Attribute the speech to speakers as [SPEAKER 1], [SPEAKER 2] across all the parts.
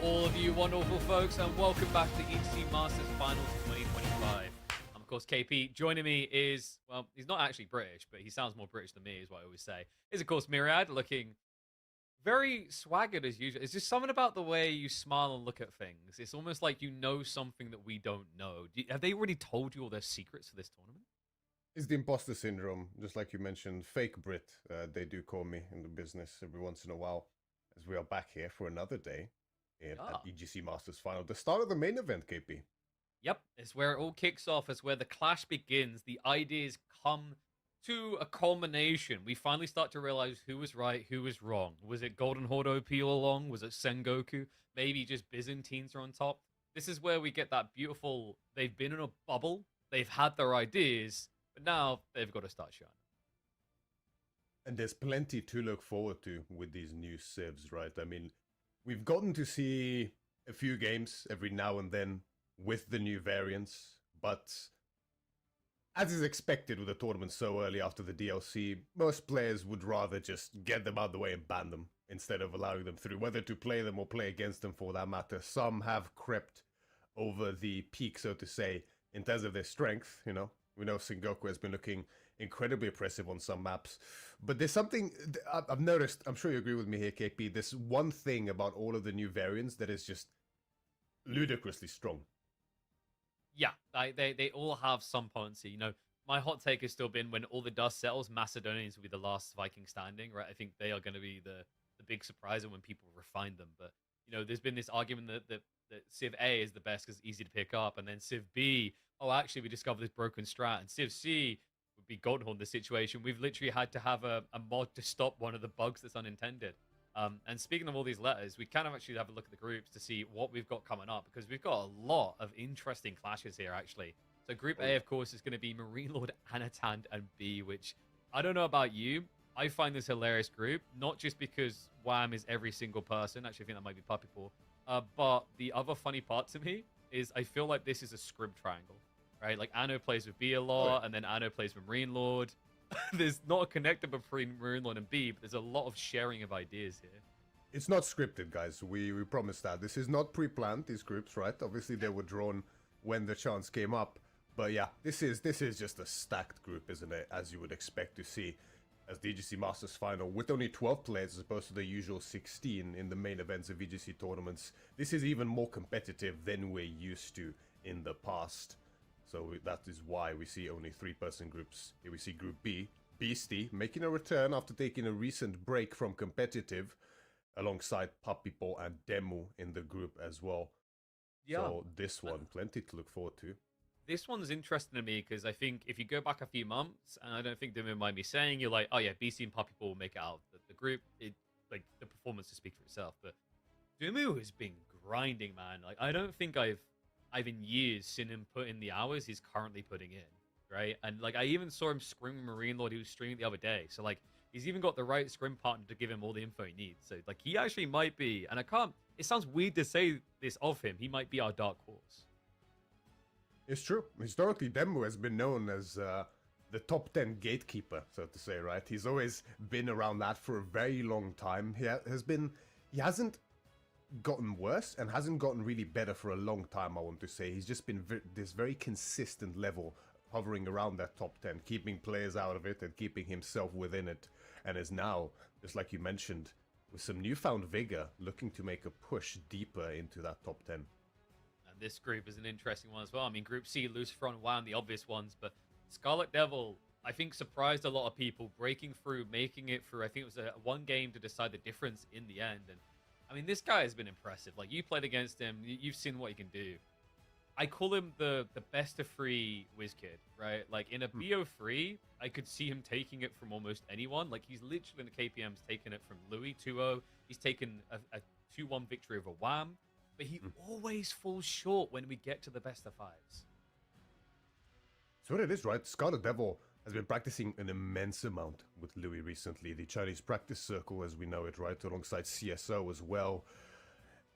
[SPEAKER 1] all of you wonderful folks, and welcome back to the EGC Masters Finals 2025. Of course, KP. Joining me is, well, he's not actually British, but he sounds more British than me, is what I always say. Is, of course, Myriad, looking very swaggered as usual. It's just something about the way you smile and look at things. It's almost like you know something that we don't know. Have they already told you all their secrets for this tournament?
[SPEAKER 2] It's the imposter syndrome, just like you mentioned. Fake Brit, they do call me in the business every once in a while, as we are back here for another day at EGC Masters Final, the start of the main event, KP.
[SPEAKER 1] Yep, it's where it all kicks off. It's where the clash begins. The ideas come to a culmination. We finally start to realize who was right, who was wrong. Was it Golden Horde OP all along? Was it Sengoku? Maybe just Byzantines are on top. This is where we get that beautiful, they've been in a bubble, they've had their ideas, but now they've got to start shining.
[SPEAKER 2] And there's plenty to look forward to with these new civs, right? I mean, we've gotten to see a few games every now and then with the new variants, but as is expected with a tournament so early after the DLC, most players would rather just get them out of the way and ban them instead of allowing them through, whether to play them or play against them for that matter. Some have crept over the peak, so to say, in terms of their strength, you know. We know Sengoku has been looking incredibly impressive on some maps. But there's something I've noticed, I'm sure you agree with me here, KP, there's one thing about all of the new variants that is just ludicrously strong.
[SPEAKER 1] Yeah, they all have some potency. You know, my hot take has still been when all the dust settles, Macedonians will be the last Viking standing, right? I think they are going to be the big surprise and when people refine them. But, you know, there's been this argument that Civ A is the best because it's easy to pick up. And then Civ B, oh, actually, we discovered this broken strat. And Civ C would be Golden Horn, the situation. We've literally had to have a mod to stop one of the bugs that's unintended. And speaking of all these letters, we kind of actually have a look at the groups to see what we've got coming up, because we've got a lot of interesting clashes here, actually. So Group A, of course, is going to be Marine Lord, Anatan, and B, which I don't know about you. I find this hilarious group, not just because Wham is every single person. Actually, I think that might be Puppy Paw. But the other funny part to me is I feel like this is a scrib triangle, right? Like Anno plays with B a lot, and then Anno plays with Marine Lord. There's not a connector between Marine Lord and B, but there's a lot of sharing of ideas here.
[SPEAKER 2] It's not scripted, guys. We promise that. This is not pre-planned, these groups, right? Obviously, they were drawn when the chance came up. But yeah, this is just a stacked group, isn't it? As you would expect to see as the EGC Masters Final, with only 12 players as opposed to the usual 16 in the main events of EGC tournaments. This is even more competitive than we're used to in the past. So that is why we see only 3-person groups. Here we see Group B, Beastie, making a return after taking a recent break from competitive, alongside Puppy Paw and Demu in the group as well. Yeah. So this one, plenty to look forward to.
[SPEAKER 1] This one's interesting to me because I think if you go back a few months, and I don't think Demu mind me saying, you're like, oh yeah, Beastie and Puppy Paw will make it out of the group. Like the performance to speak for itself. But Demu has been grinding, man. Like I don't think I've in years seen him put in the hours he's currently putting in, right? And like I even saw him screaming Marine Lord. He was streaming the other day, so like he's even got the right scrim partner to give him all the info he needs. So like he actually might be, and I can't. It sounds weird to say this of him. He might be our dark horse.
[SPEAKER 2] It's true. Historically, Demu has been known as the top 10 gatekeeper, so to say, right? He's always been around that for a very long time. He hasn't gotten worse and hasn't gotten really better for a long time, I want to say. He's just been this very consistent level, hovering around that top 10, keeping players out of it and keeping himself within it, and is now, just like you mentioned, with some newfound vigor, looking to make a push deeper into that top 10.
[SPEAKER 1] And this group is an interesting one as well. I mean, Group C, Lucifer and Wham, the obvious ones, but Scarlet Devil, I think, surprised a lot of people, breaking through, making it through. I think it was one game to decide the difference in the end. And I mean, this guy has been impressive. Like, you played against him. You've seen what he can do. I call him the best of 3 WizKid, right? Like, in a BO3, I could see him taking it from almost anyone. Like, he's literally in the KPMs taken it from Louis 2-0. He's taken a 2-1 victory over Wham. But he always falls short when we get to the best of 5s.
[SPEAKER 2] So what it is, right? Scarlet Devil has been practicing an immense amount with Louis recently. The Chinese practice circle, as we know it, right? Alongside CSO as well.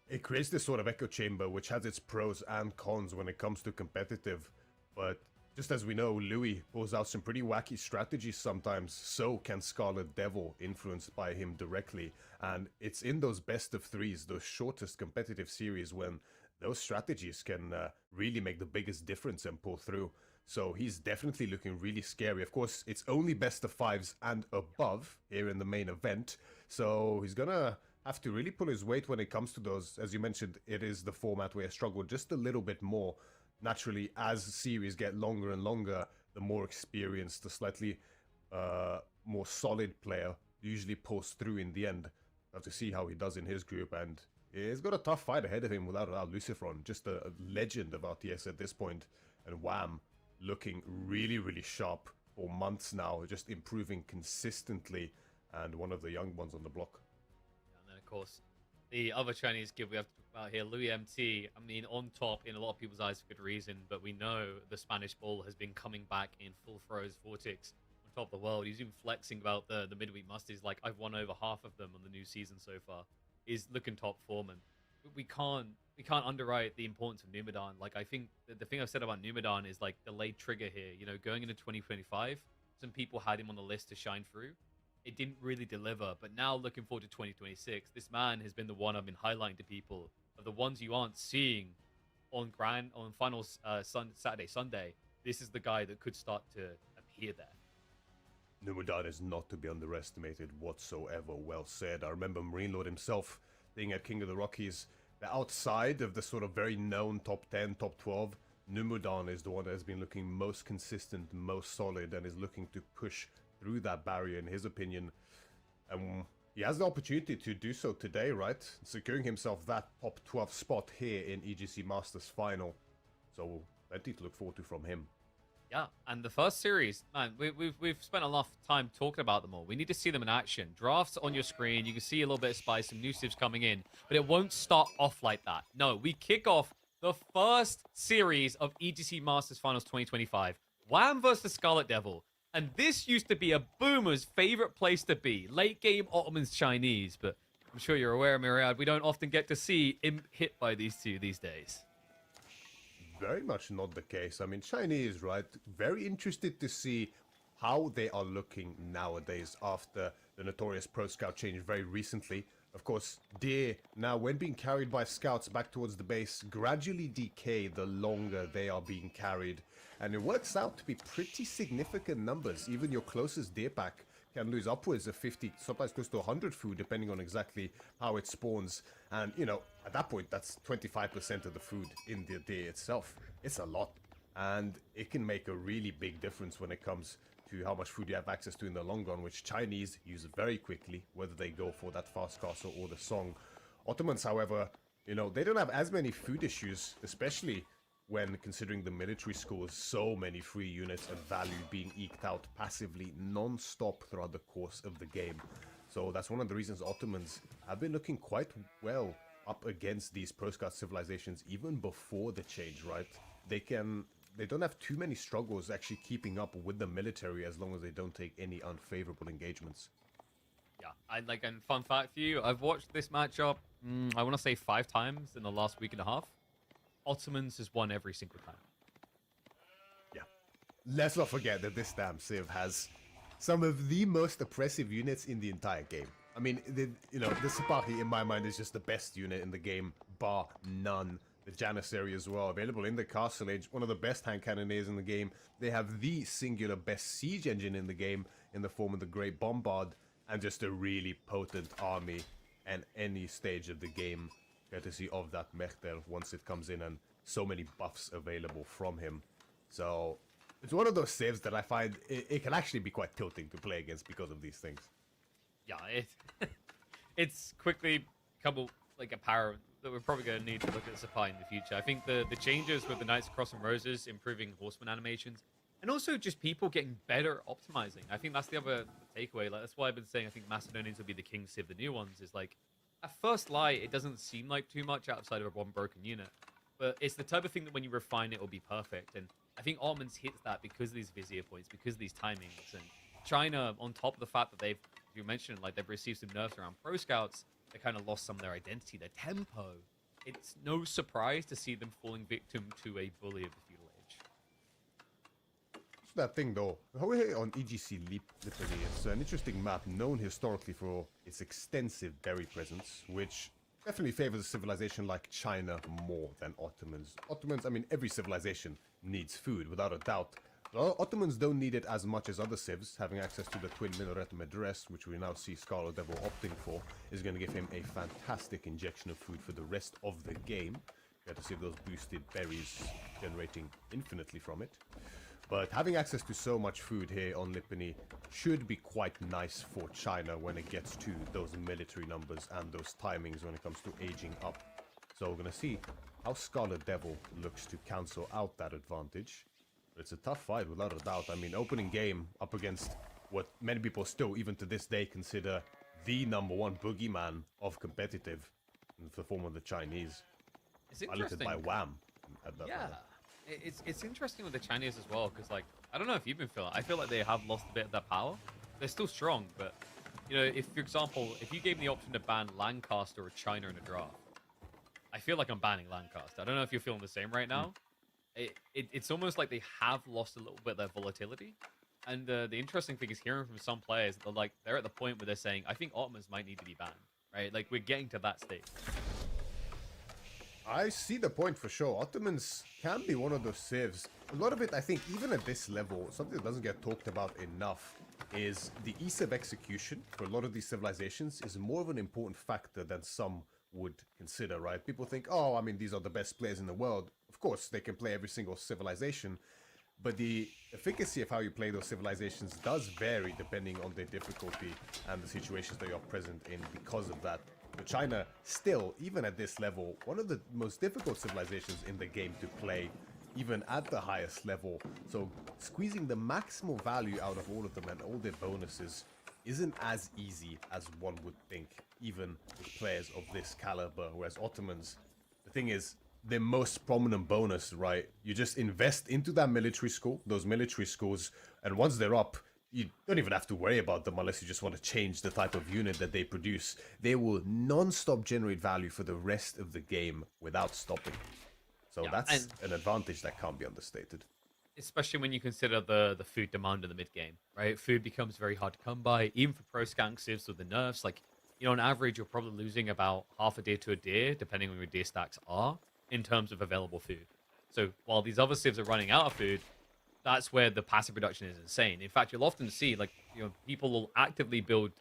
[SPEAKER 2] It creates this sort of echo chamber, which has its pros and cons when it comes to competitive. But just as we know, Louis pulls out some pretty wacky strategies sometimes. So can Scarlet Devil, influenced by him directly. And it's in those best of threes, those shortest competitive series, when those strategies can really make the biggest difference and pull through. So he's definitely looking really scary. Of course, it's only best of fives and above here in the main event. So he's gonna have to really pull his weight when it comes to those. As you mentioned, it is the format where I struggle just a little bit more. Naturally, as series get longer and longer, the more experienced, the slightly more solid player usually pulls through in the end. Have to see how he does in his group, and he's got a tough fight ahead of him without a doubt. Lucifron, just a legend of RTS at this point, and Wham, looking really, really sharp for months now, just improving consistently, and one of the young ones on the block.
[SPEAKER 1] And then, of course, the other Chinese kid we have to talk about here, Louis MT. I mean, on top in a lot of people's eyes for good reason, but we know the Spanish ball has been coming back in full throws. Vortex on top of the world. He's even flexing about the midweek Masters. Like, I've won over half of them on the new season so far. He's looking top form, and we can't underwrite the importance of Numadan. Like, I think the thing I've said about Numadan is like delayed trigger here. You know, going into 2025, some people had him on the list to shine through. It didn't really deliver, but now looking forward to 2026, this man has been the one I've been highlighting to people of the ones you aren't seeing on finals Saturday, Sunday. This is the guy that could start to appear there.
[SPEAKER 2] Numadan is not to be underestimated whatsoever. Well said. I remember Marine Lord himself being at King of the Rockies. The outside of the sort of very known top 10, top 12, Numadan is the one that has been looking most consistent, most solid, and is looking to push through that barrier, in his opinion. And he has the opportunity to do so today, right? Securing himself that top 12 spot here in EGC Masters Final. So plenty to look forward to from him.
[SPEAKER 1] Yeah, and the first series, man, we've spent a lot of time talking about them all. We need to see them in action. Drafts on your screen. You can see a little bit of spice, some new civs coming in, but it won't start off like that. No, we kick off the first series of EGC Masters Finals 2025. Wham versus Scarlet Devil. And this used to be a boomer's favorite place to be. Late game Ottomans Chinese, but I'm sure you're aware, Myriad, we don't often get to see him hit by these two these days.
[SPEAKER 2] Very much not the case. I mean, Chinese, right? Very interested to see how they are looking nowadays after the notorious Pro Scout change very recently. Of course, Deer, now when being carried by scouts back towards the base, gradually decay the longer they are being carried. And it works out to be pretty significant numbers. Even your closest Deer pack can lose upwards of 50, sometimes close to 100 food, depending on exactly how it spawns. And, you know, at that point, that's 25% of the food in the Deer itself. It's a lot. And it can make a really big difference when it comes to how much food you have access to in the long run, which Chinese use very quickly, whether they go for that fast castle or the song. Ottomans, however, you know, they don't have as many food issues, especially when considering the military scores, so many free units and value being eked out passively non-stop throughout the course of the game. So that's one of the reasons Ottomans have been looking quite well up against these Pro Scout civilizations even before the change, right? They don't have too many struggles actually keeping up with the military as long as they don't take any unfavorable engagements.
[SPEAKER 1] Yeah, and fun fact for you, I've watched this matchup, I want to say 5 times in the last week and a half. Ottomans has won every single time.
[SPEAKER 2] Yeah. Let's not forget that this damn Civ has some of the most oppressive units in the entire game. I mean, the Sipahi, in my mind, is just the best unit in the game, bar none. The Janissary as well, available in the Castle Age, one of the best hand cannoneers in the game. They have the singular best siege engine in the game in the form of the Great Bombard, and just a really potent army at any stage of the game, courtesy of that Mechtel once it comes in, and so many buffs available from him. So it's one of those saves that I find it can actually be quite tilting to play against because of these things.
[SPEAKER 1] Yeah, it's quickly become apparent that we're probably going to need to look at supply in the future. I think the changes with the Knights of Cross and Roses, improving horseman animations, and also just people getting better at optimizing. I think that's the other takeaway. Like, that's why I've been saying I think Macedonians will be the king civ, the new ones, is like, at first light, it doesn't seem like too much outside of a one broken unit. But it's the type of thing that when you refine it, will be perfect. And I think Ottomans hits that because of these Vizier points, because of these timings. And China, on top of the fact that they've, you mentioned, like they've received some nerfs around Pro Scouts, they kind of lost some of their identity, their tempo. It's no surprise to see them falling victim to a bully of the feudal age.
[SPEAKER 2] that thing though. Over here on EGC Lipany, it's an interesting map known historically for its extensive berry presence, which definitely favors a civilization like China more than Ottomans. Ottomans, I mean, every civilization needs food, without a doubt. Ottomans don't need it as much as other civs. Having access to the twin minaret Medress, which we now see Scarlet Devil opting for, is going to give him a fantastic injection of food for the rest of the game. You have to see those boosted berries generating infinitely from it. But having access to so much food here on Lipany should be quite nice for China when it gets to those military numbers and those timings when it comes to aging up. So we're going to see how Scarlet Devil looks to cancel out that advantage. But it's a tough fight without a doubt. I mean, opening game up against what many people still, even to this day, consider the #1 boogeyman of competitive in the form of the Chinese.
[SPEAKER 1] It's interesting.
[SPEAKER 2] Piloted by Wham at that
[SPEAKER 1] Yeah.
[SPEAKER 2] moment.
[SPEAKER 1] It's interesting with the Chinese as well, because like I don't know if you've been feeling. I feel like they have lost a bit of their power. They're still strong, but you know, if for example, if you gave me the option to ban Lancaster or China in a draft, I feel like I'm banning Lancaster. I don't know if you're feeling the same right now. It's almost like they have lost a little bit of their volatility. And the interesting thing is hearing from some players that they're at the point where they're saying, I think Ottomans might need to be banned, right? Like we're getting to that stage.
[SPEAKER 2] I see the point for sure. Ottomans can be one of those civs. A lot of it, I think, even at this level, something that doesn't get talked about enough is the ease of execution for a lot of these civilizations is more of an important factor than some would consider, right? People think, oh, I mean, these are the best players in the world. Of course, they can play every single civilization, but the efficacy of how you play those civilizations does vary depending on their difficulty and the situations they are present in because of that. But China, still, even at this level, one of the most difficult civilizations in the game to play, even at the highest level. So squeezing the maximal value out of all of them and all their bonuses isn't as easy as one would think, even with players of this caliber. Whereas Ottomans, the thing is, their most prominent bonus, right? You just invest into that military school, those military schools, and once they're up, you don't even have to worry about them unless you just want to change the type of unit that they produce. They will non-stop generate value for the rest of the game without stopping. So
[SPEAKER 1] Yeah,
[SPEAKER 2] that's an advantage that can't be understated.
[SPEAKER 1] Especially when you consider the food demand in the mid game, right? Food becomes very hard to come by, even for pro skank civs with the nerfs. Like, you know, on average, you're probably losing about half a deer to a deer, depending on where your deer stacks are, in terms of available food. So while these other civs are running out of food, that's where the passive production is insane. In fact, you'll often see, like, you know, people will actively build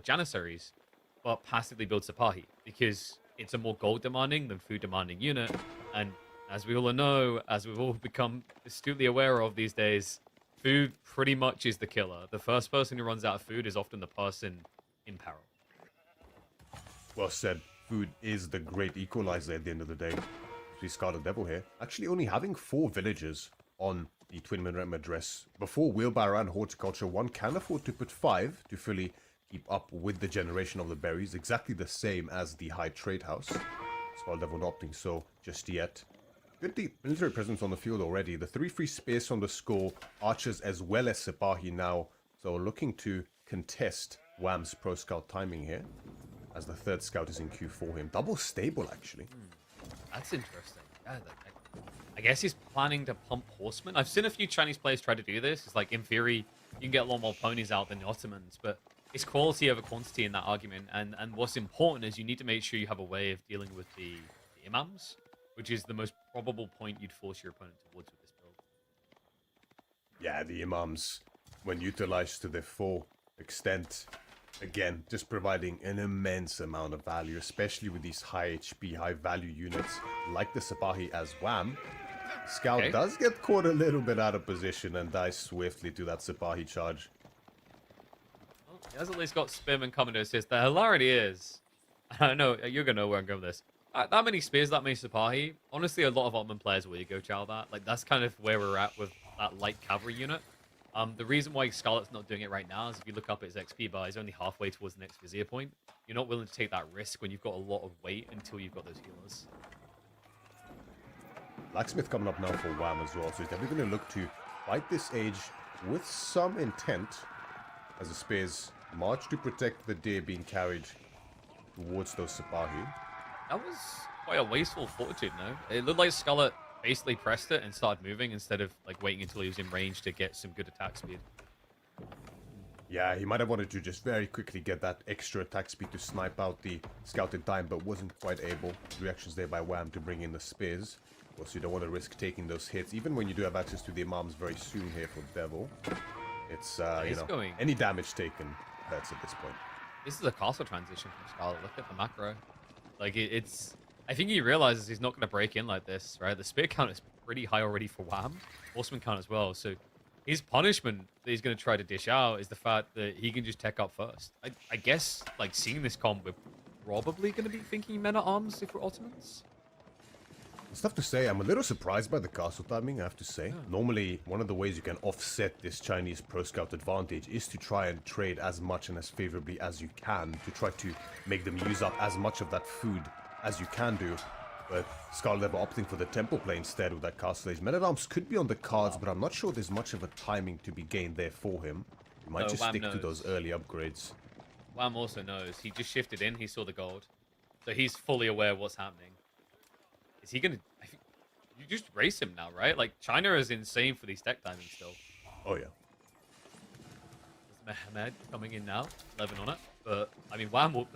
[SPEAKER 1] Janissaries, but passively build Sipahi, because it's a more gold demanding than food demanding unit. And as we all know, as we've all become astutely aware of these days, food pretty much is the killer. The first person who runs out of food is often the person in peril.
[SPEAKER 2] Well said. Food is the great equalizer at the end of the day. We Scarlet Devil here. Actually only having 4 villagers on the Twin Minaret Madress. Before Wheelbarrow and Horticulture, one can afford to put 5 to fully keep up with the generation of the berries. Exactly the same as the High Trade House. Scarlet Devil not opting so just yet. Good deep military presence on the field already. The 3 free spears from the school, archers as well as Sipahi now. So looking to contest Wham's Pro Scout timing here, as the 3rd scout is in queue for him. Double stable, actually.
[SPEAKER 1] That's interesting. Yeah, I guess he's planning to pump horsemen. I've seen a few Chinese players try to do this. It's like, in theory, you can get a lot more ponies out than the Ottomans, but it's quality over quantity in that argument. And what's important is you need to make sure you have a way of dealing with the imams, which is the most probable point you'd force your opponent towards with this build.
[SPEAKER 2] Yeah, the imams, when utilized to their full extent, again, just providing an immense amount of value, especially with these high HP, high value units like the Sipahi as Wham. Scout does get caught a little bit out of position and dies swiftly to that Sipahi charge.
[SPEAKER 1] Well, he has at least got Spearman coming to assist. The hilarity is, I know you're going to know where I'm going with this. That many spears, that many Sipahi, honestly, a lot of Ottoman players will go chow that. Like, that's kind of where we're at with that light cavalry unit. The reason why Scarlet's not doing it right now is if you look up at his XP bar, he's only halfway towards the next Vizier point. You're not willing to take that risk when you've got a lot of weight until you've got those healers.
[SPEAKER 2] Blacksmith coming up now for Wham as well, so he's definitely going to look to fight this age with some intent as the spears march to protect the deer being carried towards those Sipahi.
[SPEAKER 1] That was quite a wasteful fortitude, no? It looked like Scarlet basically pressed it and started moving instead of like waiting until he was in range to get some good attack speed.
[SPEAKER 2] Yeah, he might have wanted to just very quickly get that extra attack speed to snipe out the scout in time, but wasn't quite able. Reactions there by Wham to bring in the spears. Of course, you don't want to risk taking those hits, even when you do have access to the imams very soon here for Devil. It's, you know, any damage taken hurts at this point.
[SPEAKER 1] This is a castle transition from Scarlet. Look at the macro. Like, it's... I think he realizes he's not going to break in like this, right? The spear count is pretty high already for Wham. Horseman count as well, so... His punishment that he's going to try to dish out is the fact that he can just tech up first. I guess, like, seeing this comp, we're probably going to be thinking men-at-arms if we're Ottomans.
[SPEAKER 2] It's tough to say. I'm a little surprised by the castle timing, I have to say. Yeah. Normally, one of the ways you can offset this Chinese pro-scout advantage is to try and trade as much and as favorably as you can, to try to make them use up as much of that food as you can do. But Scarlet Level opting for the temple play instead with that castle age. Men-at-arms could be on the cards, but I'm not sure there's much of a timing to be gained there for him. He might just stick to those early upgrades.
[SPEAKER 1] Wham also knows. He just shifted in, he saw the gold. So he's fully aware of what's happening. Is he going to... You just race him now, right? Like, China is insane for these tech timings still.
[SPEAKER 2] Oh, yeah.
[SPEAKER 1] There's Mehmed coming in now, 11 on it. But, I mean, Wham will...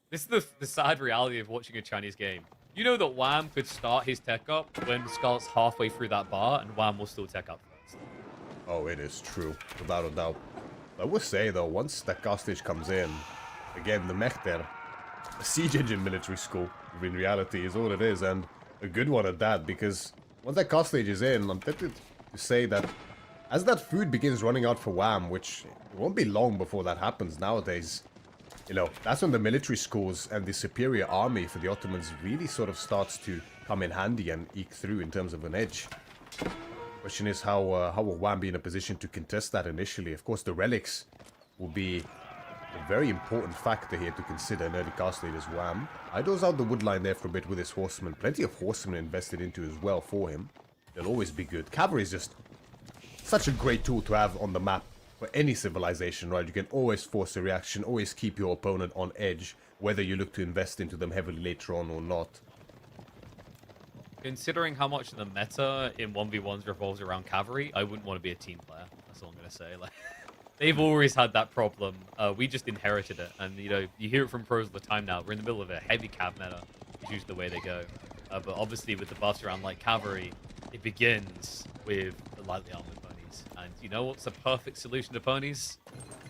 [SPEAKER 1] This is the sad reality of watching a Chinese game. You know that Wham could start his tech up when Scarlet's halfway through that bar, and Wham will still tech up first.
[SPEAKER 2] Oh, it is true, without a doubt. I would say, though, once that gas stage comes in, again, the Mechter, a siege engine military school, in reality, is all it is, and a good one at that, because once that gas stage is in, I'm tempted to say that as that food begins running out for Wham, which it won't be long before that happens nowadays, you know, that's when the military schools and the superior army for the Ottomans really sort of starts to come in handy and eke through in terms of an edge. Question is how will Wham be in a position to contest that initially? Of course, the relics will be a very important factor here to consider in early cast lead as Wham. Idles out the wood line there for a bit with his horsemen. Plenty of horsemen invested into as well for him. They'll always be good. Cavalry is just such a great tool to have on the map. For any civilization, right? You can always force a reaction, always keep your opponent on edge, whether you look to invest into them heavily later on or not.
[SPEAKER 1] Considering how much of the meta in 1v1s revolves around cavalry, I wouldn't want to be a team player. That's all I'm going to say. Like, they've always had that problem. We just inherited it. And, you know, you hear it from pros all the time now. We're in the middle of a heavy cav meta, is usually the way they go. But obviously, with the buffs around light cavalry, it begins with the lightly armored. And you know what's the perfect solution to ponies?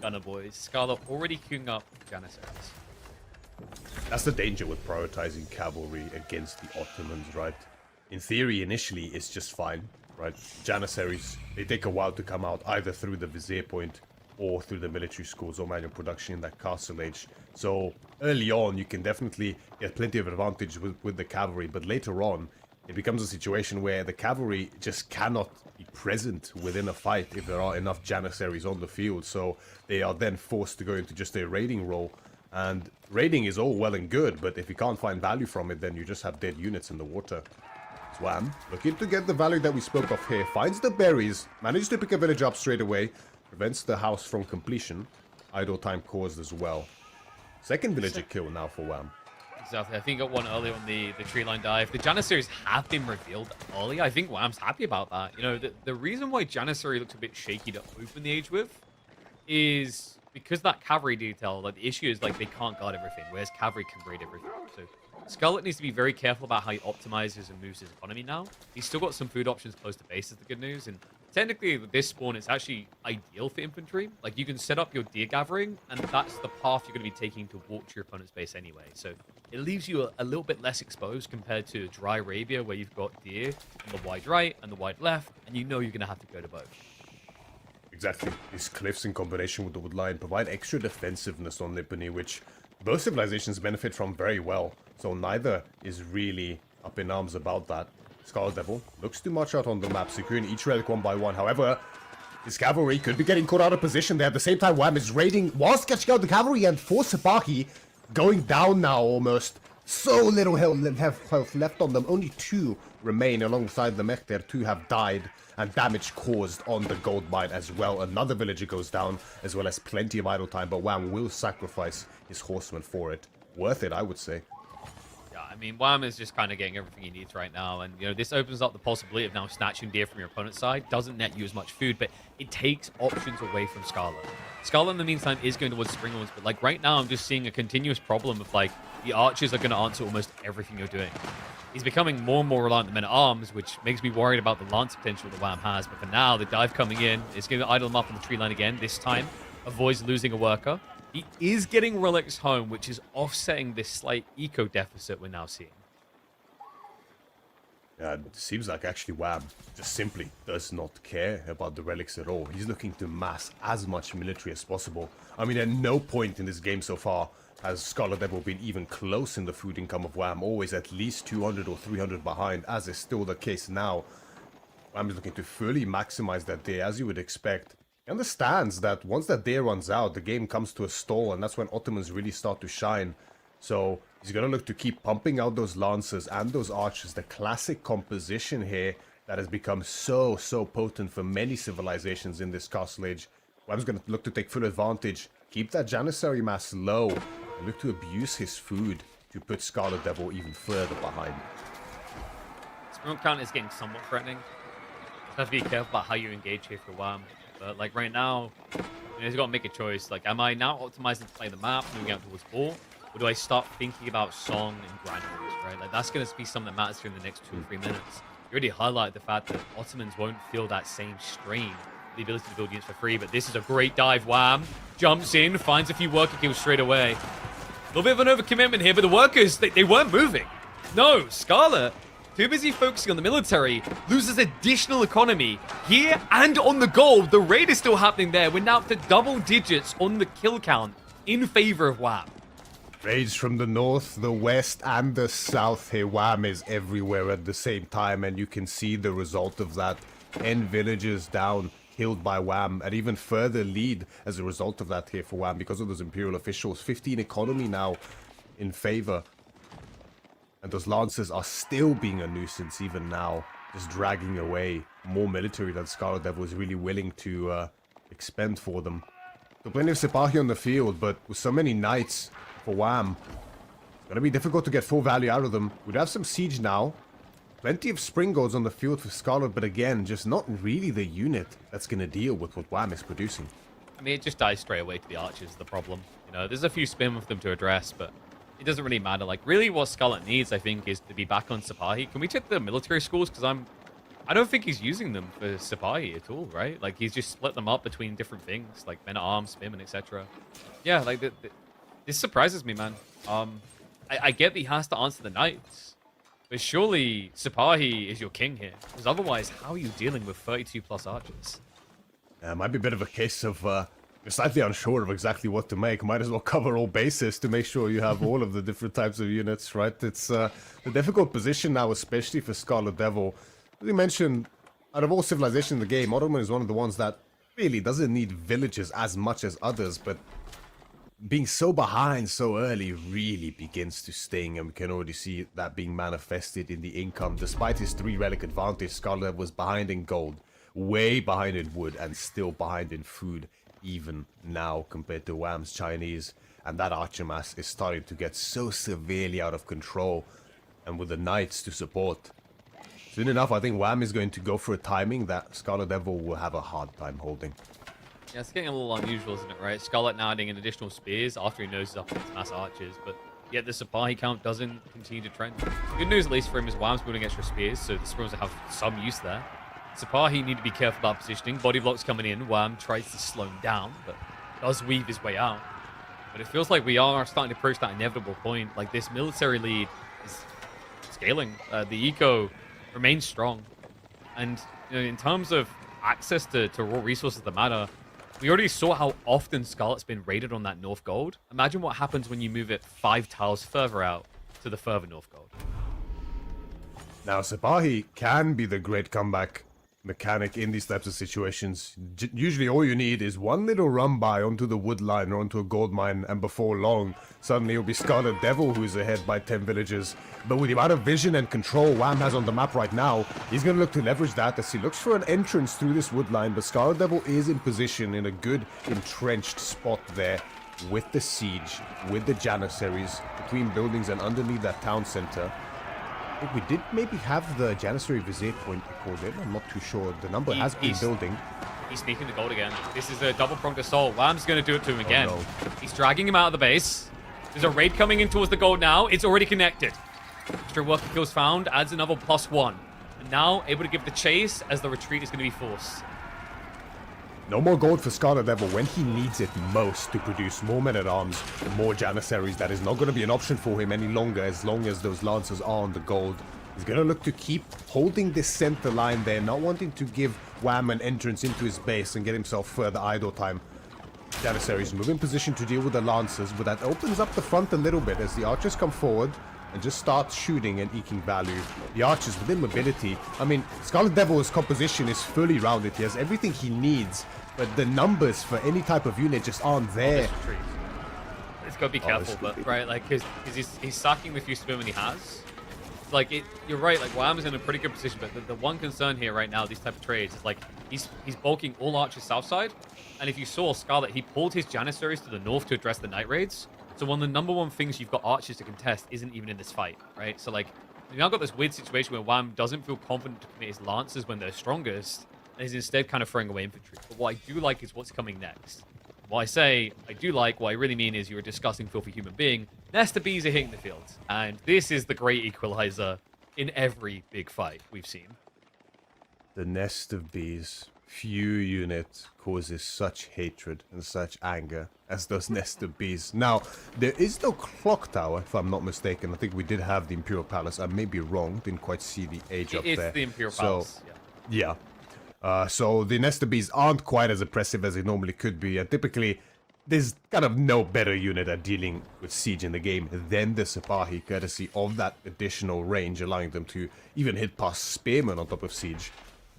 [SPEAKER 1] Gunner boys. Scarlet already queuing up Janissaries.
[SPEAKER 2] That's the danger with prioritizing cavalry against the Ottomans, right? In theory, initially, it's just fine, right? Janissaries, they take a while to come out, either through the Vizier Point or through the military schools or manual production in that castle age. So early on, you can definitely get plenty of advantage with the cavalry, but later on, it becomes a situation where the cavalry just cannot be present within a fight if there are enough Janissaries on the field. So they are then forced to go into just a raiding role. And raiding is all well and good, but if you can't find value from it, then you just have dead units in the water. Swam, looking to get the value that we spoke of here. Finds the berries, manages to pick a village up straight away. Prevents the house from completion. Idle time caused as well. Second villager kill now for Wham.
[SPEAKER 1] Exactly. I think got one early on the tree line dive. The Janissaries have been revealed early. I think Wham's happy about that. You know, the reason why Janissary looks a bit shaky to open the age with is because that cavalry detail. Like, the issue is, like, they can't guard everything, whereas cavalry can raid everything. So Scarlet needs to be very careful about how he optimizes and moves his economy now. He's still got some food options close to base, is the good news. And technically, with this spawn, it's actually ideal for infantry. Like, you can set up your deer gathering, and that's the path you're going to be taking to walk to your opponent's base anyway. So it leaves you a little bit less exposed compared to dry Arabia, where you've got deer on the wide right and the wide left, and you know you're going to have to go to both.
[SPEAKER 2] Exactly. These cliffs in combination with the wood line provide extra defensiveness on Lipany, which both civilizations benefit from very well. So neither is really up in arms about that. Scarlet Devil looks to march out on the map, securing each relic one by one. However, his cavalry could be getting caught out of position there. At the same time, Wham is raiding whilst catching out the cavalry, and for Sabahi going down now almost. So little health left on them. Only two remain alongside the mech there. Two have died, and damage caused on the gold mine as well. Another villager goes down, as well as plenty of idle time, but Wham will sacrifice his horsemen for it. Worth it, I would say.
[SPEAKER 1] Yeah, I mean, Wham is just kind of getting everything he needs right now. And, you know, this opens up the possibility of now snatching deer from your opponent's side. Doesn't net you as much food, but it takes options away from Scarlet. Scarlet, in the meantime, is going towards Spring Horns. But, like, right now, I'm just seeing a continuous problem of, like, the archers are going to answer almost everything you're doing. He's becoming more and more reliant on the men-at-arms, which makes me worried about the lance potential that Wham has. But for now, the dive coming in is going to idle him up on the tree line again. This time, avoids losing a worker. He is getting relics home, which is offsetting this slight eco deficit we're now seeing.
[SPEAKER 2] Yeah, it seems like actually Wham just simply does not care about the relics at all. He's looking to mass as much military as possible. I mean, at no point in this game so far has Scarlet Devil been even close in the food income of Wham. Always at least 200 or 300 behind, as is still the case now. Wham is looking to fully maximize that day, as you would expect. He understands that once that day runs out, the game comes to a stall, and that's when Ottomans really start to shine. So he's going to look to keep pumping out those lancers and those archers. The classic composition here that has become so potent for many civilizations in this castle age. Wham's going to look to take full advantage, keep that Janissary mass low, and look to abuse his food to put Scarlet Devil even further behind.
[SPEAKER 1] Spring count is getting somewhat threatening. You have to be careful about how you engage here for Wham. But, like, right now, you know, he's got to make a choice. Like, am I now optimizing to play the map, moving out towards ball? Or do I start thinking about Song and Granules, right? Like, that's going to be something that matters here in the next 2 or 3 minutes. You already highlighted the fact that Ottomans won't feel that same strain, the ability to build units for free. But this is a great dive. Wham jumps in, finds a few worker kills straight away. A little bit of an overcommitment here, but the workers, they weren't moving. No, Scarlet, too busy focusing on the military, loses additional economy here and on the gold. The raid is still happening there. We're now up to double digits on the kill count in favor of Wham.
[SPEAKER 2] Raids from the north, the west, and the south here. Wham is everywhere at the same time, and you can see the result of that. 10 villagers down, killed by Wham, and even further lead as a result of that here for Wham because of those Imperial officials. 15 economy now in favor. And those lancers are still being a nuisance even now, just dragging away more military than Scarlet Devil is really willing to expend for them. So plenty of Sipahi on the field, but with so many knights for Wham, it's going to be difficult to get full value out of them. We'd have some siege now. Plenty of spring golds on the field for Scarlet, but again, just not really the unit that's going to deal with what Wham is producing.
[SPEAKER 1] I mean, it just dies straight away to the archers, the problem. You know, there's a few spin with them to address, but it doesn't really matter. Like, really what Scarlet needs, I think, is to be back on Sipahi. Can we check the military schools? Because I don't think he's using them for Sipahi at all, right? Like, he's just split them up between different things, like men-at-arms, spim, and etc. Yeah, like, this surprises me, man. I get that he has to answer the knights, but surely Sipahi is your king here. Because otherwise, how are you dealing with 32+ archers?
[SPEAKER 2] Yeah, it might be a bit of a case of you're slightly unsure of exactly what to make. Might as well cover all bases to make sure you have all of the different types of units, right? It's a difficult position now, especially for Scarlet Devil. As you mentioned, out of all civilizations in the game, Ottoman is one of the ones that really doesn't need villages as much as others, but being so behind so early really begins to sting, and we can already see that being manifested in the income. Despite his 3 relic advantage, Scarlet Devil was behind in gold, way behind in wood, and still behind in food, even now compared to Wham's Chinese. And that archer mass is starting to get so severely out of control, and with the knights to support, soon enough I think Wham is going to go for a timing that Scarlet Devil will have a hard time holding.
[SPEAKER 1] Yeah, it's getting a little unusual, isn't it, right? Scarlet now adding in additional spears after he noses up against mass archers, but yet the Sipahi count doesn't continue to trend. Good news, at least for him, is Wham's building extra spears, so the spears will have some use there. Sipahi need to be careful about positioning. Body blocks coming in. Wham tries to slow him down, but does weave his way out. But it feels like we are starting to approach that inevitable point. Like, this military lead is scaling. The eco remains strong. And, you know, in terms of access to raw resources that matter, we already saw how often Scarlet's been raided on that North Gold. Imagine what happens when you move it 5 tiles further out to the further North Gold.
[SPEAKER 2] Now, Sipahi can be the great comeback mechanic in these types of situations. Usually all you need is one little run by onto the wood line or onto a gold mine, and before long, suddenly it'll be Scarlet Devil who's ahead by 10 villagers. But with the amount of vision and control Wham has on the map right now, he's going to look to leverage that as he looks for an entrance through this wood line. But Scarlet Devil is in position in a good entrenched spot there. with the siege, with the Janissaries, between buildings and underneath that town center. I think we did maybe have the Janissary Vizier point called in. I'm not too sure. The number has been building.
[SPEAKER 1] He's sneaking the gold again. This is a double-pronged assault. Wham's going to do it to him again.
[SPEAKER 2] Oh, no.
[SPEAKER 1] He's dragging him out of the base. There's a raid coming in towards the gold now. It's already connected. Extra worker kills found. Adds another +1. And now able to give the chase as the retreat is going to be forced.
[SPEAKER 2] No more gold for Scarlet Devil when he needs it most to produce more men-at-arms and more Janissaries. That is not going to be an option for him any longer as long as those Lancers are on the gold. He's going to look to keep holding this center line there, not wanting to give Wham an entrance into his base and get himself further idle time. Janissaries move in position to deal with the Lancers, but that opens up the front a little bit as the archers come forward and just start shooting and eking value. The archers within mobility. I mean, Scarlet Devil's composition is fully rounded. He has everything he needs, but the numbers for any type of unit just aren't there.
[SPEAKER 1] It's got to be careful, but right, like, because he's sacking the few spearmen he has. Like, you're right, like, Wham is in a pretty good position, but the one concern here right now, these type of trades, is like, he's bulking all archers south side, and if you saw Scarlet, he pulled his Janissaries to the north to address the night raids. So one of the number one things you've got archers to contest isn't even in this fight, right? So, like, you've now got this weird situation where Wham doesn't feel confident to commit his Lancers when they're strongest, and is instead kind of throwing away infantry. But what I do like is what's coming next. What I say I do like, what I really mean is you're a disgusting, filthy human being. Nesta bees are hitting the field, and this is the great equalizer in every big fight we've seen.
[SPEAKER 2] The nest of bees. Few units causes such hatred and such anger as those nest of bees. Now, there is no clock tower, if I'm not mistaken. I think we did have the Imperial Palace. I may be wrong. Didn't quite see the age up there.
[SPEAKER 1] It's the Imperial Palace,
[SPEAKER 2] yeah. So the nest of bees aren't quite as oppressive as they normally could be. And typically, there's kind of no better unit at dealing with siege in the game than the Sipahi, courtesy of that additional range, allowing them to even hit past spearmen on top of siege.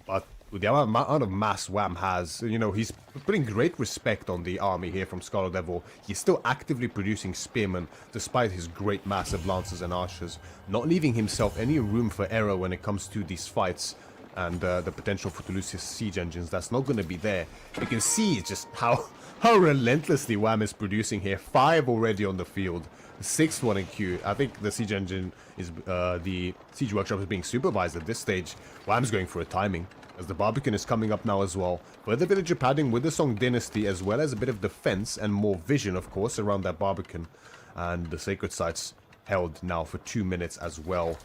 [SPEAKER 2] But with the amount of mass Wham has, you know, he's putting great respect on the army here from Scarlet Devil. He's still actively producing spearmen, despite his great mass of lancers and archers, not leaving himself any room for error when it comes to these fights. And the potential for to lose his siege engines, that's not going to be there. You can see just how relentlessly Wham is producing here. 5 already on the field. The 6th one in queue. I think the siege engine is, the siege workshop is being supervised at this stage. Wham's going for a timing, as the Barbican is coming up now as well. Further villager padding with the Song Dynasty, as well as a bit of defense and more vision, of course, around that Barbican. And the sacred sites held now for 2 minutes as well.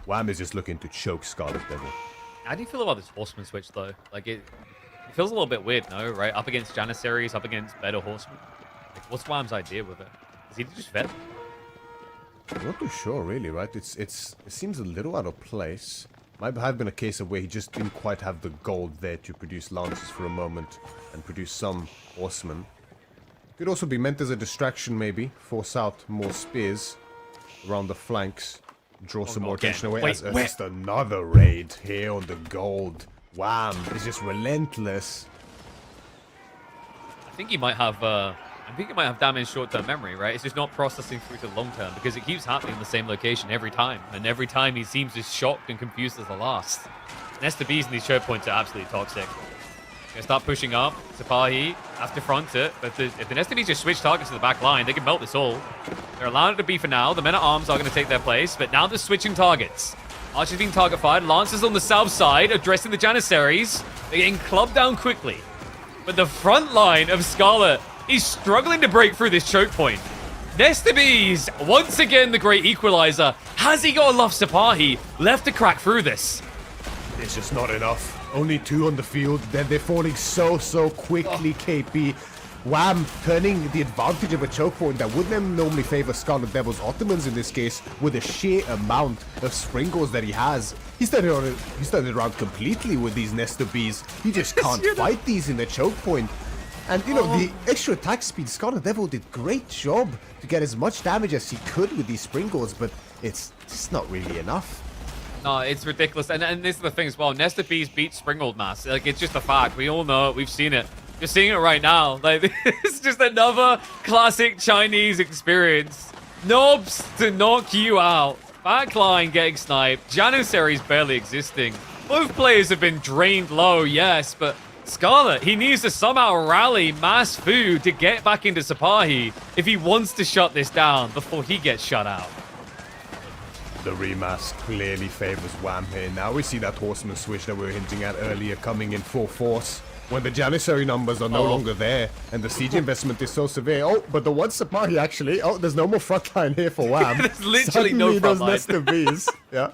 [SPEAKER 2] Wham is just looking to choke Scarlet Devil.
[SPEAKER 1] How do you feel about this horseman switch, though? Like, it feels a little bit weird, no? Right? Up against Janissaries, up against better horsemen. Like, what's Wham's idea with it? Is he just vet?
[SPEAKER 2] I'm not too sure, really, right? It seems a little out of place. Might have been a case of where he just didn't quite have the gold there to produce lances for a moment and produce some horsemen. Could also be meant as a distraction, maybe. Force out more spears around the flanks. Draw some more attention away. As just another raid here on the gold. Wham! It's just relentless.
[SPEAKER 1] I think he might have damaged short-term memory, right? It's just not processing through to the long-term because it keeps happening in the same location every time, and every time he seems as shocked and confused as the last. Nesta Bees in these choke points are absolutely toxic. Gonna start pushing up. Sipahi have to front it, but if the Nesta Bees just switch targets to the back line, they can melt this all. They're allowed it to be for now. The men-at-arms are going to take their place, but now they're switching targets. Archers being target fired. Lancers on the south side, addressing the Janissaries. They're getting clubbed down quickly. But the front line of Scarlet is struggling to break through this choke point. Nesta Bees, once again the great equalizer. Has he got enough Sipahi left to crack through this?
[SPEAKER 2] It's just not enough. Only 2 on the field, then they're falling so quickly, KP. Wham turning the advantage of a choke point that wouldn't normally favor Scarlet Devil's Ottomans in this case with the sheer amount of sprinkles that he has. He started around completely with these Nesta Bees. He just can't fight these in the choke point. And, you know, the extra attack speed, Scarlet Devil did great job to get as much damage as he could with these sprinkles, but it's just not really enough.
[SPEAKER 1] No, it's ridiculous. And this is the thing as well. Nesta Bees beat Springald Mass. Like, it's just a fact. We all know it. We've seen it. You're seeing it right now. Like, it's just another classic Chinese experience. Knobs to knock you out. Backline getting sniped. Janissaries barely existing. Both players have been drained low, yes, but Scarlet, he needs to somehow rally mass food to get back into Sipahi if he wants to shut this down before he gets shut out.
[SPEAKER 2] The rematch clearly favors Wham here. Now we see that horseman switch that we were hinting at earlier coming in full force. When the Janissary numbers are no longer there and the siege investment is so severe. Oh, but the one Sipahi actually. Oh, there's no more frontline here for Wham.
[SPEAKER 1] There's literally no
[SPEAKER 2] those
[SPEAKER 1] frontline.
[SPEAKER 2] nest of bees. Yeah.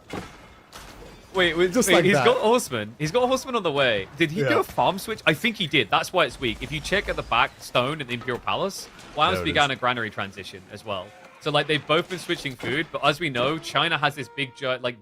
[SPEAKER 1] Wait,
[SPEAKER 2] Just
[SPEAKER 1] wait,
[SPEAKER 2] like
[SPEAKER 1] he's
[SPEAKER 2] that.
[SPEAKER 1] got horseman. He's got horseman on the way. Did he
[SPEAKER 2] Yeah.
[SPEAKER 1] do a farm switch? I think he did. That's why it's weak. If you check at the back stone in the Imperial Palace, Wham's
[SPEAKER 2] There it
[SPEAKER 1] began
[SPEAKER 2] is.
[SPEAKER 1] a granary transition as well. So like they've both been switching food, but as we know, China has this big like ...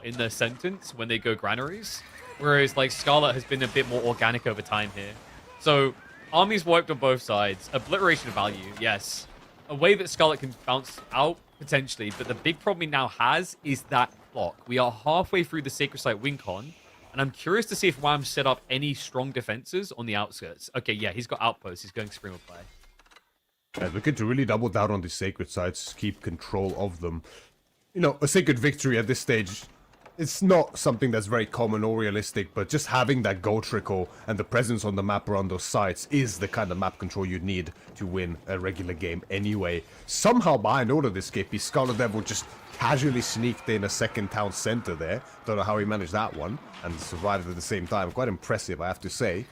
[SPEAKER 1] in their sentence when they go granaries, whereas like Scarlet has been a bit more organic over time here. So armies worked on both sides. Obliteration value, yes. A way that Scarlet can bounce out potentially, but the big problem he now has is that clock. We are halfway through the Sacred Site win con, and I'm curious to see if Wham set up any strong defenses on the outskirts. Okay, yeah, he's got outposts. He's going Screamer play.
[SPEAKER 2] Yeah, looking to really double down on the sacred sites, keep control of them. You know, a sacred victory at this stage, it's not something that's very common or realistic, but just having that gold trickle and the presence on the map around those sites is the kind of map control you need to win a regular game anyway. Somehow behind all of this, KP, Scarlet Devil just casually sneaked in a second town center there. Don't know how he managed that one and survived at the same time. Quite impressive, I have to say.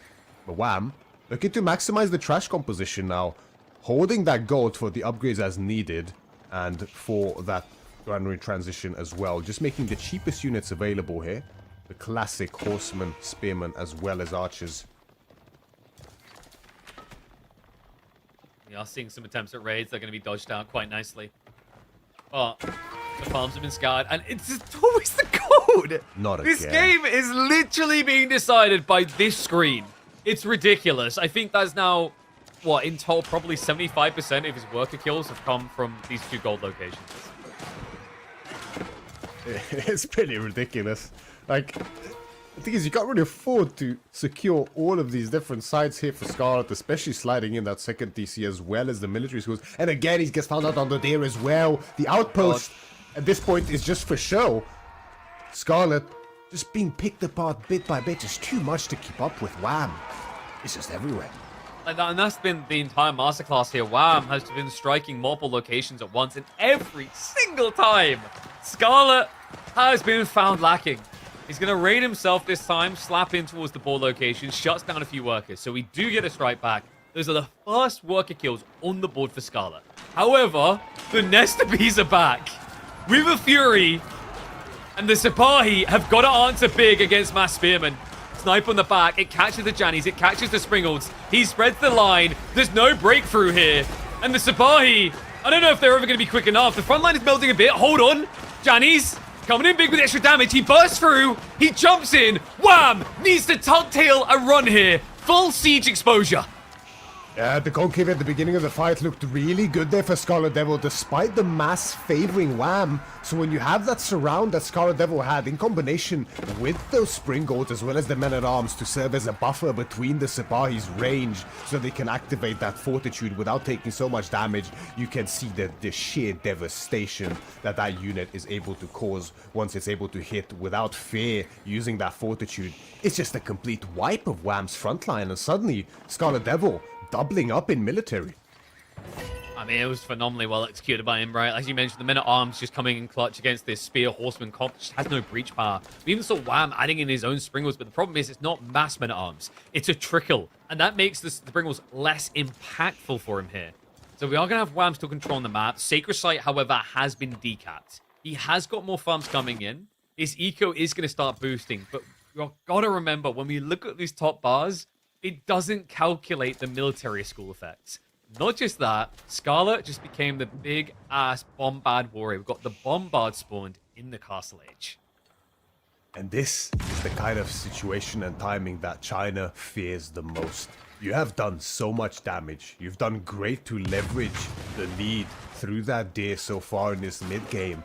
[SPEAKER 2] But Wham, looking to maximize the trash composition now. Holding that gold for the upgrades as needed and for that granary transition as well. Just making the cheapest units available here. The classic horsemen, spearmen, as well as archers.
[SPEAKER 1] We are seeing some attempts at raids. They're going to be dodged out quite nicely. But the farms have been scoured, and it's always the code.
[SPEAKER 2] Not
[SPEAKER 1] This
[SPEAKER 2] again.
[SPEAKER 1] game is literally being decided by this screen. It's ridiculous. I think that's now, what, in total, probably 75% of his worker kills have come from these two gold locations.
[SPEAKER 2] It's pretty ridiculous. Like, the thing is, you can't really afford to secure all of these different sites here for Scarlet, especially sliding in that second DC as well as the military schools. And again, he gets found out on the deer as well. The outpost at this point is just for show. Scarlet just being picked apart bit by bit is too much to keep up with. Wham! It's just everywhere.
[SPEAKER 1] And that's been the entire masterclass here. Wham has been striking multiple locations at once, and every single time, Scarlet has been found lacking. He's going to raid himself this time, slap in towards the ball location, shuts down a few workers. So we do get a strike back. Those are the first worker kills on the board for Scarlet. However, the Nesta Bees are back with a Fury, and the Sipahi have got to answer big against Mass Spearman. Snipe on the back, it catches the Jannies, it catches the Springolds. He spreads the line, there's no breakthrough here. And the Sipahi, I don't know if they're ever going to be quick enough. The front line is melting a bit, hold on. Jannies, coming in big with extra damage, he bursts through, he jumps in. Wham! Needs to tail a run here. Full siege exposure.
[SPEAKER 2] Yeah, the concave at the beginning of the fight looked really good there for Scarlet Devil, despite the mass favoring Wham. So when you have that surround that Scarlet Devil had in combination with those Springolds as well as the Men-at-Arms to serve as a buffer between the Sipahi's range so they can activate that fortitude without taking so much damage, you can see the sheer devastation that that unit is able to cause once it's able to hit without fear using that fortitude. It's just a complete wipe of Wham's frontline, and suddenly Scarlet Devil doubling up in military.
[SPEAKER 1] I mean, it was phenomenally well executed by him, right? As you mentioned, the Men-at-Arms just coming in clutch against this Spear Horseman comp, just has no breach power. We even saw Wham adding in his own Springles, but the problem is it's not mass Men-at-Arms. It's a trickle, and that makes the Springles less impactful for him here. So we are going to have Wham still controlling the map. Sacred Site, however, has been decapped. He has got more farms coming in. His eco is going to start boosting, but we've got to remember, when we look at these top bars, it doesn't calculate the military school effects. Not just that, Scarlet just became the big-ass Bombard warrior. We've got the Bombard spawned in the Castle Age.
[SPEAKER 2] And this is the kind of situation and timing that China fears the most. You have done so much damage. You've done great to leverage the lead through that deer so far in this mid-game.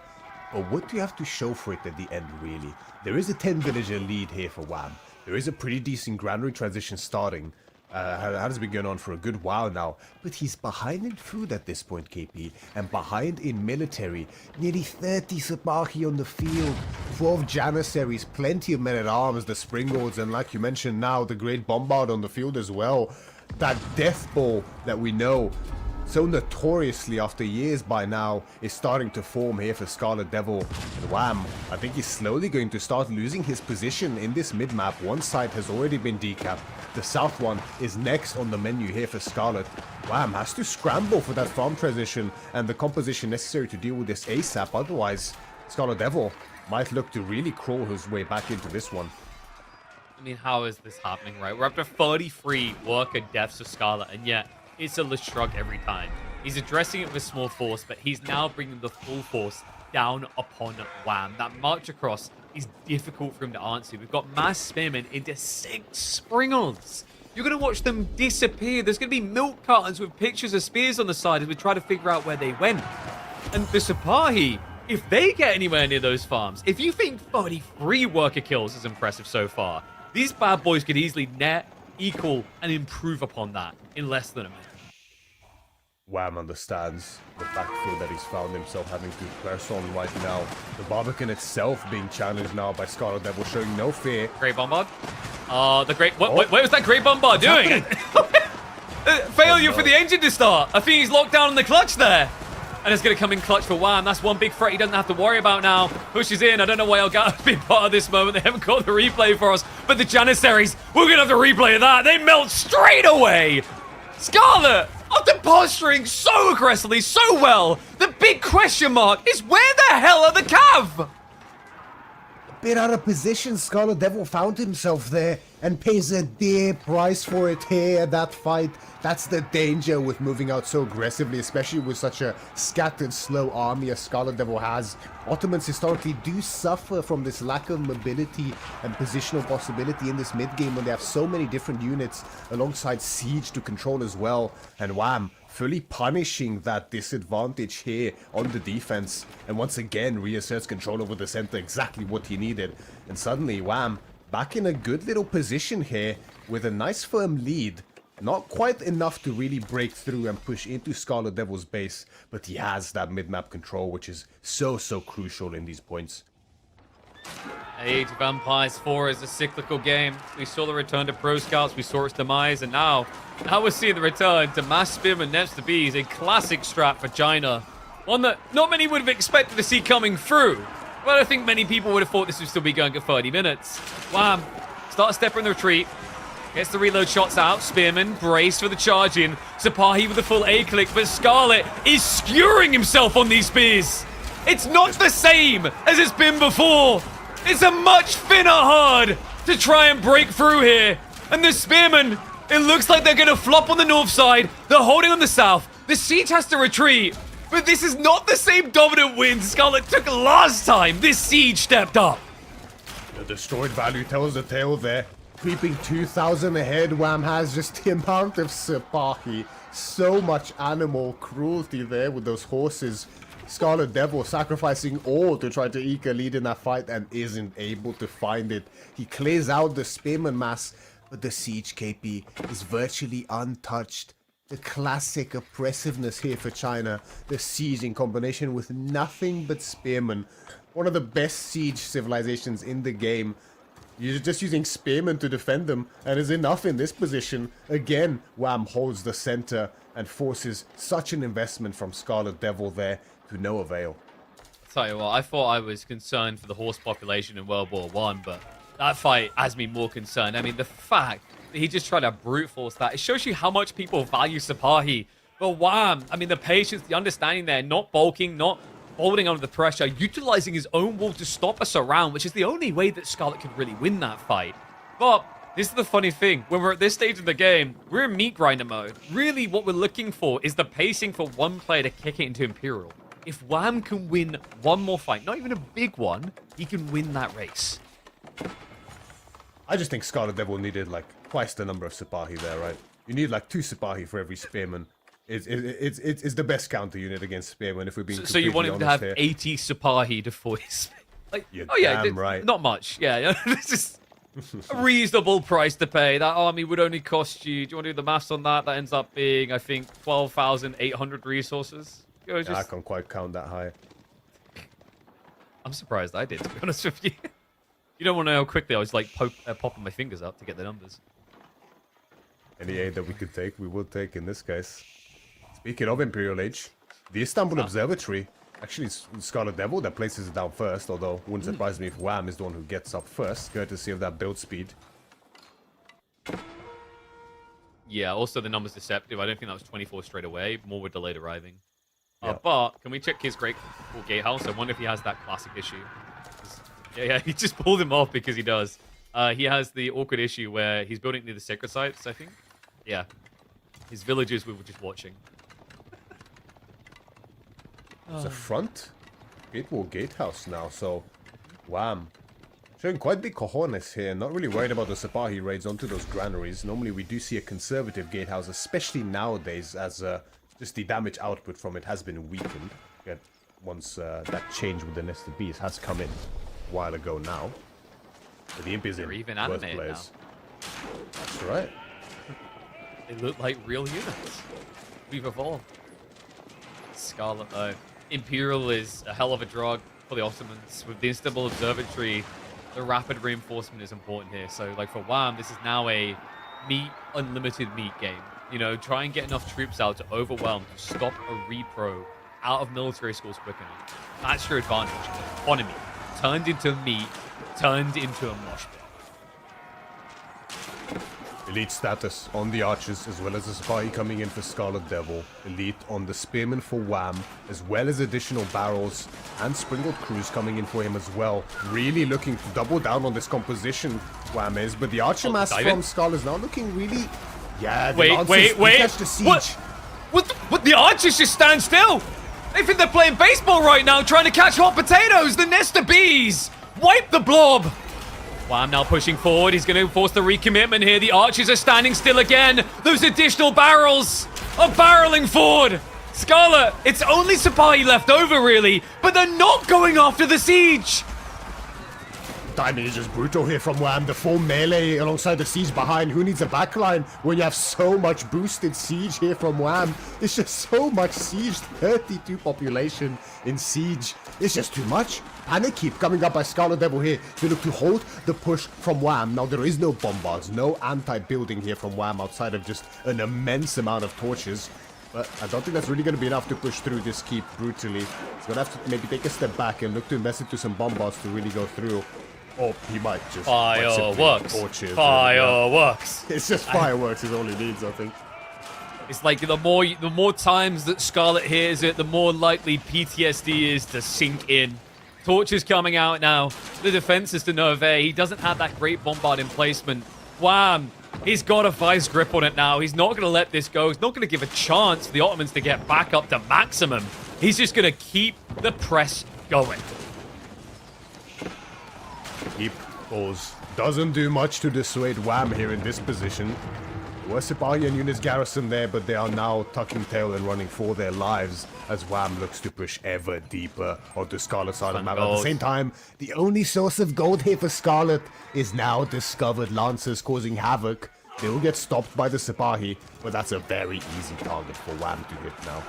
[SPEAKER 2] But what do you have to show for it at the end, really? There is a 10 villager lead here for Wham. There is a pretty decent granary transition starting. has been going on for a good while now, but he's behind in food at this point, KP, and behind in military. Nearly 30 Sabahi on the field, 12 Janissaries, plenty of men-at-arms, the Springalds, and like you mentioned now, the Great Bombard on the field as well. That death ball that we know so notoriously after years by now is starting to form here for Scarlet Devil. And wham, I think he's slowly going to start losing his position in this mid-map. One side has already been decapped. The south one is next on the menu here for Scarlet. Wham has to scramble for that farm transition and the composition necessary to deal with this ASAP. Otherwise, Scarlet Devil might look to really crawl his way back into this one.
[SPEAKER 1] I mean, how is this happening, right? We're up to 33 worker deaths of Scarlet, and yet it's a shrug every time. He's addressing it with small force, but he's now bringing the full force down upon Wham. That march across is difficult for him to answer. We've got mass spearmen into 6 Springals. You're going to watch them disappear. There's going to be milk cartons with pictures of spears on the side as we try to figure out where they went. And the Sipahi, if they get anywhere near those farms, if you think 33 worker kills is impressive so far, these bad boys could easily net, equal, and improve upon that in less than a minute.
[SPEAKER 2] Wham understands the backfield that he's found himself having to press on right now. The Barbican itself being challenged now by Scarlet Devil, showing no fear.
[SPEAKER 1] Great Bombard. The Great... What was that Great Bombard doing? Failure for the engine to start. I think he's locked down on the clutch there. And it's going to come in clutch for Wham. That's one big threat he doesn't have to worry about now. Pushes in. I don't know why Elgato's been part of this moment. They haven't got the replay for us. But the Janissaries, we're going to have the replay of that. They melt straight away. Scarlet, after posturing so aggressively, so well, the big question mark is where the hell are the Cav?
[SPEAKER 2] A bit out of position, Scarlet Devil found himself there and pays a dear price for it here at that fight. That's the danger with moving out so aggressively, especially with such a scattered, slow army as Scarlet Devil has. Ottomans historically do suffer from this lack of mobility and positional possibility in this mid-game when they have so many different units alongside siege to control as well. And wham, fully punishing that disadvantage here on the defense. And once again, reasserts control over the center, exactly what he needed. And suddenly, wham, back in a good little position here with a nice firm lead. Not quite enough to really break through and push into Scarlet Devil's base, but he has that mid-map control, which is so crucial in these points.
[SPEAKER 1] Age of Empires 4 is a cyclical game. We saw the return to Pro Scouts, we saw its demise, and now we're seeing the return to Mass Spearman Next to Bees, a classic strat for China. One that not many would have expected to see coming through. But I think many people would have thought this would still be going at 30 minutes. Wham! Start a stepper in the retreat. Gets the reload shots out. Spearman braced for the charge in. Sipahi with the full A-click, but Scarlet is skewering himself on these spears. It's not the same as it's been before. It's a much thinner herd to try and break through here. And the Spearmen, it looks like they're going to flop on the north side. They're holding on the south. The siege has to retreat. But this is not the same dominant win Scarlet took last time. This siege stepped up.
[SPEAKER 2] The destroyed value tells the tale there. Creeping 2,000 ahead, Wham has just the amount of Sipahi. So much animal cruelty there with those horses. Scarlet Devil sacrificing all to try to eke a lead in that fight and isn't able to find it. He clears out the Spearman mass, but the siege KP is virtually untouched. The classic oppressiveness here for China. The siege in combination with nothing but Spearmen. One of the best siege civilizations in the game. You're just using Spearmen to defend them, and is enough in this position. Again, Wham holds the center and forces such an investment from Scarlet Devil there to no avail.
[SPEAKER 1] I'll tell you what, I thought I was concerned for the horse population in World War I, but that fight has me more concerned. I mean, the fact that he just tried to brute force that, it shows you how much people value Sipahi. But Wham, I mean, the patience, the understanding there, not bulking, not holding under the pressure, utilizing his own wall to stop us around, which is the only way that Scarlet could really win that fight. But this is the funny thing. When we're at this stage of the game, we're in meat grinder mode. Really, what we're looking for is the pacing for one player to kick it into Imperial. If Wham can win one more fight, not even a big one, he can win that race.
[SPEAKER 2] I just think Scarlet Devil needed like twice the number of Sipahi there, right? You need like 2 Sipahi for every Spearman. It's the best counter unit against Spearman, if we're being
[SPEAKER 1] so you want him to have
[SPEAKER 2] here.
[SPEAKER 1] 80 Sipahi to 40 like,
[SPEAKER 2] You're
[SPEAKER 1] oh yeah,
[SPEAKER 2] damn right.
[SPEAKER 1] Not much. Yeah, it's just a reasonable price to pay. That army would only cost you, do you want to do the maths on that? That ends up being, I think, 12,800 resources.
[SPEAKER 2] Yeah, I can't quite count that high.
[SPEAKER 1] I'm surprised I did, to be honest with you. You don't want to know how quickly I was like popping my fingers up to get the numbers.
[SPEAKER 2] Any aid that we could take, we will take in this case. Speaking of Imperial Age, the Istanbul Observatory, actually it's Scarlet Devil that places it down first, although wouldn't surprise me if Wham is the one who gets up first, courtesy of that build speed.
[SPEAKER 1] Yeah, also the number's deceptive. I don't think that was 24 straight away, more with delayed arriving.
[SPEAKER 2] Yeah.
[SPEAKER 1] But can we check his Great Gatehouse? I wonder if he has that classic issue. Yeah, he just pulled him off because he does. He has the awkward issue where he's building near the sacred sites, I think. Yeah. His villagers we were just watching.
[SPEAKER 2] It's a front Great Wall Gatehouse now, so Wham. Showing quite big cojones here, not really worried about the Sipahi raids onto those granaries. Normally we do see a conservative gatehouse, especially nowadays, as just the damage output from it has been weakened. Yet once that change with the Nested Bees has come in a while ago now. But the Imp is in
[SPEAKER 1] even
[SPEAKER 2] worst
[SPEAKER 1] animated
[SPEAKER 2] players.
[SPEAKER 1] now.
[SPEAKER 2] That's right.
[SPEAKER 1] They look like real units. We've evolved. Scarlet, though. Imperial is a hell of a drug for the Ottomans. With the Istanbul Observatory, the rapid reinforcement is important here. So, like, for Wham, this is now a unlimited meat game. You know, try and get enough troops out to overwhelm, to stop a repro out of military schools quick enough. That's your advantage. Economy. Turned into meat, turned into a mosh pit.
[SPEAKER 2] Elite status on the archers, as well as the Sipahi coming in for Scarlet Devil. Elite on the Spearmen for Wham, as well as additional barrels and sprinkled crews coming in for him as well. Really looking to double down on this composition, Wham is, but the archer mass from Scarlet is now looking really... Yeah, the
[SPEAKER 1] wait.
[SPEAKER 2] catch the siege.
[SPEAKER 1] What? The archers just stand still. They think they're playing baseball right now, trying to catch hot potatoes. The Nested Bees wipe the blob. Wham now pushing forward. He's going to force the recommitment here. The archers are standing still again. Those additional barrels are barreling forward. Scarlet, it's only Sipahi left over, really, but they're not going after the siege.
[SPEAKER 2] Timing is just brutal here from Wham. The full melee alongside the siege behind. Who needs a backline when you have so much boosted siege here from Wham? It's just so much siege. 32 population in siege. It's just too much. Panic keep coming up by Scarlet Devil here. They look to hold the push from Wham. Now there is no bombards, no anti-building here from Wham outside of just an immense amount of torches. But I don't think that's really going to be enough to push through this keep brutally. He's going to have to maybe take a step back and look to invest into some bombards to really go through. Or he might just...
[SPEAKER 1] Fireworks.
[SPEAKER 2] Fireworks. It's just fireworks is all he needs, I think.
[SPEAKER 1] It's like the more times that Scarlet hears it, the more likely PTSD is to sink in. Torches coming out now. The defense is to no avail. He doesn't have that great bombard emplacement. Wham! He's got a vice grip on it now. He's not going to let this go. He's not going to give a chance for the Ottomans to get back up to maximum. He's just going to keep the press going.
[SPEAKER 2] Keep pause. Doesn't do much to dissuade Wham here in this position. There were Sipahi and units garrisoned there, but they are now tucking tail and running for their lives as Wham looks to push ever deeper onto Scarlet's side of the map. At the same time, the only source of gold here for Scarlet is now discovered Lancers causing havoc. They will get stopped by the Sipahi, but that's a very easy target for Wham to hit now.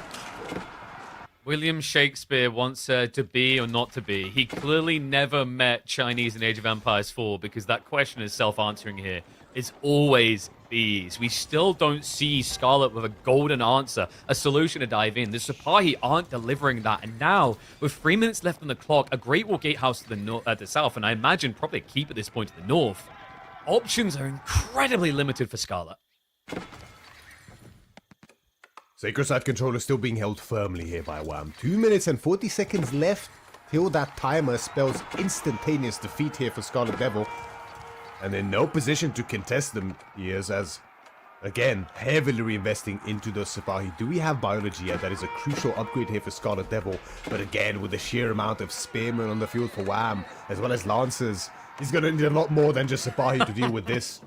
[SPEAKER 1] William Shakespeare once said to be or not to be. He clearly never met Chinese in Age of Empires 4 because that question is self-answering here. It's always bees. We still don't see Scarlet with a golden answer, a solution to dive in. The Sipahi aren't delivering that. And now, with 3 minutes left on the clock, a Great Wall Gatehouse to the south, and I imagine probably a keep at this point to the north, options are incredibly limited for Scarlet.
[SPEAKER 2] Sacred Site control is still being held firmly here by Wham. 2 minutes and 40 seconds left till that timer spells instantaneous defeat here for Scarlet Devil. And in no position to contest them, he is, as, again, heavily reinvesting into those Sipahi. Do we have biology yet? That is a crucial upgrade here for Scarlet Devil. But again, with the sheer amount of Spearmen on the field for Wham, as well as Lancers, he's going to need a lot more than just Sipahi to deal with this.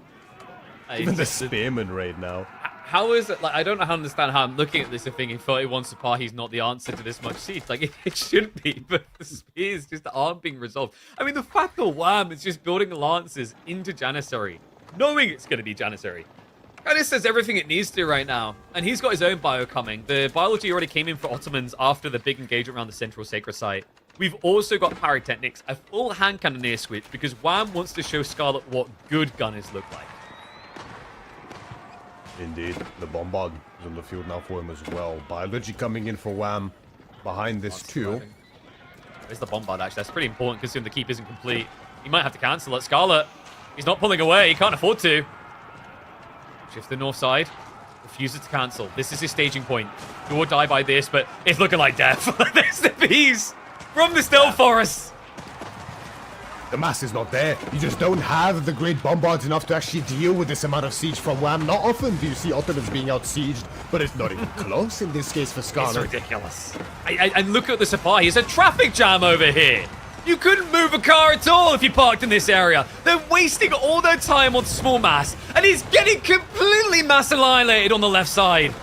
[SPEAKER 2] Even the Spearmen raid now.
[SPEAKER 1] How is it? Like, I don't know how to understand how I'm looking at this and thinking 31 Sipahi's not the answer to this much siege. Like, it shouldn't be, but the spears just aren't being resolved. I mean, the fact that Wham is just building Lancers into Janissary, knowing it's going to be Janissary, kind of says everything it needs to right now. And he's got his own bio coming. The biology already came in for Ottomans after the big engagement around the central sacred site. We've also got Pyrotechnics, a full hand cannoneer switch, because Wham wants to show Scarlet what good gunners look like.
[SPEAKER 2] Indeed, the Bombard is on the field now for him as well. Biology coming in for Wham behind this too.
[SPEAKER 1] Where's the Bombard, actually? That's pretty important considering the keep isn't complete. He might have to cancel it. Scarlet, he's not pulling away. He can't afford to. Shift the north side. Refuses to cancel. This is his staging point. Do or die by this, but it's looking like death. There's the bees from the Stealth Forest.
[SPEAKER 2] The mass is not there. You just don't have the great bombards enough to actually deal with this amount of siege from Wham. Not often do you see Ottomans being out-sieged, but it's not even close in this case for Scarlet.
[SPEAKER 1] It's ridiculous. And look at the Sipahi. It's a traffic jam over here. You couldn't move a car at all if you parked in this area. They're wasting all their time on small mass, and he's getting completely mass annihilated on the left side.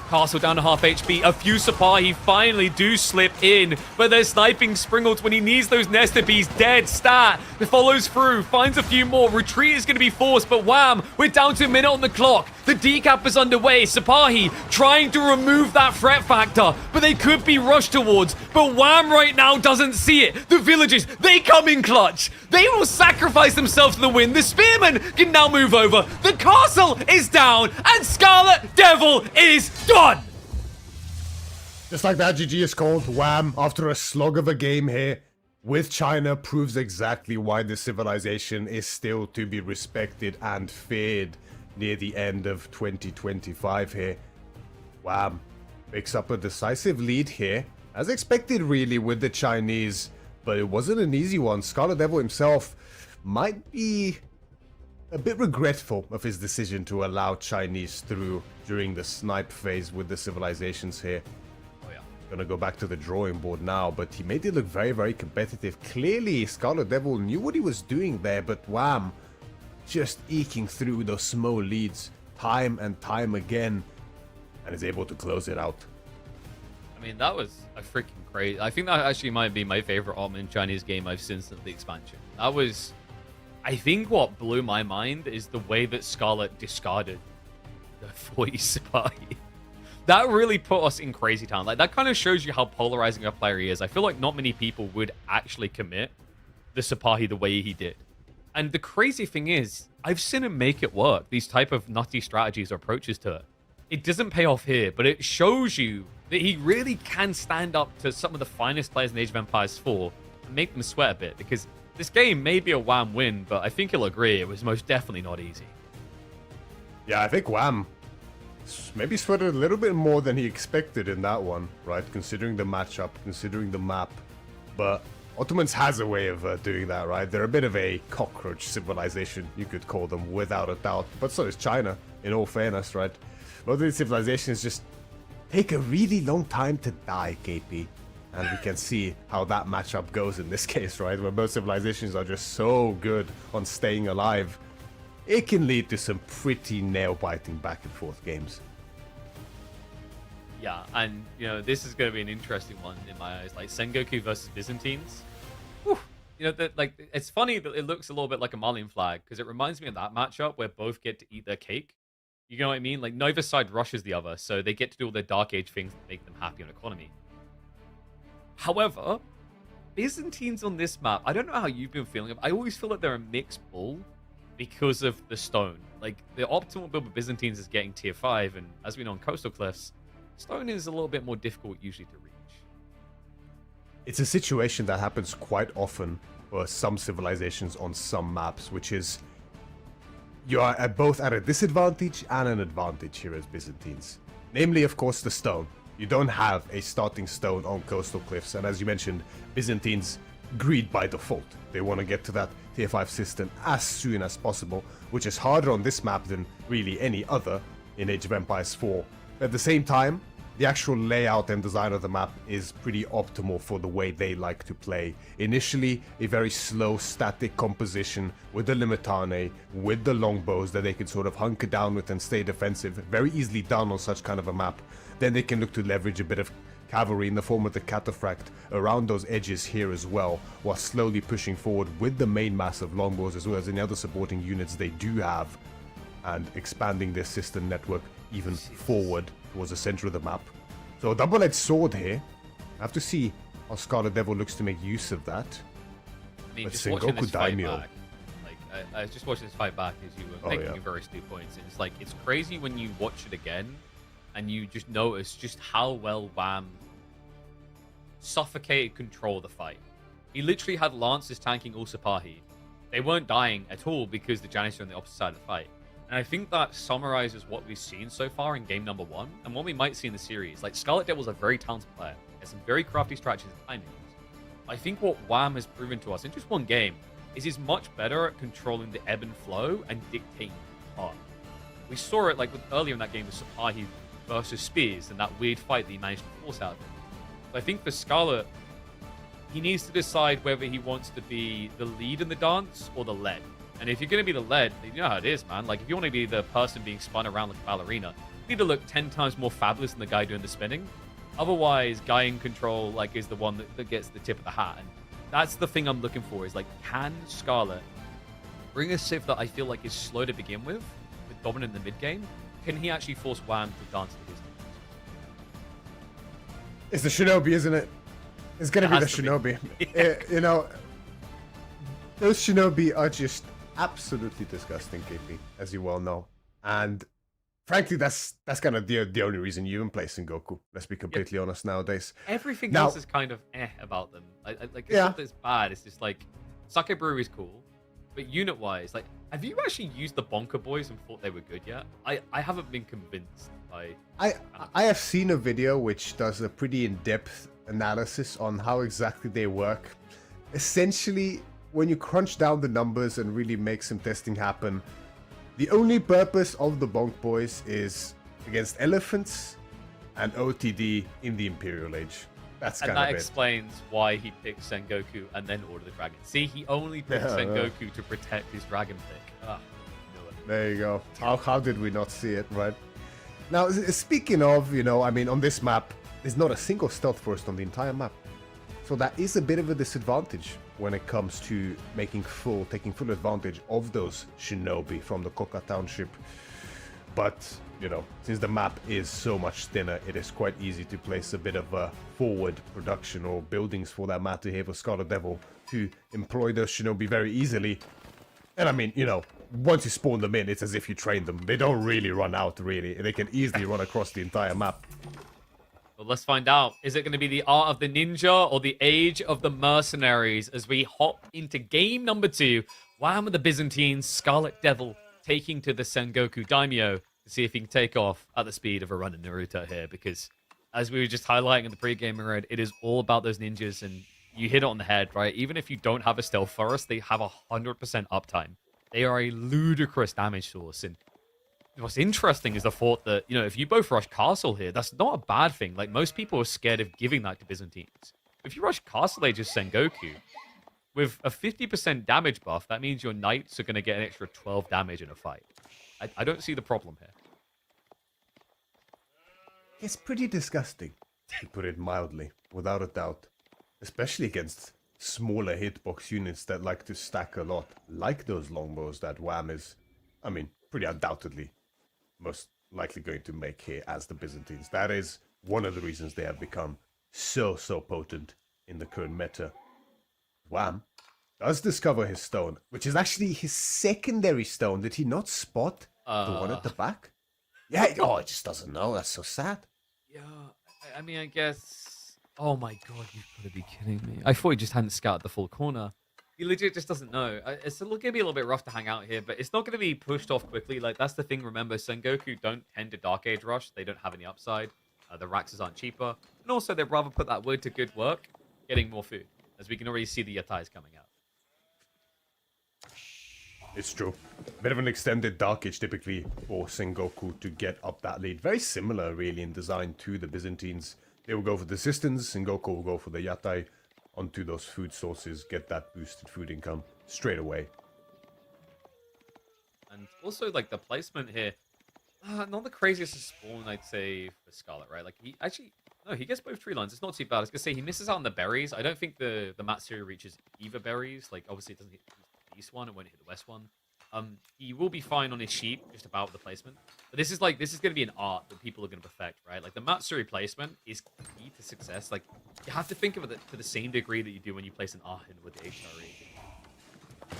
[SPEAKER 1] Castle down to half HP. A few Sipahi finally do slip in, but they're sniping Springles when he needs those Nester bees. Dead stat. It follows through, finds a few more. Retreat is going to be forced, but Wham, we're down to a minute on the clock. The decap is underway. Sipahi trying to remove that threat factor, but they could be rushed towards. But Wham right now doesn't see it. The villagers, they come in clutch. They will sacrifice themselves to the win. The spearmen can now move over. The castle is down, and Scarlet Devil is done.
[SPEAKER 2] Just like that, GG is called. Wham, after a slog of a game here with China, proves exactly why the civilization is still to be respected and feared near the end of 2025 here. Wham picks up a decisive lead here, as expected really with the Chinese, but it wasn't an easy one. Scarlet Devil himself might be a bit regretful of his decision to allow Chinese through during the snipe phase with the civilizations here. Gonna go back to the drawing board now, but he made it look very, very competitive. Clearly, Scarlet Devil knew what he was doing there, but Wham, just eking through those small leads time and time again, and is able to close it out.
[SPEAKER 1] I mean, that was a freaking crazy. I think that actually might be my favorite Ottoman Chinese game I've seen since the expansion. That was, I think what blew my mind is the way that Scarlet discarded the 40 Sipahi. That really put us in crazy town. Like, that kind of shows you how polarizing a player he is. I feel like not many people would actually commit the Sipahi the way he did. And the crazy thing is, I've seen him make it work. These type of nutty strategies or approaches to it. It doesn't pay off here, but it shows you that he really can stand up to some of the finest players in Age of Empires 4 and make them sweat a bit. Because this game may be a Wham win, but I think he'll agree it was most definitely not easy.
[SPEAKER 2] Yeah, I think Wham maybe sweated a little bit more than he expected in that one, right? Considering the matchup, considering the map. But Ottomans has a way of doing that, right? They're a bit of a cockroach civilization, you could call them, without a doubt. But so is China, in all fairness, right? Both of these civilizations just take a really long time to die, KP. And we can see how that matchup goes in this case, right? Where both civilizations are just so good on staying alive. It can lead to some pretty nail-biting back-and-forth games.
[SPEAKER 1] Yeah, and, you know, this is going to be an interesting one in my eyes. Like, Sengoku versus Byzantines. Whew. You know, like, it's funny that it looks a little bit like a Malian flag, because it reminds me of that matchup where both get to eat their cake. You know what I mean? Like, neither side rushes the other, so they get to do all their Dark Age things that make them happy on economy. However, Byzantines on this map, I don't know how you've been feeling. I always feel like they're a mixed bull because of the stone. Like, the optimal build with Byzantines is getting tier 5, and as we know on Coastal Cliffs, stone is a little bit more difficult usually to reach.
[SPEAKER 2] It's a situation that happens quite often for some civilizations on some maps, which is you are both at a disadvantage and an advantage here as Byzantines. Namely, of course, the stone. You don't have a starting stone on Coastal Cliffs, and as you mentioned, Byzantines greed by default. They want to get to that tier 5 system as soon as possible, which is harder on this map than really any other in Age of Empires 4. At the same time, the actual layout and design of the map is pretty optimal for the way they like to play. Initially, a very slow, static composition with the Limitane, with the longbows that they can sort of hunker down with and stay defensive. Very easily done on such kind of a map. Then they can look to leverage a bit of cavalry in the form of the Cataphract around those edges here as well, while slowly pushing forward with the main mass of longbows as well as any other supporting units they do have, and expanding their system network even forward towards the center of the map. So a double-edged sword here. I have to see how Scarlet Devil looks to make use of that.
[SPEAKER 1] I mean,
[SPEAKER 2] But
[SPEAKER 1] just watching this fight
[SPEAKER 2] Daimyo.
[SPEAKER 1] back, like I was just watching this fight back as you were making very astute points, and it's like it's crazy when you watch it again, and you just notice just how well Wham suffocated control the fight. He literally had Lancers tanking Ulsapahi. They weren't dying at all because the Janice are on the opposite side of the fight. And I think that summarizes what we've seen so far in game number 1 and what we might see in the series. Like, Scarlet Devil's a very talented player. He has some very crafty strategies and timings. I think what Wham has proven to us in just one game is he's much better at controlling the ebb and flow and dictating the path. We saw it earlier in that game with Sapahi versus Spears and that weird fight that he managed to force out of it. So I think for Scarlet, he needs to decide whether he wants to be the lead in the dance or the lead. And if you're going to be the lead, you know how it is, man. Like, if you want to be the person being spun around like a ballerina, you need to look 10 times more fabulous than the guy doing the spinning. Otherwise, guy in control, is the one that gets the tip of the hat. And that's the thing I'm looking for is, can Scarlet bring a Civ that I feel like is slow to begin with dominant in the mid-game? Can he actually force Wham to dance to his tunes?
[SPEAKER 2] It's the Shinobi, isn't it? It's going to be the Shinobi. You know, those Shinobi are just absolutely disgusting, KP, as you well know. And frankly, that's kind of the only reason you even play Sengoku. Let's be completely honest nowadays.
[SPEAKER 1] Everything else is kind of about them. It's not that it's bad. It's just Sake Brewery is cool, but unit-wise, have you actually used the Bonker Boys and thought they were good yet? I haven't been convinced by...
[SPEAKER 2] I have seen a video which does a pretty in-depth analysis on how exactly they work. Essentially, when you crunch down the numbers and really make some testing happen, the only purpose of the Bonk Boys is against elephants and OTD in the Imperial Age. That's kind of it.
[SPEAKER 1] And that explains why he picked Sengoku and then Order the Dragon. See, he only picked Sengoku to protect his dragon pick.
[SPEAKER 2] There you go. How did we not see it, right? Now, speaking of, on this map, there's not a single stealth forest on the entire map. So that is a bit of a disadvantage when it comes to taking full advantage of those Shinobi from the Koka Township. But, since the map is so much thinner, it is quite easy to place a bit of a forward production or buildings for that matter here for Scarlet Devil to employ those Shinobi very easily. And once you spawn them in, it's as if you train them. They don't really run out, really. They can easily run across the entire map.
[SPEAKER 1] Well, let's find out. Is it going to be the art of the ninja or the age of the mercenaries as we hop into game number 2? Wham with the Byzantines, Scarlet Devil taking to the Sengoku Daimyo to see if he can take off at the speed of a run in Naruto here, because as we were just highlighting in the pre-game round, it is all about those ninjas, and you hit it on the head, right? Even if you don't have a stealth forest, they have 100% uptime. They are a ludicrous damage source, and what's interesting is the thought that, if you both rush Castle here, that's not a bad thing. Most people are scared of giving that to Byzantines. If you rush Castle Age as Sengoku, with a 50% damage buff, that means your knights are going to get an extra 12 damage in a fight. I don't see the problem here.
[SPEAKER 2] It's pretty disgusting, to put it mildly, without a doubt. Especially against smaller hitbox units that like to stack a lot, like those longbows that Wham is, pretty undoubtedly most likely going to make here as the Byzantines. That is one of the reasons they have become so potent in the current meta. Wham does discover his stone, which is actually his secondary stone. Did he not spot the one at the back? Yeah, it just doesn't know. That's so sad.
[SPEAKER 1] Yeah, I guess... Oh my god, you've got to be kidding me. I thought he just hadn't scouted the full corner. He legit just doesn't know. It's going to be a little bit rough to hang out here, but it's not going to be pushed off quickly. That's the thing. Remember, Sengoku don't tend to Dark Age rush. They don't have any upside. The Raxes aren't cheaper. And also, they'd rather put that wood to good work, getting more food, as we can already see the Yatais coming out.
[SPEAKER 2] It's true. Bit of an extended Dark Age typically for Sengoku to get up that lead. Very similar really in design to the Byzantines. They will go for the Sistans, Sengoku will go for the Yatai onto those food sources, get that boosted food income straight away.
[SPEAKER 1] And also, like, the placement here, not the craziest of spawn, I'd say, for Scarlet, right? Like, he actually, no, he gets both tree lines. It's not too bad. I was going to say, he misses out on the berries. I don't think the Matsuri reaches either berries. Like, obviously, it doesn't hit the east one. It won't hit the west one. He will be fine on his sheep, just about the placement. But this is going to be an art that people are going to perfect, right? Like, the Matsuri placement is key to success. Like, you have to think of it to the same degree that you do when you place an Arhin with the HRE.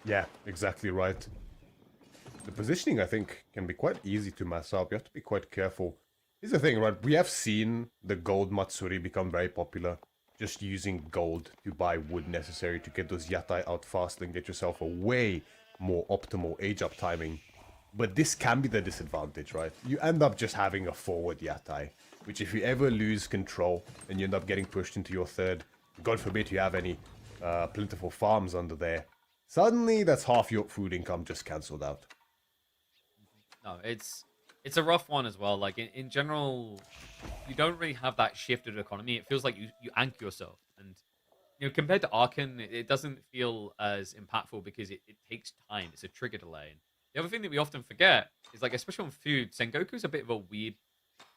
[SPEAKER 2] Yeah, exactly right. The positioning, I think, can be quite easy to mess up. You have to be quite careful. Here's the thing, right? We have seen the gold Matsuri become very popular. Just using gold to buy wood necessary to get those Yatai out fast and get yourself a way more optimal age-up timing. But this can be the disadvantage, right? You end up just having a forward Yatai, which if you ever lose control and you end up getting pushed into your third, God forbid you have any plentiful farms under there, suddenly that's half your food income just cancelled out.
[SPEAKER 1] No, it's a rough one as well. Like, in general, you don't really have that shifted economy. It feels like you anchor yourself. And, you know, compared to Arkan, it doesn't feel as impactful because it takes time. It's a trigger delay. And the other thing that we often forget is, like, especially on food, Sengoku's a bit of a weird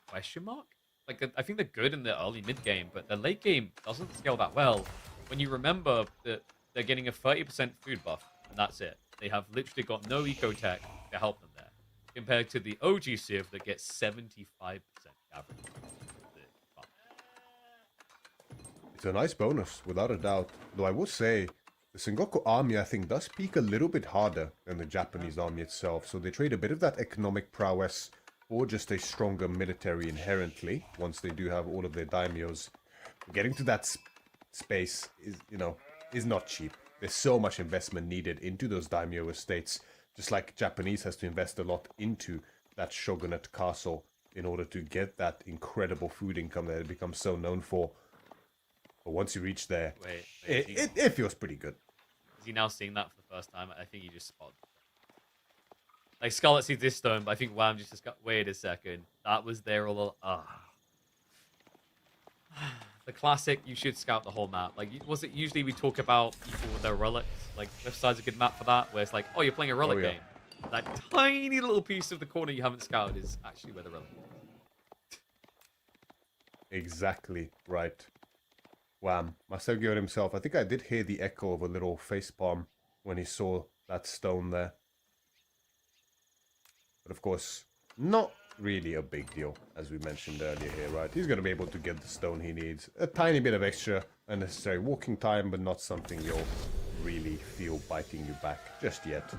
[SPEAKER 1] question mark. Like, I think they're good in the early mid game, but the late game doesn't scale that well. When you remember that they're getting a 30% food buff, and that's it. They have literally got no eco tech to help them there, compared to the OG Civ that gets 75% average.
[SPEAKER 2] It's a nice bonus, without a doubt. Though I will say, the Sengoku army, I think, does peak a little bit harder than the Japanese army itself. So they trade a bit of that economic prowess for just a stronger military inherently, once they do have all of their daimyos. Getting to that space is, you know, is not cheap. There's so much investment needed into those daimyo estates. Just like Japanese has to invest a lot into that shogunate castle in order to get that incredible food income that it becomes so known for. But once you reach there, it feels pretty good.
[SPEAKER 1] Is he now seeing that for the first time? I think he just spotted. Like, Scarlet sees this stone, but I think Wham just got, wait a second. That was there all along. The classic, you should scout the whole map. Like, was it usually we talk about people with their relics? Like, Left Side's a good map for that, where it's like, oh, you're playing a relic game. That tiny little piece of the corner you haven't scouted is actually where the relic is.
[SPEAKER 2] Exactly right. Wham. Masagio himself, I think I did hear the echo of a little facepalm when he saw that stone there. But of course, not really a big deal, as we mentioned earlier here, right? He's going to be able to get the stone he needs. A tiny bit of extra unnecessary walking time, but not something you'll really feel biting you back just yet.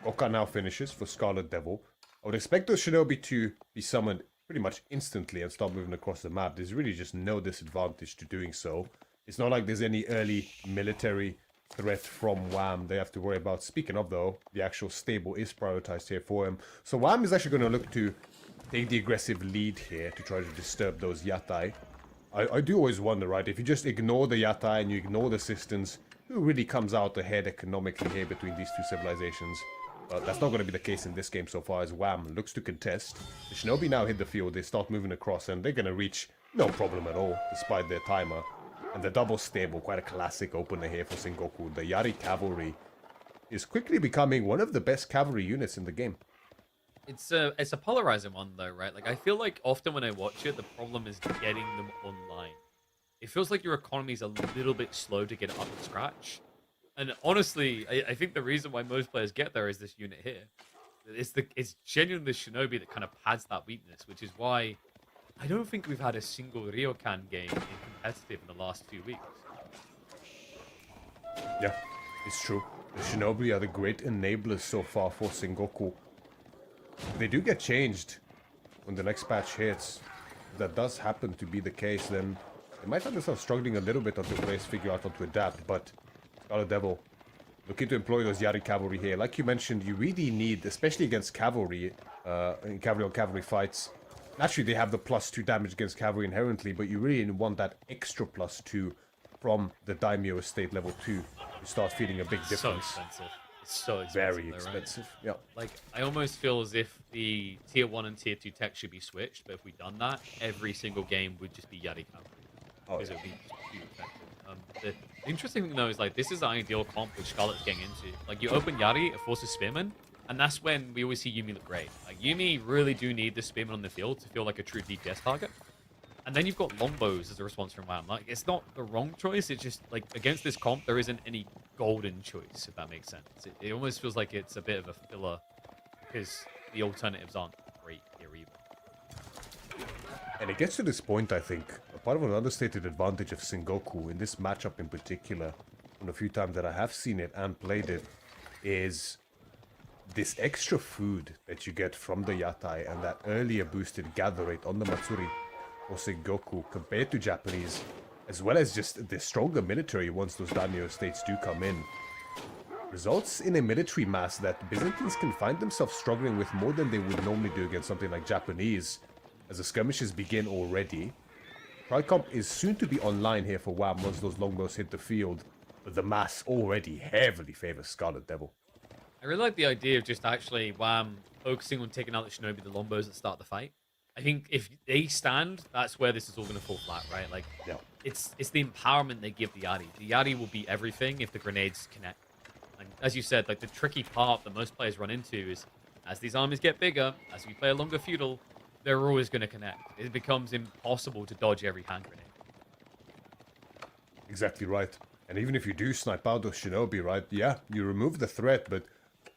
[SPEAKER 2] Oka now finishes for Scarlet Devil. I would expect those Shinobi to be summoned pretty much instantly and start moving across the map. There's really just no disadvantage to doing so. It's not like there's any early military threat from Wham they have to worry about. Speaking of, though, the actual stable is prioritized here for him. So Wham is actually going to look to take the aggressive lead here to try to disturb those Yatai. I do always wonder, right, if you just ignore the Yatai and you ignore the Sistans, who really comes out ahead economically here between these two civilizations? But that's not going to be the case in this game so far, as Wham looks to contest. The Shinobi now hit the field, they start moving across, and they're going to reach no problem at all, despite their timer. And the double stable, quite a classic opener here for Sengoku. The Yari Cavalry is quickly becoming one of the best cavalry units in the game.
[SPEAKER 1] It's a polarizing one, though, right? Like, I feel like often when I watch it, the problem is getting them online. It feels like your economy is a little bit slow to get it up to scratch. And honestly, I think the reason why most players get there is this unit here. It's genuinely the Shinobi that kind of pads that weakness, which is why I don't think we've had a single Ryokan game in competitive in the last few weeks.
[SPEAKER 2] Yeah, it's true. The Shinobi are the great enablers so far for Sengoku. They do get changed when the next patch hits. If that does happen to be the case, then they might find themselves struggling a little bit until players figure out how to adapt, but Scarlet Devil looking to employ those Yari Cavalry here. Like you mentioned, you really need, especially against cavalry, in cavalry on cavalry fights. Naturally, they have the +2 damage against cavalry inherently, but you really want that extra +2 from the Daimyo estate level 2 to start feeling a big difference.
[SPEAKER 1] So expensive. It's so expensive.
[SPEAKER 2] Very
[SPEAKER 1] though,
[SPEAKER 2] expensive.
[SPEAKER 1] Right?
[SPEAKER 2] Yeah.
[SPEAKER 1] Like, I almost feel as if the tier 1 and tier 2 tech should be switched, but if we'd done that, every single game would just be Yari cavalry.
[SPEAKER 2] Oh,
[SPEAKER 1] Because
[SPEAKER 2] yeah.
[SPEAKER 1] it would be too effective. The interesting thing, though, is like, this is the ideal comp which Scarlet's getting into. Like, you open Yari, it forces Spearman, and that's when we always see Yuumi look great. Like, Yuumi really do need the Spearman on the field to feel like a true DPS target. And then you've got longbows as a response from Wham. Like, it's not the wrong choice. It's just, like, against this comp, there isn't any golden choice, if that makes sense. It almost feels like it's a bit of a filler because the alternatives aren't great here either.
[SPEAKER 2] And it gets to this point, I think, a part of an understated advantage of Sengoku in this matchup in particular, from the few times that I have seen it and played it, is this extra food that you get from the Yatai and that earlier boosted gather rate on the Matsuri or Sengoku compared to Japanese, as well as just the stronger military once those daimyo states do come in, results in a military mass that Byzantines can find themselves struggling with more than they would normally do against something like Japanese, as the skirmishes begin already. Pride Comp is soon to be online here for Wham once those longbows hit the field, but the mass already heavily favors Scarlet Devil.
[SPEAKER 1] I really like the idea of just actually Wham focusing on taking out the Shinobi, the longbows at start the fight. I think if they stand, that's where this is all going to fall flat, right? Like,
[SPEAKER 2] Yeah.
[SPEAKER 1] it's the empowerment they give the Yari. The Yari will be everything if the grenades connect. And as you said, like, the tricky part that most players run into is as these armies get bigger, as we play a longer feudal, they're always going to connect. It becomes impossible to dodge every hand grenade.
[SPEAKER 2] Exactly right. And even if you do snipe out those Shinobi, right? Yeah, you remove the threat, but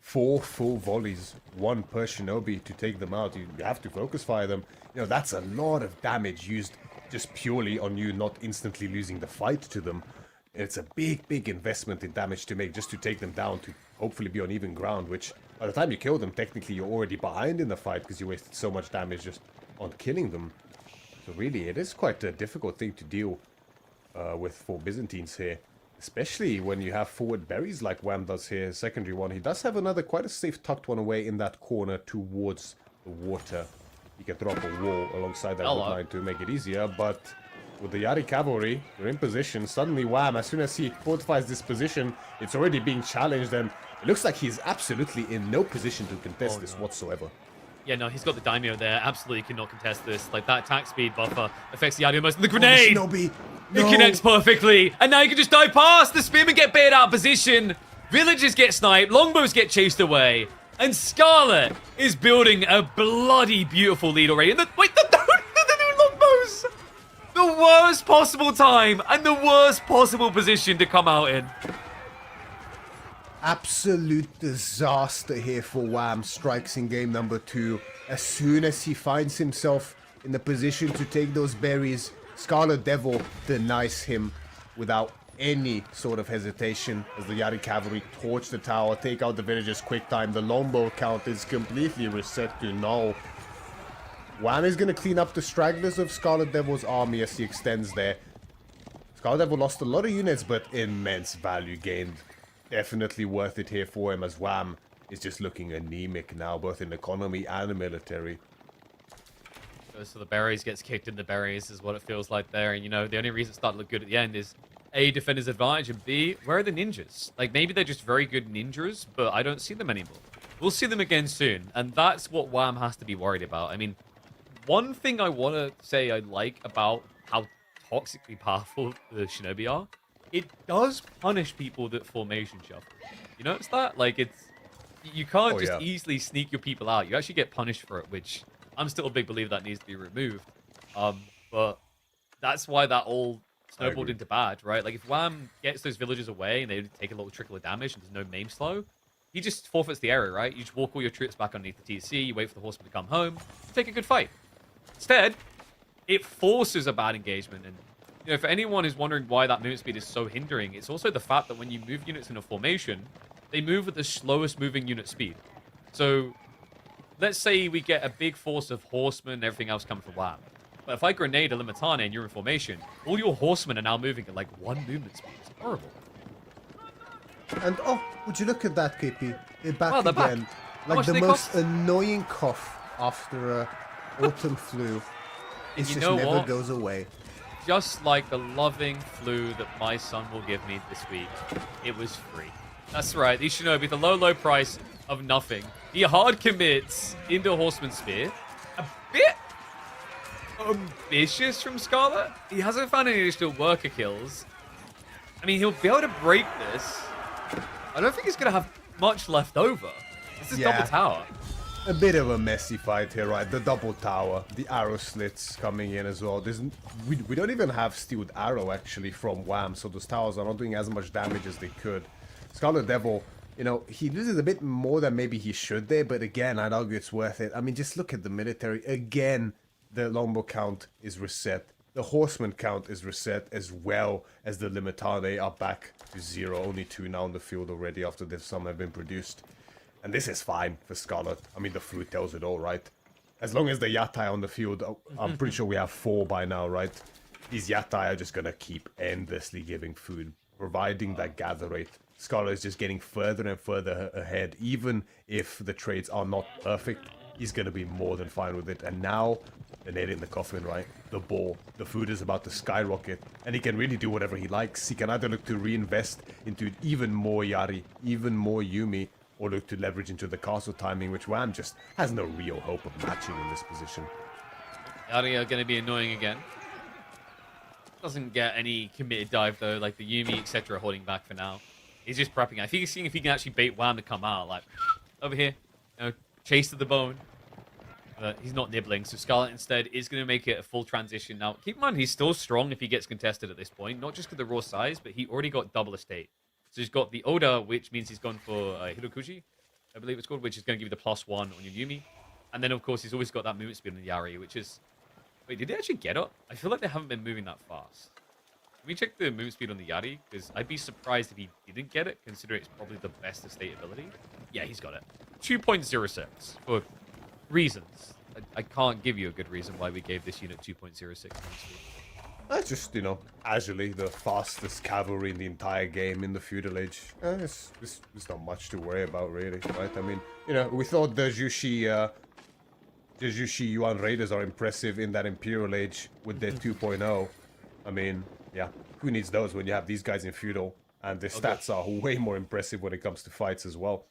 [SPEAKER 2] 4 full volleys, 1 per Shinobi to take them out. You have to focus fire them. You know, that's a lot of damage used just purely on you not instantly losing the fight to them. It's a big investment in damage to make just to take them down to hopefully be on even ground, which by the time you kill them, technically you're already behind in the fight because you wasted so much damage just on killing them. So really, it is quite a difficult thing to deal with for Byzantines here. Especially when you have forward berries like Wham does here, secondary one. He does have another quite a safe tucked one away in that corner towards the water. He can throw up a wall alongside that line to make it easier, but with the Yari cavalry, they're in position. Suddenly Wham, as soon as he fortifies this position, it's already being challenged, and it looks like he's absolutely in no position to contest this whatsoever.
[SPEAKER 1] Yeah, no, he's got the daimyo there. Absolutely cannot contest this. Like, that attack speed buffer affects the Yari most. And the grenade!
[SPEAKER 2] Shinobi!
[SPEAKER 1] It connects perfectly, and now you can just dive past. The Spearmen get baited out of position. Villagers get sniped. Longbows get chased away. And Scarlet is building a bloody beautiful lead already. And the new Longbows! The worst possible time and the worst possible position to come out in.
[SPEAKER 2] Absolute disaster here for Wham. Strikes in game number 2. As soon as he finds himself in the position to take those berries, Scarlet Devil denies him without any sort of hesitation as the Yari cavalry torch the tower, take out the villagers quick time. The longbow count is completely reset to null. Wham is going to clean up the stragglers of Scarlet Devil's army as he extends there. Scarlet Devil lost a lot of units, but immense value gained. Definitely worth it here for him as Wham is just looking anemic now, both in economy and military.
[SPEAKER 1] Goes to the berries, gets kicked in the berries is what it feels like there. And, you know, the only reason it started to look good at the end is A, defender's advantage, and B, where are the ninjas? Like, maybe they're just very good ninjas, but I don't see them anymore. We'll see them again soon, and that's what Wham has to be worried about. I mean, one thing I want to say I like about how toxically powerful the Shinobi are, it does punish people that formation shuffle. You notice that? Like, you can't just easily sneak your people out. You actually get punished for it, which I'm still a big believer that needs to be removed. But that's why that all snowballed into bad, right? Like, if Wham gets those villagers away and they take a little trickle of damage and there's no maim slow, he just forfeits the area, right? You just walk all your troops back underneath the TC, you wait for the horseman to come home, you take a good fight. Instead, it forces a bad engagement. And, you know, for anyone who's wondering why that movement speed is so hindering, it's also the fact that when you move units in a formation, they move at the slowest moving unit speed. So, let's say we get a big force of horsemen and everything else coming from Wham. But if I grenade a Limitane and you're in formation, all your horsemen are now moving at like 1 movement speed. It's horrible.
[SPEAKER 2] And oh, would you look at that, KP? They're back
[SPEAKER 1] they're
[SPEAKER 2] again.
[SPEAKER 1] back.
[SPEAKER 2] Like the most annoying cough after a autumn flu. It just never goes away.
[SPEAKER 1] Just like the loving flu that my son will give me this week, it was free. That's right. The Shinobi, the low price of nothing. He hard commits into Horseman Spear. A bit ambitious from Scarlet. He hasn't found any additional worker kills. I mean, he'll be able to break this. I don't think he's going to have much left over. This is double tower.
[SPEAKER 2] A bit of a messy fight here, right? The double tower, the arrow slits coming in as well. We don't even have stealed arrow actually from Wham, so those towers are not doing as much damage as they could. Scarlet Devil, you know, he loses a bit more than maybe he should there, but again, I'd argue it's worth it. I mean, just look at the military. Again, the longbow count is reset. The horseman count is reset, as well as the limitare are back to 0. Only 2 now on the field already after some have been produced. And this is fine for Scarlet. I mean, the fruit tells it all, right? As long as the Yatai on the field, I'm pretty sure we have 4 by now, right? These Yatai are just gonna keep endlessly giving food, providing that gather rate. Scarlet is just getting further and further ahead. Even if the trades are not perfect, he's gonna be more than fine with it. And now, the nail in the coffin, right? The ball, the food is about to skyrocket, and he can really do whatever he likes. He can either look to reinvest into even more Yari, even more Yumi, or look to leverage into the castle timing, which Wham just has no real hope of matching in this position.
[SPEAKER 1] Yari are going to be annoying again. Doesn't get any committed dive though, like the Yumi, etc. holding back for now. He's just prepping. I think he's seeing if he can actually bait Wham to come out, like, over here, you know, chase to the bone. But he's not nibbling, so Scarlet instead is going to make it a full transition. Now, keep in mind, he's still strong if he gets contested at this point, not just because of the raw size, but he already got double estate. So he's got the Oda, which means he's gone for Hirokuji, I believe it's called, which is going to give you the +1 on your Yumi. And then, of course, he's always got that movement speed on the Yari, which is... Wait, did they actually get up? I feel like they haven't been moving that fast. Can we check the movement speed on the Yari? Because I'd be surprised if he didn't get it, considering it's probably the best estate ability. Yeah, he's got it. 2.06 for reasons. I can't give you a good reason why we gave this unit 2.06 movement speed.
[SPEAKER 2] That's just, you know, Azuli, the fastest cavalry in the entire game in the feudal age. It's not much to worry about, really, right? I mean, you know, we thought the Jushi Yuan Raiders are impressive in that Imperial Age with their 2.0. I mean, yeah, who needs those when you have these guys in feudal? And their stats are way more impressive when it comes to fights as well.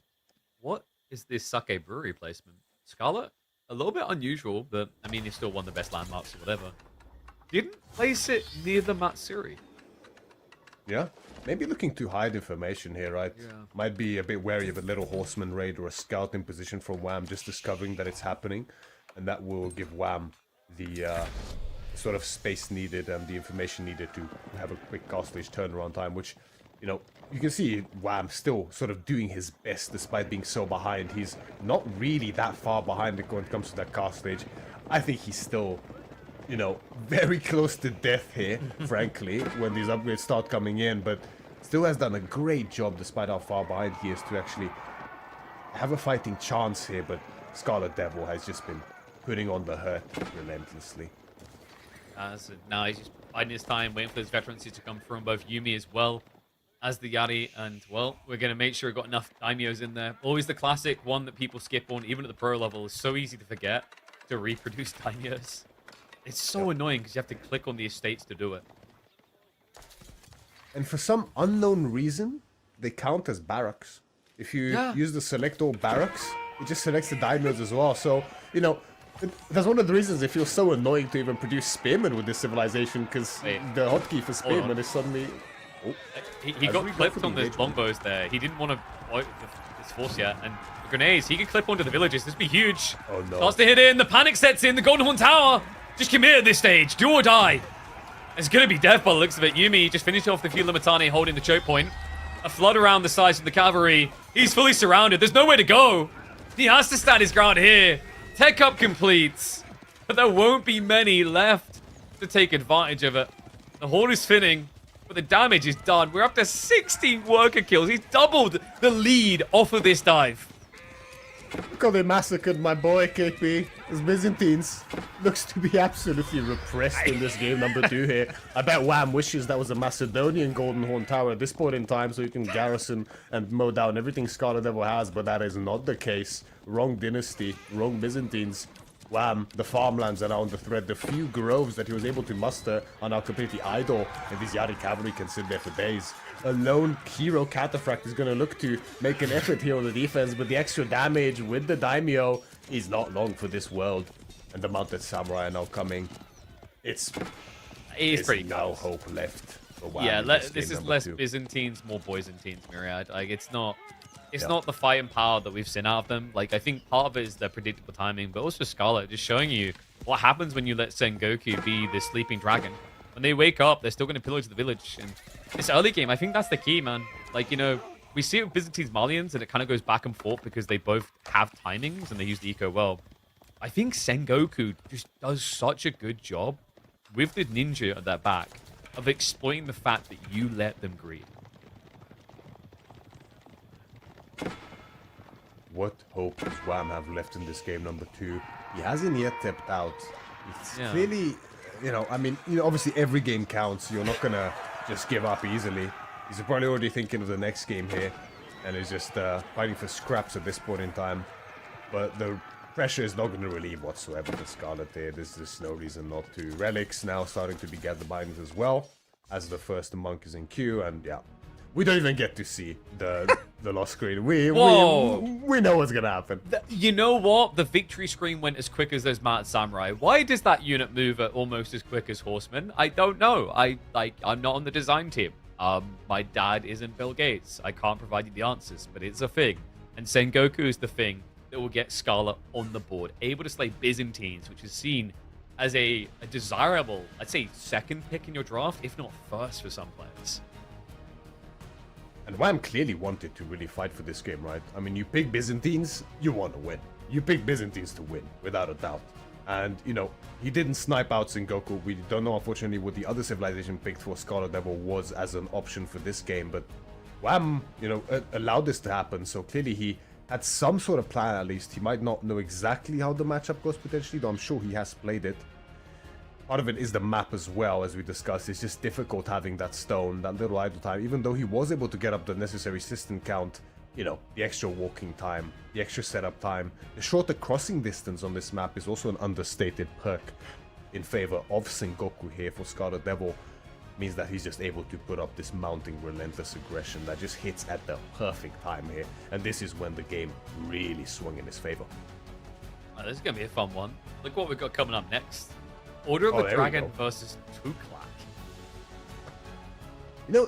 [SPEAKER 1] What is this Sake Brewery placement? Scarlet? A little bit unusual, but, I mean, he still won the best landmarks or whatever. Didn't place it near the Matsuri.
[SPEAKER 2] Yeah, maybe looking to hide information here, right?
[SPEAKER 1] Yeah.
[SPEAKER 2] Might be a bit wary of a little horseman raid or a scout in position from Wham just discovering that it's happening. And that will give Wham the sort of space needed and the information needed to have a quick castlage turnaround time, which, you know, you can see Wham still sort of doing his best despite being so behind. He's not really that far behind when it comes to that castlage. I think he's still... you know, very close to death here, frankly, when these upgrades start coming in, but still has done a great job despite how far behind he is to actually have a fighting chance here, but Scarlet Devil has just been putting on the hurt relentlessly.
[SPEAKER 1] Now he's just biding his time, waiting for his veterancy to come through on both Yumi as well as the Yari, and, well, we're going to make sure we've got enough daimyos in there. Always the classic one that people skip on, even at the pro level. It's so easy to forget to reproduce daimyos. It's so annoying because you have to click on the estates to do it. And
[SPEAKER 2] for some unknown reason, they count as barracks. If you use the select all barracks, it just selects the daimyos as well. So, you know, that's one of the reasons it feels so annoying to even produce spearmen with this civilization, because the hotkey for spearmen is suddenly... Oh,
[SPEAKER 1] he got clipped on those longbows there. He didn't want to fight his force yet. And the grenades, he could clip onto the villages. This would be huge.
[SPEAKER 2] Oh, no.
[SPEAKER 1] Starts to hit in. The panic sets in. The Golden Horn Tower. Just commit at this stage. Do or die. It's going to be death by the looks of it. Yumi just finished off the few Limitani holding the choke point. A flood around the sides of the cavalry. He's fully surrounded. There's nowhere to go. He has to stand his ground here. Tech up completes. But there won't be many left to take advantage of it. The horde is thinning, but the damage is done. We're up to 16 worker kills. He's doubled the lead off of this dive.
[SPEAKER 2] Look how they massacred my boy, KP. His Byzantines looks to be absolutely repressed in this game number 2 here. I bet Wham wishes that was a Macedonian Golden Horn Tower at this point in time so you can garrison and mow down everything Scarlet Devil has, but that is not the case. Wrong dynasty, wrong Byzantines. Wham, the farmlands are now on the thread. The few groves that he was able to muster are now completely idle, and these Yari cavalry can sit there for days. A lone hero Cataphract is going to look to make an effort here on the defense, but the extra damage with the Daimyo is not long for this world. And the Mounted Samurai are now coming. There's
[SPEAKER 1] pretty
[SPEAKER 2] no
[SPEAKER 1] close.
[SPEAKER 2] hope left for Wham.
[SPEAKER 1] Yeah,
[SPEAKER 2] this
[SPEAKER 1] this
[SPEAKER 2] game
[SPEAKER 1] is
[SPEAKER 2] number
[SPEAKER 1] less
[SPEAKER 2] 2.
[SPEAKER 1] Byzantines, more Byzantines, Myriad. Like, it's not the fighting power that we've seen out of them. Like, I think part of it is their predictable timing, but also Scarlet just showing you what happens when you let Sengoku be the sleeping dragon. When they wake up, they're still going to pillage the village. And this early game, I think that's the key, man. Like, you know, we see it with Byzantines Malians, and it kind of goes back and forth because they both have timings and they use the eco well. I think Sengoku just does such a good job with the ninja at their back of exploiting the fact that you let them greed.
[SPEAKER 2] What hope does Wham have left in this game number 2? He hasn't yet tapped out. It's clearly, obviously every game counts. You're not gonna just give up easily. He's probably already thinking of the next game here, and is just fighting for scraps at this point in time. But the pressure is not going to relieve whatsoever for Scarlet there. There's no reason not to. Relics now starting to be gathered by as well, as the first monk is in queue, and yeah. We don't even get to see the lost screen. We know what's gonna happen.
[SPEAKER 1] You know what? The victory screen went as quick as those Mad Samurai. Why does that unit move at almost as quick as Horsemen? I don't know. I'm not on the design team. My dad isn't Bill Gates. I can't provide you the answers, but it's a thing. And Sengoku is the thing that will get Scarlet on the board, able to slay Byzantines, which is seen as a desirable, I'd say, second pick in your draft, if not first for some players.
[SPEAKER 2] And Wham clearly wanted to really fight for this game, right? I mean, you pick Byzantines, you want to win. You pick Byzantines to win, without a doubt. And, he didn't snipe out Sengoku. We don't know, unfortunately, what the other civilization picked for Scarlet Devil was as an option for this game. But Wham, allowed this to happen. So clearly he had some sort of plan, at least. He might not know exactly how the matchup goes, potentially, though I'm sure he has played it. Part of it is the map as well, as we discussed. It's just difficult having that stone, that little idle time. Even though he was able to get up the necessary system count, the extra walking time, the extra setup time. The shorter crossing distance on this map is also an understated perk in favor of Sengoku here for Scarlet Devil. Means that he's just able to put up this mounting relentless aggression that just hits at the perfect time here. And this is when the game really swung in his favor.
[SPEAKER 1] Oh, this is going to be a fun one. Look what we've got coming up next. Order of the Dragon versus Tuklak.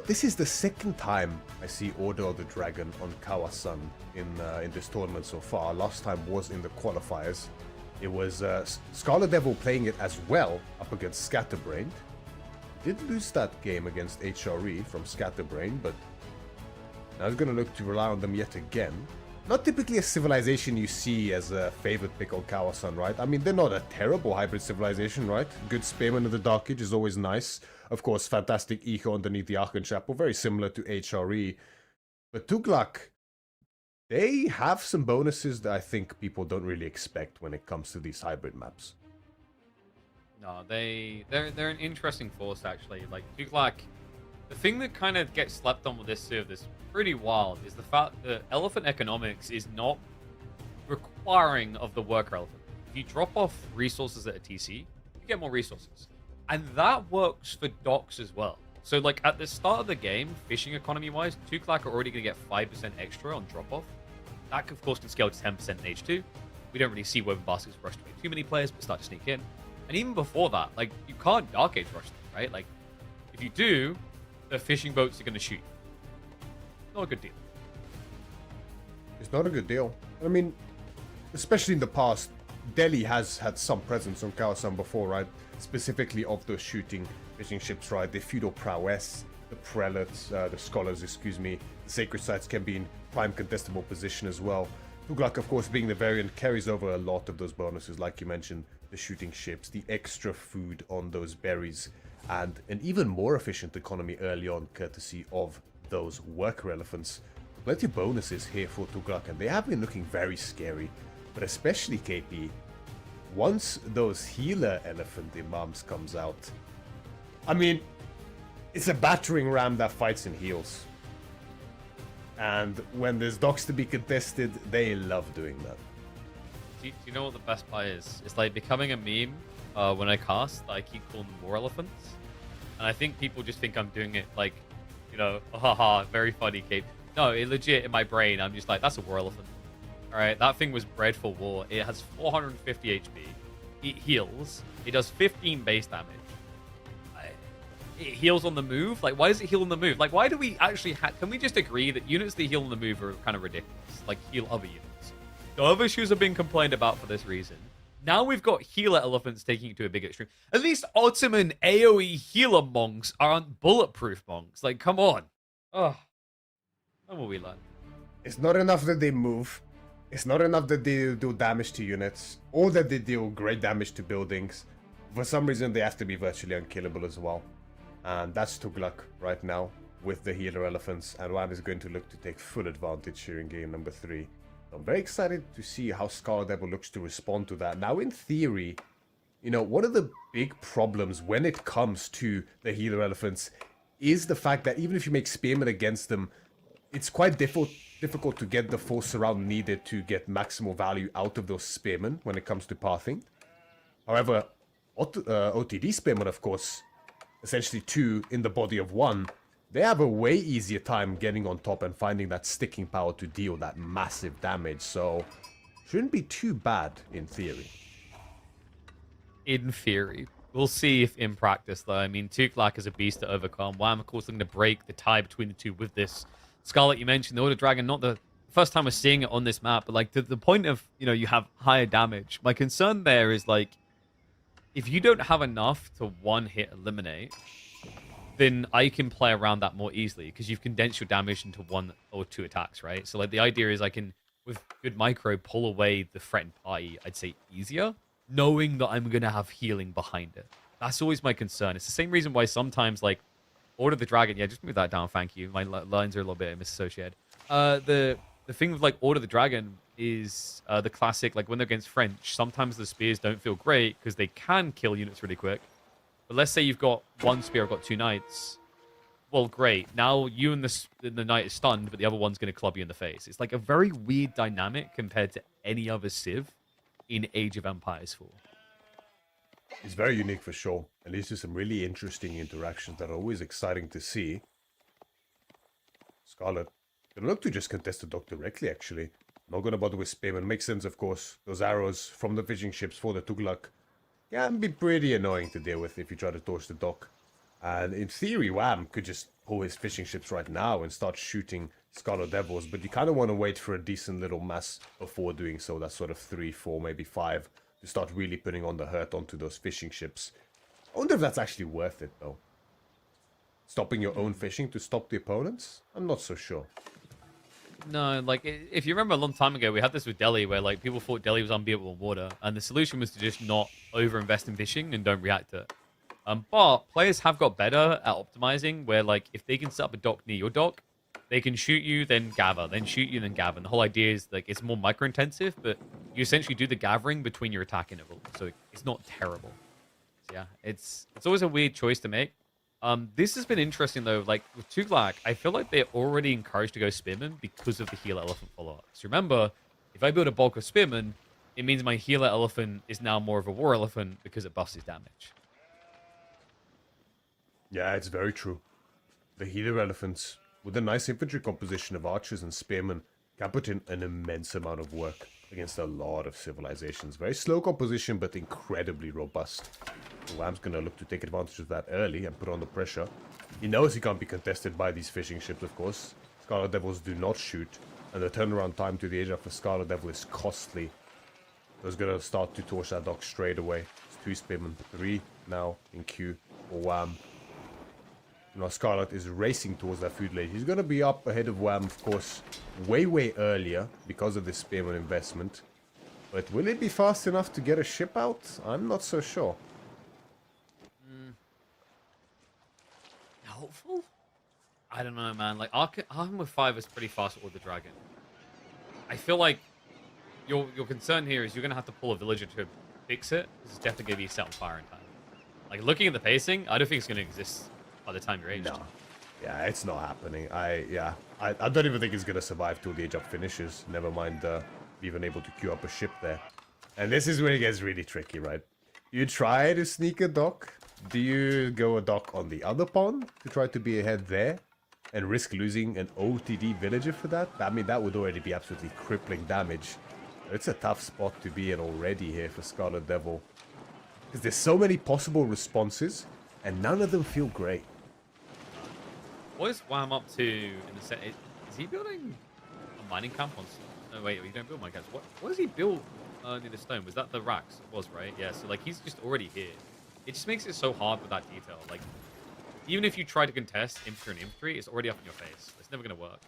[SPEAKER 2] This is the second time I see Order of the Dragon on Kawasan in this tournament so far. Last time was in the qualifiers. It was Scarlet Devil playing it as well up against Scatterbrained. Did lose that game against HRE from Scatterbrain, but now he's going to look to rely on them yet again. Not typically a civilization you see as a favorite pick on Kawasan, right? I mean, they're not a terrible hybrid civilization, right? Good Spearman of the Dark Age is always nice. Of course, fantastic eco underneath the Archon Chapel, very similar to HRE. But Tuklak, they have some bonuses that I think people don't really expect when it comes to these hybrid maps.
[SPEAKER 1] No, they're an interesting force, actually. Like, Tuklak, the thing that kind of gets slept on with this serve that's pretty wild is the fact that Elephant Economics is not requiring of the worker elephant. If you drop off resources at a TC, you get more resources. And that works for docks as well. So, like, at the start of the game, fishing economy-wise, Tuklak are already going to get 5% extra on drop-off. That, of course, can scale to 10% in H2. We don't really see Woven Baskets rush away too many players, but start to sneak in. And even before that, like, you can't Dark Age rush them, right? Like, if you do, the fishing boats are going to shoot. Not a good deal.
[SPEAKER 2] It's not a good deal. I mean, especially in the past, Delhi has had some presence on Kawasan before, right? Specifically of those shooting fishing ships, right? The feudal prowess, the prelates, the scholars, excuse me. The sacred sites can be in prime contestable position as well. Tuklak, of course, being the variant, carries over a lot of those bonuses, like you mentioned. The shooting ships, the extra food on those berries, and an even more efficient economy early on, courtesy of those worker elephants. Plenty of bonuses here for Tuklak, and they have been looking very scary. But especially KP, once those healer elephant imams comes out, I mean, it's a battering ram that fights and heals. And when there's docks to be contested, they love doing that.
[SPEAKER 1] do you know what the best part is? It's like becoming a meme when I cast. I keep calling them war elephants. And I think people just think I'm doing it like, haha, very funny, Cape. No, it legit in my brain, I'm just like, that's a war elephant. All right, that thing was bred for war. It has 450 HP. It heals. It does 15 base damage. It heals on the move. Like, why does it heal on the move? Like, why do we actually can we just agree that units that heal on the move are kind of ridiculous? Like, heal other units. The other issues are being complained about for this reason. Now we've got healer elephants taking it to a big extreme. At least Ottoman AoE healer monks aren't bulletproof monks. Like, come on. Oh, when will we learn?
[SPEAKER 2] It's not enough that they move. It's not enough that they do damage to units, or that they deal great damage to buildings. For some reason, they have to be virtually unkillable as well. And that's Tugluk right now with the healer elephants, and Wham is going to look to take full advantage here in game number 3. I'm very excited to see how Scarlet Devil looks to respond to that. Now, in theory, one of the big problems when it comes to the healer elephants is the fact that even if you make Spearmen against them, it's quite difficult to get the full surround needed to get maximal value out of those Spearmen when it comes to pathing. However, OTD Spearmen, of course, essentially 2 in the body of 1, they have a way easier time getting on top and finding that sticking power to deal that massive damage, so shouldn't be too bad in theory.
[SPEAKER 1] In theory. We'll see if in practice, though. I mean, Tuglak is a beast to overcome. Wham, of course, looking to break the tie between the two with this. Scarlet, you mentioned, the Order Dragon, not the first time we're seeing it on this map, but like the point of, you have higher damage. My concern there is like, if you don't have enough to one-hit eliminate, then I can play around that more easily because you've condensed your damage into 1 or 2 attacks, right? So like the idea is I can, with good micro, pull away the threatened party, I'd say easier, knowing that I'm going to have healing behind it. That's always my concern. It's the same reason why sometimes like Order the Dragon, yeah, just move that down, thank you. My lines are a little bit misassociated. The thing with like Order the Dragon is the classic, like when they're against French, sometimes the spears don't feel great because they can kill units really quick. But let's say you've got 1 spear, I've got 2 knights. Well, great. Now you and the knight is stunned, but the other one's going to club you in the face. It's like a very weird dynamic compared to any other civ in Age of Empires 4.
[SPEAKER 2] It's very unique for sure, and leads to some really interesting interactions that are always exciting to see. Scarlet gonna look to just contest the dock directly, actually. Not gonna bother with Spearman. Makes sense, of course. Those arrows from the fishing ships for the Tugluk can be pretty annoying to deal with if you try to torch the dock. And in theory, Wham could just pull his fishing ships right now and start shooting Scarlet Devils, but you kind of want to wait for a decent little mass before doing so. That's sort of 3, 4, maybe 5, to start really putting on the hurt onto those fishing ships. I wonder if that's actually worth it, though. Stopping your own fishing to stop the opponents? I'm not so sure.
[SPEAKER 1] No, like, if you remember a long time ago, we had this with Delhi, where, like, people thought Delhi was unbeatable in water, and the solution was to just not over-invest in fishing and don't react to it. But players have got better at optimizing, where, like, if they can set up a dock near your dock, they can shoot you, then gather, then shoot you, then gather. And the whole idea is, like, it's more micro-intensive, but you essentially do the gathering between your attack intervals, so it's not terrible. So, yeah, it's always a weird choice to make. This has been interesting, though. Like, with Tuglak, I feel like they're already encouraged to go Spearman because of the Healer Elephant follow-up. So remember, if I build a bulk of Spearman, it means my Healer Elephant is now more of a War Elephant because it buffs his damage.
[SPEAKER 2] Yeah, it's very true. The Healer Elephants, with a nice infantry composition of archers and spearmen, can put in an immense amount of work against a lot of civilizations. Very slow composition, but incredibly robust. Wham's going to look to take advantage of that early and put on the pressure. He knows he can't be contested by these fishing ships, of course. Scarlet Devils do not shoot, and the turnaround time to the age of a Scarlet Devil is costly. So he's going to start to torch that dock straight away. It's 2 spearmen, 3 now in queue for Wham. Now Scarlet is racing towards that food lane. He's going to be up ahead of Wham, of course, way earlier because of this spearman investment. But will it be fast enough to get a ship out? I'm not so sure.
[SPEAKER 1] Helpful? I don't know, man. Like, Arkham with 5 is pretty fast with the dragon. I feel like your concern here is you're going to have to pull a villager to fix it. Because it's definitely going to be set on fire in time. Like, looking at the pacing, I don't think it's going to exist by the time you're aged.
[SPEAKER 2] No. Yeah, it's not happening. I don't even think it's going to survive till the age up finishes. Never mind even able to queue up a ship there. And this is where it gets really tricky, right? You try to sneak a dock. Do you go a dock on the other pawn to try to be ahead there and risk losing an OTD villager for that? I mean, that would already be absolutely crippling damage. It's a tough spot to be in already here for Scarlet Devil. Because there's so many possible responses, and none of them feel great.
[SPEAKER 1] What is Wham up to in the set? Is he building a mining camp on... No, wait, you don't build mining camps. What does he build near the stone? Was that the racks? It was, right? Yeah, so like he's just already here. It just makes it so hard with that detail. Like, even if you try to contest infantry and infantry, it's already up in your face. It's never going to work.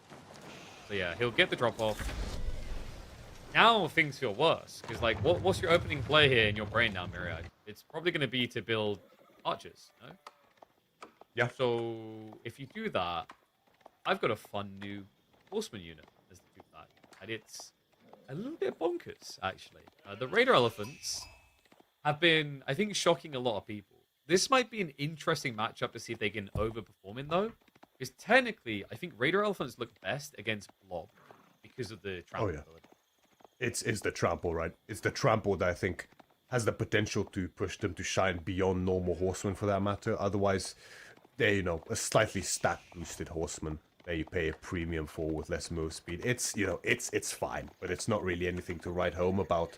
[SPEAKER 1] So yeah, he'll get the drop-off. Now things feel worse, because like, what's your opening play here in your brain now, Myriad? It's probably going to be to build archers, no?
[SPEAKER 2] Yeah.
[SPEAKER 1] So if you do that, I've got a fun new horseman unit as the do that, and it's a little bit bonkers actually. The Raider Elephants have been, I think, shocking a lot of people. This might be an interesting matchup to see if they can overperform in though, because technically, I think Raider Elephants look best against Blob because of the trample ability.
[SPEAKER 2] It's the trample, right? It's the trample that I think has the potential to push them to shine beyond normal horsemen for that matter. Otherwise, they're, you know, a slightly stat boosted horseman that you pay a premium for with less move speed. It's, you know, it's fine, but it's not really anything to write home about.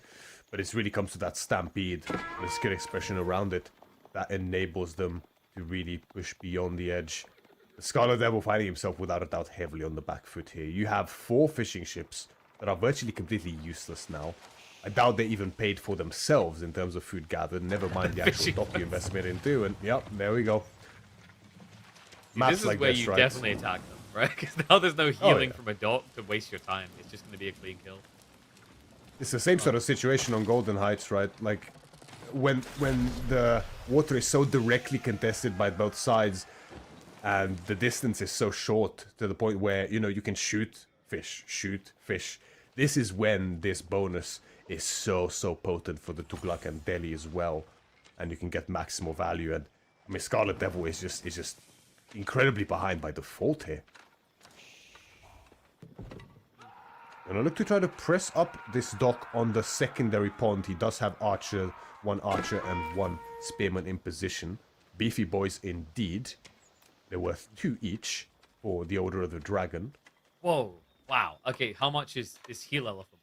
[SPEAKER 2] But it really comes to that stampede, the skill expression around it, that enables them to really push beyond the edge. The Scarlet Devil finding himself without a doubt heavily on the back foot here. You have 4 fishing ships that are virtually completely useless now. I doubt they even paid for themselves in terms of food gathered, never mind the actual dock you investment into, and yep, there we go.
[SPEAKER 1] This is like where you definitely attack them, right? Because now there's no healing from a dock to waste your time. It's just going to be a clean kill.
[SPEAKER 2] It's the same sort of situation on Golden Heights, right? Like, when the water is so directly contested by both sides, and the distance is so short to the point where, you know, you can shoot fish. This is when this bonus is so potent for the Tughlaq and Delhi as well, and you can get maximal value. And I mean, Scarlet Devil is just incredibly behind by default here. And I look to try to press up this dock on the secondary pond. He does have one archer and 1 spearman in position. Beefy boys indeed. They're worth 2 each for the Order of the Dragon.
[SPEAKER 1] Whoa. Wow. Okay, how much is this heal elephant?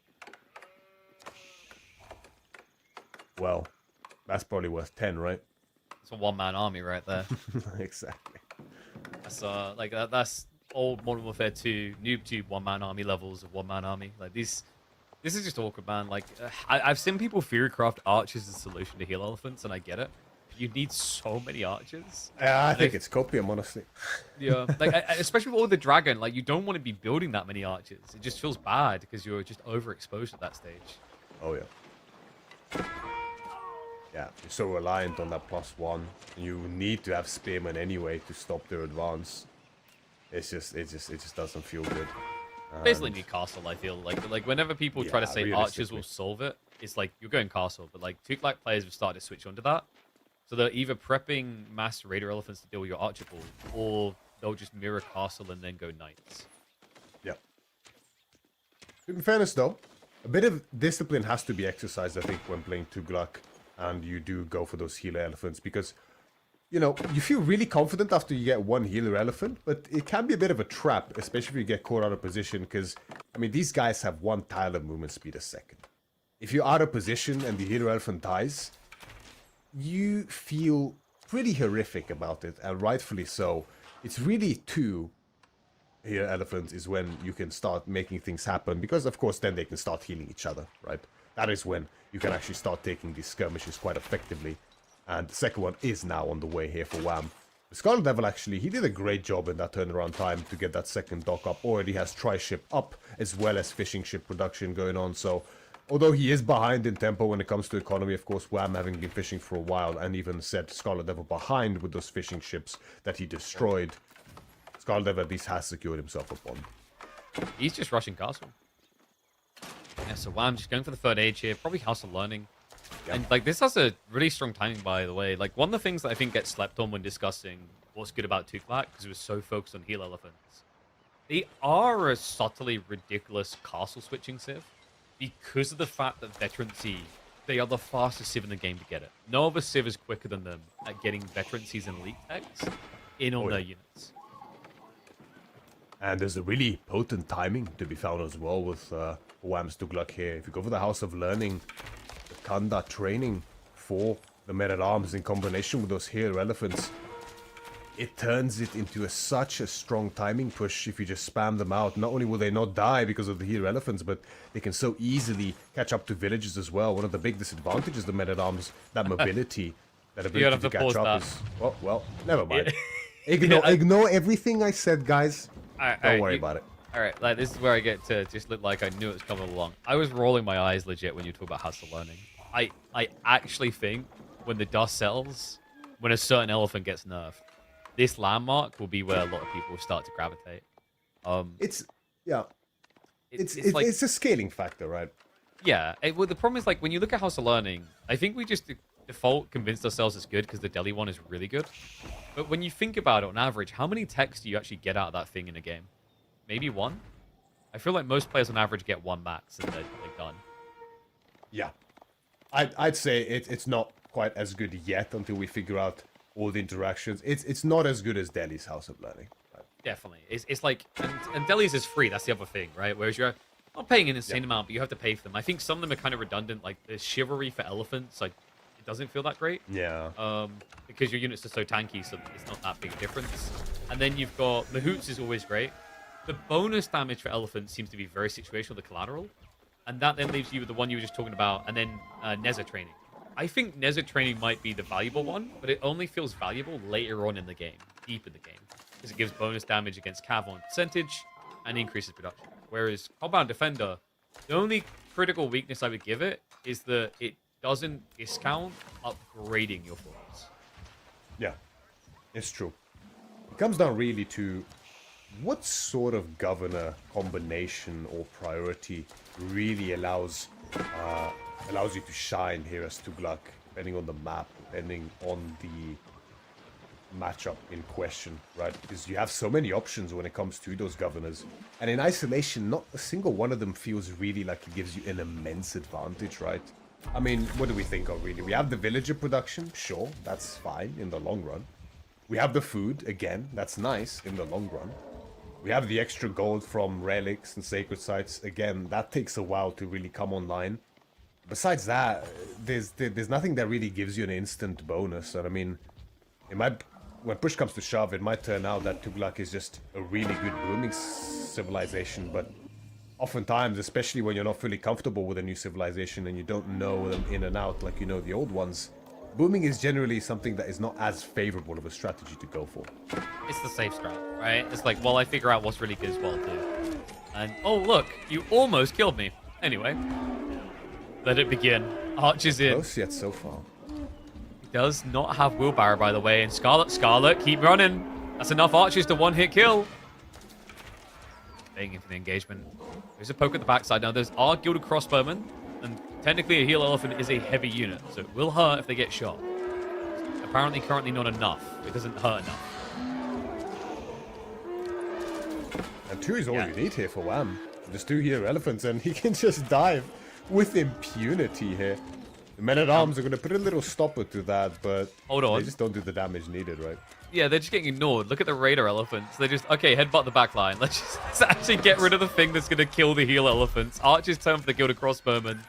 [SPEAKER 2] Well, that's probably worth 10, right?
[SPEAKER 1] It's a one-man army right there.
[SPEAKER 2] Exactly.
[SPEAKER 1] That's like that's old Modern Warfare 2 noob tube one-man army levels of one-man army. Like this is just awkward, man. Like I've seen people theorycraft archers as a solution to heal elephants, and I get it. You need so many archers.
[SPEAKER 2] I think it's copium, honestly.
[SPEAKER 1] Yeah, like especially with all the dragon, like you don't want to be building that many archers. It just feels bad because you're just overexposed at that stage.
[SPEAKER 2] Oh yeah. Yeah, you're so reliant on that +1. You need to have spearmen anyway to stop their advance. It just doesn't feel good.
[SPEAKER 1] Basically need castle, I feel like whenever people try to say archers will solve it, it's like you're going castle, but like Tughlaq players have started to switch onto that. So they're either prepping mass raider elephants to deal with your archer pool, or they'll just mirror castle and then go knights.
[SPEAKER 2] Yeah. In fairness though, a bit of discipline has to be exercised, I think, when playing Tughlaq, and you do go for those healer elephants, because, you know, you feel really confident after you get 1 healer elephant, but it can be a bit of a trap, especially if you get caught out of position, because, I mean, these guys have 1 tile of movement speed a second. If you're out of position and the healer elephant dies, you feel pretty horrific about it, and rightfully so. It's really 2 healer elephants is when you can start making things happen, because, of course, then they can start healing each other, right? That is when you can actually start taking these skirmishes quite effectively. And the second one is now on the way here for Wham. The Scarlet Devil, actually, he did a great job in that turnaround time to get that second dock up. Already has tri-ship up, as well as fishing ship production going on. So, although he is behind in tempo when it comes to economy, of course, Wham having been fishing for a while, and even set Scarlet Devil behind with those fishing ships that he destroyed, Scarlet Devil at least has secured himself a pond.
[SPEAKER 1] He's just rushing castle. Yeah, so Wham just going for the 3rd age here, probably House of Learning. Yep. And like this has a really strong timing, by the way. Like one of the things that I think gets slept on when discussing what's good about Tughlaq, because it was so focused on heal elephants, they are a subtly ridiculous castle switching civ. because of the fact that veterancy, they are the fastest civ in the game to get it. No other civ is quicker than them at getting veterancies and elite techs in on their units.
[SPEAKER 2] And there's a really potent timing to be found as well with Wham's Tugluk here. If you go for the House of Learning, the Kanda training for the Men-at-Arms in combination with those hero elephants, it turns it into such a strong timing push if you just spam them out. Not only will they not die because of the hero elephants, but they can so easily catch up to villages as well. One of the big disadvantages of the Men-at-Arms, that mobility, that ability to catch up is... Oh, well, never mind. Ignore everything I said, guys. Don't worry about it.
[SPEAKER 1] All right, like this is where I get to just look like I knew it was coming along. I was rolling my eyes legit when you talk about House of Learning. I actually think when the dust settles, when a certain elephant gets nerfed, this landmark will be where a lot of people start to gravitate.
[SPEAKER 2] It's
[SPEAKER 1] like,
[SPEAKER 2] it's a scaling factor, right?
[SPEAKER 1] Yeah. Well, the problem is like when you look at House of Learning, I think we just default convinced ourselves it's good because the Delhi one is really good. But when you think about it on average, how many techs do you actually get out of that thing in a game? Maybe one? I feel like most players on average get one max and they're done.
[SPEAKER 2] Yeah. I'd say it's not quite as good yet until we figure out all the interactions. It's not as good as Delhi's House of Learning. Right?
[SPEAKER 1] Definitely. It's like, and Delhi's is free, that's the other thing, right? Whereas you're not paying an insane amount, but you have to pay for them. I think some of them are kind of redundant, like the chivalry for elephants, like it doesn't feel that great.
[SPEAKER 2] Yeah.
[SPEAKER 1] Because your units are so tanky, so it's not that big a difference. And then you've got Mahoots is always great. The bonus damage for elephants seems to be very situational, the collateral. And that then leaves you with the one you were just talking about, and then Neza training. I think Neza training might be the valuable one, but it only feels valuable later on in the game, deep in the game. Because it gives bonus damage against cav on percentage and increases production. Whereas Compound Defender, the only critical weakness I would give it is that it doesn't discount upgrading your force.
[SPEAKER 2] Yeah, it's true. It comes down really to what sort of governor combination or priority really allows you to shine here as Tugluk, depending on the map, depending on the matchup in question, right? Because you have so many options when it comes to those governors. And in isolation, not a single one of them feels really like it gives you an immense advantage, right? I mean, what do we think of, really? We have the villager production, sure, that's fine in the long run. We have the food, again, that's nice in the long run. We have the extra gold from relics and sacred sites, again, that takes a while to really come online. Besides that, there's nothing that really gives you an instant bonus, and I mean, when push comes to shove, it might turn out that Tugluk is just a really good booming civilization, but oftentimes, especially when you're not fully comfortable with a new civilization and you don't know them in and out like you know the old ones, booming is generally something that is not as favorable of a strategy to go for.
[SPEAKER 1] It's the safe strat, right? It's like, well, I figure out what's really good as well, too. And, oh, look, you almost killed me. Anyway, let it begin. Archer's in.
[SPEAKER 2] Close yet so far.
[SPEAKER 1] He does not have Wheelbarrow, by the way. And Scarlet, keep running. That's enough archers to one-hit kill. Staying into the engagement. There's a poke at the backside. Now, there's our Gilded Crossbowmen. And technically, a heal elephant is a heavy unit. So it will hurt if they get shot. Apparently, currently not enough. It doesn't hurt enough.
[SPEAKER 2] And 2 is all you need here for Wham. Just 2 hero elephants and he can just dive with impunity here. The Men-at-Arms are going to put a little stopper to that, but
[SPEAKER 1] hold on.
[SPEAKER 2] They just don't do the damage needed, right?
[SPEAKER 1] Yeah, they're just getting ignored. Look at the Raider elephants. They're just, okay, headbutt the back line. Let's actually get rid of the thing that's going to kill the heal elephants. Archer's turn for the Gilded Crossbowmen.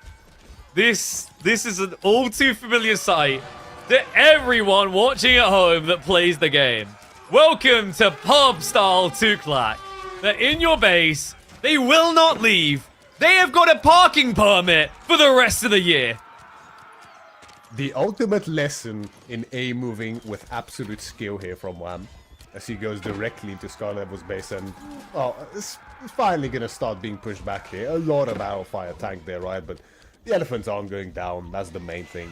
[SPEAKER 1] This is an all too familiar sight to everyone watching at home that plays the game. Welcome to pub-style Tugluk. They're in your base. They will not leave. They have got a parking permit for the rest of the year.
[SPEAKER 2] The ultimate lesson in A-moving with absolute skill here from Wham. As he goes directly into Scarlet's base and... oh, it's finally going to start being pushed back here. A lot of arrow fire tank there, right? But the elephants aren't going down. That's the main thing.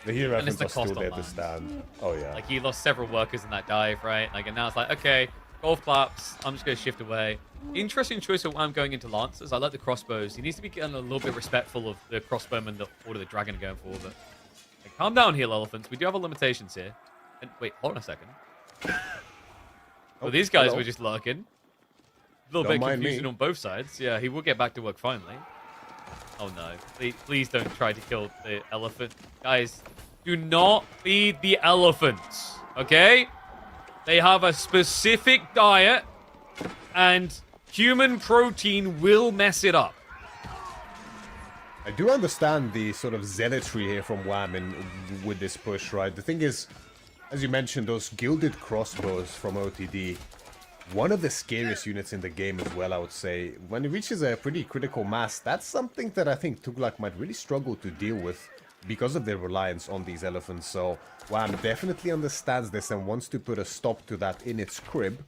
[SPEAKER 2] The hero elephants are still there to stand. Oh, yeah.
[SPEAKER 1] Like, he lost several workers in that dive, right? Like, and now it's like, okay, golf claps. I'm just going to shift away. Interesting choice of Wham going into Lancers. I like the crossbows. He needs to be getting a little bit respectful of the crossbowmen that Order the Dragon are going for, but... like, calm down, heal elephants. We do have our limitations here. And wait, hold on a second. Well, these guys were just lurking. A little bit of confusion on both sides. Yeah, he will get back to work finally. Oh no. Please don't try to kill the elephant. Guys, do not feed the elephants, okay? They have a specific diet, and human protein will mess it up.
[SPEAKER 2] I do understand the sort of zealotry here from Wham with this push, right? The thing is, as you mentioned, those gilded crossbows from OTD, one of the scariest units in the game as well, I would say. When it reaches a pretty critical mass, that's something that I think Tuglak might really struggle to deal with because of their reliance on these elephants. So Wham definitely understands this and wants to put a stop to that in its crib.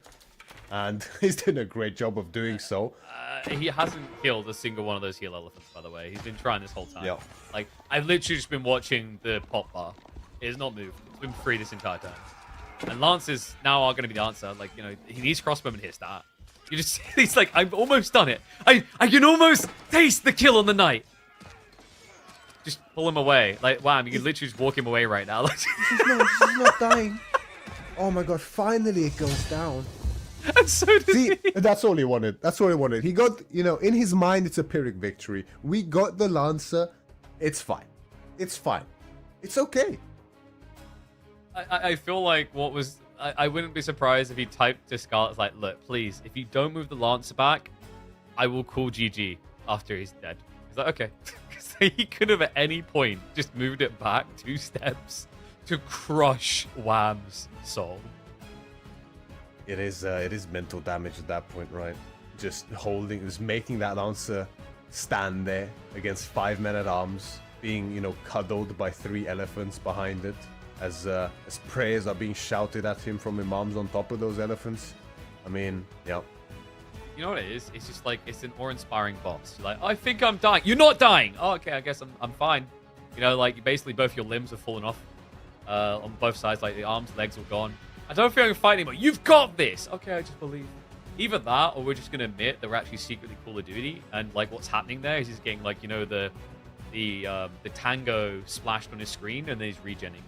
[SPEAKER 2] And he's doing a great job of doing so.
[SPEAKER 1] He hasn't killed a single one of those heal elephants, by the way. He's been trying this whole time.
[SPEAKER 2] Yep.
[SPEAKER 1] Like, I've literally just been watching the pop bar. It has not moved. It's been free this entire time. And lances now are going to be the answer. Like, you know, he needs crossbowman hits that. You just, he's like, I've almost done it. I can almost taste the kill on the night. Just pull him away. Like, wham, you can literally just walk him away right now.
[SPEAKER 2] He's not dying. Oh my god, finally it goes down.
[SPEAKER 1] And so does
[SPEAKER 2] See,
[SPEAKER 1] he.
[SPEAKER 2] that's all he wanted. That's all he wanted. He got, you know, in his mind, it's a Pyrrhic victory. We got the Lancer. It's fine. It's fine. It's okay.
[SPEAKER 1] I feel like what was... I wouldn't be surprised if he typed to Scarlet, like, look, please, if you don't move the Lancer back, I will call GG after he's dead. He's like, okay. Because he could have at any point just moved it back 2 steps to crush Wham's soul.
[SPEAKER 2] It is mental damage at that point, right? Just making that Lancer stand there against 5 men-at-arms, being, you know, cuddled by 3 elephants behind it, as prayers are being shouted at him from imams on top of those elephants. I mean, yeah.
[SPEAKER 1] You know what it is? It's just like, it's an awe-inspiring boss. You're like, I think I'm dying. You're not dying! Oh, okay, I guess I'm fine. You know, like, basically both your limbs have fallen off on both sides. Like, the arms, legs are gone. I don't feel like fighting anymore. You've got this! Okay, I just believe. Either that, or we're just going to admit that we're actually secretly Call of Duty, and, like, what's happening there is he's getting, like, you know, the tango splashed on his screen, and then he's regenning.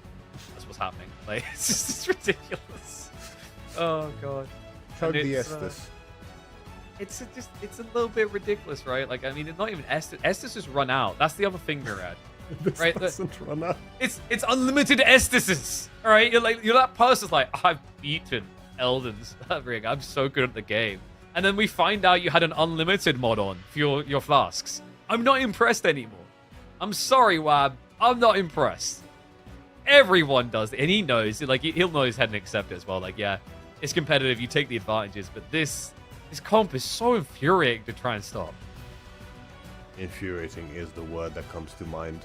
[SPEAKER 1] That's what's happening. Like, it's just ridiculous. Oh, God.
[SPEAKER 2] Chug the Estus.
[SPEAKER 1] It's a little bit ridiculous, right? Like, I mean, it's not even Estus. Estus has run out. That's the other thing, Murad.
[SPEAKER 2] This
[SPEAKER 1] right?
[SPEAKER 2] doesn't run out.
[SPEAKER 1] It's unlimited Estises. All right, you're that person's like, I've beaten Eldens. I'm so good at the game. And then we find out you had an unlimited mod on for your flasks. I'm not impressed anymore. I'm sorry, Wab. I'm not impressed. Everyone does it, and he knows. Like, he'll know his head and accept it as well. Like, yeah, it's competitive. You take the advantages, but this comp is so infuriating to try and stop.
[SPEAKER 2] Infuriating is the word that comes to mind.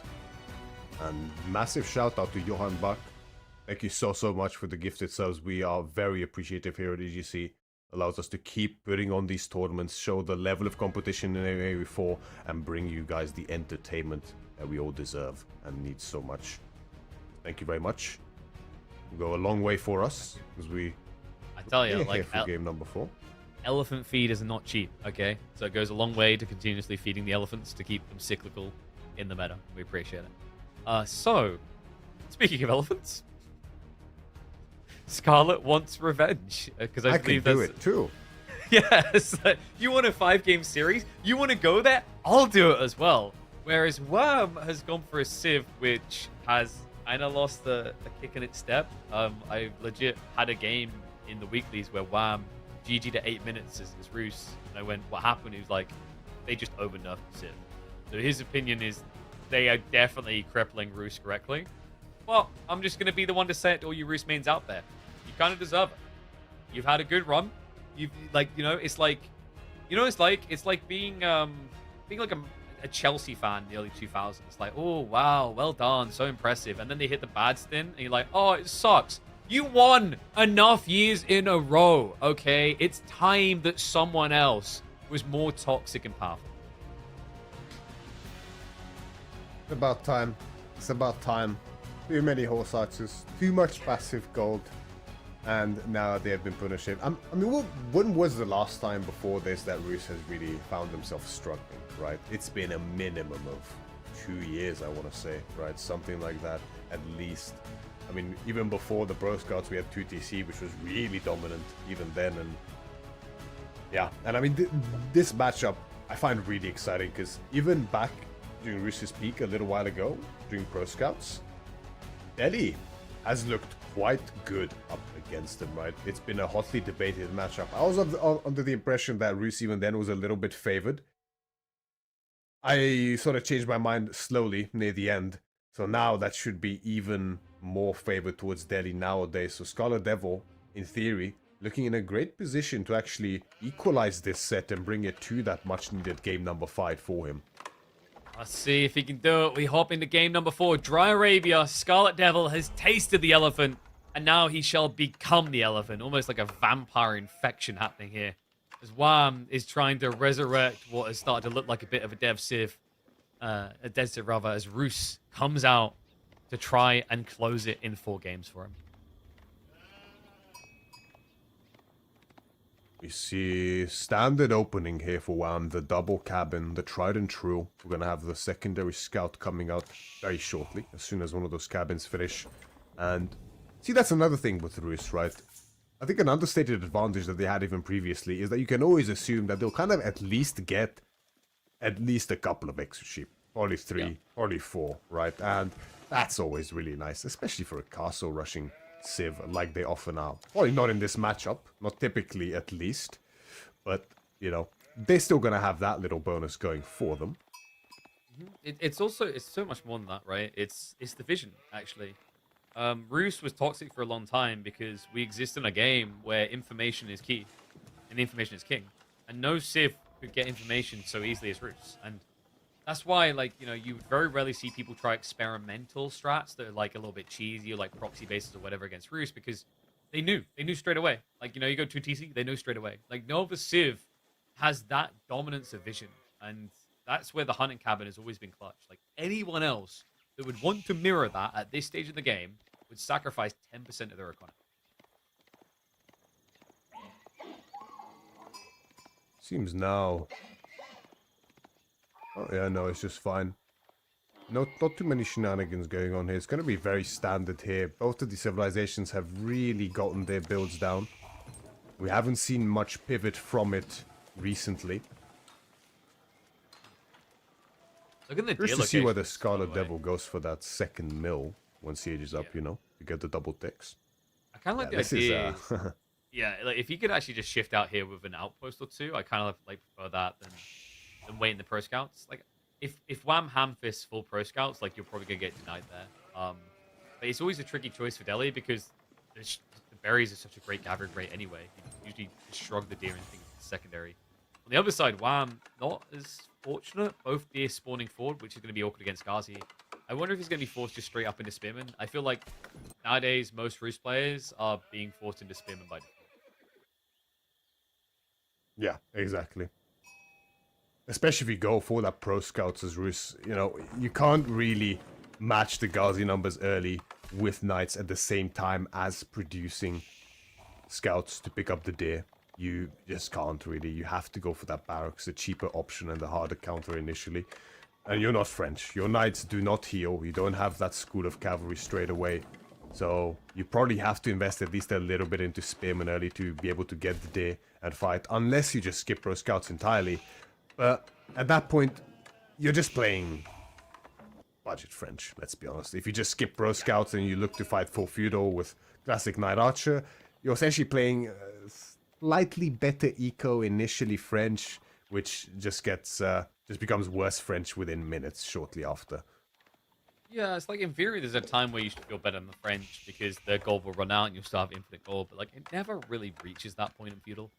[SPEAKER 2] And massive shout out to Johan Bach. Thank you so much for the gifted subs. We are very appreciative here at EGC. Allows us to keep putting on these tournaments, show the level of competition in AOE4, and bring you guys the entertainment that we all deserve and need so much. Thank you very much. Go a long way for us, because
[SPEAKER 1] I tell you, like,
[SPEAKER 2] for game number 4.
[SPEAKER 1] Elephant feed is not cheap, okay? So it goes a long way to continuously feeding the elephants to keep them cyclical in the meta. We appreciate it. So, speaking of elephants, Scarlet wants revenge. Because I believe
[SPEAKER 2] can do it too.
[SPEAKER 1] Yes. You want a 5-game series? You want to go there? I'll do it as well. Whereas Wham has gone for a Civ, which has kind of lost a kick in its step. I legit had a game in the weeklies where Wham GG to 8 minutes as Roos. And I went, what happened? He was like, they just over-nerfed Civ. So his opinion is they are definitely crippling Roos correctly. Well, I'm just going to be the one to say it to all you Roos mains out there. You kind of deserve it. You've had a good run. You've, like, you know, it's like, you know, it's like being like a Chelsea fan in the early 2000s. It's like, oh, wow, well done, so impressive. And then they hit the bad stint, and you're like, oh, it sucks. You won enough years in a row, okay? It's time that someone else was more toxic and powerful.
[SPEAKER 2] It's about time. It's about time. Too many horse archers, too much passive gold, and now they have been put in shame. I mean, when was the last time before this that Roos has really found himself struggling, right? It's been a minimum of 2 years, I want to say, right? Something like that, at least. I mean, even before the Bro Scouts, we had 2TC, which was really dominant even then. And yeah, and I mean, this matchup I find really exciting because even back during Rus's peak a little while ago, during Pro Scouts. Delhi has looked quite good up against him, right? It's been a hotly debated matchup. I was under the impression that Rus even then was a little bit favored. I sort of changed my mind slowly near the end. So now that should be even more favored towards Delhi nowadays. So Scarlet Devil, in theory, looking in a great position to actually equalize this set and bring it to that much needed game number 5 for him.
[SPEAKER 1] Let's see if he can do it. We hop into game number 4. Dry Arabia. Scarlet Devil has tasted the elephant, and now he shall become the elephant. Almost like a vampire infection happening here. As Wham is trying to resurrect what has started to look like a bit of a Dev Civ. A Dev Civ rather, as Rus comes out to try and close it in 4 games for him.
[SPEAKER 2] We see standard opening here for Wham, the double cabin, the tried and true. We're going to have the secondary scout coming out very shortly, as soon as one of those cabins finish. And see, that's another thing with Rus, right? I think an understated advantage that they had even previously is that you can always assume that they'll kind of at least get at least a couple of extra sheep. Probably 3, probably 4, right? And that's always really nice, especially for a castle rushing Civ like they often are. Probably not in this matchup, not typically at least, but you know, they're still gonna have that little bonus going for them.
[SPEAKER 1] It's so much more than that, right? It's the vision, actually. Rus was toxic for a long time because we exist in a game where information is key and information is king, and no Civ could get information so easily as Rus. And that's why, like, you know, you very rarely see people try experimental strats that are like a little bit cheesy or like proxy bases or whatever against Rus, because they knew straight away. Like, you know, you go to TC, they know straight away. Like, no other Civ has that dominance of vision, and that's where the hunting cabin has always been clutch. Like, anyone else that would want to mirror that at this stage of the game would sacrifice 10% of their economy.
[SPEAKER 2] Seems now. Oh yeah, no, it's just fine. Not too many shenanigans going on here. It's going to be very standard here. Both of the civilizations have really gotten their builds down. We haven't seen much pivot from it recently.
[SPEAKER 1] Look at the
[SPEAKER 2] Just to see where the Scarlet Devil goes for that second mill when Siege is up, you know, to get the double ticks.
[SPEAKER 1] I kind of like the idea. Yeah, like if you could actually just shift out here with an outpost or 2, I kind of like prefer that than wait in the Pro Scouts. Like, if Wham ham-fists full Pro Scouts, like, you're probably gonna get denied there. But it's always a tricky choice for Delhi because the berries are such a great gathering rate anyway. You usually just shrug the deer and think it's secondary. On the other side, Wham not as fortunate. Both deer spawning forward, which is going to be awkward against Ghazi. I wonder if he's going to be forced just straight up into Spearman. I feel like nowadays most Rus players are being forced into Spearman by default.
[SPEAKER 2] Yeah, exactly. Especially if you go for that Pro Scouts as Rus, you know, you can't really match the Ghazi numbers early with Knights at the same time as producing Scouts to pick up the deer. You just can't really. You have to go for that Barracks, the cheaper option and the harder counter initially. And you're not French. Your Knights do not heal. You don't have that school of cavalry straight away. So you probably have to invest at least a little bit into Spearman early to be able to get the deer and fight. Unless you just skip Pro Scouts entirely. But at that point, you're just playing budget French, let's be honest. If you just skip Pro Scouts and you look to fight full feudal with classic Knight Archer, you're essentially playing slightly better eco initially French, which just gets just becomes worse French within minutes shortly after.
[SPEAKER 1] Yeah, it's like in theory there's a time where you should feel better than the French because their gold will run out and you'll still have infinite gold, but like it never really reaches that point in feudal.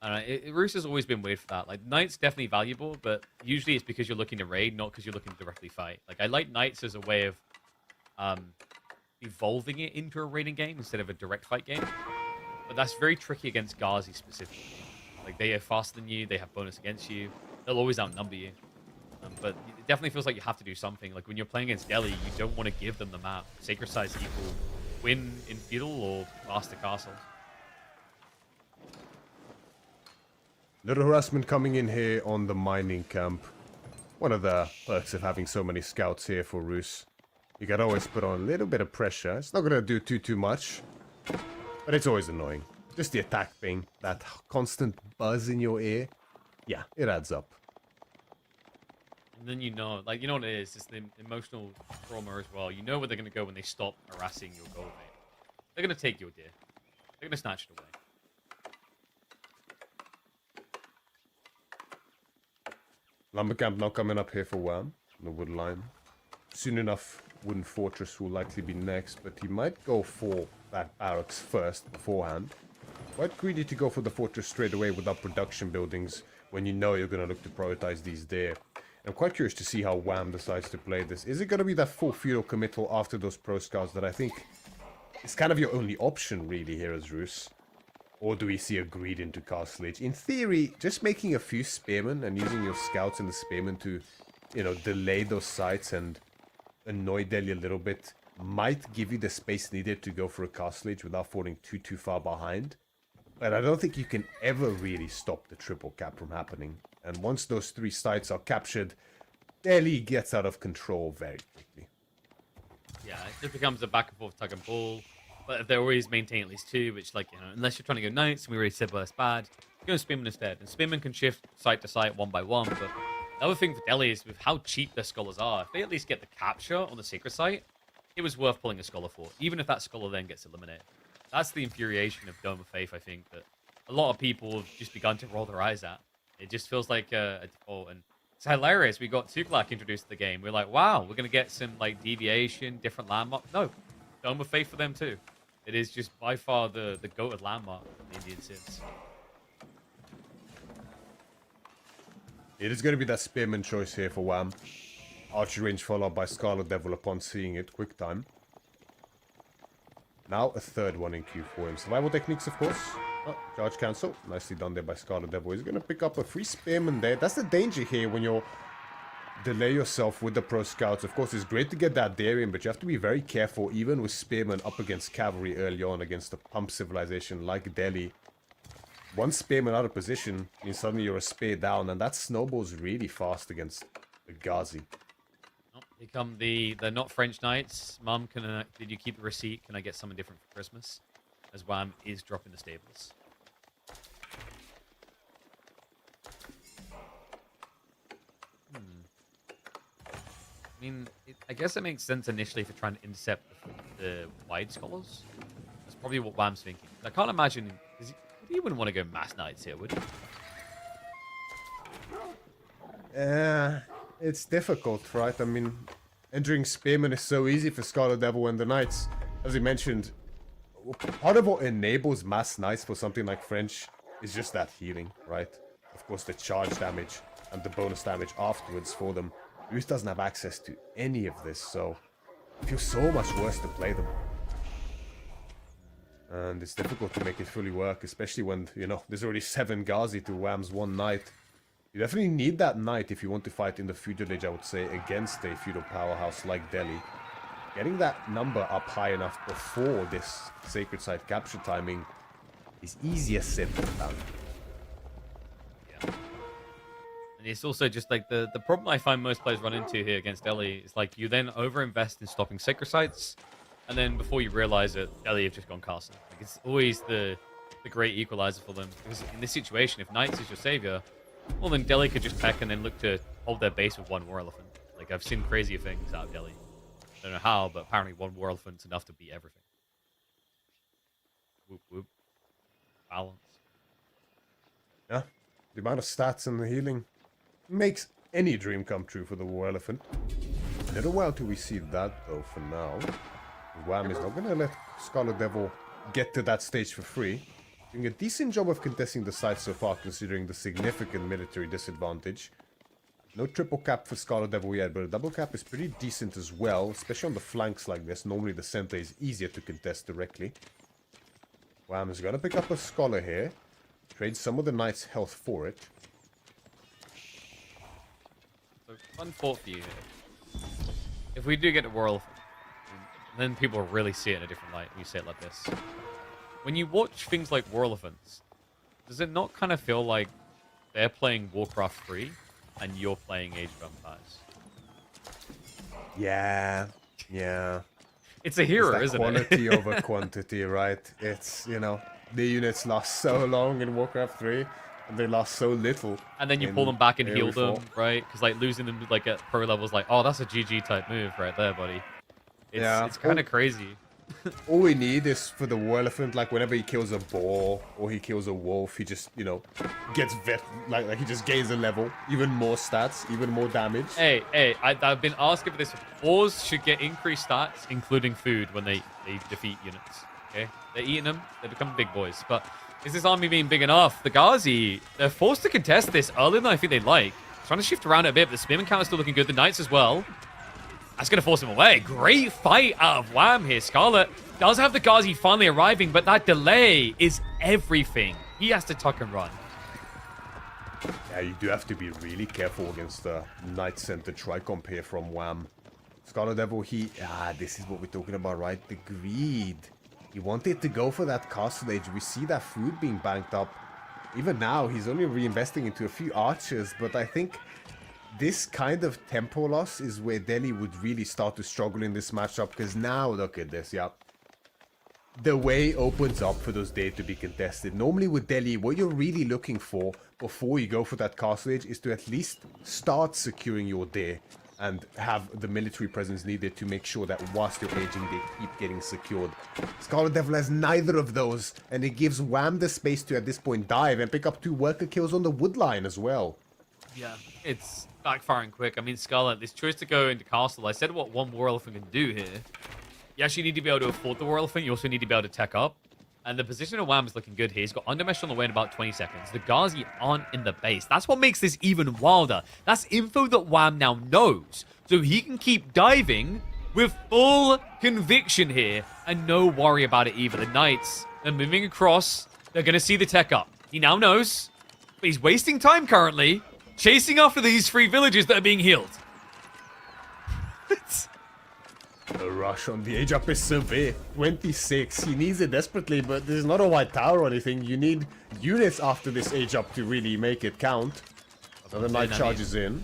[SPEAKER 1] I don't know, Rus has always been weird for that. Like, Knights definitely valuable, but usually it's because you're looking to raid, not because you're looking to directly fight. Like, I like Knights as a way of evolving it into a raiding game instead of a direct fight game. But that's very tricky against Ghazi specifically. Like, they are faster than you, they have bonus against you, they'll always outnumber you. But it definitely feels like you have to do something. Like, when you're playing against Delhi, you don't want to give them the map. Sacred Size equal win in feudal or faster castles.
[SPEAKER 2] Little harassment coming in here on the mining camp. One of the perks of having so many scouts here for Rus. You can always put on a little bit of pressure. It's not going to do too much, but it's always annoying. Just the attack thing, that constant buzz in your ear. Yeah, it adds up.
[SPEAKER 1] And then you know, like, you know what it is? It's the emotional trauma as well. You know where they're going to go when they stop harassing your gold mate. They're going to take your deer. They're going to snatch it away.
[SPEAKER 2] Lumbercamp now coming up here for Wham, the wood line. Soon enough, Wooden Fortress will likely be next, but he might go for that barracks first beforehand. Quite greedy to go for the fortress straight away without production buildings when you know you're going to look to prioritize these there. I'm quite curious to see how Wham decides to play this. Is it going to be that full feudal committal after those pro scouts that I think is kind of your only option really here as Roos? Or do we see a greed into Castle Age? In theory, just making a few spearmen and using your scouts and the spearmen to, you know, delay those sites and annoy Delhi a little bit might give you the space needed to go for a Castle Age without falling too far behind. But I don't think you can ever really stop the triple cap from happening. And once those 3 sites are captured, Delhi gets out of control very quickly.
[SPEAKER 1] Yeah, it just becomes a back and forth tug and pull. But if they always maintain at least 2, which, like, you know, unless you're trying to go knights, and we already said, well, that's bad, go spearmen instead. And spearmen can shift site to site one by one. But the other thing for Delhi is with how cheap their scholars are, if they at least get the capture on the sacred site, it was worth pulling a scholar for, even if that scholar then gets eliminated. That's the infuriation of Dome of Faith, I think, that a lot of people have just begun to roll their eyes at. It just feels like a default. And it's hilarious. We got Tuklak introduced to the game. We're like, wow, we're going to get some like deviation, different landmark. No, Dome of Faith for them too. It is just by far the goated landmark of the Indian Civs.
[SPEAKER 2] It is going to be that spearman choice here for Wham. Archer range followed by Scarlet Devil upon seeing it. Quick time. Now a third one in queue for him. Survival techniques, of course. Oh, charge cancel. Nicely done there by Scarlet Devil. He's going to pick up a free spearman there. That's the danger here when you're delay yourself with the pro scouts. Of course, it's great to get that dare in, but you have to be very careful, even with spearmen up against cavalry early on against a pump civilization like Delhi. One spearman out of position means suddenly you're a spear down, and that snowballs really fast against the Ghazi.
[SPEAKER 1] Oh, here come the not French knights. Mum, did you keep the receipt? Can I get something different for Christmas? As Wham is dropping the stables. I mean, I guess it makes sense initially for trying to intercept the wide scholars. That's probably what Wham's thinking. I can't imagine... He wouldn't want to go mass knights here, would he?
[SPEAKER 2] It's difficult, right? I mean, entering spearmen is so easy for Scarlet Devil and the knights. As we mentioned, part of what enables mass knights for something like French is just that healing, right? Of course, the charge damage and the bonus damage afterwards for them. Bruce doesn't have access to any of this, so it feels so much worse to play them. And it's difficult to make it fully work, especially when, you know, there's already 7 Ghazi to Wham's 1 knight. You definitely need that knight if you want to fight in the feudal age, I would say, against a feudal powerhouse like Delhi. Getting that number up high enough before this sacred site capture timing is easier said than done.
[SPEAKER 1] Yeah. And it's also just like the problem I find most players run into here against Delhi is like you then overinvest in stopping sacred sites, and then before you realize it, Delhi have just gone castle. Like it's always the great equalizer for them. Because in this situation, if Knights is your savior, well then Delhi could just peck and then look to hold their base with 1 war elephant. Like I've seen crazier things out of Delhi. I don't know how, but apparently 1 war elephant's enough to beat everything. Whoop whoop. Balance.
[SPEAKER 2] Yeah, the amount of stats and the healing makes any dream come true for the war elephant. A little while till we see that though for now. Wham is not going to let Scarlet Devil get to that stage for free. Doing a decent job of contesting the site so far considering the significant military disadvantage. No triple cap for Scarlet Devil yet, but a double cap is pretty decent as well, especially on the flanks like this. Normally the center is easier to contest directly. Wham is going to pick up a scholar here. Trade some of the knight's health for it.
[SPEAKER 1] So fun thought for you here. If we do get to war elephant, then people will really see it in a different light when you say it like this. When you watch things like war elephants, does it not kind of feel like they're playing Warcraft 3 and you're playing Age of Empires?
[SPEAKER 2] Yeah.
[SPEAKER 1] It's a hero,
[SPEAKER 2] it's
[SPEAKER 1] isn't it?
[SPEAKER 2] Quality over quantity, right? It's, you know, the units last so long in Warcraft 3. And they lost so little.
[SPEAKER 1] And then you pull them back and heal them,
[SPEAKER 2] AoE4.
[SPEAKER 1] right? Because like losing them like at pro levels, like, oh, that's a GG type move right there, buddy. It's kind of crazy.
[SPEAKER 2] All we need is for the war elephant, like whenever he kills a boar or he kills a wolf, he just, you know, gets like he just gains a level, even more stats, even more damage.
[SPEAKER 1] Hey, I've been asking for this. Boars should get increased stats, including food, when they defeat units. Okay, they're eating them, they become big boys. But is this army being big enough? The Ghazi, they're forced to contest this earlier than I think they'd like. Trying to shift around it a bit, but the spearman count is still looking good. The knights as well. That's going to force him away. Great fight out of Wham here. Scarlet does have the Ghazi finally arriving, but that delay is everything. He has to tuck and run.
[SPEAKER 2] Yeah, you do have to be really careful against the Knight Center Tricomp here from Wham. Scarlet Devil, this is what we're talking about, right? The greed. He wanted to go for that castle age. We see that food being banked up. Even now, he's only reinvesting into a few archers, but I think this kind of tempo loss is where Delhi would really start to struggle in this matchup, because now, look at this, yeah. The way opens up for those days to be contested. Normally with Delhi, what you're really looking for before you go for that castle age is to at least start securing your day and have the military presence needed to make sure that whilst you're aging, they keep getting secured. Scarlet Devil has neither of those, and it gives Wham the space to, at this point, dive and pick up 2 worker kills on the wood line as well.
[SPEAKER 1] Yeah, it's backfiring quick. I mean, Scarlet, this choice to go into castle, I said what one war elephant can do here. You actually need to be able to afford the war elephant. You also need to be able to tech up. And the position of Wham is looking good here. He's got undermesh on the way in about 20 seconds. The Ghazi aren't in the base. That's what makes this even wilder. That's info that Wham now knows. So he can keep diving with full conviction here and no worry about it either. The Knights are moving across. They're going to see the tech up. He now knows. But he's wasting time currently chasing after these 3 villages that are being healed.
[SPEAKER 2] The rush on the age up is severe. 26. He needs it desperately, but there's not a white tower or anything. You need units after this age up to really make it count. Another knight charges in.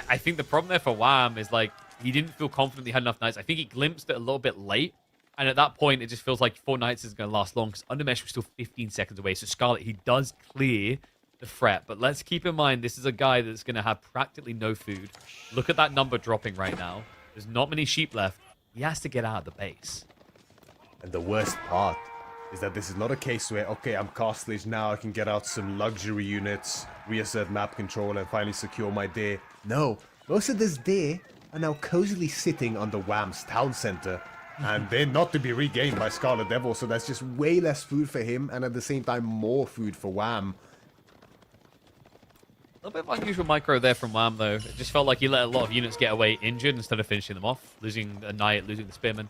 [SPEAKER 1] I think the problem there for Wham is like he didn't feel confident he had enough knights. I think he glimpsed it a little bit late. And at that point, it just feels like 4 knights is going to last long because Undermesh was still 15 seconds away. So Scarlet, he does clear the threat. But let's keep in mind, this is a guy that's going to have practically no food. Look at that number dropping right now. There's not many sheep left. He has to get out of the base.
[SPEAKER 2] And the worst part is that this is not a case where, okay, I'm castle age now, I can get out some luxury units, reassert map control, and finally secure my day. No, most of this day are now cozily sitting on the Wham's town center. And they're not to be regained by Scarlet Devil, so that's just way less food for him, and at the same time, more food for Wham.
[SPEAKER 1] A little bit of unusual micro there from Wham, though. It just felt like he let a lot of units get away injured instead of finishing them off, losing a knight, losing the spearman.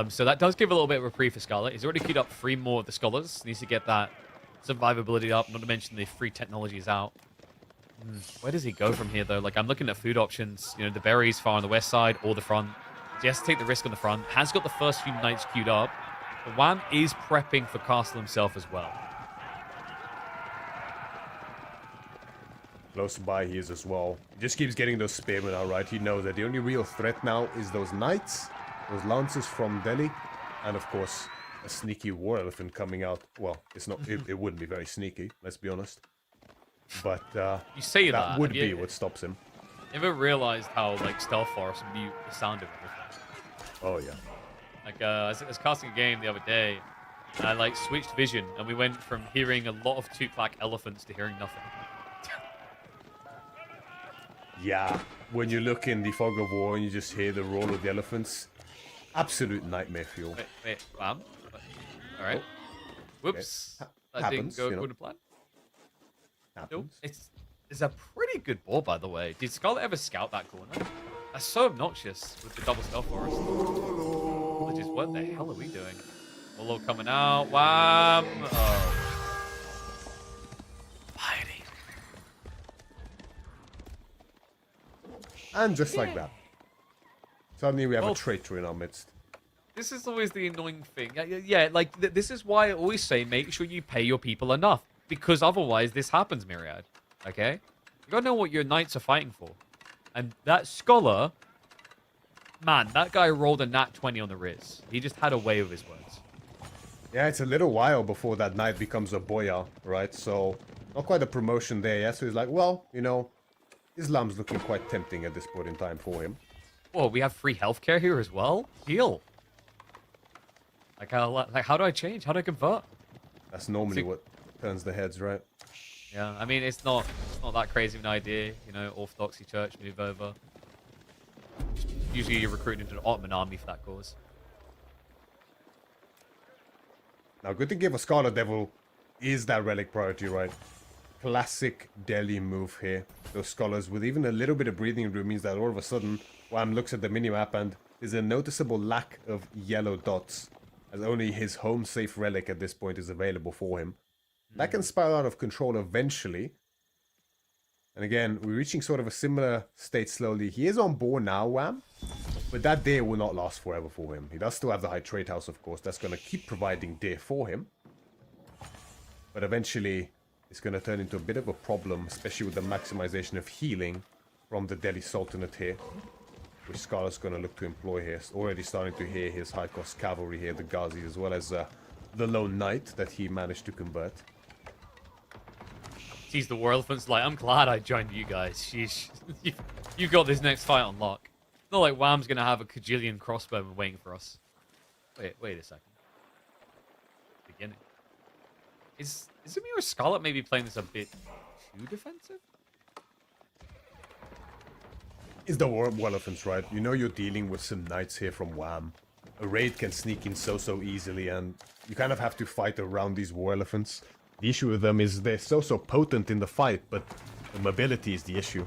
[SPEAKER 1] So that does give a little bit of reprieve for Scarlet. He's already queued up 3 more of the scholars. Needs to get that survivability up, not to mention the free technology is out. Where does he go from here, though? Like, I'm looking at food options. You know, the berries far on the west side or the front. So he has to take the risk on the front. Has got the first few knights queued up. But Wham is prepping for castle himself as well.
[SPEAKER 2] Close by he is as well. He just keeps getting those spearmen out, right? He knows that the only real threat now is those knights, those lances from Delhi, and of course, a sneaky war elephant coming out. Well, it's not. It wouldn't be very sneaky, let's be honest. But
[SPEAKER 1] you say
[SPEAKER 2] that would be what stops him.
[SPEAKER 1] Ever realized how like stealth forest mute the sound of everything?
[SPEAKER 2] Oh yeah.
[SPEAKER 1] Like I was casting a game the other day, and I like switched vision, and we went from hearing a lot of Tuklak elephants to hearing nothing.
[SPEAKER 2] Yeah, when you look in the fog of war and you just hear the roar of the elephants, absolute nightmare fuel.
[SPEAKER 1] Wait, Wham? All right. Whoops.
[SPEAKER 2] Okay.
[SPEAKER 1] That
[SPEAKER 2] Happens,
[SPEAKER 1] didn't go according to plan.
[SPEAKER 2] Happens.
[SPEAKER 1] Nope. It's a pretty good ball, by the way. Did Scarlet ever scout that corner? That's so obnoxious with the double stealth forest. Just what the hell are we doing? Molo coming out. Wham! Oh. Fighting.
[SPEAKER 2] And just like that, suddenly we have a traitor in our midst.
[SPEAKER 1] This is always the annoying thing. Yeah, like, this is why I always say make sure you pay your people enough. Because otherwise this happens, Myriad. Okay? You gotta know what your knights are fighting for. And that scholar, man, that guy rolled a nat 20 on the Riz. He just had a way with his words.
[SPEAKER 2] Yeah, it's a little while before that knight becomes a boya, right? So Not quite a promotion there, yeah? So he's like, well, you know, Islam's looking quite tempting at this point in time for him.
[SPEAKER 1] Whoa, we have free healthcare here as well? Heal. Like how do I change? How do I convert?
[SPEAKER 2] That's normally what turns the heads, right?
[SPEAKER 1] Yeah, I mean, it's not that crazy of an idea, you know, Orthodoxy Church move over. Usually you're recruiting into an Ottoman army for that cause.
[SPEAKER 2] Now, good thing for Scarlet Devil is that relic priority, right? Classic Delhi move here. Those scholars with even a little bit of breathing room means that all of a sudden, Wham looks at the minimap and there's a noticeable lack of yellow dots, as only his home safe relic at this point is available for him. That can spiral out of control eventually. And again, we're reaching sort of a similar state slowly. He is on board now, Wham. But that deer will not last forever for him. He does still have the high trade house, of course. That's going to keep providing deer for him. But eventually, it's going to turn into a bit of a problem, especially with the maximization of healing from the Delhi Sultanate here, which Scarlet's going to look to employ here. Already starting to hear his high-cost cavalry here, the Ghazis, as well as the lone knight that he managed to convert.
[SPEAKER 1] Sees the war elephants like, I'm glad I joined you guys. Sheesh. You've got this next fight on lock. It's not like Wham's going to have a cajillion crossbowmen waiting for us. Wait a second. Beginning. Is Zamir or Scarlet maybe playing this a bit too defensive?
[SPEAKER 2] Is the war elephants, right? You know you're dealing with some knights here from Wham. A raid can sneak in so easily, and you kind of have to fight around these war elephants. The issue with them is they're so potent in the fight, but the mobility is the issue.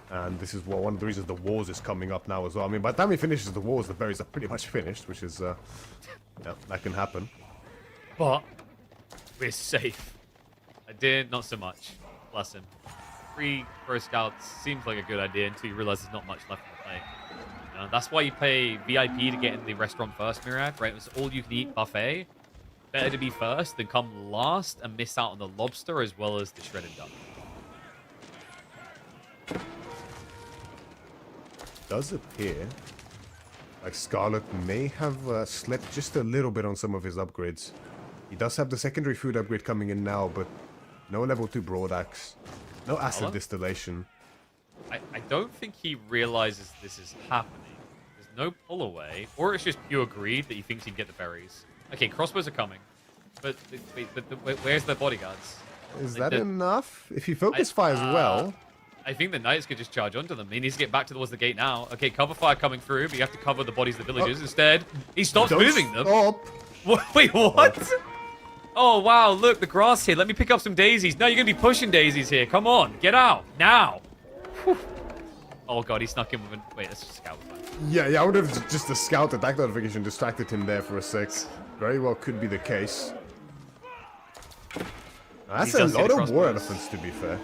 [SPEAKER 2] And this is one of the reasons the wars is coming up now as well. I mean, by the time he finishes the wars, the berries are pretty much finished, which is, yeah, that can happen.
[SPEAKER 1] But we're safe. I did not so much. Bless him. 3 pro scouts seems like a good idea until you realize there's not much left in the play. You know, that's why you pay VIP to get in the restaurant first, Mirad, right? It's all you can eat buffet. Better to be first than come last and miss out on the lobster as well as the shredded duck.
[SPEAKER 2] Does appear like Scarlet may have slept just a little bit on some of his upgrades. He does have the secondary food upgrade coming in now, but no level 2 broad axe, no acid distillation.
[SPEAKER 1] I don't think he realizes this is happening. There's no pull away, or it's just pure greed that he thinks he can get the berries. Okay, crossbows are coming, but where's the bodyguards?
[SPEAKER 2] Is that enough? If he focus fires well...
[SPEAKER 1] I think the knights could just charge onto them. He needs to get back towards the gate now. Okay, cover fire coming through, but you have to cover the bodies of the villagers. Instead, he stops moving them. Wait, what? Oh, wow, look, the grass here. Let me pick up some daisies. No, you're going to be pushing daisies here. Come on, get out, now. Whew. Oh, God, he snuck in with a... Wait, that's just a scout.
[SPEAKER 2] Yeah, I would have just the scout attack notification distracted him there for a sec. Very well could be the case. Now, that's a lot of war elephants, to be fair.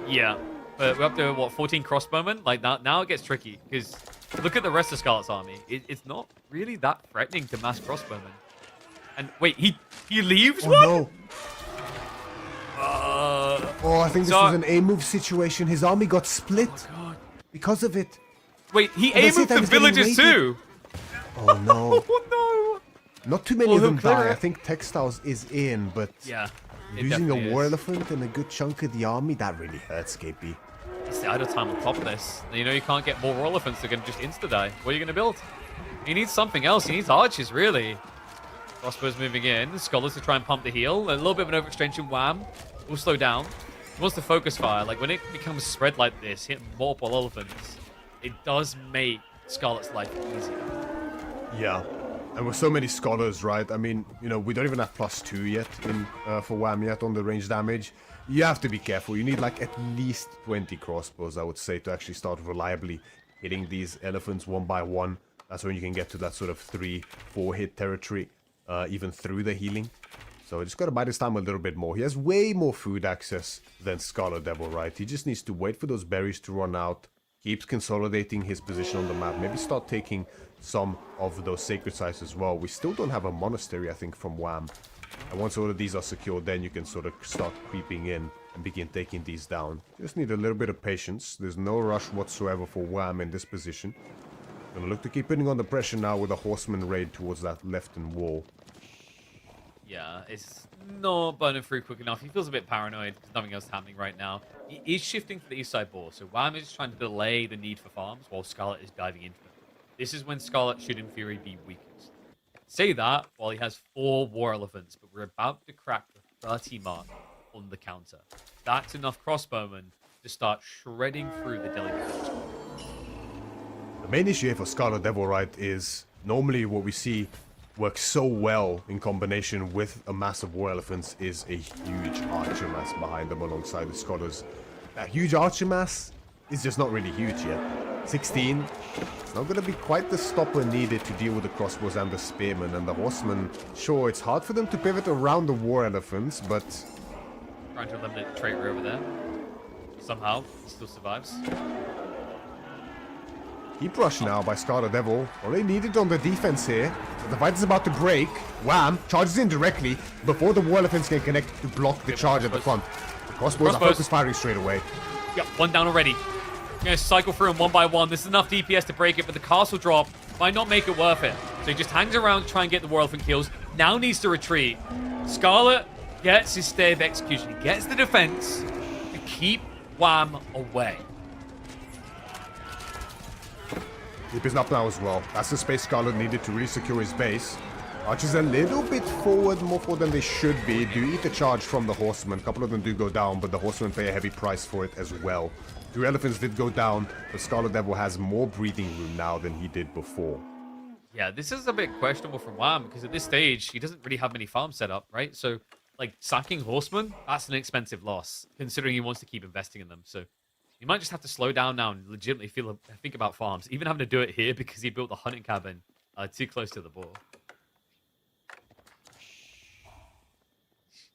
[SPEAKER 1] Yeah. But we're up to, what, 14 crossbowmen? Like, now it gets tricky, because look at the rest of Scarlet's army. It's not really that threatening to mass crossbowmen. And, wait, he leaves one?
[SPEAKER 2] No. I think this was an A-move situation. His army got split because of it.
[SPEAKER 1] Wait, he A-moved the villagers too?
[SPEAKER 2] Oh, no.
[SPEAKER 1] Oh, no.
[SPEAKER 2] Not too many of them die. I think Textiles is in, but
[SPEAKER 1] yeah,
[SPEAKER 2] losing a war elephant and a good chunk of the army, that really hurts, KP.
[SPEAKER 1] It's the idle time on top of this. You know, you can't get more war elephants that can just insta-die. What are you going to build? He needs something else. He needs archers, really. Crossbows moving in. The scholars to try and pump the heal. A little bit of an overextension. Wham. Will slow down. He wants to focus fire. Like, when it becomes spread like this, hit multiple elephants, it does make Scarlet's life easier.
[SPEAKER 2] Yeah. And with so many scholars, right? I mean, you know, we don't even have +2 yet in for Wham yet on the range damage. You have to be careful. You need like at least 20 crossbows, I would say, to actually start reliably hitting these elephants one by one. That's when you can get to that sort of 3-4 hit territory, even through the healing. So just got to buy this time a little bit more. He has way more food access than Scarlet Devil, right? He just needs to wait for those berries to run out. Keeps consolidating his position on the map. Maybe start taking some of those sacred sites as well. We still don't have a monastery, I think, from Wham. And once all of these are secured, then you can sort of start creeping in and begin taking these down. Just need a little bit of patience. There's no rush whatsoever for Wham in this position. Gonna look to keep putting on the pressure now with a horseman raid towards that left wall.
[SPEAKER 1] Yeah, it's not burning through quick enough. He feels a bit paranoid because nothing else is happening right now. He is shifting to the east side ball, so Wham is trying to delay the need for farms while Scarlet is diving into them. This is when Scarlet should, in theory, be weakest. Say that while he has 4 War Elephants, but we're about to crack the 30 mark on the counter. That's enough crossbowmen to start shredding through the Delhi defense.
[SPEAKER 2] The main issue here for Scarlet Devil, right, is normally what we see works so well in combination with a mass of War Elephants is a huge Archer mass behind them alongside the Scholars. That huge Archer mass is just not really huge yet. 16, it's not going to be quite the stopper needed to deal with the crossbows and the spearmen and the horsemen. Sure, it's hard for them to pivot around the War Elephants, but...
[SPEAKER 1] Trying to eliminate the traitor over there. Somehow, he still survives.
[SPEAKER 2] Keep rush now by Scarlet Devil. All they needed on the defense here. The fight is about to break. Wham! Charges in directly before the War Elephants can connect to block the charge at the front. The crossbows are focus firing straight away.
[SPEAKER 1] Yep, one down already. Gonna cycle through them one by one. This is enough DPS to break it, but the castle drop might not make it worth it. So he just hangs around to try and get the War Elephant kills. Now needs to retreat. Scarlet gets his stay of execution. He gets the defense to keep Wham away.
[SPEAKER 2] Keep is up now as well. That's the space Scarlet needed to really secure his base. Archers a little bit forward, more forward than they should be. Do eat the charge from the horsemen. A couple of them do go down, but the horsemen pay a heavy price for it as well. 2 elephants did go down, but Scarlet Devil has more breathing room now than he did before.
[SPEAKER 1] Yeah, this is a bit questionable from Wham because at this stage, he doesn't really have many farms set up, right? So, like, sacking horsemen, that's an expensive loss, considering he wants to keep investing in them. So, you might just have to slow down now and legitimately think about farms. Even having to do it here because he built the hunting cabin too close to the ball.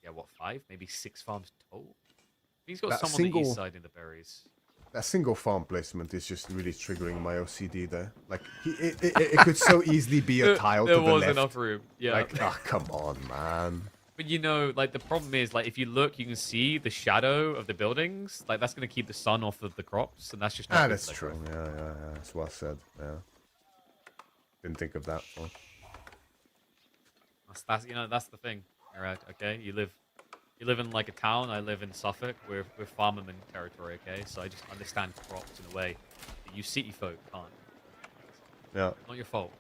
[SPEAKER 1] Yeah, what, 5? Maybe 6 farms total? He's got some on the east side in the berries.
[SPEAKER 2] That single farm placement is just really triggering my OCD there. Like, it could so easily be a tile to the left.
[SPEAKER 1] There was enough room, yeah.
[SPEAKER 2] Like, oh, come on, man.
[SPEAKER 1] But you know, like, the problem is, like, if you look, you can see the shadow of the buildings. Like, that's going to keep the sun off of the crops, and that's just not good.
[SPEAKER 2] That's true. Yeah. That's well said. Yeah. Didn't think of that one.
[SPEAKER 1] That's you know, that's the thing. All right, okay? You live in, like, a town. I live in Suffolk. We're farmerman territory, okay? So I just understand crops in a way that you city folk can't.
[SPEAKER 2] Yeah.
[SPEAKER 1] Not your fault.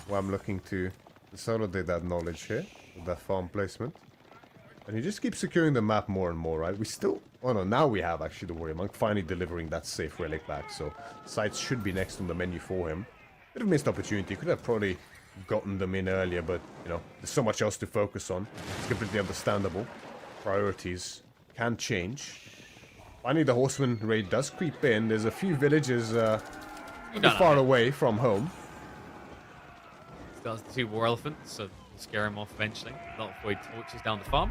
[SPEAKER 2] Well, I'm looking to consolidate that knowledge here with that farm placement. And you just keep securing the map more and more, right? We still... Oh no, now we have actually the Warrior Monk finally delivering that safe relic back. So sites should be next on the menu for him. Bit of a missed opportunity. Could have probably gotten them in earlier, but, you know, there's so much else to focus on. It's completely understandable. Priorities can change. Finally, the Horseman raid does creep in. There's a few villages far away from home.
[SPEAKER 1] Still has the 2 War Elephants, so scare him off eventually. That'll avoid torches down the farm.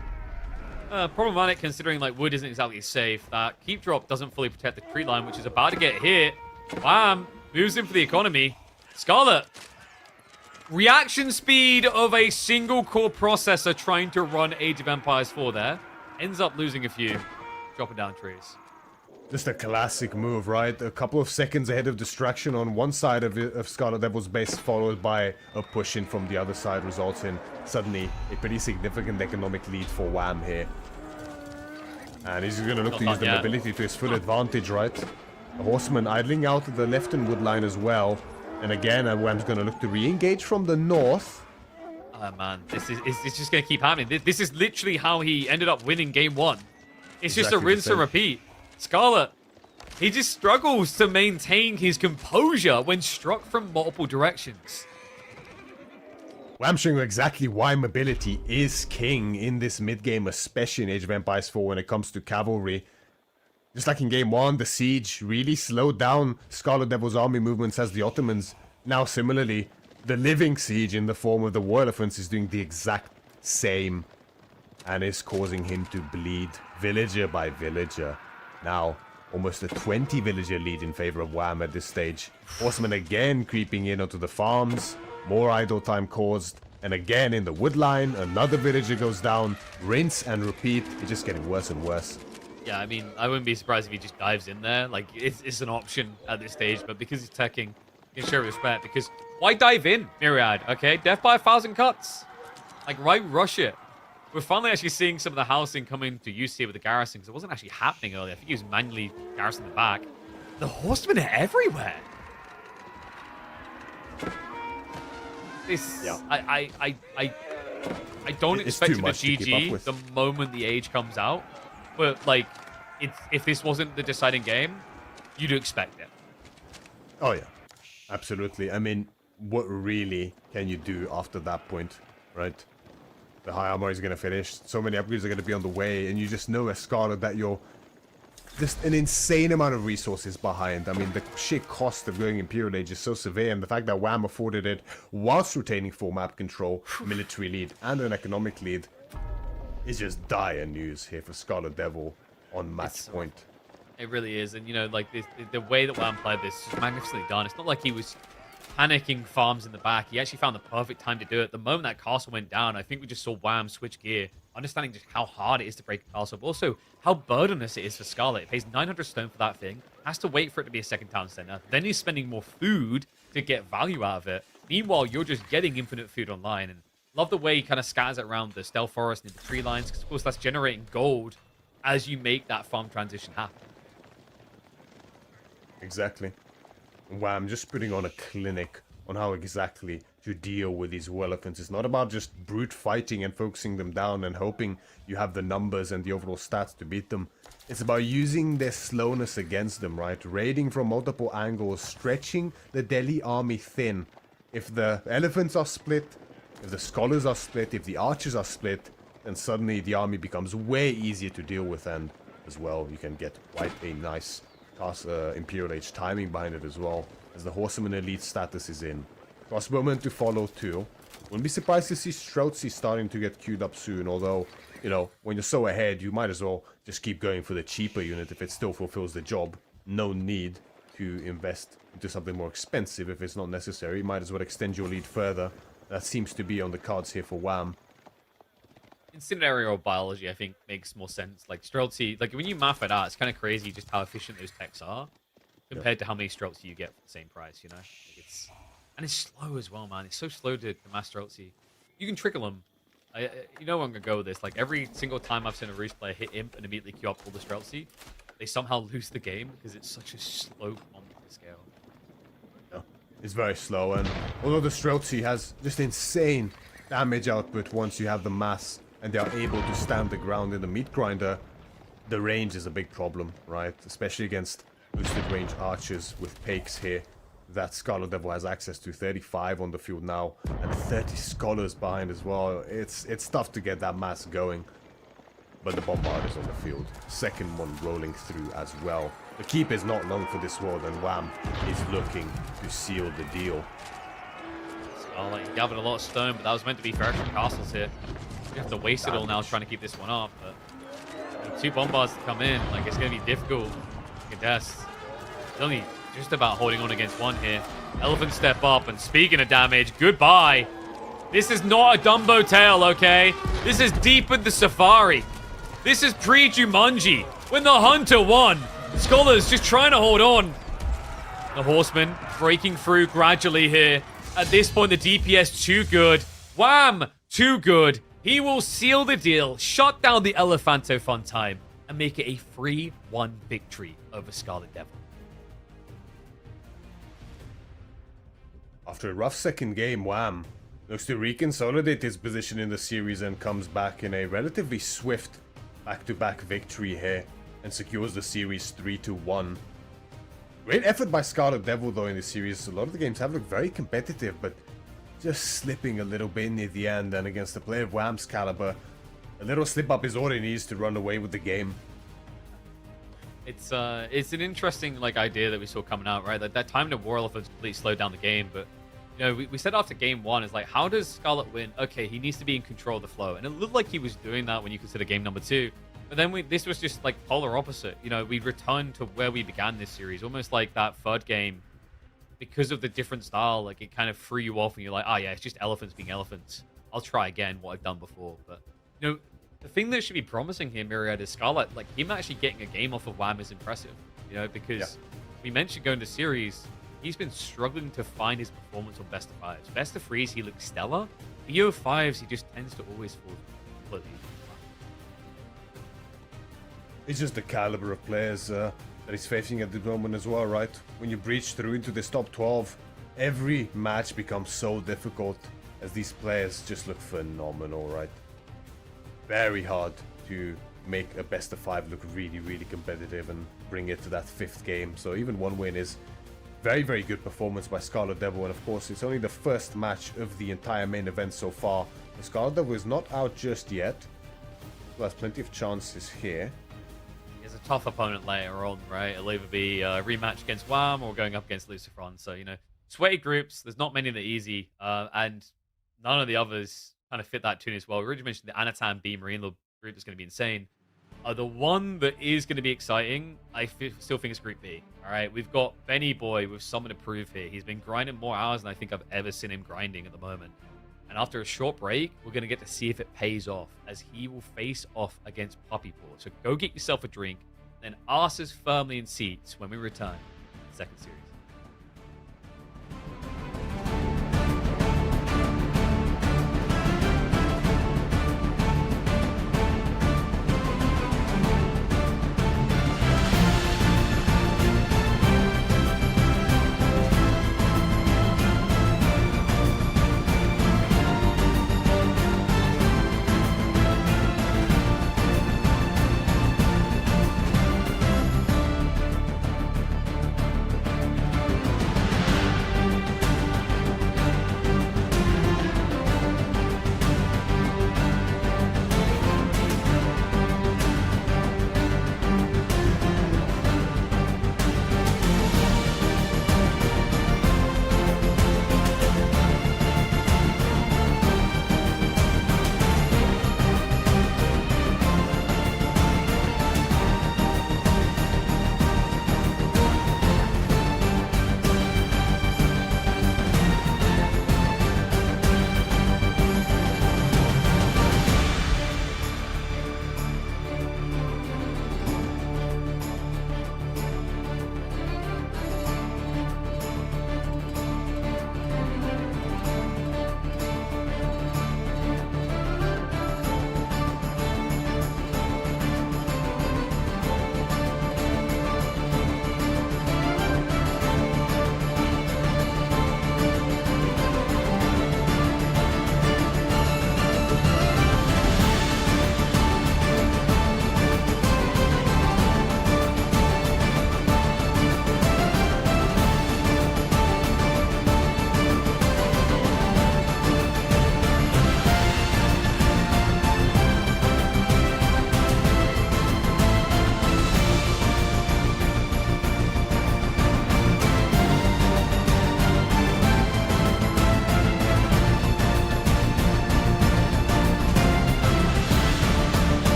[SPEAKER 1] Problematic considering, like, wood isn't exactly safe. That keep drop doesn't fully protect the tree line, which is about to get hit. Wham! Moves in for the economy. Scarlet. Reaction speed of a single core processor trying to run Age of Empires 4 there. Ends up losing a few. Dropping down trees.
[SPEAKER 2] Just a classic move, right? A couple of seconds ahead of distraction on one side of Scarlet Devil's base, followed by a push in from the other side, results in suddenly a pretty significant economic lead for Wham here. And he's going to look to use the mobility to his full advantage, right? The Horseman idling out the left-hand wood line as well. And again, Wham's going to look to re-engage from the north.
[SPEAKER 1] Oh, man. This is just going to keep happening. This is literally how he ended up winning game 1. It's just a rinse and repeat. Scarlet, he just struggles to maintain his composure when struck from multiple directions.
[SPEAKER 2] Well, I'm showing you exactly why mobility is king in this mid-game, especially in Age of Empires 4 when it comes to cavalry. Just like in game 1, the siege really slowed down Scarlet Devil's army movements as the Ottomans. Now, similarly, the living siege in the form of the War Elephants is doing the exact same and is causing him to bleed villager by villager. Now, almost a 20 villager lead in favor of Wham at this stage. Horsemen again creeping in onto the farms. More idle time caused. And again in the wood line, another villager goes down. Rinse and repeat. It's just getting worse and worse.
[SPEAKER 1] Yeah, I mean, I wouldn't be surprised if he just dives in there. Like, it's an option at this stage, but because he's teching, you can show respect. Because Why dive in, Myriad? Okay, death by 1,000 cuts. Like, why rush it? We're finally actually seeing some of the housing coming to use here with the garrison, because it wasn't actually happening earlier. I think he was manually garrisoning the back. The horsemen are everywhere. This,
[SPEAKER 2] yeah.
[SPEAKER 1] I don't expect it to GG the moment the age comes out, but like, if this wasn't the deciding game, you'd expect it.
[SPEAKER 2] Oh yeah, absolutely. I mean, what really can you do after that point, right? The high armor is going to finish. So many upgrades are going to be on the way. And you just know as Scarlet that you're just an insane amount of resources behind. I mean, the sheer cost of going Imperial Age is so severe. And the fact that Wham afforded it whilst retaining full map control, military lead, and an economic lead is just dire news here for Scarlet Devil on match point.
[SPEAKER 1] It really is. And, you know, like the way that Wham played this is magnificently done. It's not like he was panicking farms in the back. He actually found the perfect time to do it. The moment that castle went down, I think we just saw Wham switch gear, understanding just how hard it is to break a castle, but also how burdenous it is for Scarlet. It pays 900 stone for that thing, has to wait for it to be a second town center, then he's spending more food to get value out of it. Meanwhile, you're just getting infinite food online, and love the way he kind of scatters it around the stealth forest and the tree lines, because of course that's generating gold as you make that farm transition happen.
[SPEAKER 2] Exactly. Wham, just putting on a clinic on how exactly to deal with these war elephants. It's not about just brute fighting and focusing them down and hoping you have the numbers and the overall stats to beat them. It's about using their slowness against them, right? Raiding from multiple angles, stretching the Delhi army thin. If the elephants are split, if the scholars are split, if the archers are split, then suddenly the army becomes way easier to deal with, and as well, you can get quite a nice Imperial Age timing behind it as well, as the Horseman Elite status is in. Crossbowmen to follow too. Wouldn't be surprised to see Streltsy starting to get queued up soon, although, you know, when you're so ahead, you might as well just keep going for the cheaper unit if it still fulfills the job. No need to invest into something more expensive if it's not necessary. You might as well extend your lead further. That seems to be on the cards here for Wham.
[SPEAKER 1] In scenario biology, I think makes more sense. Like Streltsy, like when you math it out, it's kind of crazy just how efficient those techs are compared to how many Streltsy you get for the same price, you know? Like and it's slow as well, man. It's so slow to mass Streltsy. You can trickle them. You know where I'm going to go with this. Like every single time I've seen a Roost player hit Imp and immediately queue up all the Streltsy, they somehow lose the game because it's such a slow comp to scale.
[SPEAKER 2] Yeah, it's very slow, and although the Streltsy has just insane damage output once you have the mass, and they are able to stand the ground in the meat grinder, the range is a big problem, right? Especially against boosted range archers with Pakes here that Scarlet Devil has access to. 35 on the field now, and 30 scholars behind as well. It's tough to get that mass going, but the bombard is on the field. Second one rolling through as well. The keep is not long for this world, and Wham is looking to seal the deal.
[SPEAKER 1] Scarlet gathered a lot of stone, but that was meant to be for extra castles here. You have to waste it all now trying to keep this one up, but you know, 2 bombards to come in, like it's going to be difficult to contest. It's only just about holding on against one here. Elephant step up, and speaking of damage, goodbye. This is not a Dumbo tale, okay? This is deep in the Safari. This is pre-Jumanji, when the Hunter won. Scholars just trying to hold on. The Horseman breaking through gradually here. At this point, the DPS too good. Wham! Too good. He will seal the deal, shut down the Elephanto fun time, and make it a 3-1 victory over Scarlet Devil.
[SPEAKER 2] After a rough second game, Wham looks to reconsolidate his position in the series and comes back in a relatively swift back-to-back victory here and secures the series 3-1. Great effort by Scarlet Devil though in the series. A lot of the games have looked very competitive, but just slipping a little bit near the end, and against a player of Wham's caliber, a little slip up is all he needs to run away with the game.
[SPEAKER 1] It's an interesting like idea that we saw coming out, right? That time to War Elephants completely slowed down the game, but you know, we said after game 1 is like, how does Scarlet win? Okay, he needs to be in control of the flow, and it looked like he was doing that when you consider game number 2. But then this was just like polar opposite. You know, we returned to where we began this series, almost like that third game. Because of the different style, like it kind of threw you off and you're like, oh yeah, it's just elephants being elephants. I'll try again what I've done before. But, you know, the thing that should be promising here, Myriad, is Scarlet, like him actually getting a game off of Wham is impressive. You know, because we mentioned going to series, he's been struggling to find his performance on best of fives. Best of threes, he looks stellar. BO5s, he just tends to always fall completely.
[SPEAKER 2] It's just the caliber of players that he's facing at the moment as well, right? When you breach through into this top 12, every match becomes so difficult as these players just look phenomenal, right? Very hard to make a best of 5 look really, really competitive and bring it to that 5th game. So even one win is very, very good performance by Scarlet Devil. And of course, it's only the first match of the entire main event so far. The Scarlet Devil is not out just yet. Well, there's plenty of chances here.
[SPEAKER 1] He's a tough opponent later on, right? It'll either be a rematch against Wham or going up against Lucifron. So, you know, sweaty groups, there's not many that are easy. And none of the others kind of fit that tune as well. We already mentioned the Anatan B Marine group that's going to be insane. The one that is going to be exciting, I still think it's Group B. All right, we've got Benny Boy with something to prove here. He's been grinding more hours than I think I've ever seen him grinding at the moment. And after a short break, we're going to get to see if it pays off, as he will face off against Puppy Paw. So go get yourself a drink, then arse us firmly in seats when we return to the second series.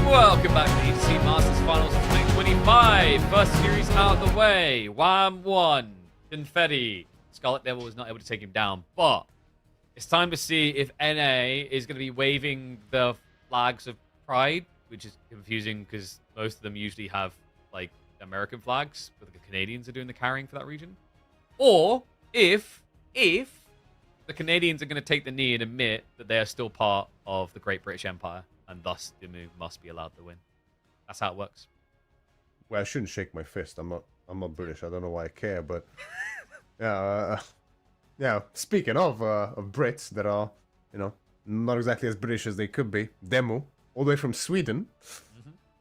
[SPEAKER 1] Welcome back to the EGC Masters Finals of 2025. First series out of the way. Wham won. Confetti. Scarlet Devil was not able to take him down, but it's time to see if NA is going to be waving the flags of pride, which is confusing because most of them usually have like American flags, but the Canadians are doing the carrying for that region. Or if the Canadians are going to take the knee and admit that they are still part of the Great British Empire, and thus Dumu must be allowed to win. That's how it works.
[SPEAKER 2] Well, I shouldn't shake my fist. I'm not British. I don't know why I care, but yeah. Yeah. Speaking of Brits that are, you know, not exactly as British as they could be, Demu, all the way from Sweden,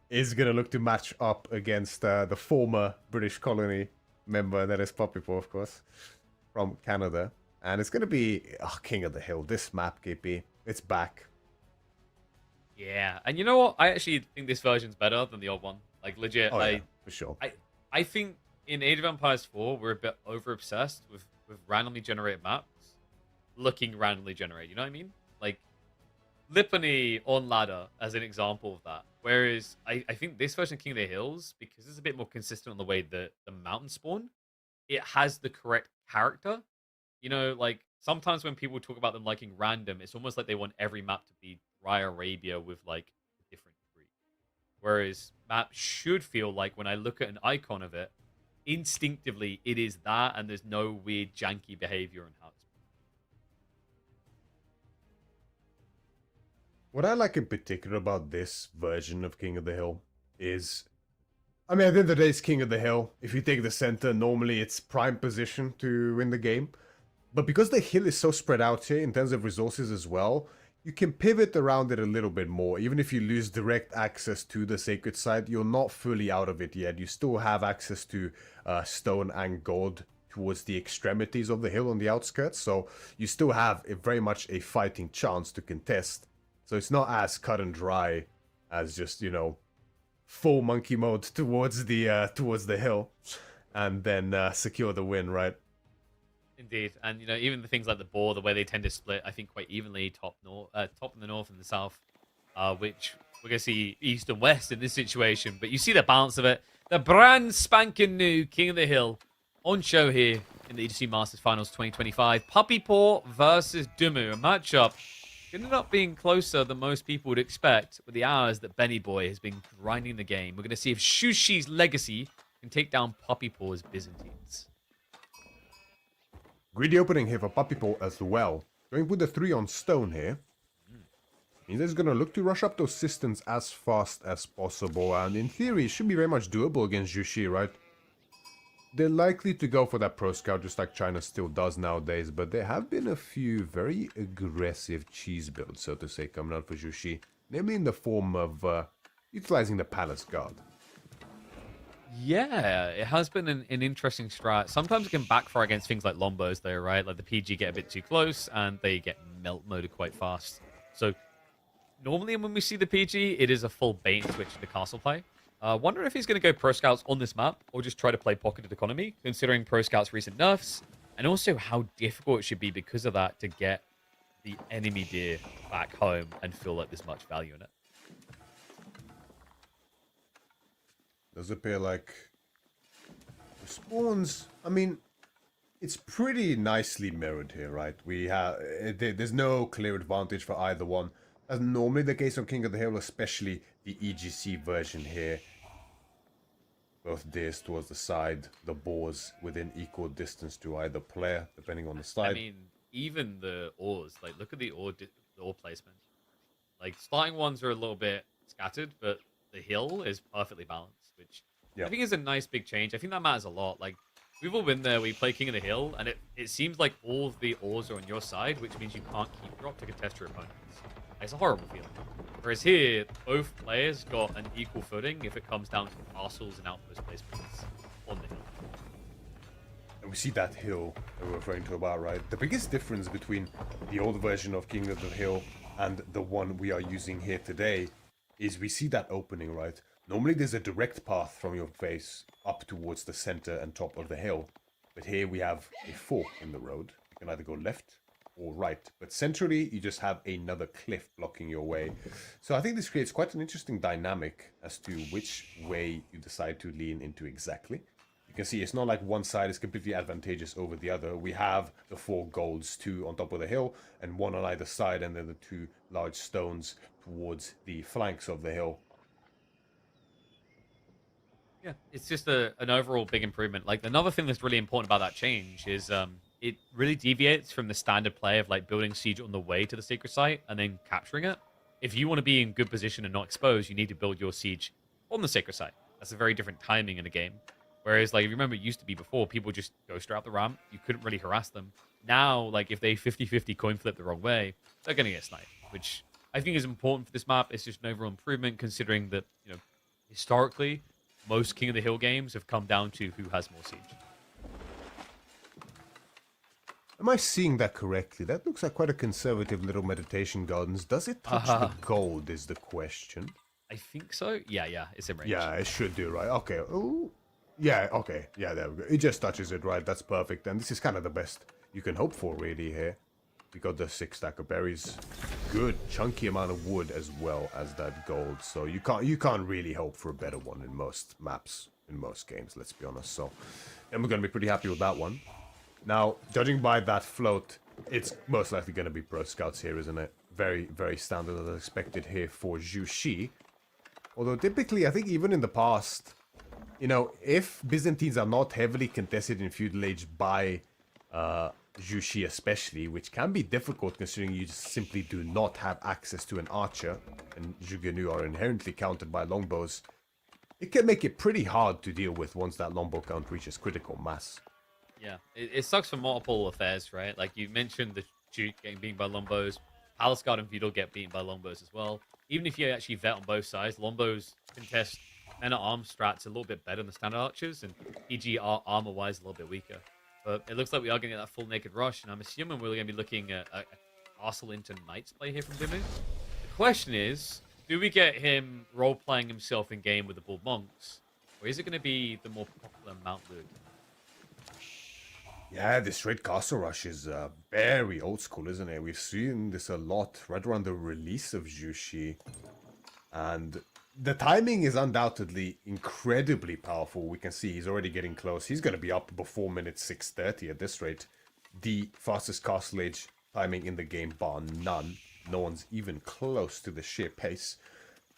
[SPEAKER 2] is gonna look to match up against the former British colony member that is Poppypaw, of course, from Canada, and it's gonna be King of the Hill. This map, KP, it's back.
[SPEAKER 1] Yeah, and you know what? I actually think this version's better than the old one. Like, legit,
[SPEAKER 2] yeah, for sure.
[SPEAKER 1] I think in Age of Empires 4, we're a bit over-obsessed with randomly generated maps looking randomly generated. You know what I mean? Like, Lipany on ladder as an example of that. Whereas, I think this version of King of the Hills, because it's a bit more consistent on the way that the mountains spawn, it has the correct character. You know, like, sometimes when people talk about them liking random, it's almost like they want every map to be Dry Arabia with, like, a different degree. Whereas map should feel like, when I look at an icon of it, instinctively it is that, and there's no weird janky behavior in how it's.
[SPEAKER 2] What I like in particular about this version of King of the Hill is, I mean, at the end of the day, it's King of the Hill. If you take the center, normally it's prime position to win the game. But because the hill is so spread out here in terms of resources as well, you can pivot around it a little bit more. Even if you lose direct access to the sacred site, you're not fully out of it yet. You still have access to stone and gold towards the extremities of the hill on the outskirts. So you still have very much a fighting chance to contest. So it's not as cut and dry as just, you know, full monkey mode towards the hill and then secure the win, right?
[SPEAKER 1] Indeed, and you know, even the things like the boar, the way they tend to split, I think quite evenly, top in the north and the south, which we're gonna see east and west in this situation. But you see the balance of it. The brand spanking new King of the Hill on show here in the EGC Masters Finals 2025. Poppypaw versus Dumu, a matchup ended up being closer than most people would expect with the hours that Benny Boy has been grinding the game. We're gonna see if Shushi's legacy can take down Poppypaw's Byzantines.
[SPEAKER 2] Greedy opening here for Poppypaw as well. Going with the 3 on stone here. He's just going to look to rush up those systems as fast as possible. And in theory, it should be very much doable against Jushi, right? They're likely to go for that pro scout just like China still does nowadays. But there have been a few very aggressive cheese builds, so to say, coming out for Jushi. Namely in the form of utilizing the Palace Guard.
[SPEAKER 1] Yeah, it has been an interesting strat. Sometimes it can backfire against things like Lombos, though, right? Like the PG get a bit too close and they get melt moded quite fast. So normally when we see the PG, it is a full bait and switch to the castle play. Wondering if he's going to go pro scouts on this map or just try to play pocketed economy, considering pro scouts' recent nerfs, and also how difficult it should be because of that to get the enemy deer back home and feel like there's much value in it.
[SPEAKER 2] Does appear like the spawns, I mean, it's pretty nicely mirrored here, right? We have, there's no clear advantage for either one. As normally the case on King of the Hill, especially the EGC version here. Both deers towards the side, the boars within equal distance to either player, depending on the side.
[SPEAKER 1] I mean, even the ores, like look at the ore placement. Like starting ones are a little bit scattered, but the hill is perfectly balanced, which I think is a nice big change. I think that matters a lot. Like, we've all been there, we play King of the Hill, and it seems like all of the ores are on your side, which means you can't keep drop to contest your opponents. It's a horrible feeling. Whereas here, both players got an equal footing if it comes down to castles and outpost placements on the hill.
[SPEAKER 2] And we see that hill that we're referring to about, right? The biggest difference between the old version of King of the Hill and the one we are using here today is we see that opening, right? Normally there's a direct path from your face up towards the center and top of the hill. But here we have a fork in the road. You can either go left or right. But centrally, you just have another cliff blocking your way. So I think this creates quite an interesting dynamic as to which way you decide to lean into exactly. You can see it's not like one side is completely advantageous over the other. We have the 4 golds, 2 on top of the hill, and 1 on either side, and then the 2 large stones towards the flanks of the hill.
[SPEAKER 1] Yeah, it's just an overall big improvement. Like another thing that's really important about that change is it really deviates from the standard play of like building siege on the way to the secret site and then capturing it. If you want to be in good position and not exposed, you need to build your siege on the sacred site. That's a very different timing in a game. Whereas, like, if you remember, it used to be before, people just go straight up the ramp. You couldn't really harass them. Now, like, if they 50-50 coin flip the wrong way, they're going to get sniped, which I think is important for this map. It's just an overall improvement considering that, historically, most King of the Hill games have come down to who has more siege.
[SPEAKER 2] Am I seeing that correctly? That looks like quite a conservative little meditation gardens. Does it touch the gold is the question.
[SPEAKER 1] I think so. Yeah, it's in range.
[SPEAKER 2] Yeah, it should do, right? Okay. Oh, yeah, okay. Yeah, there we go. It just touches it, right? That's perfect. And this is kind of the best you can hope for, really, here. We got the 6 stack of berries. Good, chunky amount of wood as well as that gold. So you can't really hope for a better one in most maps, in most games, let's be honest. So, and we're going to be pretty happy with that one. Now, judging by that float, it's most likely going to be Pro Scouts here, isn't it? Very, very standard as expected here for Zhu Xi. Although typically, I think even in the past, if Byzantines are not heavily contested in Feudal Age by Zhu Xi especially, which can be difficult considering you just simply do not have access to an archer, and Zhuge are inherently countered by longbows, it can make it pretty hard to deal with once that longbow count reaches critical mass.
[SPEAKER 1] Yeah, it sucks for multiple affairs, right? Like you mentioned the Duke getting beaten by longbows, Palace Guard and Feudal get beaten by longbows as well. Even if you actually vet on both sides, longbows contest men-at-arms strats a little bit better than the standard archers, and PG are armor-wise a little bit weaker. But it looks like we are going to get that full naked rush, and I'm assuming we're going to be looking at a castle into knights play here from Dimmu. The question is, do we get him role-playing himself in-game with the Bull Monks, or is it going to be the more popular Mount Luke?
[SPEAKER 2] Yeah, this straight castle rush is very old school, isn't it? We've seen this a lot right around the release of Zhu Xi. And the timing is undoubtedly incredibly powerful. We can see he's already getting close. He's going to be up before minute 6:30 at this rate. The fastest castle age timing in the game, bar none. No one's even close to the sheer pace.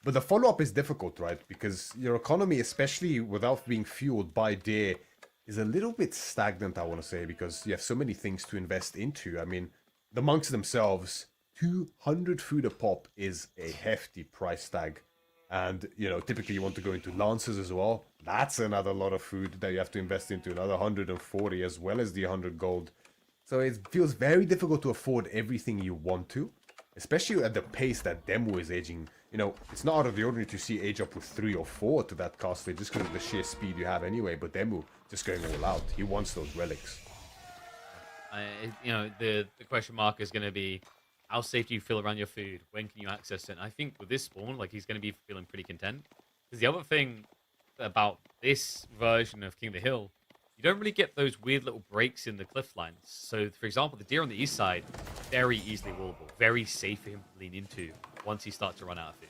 [SPEAKER 2] But the follow-up is difficult, right? Because your economy, especially without being fueled by deer, is a little bit stagnant, I want to say, because you have so many things to invest into. I mean, the monks themselves, 200 food a pop is a hefty price tag. And, typically you want to go into lances as well. That's another lot of food that you have to invest into, another 140 as well as the 100 gold. So it feels very difficult to afford everything you want to, especially at the pace that Demu is aging. It's not out of the ordinary to see age up with 3 or 4 to that castle just because of the sheer speed you have anyway, but Demu just going all out. He wants those relics.
[SPEAKER 1] The question mark is going to be, how safe do you feel around your food? When can you access it? And I think with this spawn, like, he's going to be feeling pretty content. Because the other thing about this version of King of the Hill, you don't really get those weird little breaks in the cliff lines. So, for example, the deer on the east side, very easily wallable, very safe for him to lean into once he starts to run out of food.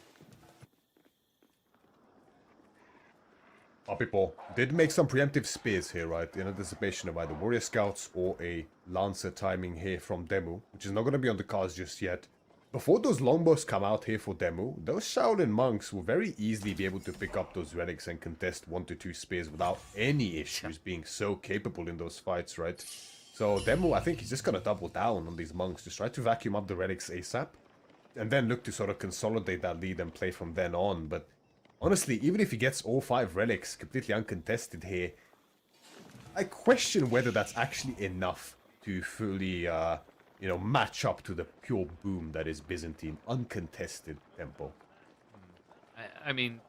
[SPEAKER 2] Our people did make some preemptive spears here, right? In anticipation of either warrior scouts or a lancer timing here from Demu, which is not going to be on the cards just yet. Before those longbows come out here for Demu, those Shaolin monks will very easily be able to pick up those relics and contest 1 to 2 spears without any issues, being so capable in those fights, right? So Demu, I think he's just going to double down on these monks, just try to vacuum up the relics ASAP, and then look to sort of consolidate that lead and play from then on. But honestly, even if he gets all 5 relics completely uncontested here, I question whether that's actually enough to fully, match up to the pure boom that is Byzantine uncontested tempo.
[SPEAKER 1] I mean,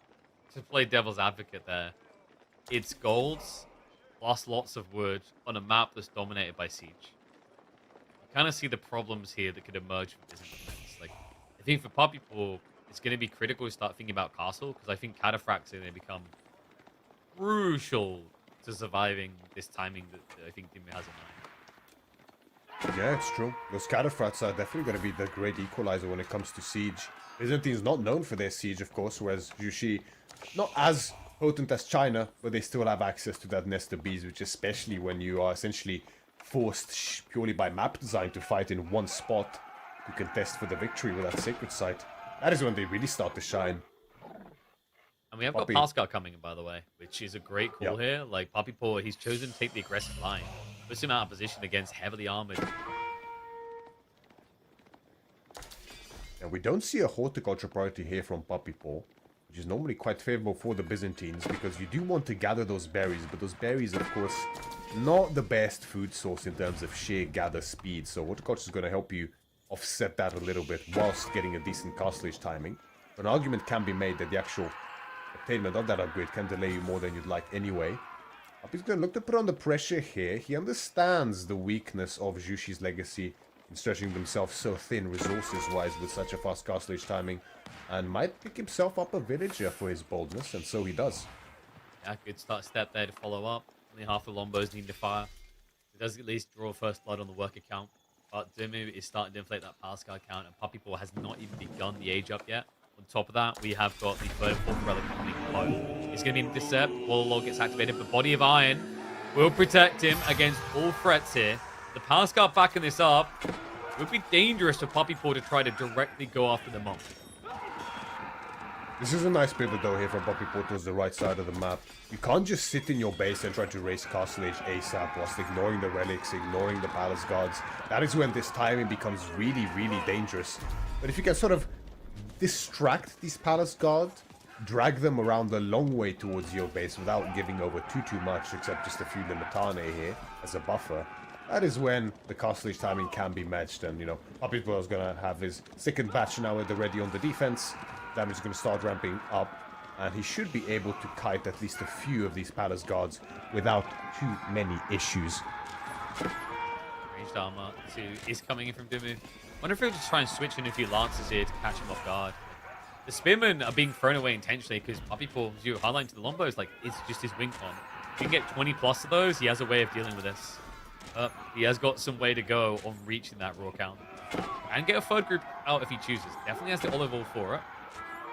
[SPEAKER 1] to play devil's advocate there, it's golds plus lots of wood on a map that's dominated by siege. You kind of see the problems here that could emerge from Byzantines. Like, I think for part people, it's going to be critical to start thinking about castle, because I think cataphracts are going to become crucial to surviving this timing that I think Dimmu has in mind.
[SPEAKER 2] Yeah, it's true. Those cataphracts are definitely going to be the great equalizer when it comes to siege. Byzantine's not known for their siege, of course, whereas Jushi, not as potent as China, but they still have access to that nest of bees, which especially when you are essentially forced purely by map design to fight in one spot to contest for the victory with that sacred site. That is when they really start to shine.
[SPEAKER 1] And we have
[SPEAKER 2] Poppy.
[SPEAKER 1] got Pascal coming in, by the way, which is a great call
[SPEAKER 2] Yep.
[SPEAKER 1] here. Like, Poppy Paw, he's chosen to take the aggressive line. Puts him out of position against heavily armored.
[SPEAKER 2] And we don't see a horticulture priority here from Poppy Paw, which is normally quite favorable for the Byzantines, because you do want to gather those berries, but those berries, of course, not the best food source in terms of sheer gather speed, so horticulture is going to help you offset that a little bit whilst getting a decent castlage timing. An argument can be made that the actual attainment of that upgrade can delay you more than you'd like anyway. Poppy's going to look to put on the pressure here. He understands the weakness of Jushi's legacy in stretching themselves so thin resources-wise with such a fast castlage timing, and might pick himself up a villager for his boldness, and so he does.
[SPEAKER 1] Yeah, good step there to follow up. Only half the Lombos need to fire. He does at least draw first blood on the work account, but Dimu is starting to inflate that Pascal count, and Poppy Paw has not even begun the age up yet. On top of that, we have got the third and fourth relic coming low. It's going to be an intercept. Warlord gets activated, but Body of Iron will protect him against all threats here. The Pascal backing this up. It would be dangerous for Poppy Paw to try to directly go after the monk.
[SPEAKER 2] This is a nice pivot though here from Poppy Paw towards the right side of the map. You can't just sit in your base and try to raise castlage ASAP whilst ignoring the relics, ignoring the palace guards. That is when this timing becomes really, really dangerous. But if you can sort of distract these palace guards, drag them around a long way towards your base without giving over too much, except just a few Limitane here as a buffer, that is when the castlage timing can be matched. And, you know, Poppy Paw is going to have his second batch now at the ready on the defense. Damage is going to start ramping up, and he should be able to kite at least a few of these palace guards without too many issues.
[SPEAKER 1] Ranged armor is coming in from Dimu. Wonder if he'll just try and switch in a few lances here to catch him off guard. The spearmen are being thrown away intentionally because Poppy Paw, as you highlighting to the Lombos, like, it's just his wing con. If you can get 20 plus of those, he has a way of dealing with this. He has got some way to go on reaching that raw count. And get a third group out if he chooses. Definitely has the olive oil for it.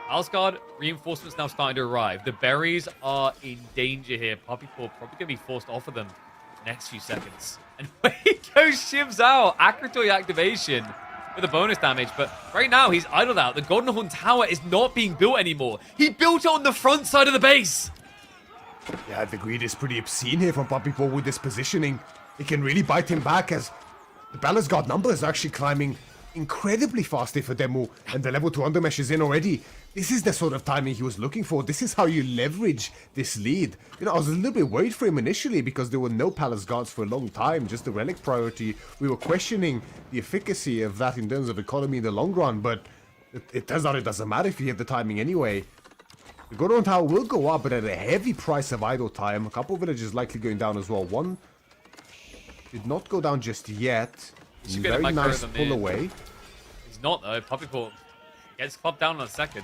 [SPEAKER 1] Asgard reinforcements now starting to arrive. The berries are in danger here. Poppy Paw probably going to be forced off of them next few seconds. And away he goes, shivs out. Akratoy activation with a bonus damage. But right now, he's idled out. The Golden Horn Tower is not being built anymore. He built it on the front side of the base.
[SPEAKER 2] Yeah, the greed is pretty obscene here from Poppy Paw with this positioning. It can really bite him back as the Palace Guard number is actually climbing incredibly fast here for Demu, and the level 2 undermesh is in already. This is the sort of timing he was looking for. This is how you leverage this lead. You know, I was a little bit worried for him initially because there were no Palace Guards for a long time, just the relic priority. We were questioning the efficacy of that in terms of economy in the long run, but it turns out it doesn't matter if you hit the timing anyway. The Golden Tower will go up, but at a heavy price of idle time. A couple of villages likely going down as well. One did not go down just yet. Very nice pull away.
[SPEAKER 1] He's not though. Poppy Paw gets clubbed down on a second.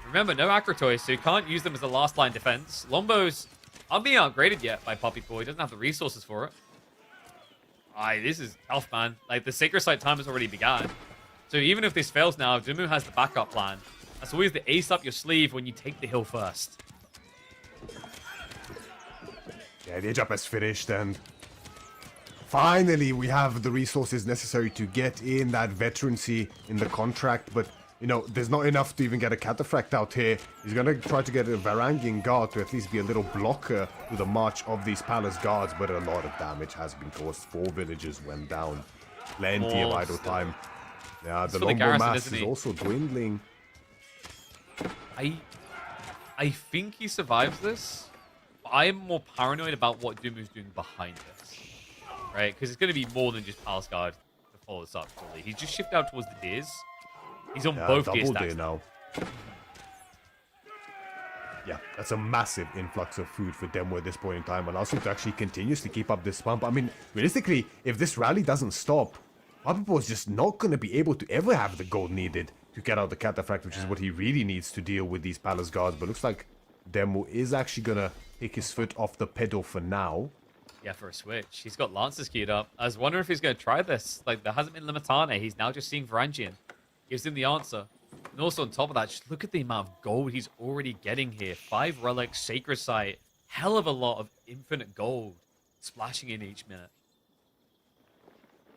[SPEAKER 1] Remember, no Akratoy, so you can't use them as a last line defense. Lombos aren't being upgraded yet by Poppy Paw. He doesn't have the resources for it. This is tough, man. Like, the Sacred Site time has already begun. So even if this fails now, Dimu has the backup plan. That's always the ace up your sleeve when you take the hill first.
[SPEAKER 2] Yeah, the edge up has finished, and finally we have the resources necessary to get in that veterancy in the contract, but you know, there's not enough to even get a cataphract out here. He's gonna try to get a Varangian guard to at least be a little blocker to the march of these palace guards, but a lot of damage has been caused. 4 villages went down. Plenty of idle time. Yeah, the longbow mass is also dwindling.
[SPEAKER 1] I think he survives this. But I am more paranoid about what Dumu's doing behind this. Right? Because it's going to be more than just Palace Guard to follow this up, surely. He's just shifted out towards the Deers. He's on both gear stacks
[SPEAKER 2] now. Yeah, that's a massive influx of food for Demu at this point in time. Allows him to actually continuously keep up this pump. I mean, realistically, if this rally doesn't stop, Poppy Paw is just not going to be able to ever have the gold needed to get out the cataphract, which is what he really needs to deal with these palace guards. But looks like Demu is actually going to take his foot off the pedal for now.
[SPEAKER 1] Yeah, for a switch. He's got Lancers queued up. I was wondering if he's going to try this. Like, there hasn't been Limitane. He's now just seeing Varangian. Gives him the answer. And also on top of that, just look at the amount of gold he's already getting here. 5 relics, Sacred Site. Hell of a lot of infinite gold splashing in each minute.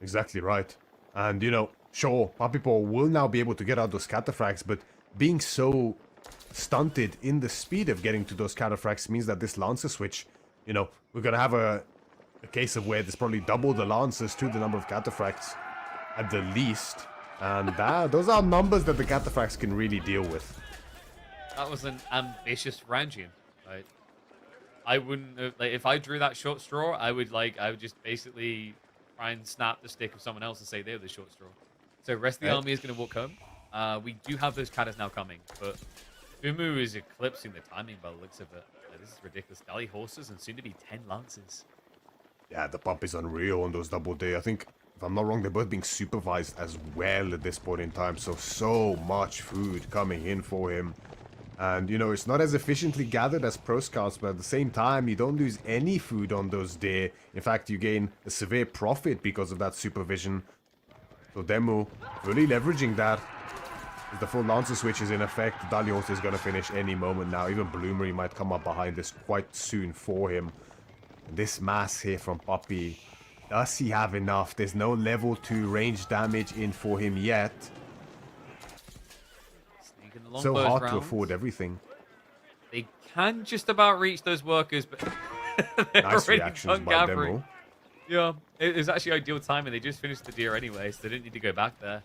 [SPEAKER 2] Exactly right. And, you know, sure, Puppy Paw will now be able to get out those cataphracts, but being so stunted in the speed of getting to those cataphracts means that this Lancer switch, you know, we're going to have a case of where there's probably double the Lancers to the number of cataphracts at the least. And those are numbers that the cataphracts can really deal with.
[SPEAKER 1] That was an ambitious Varangian, right? I wouldn't have, like, if I drew that short straw, I would just basically try and snap the stick of someone else and say they're the short straw. So rest of the army is going to walk home. We do have those catters now coming, but Umu is eclipsing the timing by the looks of it. This is ridiculous. Galley horses and soon to be 10 lances.
[SPEAKER 2] Yeah, the pump is unreal on those double day. I think, if I'm not wrong, they're both being supervised as well at this point in time. So much food coming in for him. And, you know, it's not as efficiently gathered as Pro Scouts, but at the same time, you don't lose any food on those day. In fact, you gain a severe profit because of that supervision. So Demu really leveraging that. As the full Lancer switch is in effect, Dalios is going to finish any moment now. Even Bloomery might come up behind this quite soon for him. And this mass here from Puppy, does he have enough? There's no level 2 range damage in for him yet. So hard to afford everything.
[SPEAKER 1] They can just about reach those workers, but they're
[SPEAKER 2] nice
[SPEAKER 1] already
[SPEAKER 2] reactions
[SPEAKER 1] done
[SPEAKER 2] by
[SPEAKER 1] gathering.
[SPEAKER 2] Demo.
[SPEAKER 1] Yeah, it was actually ideal timing. They just finished the deer anyway, so they didn't need to go back there.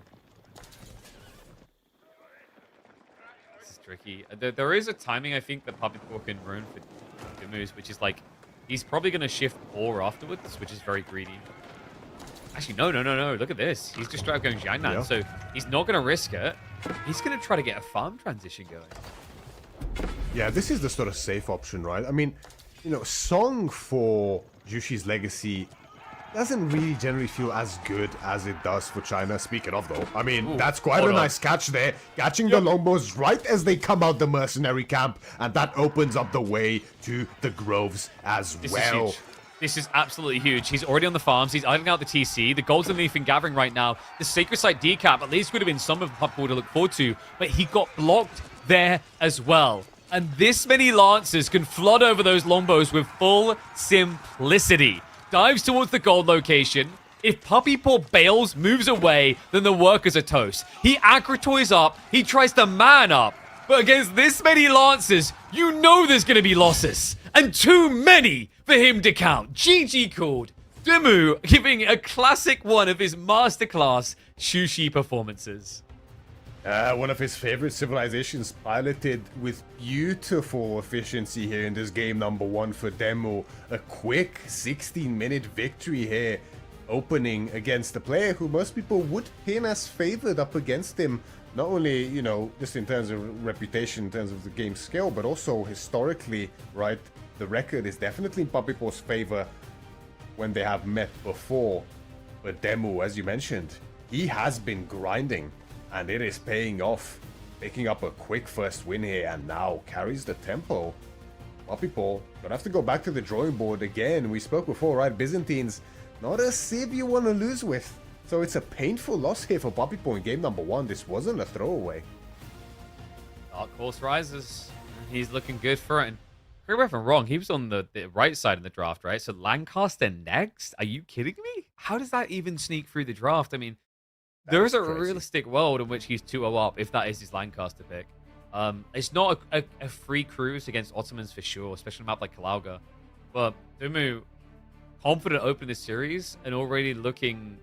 [SPEAKER 1] This is tricky. There is a timing, I think, that Puppy Paw can ruin for Demus, which is like, he's probably going to shift ore afterwards, which is very greedy. Actually, no. Look at this. He's just straight up going Jiangnan,
[SPEAKER 2] Yeah.
[SPEAKER 1] so he's not going to risk it. He's going to try to get a farm transition going.
[SPEAKER 2] Yeah, this is the sort of safe option, right? I mean, you know, Song for Jushi's legacy doesn't really generally feel as good as it does for China. Speaking of, though, I mean,
[SPEAKER 1] Ooh,
[SPEAKER 2] that's quite a nice catch there. Catching the longbows right as they come out the mercenary camp, and that opens up the way to the groves as
[SPEAKER 1] This
[SPEAKER 2] well.
[SPEAKER 1] is huge. This is absolutely huge. He's already on the farms. He's idling out the TC. The gold's underneath and gathering right now. The Sacred Site decap at least would have been some of Puppy Paw to look forward to, but he got blocked there as well. And this many Lancers can flood over those longbows with full simplicity. Dives towards the gold location. If Puppy Paw bails, moves away, then the workers are toast. He aggro-toys up. He tries to man up. But against this many Lancers, you know there's going to be losses. And too many for him to count. GG called. Demu giving a classic one of his masterclass Shushi performances.
[SPEAKER 2] One of his favorite civilizations, piloted with beautiful efficiency here in this game number 1 for Demo. A quick 16-minute victory here, opening against a player who most people would pin as favored up against him. Not only, you know, just in terms of reputation, in terms of the game's skill, but also historically, right? The record is definitely in Puppy Paw's favor when they have met before. But Demu, as you mentioned, he has been grinding, and it is paying off. Picking up a quick first win here, and now carries the tempo. Puppy Paw gonna have to go back to the drawing board again. We spoke before, right? Byzantines, not a civ you want to lose with. So it's a painful loss here for Puppy Paw in game number 1. This wasn't a throwaway.
[SPEAKER 1] Dark Horse rises. He's looking good for it. And correct me if I'm wrong, he was on the right side in the draft, right? So Lancaster next? Are you kidding me? How does that even sneak through the draft? I mean, there is a realistic world in which he's 2-0 up if that is his Lancaster pick. It's not a free cruise against Ottomans for sure, especially on a map like Kalauga. But Dumu, confident open this series and already looking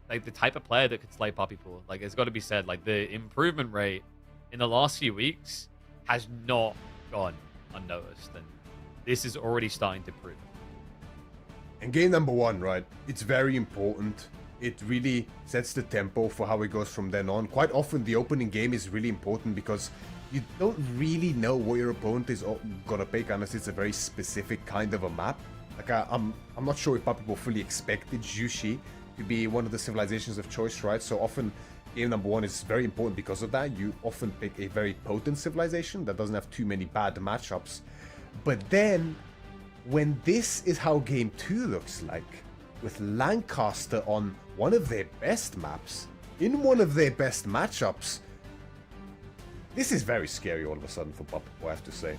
[SPEAKER 1] like the type of player that could slay Puppy Paw. Like, it's got to be said, like, the improvement rate in the last few weeks has not gone unnoticed, and this is already starting to prove it.
[SPEAKER 2] In game number 1, right, it's very important. It really sets the tempo for how it goes from then on. Quite often, the opening game is really important because you don't really know what your opponent is gonna pick unless it's a very specific kind of a map. Like, I'm not sure if Puppy Paw fully expected Jushi to be one of the civilizations of choice, right? So often, game number 1 is very important because of that. You often pick a very potent civilization that doesn't have too many bad matchups. But then, when this is how game 2 looks like, with Lancaster on one of their best maps, in one of their best matchups, this is very scary all of a sudden for Puppet, I have to say.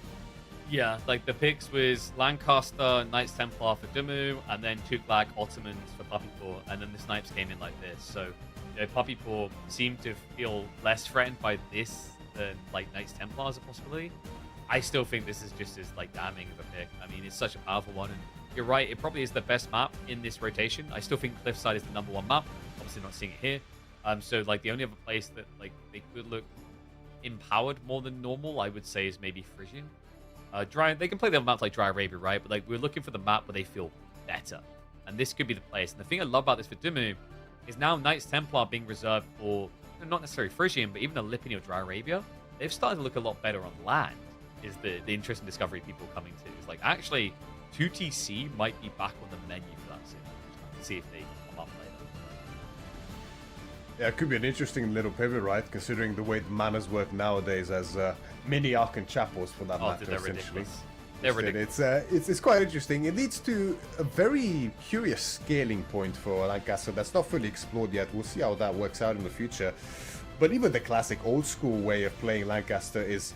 [SPEAKER 1] Yeah, like the picks was Lancaster, Knights Templar for Dumu, and then Tuklak, Ottomans for Puppypaw, and then the Snipes came in like this. So, you know, Puppypaw seemed to feel less threatened by this than like Knights Templar as a possibility. I still think this is just as like damning of a pick. I mean, it's such a powerful one, and you're right, it probably is the best map in this rotation. I still think Cliffside is the #1 map. Obviously not seeing it here. So like the only other place that like they could look empowered more than normal, I would say, is maybe Frisian. They can play the maps like Dry Arabia, right? But like we're looking for the map where they feel better, and this could be the place. And the thing I love about this for Dumu is now Knights Templar being reserved for not necessarily Frisian, but even the Lipini or Dry Arabia. They've started to look a lot better on land. Is the interesting discovery people are coming to? Is like actually 2TC might be back on the menu for that soon. See if they come up later.
[SPEAKER 2] Yeah, it could be an interesting little pivot, right? Considering the way the manners work nowadays as mini Ark and Chapels for that matter,
[SPEAKER 1] they're
[SPEAKER 2] essentially.
[SPEAKER 1] ridiculous. They're ridiculous.
[SPEAKER 2] It's quite interesting. It leads to a very curious scaling point for Lancaster that's not fully explored yet. We'll see how that works out in the future. But even the classic old school way of playing Lancaster is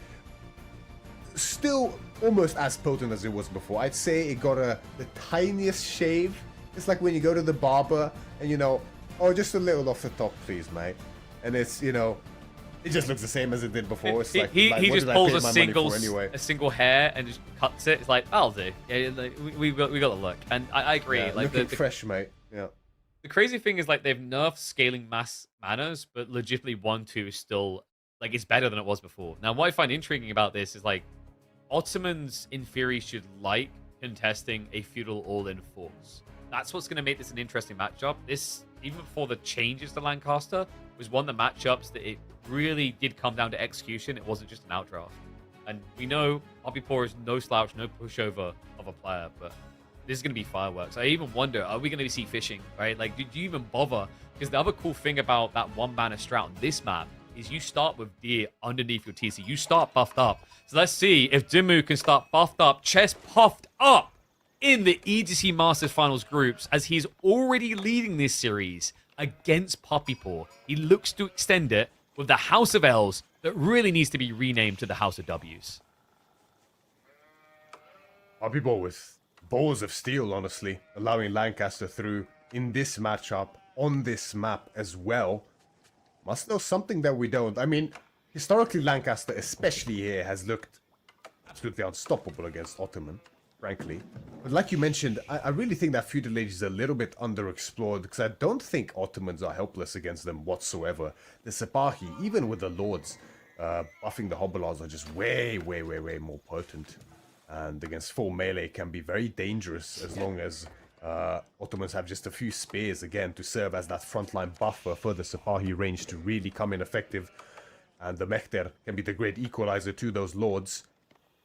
[SPEAKER 2] still almost as potent as it was before. I'd say it got the tiniest shave. It's like when you go to the barber and, you know, oh, just a little off the top, please, mate. And it's, you know, it just looks the same as it did before. It's like,
[SPEAKER 1] he
[SPEAKER 2] what
[SPEAKER 1] just
[SPEAKER 2] did I
[SPEAKER 1] pulls
[SPEAKER 2] pay
[SPEAKER 1] a
[SPEAKER 2] my money for
[SPEAKER 1] single
[SPEAKER 2] anyway?
[SPEAKER 1] hair and just cuts it. It's like, I'll do. Yeah, like, we got the look. And I agree.
[SPEAKER 2] Yeah,
[SPEAKER 1] like
[SPEAKER 2] looking fresh, mate. Yeah.
[SPEAKER 1] The crazy thing is like they've nerfed scaling mass manners, but legitimately 1-2 is still like it's better than it was before. Now, what I find intriguing about this is like Ottomans in theory should like contesting a feudal all-in force. That's what's going to make this an interesting matchup. This, even before the changes to Lancaster, was one of the matchups that it really did come down to execution. It wasn't just an outdraft. And we know Puppypaw is no slouch, no pushover of a player, but this is going to be fireworks. I even wonder, are we going to see fishing, right? Like, did you even bother? Because the other cool thing about that one banner strat on this map is you start with Deer underneath your TC. You start buffed up. So let's see if Dumu can start buffed up, chest puffed up in the EGC Masters Finals groups, as he's already leading this series against Puppypaw. He looks to extend it with the House of L's that really needs to be renamed to the House of W's.
[SPEAKER 2] Puppypaw with balls of steel, honestly, allowing Lancaster through in this matchup, on this map as well. Must know something that we don't. I mean, historically, Lancaster, especially here, has looked absolutely unstoppable against Ottoman, frankly. But like you mentioned, I really think that Feudal Age is a little bit underexplored, because I don't think Ottomans are helpless against them whatsoever. The Sepahi, even with the Lords, buffing the Hobolars are just way, way, way, way more potent. And against full melee can be very dangerous as long as Ottomans have just a few spears, again, to serve as that frontline buffer for the Sepahi range to really come in effective. And the Mechter can be the great equalizer to those Lords.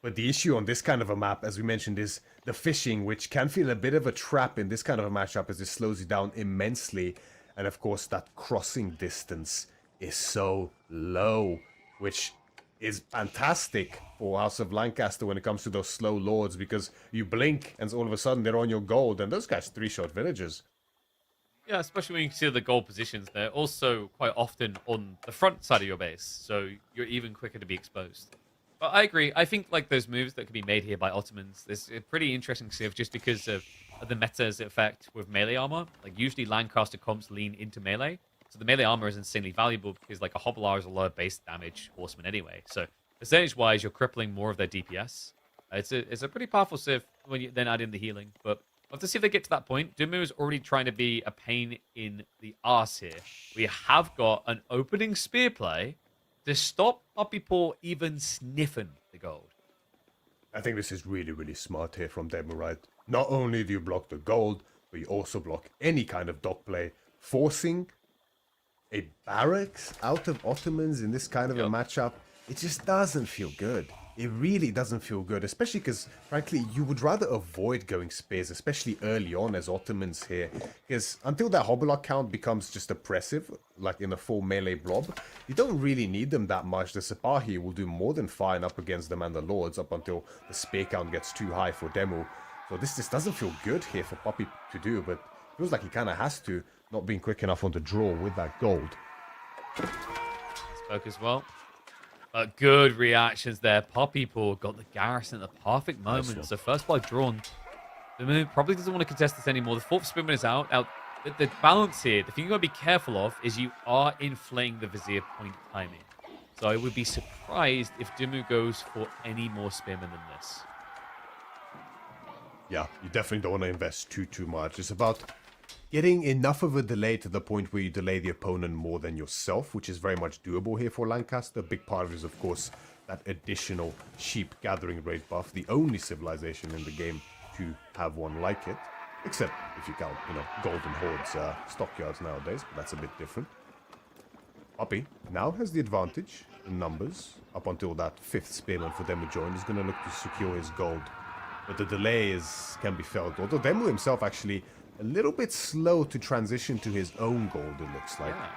[SPEAKER 2] But the issue on this kind of a map, as we mentioned, is the fishing, which can feel a bit of a trap in this kind of a matchup as it slows you down immensely. And of course, that crossing distance is so low, which is fantastic for House of Lancaster when it comes to those slow Lords, because you blink and all of a sudden they're on your gold, and those guys 3-shot villagers.
[SPEAKER 1] Yeah, especially when you consider the gold positions, they're also quite often on the front side of your base, so you're even quicker to be exposed. But I agree. I think like those moves that can be made here by Ottomans, this is pretty interesting to see just because of the meta's effect with melee armor. Like usually Lancaster comps lean into melee, so the melee armor is insanely valuable because like a Hobolar is a lower base damage horseman anyway. So percentage-wise, you're crippling more of their DPS. It's a pretty powerful civ when you then add in the healing. But we'll have to see if they get to that point. Dumu is already trying to be a pain in the arse here. We have got an opening spear play to stop Puppypaw even sniffing the gold.
[SPEAKER 2] I think this is really, really smart here from Demu, right? Not only do you block the gold, but you also block any kind of dock play, forcing a barracks out of Ottomans in this kind of a matchup. It just doesn't feel good. It really doesn't feel good, especially because, frankly, you would rather avoid going spears, especially early on as Ottomans here, because until that Hobolar count becomes just oppressive, like in a full melee blob, you don't really need them that much. The Sepahi will do more than fine up against them and the Lords up until the spear count gets too high for Demu. So this doesn't feel good here for Poppy to do, but feels like he kind of has to, not being quick enough on the draw with that gold.
[SPEAKER 1] Spoke as well. But good reactions there. Poppy Paw got the garrison at the perfect moment.
[SPEAKER 2] Nice.
[SPEAKER 1] So first blood drawn. The moon probably doesn't want to contest this anymore. The fourth spinman is out. Now, the balance here, the thing you got to be careful of is you are inflating the Vizier point timing. So I would be surprised if Dumu goes for any more spearmen than this.
[SPEAKER 2] Yeah, you definitely don't want to invest too much. It's about getting enough of a delay to the point where you delay the opponent more than yourself, which is very much doable here for Lancaster. A big part of it is, of course, that additional sheep gathering rate buff, the only civilization in the game to have one like it. Except if you count, Golden Horde's stockyards nowadays, but that's a bit different. Poppy now has the advantage in numbers. Up until that fifth spearman for Demu join, he's going to look to secure his gold. But the delay can be felt. Although Demu himself actually a little bit slow to transition to his own gold, it looks like.
[SPEAKER 1] Yeah,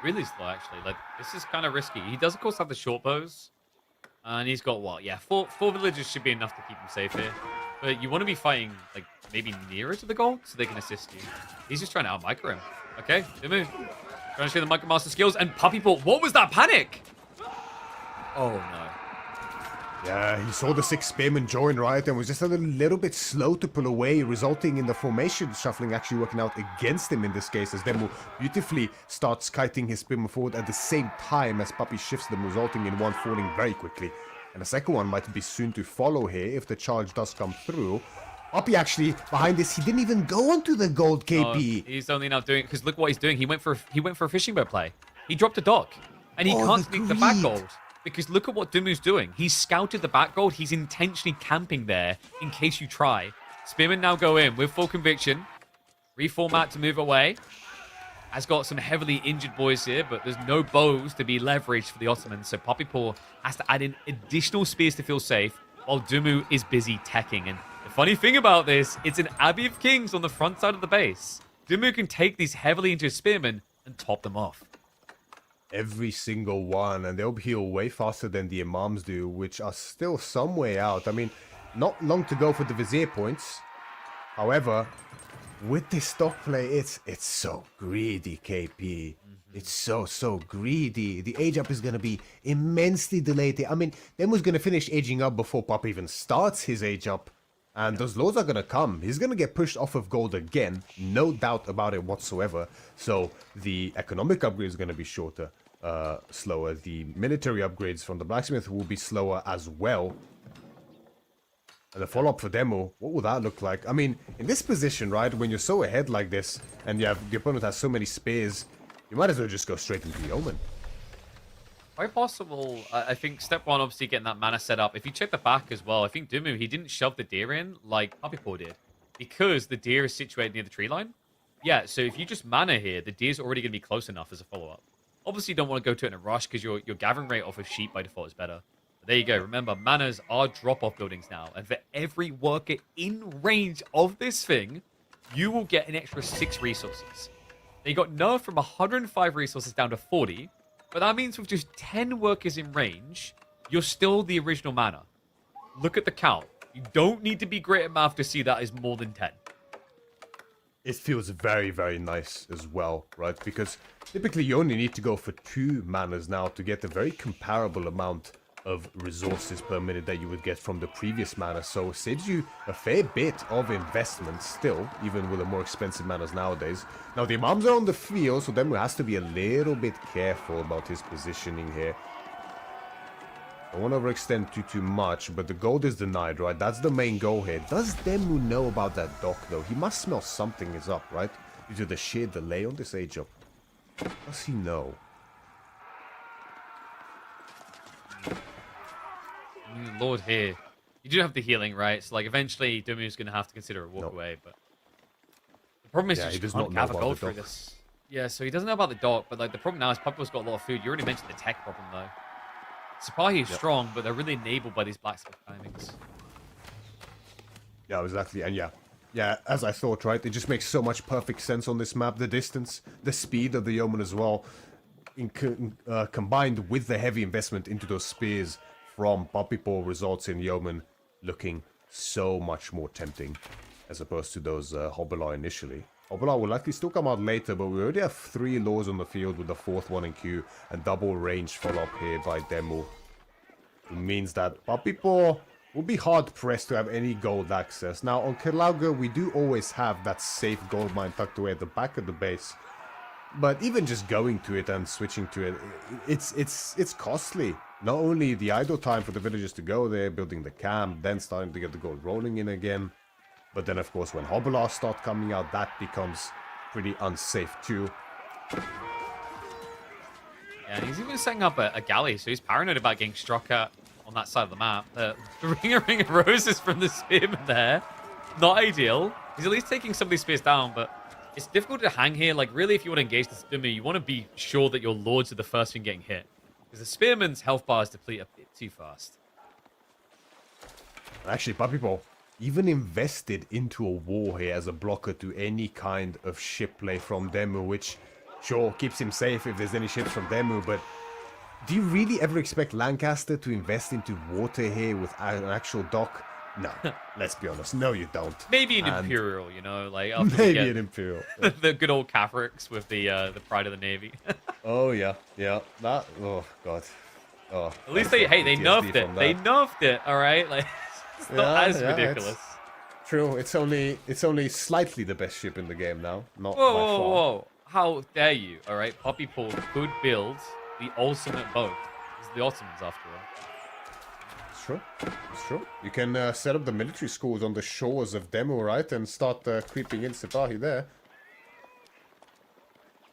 [SPEAKER 1] really slow, actually. Like, this is kind of risky. He does, of course, have the short bows. And he's got what? Yeah, four villagers should be enough to keep him safe here. But you want to be fighting, like, maybe nearer to the gold so they can assist you. He's just trying to out-micro him. Okay, good move. Trying to show the Micro Master skills. And Poppy Paw, what was that panic? Oh, no.
[SPEAKER 2] Yeah, he saw the sixth spearman join, right, and was just a little bit slow to pull away, resulting in the formation shuffling actually working out against him in this case, as Demu beautifully starts kiting his spearman forward at the same time as Poppy shifts them, resulting in one falling very quickly. And the second one might be soon to follow here if the charge does come through. Poppy actually, behind this, he didn't even go onto the gold KP.
[SPEAKER 1] No, he's only now doing it because look what he's doing. He went for a fishing boat play. He dropped a dock, and he can't sneak the back gold. Because look at what Dumu's doing. He's scouted the back gold. He's intentionally camping there in case you try. Spearmen now go in with full conviction. Reformat to move away. Has got some heavily injured boys here, but there's no bows to be leveraged for the Ottomans. So Poppy Paw has to add in additional spears to feel safe while Dumu is busy teching. And the funny thing about this, it's an Abbey of Kings on the front side of the base. Dumu can take these heavily injured spearmen and top them off.
[SPEAKER 2] Every single one, and they'll heal way faster than the Imams do, which are still some way out. I mean, not long to go for the Vizier points. However, with this stock play, it's so greedy, KP. It's so greedy. The age up is going to be immensely delayed. I mean, Demu's going to finish aging up before Pop even starts his age up. And those lows are going to come. He's going to get pushed off of gold again. No doubt about it whatsoever. So the economic upgrade is going to be shorter, slower. The military upgrades from the blacksmith will be slower as well. And the follow-up for Demo, what would that look like? I mean, in this position, right, when you're so ahead like this, and the opponent has so many spears, you might as well just go straight into the Omen.
[SPEAKER 1] Quite possible. I think step one, obviously getting that mana set up. If you check the back as well, I think Dumu, he didn't shove the deer in like Poppy Paw did. Because the deer is situated near the tree line. Yeah, so if you just mana here, the deer's already going to be close enough as a follow-up. Obviously, you don't want to go to it in a rush because your gathering rate off of sheep by default is better. But there you go. Remember, manas are drop-off buildings now. And for every worker in range of this thing, you will get an extra 6 resources. They got nerfed from 105 resources down to 40. But that means with just 10 workers in range, you're still the original mana. Look at the count. You don't need to be great at math to see that is more than 10.
[SPEAKER 2] It feels very, very nice as well, right? Because typically you only need to go for 2 manas now to get a very comparable amount of resources per minute that you would get from the previous mana. So it saves you a fair bit of investment still, even with the more expensive manas nowadays. Now the Imams are on the field, so Demu has to be a little bit careful about his positioning here. I don't want to overextend too much, but the gold is denied, right? That's the main goal here. Does Demu know about that dock, though? He must smell something is up, right? Due to the sheer delay on this age up. Does he know?
[SPEAKER 1] Lord here. You do have the healing, right? So, like, eventually, Dumu's going to have to consider a walk away, but... The problem is
[SPEAKER 2] he
[SPEAKER 1] you
[SPEAKER 2] does
[SPEAKER 1] just
[SPEAKER 2] not
[SPEAKER 1] can't
[SPEAKER 2] know
[SPEAKER 1] gather
[SPEAKER 2] about
[SPEAKER 1] gold
[SPEAKER 2] the
[SPEAKER 1] through
[SPEAKER 2] dock.
[SPEAKER 1] this. Yeah, so he doesn't know about the dock, but, like, the problem now is Poppy's got a lot of food. You already mentioned the tech problem, though. Supply is strong, but they're really enabled by these blacksmith timings.
[SPEAKER 2] Yeah, exactly. And yeah, as I thought, right? It just makes so much perfect sense on this map. The distance, the speed of the yeoman as well, combined with the heavy investment into those spears from Poppy Paw results in yeoman looking so much more tempting as opposed to those Hobbler initially. Hobbler will likely still come out later, but we already have 3 laws on the field with the 4th one in queue and double range follow-up here by Demo. It means that Papipo will be hard-pressed to have any gold access. Now, on Kilauga, we do always have that safe gold mine tucked away at the back of the base. But even just going to it and switching to it, it's costly. Not only the idle time for the villagers to go there, building the camp, then starting to get the gold rolling in again. But then, of course, when Hobblars start coming out, that becomes pretty unsafe too.
[SPEAKER 1] Yeah, and he's even setting up a galley, so he's paranoid about getting struck at on that side of the map. The ring of roses from the spearman there. Not ideal. He's at least taking some of these spears down, but it's difficult to hang here. Like, really, if you want to engage the Stimmy, you want to be sure that your lords are the first thing getting hit. Because the spearman's health bars deplete a bit too fast.
[SPEAKER 2] Actually, Papipo even invested into a war here as a blocker to any kind of ship play from Demu, which sure keeps him safe if there's any ships from Demu, but do you really ever expect Lancaster to invest into water here with an actual dock? No, let's be honest. No, you don't.
[SPEAKER 1] Maybe an Imperial, you know, like
[SPEAKER 2] maybe an Imperial. Yeah.
[SPEAKER 1] The good old Catholics with the pride of the Navy.
[SPEAKER 2] Oh yeah, that. Oh god. Oh.
[SPEAKER 1] At least they nerfed it. They nerfed it. All right, like it's not as ridiculous.
[SPEAKER 2] True. It's only slightly the best ship in the game now. Not
[SPEAKER 1] whoa,
[SPEAKER 2] by far.
[SPEAKER 1] Whoa! How dare you? All right, Poppy Paul could build the ultimate boat. It's the Ottomans after all.
[SPEAKER 2] It's true. You can set up the military schools on the shores of Demo, right? And start creeping in Sipahi there.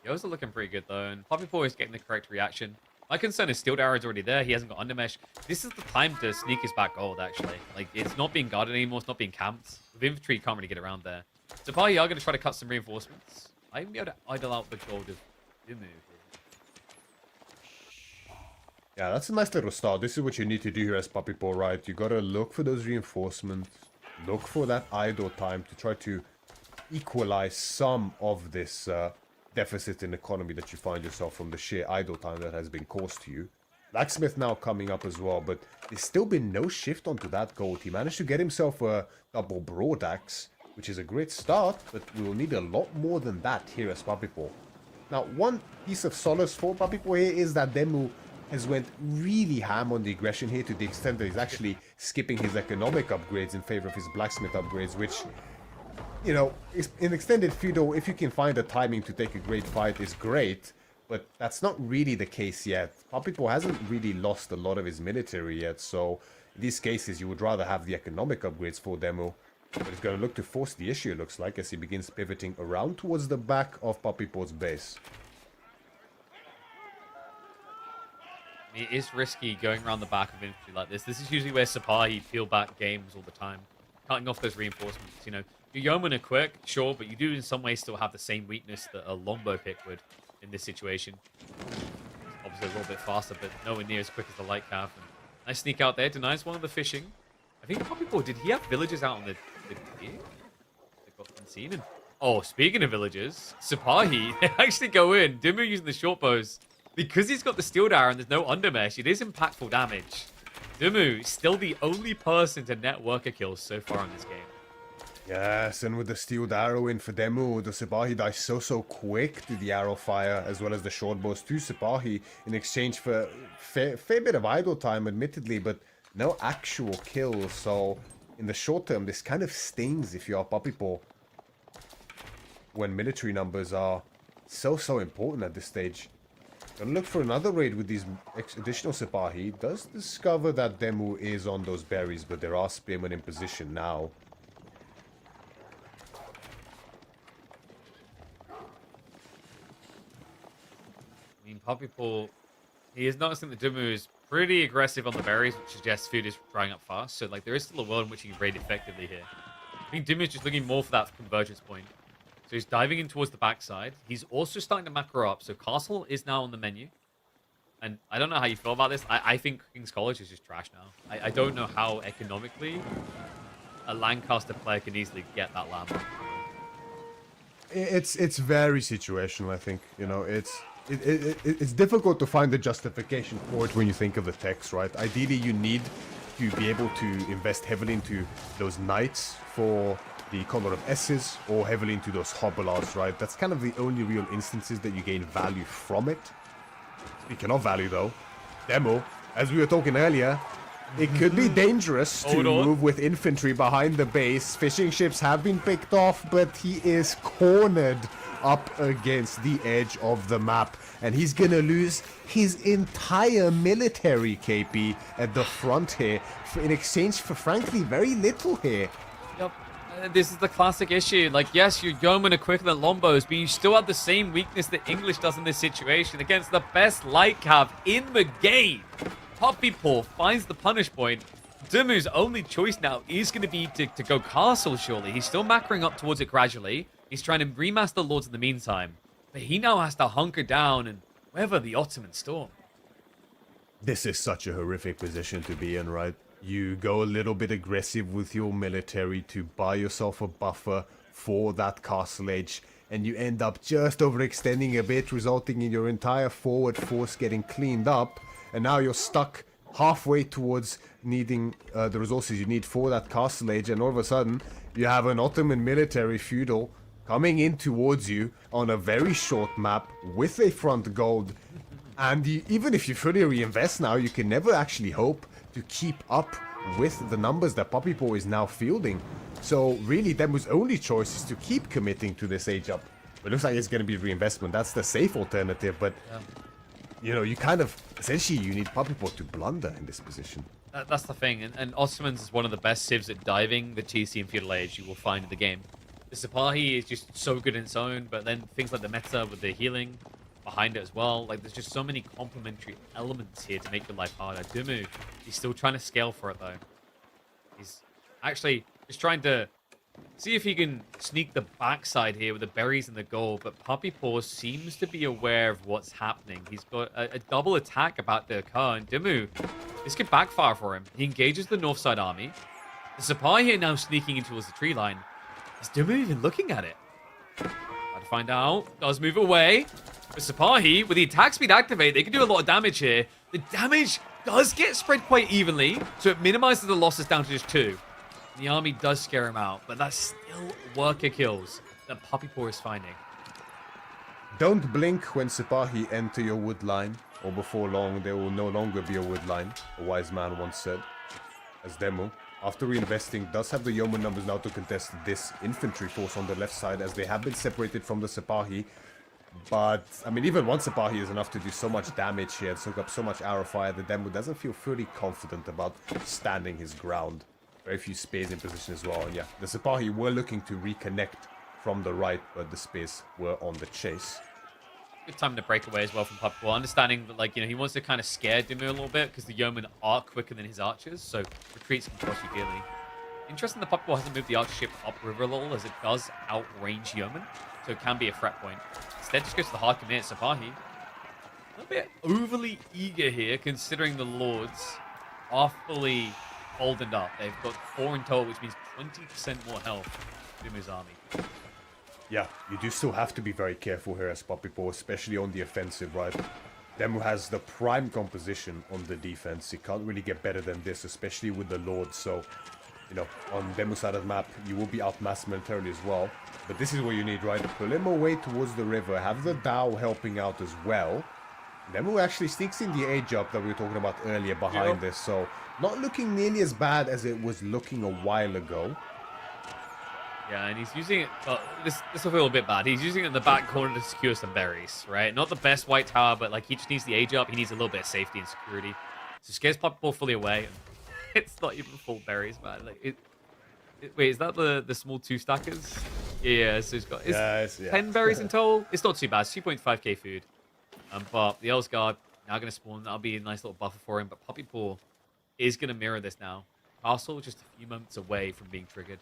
[SPEAKER 1] Yo's are looking pretty good, though. And Poppy Paul is getting the correct reaction. My concern is Steel Arrow's already there. He hasn't got Undermesh. This is the time to sneak his back gold, actually. Like, it's not being guarded anymore. It's not being camped. With infantry, you can't really get around there. Sipahi are going to try to cut some reinforcements. I might be able to idle out the gold of Dimu.
[SPEAKER 2] Yeah, that's a nice little start. This is what you need to do here as Papipo, right? You gotta look for those reinforcements, look for that idle time to try to equalize some of this deficit in economy that you find yourself from the sheer idle time that has been caused to you. Blacksmith now coming up as well, but there's still been no shift onto that gold. He managed to get himself a double broad axe, which is a great start, but we will need a lot more than that here as Papipo. Now, one piece of solace for Papipo here is that Demu has went really ham on the aggression here to the extent that he's actually skipping his economic upgrades in favor of his blacksmith upgrades, which, you know, in extended feudal, if you can find the timing to take a great fight, is great, but that's not really the case yet. Papipo hasn't really lost a lot of his military yet, so in these cases you would rather have the economic upgrades for Demo, but he's going to look to force the issue, it looks like, as he begins pivoting around towards the back of Papipo's base.
[SPEAKER 1] It is risky going around the back of infantry like this. This is usually where Sipahi peel back games all the time, cutting off those reinforcements. You know, your yeomen are quick, sure, but you do in some ways still have the same weakness that a longbow pick would in this situation. Obviously a little bit faster, but nowhere near as quick as the light calf. And nice sneak out there, denies one of the fishing. I think Poppy, did he have villagers out on the pier? They got unseen. And, oh, speaking of villagers, Sipahi, they actually go in. Dimu using the short bows. Because he's got the steel arrow and there's no undermesh, it is impactful damage. Dimu still the only person to net worker kills so far in this game.
[SPEAKER 2] Yes, and with the steeled arrow in for Demu, the Sipahi dies so quick to the arrow fire, as well as the short bows to Sipahi, in exchange for fair bit of idle time, admittedly, but no actual kills. So, in the short term, this kind of stings if you are Papipo, when military numbers are so important at this stage. Gonna look for another raid with these additional Sipahi. Does discover that Demu is on those berries, but there are spearmen in position now.
[SPEAKER 1] I mean, Poppy Paul, he is noticing that Dimu is pretty aggressive on the berries, which suggests food is drying up fast. So, like, there is still a world in which he can raid effectively here. I think Dimu is just looking more for that convergence point. So he's diving in towards the backside. He's also starting to macro up. So Castle is now on the menu. And I don't know how you feel about this. I think King's College is just trash now. I don't know how economically a Lancaster player can easily get that landmark.
[SPEAKER 2] It's very situational, I think. You know, it's difficult to find the justification for it when you think of the text, right? Ideally, you need to be able to invest heavily into those knights for the color of S's or heavily into those hobelards, right? That's kind of the only real instances that you gain value from it. Speaking of value though, Demo, as we were talking earlier, it could be dangerous to move with infantry behind the base. Fishing ships have been picked off, but he is cornered up against the edge of the map. And he's gonna lose his entire military, KP, at the front here in exchange for, frankly, very little here.
[SPEAKER 1] Yep. This is the classic issue. Like, yes, your yeomen are quicker than Lombos, but you still have the same weakness that English does in this situation against the best light cav in the game. Puppy Paw finds the punish point. Dimu's only choice now is going to be to go castle, surely. He's still macroing up towards it gradually. He's trying to remaster the Lords in the meantime. But he now has to hunker down and weather the Ottoman storm.
[SPEAKER 2] This is such a horrific position to be in, right? You go a little bit aggressive with your military to buy yourself a buffer for that castle edge, and you end up just overextending a bit, resulting in your entire forward force getting cleaned up. And now you're stuck halfway towards needing the resources you need for that castle age, and all of a sudden you have an Ottoman military feudal coming in towards you on a very short map with a front gold. And even if you fully reinvest now, you can never actually hope to keep up with the numbers that Puppy Paw is now fielding. So really, Demu's only choice is to keep committing to this age up. It looks like it's going to be reinvestment. That's the safe alternative, but... Yeah. You know, you kind of, essentially, you need Puppy Paw to blunder in this position.
[SPEAKER 1] That's the thing, and Ottomans is one of the best civs at diving the TC and Feudal Age you will find in the game. The Sipahi is just so good in its own, but then things like the meta with the healing behind it as well, like there's just so many complementary elements here to make your life harder. Dimu, he's still trying to scale for it though. He's actually just trying to see if he can sneak the backside here with the berries and the gold, but Puppy Paw seems to be aware of what's happening. He's got a double attack about to occur, and Dimu, this could backfire for him. He engages the north side army. The Sipahi here now sneaking in towards the tree line. Is Dimu even looking at it? Try to find out. Does move away. The Sipahi, with the attack speed activate, they can do a lot of damage here. The damage does get spread quite evenly, so it minimizes the losses down to just 2. The army does scare him out, but that's still worker kills that Puppy Paw is finding.
[SPEAKER 2] Don't blink when Sipahi enter your wood line, or before long there will no longer be a wood line, a wise man once said. As Demo, after reinvesting, does have the yeoman numbers now to contest this infantry force on the left side, as they have been separated from the Sipahi. But, I mean, even one Sipahi is enough to do so much damage here and soak up so much arrow fire that Demo doesn't feel fully confident about standing his ground. Very few spears in position as well, and yeah, the Sipahi were looking to reconnect from the right, but the spears were on the chase.
[SPEAKER 1] Good time to break away as well from Puppy Paw, understanding that, like, you know, he wants to kind of scare Dimu a little bit because the yeomen are quicker than his archers, so retreats can cost you dearly. Interesting that Puppy Paw hasn't moved the archer ship upriver a little, as it does outrange yeomen, so it can be a threat point. Instead, just goes to the hard commit Sipahi. A little bit overly eager here, considering the lords are fully holdened up. They've got 4 in total, which means 20% more health to Dimu's army.
[SPEAKER 2] Yeah, you do still have to be very careful here as Puppy Paw, especially on the offensive, right? Demu has the prime composition on the defense. He can't really get better than this, especially with the Lords. So, you know, on Demu's side of the map, you will be outmassed militarily as well. But this is what you need, right? Pull him away towards the river. Have the Dao helping out as well. Demu actually sneaks in the age up that we were talking about earlier behind this. So, not looking nearly as bad as it was looking a while ago.
[SPEAKER 1] Yeah, and he's using it... this will feel a bit bad. He's using it in the back corner to secure some berries, right? Not the best white tower, but like he just needs the age up. He needs a little bit of safety and security. So scares Puppy Paw fully away. It's not even full berries, man. Like wait, is that the small 2-stackers? Yeah, so he's got 10 berries in total. It's not too bad. It's 2.5k food. But the Elsguard now going to spawn. That'll be a nice little buffer for him. But Puppy Paw is going to mirror this now. Castle just a few moments away from being triggered.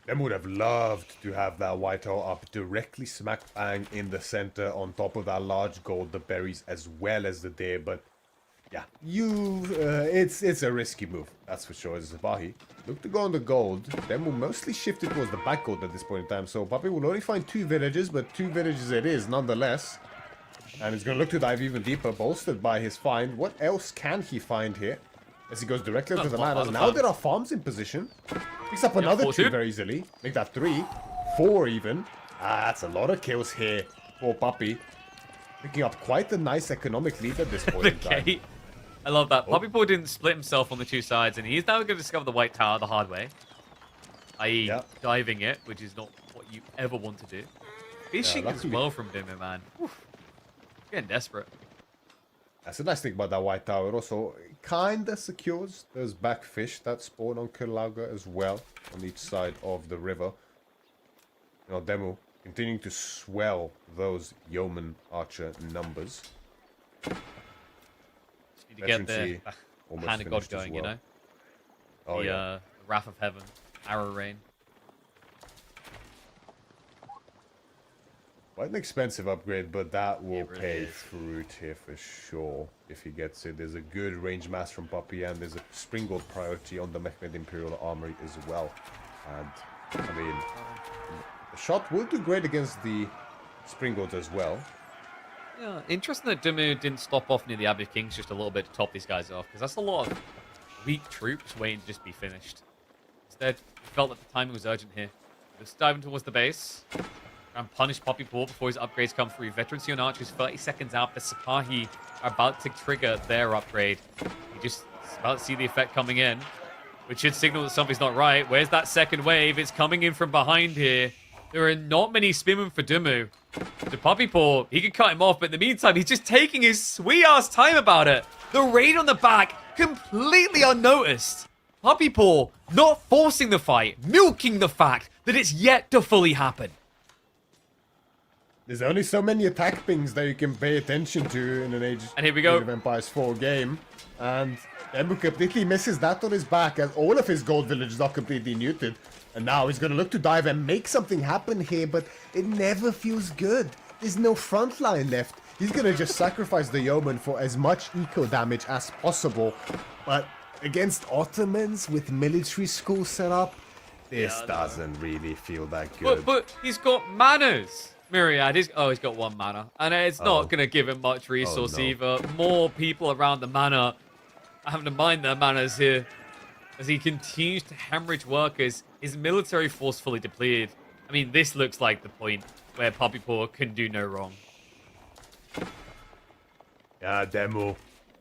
[SPEAKER 2] Them would have loved to have that white tower up directly smack bang in the center on top of that large gold, the berries as well as the deer. But yeah, it's a risky move, that's for sure. As Sipahi look to go on the gold, then will mostly shift it towards the back gold at this point in time. So Puppy will only find 2 villages, but 2 villages it is nonetheless. And he's going to look to dive even deeper, bolstered by his find. What else can he find here? as he goes directly to the
[SPEAKER 1] Well,
[SPEAKER 2] mana.
[SPEAKER 1] other
[SPEAKER 2] Now
[SPEAKER 1] farms.
[SPEAKER 2] there are farms in position. Picks up another
[SPEAKER 1] 4-2.
[SPEAKER 2] 2 very easily. Make that 3. 4 even. That's a lot of kills here for Puppy. Picking up quite a nice economic lead at this point
[SPEAKER 1] The
[SPEAKER 2] in time.
[SPEAKER 1] gate. I love that.
[SPEAKER 2] Oh.
[SPEAKER 1] Puppy Paw didn't split himself on the 2 sides, and he's now going to discover the white tower the hard way. I.e.
[SPEAKER 2] Yeah.
[SPEAKER 1] diving it, which is not what you ever want to do. Fishing as
[SPEAKER 2] luckily-
[SPEAKER 1] well from Dimmer, man. Oof. Getting desperate.
[SPEAKER 2] That's a nice thing about that white tower. It also kinda secures those back fish that spawn on Kilauga as well on each side of the river. You know, Demu continuing to swell those yeoman archer numbers.
[SPEAKER 1] Just need to get
[SPEAKER 2] Veterancy
[SPEAKER 1] the
[SPEAKER 2] almost
[SPEAKER 1] hand of God
[SPEAKER 2] finished as
[SPEAKER 1] going, you
[SPEAKER 2] well.
[SPEAKER 1] know?
[SPEAKER 2] Oh
[SPEAKER 1] the
[SPEAKER 2] yeah.
[SPEAKER 1] Wrath of Heaven. Arrow Rain.
[SPEAKER 2] Quite an expensive upgrade, but that will
[SPEAKER 1] really
[SPEAKER 2] pay
[SPEAKER 1] is.
[SPEAKER 2] fruit here for sure if he gets it. There's a good range mass from Puppy, and there's a Springboard priority on the Mechmed Imperial Armory as well. And, I mean, the shot will do great against the Springboards as well.
[SPEAKER 1] Yeah, interesting that Dimmu didn't stop off near the Abbey of Kings just a little bit to top these guys off, because that's a lot of weak troops waiting to just be finished. Instead, he felt that the timing was urgent here. Just diving towards the base. And punish Poppy Paw before his upgrades come through. Veterancy on Archers 30 seconds out. The Sipahi are about to trigger their upgrade. You just about to see the effect coming in, which should signal that something's not right. Where's that second wave? It's coming in from behind here. There are not many spinmen for Dimmu. So Poppy Paw, he can cut him off, but in the meantime, he's just taking his sweet-ass time about it. The raid on the back, completely unnoticed. Poppy Paw not forcing the fight, milking the fact that it's yet to fully happen.
[SPEAKER 2] There's only so many attack pings that you can pay attention to in an Age
[SPEAKER 1] And here we go.
[SPEAKER 2] of Empires 4 game. And Demu completely misses that on his back as all of his gold villages are completely neutered. And now he's going to look to dive and make something happen here, but it never feels good. There's no front line left. He's going to just sacrifice the yeoman for as much eco damage as possible. But against Ottomans with military school set up, this doesn't really feel that good.
[SPEAKER 1] But he's got manners. Myriad, he's got 1 mana. And it's not going to give him much resource
[SPEAKER 2] no.
[SPEAKER 1] either. More people around the mana are having to mind their manners here. As he continues to hemorrhage workers, his military force fully depleted. I mean, this looks like the point where Poppy Paw can do no wrong.
[SPEAKER 2] Yeah, Demo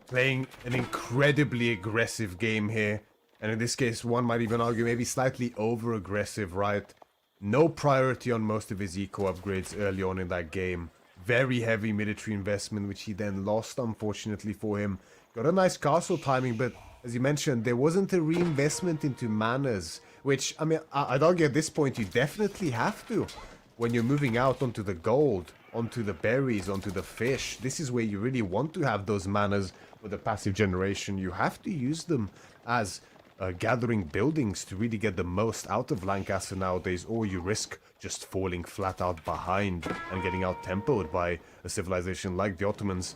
[SPEAKER 2] playing an incredibly aggressive game here. And in this case, one might even argue maybe slightly over-aggressive, right? No priority on most of his eco upgrades early on in that game. Very heavy military investment, which he then lost, unfortunately for him. Got a nice castle timing, but as you mentioned, there wasn't a reinvestment into manas. Which, I mean, I'd argue at this point you definitely have to. When you're moving out onto the gold, onto the berries, onto the fish. This is where you really want to have those manas with the passive generation. You have to use them as gathering buildings to really get the most out of Lancaster nowadays, or you risk just falling flat out behind and getting out-tempoed by a civilization like the Ottomans.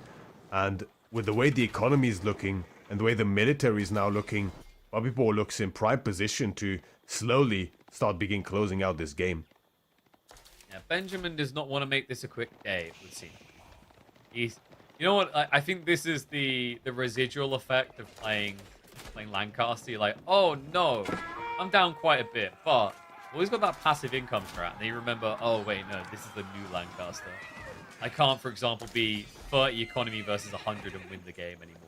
[SPEAKER 2] And with the way the economy is looking, and the way the military is now looking, Poppy Paw looks in prime position to slowly begin closing out this game.
[SPEAKER 1] Yeah, Benjamin does not want to make this a quick day, it would seem. You know what? I think this is the residual effect of playing Lancaster. You're like, oh no, I'm down quite a bit, but I've always got that passive income strat. And then you remember, oh wait, no, this is the new Lancaster. I can't, for example, be 30 economy versus 100 and win the game anymore.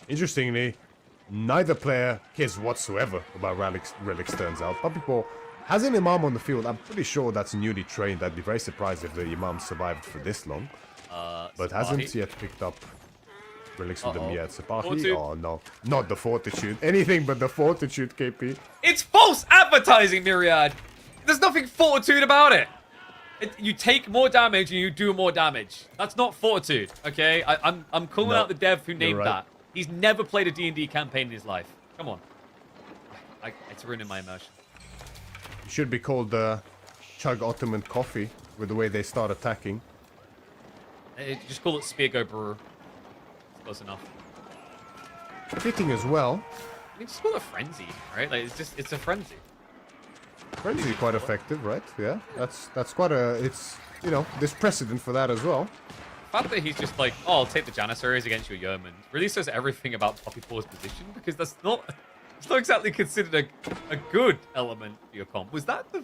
[SPEAKER 2] Interestingly, neither player cares whatsoever about relics turns out. Poppy Paw has an Imam on the field. I'm pretty sure that's newly trained. I'd be very surprised if the Imam survived for this long. But hasn't yet picked up relics with them yet. Sipahi? Oh no, not the Fortitude. Anything but the Fortitude, KP.
[SPEAKER 1] It's false advertising, Myriad! There's nothing fortitude about it! You take more damage and you do more damage. That's not fortitude, okay? I'm calling out the dev who named that. He's never played a D&D campaign in his life. Come on. It's ruining my immersion.
[SPEAKER 2] You should be called Chug Ottoman Coffee with the way they start attacking.
[SPEAKER 1] Just call it Speargo Brewer. It's close enough.
[SPEAKER 2] Fitting as well.
[SPEAKER 1] I mean, just call it Frenzy, right? Like, it's a frenzy.
[SPEAKER 2] Frenzy quite effective, right? Yeah, that's quite a, it's, you know, there's precedent for that as well.
[SPEAKER 1] fact that he's just like, oh, I'll take the Janissaries against your Yeoman really says everything about Poppy Paw's position, because it's not exactly considered a good element for your comp. Was that the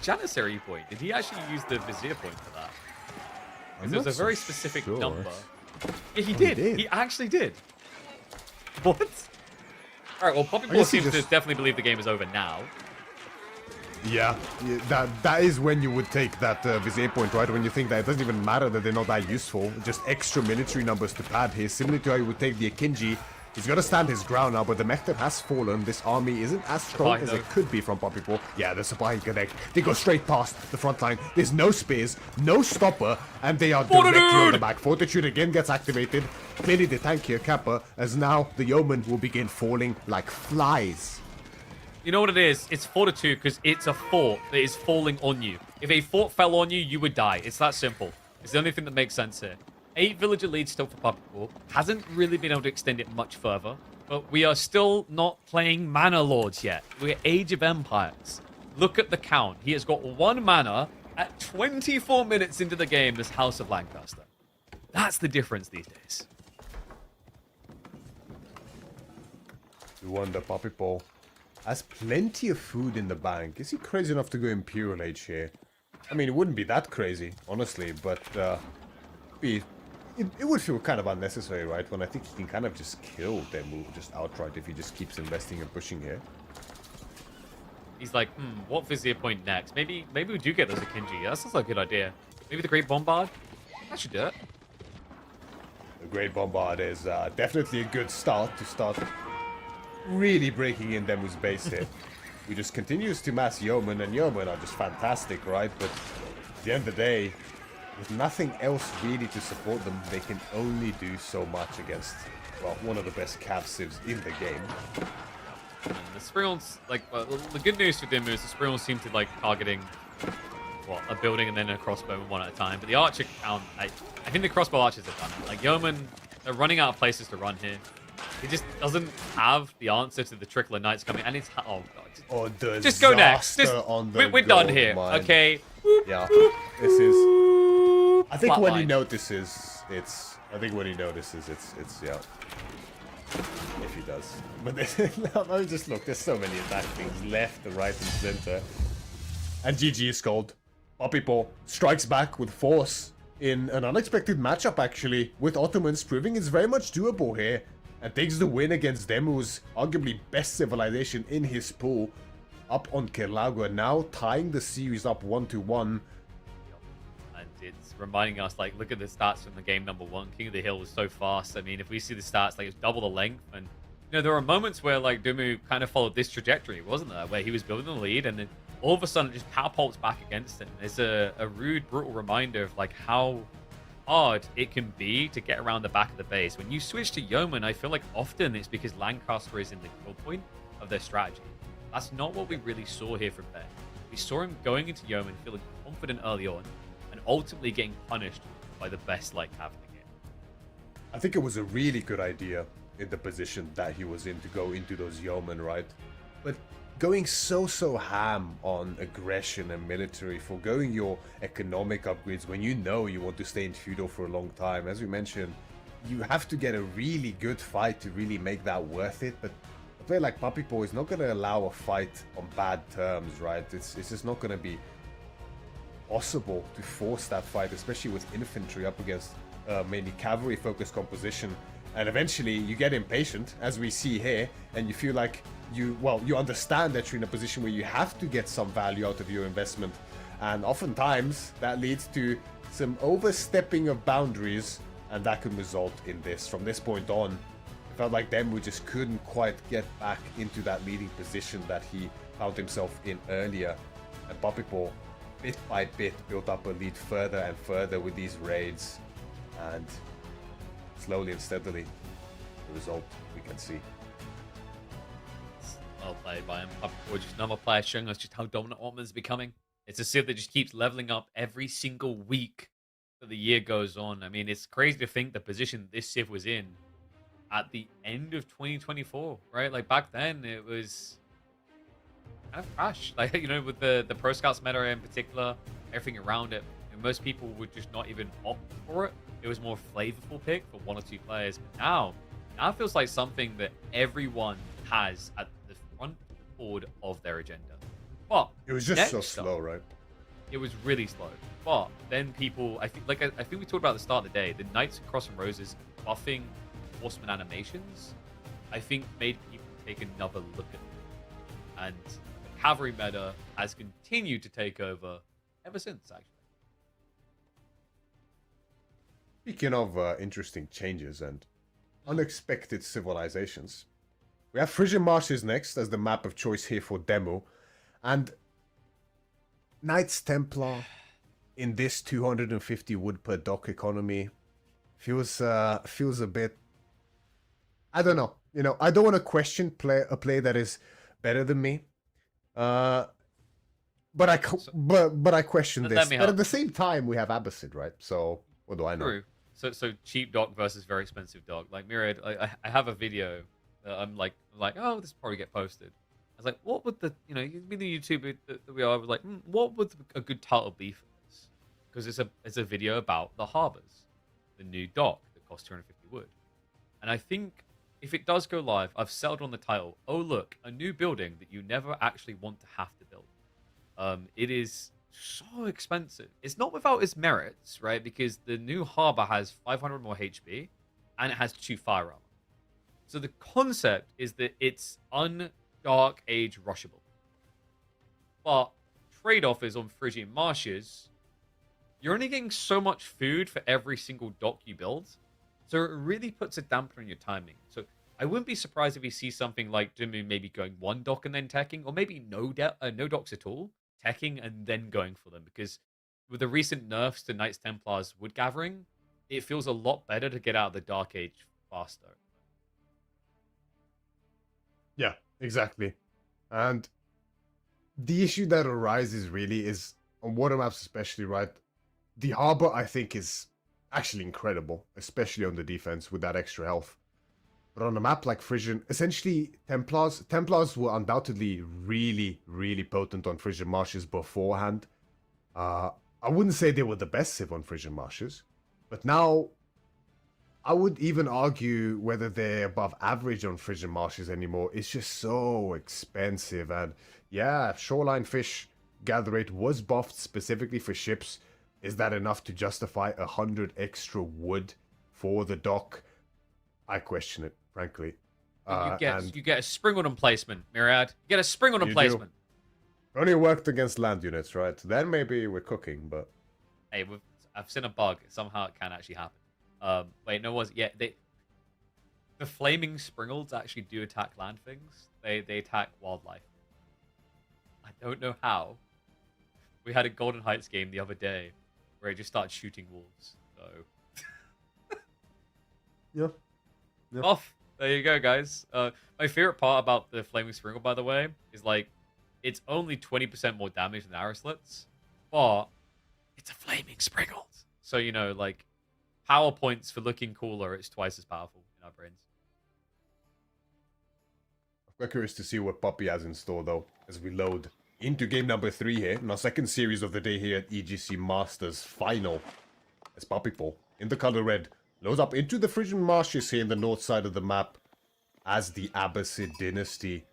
[SPEAKER 1] Janissary point? Did he actually use the Vizier point for that? Because it was a very specific number. Yeah, he did. He actually did. What? All right, well, Poppy Paw seems to definitely believe the game is over now.
[SPEAKER 2] Yeah, that is when you would take that Vizier point, right? When you think that it doesn't even matter that they're not that useful, just extra military numbers to pad here, similar to how you would take the Akinji. He's got to stand his ground now, but the Mechtab has fallen. This army isn't as strong as it could be from Poppy Paw. Yeah, the supply connect. They go straight past the front line. There's no spears, no stopper, and they are directly on the back. Fortitude again gets activated. Clearly the tank here, Kappa, as now the Yeoman will begin falling like flies.
[SPEAKER 1] You know what it is? It's Fortitude because it's a fort that is falling on you. If a fort fell on you, you would die. It's that simple. It's the only thing that makes sense here. 8 villager lead still for Poppy Paw. Hasn't really been able to extend it much further. But we are still not playing Mana Lords yet. We're Age of Empires. Look at the count. He has got 1 mana at 24 minutes into the game as House of Lancaster. That's the difference these days.
[SPEAKER 2] You wonder, Poppy Paw has plenty of food in the bank. Is he crazy enough to go Imperial Age here? I mean, it wouldn't be that crazy, honestly, but it would feel kind of unnecessary, right? When I think he can kind of just kill their move just outright if he just keeps investing and pushing here.
[SPEAKER 1] He's like, what Vizier point next? Maybe we do get those Akinji. That sounds like a good idea. Maybe the Great Bombard? That should do it.
[SPEAKER 2] The Great Bombard is definitely a good start to start really breaking in Demu's base here. He just continues to mass Yeoman, and Yeoman are just fantastic, right? But at the end of the day, with nothing else really to support them, they can only do so much against, well, one of the best cav civs in the game.
[SPEAKER 1] And the Sprions, like, well, the good news for Demu is the Sprions seem to like targeting, what, a building and then a crossbow one at a time. But the archer count, I think the crossbow archers have done it. Like, Yeoman, they're running out of places to run here. He just doesn't have the answer to the trickle of knights coming, and it's oh god. Just go next. We're done here. Mine. Okay.
[SPEAKER 2] Yeah. This is. I think when he notices, it's yeah. If he does, but no, just look. There's so many attack things left, right, and center. And GG is called. Poppy Paw strikes back with force in an unexpected matchup, actually, with Ottomans, proving it's very much doable here. And takes the win against Demu's arguably best civilization in his pool up on Kerlagua, now tying the series up 1-1.
[SPEAKER 1] And it's reminding us, like, look at the stats from the game number 1. King of the Hill was so fast. I mean, if we see the stats, like, it's double the length. And, you know, there were moments where, like, Demu kind of followed this trajectory, wasn't there? Where he was building the lead and then all of a sudden it just catapults back against him. It's a rude, brutal reminder of, like, how hard it can be to get around the back of the base. When you switch to Yeoman, I feel like often it's because Lancaster is in the kill point of their strategy. That's not what we really saw here from Ben. We saw him going into Yeoman, feeling confident early on, and ultimately getting punished by the best like having the game.
[SPEAKER 2] I think it was a really good idea in the position that he was in to go into those Yeoman, right? But going so ham on aggression and military, forgoing your economic upgrades when you know you want to stay in feudal for a long time. As we mentioned, you have to get a really good fight to really make that worth it. But a player like Poppy Paw is not going to allow a fight on bad terms, right? It's just not going to be possible to force that fight, especially with infantry up against mainly cavalry-focused composition. And eventually you get impatient, as we see here, and you feel like you understand that you're in a position where you have to get some value out of your investment. And oftentimes that leads to some overstepping of boundaries, and that could result in this. From this point on, it felt like Demu just couldn't quite get back into that leading position that he found himself in earlier. And Poppy Paw, bit by bit, built up a lead further and further with these raids. And slowly and steadily, the result we can see.
[SPEAKER 1] Well played by him. Or just another player showing us just how dominant Ottomans is becoming. It's a civ that just keeps leveling up every single week that the year goes on. I mean, it's crazy to think the position this civ was in at the end of 2024, right? Like back then, it was kind of crash. Like, you know, with the Pro Scouts meta in particular, everything around it. And most people would just not even opt for it. it was more flavorful pick for 1 or 2 players. But now it feels like something that everyone has at the front board of their agenda. But
[SPEAKER 2] It was just so slow, right?
[SPEAKER 1] It was really slow. But then people, I think, I think we talked about at the start of the day, the Knights of Cross and Roses buffing horseman animations, I think made people take another look at them. And the cavalry meta has continued to take over ever since, actually.
[SPEAKER 2] Speaking of interesting changes and unexpected civilizations, we have Frisian Marshes next as the map of choice here for demo. And Knights Templar in this 250 wood per dock economy feels a bit, I don't know. You know, I don't want to question a play that is better than me. But I question this. But at the same time, we have Abbasid, right? So what do I know?
[SPEAKER 1] True. So cheap dock versus very expensive dock. Like Myriad, I have a video that I'm like, oh, this will probably get posted. I was like, what would the, you know, being the YouTuber that we are, I was like, what would a good title be for this? Because it's a video about the harbors, the new dock that costs 250 wood. And I think if it does go live, I've settled on the title. Oh, look, a new building that you never actually want to have to build. It is so expensive. It's not without its merits, right? Because the new harbor has 500 more HP and it has 2 fire armor. So the concept is that it's Dark Age rushable. But trade-off is on Frisian Marshes, you're only getting so much food for every single dock you build. So it really puts a damper on your timing. So I wouldn't be surprised if we see something like Dimu maybe going 1 dock and then teching, or maybe no docks at all, teching and then going for them. Because with the recent nerfs to Knights Templars wood gathering, it feels a lot better to get out of the Dark Age faster.
[SPEAKER 2] Yeah, exactly. And the issue that arises really is, on water maps especially, right? The harbor, I think, is actually incredible, especially on the defense with that extra health. But on a map like Frisian, essentially, Templars were undoubtedly really, really potent on Frisian Marshes beforehand. I wouldn't say they were the best civ on Frisian Marshes, but now I would even argue whether they're above average on Frisian Marshes anymore. It's just so expensive. And yeah, Shoreline Fish gather rate was buffed specifically for ships. Is that enough to justify 100 extra wood for the dock? I question it, frankly.
[SPEAKER 1] You get a spring on placement, Myriad. You get a spring on placement.
[SPEAKER 2] Only worked against land units, right? Then maybe we're cooking, but
[SPEAKER 1] hey, I've seen a bug. Somehow it can actually happen. Wait, no, was it? Yeah, the flaming springles actually do attack land things. They attack wildlife. I don't know how. We had a Golden Heights game the other day where it just started shooting wolves. So
[SPEAKER 2] yeah.
[SPEAKER 1] Off. There you go, guys. My favorite part about the flaming springle, by the way, is like it's only 20% more damage than arrow slits, but it's a flaming springle. So you know, like power points for looking cooler, it's twice as powerful in our brains.
[SPEAKER 2] I'm curious to see what Poppy has in store, though, as we load into game number 3 here, in our second series of the day here at EGC Masters Final. As Poppy Paw, in the color red, loads up into the Frisian Marshes here in the north side of the map, as the Abbasid dynasty,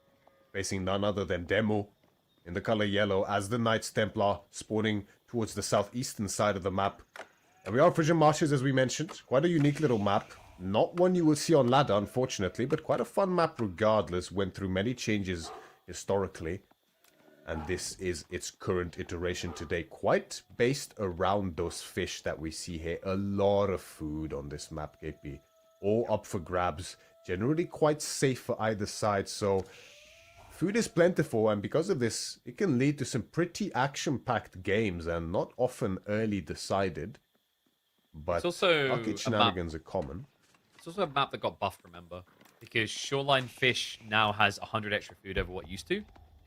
[SPEAKER 2] facing none other than Demo, in the color yellow, as the Knights Templar, spawning towards the southeastern side of the map. And we are Frisian Marshes, as we mentioned. Quite a unique little map. Not one you will see on ladder, unfortunately, but quite a fun map regardless. Went through many changes historically. And this is its current iteration today. Quite based around those fish that we see here. A lot of food on this map, KP. All up for grabs. Generally quite safe for either side. So food is plentiful, and because of this, it can lead to some pretty action-packed games and not often early decided. But arcade shenanigans are common.
[SPEAKER 1] It's also a map that got buffed, remember? Because Shoreline Fish now has 100 extra food over what it used to.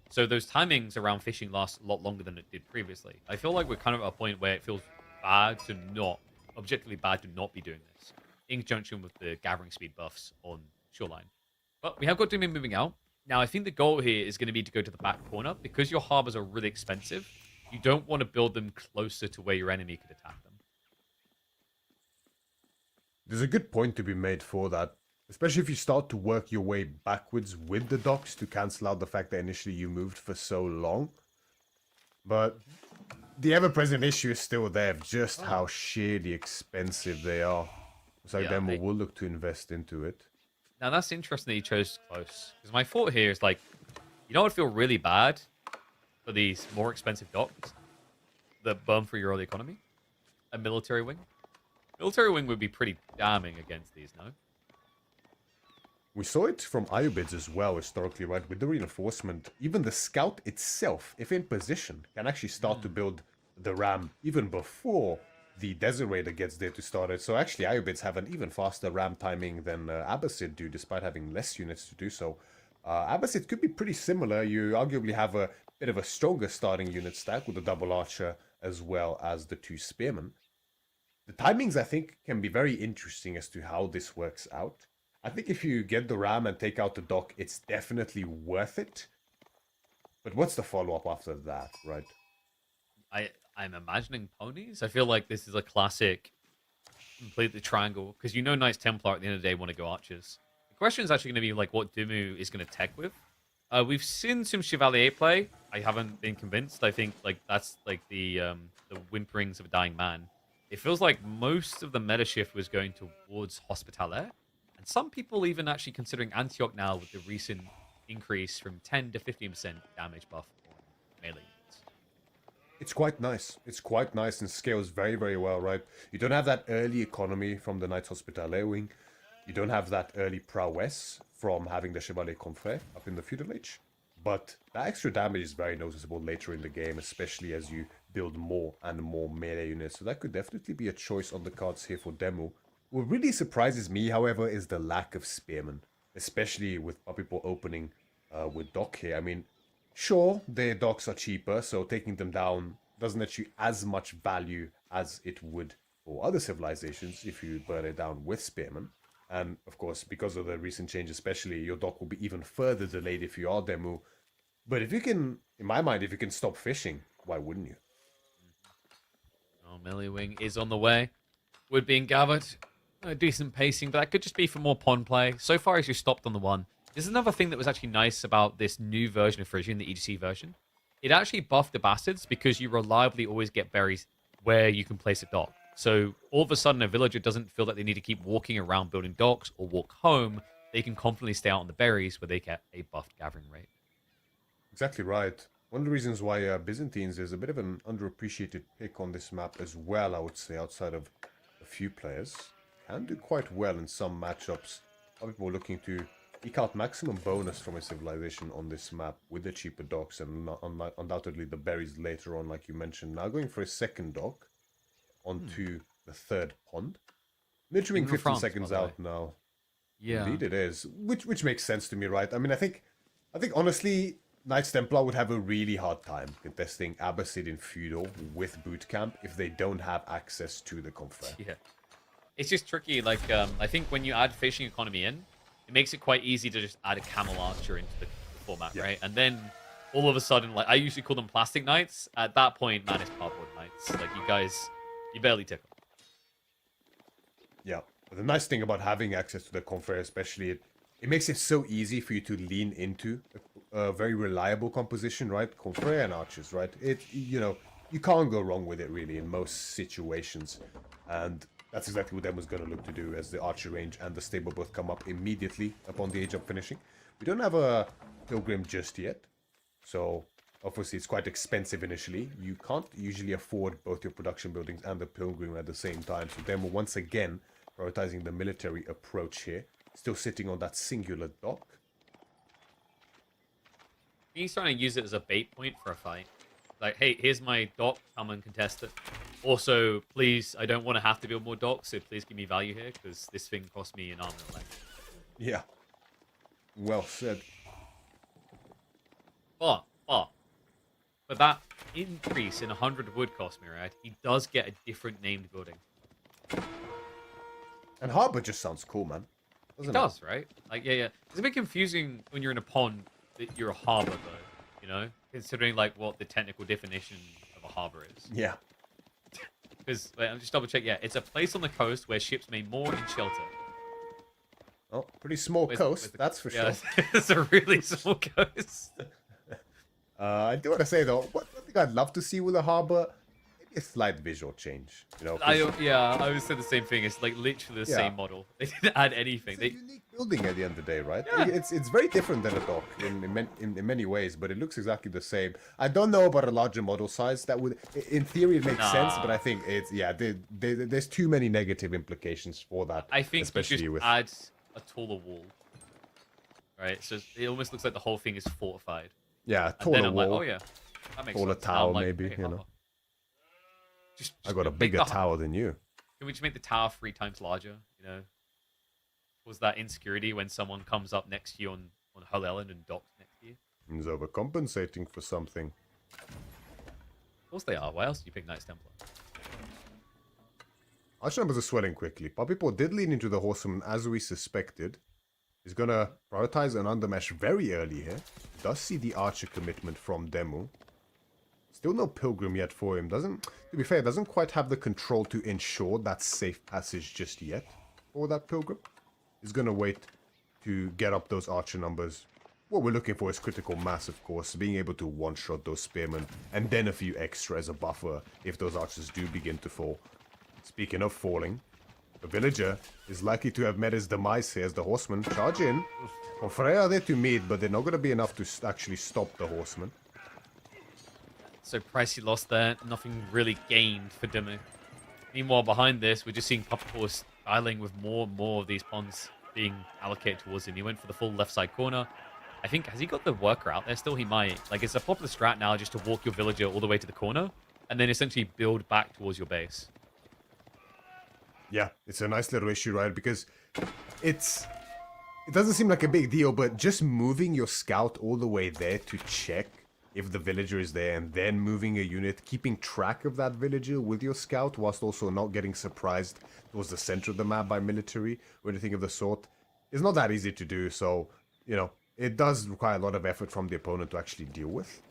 [SPEAKER 1] So those timings around fishing last a lot longer than it did previously. I feel like we're kind of at a point where it feels bad to not, objectively bad to not be doing this, in conjunction with the gathering speed buffs on Shoreline. But we have got Doom moving out. Now, I think the goal here is going to be to go to the back corner. Because your harbors are really expensive, you don't want to build them closer to where your enemy could attack them.
[SPEAKER 2] There's a good point to be made for that, especially if you start to work your way backwards with the docks to cancel out the fact that initially you moved for so long. But the ever-present issue is still there of just how sheerly expensive they are. So
[SPEAKER 1] Yeah,
[SPEAKER 2] then we'll look to invest into it.
[SPEAKER 1] now that's interesting that you chose close. Because my thought here is like, you know, I'd feel really bad for these more expensive docks that burn through your oil economy. A military wing. Military wing would be pretty damning against these, no?
[SPEAKER 2] We saw it from Iobids as well, historically, right? With the reinforcement, even the scout itself, if in position, can actually start to build the ram even before the Desert Raider gets there to start it. So actually, Iobids have an even faster ram timing than Abbasid do, despite having less units to do so. Abbasid could be pretty similar. You arguably have a bit of a stronger starting unit stack with the double archer as well as the 2 spearmen. The timings, I think, can be very interesting as to how this works out. I think if you get the ram and take out the dock, it's definitely worth it. But what's the follow-up after that, right?
[SPEAKER 1] I'm imagining ponies. I feel like this is a classic complete the triangle, because you know Knights Templar at the end of the day want to go archers. The question is actually going to be like what Dumu is going to tech with. We've seen some Chevalier play. I haven't been convinced. I think like that's like the whimperings of a dying man. It feels like most of the meta shift was going towards Hospitaller, and some people even actually considering Antioch now with the recent increase from 10 to 15% damage buff on melee units.
[SPEAKER 2] It's quite nice. It's quite nice and scales very, very well, right? You don't have that early economy from the Knights Hospitaller wing. You don't have that early prowess from having the Chevalier Confrère up in the Feudal Age. But that extra damage is very noticeable later in the game, especially as you build more and more melee units. So that could definitely be a choice on the cards here for Demo. What really surprises me, however, is the lack of spearmen, especially with people opening with dock here. I mean, sure, their docks are cheaper, so taking them down doesn't let you as much value as it would for other civilizations if you burn it down with spearmen. And of course, because of the recent change especially, your dock will be even further delayed if you are Demo. But if you can, in my mind, if you can stop fishing, why wouldn't you?
[SPEAKER 1] Oh, melee wing is on the way. Wood being gathered. Decent pacing, but that could just be for more pawn play. So far as you stopped on the one. This is another thing that was actually nice about this new version of Frisian, the EGC version. It actually buffed the bastards because you reliably always get berries where you can place a dock. So all of a sudden, a villager doesn't feel that they need to keep walking around building docks or walk home. They can confidently stay out on the berries where they get a buffed gathering rate.
[SPEAKER 2] Exactly right. One of the reasons why Byzantines is a bit of an underappreciated pick on this map as well, I would say, outside of a few players. Can do quite well in some matchups. Other people looking to eke out maximum bonus from a civilization on this map with the cheaper docks and undoubtedly the berries later on, like you mentioned. Now going for a second dock onto the third pond. Literally 15
[SPEAKER 1] France,
[SPEAKER 2] seconds out now.
[SPEAKER 1] Yeah.
[SPEAKER 2] Indeed it is. Which makes sense to me, right? I mean, I think honestly, Knights Templar would have a really hard time contesting Abbasid in Feudal with Boot Camp if they don't have access to the Confrère.
[SPEAKER 1] Yeah. It's just tricky. Like, I think when you add fishing economy in, it makes it quite easy to just add a camel archer into the format, right? And then all of a sudden, like, I usually call them plastic knights. At that point, man, it's cardboard knights. Like, you guys, you barely tickle.
[SPEAKER 2] Yeah. But the nice thing about having access to the Confrère, especially, it makes it so easy for you to lean into a very reliable composition, right? Confrère and archers, right? You can't go wrong with it, really, in most situations. And that's exactly what Demo's going to look to do as the archer range and the stable both come up immediately upon the age of finishing. We don't have a pilgrim just yet, so obviously it's quite expensive initially. You can't usually afford both your production buildings and the pilgrim at the same time, so Demo once again prioritizing the military approach here, still sitting on that singular dock.
[SPEAKER 1] He's trying to use it as a bait point for a fight. Like, hey, here's my dock, come and contest it. Also, please, I don't want to have to build more docks, so please give me value here, because this thing cost me an arm and a leg.
[SPEAKER 2] Yeah. Well said.
[SPEAKER 1] But that increase in 100 wood cost me, right? He does get a different named building.
[SPEAKER 2] And Harbor just sounds cool, man.
[SPEAKER 1] It does, right? Like, yeah. It's a bit confusing when you're in a pond that you're a harbor, though, you know? Considering, like, what the technical definition of a harbor is.
[SPEAKER 2] Yeah.
[SPEAKER 1] Because I'm just double check. Yeah, it's a place on the coast where ships may moor in shelter.
[SPEAKER 2] Oh, pretty small coast, that's for sure.
[SPEAKER 1] It's a really small coast.
[SPEAKER 2] I do want to say though, one thing I'd love to see with a harbor, maybe a slight visual change. You know,
[SPEAKER 1] I would say the same thing. It's like literally the same model. They didn't add anything.
[SPEAKER 2] It's a unique building at the end of the day, right? Yeah. It's very different than a dock in many ways, but it looks exactly the same. I don't know about a larger model size. That would, in theory, it makes sense, but I think it's there's too many negative implications for that.
[SPEAKER 1] I think
[SPEAKER 2] especially
[SPEAKER 1] you just
[SPEAKER 2] with
[SPEAKER 1] add a taller wall, right? So it almost looks like the whole thing is fortified.
[SPEAKER 2] Yeah, taller wall.
[SPEAKER 1] Like, oh yeah, that makes
[SPEAKER 2] taller
[SPEAKER 1] sense.
[SPEAKER 2] tower,
[SPEAKER 1] Like,
[SPEAKER 2] maybe.
[SPEAKER 1] okay,
[SPEAKER 2] You know,
[SPEAKER 1] just
[SPEAKER 2] I got a bigger tower than you.
[SPEAKER 1] Can we just make the tower 3 times larger? You know, was that insecurity when someone comes up next to you on Hull Island and docks next to you?
[SPEAKER 2] He's overcompensating for something.
[SPEAKER 1] Of course they are. Why else do you pick Knights Templar?
[SPEAKER 2] Arch numbers are swelling quickly. Papipo did lean into the horseman as we suspected. He's gonna prioritize an undermesh very early here. Does see the archer commitment from Demu. Still no pilgrim yet for him. To be fair, doesn't quite have the control to ensure that safe passage just yet for that pilgrim. He's gonna wait to get up those archer numbers. What we're looking for is critical mass, of course, being able to one-shot those spearmen, and then a few extra as a buffer if those archers do begin to fall. Speaking of falling, the villager is likely to have met his demise here as the horsemen charge in. Freya are there to meet, but they're not going to be enough to actually stop the horsemen.
[SPEAKER 1] So pricey lost there. Nothing really gained for Demu. Meanwhile, behind this, we're just seeing Papipo styling with more and more of these pawns being allocated towards him. He went for the full left side corner. I think, has he got the worker out there still? He might. Like, it's a popular strat now just to walk your villager all the way to the corner and then essentially build back towards your base.
[SPEAKER 2] Yeah, it's a nice little issue, right? Because it doesn't seem like a big deal, but just moving your scout all the way there to check if the villager is there and then moving a unit, keeping track of that villager with your scout whilst also not getting surprised towards the center of the map by military or anything of the sort is not that easy to do. So, you know, it does require a lot of effort from the opponent to actually deal with.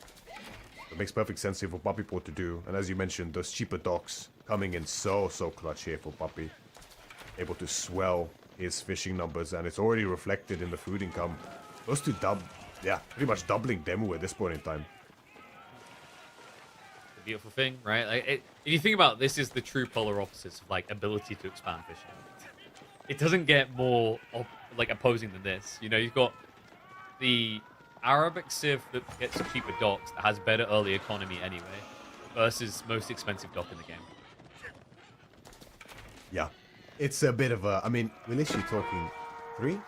[SPEAKER 2] It makes perfect sense here for Papipo to do. And as you mentioned, those cheaper docks coming in so clutch here for Papi. Able to swell his fishing numbers, and it's already reflected in the food income. Close to pretty much doubling Demu at this point in time.
[SPEAKER 1] The beautiful thing, right? Like, if you think about this, is the true polar opposites of like ability to expand fishing. It doesn't get more like opposing than this. You know, you've got the Arabic Civ that gets cheaper docks that has better early economy anyway, versus most expensive dock in the game.
[SPEAKER 2] Yeah, it's a bit of a. I mean, we're literally talking 3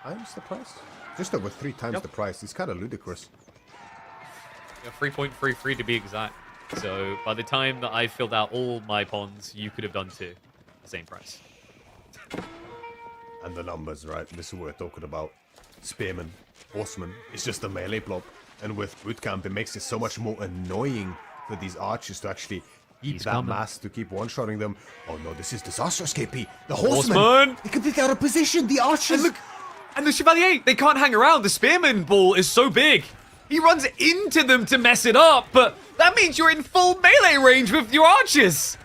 [SPEAKER 2] times the price, just over 3 times the price. It's kind of ludicrous.
[SPEAKER 1] Yeah, 3.33 to be exact. So by the time that I filled out all my pawns, you could have done 2, the same price.
[SPEAKER 2] And the numbers, right? This is what we're talking about. Spearmen, horsemen. It's just a melee plop, and with bootcamp, it makes it so much more annoying for these archers to actually keep that mass, to keep one-shotting them. Oh no, this is disastrous, KP. The horsemen! They're completely out of position. The archers!
[SPEAKER 1] And the Chevalier, they can't hang around. The spearman ball is so big. He runs into them to mess it up, but that means you're in full melee range with your archers.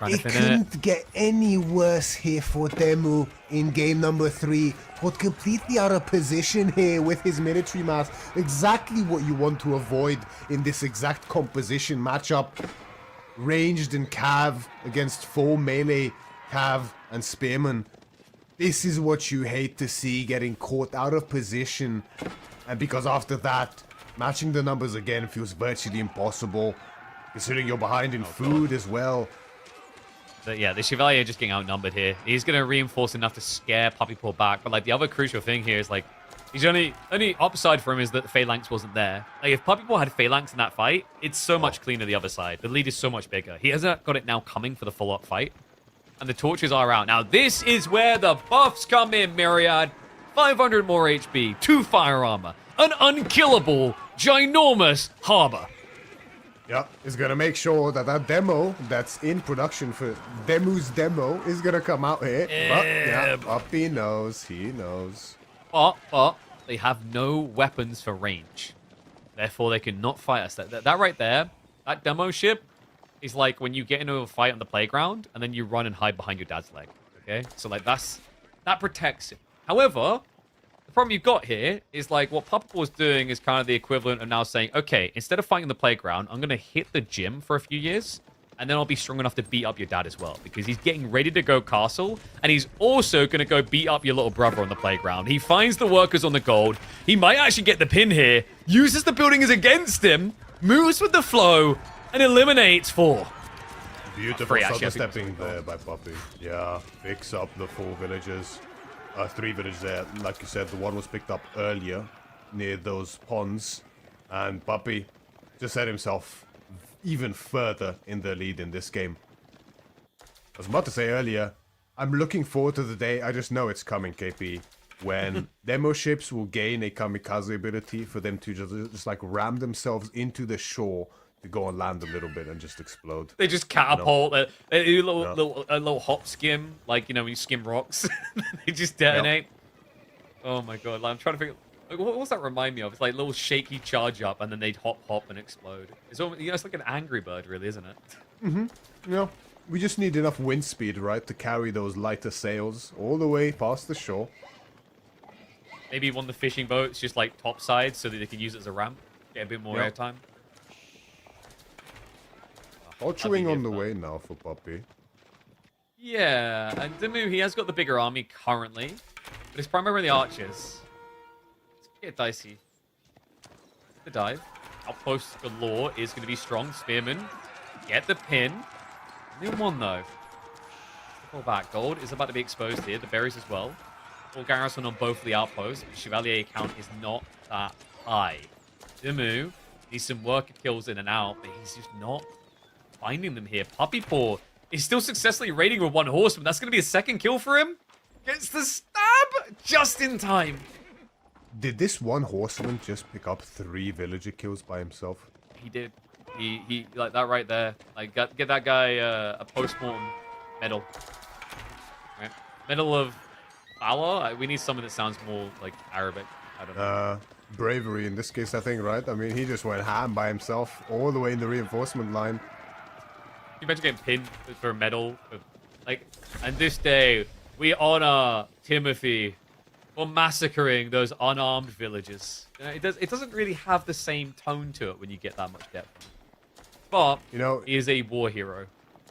[SPEAKER 2] It couldn't get any worse here for Demu in game number 3. Got completely out of position here with his military mass. Exactly what you want to avoid in this exact composition matchup. Ranged and cav against full melee cav and spearman. This is what you hate to see, getting caught out of position. And because after that, matching the numbers again feels virtually impossible. Considering you're behind in food as well.
[SPEAKER 1] But yeah, the Chevalier just getting outnumbered here. He's going to reinforce enough to scare Papipo back. But like the other crucial thing here is like, he's only upside for him is that the Phalanx wasn't there. Like if Papipo had Phalanx in that fight, it's so much cleaner the other side. The lead is so much bigger. He hasn't got it now coming for the follow-up fight. And the torches are out. Now this is where the buffs come in, Myriad. 500 more HP, 2 fire armor, an unkillable, ginormous harbor.
[SPEAKER 2] Yep, it's gonna make sure that that demo that's in production for Demu's demo is gonna come out here. But yeah, Puppy knows, he knows.
[SPEAKER 1] But they have no weapons for range. Therefore, they cannot fight us. That right there, that demo ship, is like when you get into a fight on the playground and then you run and hide behind your dad's leg. Okay, so like that protects him. However, the problem you've got here is like what Papa was doing is kind of the equivalent of now saying, okay, instead of fighting the playground, I'm gonna hit the gym for a few years, and then I'll be strong enough to beat up your dad as well, because he's getting ready to go castle, and he's also gonna go beat up your little brother on the playground. He finds the workers on the gold. He might actually get the pin here, uses the buildings against him, moves with the flow, and eliminates 4.
[SPEAKER 2] Beautiful stepping there by Puppy. Yeah, picks up the 4 villagers. 3 villages there. Like you said, the one was picked up earlier near those ponds. And Puppy just set himself even further in the lead in this game. I was about to say earlier, I'm looking forward to the day, I just know it's coming, KP, when demo ships will gain a kamikaze ability for them to just like ram themselves into the shore to go and land a little bit and just explode.
[SPEAKER 1] They just catapult, they do a little hop skim, like, you know, when you skim rocks. They just detonate. Yep. Oh my god, like, I'm trying to figure... Like, what does that remind me of? It's like little shaky charge up and then they'd hop and explode. It's almost, you know, it's like an Angry Bird, really, isn't it?
[SPEAKER 2] Mm-hmm. Yeah. We just need enough wind speed, right, to carry those lighter sails all the way past the shore.
[SPEAKER 1] Maybe one of the fishing boats just like topside so that they can use it as a ramp. Get a bit more airtime.
[SPEAKER 2] Ultra-wing on the way now for Puppy.
[SPEAKER 1] Yeah, and Dimu, he has got the bigger army currently, but it's primarily archers. It's a bit dicey. The dive. Outpost galore is going to be strong. Spearman, get the pin. New one though. Pull back. Gold is about to be exposed here. The berries as well. Full garrison on both of the outposts. Chevalier count is not that high. Dimu needs some worker kills in and out, but he's just not finding them here. Puppy Paw is still successfully raiding with 1 horseman. That's going to be a 2nd kill for him. Gets the stab just in time.
[SPEAKER 2] Did this 1 horseman just pick up 3 villager kills by himself?
[SPEAKER 1] He did. He like that right there. Like, get that guy a post-mortem medal. Right? Medal of valor. We need something that sounds more like Arabic. I don't know.
[SPEAKER 2] Bravery in this case, I think, right? I mean, he just went ham by himself all the way in the reinforcement line.
[SPEAKER 1] You imagine getting pinned for a medal? Like, and this day, we honor Timothy for massacring those unarmed villagers. You know, it doesn't really have the same tone to it when you get that much depth. But, you know, he is a war hero,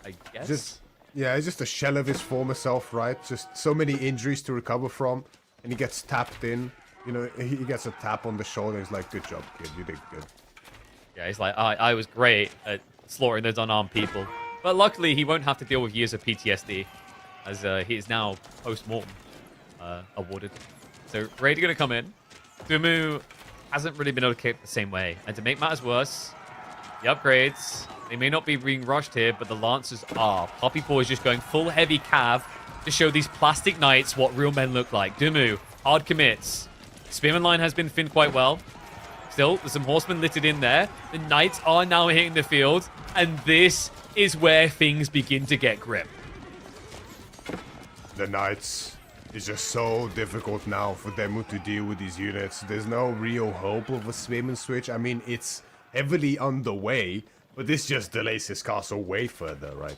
[SPEAKER 1] I guess.
[SPEAKER 2] Yeah, he's just a shell of his former self, right? Just so many injuries to recover from, and he gets tapped in. You know, he gets a tap on the shoulder. He's like, good job, kid. You did good.
[SPEAKER 1] Yeah, he's like, I was great at slaughtering those unarmed people. But luckily, he won't have to deal with years of PTSD, as he is now post-mortem awarded. So, Raid are going to come in. Dumu hasn't really been able to kick the same way. And to make matters worse, the upgrades, they may not be being rushed here, but the Lancers are. Puppy Paw is just going full heavy cav to show these plastic knights what real men look like. Dumu, hard commits. Spearman line has been finned quite well. Still, there's some horsemen littered in there. The knights are now hitting the field, and this is where things begin to get grim.
[SPEAKER 2] The knights is just so difficult now for them to deal with these units. There's no real hope of a Spearman switch. I mean, it's heavily underway, but this just delays his castle way further, right?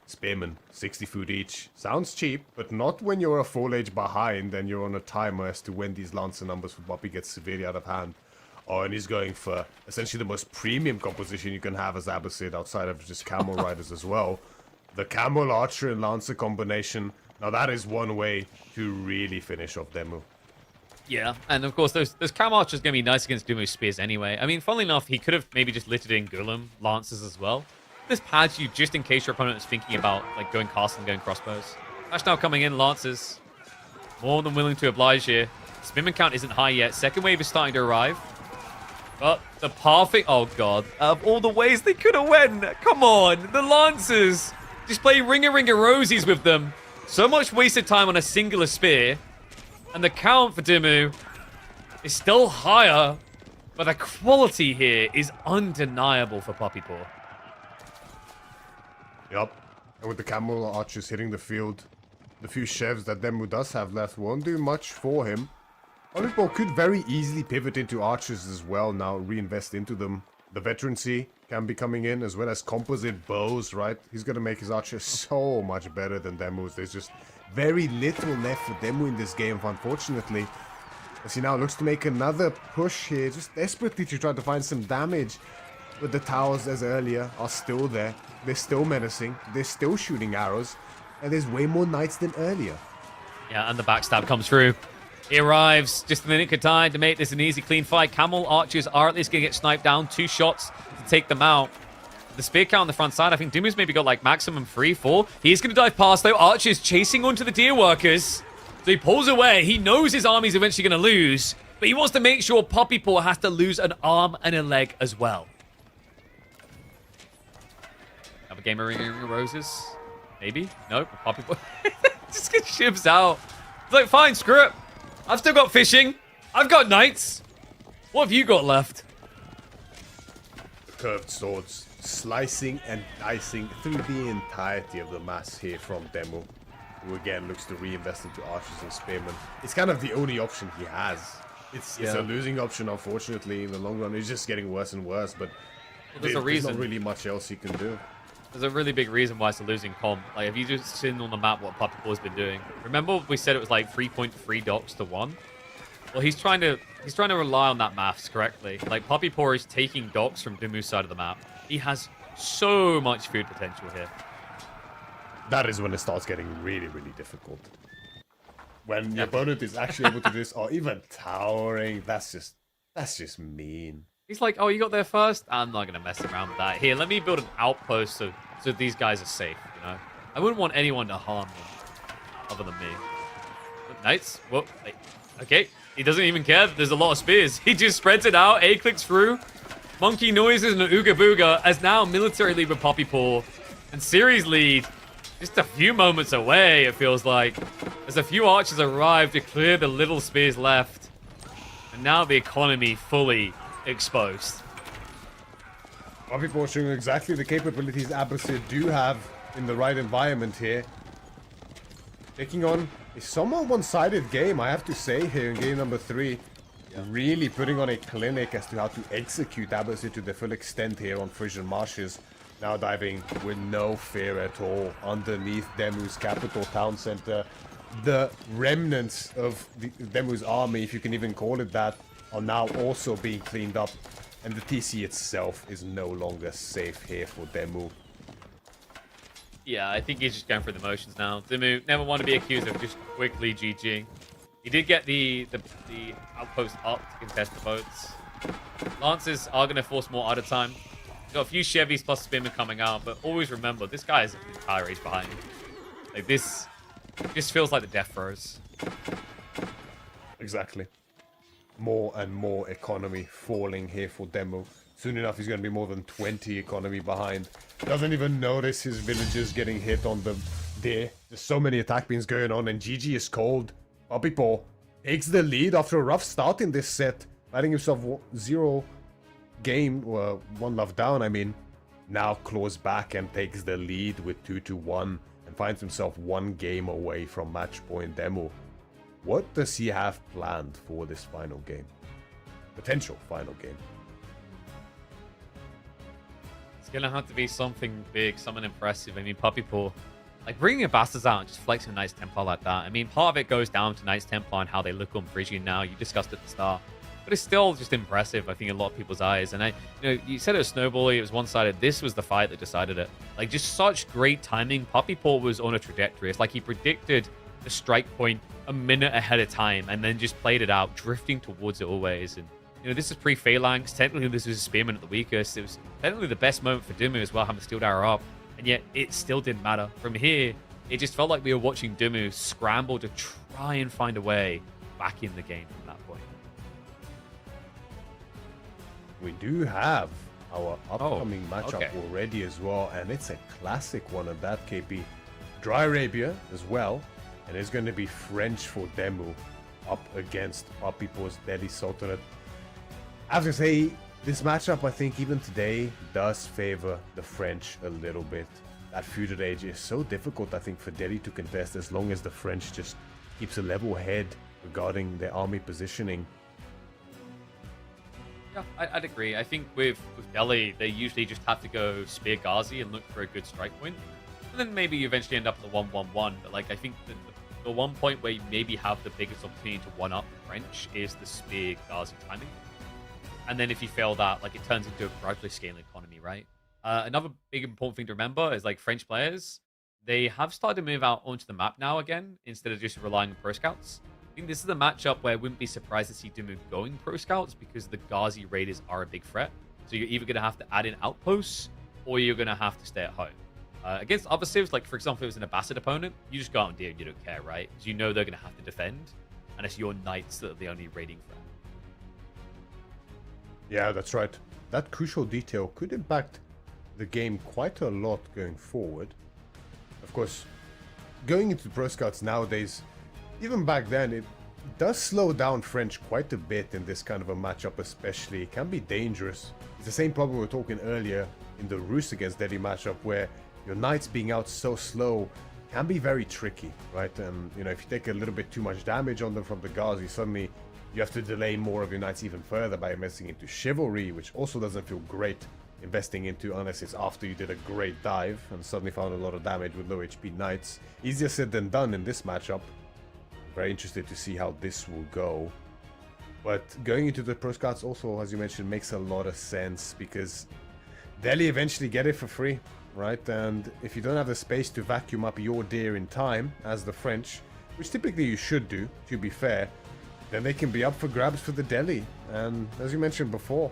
[SPEAKER 2] Spearman, 60 food each. Sounds cheap, but not when you're a full age behind and you're on a timer as to when these Lancer numbers for Bobby get severely out of hand. Oh, and he's going for essentially the most premium composition you can have as Abbasid outside of just Camel Riders as well. The Camel Archer and Lancer combination. Now that is one way to really finish off Demu.
[SPEAKER 1] Yeah, and of course those Camel Archers are going to be nice against Dumu's spears anyway. I mean, funnily enough, he could have maybe just littered in Golem Lancers as well. This pads you just in case your opponent is thinking about like going castle and going crossbows. Dash now coming in, Lancers. More than willing to oblige here. Spearman count isn't high yet. Second wave is starting to arrive. But the perfect... Oh, God. Of all the ways they could have went. Come on. The Lancers. Just play ring-a-ring-a-rosies with them. So much wasted time on a singular spear. And the count for Dimu is still higher. But the quality here is undeniable for Puppy Paw.
[SPEAKER 2] Yup. And with the Camel Archers hitting the field, the few chefs that Demu does have left won't do much for him. Puppy Paw could very easily pivot into archers as well now, reinvest into them. The veterancy can be coming in, as well as composite bows, right? He's going to make his archer so much better than Demu's. There's just very little left for Demu in this game, unfortunately. As he now looks to make another push here, just desperately to try to find some damage. But the towers, as earlier, are still there. They're still menacing. They're still shooting arrows. And there's way more knights than earlier.
[SPEAKER 1] Yeah, and the backstab comes through. He arrives just in the nick of time to make this an easy, clean fight. Camel archers are at least going to get sniped down. 2 shots to take them out. The spear count on the front side, I think Dumu's maybe got like maximum 3, 4. He's going to dive past, though. Archer's chasing onto the deer workers. So he pulls away. He knows his army's eventually going to lose. But he wants to make sure Poppy Paw has to lose an arm and a leg as well. Have a game of Ring of Roses? Maybe? Nope. Poppy Paw just gets shivs out. It's like, fine, screw it. I've still got fishing. I've got knights. What have you got left?
[SPEAKER 2] Curved swords slicing and dicing through the entirety of the mass here from Demu, who again looks to reinvest into archers and spearmen. It's kind of the only option he has. It's a losing option, unfortunately. In the long run, it's just getting worse and worse, but there's not really much else he can do.
[SPEAKER 1] There's a really big reason why it's a losing comp. Like, have you just seen on the map what Poppy Paw's been doing? Remember we said it was like 3.3 docks to 1? Well, he's trying to rely on that maths correctly. Like, Poppy Paw is taking docks from Dumu's side of the map. He has so much food potential here.
[SPEAKER 2] That is when it starts getting really, really difficult. When your opponent is actually able to do this, or even towering, that's just mean.
[SPEAKER 1] He's like, oh, you got there first? I'm not going to mess around with that. Here, let me build an outpost so these guys are safe, you know? I wouldn't want anyone to harm them other than me. Knights? Whoa. Okay. He doesn't even care that there's a lot of spears. He just spreads it out. A clicks through. Monkey noises and an ooga booga as now military lead with Poppy Paw. And series lead just a few moments away, it feels like. As a few archers arrive to clear the little spears left. And now the economy fully exposed.
[SPEAKER 2] Poppy Paw showing exactly the capabilities Abasir do have in the right environment here. Taking on a somewhat one-sided game, I have to say, here in game number 3. Really putting on a clinic as to how to execute Abasir to the full extent here on Frisian Marshes. Now diving with no fear at all underneath Demu's capital town center. The remnants of Demu's army, if you can even call it that, are now also being cleaned up. And the TC itself is no longer safe here for Demu.
[SPEAKER 1] Yeah, I think he's just going through the motions now. Demu never want to be accused of just quickly GG. He did get the outpost up to contest the boats. Lancers are going to force more out of time. Got a few Chevys plus Spearmen coming out, but always remember, this guy is an entire race behind. Like, this feels like the death throes.
[SPEAKER 2] Exactly. More and more economy falling here for Demu. Soon enough, he's going to be more than 20 economy behind. Doesn't even notice his villagers getting hit on the deer. There's so many attack beams going on, and GG is cold. Poppy Paw takes the lead after a rough start in this set, finding himself 0 game, 1 love down, I mean. Now claws back and takes the lead with 2-1 and finds himself 1 game away from match point. Demu, what does he have planned for this final game? Potential final game.
[SPEAKER 1] It's going to have to be something big, something impressive. I mean, Poppy Paw, like, bringing a Bastards out and just flexing Knights Templar like that. I mean, part of it goes down to Knights Templar and how they look on Frisian now. You discussed it at the start. But it's still just impressive, I think, in a lot of people's eyes. And you said it was snowbally, it was one-sided. This was the fight that decided it. Like, just such great timing. Poppy Paw was on a trajectory. It's like he predicted the strike point a minute ahead of time and then just played it out, drifting towards it always. And, this is pre-phalanx. Technically, this was a Spearman at the weakest. It was technically the best moment for Demu as well, having the Steel Dagger up. And yet, it still didn't matter. From here, it just felt like we were watching Demu scramble to try and find a way back in the game from that point.
[SPEAKER 2] We do have our upcoming matchup already as well, and it's a classic one of that, KP. Dry Arabia as well, and it's going to be French for Demu up against Poppy Paw's Delhi Sultanate. I have to say, this matchup, I think, even today, does favor the French a little bit. That feudal age is so difficult, I think, for Delhi to contest as long as the French just keeps a level head regarding their army positioning.
[SPEAKER 1] Yeah, I'd agree. I think with Delhi, they usually just have to go spear Ghazi and look for a good strike point. And then maybe you eventually end up at the 1-1-1. But like I think the one point where you maybe have the biggest opportunity to one up the French is the spear Ghazi timing. And then if you fail that, like it turns into a gradually scaling economy, right? Another big important thing to remember is like French players, they have started to move out onto the map now again instead of just relying on pro scouts. I think this is a matchup where I wouldn't be surprised to see Dumu going pro scouts because the Ghazi raiders are a big threat. So you're either going to have to add in outposts or you're going to have to stay at home. Against other civs, like for example, if it was an Abbasid opponent, you just go out and deal and you don't care, right? Because you know they're going to have to defend, and it's your knights that are the only raiding threat.
[SPEAKER 2] Yeah, that's right. That crucial detail could impact the game quite a lot going forward. Of course, going into Pro Scouts nowadays, even back then, it does slow down French quite a bit in this kind of a matchup especially. It can be dangerous. It's the same problem we were talking earlier in the Rus against Delhi matchup where your knights being out so slow can be very tricky, right? You know, if you take a little bit too much damage on them from the Ghazi, suddenly you have to delay more of your knights even further by investing into chivalry, which also doesn't feel great investing into unless it's after you did a great dive and suddenly found a lot of damage with low HP knights. Easier said than done in this matchup. Very interested to see how this will go. But going into the Pro Scouts also, as you mentioned, makes a lot of sense because Delhi eventually get it for free, right? And if you don't have the space to vacuum up your deer in time, as the French, which typically you should do, to be fair, then they can be up for grabs for the Delhi. And as you mentioned before,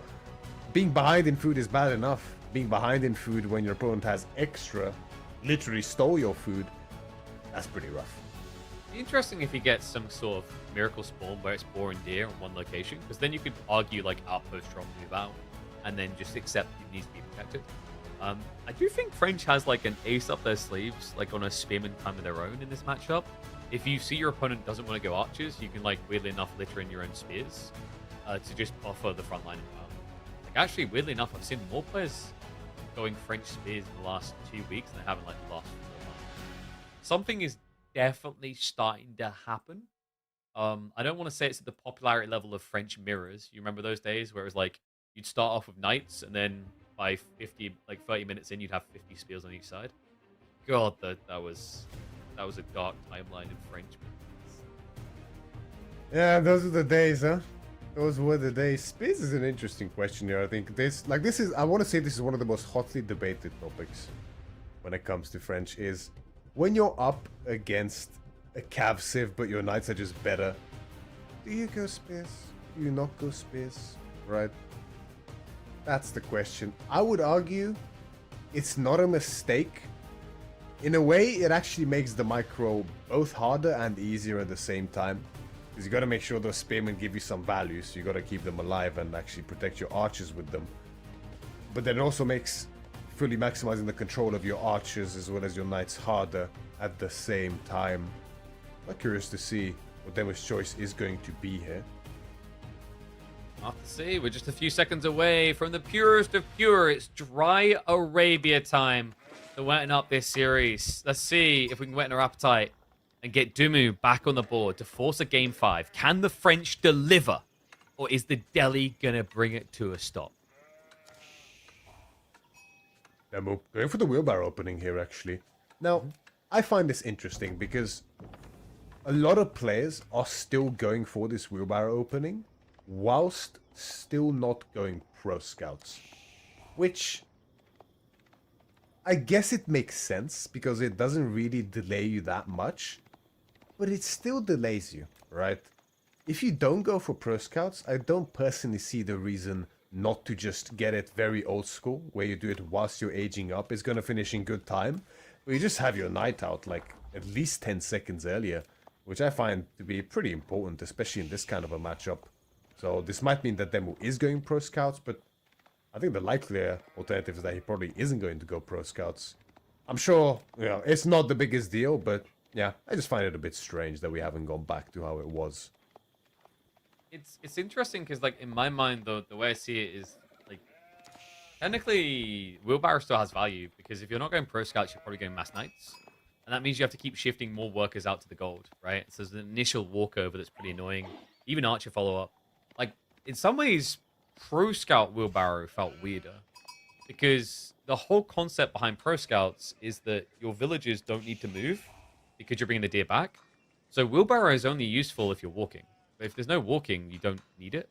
[SPEAKER 2] being behind in food is bad enough. Being behind in food when your opponent has extra, literally stole your food, that's pretty rough.
[SPEAKER 1] Interesting if you get some sort of miracle spawn where it's boring deer on one location, because then you could argue like outpost drop move out and then just accept it needs to be protected. I do think French has like an ace up their sleeves, like on a spearman time of their own in this matchup. If you see your opponent doesn't want to go archers, you can like weirdly enough litter in your own spears to just buffer the front line as well. Like actually, weirdly enough, I've seen more players going French spears in the last 2 weeks than they have in like the last 4 months. Something is definitely starting to happen. I don't want to say it's at the popularity level of French mirrors. You remember those days where it was like you'd start off with knights and then by 30 minutes in, you'd have 50 spears on each side. God, that was a dark timeline in French.
[SPEAKER 2] Yeah, those are the days, huh? Those were the days. Spears is an interesting question here. I think I want to say this is one of the most hotly debated topics when it comes to French is when you're up against a Cav Civ, but your knights are just better. Do you go spears? Do you not go spears? Right? That's the question. I would argue it's not a mistake. In a way, it actually makes the micro both harder and easier at the same time. Because you got to make sure those spearmen give you some value, so you got to keep them alive and actually protect your archers with them. But then it also makes fully maximizing the control of your archers as well as your knights harder at the same time. I'm curious to see what Demo's choice is going to be here.
[SPEAKER 1] We'll have to see. We're just a few seconds away from the purest of pure. It's dry Arabia time to weten up this series. Let's see if we can weten our appetite and get Dumu back on the board to force a game 5. Can the French deliver? Or is the Delhi going to bring it to a stop?
[SPEAKER 2] Demo going for the wheelbarrow opening here, actually. Now, I find this interesting because a lot of players are still going for this wheelbarrow opening whilst still not going pro scouts, which I guess it makes sense because it doesn't really delay you that much, but it still delays you, right? If you don't go for pro scouts, I don't personally see the reason not to just get it very old school, where you do it whilst you're aging up. It's going to finish in good time, but you just have your knight out like at least 10 seconds earlier, which I find to be pretty important, especially in this kind of a matchup. So this might mean that Demo is going pro scouts, but I think the likelier alternative is that he probably isn't going to go pro scouts. I'm sure, you know, it's not the biggest deal, but yeah, I just find it a bit strange that we haven't gone back to how it was.
[SPEAKER 1] It's interesting because, like, in my mind, though, the way I see it is, like, technically, wheelbarrow still has value because if you're not going pro scouts, you're probably going mass knights. And that means you have to keep shifting more workers out to the gold, right? So there's an initial walkover that's pretty annoying. Even archer follow-up. Like, in some ways, Pro Scout wheelbarrow felt weirder because the whole concept behind Pro Scouts is that your villagers don't need to move because you're bringing the deer back. So wheelbarrow is only useful if you're walking. But if there's no walking, you don't need it.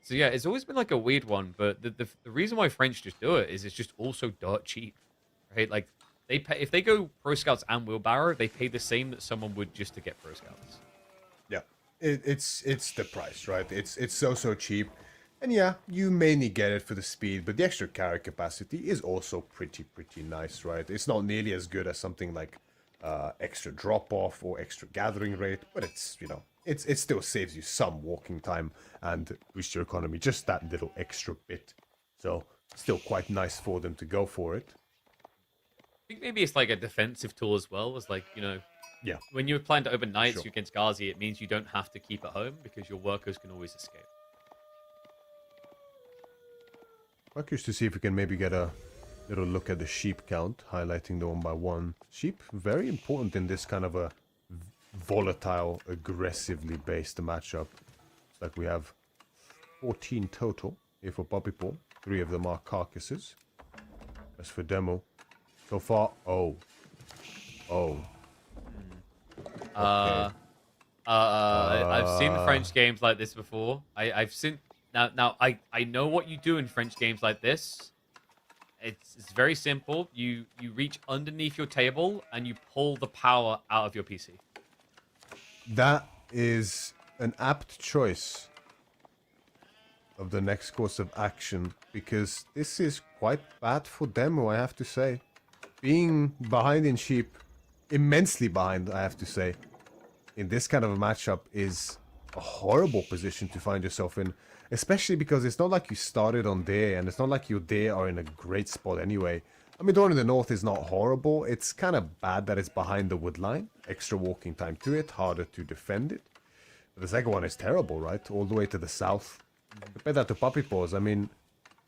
[SPEAKER 1] So yeah, it's always been like a weird one. But the reason why French just do it is it's just also dirt cheap, right? Like they pay if they go Pro Scouts and wheelbarrow, they pay the same that someone would just to get Pro Scouts.
[SPEAKER 2] Yeah, it's the price, right? It's so cheap, and yeah, you mainly get it for the speed, but the extra carry capacity is also pretty nice, right? It's not nearly as good as something like extra drop off or extra gathering rate, but it's it still saves you some walking time and boosts your economy just that little extra bit. So still quite nice for them to go for it.
[SPEAKER 1] I think maybe it's like a defensive tool as well. It's like,
[SPEAKER 2] Yeah,
[SPEAKER 1] when you plan to overnight
[SPEAKER 2] sure.
[SPEAKER 1] against Ghazi, it means you don't have to keep at home because your workers can always escape.
[SPEAKER 2] I'm curious to see if we can maybe get a little look at the sheep count, highlighting the one by one. Sheep, very important in this kind of a volatile, aggressively based matchup. It's like we have 14 total here for Puppy Paw. 3 of them are carcasses. As for demo, so far, oh. Okay.
[SPEAKER 1] I've seen French games like this before. I've seen now. I know what you do in French games like this. It's very simple. You reach underneath your table and you pull the power out of your PC.
[SPEAKER 2] That is an apt choice of the next course of action, because this is quite bad for demo, I have to say. Being behind in sheep, immensely behind, I have to say, in this kind of a matchup is a horrible position to find yourself in, especially because it's not like you started on deer, and it's not like your deer are in a great spot anyway. I mean, the one in the north is not horrible. It's kind of bad that it's behind the wood line. Extra walking time to it, harder to defend it. But the second one is terrible, right? All the way to the south. Compare that to Puppy Paws. I mean,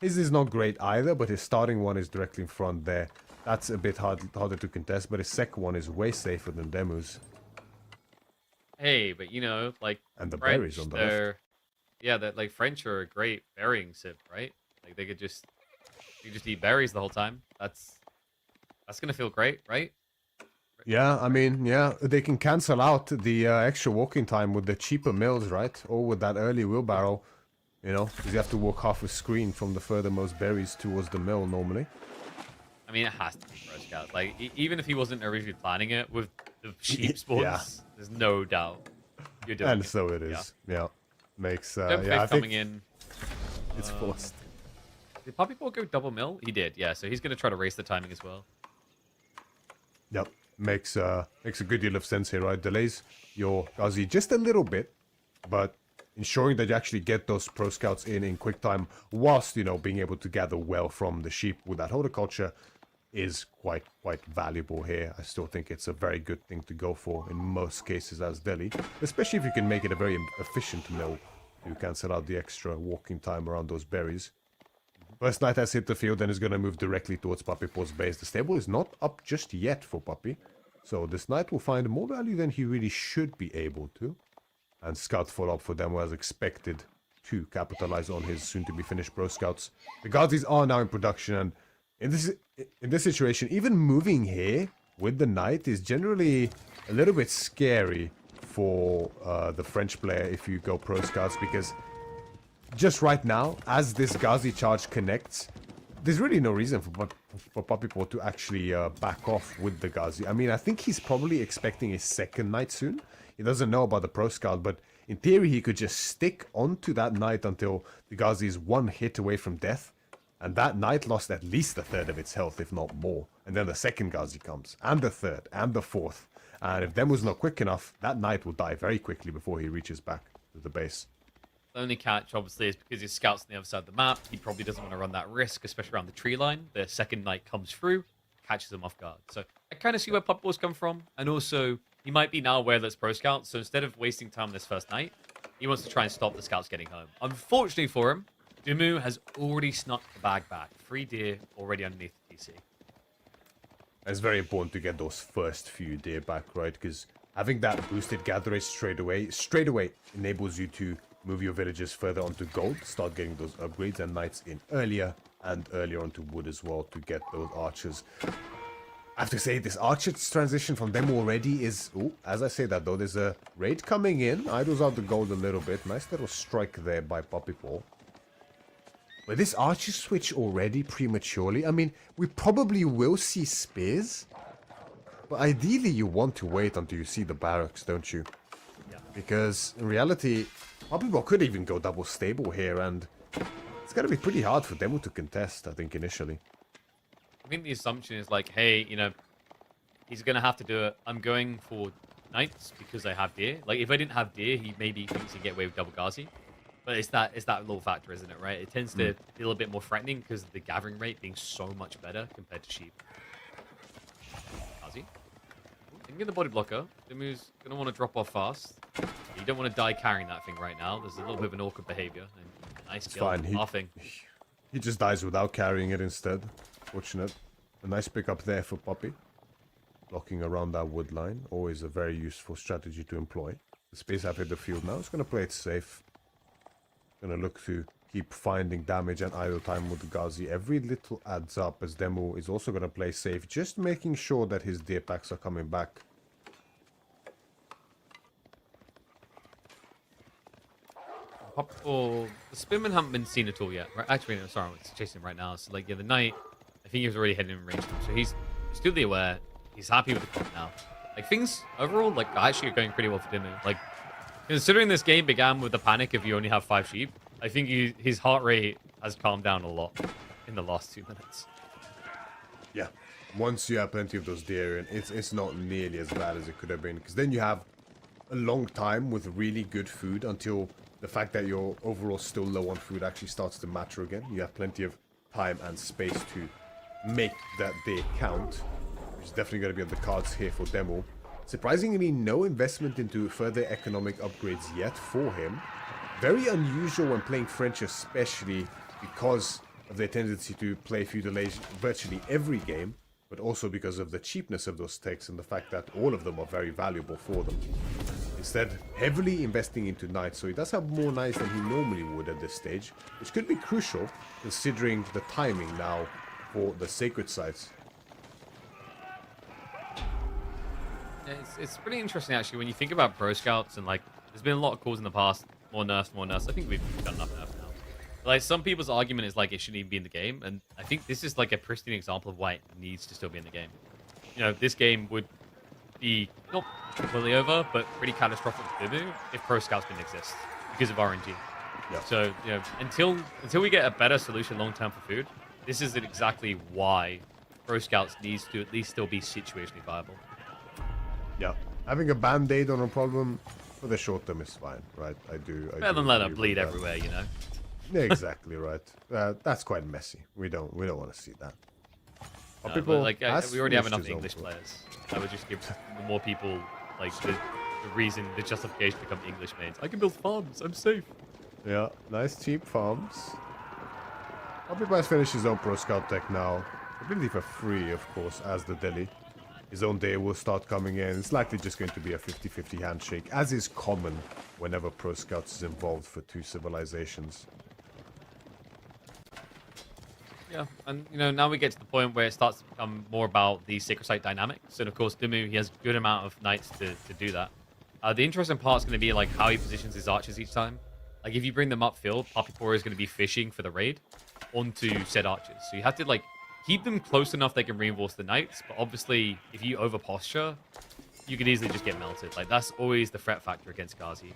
[SPEAKER 2] his is not great either, but his starting one is directly in front there. That's a bit harder to contest, but his second one is way safer than Demu's.
[SPEAKER 1] Hey, but like
[SPEAKER 2] And the
[SPEAKER 1] French,
[SPEAKER 2] berries on the left.
[SPEAKER 1] yeah, that like French are a great berrying sip, right? Like they could just eat berries the whole time. That's gonna feel great, right?
[SPEAKER 2] Yeah, I mean, yeah, they can cancel out the extra walking time with the cheaper mills, right? Or with that early wheelbarrow, because you have to walk half a screen from the furthermost berries towards the mill normally.
[SPEAKER 1] I mean, it has to be Pro Scout. Like even if he wasn't originally planning it with the sheep spawns,
[SPEAKER 2] Yeah.
[SPEAKER 1] there's no doubt you're doing
[SPEAKER 2] And
[SPEAKER 1] it.
[SPEAKER 2] so it is. Yeah. Makes,
[SPEAKER 1] Don't
[SPEAKER 2] yeah, I
[SPEAKER 1] coming
[SPEAKER 2] think
[SPEAKER 1] in.
[SPEAKER 2] it's forced.
[SPEAKER 1] Did Puppy Paw go double mill? He did, yeah. So he's gonna try to race the timing as well.
[SPEAKER 2] Yep. Makes a good deal of sense here, right? Delays your Ghazi just a little bit, but ensuring that you actually get those Pro Scouts in quick time whilst, being able to gather well from the sheep with that horticulture is quite valuable here. I still think it's a very good thing to go for in most cases as Delhi, especially if you can make it a very efficient mill to cancel out the extra walking time around those berries. First Knight has hit the field and is going to move directly towards Puppy Paw's base. The stable is not up just yet for Puppy, so this Knight will find more value than he really should be able to. And Scout follow-up for Demo as expected to capitalize on his soon-to-be-finished Pro Scouts. The Ghazis are now in production, and in this situation, even moving here with the Knight is generally a little bit scary for the French player if you go Pro Scouts, because just right now, as this Ghazi charge connects, there's really no reason for Puppy Paw to actually back off with the Ghazi. I mean, I think he's probably expecting a second Knight soon. He doesn't know about the Pro Scout, but in theory, he could just stick onto that Knight until the Ghazi is one hit away from death. And that Knight lost at least a third of its health, if not more. And then the second Ghazi comes, and the third, and the fourth. And if Demu's not quick enough, that Knight will die very quickly before he reaches back to the base.
[SPEAKER 1] The only catch, obviously, is because his scout's on the other side of the map. He probably doesn't want to run that risk, especially around the tree line. The second Knight comes through, catches him off guard. So I kind of see where Puppy Paw's come from. And also, he might be now aware that it's Pro Scout. So instead of wasting time on this first Knight, he wants to try and stop the scouts getting home. Unfortunately for him, Dumu has already snuck the bag back. 3 deer already underneath the PC.
[SPEAKER 2] It's very important to get those first few deer back, right? Because having that boosted gather rate straight away enables you to move your villagers further onto gold, start getting those upgrades, and knights in earlier and earlier onto wood as well to get those archers. I have to say, this archer's transition from them already is... Oh, as I say that though, there's a raid coming in. Idles out the gold a little bit. Nice little strike there by Poppy Paw. But this archer switch already prematurely. I mean, we probably will see spears. But ideally you want to wait until you see the barracks, don't you?
[SPEAKER 1] Yeah.
[SPEAKER 2] Because in reality, Poppy Paw could even go double stable here, and it's going to be pretty hard for Demo to contest, I think, initially.
[SPEAKER 1] I think the assumption is like, hey, you know, he's going to have to do it. I'm going for knights because I have deer. Like, if I didn't have deer, he maybe thinks he'd get away with double Ghazi. But it's that little factor, isn't it, right? It tends to be a little bit more threatening because of the gathering rate being so much better compared to sheep. Ghazi. Can get the body blocker. Demu's going to want to drop off fast. You don't want to die carrying that thing right now. There's a little bit of an awkward behavior. And nice kill.
[SPEAKER 2] Fine. He just dies without carrying it instead. Fortunate. A nice pickup there for Poppy. Blocking around that wood line. Always a very useful strategy to employ. The space have hit the field now. It's going to play it safe. Going to look to keep finding damage and idle time with the Ghazi. Every little adds up as Demo is also going to play safe. Just making sure that his deer packs are coming back.
[SPEAKER 1] The Spearmen haven't been seen at all yet. Right? Actually, no, sorry, I'm chasing him right now. So, like, yeah, the Knight, I think he was already heading in range. So he's still aware. He's happy with the comp now. Like, things overall, like, actually are going pretty well for Demo. Like, considering this game began with the panic if you only have 5 sheep, I think his heart rate has calmed down a lot in the last 2 minutes.
[SPEAKER 2] Yeah. Once you have plenty of those deer in, it's not nearly as bad as it could have been. Because then you have a long time with really good food until the fact that you're overall still low on food actually starts to matter again. You have plenty of time and space to make that day count, which is definitely going to be on the cards here for Demo. Surprisingly, no investment into further economic upgrades yet for him. Very unusual when playing French, especially because of their tendency to play feudal age virtually every game, but also because of the cheapness of those techs and the fact that all of them are very valuable for them. Instead, heavily investing into knights, so he does have more knights than he normally would at this stage, which could be crucial considering the timing now for the sacred sites.
[SPEAKER 1] Yeah, it's pretty interesting actually when you think about pro scouts, and like there's been a lot of calls in the past, more nerfs, more nerfs. I think we've done enough nerfs now. But, like, some people's argument is like it shouldn't even be in the game, and I think this is like a pristine example of why it needs to still be in the game. You know, this game would be not completely over, but pretty catastrophic to do if pro scouts didn't exist because of RNG.
[SPEAKER 2] Yeah.
[SPEAKER 1] So, you know, until we get a better solution long term for food, this is exactly why pro scouts needs to at least still be situationally viable.
[SPEAKER 2] Yeah, having a band-aid on a problem for the short term is fine, right? I do.
[SPEAKER 1] Better than let it bleed everywhere, you know.
[SPEAKER 2] Yeah, exactly right. That's quite messy. We don't want to see that.
[SPEAKER 1] No, but, like, we already have enough English players. I would just give more people like the reason, the justification to become English mains. I can build farms. I'm safe.
[SPEAKER 2] Yeah, nice cheap farms. Poppy has finished his own pro scout tech now, completely for free, of course, as the Delhi. His own day will start coming in. It's likely just going to be a 50-50 handshake, as is common whenever pro scouts is involved for 2 civilizations.
[SPEAKER 1] Yeah, and you know, now we get to the point where it starts to become more about the sacred site dynamics. And of course, Dimu, he has a good amount of knights to do that. The interesting part is going to be like how he positions his archers each time. Like if you bring them upfield, Poppy Paw is going to be fishing for the raid onto said archers. So you have to like keep them close enough they can reinforce the knights. But obviously, if you over posture, you could easily just get melted. Like that's always the threat factor against Ghazi.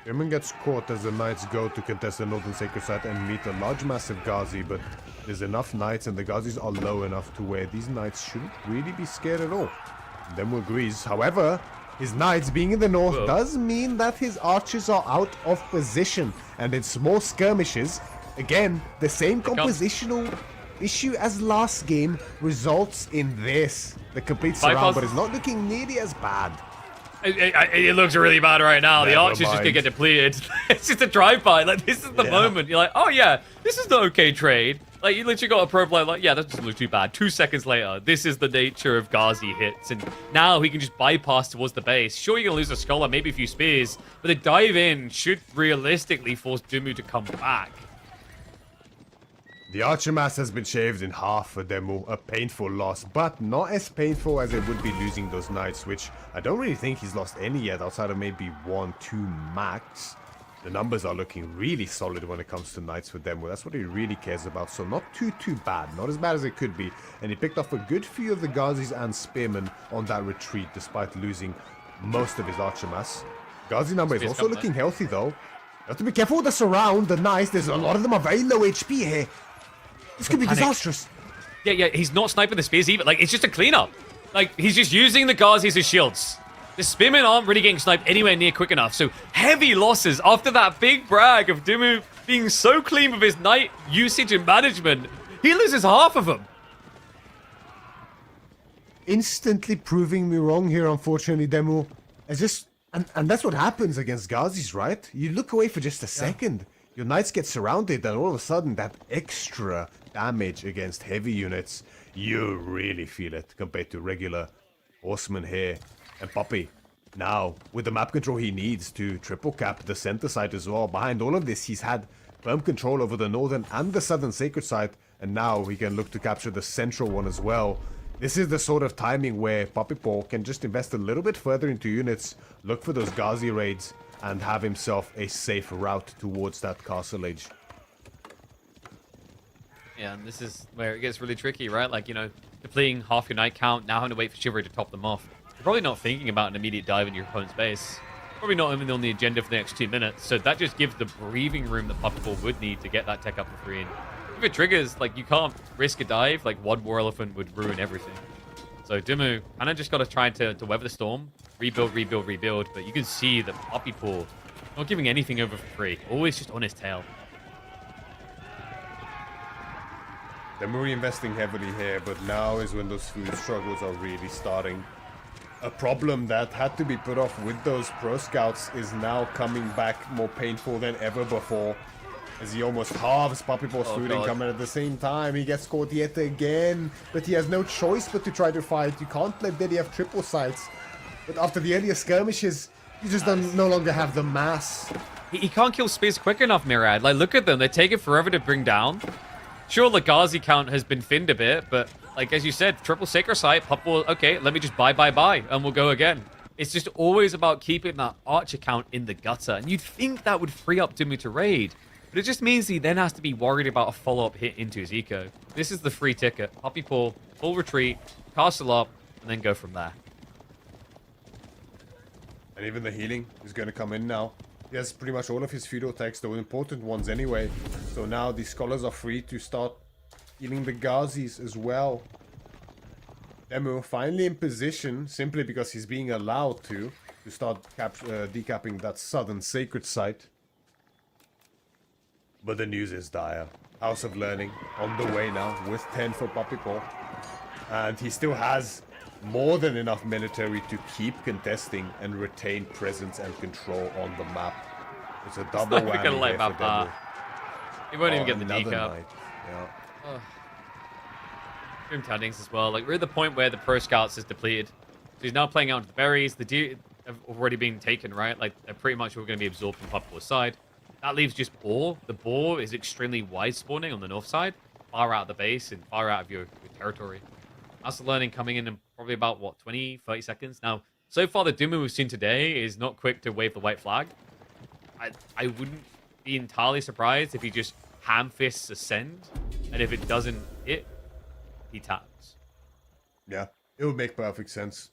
[SPEAKER 2] Yemen gets caught as the knights go to contest the northern sacred site and meet a large massive Ghazi, but there's enough knights and the Ghazis are low enough to where these knights shouldn't really be scared at all. Demo agrees. However, his knights being in the north does mean that his archers are out of position, and in small skirmishes, again, the same compositional issue as last game results in this. The complete surround, but it's not looking nearly as bad.
[SPEAKER 1] It looks really bad right now. The archer's just gonna get depleted. It's just a drive-by. Like this is the moment. You're like, oh yeah, this is the okay trade. Like, you literally got a pro player like, yeah, that doesn't look too bad. 2 seconds later, this is the nature of Ghazi hits. And now he can just bypass towards the base. Sure, you're going to lose a Scholar, maybe a few Spears. But the dive in should realistically force Dumu to come back.
[SPEAKER 2] The Archer Mass has been shaved in half for Demu, a painful loss, but not as painful as it would be losing those Knights, which I don't really think he's lost any yet, outside of maybe 1, 2 max. The numbers are looking really solid when it comes to Knights for Demu. That's what he really cares about, so not too bad. Not as bad as it could be, and he picked off a good few of the Ghazis and Spearmen on that retreat, despite losing most of his Archer Mass. Ghazi number is also looking healthy, though. You have to be careful with the surround, the Knights. There's a lot of them are very low HP here. This could be disastrous.
[SPEAKER 1] Yeah, he's not sniping the Spears either. Like, it's just a cleanup. Like, he's just using the Ghazis as shields. The Spearmen aren't really getting sniped anywhere near quick enough. So, heavy losses after that big brag of Dumu being so clean with his Knight usage and management. He loses half of them.
[SPEAKER 2] Instantly proving me wrong here, unfortunately, Demu. It's just... And that's what happens against Ghazis, right? You look away for just a second. Your Knights get surrounded, and all of a sudden, that extra damage against heavy units, you really feel it compared to regular horsemen here. And Poppy, now, with the map control he needs to triple cap the center side as well. Behind all of this, he's had firm control over the northern and the southern sacred side, and now he can look to capture the central one as well. This is the sort of timing where Poppy Paw can just invest a little bit further into units, look for those Ghazi raids, and have himself a safe route towards that castle age.
[SPEAKER 1] Yeah, and this is where it gets really tricky, right? Like, you know, depleting half your Knight count, now having to wait for Chivalry to top them off. You're probably not thinking about an immediate dive into your opponent's base. Probably not even on the agenda for the next 2 minutes, so that just gives the breathing room that Poppy Paw would need to get that tech up for free. And if it triggers, like, you can't risk a dive, like, one War Elephant would ruin everything. So Dumu kind of just got to try to weather the storm, rebuild, but you can see that Poppy Paw not giving anything over for free, always just on his tail.
[SPEAKER 2] They're investing heavily here, but now is when those food struggles are really starting. A problem that had to be put off with those pro scouts is now coming back more painful than ever before. As he almost halves Poppy Paw's food income, and at the same time he gets caught yet again. But he has no choice but to try to fight. You can't let Daddy have triple sights. But after the earlier skirmishes, you just no longer have the mass.
[SPEAKER 1] He can't kill Spears quick enough, Mirad. Like, look at them. They take it forever to bring down. Sure, the Ghazi count has been thinned a bit, but, like, as you said, triple Sacred Sight, Poppy Paw, okay, let me just buy, and we'll go again. It's just always about keeping that Archer count in the gutter. And you'd think that would free up Dumu to raid. But it just means he then has to be worried about a follow-up hit into his eco. This is the free ticket. Poppy Paw, full retreat, castle up, and then go from there.
[SPEAKER 2] And even the healing is going to come in now. He has pretty much all of his feudal techs, the important ones anyway. So now the scholars are free to start healing the Ghazis as well. Demu finally in position, simply because he's being allowed to start decapping that southern sacred site. But the news is dire. House of Learning on the way now with 10 for Poppy Paw. And he still has more than enough military to keep contesting and retain presence and control on the map. It's a double whammy
[SPEAKER 1] gonna let
[SPEAKER 2] here for Demu.
[SPEAKER 1] He won't even get the decap.
[SPEAKER 2] Yeah.
[SPEAKER 1] Grim Tidings as well. Like, we're at the point where the Pro Scouts is depleted. So he's now playing out the berries. The deer have already been taken, right? Like, they're pretty much all going to be absorbed from Poppy Paw's side. That leaves just Boar. The Boar is extremely wide spawning on the north side, far out of the base and far out of your territory. That's the learning coming in probably about, what, 20, 30 seconds? Now, so far the Dumu we've seen today is not quick to wave the white flag. I wouldn't be entirely surprised if he just ham-fists Ascend, and if it doesn't hit, he taps.
[SPEAKER 2] Yeah, it would make perfect sense.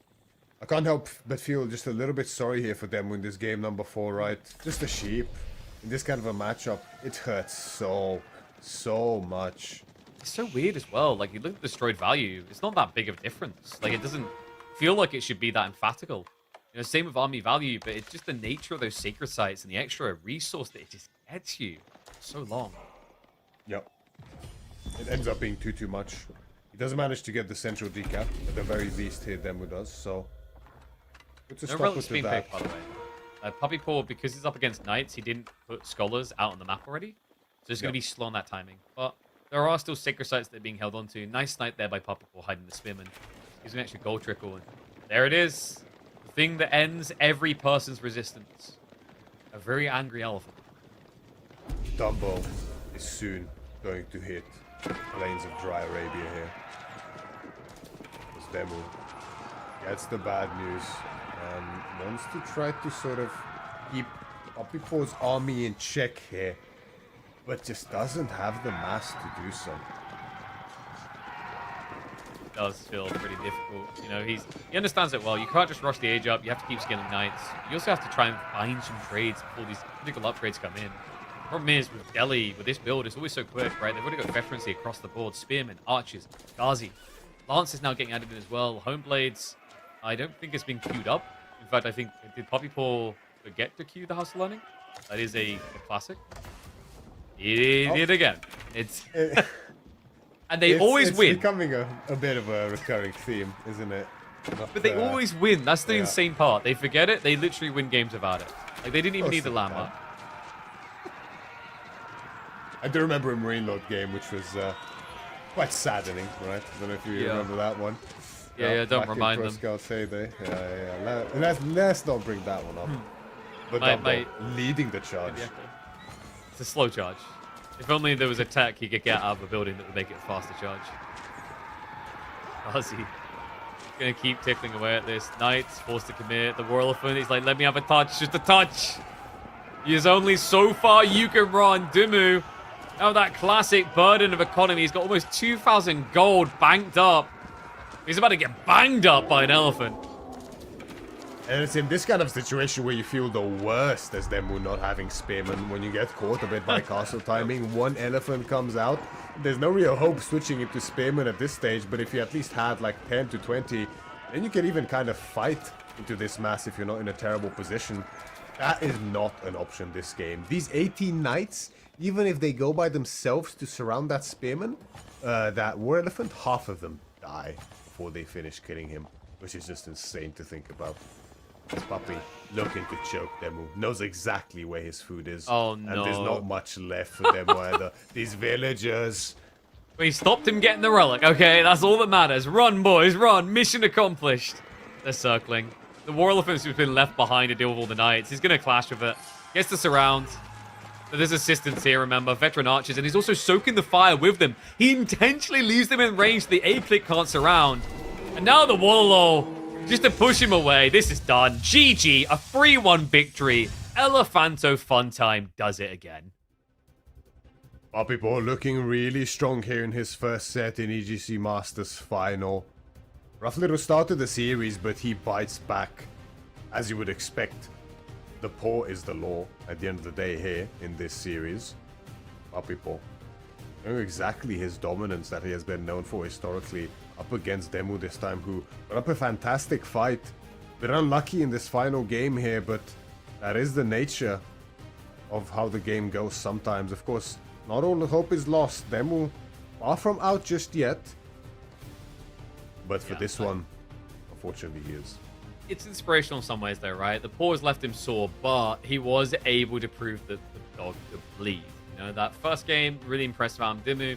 [SPEAKER 2] I can't help but feel just a little bit sorry here for them in this game number 4, right? Just a sheep. In this kind of a matchup, it hurts so much.
[SPEAKER 1] It's so weird as well. Like, you look at destroyed value, it's not that big of a difference. Like, it doesn't feel like it should be that emphatical. You know, same with army value, but it's just the nature of those sacred sites and the extra resource that it just gets you so long.
[SPEAKER 2] Yep. It ends up being too much. He doesn't manage to get the central decap, at the very least here Demu does, so...
[SPEAKER 1] No relic spin pick, by the way. Poppy Paw, because he's up against Knights, he didn't put Scholars out on the map already. So it's going to be slow on that timing. But there are still sacred sites that are being held onto. Nice snipe there by Puppypaw hiding the Spearman. Gives an extra gold trickle. And there it is. The thing that ends every person's resistance. A very angry elephant.
[SPEAKER 2] Dumbo is soon going to hit Plains of Dry Arabia here. This Demu gets the bad news and wants to try to sort of keep Puppypaw's army in check here, but just doesn't have the mass to do so.
[SPEAKER 1] It does feel pretty difficult. You know, he understands it well. You can't just rush the age up. You have to keep scaling knights. You also have to try and find some trades before these critical upgrades come in. Problem is, with Delhi, with this build, it's always so quick, right? They've already got veterancy across the board. Spearmen, archers, Ghazi. Lance is now getting added in as well. Homeblades, I don't think it's been queued up. In fact, I think, did Puppypaw forget to queue the House of Learning? That is a classic. He did again. It's... and they always win.
[SPEAKER 2] It's becoming a bit of a recurring theme, isn't it?
[SPEAKER 1] But they always win. That's the insane part. They forget it. They literally win games without it. Like, they didn't even need the landmark.
[SPEAKER 2] I do remember a Marine Lord game, which was quite saddening, right? I don't know if you remember that one.
[SPEAKER 1] Yeah, don't remind them.
[SPEAKER 2] Scouts heyday. Yeah. Let's not bring that one up. But Dumbo leading the charge.
[SPEAKER 1] It's a slow charge. If only there was a tech he could get out of a building that would make it a faster charge. Ozzy. Gonna keep tickling away at this. Knight's forced to commit. The War Elephant, he's like, let me have a touch, just a touch. There's only so far you can run. Dimu, now that classic burden of economy. He's got almost 2,000 gold banked up. He's about to get banged up by an elephant.
[SPEAKER 2] And it's in this kind of situation where you feel the worst as Demu not having Spearman. When you get caught a bit by castle timing, one elephant comes out. There's no real hope switching it to Spearman at this stage, but if you at least had like 10 to 20, then you can even kind of fight into this mass if you're not in a terrible position. That is not an option this game. These 18 knights, even if they go by themselves to surround that Spearman, that War Elephant, half of them die before they finish killing him, which is just insane to think about. This puppy looking to choke Demu, knows exactly where his food is.
[SPEAKER 1] Oh no.
[SPEAKER 2] And there's not much left for Demu either. These villagers.
[SPEAKER 1] We stopped him getting the relic. Okay, that's all that matters. Run, boys, run. Mission accomplished. They're circling. The War Elephant's just been left behind to deal with all the knights. He's going to clash with it. Gets to surround. But there's assistance here, remember. Veteran archers. And he's also soaking the fire with them. He intentionally leaves them in range so the A-click can't surround. And now the Wallow, just to push him away. This is done. GG. A 3-1 victory. Elephanto Funtime does it again.
[SPEAKER 2] Puppypaw looking really strong here in his first set in EGC Masters Final. Rough little start to the series, but he bites back, as you would expect. The paw is the law at the end of the day here in this series. Puppypaw. Know exactly his dominance that he has been known for historically up against Demu this time, who put up a fantastic fight. Bit unlucky in this final game here, but that is the nature of how the game goes sometimes. Of course, not all the hope is lost. Demu far from out just yet. But for this one, unfortunately, he is.
[SPEAKER 1] It's inspirational in some ways, though, right? The pause left him sore, but he was able to prove that the dog could bleed. You know, that first game, really impressive out Dimu.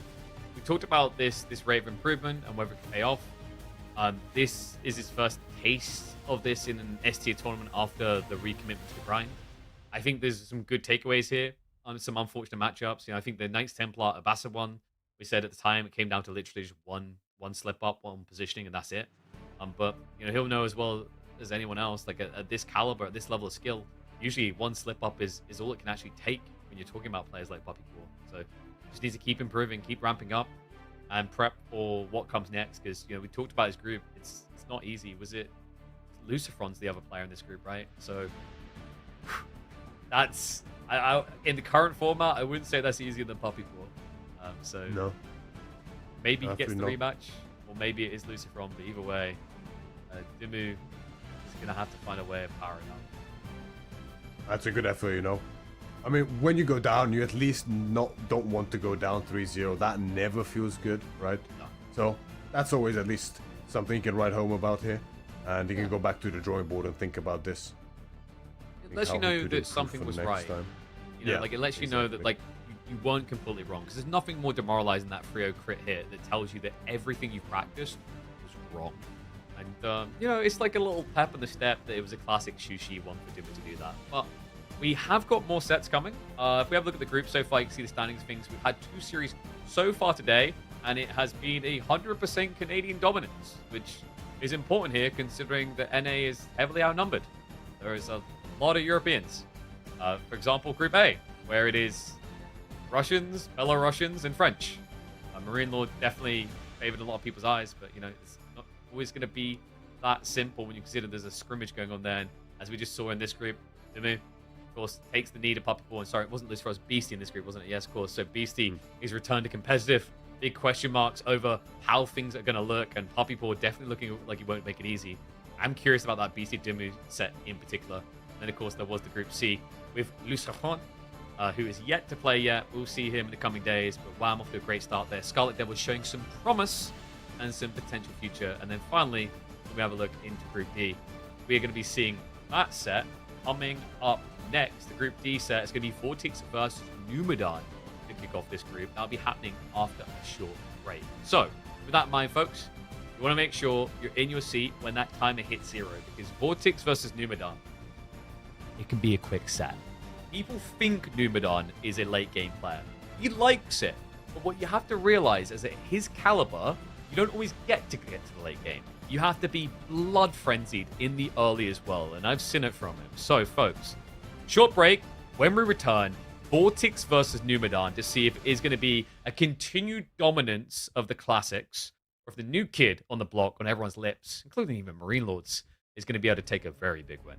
[SPEAKER 1] We talked about this rate of improvement and whether it can pay off. This is his first taste of this in an S-tier tournament after the recommitment to the grind. I think there's some good takeaways here on some unfortunate matchups. You know, I think the Knights Templar Abassa one, we said at the time, it came down to literally just one slip up, one positioning, and that's it. But you know, he'll know as well as anyone else, like at this caliber, at this level of skill, usually one slip up is all it can actually take when you're talking about players like Puppypaw. So just needs to keep improving, keep ramping up, and prep for what comes next. Because you know, we talked about his group. It's not easy. Was it Lucifron's the other player in this group, right? So that's in the current format, I wouldn't say that's easier than Puppypaw. So
[SPEAKER 2] no.
[SPEAKER 1] Maybe he gets the rematch, or maybe it is Lucifron, but either way, Dimu is going to have to find a way of powering up.
[SPEAKER 2] That's a good effort, you know. I mean, when you go down, you at least don't want to go down 3-0. That never feels good, right?
[SPEAKER 1] No.
[SPEAKER 2] So that's always at least something you can write home about here. And you can go back to the drawing board and think about this.
[SPEAKER 1] It lets you know that something was right. You know, like it lets you know that like you weren't completely wrong, because there's nothing more demoralizing than that 3-0 crit hit that tells you that everything you've practiced was wrong. And, it's like a little pep in the step that it was a classic Shushi one for Dimmer to do that. But we have got more sets coming. If we have a look at the group so far, you can see the standings things. We've had 2 series so far today, and it has been 100% Canadian dominance, which is important here considering that NA is heavily outnumbered. There is a lot of Europeans. For example, Group A, where it is Russians, Belarusians, and French. Marine Lord definitely favored a lot of people's eyes, but, it's not always going to be that simple when you consider there's a scrimmage going on there. And as we just saw in this group, Dimu, of course, takes the knee to Puppy Paw. And sorry, it wasn't Liz Frost, Beastie in this group, wasn't it? Yes, of course. So Beastie is returned to competitive. Big question marks over how things are going to look, and Puppy Paw definitely looking like he won't make it easy. I'm curious about that Beastie Dimu set in particular. And then, of course, there was the Group C with Lucerron, who is yet to play yet. We'll see him in the coming days, but Wham off to a great start there. Scarlet Devil showing some promise and some potential future. And then finally, when we have a look into Group D, we are going to be seeing that set coming up next. The Group D set is going to be Vortex versus Numedan to kick off this group. That'll be happening after a short break. So, with that in mind, folks, you want to make sure you're in your seat when that timer hits 0, because Vortex versus Numedan, it can be a quick set. People think Numedan is a late game player. He likes it. But what you have to realize is that his caliber, you don't always get to the late game. You have to be blood frenzied in the early as well. And I've seen it from him. So, folks, short break. When we return, Vortex versus Numedan to see if it is going to be a continued dominance of the classics, or if the new kid on the block on everyone's lips, including even Marine Lords, is going to be able to take a very big win.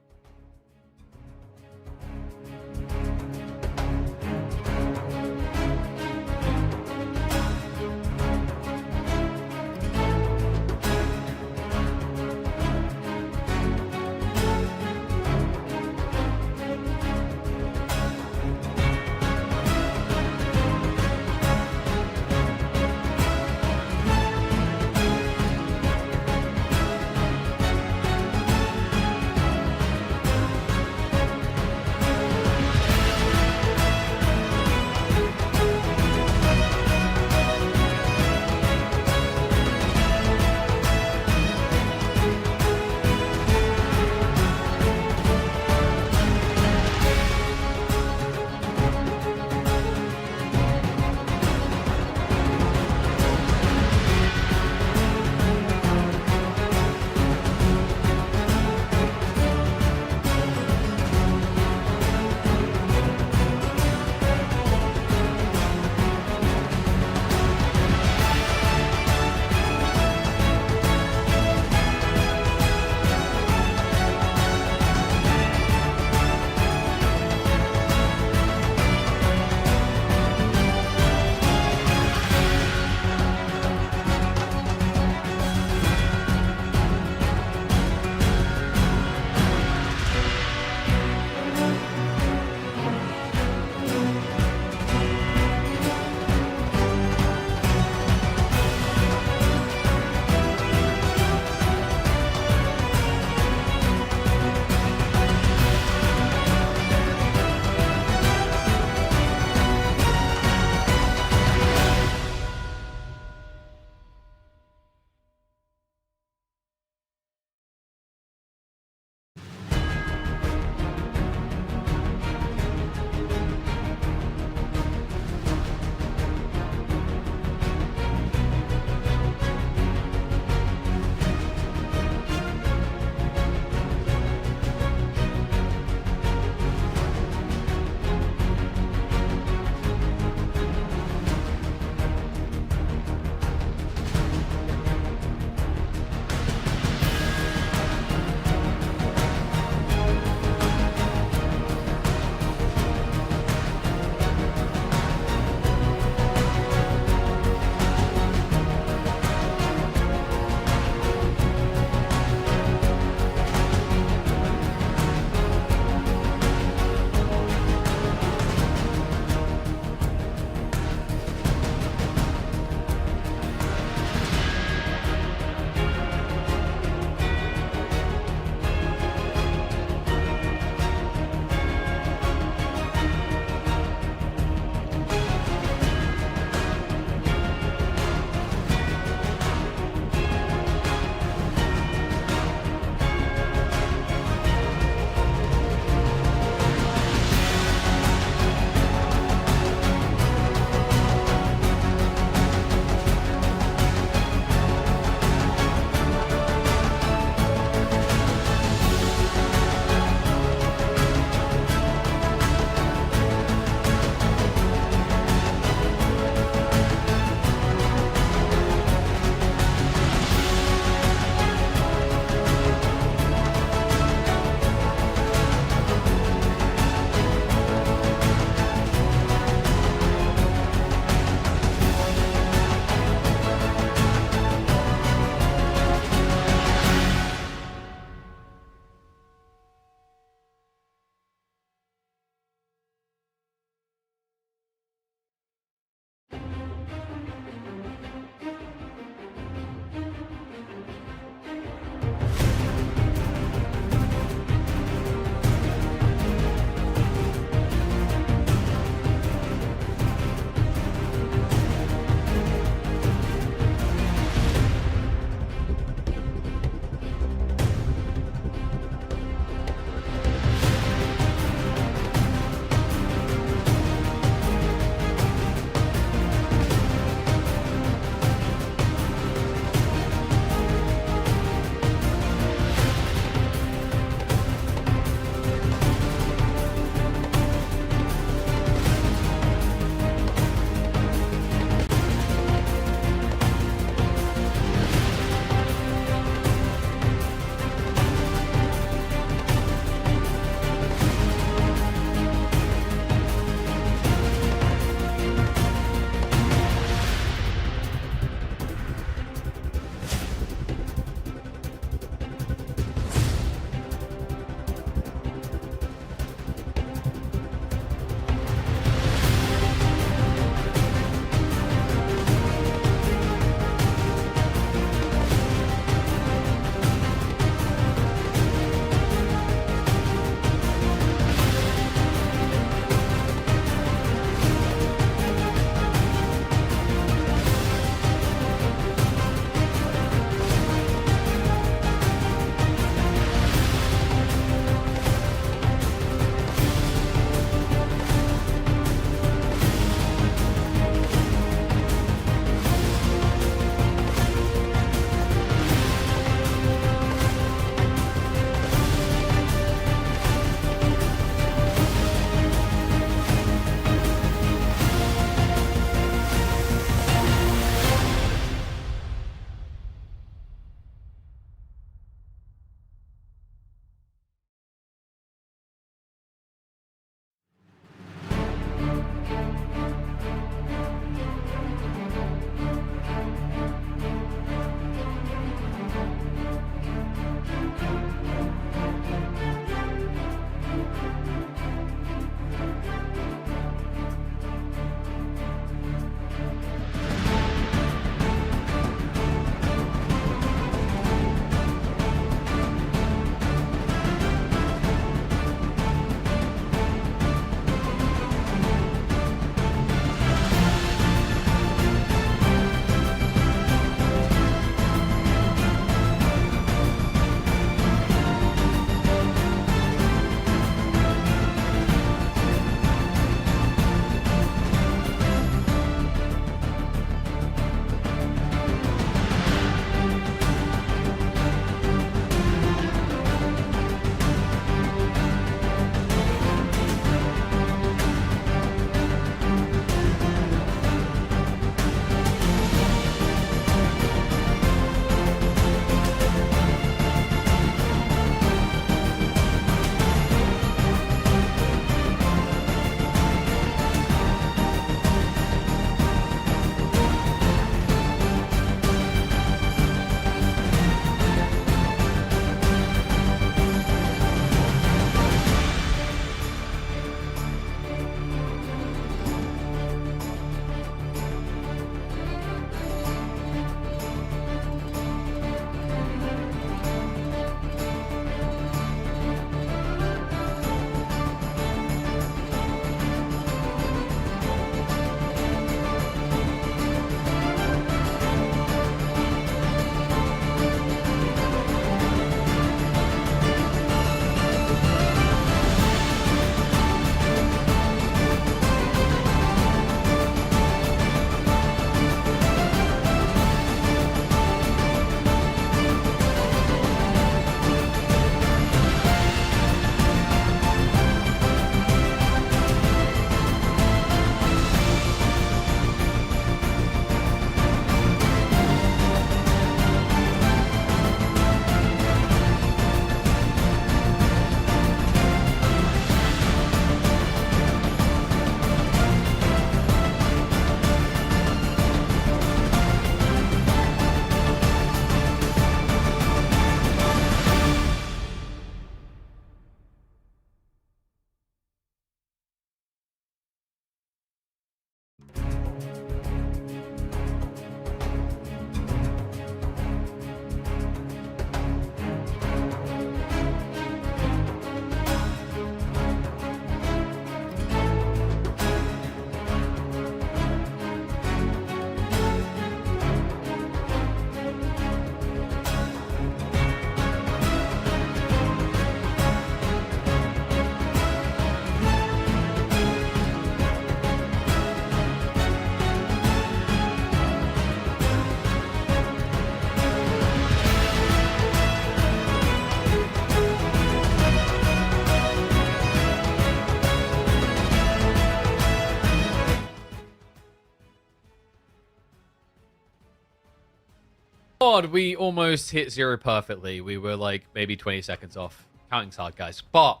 [SPEAKER 1] FOD, we almost hit 0 perfectly. We were like maybe 20 seconds off. Counting's hard, guys. But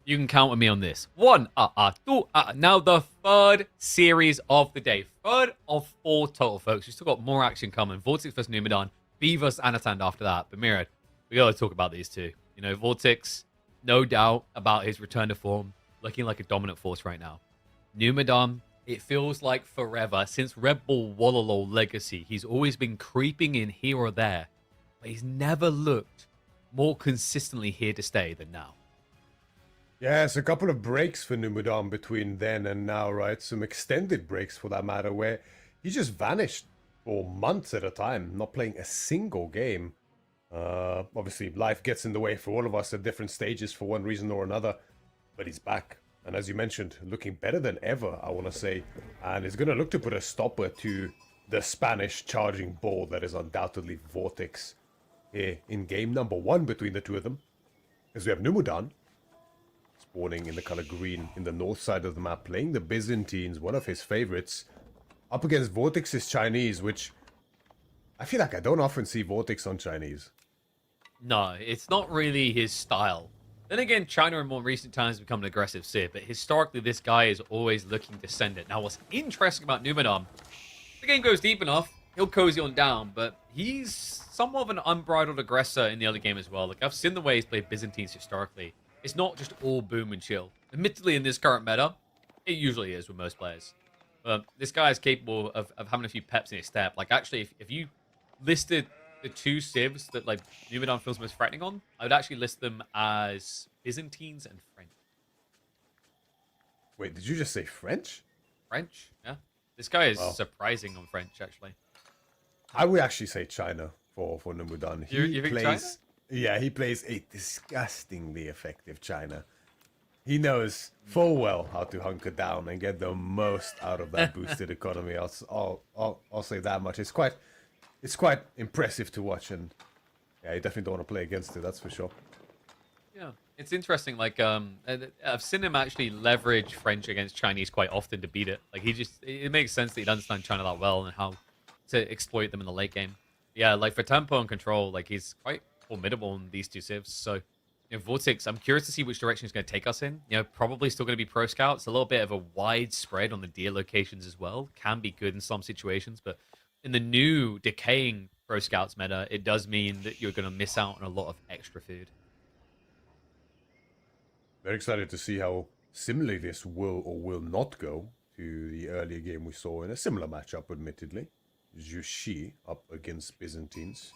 [SPEAKER 1] you can count with me on this. 1, 2, Now the third series of the day. Third of 4 total, folks. We still got more action coming. Vortex vs Numidan. B vs Anatan after that. But Mirad, we gotta talk about these two. You know, Vortex, no doubt about his return to form. Looking like a dominant force right now. Numidan, it feels like forever. Since Red Bull Wololo Legacy, he's always been creeping in here or there. But he's never looked more consistently here to stay than now.
[SPEAKER 2] Yeah, it's a couple of breaks for Numidan between then and now, right? Some extended breaks for that matter, where he just vanished for months at a time, not playing a single game. Obviously, life gets in the way for all of us at different stages for one reason or another, but he's back. And as you mentioned, looking better than ever, I want to say. And he's going to look to put a stopper to the Spanish charging ball that is undoubtedly Vortex here in game number 1 between the two of them. As we have Numidan spawning in the color green in the north side of the map, playing the Byzantines, one of his favorites, up against Vortex's Chinese, which I feel like I don't often see Vortex on Chinese.
[SPEAKER 1] No, it's not really his style. Then again, China in more recent times become an aggressive Civ, but historically this guy is always looking to send it. Now, what's interesting about Numidan, if the game goes deep enough, he'll cozy on down, but he's somewhat of an unbridled aggressor in the other game as well. Like, I've seen the way he's played Byzantines historically. It's not just all boom and chill. Admittedly, in this current meta, it usually is with most players. But this guy is capable of having a few peps in his step. Like, actually, if you listed the 2 civs that, like, Numidan feels most threatening on, I would actually list them as Byzantines and French.
[SPEAKER 2] Wait, did you just say French?
[SPEAKER 1] French, yeah. This guy is surprising on French, actually.
[SPEAKER 2] I would actually say China for Numidan.
[SPEAKER 1] You think China?
[SPEAKER 2] Yeah, he plays a disgustingly effective China. He knows full well how to hunker down and get the most out of that boosted economy. I'll say that much. It's quite impressive to watch, and yeah, you definitely don't want to play against it. That's for sure.
[SPEAKER 1] Yeah, it's interesting. Like, I've seen him actually leverage French against Chinese quite often to beat it. Like, it makes sense that he'd understand China that well and how to exploit them in the late game. Yeah, like for tempo and control, like he's quite formidable in these 2 civs. So, you know, Vortex, I'm curious to see which direction he's going to take us in. You know, probably still going to be pro scouts. A little bit of a wide spread on the deer locations as well. Can be good in some situations, but in the new decaying pro scouts meta, it does mean that you're going to miss out on a lot of extra food.
[SPEAKER 2] Very excited to see how similarly this will or will not go to the earlier game we saw in a similar matchup, admittedly. Jushi up against Byzantines.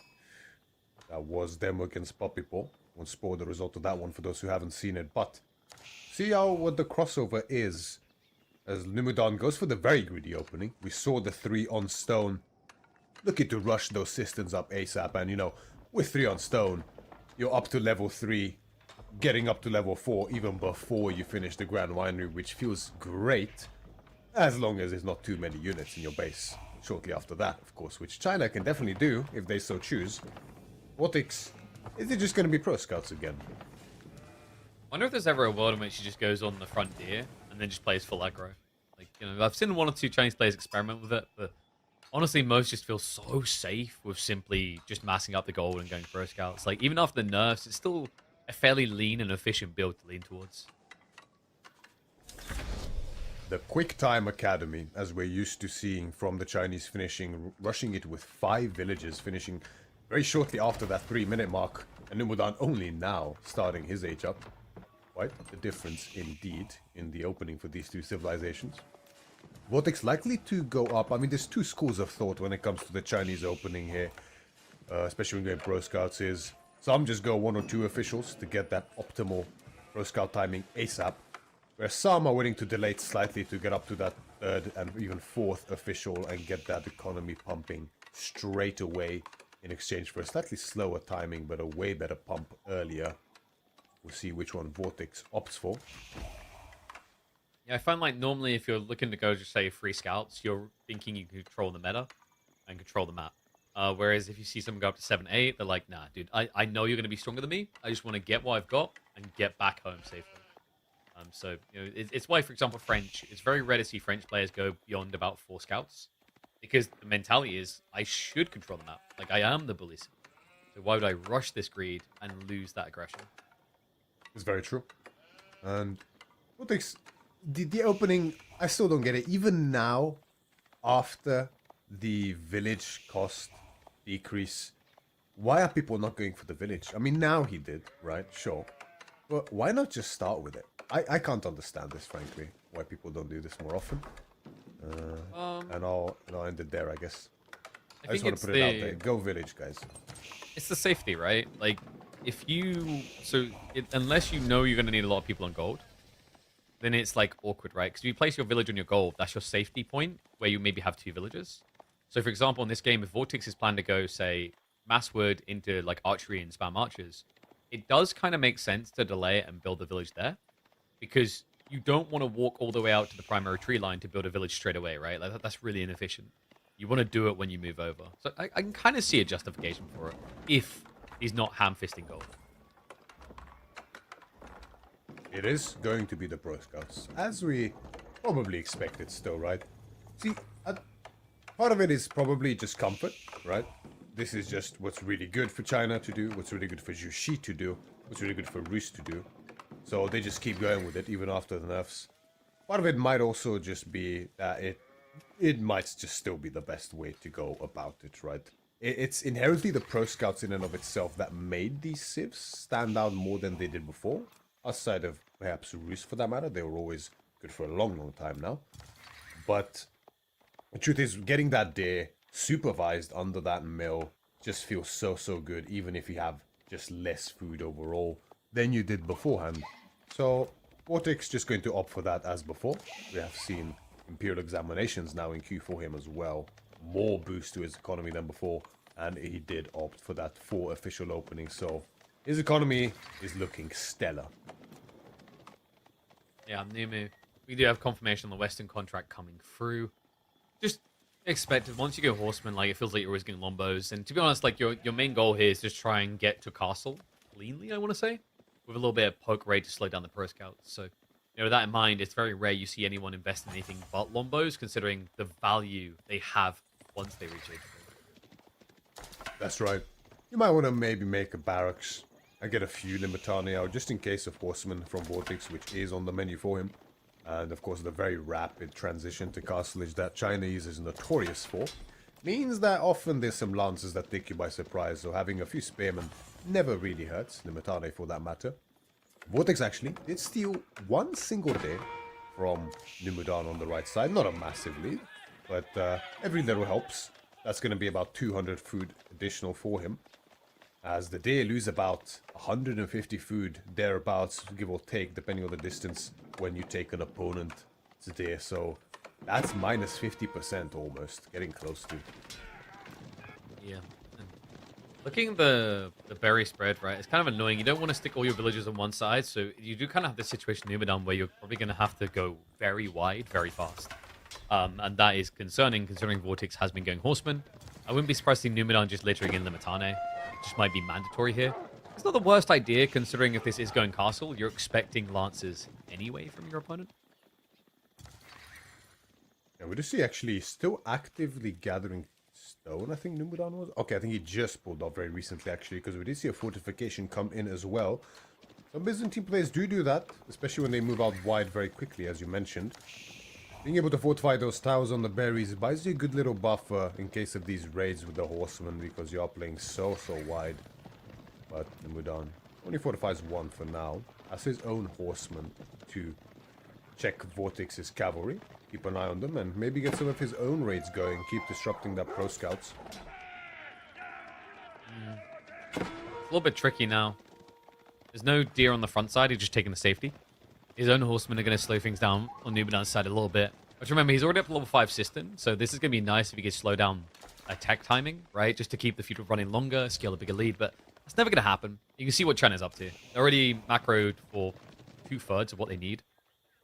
[SPEAKER 2] That was them against Poppypaw. Won't spoil the result of that one for those who haven't seen it, but see what the crossover is. As Numidan goes for the very greedy opening. We saw the 3 on stone. Looking to rush those systems up ASAP, and you know, with 3 on stone, you're up to level 3, getting up to level 4 even before you finish the Grand Winery, which feels great, as long as there's not too many units in your base shortly after that, of course, which China can definitely do if they so choose. Vortex, is it just going to be pro scouts again?
[SPEAKER 1] I wonder if there's ever a world in which he just goes on the front deer and then just plays full aggro. Like, you know, I've seen 1 or 2 Chinese players experiment with it, but honestly, most just feel so safe with simply just massing up the gold and going pro scouts. Like, even after the nerfs, it's still a fairly lean and efficient build to lean towards.
[SPEAKER 2] The Quick Time Academy, as we're used to seeing from the Chinese finishing, rushing it with 5 villages, finishing very shortly after that 3-minute mark, and Numidan only now starting his age up. Quite the difference indeed in the opening for these 2 civilizations. Vortex likely to go up. I mean, there's 2 schools of thought when it comes to the Chinese opening here, especially when going pro scouts. Is some just go 1 or 2 officials to get that optimal pro scout timing ASAP, where some are willing to delay it slightly to get up to that 3rd and even 4th official and get that economy pumping straight away in exchange for a slightly slower timing but a way better pump earlier. We'll see which one Vortex opts for.
[SPEAKER 1] Yeah, I find like normally if you're looking to go just say 3 scouts, you're thinking you can control the meta and control the map. Whereas if you see someone go up to 7, 8, they're like, nah, dude, I know you're going to be stronger than me. I just want to get what I've got and get back home safely. So, you know, it's why, for example, French, it's very rare to see French players go beyond about 4 scouts. because the mentality is I should control the map. Like I am the bully. So why would I rush this greed and lose that aggression?
[SPEAKER 2] It's very true. And what takes the opening? I still don't get it. Even now, after the village cost decrease, why are people not going for the village? I mean, now he did, right? Sure. But why not just start with it? I can't understand this, frankly. Why people don't do this more often. And I'll end it there, I guess. I just want to put it out there. Go village, guys.
[SPEAKER 1] It's the safety, right? Like, if you... unless you know you're going to need a lot of people on gold, then it's, like, awkward, right? Because if you place your village on your gold, that's your safety point, where you maybe have 2 villages. So, for example, in this game, if Vortex is planned to go, say, massword into, like, archery and spam archers, it does kind of make sense to delay it and build the village there. Because you don't want to walk all the way out to the primary tree line to build a village straight away, right? Like, that's really inefficient. You want to do it when you move over. So I can kind of see a justification for it if he's not ham-fisting gold.
[SPEAKER 2] It is going to be the Pro Scouts, as we probably expected still, right? See, part of it is probably just comfort, right? This is just what's really good for China to do, what's really good for Jushi to do, what's really good for Rus to do. So they just keep going with it, even after the nerfs. Part of it might also just be that it might just still be the best way to go about it, right? It's inherently the Pro Scouts in and of itself that made these civs stand out more than they did before. Outside of perhaps Rus for that matter, they were always good for a long, long time now. But the truth is, getting that day supervised under that mill just feels so, so good, even if you have just less food overall than you did beforehand. So, Vortex just going to opt for that as before. We have seen Imperial Examinations now in queue for him as well. More boost to his economy than before, and he did opt for that 4 official opening, so his economy is looking stellar.
[SPEAKER 1] Yeah, Numu. We do have confirmation on the Western contract coming through. Just expected. Once you go Horseman, like, it feels like you're always getting Lombos, and to be honest, like, your main goal here is just try and get to Castle cleanly, I want to say, with a little bit of poke rate to slow down the Pro Scouts, so... with that in mind, it's very rare you see anyone invest in anything but Lombos, considering the value they have once they reach age.
[SPEAKER 2] That's right. You might want to maybe make a barracks and get a few Limitani out, just in case of Horseman from Vortex, which is on the menu for him. And of course, the very rapid transition to castlage that Chinese is notorious for means that often there's some lances that take you by surprise, so having a few spearmen never really hurts, Limitani for that matter. Vortex actually did steal one single day from Numudan on the right side. Not a massive lead, but every little helps. That's going to be about 200 food additional for him. As the day lose about 150 food thereabouts, give or take, depending on the distance when you take an opponent today. So that's minus 50% almost, getting close to.
[SPEAKER 1] Yeah. Looking at the berry spread, right, it's kind of annoying. You don't want to stick all your villagers on one side, so you do kind of have this situation in Numidan where you're probably going to have to go very wide, very fast. And that is concerning, considering Vortex has been going Horseman. I wouldn't be surprised to see Numidan just littering in Limitane. It just might be mandatory here. It's not the worst idea, considering if this is going Castle, you're expecting Lancers anyway from your opponent.
[SPEAKER 2] Yeah, we do see actually still actively gathering stone, I think Numudan was. Okay, I think he just pulled off very recently, actually, because we did see a fortification come in as well. Some Byzantine players do that, especially when they move out wide very quickly, as you mentioned. Being able to fortify those towers on the berries buys you a good little buffer in case of these raids with the horsemen, because you are playing so wide. But Numudan only fortifies one for now, as his own horsemen to check Vortex's cavalry. Keep an eye on them and maybe get some of his own raids going. Keep disrupting that Pro Scouts.
[SPEAKER 1] It's a little bit tricky now. There's no deer on the front side. He's just taking the safety. His own horsemen are going to slow things down on Numidan's side a little bit. But remember, he's already up to level 5 Cistern, so this is going to be nice if he can slow down attack timing, right? Just to keep the feud running longer, scale a bigger lead, but that's never going to happen. You can see what China's up to. They're already macroed for 2/3 of what they need.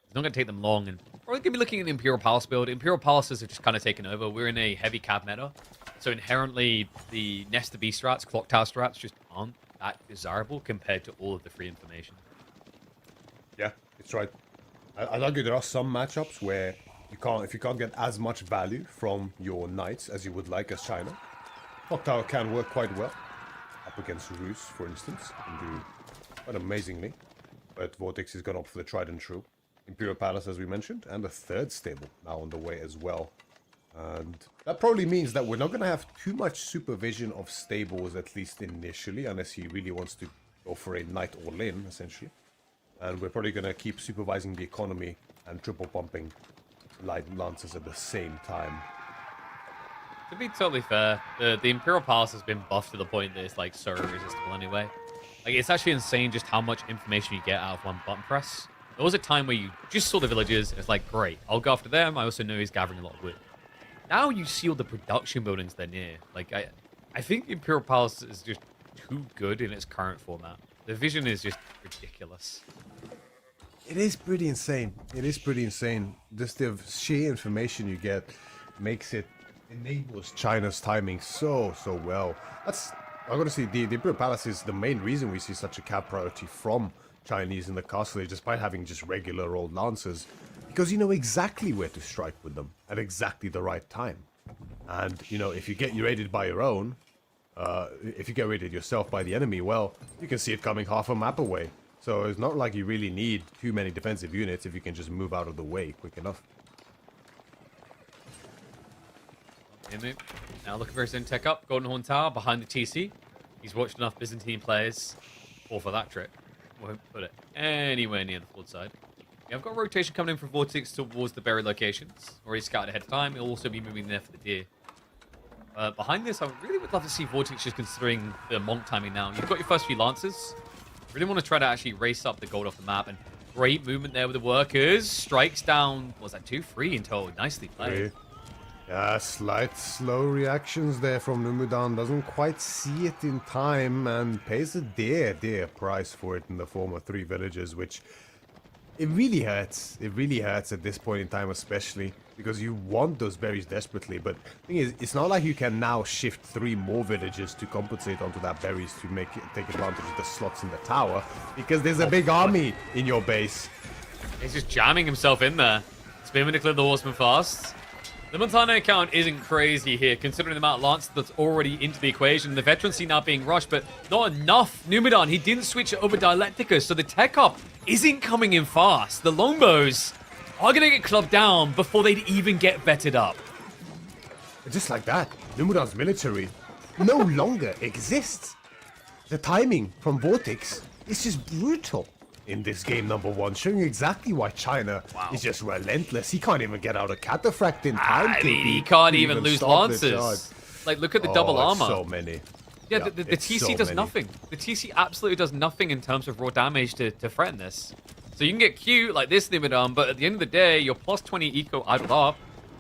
[SPEAKER 1] It's not going to take them long, and we're going to be looking at the Imperial Palace build. Imperial Palaces have just kind of taken over. We're in a heavy cab meta, so inherently the Nest of B strats, Clock Tower strats just aren't that desirable compared to all of the free information.
[SPEAKER 2] Yeah, it's right. I'd argue there are some matchups where if you can't get as much value from your knights as you would like as China, Clock Tower can work quite well. Up against Rus, for instance, and do quite amazingly. But Vortex has gone up for the tried and true Imperial Palace, as we mentioned, and a third stable now on the way as well. And that probably means that we're not going to have too much supervision of stables, at least initially, unless he really wants to go for a knight all-in, essentially. And we're probably going to keep supervising the economy and triple pumping light lancers at the same time.
[SPEAKER 1] To be totally fair, the Imperial Palace has been buffed to the point that it's like so irresistible anyway. Like, it's actually insane just how much information you get out of one button press. There was a time where you just saw the villagers, and it's like, great, I'll go after them. I also know he's gathering a lot of wood. Now you see all the production buildings they're near. Like, I think the Imperial Palace is just too good in its current format. The vision is just ridiculous.
[SPEAKER 2] It is pretty insane. It is pretty insane. Just the sheer information you get enables China's timing so well. I'm gonna say the Imperial Palace is the main reason we see such a cap priority from Chinese in the castle age, despite having just regular old lancers, because you know exactly where to strike with them at exactly the right time. And you know, if you get raided by your own, if you get raided yourself by the enemy, well, you can see it coming half a map away. So it's not like you really need too many defensive units if you can just move out of the way quick enough.
[SPEAKER 1] Now looking for his own tech up. Golden Horn Tower behind the TC. He's watched enough Byzantine players fall for that trick. Won't put it anywhere near the forward side. Yeah, I've got a rotation coming in from Vortex towards the buried locations. Already scouted ahead of time. He'll also be moving there for the deer. Behind this, I really would love to see Vortex just considering the Monk timing now. You've got your first few Lancers. Really want to try to actually race up the gold off the map. And great movement there with the workers. Strikes down, what was that, 2-3 in total? Nicely played.
[SPEAKER 2] Yeah, slight slow reactions there from Numudan. Doesn't quite see it in time and pays a dear price for it in the form of 3 villages, which it really hurts. It really hurts at this point in time, especially because you want those berries desperately. But the thing is, it's not like you can now shift 3 more villages to compensate onto that berries to take advantage of the slots in the tower, because there's a big army in your base.
[SPEAKER 1] He's just jamming himself in there. Spamming to clear the horseman fast. The Montano count isn't crazy here, considering the amount of Lance that's already into the equation. The veterancy now being rushed, but not enough. Numidan, he didn't switch it over Dialecticus, so the tech up isn't coming in fast. The longbows are going to get clubbed down before they'd even get vetted up.
[SPEAKER 2] Just like that, Numidan's military no longer exists. The timing from Vortex is just brutal in this game number 1, showing exactly why China is just relentless. He can't even get out a cataphract in time.
[SPEAKER 1] I mean, he can't even lose Lancers. Like, look at the double armor.
[SPEAKER 2] So many.
[SPEAKER 1] Yeah, the TC so does nothing. The TC absolutely does nothing in terms of raw damage to threaten this. So you can get cute like this, Nimadam, but at the end of the day, your plus 20 eco idled up.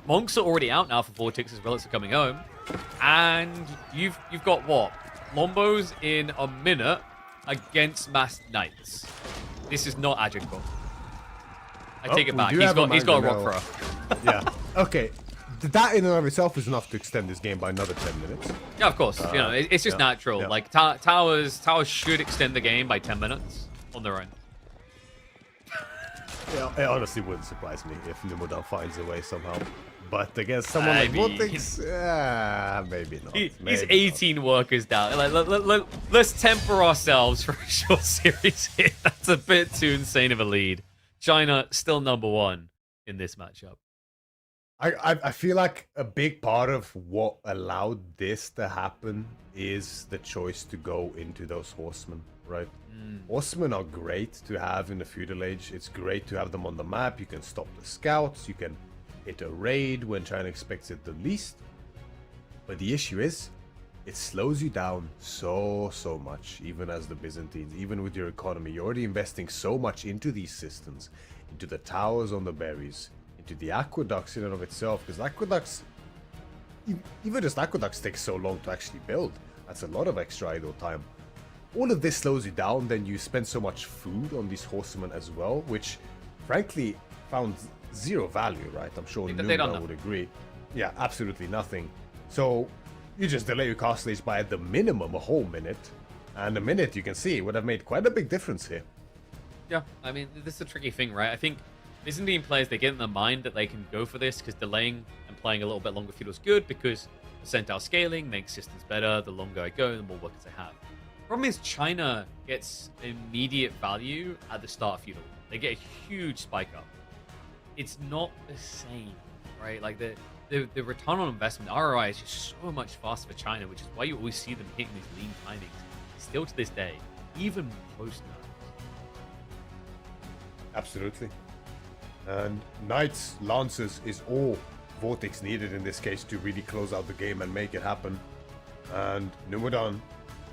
[SPEAKER 1] Monks are already out now for Vortex as relics are coming home. And you've got what? Lombos in a minute against masked knights. This is not Agincourt. I take it back. He's got a rock throw.
[SPEAKER 2] Yeah. Okay. That in and of itself is enough to extend this game by another 10 minutes.
[SPEAKER 1] Yeah, of course. You know, it's just natural. Yeah. Like towers should extend the game by 10 minutes on their own.
[SPEAKER 2] Yeah, it honestly wouldn't surprise me if Numudan finds a way somehow. But against someone like Vortex, maybe not.
[SPEAKER 1] He's 18 workers down. Let's temper ourselves for a short series here. That's a bit too insane of a lead. China still number 1 in this matchup.
[SPEAKER 2] I feel like a big part of what allowed this to happen is the choice to go into those horsemen, right? Horsemen are great to have in the feudal age. It's great to have them on the map. You can stop the scouts. You can hit a raid when China expects it the least. But the issue is, it slows you down so much, even as the Byzantines, even with your economy. You're already investing so much into these systems, into the towers on the berries, into the aqueducts in and of itself, because aqueducts, even just aqueducts take so long to actually build. That's a lot of extra idle time. All of this slows you down, then you spend so much food on these horsemen as well, which frankly found zero value, right? I'm sure Numa would agree. Yeah, absolutely nothing. So you just delay your castle age by at the minimum a whole minute, and a minute, you can see, would have made quite a big difference here.
[SPEAKER 1] Yeah, I mean, this is a tricky thing, right? I think Byzantine players, they get in their mind that they can go for this because delaying and playing a little bit longer feudal is good because percentile scaling makes systems better. The longer I go, the more workers I have. Problem is, China gets immediate value at the start of feudal. They get a huge spike up. It's not the same, right? Like the return on investment, the ROI is just so much faster for China, which is why you always see them hitting these lean timings. Still to this day, even post nerfs.
[SPEAKER 2] Absolutely. And Knights, Lancers is all Vortex needed in this case to really close out the game and make it happen. And Numodan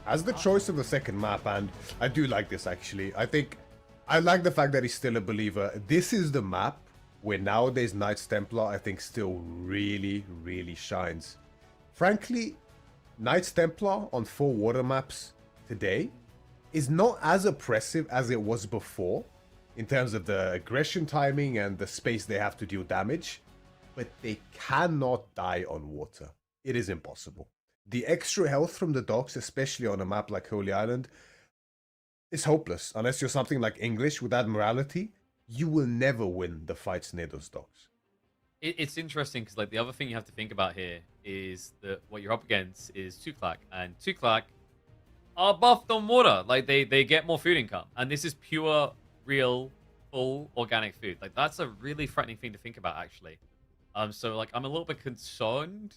[SPEAKER 2] has the choice of the second map, and I do like this actually. I like the fact that he's still a believer. This is the map where nowadays Knights Templar I think still really, really shines. Frankly, Knights Templar on 4 water maps today is not as oppressive as it was before in terms of the aggression timing and the space they have to deal damage, but they cannot die on water. It is impossible. The extra health from the docks, especially on a map like Holy Island, is hopeless. Unless you're something like English with Admiralty, you will never win the fights near those docks.
[SPEAKER 1] It's interesting because like the other thing you have to think about here is that what you're up against is Tuklak, and Tuklak are buffed on water. Like they get more food income, and this is pure, real, full organic food. Like that's a really threatening thing to think about, actually. So like I'm a little bit concerned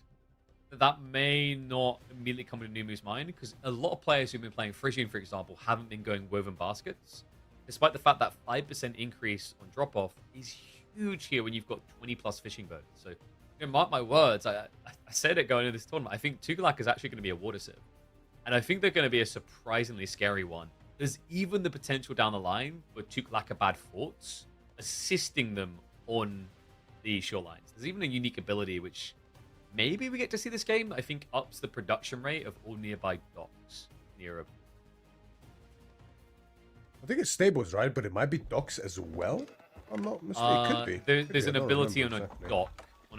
[SPEAKER 1] that may not immediately come into Numu's mind, because a lot of players who've been playing Frisian, for example, haven't been going woven baskets, despite the fact that 5% increase on drop-off is huge here when you've got 20 plus fishing boats. So, you know, mark my words, I said it going into this tournament, I think Tugalak is actually going to be a water sieve. And I think they're going to be a surprisingly scary one. There's even the potential down the line for Tugalakabad forts assisting them on the shorelines. There's even a unique ability which maybe we get to see this game, I think ups the production rate of all nearby docks in Europe.
[SPEAKER 2] I think it's stables, right? But it might be docks as well. I'm not mistaken. It could be.
[SPEAKER 1] There's an ability on a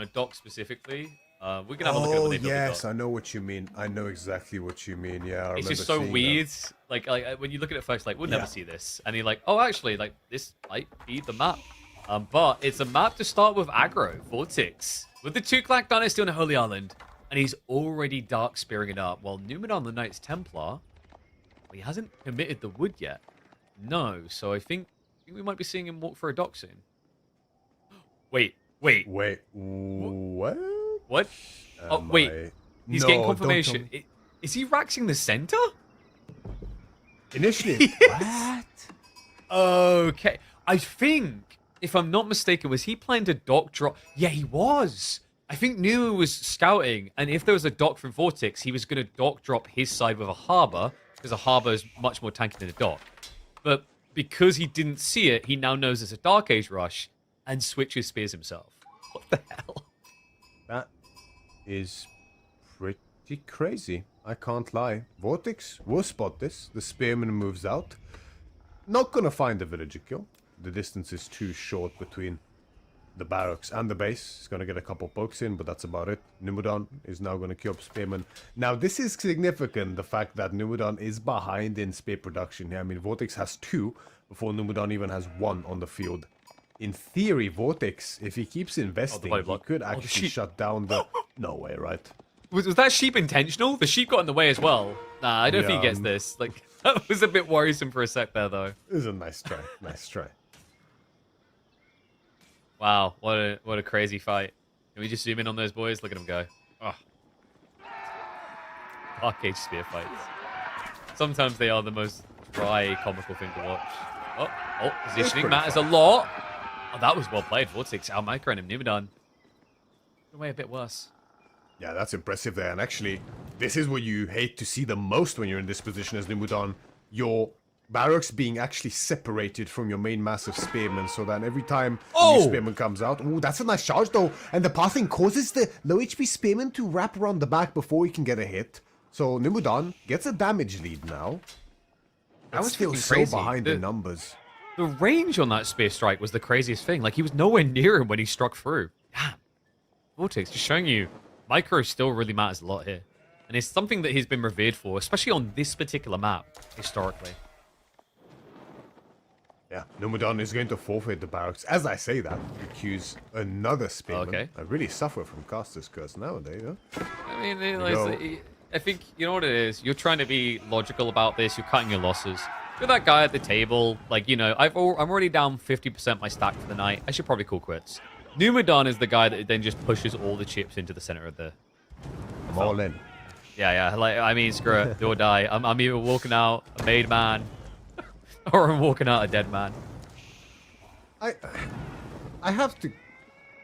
[SPEAKER 1] dock specifically. We can have a look at it when they build
[SPEAKER 2] yes,
[SPEAKER 1] the dock.
[SPEAKER 2] I know what you mean. I know exactly what you mean. Yeah, I
[SPEAKER 1] it's just
[SPEAKER 2] remember
[SPEAKER 1] so
[SPEAKER 2] seeing
[SPEAKER 1] weird.
[SPEAKER 2] that.
[SPEAKER 1] Like when you look at it first, like we'll never see this, and you're like, oh, actually, like this might be the map. But it's a map to start with aggro, Vortex, with the Tuklak Dynasty on a Holy Island, and he's already dark spearing it up, while Numenor the Knights Templar, he hasn't committed the wood yet. No, so I think we might be seeing him walk for a dock soon. Wait.
[SPEAKER 2] What?
[SPEAKER 1] What? He's getting confirmation. Is he raxing the center?
[SPEAKER 2] Initially.
[SPEAKER 1] What? Okay. I think, if I'm not mistaken, was he planning to dock drop? Yeah, he was. I think Numu was scouting, and if there was a dock from Vortex, he was going to dock drop his side with a harbor, because a harbor is much more tanky than a dock. But because he didn't see it, he now knows it's a Dark Age rush, and switches spears himself. What the hell?
[SPEAKER 2] That is pretty crazy. I can't lie. Vortex will spot this. The spearman moves out. Not gonna find the villager kill. The distance is too short between the barracks and the base. He's gonna get a couple pokes in, but that's about it. Numudan is now gonna kill up Spearman. Now, this is significant, the fact that Numudan is behind in spear production here. I mean, Vortex has 2 before Numudan even has 1 on the field. In theory, Vortex, if he keeps investing, he could actually shut down the... No way, right?
[SPEAKER 1] Was that sheep intentional? The sheep got in the way as well. Nah, I don't think he gets this. Like, that was a bit worrisome for a sec there, though.
[SPEAKER 2] It was a nice try. Nice try.
[SPEAKER 1] Wow, what a crazy fight. Can we just zoom in on those boys? Look at them go. Oh. Arcade spear fights. Sometimes they are the most dry, comical thing to watch. Oh, positioning matters a lot. Oh, that was well played. Vortex out-microing him. Numenor. Way a bit worse.
[SPEAKER 2] Yeah, that's impressive there. And actually, this is what you hate to see the most when you're in this position as Numudan. Your barracks being actually separated from your main massive spearmen, so that every time a new spearman comes out... Oh, that's a nice charge, though. And the pathing causes the low HP spearman to wrap around the back before he can get a hit. So Numudan gets a damage lead now.
[SPEAKER 1] That was
[SPEAKER 2] still so
[SPEAKER 1] crazy.
[SPEAKER 2] Behind the numbers.
[SPEAKER 1] The range on that spear strike was the craziest thing. Like, he was nowhere near him when he struck through. Damn. Vortex, just showing you, micro still really matters a lot here. And it's something that he's been revered for, especially on this particular map, historically.
[SPEAKER 2] Yeah, Numadon is going to forfeit the barracks. As I say that, he cues another spearman.
[SPEAKER 1] Okay.
[SPEAKER 2] I really suffer from caster's curse nowadays, huh?
[SPEAKER 1] I mean, I think, you know what it is? You're trying to be logical about this. You're cutting your losses. You're that guy at the table. Like, you know, I'm already down 50% my stack for the night. I should probably call quits. Numadon is the guy that then just pushes all the chips into the center of the...
[SPEAKER 2] I'm all in.
[SPEAKER 1] Yeah. Like, I mean, screw it. Do or die. I'm either walking out a made man or I'm walking out a dead man.
[SPEAKER 2] I have to...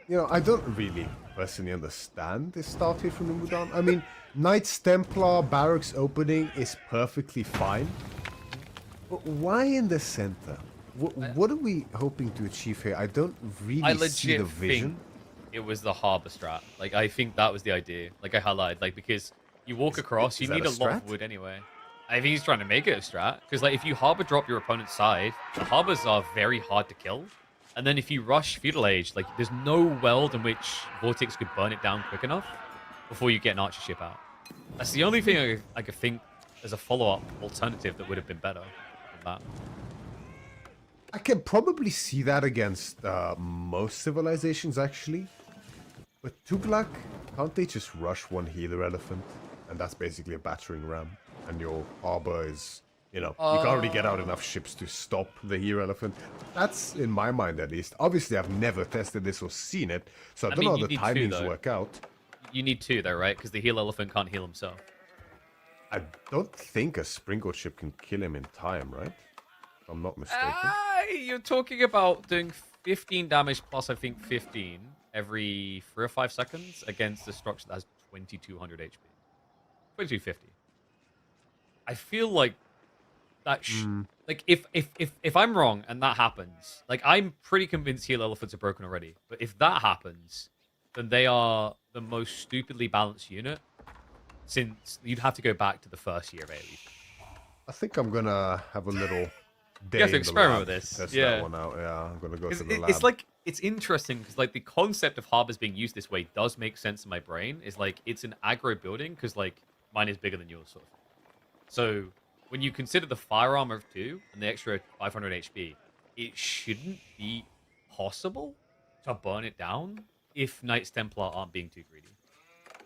[SPEAKER 2] You know, I don't really personally understand this start here from Numadon. I mean, Knights Templar barracks opening is perfectly fine. But why in the center? What are we hoping to achieve here? I don't really see the vision.
[SPEAKER 1] Think it was the harbor strat. Like, I think that was the idea. Like I highlighted, like, because you walk across, you need a lot of wood anyway. I think he's trying to make it a strat. Because, like, if you harbor drop your opponent's side, the harbors are very hard to kill. And then if you rush Feudal Age, like, there's no world in which Vortex could burn it down quick enough before you get an archer ship out. That's the only thing I could think as a follow-up alternative that would have been better than that.
[SPEAKER 2] I can probably see that against most civilizations, actually. But Tuglak, can't they just rush one healer elephant? And that's basically a battering ram. And your harbor is, you know, you can't really get out enough ships to stop the hero elephant. That's, in my mind at least. Obviously, I've never tested this or seen it, so I don't know how the timings work out.
[SPEAKER 1] You need two, though, right? Because the heal elephant can't heal himself.
[SPEAKER 2] I don't think a sprinkle ship can kill him in time, right? If I'm not mistaken.
[SPEAKER 1] You're talking about doing 15 damage plus, I think, 15 every 3 or 5 seconds against a structure that has 2200 HP. 2250. I feel like that like if I'm wrong and that happens, like I'm pretty convinced heal elephants are broken already. But if that happens, then they are the most stupidly balanced unit since you'd have to go back to the first year of AoE.
[SPEAKER 2] I think I'm gonna have a little day
[SPEAKER 1] you have to
[SPEAKER 2] in
[SPEAKER 1] experiment
[SPEAKER 2] the lab
[SPEAKER 1] with this.
[SPEAKER 2] to test that one out. Yeah, I'm gonna go to the lab.
[SPEAKER 1] It's like, it's interesting because like the concept of harbors being used this way does make sense in my brain. Is like it's an aggro building because like mine is bigger than yours, sort of thing. So when you consider the fire armor of 2 and the extra 500 HP, it shouldn't be possible to burn it down if Knights Templar aren't being too greedy.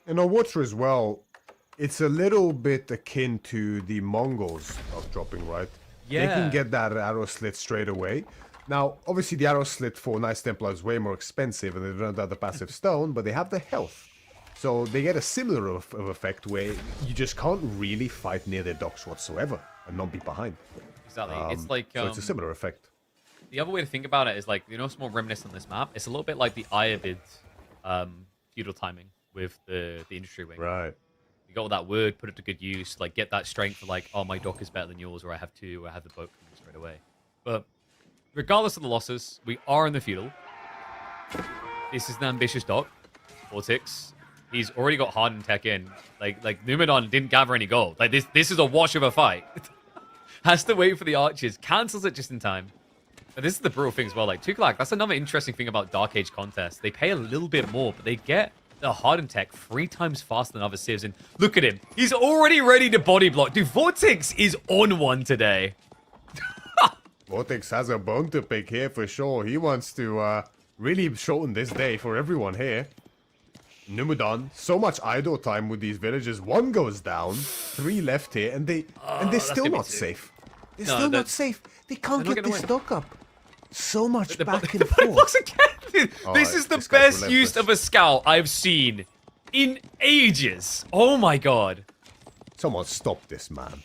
[SPEAKER 2] And on Watcher as well, it's a little bit akin to the Mongols of dropping, right?
[SPEAKER 1] Yeah.
[SPEAKER 2] They can get that arrow slit straight away. Now, obviously, the arrow slit for Knights Templar is way more expensive, and they don't have the passive stone, but they have the health. So they get a similar of effect where you just can't really fight near their docks whatsoever and not be behind.
[SPEAKER 1] Exactly. It's like
[SPEAKER 2] so it's a similar effect.
[SPEAKER 1] The other way to think about it is like, you know what's more reminiscent on this map? It's a little bit like the Iabid feudal timing with the industry wing.
[SPEAKER 2] Right.
[SPEAKER 1] You got all that word, put it to good use, like get that strength for like, oh, my dock is better than yours, or I have 2, or I have the boat coming straight away. But regardless of the losses, we are in the feudal. This is an ambitious dock. Vortex. He's already got hardened tech in. Like Numadon didn't gather any gold. Like this is a wash of a fight. Has to wait for the archers. Cancels it just in time. But this is the brutal thing as well. Like Tukulak, that's another interesting thing about Dark Age contests. They pay a little bit more, but they get the hardened tech 3 times faster than other civs. And look at him. He's already ready to body block. Dude, Vortex is on one today.
[SPEAKER 2] Vortex has a bone to pick here for sure. He wants to really shorten this day for everyone here. Numadon, so much idle time with these villagers. 1 goes down, 3 left here, and they're still not safe. They're still not safe. They can't get this dock up. So much back and forth.
[SPEAKER 1] Again. This is the best use of a scout I've seen in ages. Oh my god.
[SPEAKER 2] Someone stop this man.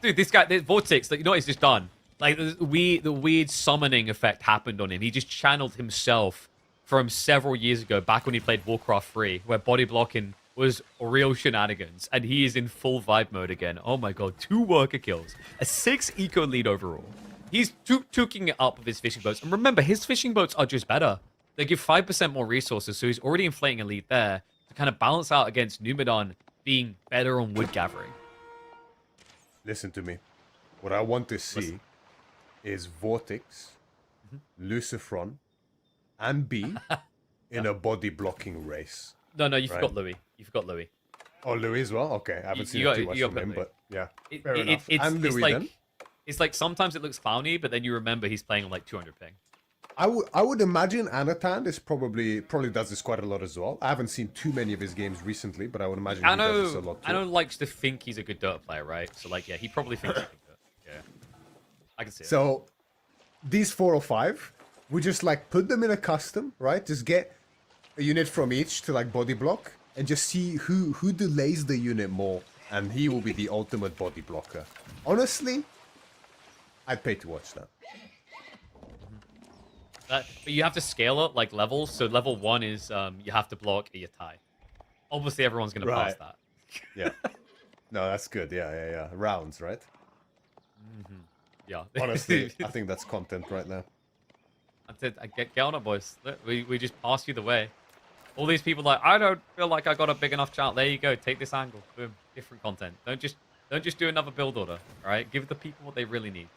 [SPEAKER 1] Dude, this guy, the Vortex, like, you know what he's just done? Like, the weird summoning effect happened on him. He just channeled himself from several years ago, back when he played Warcraft 3, where body blocking was real shenanigans, and he is in full vibe mode again. Oh my god, 2 worker kills, a 6 eco lead overall. He's tooking it up with his fishing boats, and remember, his fishing boats are just better. They give 5% more resources, so he's already inflating a lead there to kind of balance out against Numadon being better on wood gathering.
[SPEAKER 2] Listen to me. What I want to see is Vortex, Lucifron, and B in a body blocking race.
[SPEAKER 1] No, you forgot Louis. You forgot Louis.
[SPEAKER 2] Oh, Louis as well? Okay, I haven't seen too much from him, but yeah.
[SPEAKER 1] And Louis like, then? it's like sometimes it looks clowny, but then you remember he's playing on like 200 ping.
[SPEAKER 2] I would imagine Anatan is probably does this quite a lot as well. I haven't seen too many of his games recently, but I would imagine he does this a lot too.
[SPEAKER 1] Anno likes to think he's a good Dota player, right? So like, yeah, he probably thinks he's good. Yeah, I can see it.
[SPEAKER 2] So these 4 or 5, we just like put them in a custom, right? Just get a unit from each to like body block, and just see who delays the unit more, and he will be the ultimate body blocker. Honestly, I'd pay to watch that.
[SPEAKER 1] But you have to scale up like levels. So level 1 is you have to block or you tie. Obviously, everyone's gonna pass that.
[SPEAKER 2] Yeah. No, that's good. Yeah. Rounds, right?
[SPEAKER 1] Yeah.
[SPEAKER 2] Honestly, I think that's content right now.
[SPEAKER 1] That's it. Get on it, boys. Look, we just passed you the way. All these people like, I don't feel like I got a big enough channel. There you go. Take this angle. Boom. Different content. Don't just do another build order. All right. Give the people what they really need.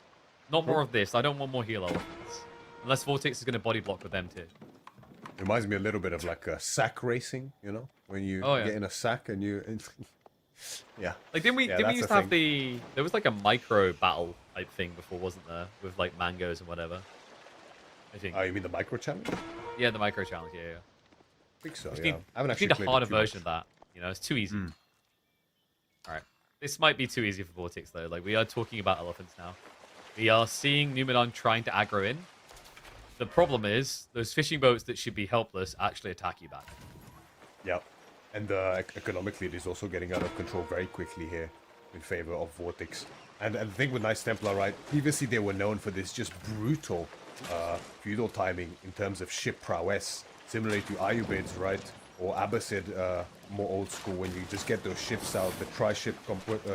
[SPEAKER 1] Not more of this. I don't want more heal elephants. Unless Vortex is going to body block with them too.
[SPEAKER 2] Reminds me a little bit of like a sack racing, you know, when you get in a sack and you, yeah.
[SPEAKER 1] Like didn't we used to have there was like a micro battle type thing before, wasn't there, with like mangoes and whatever. I think.
[SPEAKER 2] Oh, you mean the micro challenge?
[SPEAKER 1] Yeah, the micro challenge. Yeah.
[SPEAKER 2] I think so.
[SPEAKER 1] I haven't actually need a harder version of that. You know, it's too easy. All right, this might be too easy for Vortex though. Like we are talking about elephants now. We are seeing Numenor trying to aggro in. The problem is, those fishing boats that should be helpless actually attack you back.
[SPEAKER 2] Yeah. And economically, it is also getting out of control very quickly here in favor of Vortex. And the thing with Knights Templar, right? Previously, they were known for this just brutal feudal timing in terms of ship prowess, similarly to Ayubids, right? Or Abbasid, more old school, when you just get those ships out, the tri-ship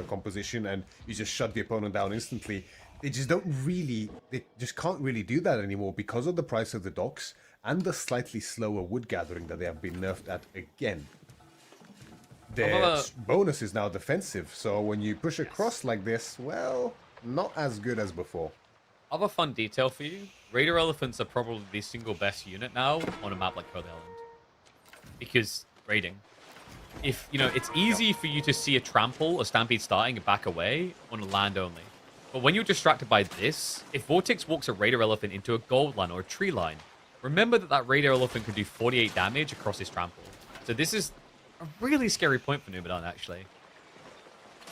[SPEAKER 2] composition, and you just shut the opponent down instantly. They just can't really do that anymore because of the price of the docks and the slightly slower wood gathering that they have been nerfed at again. Their bonus is now defensive, so when you push across like this, well, not as good as before.
[SPEAKER 1] Other fun detail for you, Raider Elephants are probably the single best unit now on a map like Code Island. Because raiding. If, you know, it's easy for you to see a trample, a stampede starting, and back away on a land only. But when you're distracted by this, if Vortex walks a Raider Elephant into a gold line or a tree line, remember that Raider Elephant can do 48 damage across his trample. So this is a really scary point for Numenor, actually.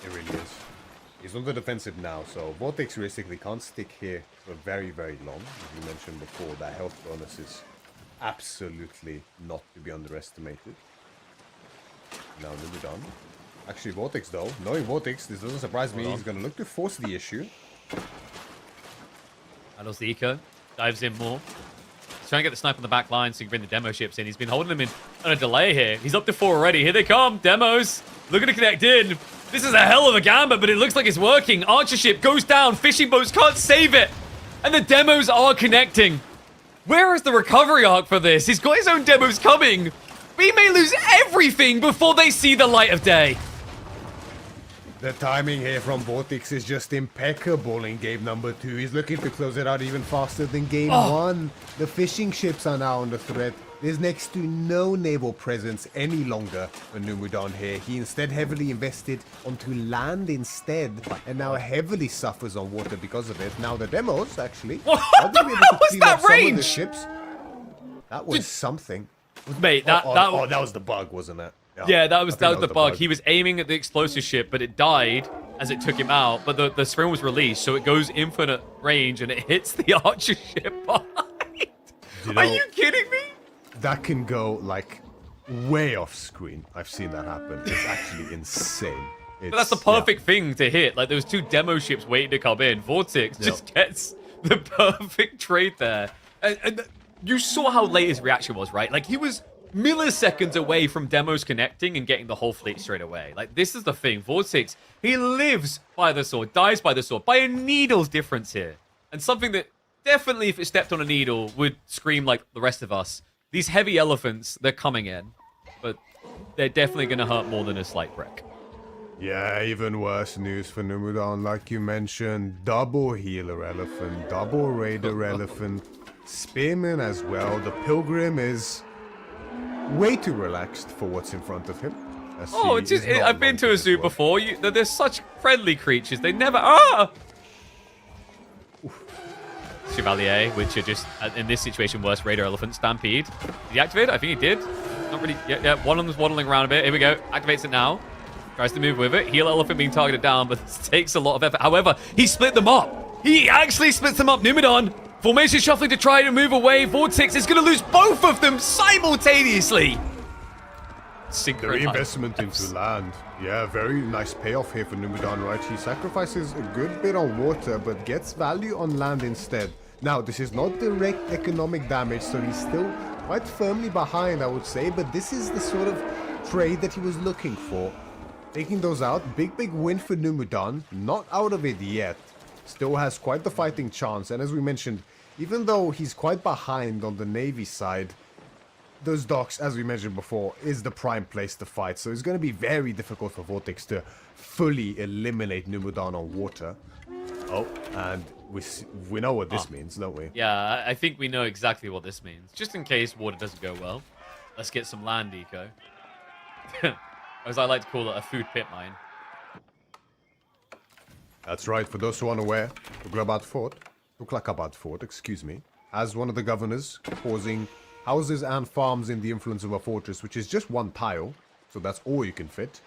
[SPEAKER 2] It really is. He's on the defensive now, so Vortex realistically can't stick here for very, very long. As you mentioned before, that health bonus is absolutely not to be underestimated. Now Numenor. Actually, Vortex, though. Knowing Vortex, this doesn't surprise me. He's going to look to force the issue.
[SPEAKER 1] Handles the eco. Dives in more. He's trying to get the snipe on the back line so he can bring the demo ships in. He's been holding them in on a delay here. He's up to 4 already. Here they come. Demos. Looking to connect in. This is a hell of a gambit, but it looks like it's working. Archer ship goes down. Fishing boats can't save it. And the demos are connecting. Where is the recovery arc for this? He's got his own demos coming. We may lose everything before they see the light of day.
[SPEAKER 2] The timing here from Vortex is just impeccable in game number 2. He's looking to close it out even faster than game 1. The fishing ships are now under threat. There's next to no naval presence any longer for Numenor here. He instead heavily invested onto land instead, and now heavily suffers on water because of it. Now the demos, actually,
[SPEAKER 1] what the hell was that range?
[SPEAKER 2] Some of the ships. That was something.
[SPEAKER 1] Mate, that
[SPEAKER 2] was the bug, wasn't it?
[SPEAKER 1] Yeah, that was the bug. He was aiming at the explosive ship, but it died as it took him out. But the spring was released, so it goes infinite range and it hits the archer ship behind. Are you kidding me?
[SPEAKER 2] That can go like way off screen. I've seen that happen. It's actually insane.
[SPEAKER 1] But that's the perfect thing to hit. Like there was 2 demo ships waiting to come in. Vortex just gets the perfect trade there. And you saw how late his reaction was, right? Like he was milliseconds away from demos connecting and getting the whole fleet straight away. Like, this is the thing. Vortex, he lives by the sword, dies by the sword, by a needle's difference here. And something that definitely, if it stepped on a needle, would scream like the rest of us. These heavy elephants, they're coming in, but they're definitely going to hurt more than a slight brick.
[SPEAKER 2] Yeah, even worse news for Numenor, like you mentioned. Double healer elephant, double raider elephant, spearman as well. The pilgrim is way too relaxed for what's in front of him.
[SPEAKER 1] Oh, it's just, I've been to a zoo before. They're such friendly creatures. They never are. Chevalier, which are just, in this situation, worse. Raider Elephant, Stampede. Did he activate it? I think he did. Not really. Yeah, one of them's waddling around a bit. Here we go. Activates it now. Tries to move with it. Heal Elephant being targeted down, but this takes a lot of effort. However, he split them up. He actually splits them up. Numidon, formation shuffling to try to move away. Vortex is going to lose both of them simultaneously.
[SPEAKER 2] The reinvestment into land. Yeah, very nice payoff here for Numidon, right? He sacrifices a good bit on water, but gets value on land instead. Now, this is not direct economic damage, so he's still quite firmly behind, I would say, but this is the sort of trade that he was looking for. Taking those out, big win for Numidon. Not out of it yet. Still has quite the fighting chance, and as we mentioned, even though he's quite behind on the Navy side, those docks, as we mentioned before, is the prime place to fight. So it's going to be very difficult for Vortex to fully eliminate Numidon on water. Oh, and we know what this means, don't we?
[SPEAKER 1] Yeah, I think we know exactly what this means. Just in case water doesn't go well, let's get some land eco. As I like to call it, a food pit mine.
[SPEAKER 2] That's right. For those who aren't aware, Tuklakabad Fort, excuse me, as one of the governors, causing houses and farms in the influence of a fortress, which is just one tile, so that's all you can fit,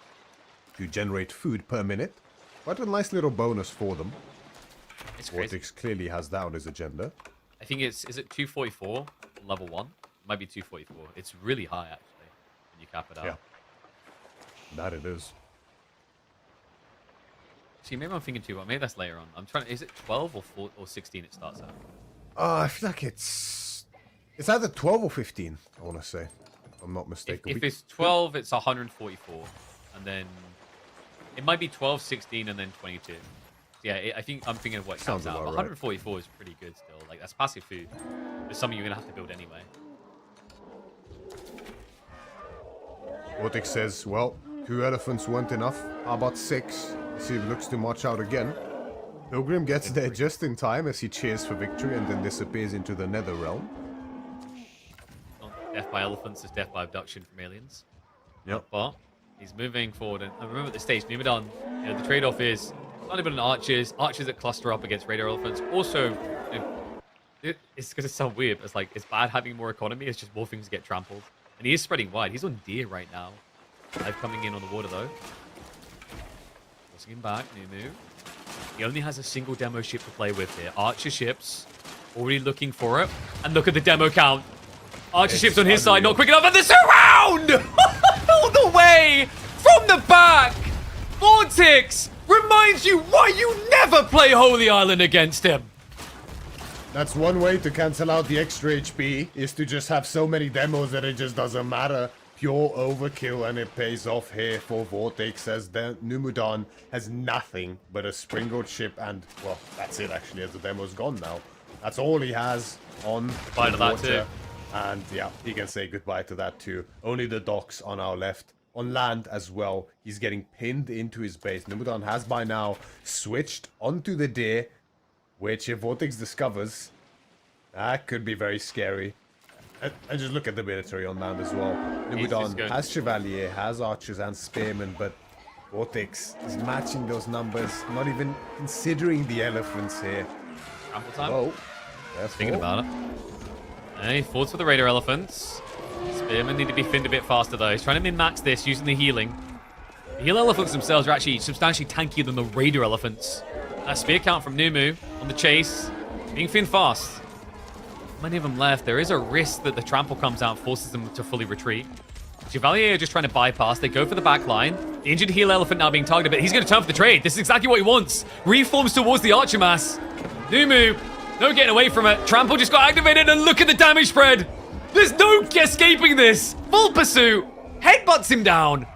[SPEAKER 2] to generate food per minute. Quite a nice little bonus for them.
[SPEAKER 1] It's crazy.
[SPEAKER 2] Vortex clearly has that on his agenda.
[SPEAKER 1] I think is it 244 level 1? It might be 244. It's really high, actually, when you cap it out.
[SPEAKER 2] Yeah. That it is.
[SPEAKER 1] See, maybe I'm thinking too much. Maybe that's later on. I'm trying. Is it 12 or 16 it starts at?
[SPEAKER 2] I feel like it's either 12 or 15, I want to say. If I'm not mistaken.
[SPEAKER 1] If it's 12, it's 144. And then it might be 12, 16, and then 22. Yeah, I think I'm thinking of what comes out. 144 is pretty good still. Like, that's passive food. It's something you're going to have to build anyway.
[SPEAKER 2] Vortex says, well, 2 elephants weren't enough. How about 6? See if he looks to march out again. Pilgrim gets there just in time as he cheers for victory and then disappears into the nether realm.
[SPEAKER 1] Not death by elephants, it's death by abduction from aliens.
[SPEAKER 2] Yep.
[SPEAKER 1] But he's moving forward. And remember at this stage, Numidon, the trade-off is not even archers that cluster up against radar elephants. Also, it's going to sound weird, but it's like, it's bad having more economy. It's just more things get trampled. And he is spreading wide. He's on deer right now. Live coming in on the water, though. Forcing him back. Numu. He only has a single demo ship to play with here. Archer ships. Already looking for it. And look at the demo count. Archer ships on his side. Not quick enough. And the surround! All the way! From the back! Vortex reminds you why you never play Holy Island against him.
[SPEAKER 2] That's one way to cancel out the extra HP, is to just have so many demos that it just doesn't matter. Pure overkill, and it pays off here for Vortex, as Numidon has nothing but a springboard ship, and, well, that's it actually, as the demo's gone now. That's all he has on
[SPEAKER 1] Goodbye to that too.
[SPEAKER 2] And yeah, he can say goodbye to that too. Only the docks on our left. On land as well, he's getting pinned into his base. Numidon has by now switched onto the deer, which if Vortex discovers, that could be very scary. And just look at the military on land as well. Numidon has Chevalier, has archers and spearmen, but Vortex is matching those numbers, not even considering the elephants here.
[SPEAKER 1] Trample time?
[SPEAKER 2] Whoa.
[SPEAKER 1] Thinking about it. Hey, forwards for the radar elephants. Spearmen need to be thinned a bit faster though. He's trying to min-max this using the healing. The heal elephants themselves are actually substantially tankier than the raider elephants. That spear count from Numu on the chase. Being thinned fast. Many of them left. There is a risk that the trample comes out and forces them to fully retreat. Chevalier are just trying to bypass. They go for the back line. The injured heal elephant now being targeted, but he's going to turn for the trade. This is exactly what he wants. Reforms towards the archer mass. Numu, no getting away from it. Trample just got activated, and look at the damage spread. There's no escaping this. Full pursuit. Headbutts him down.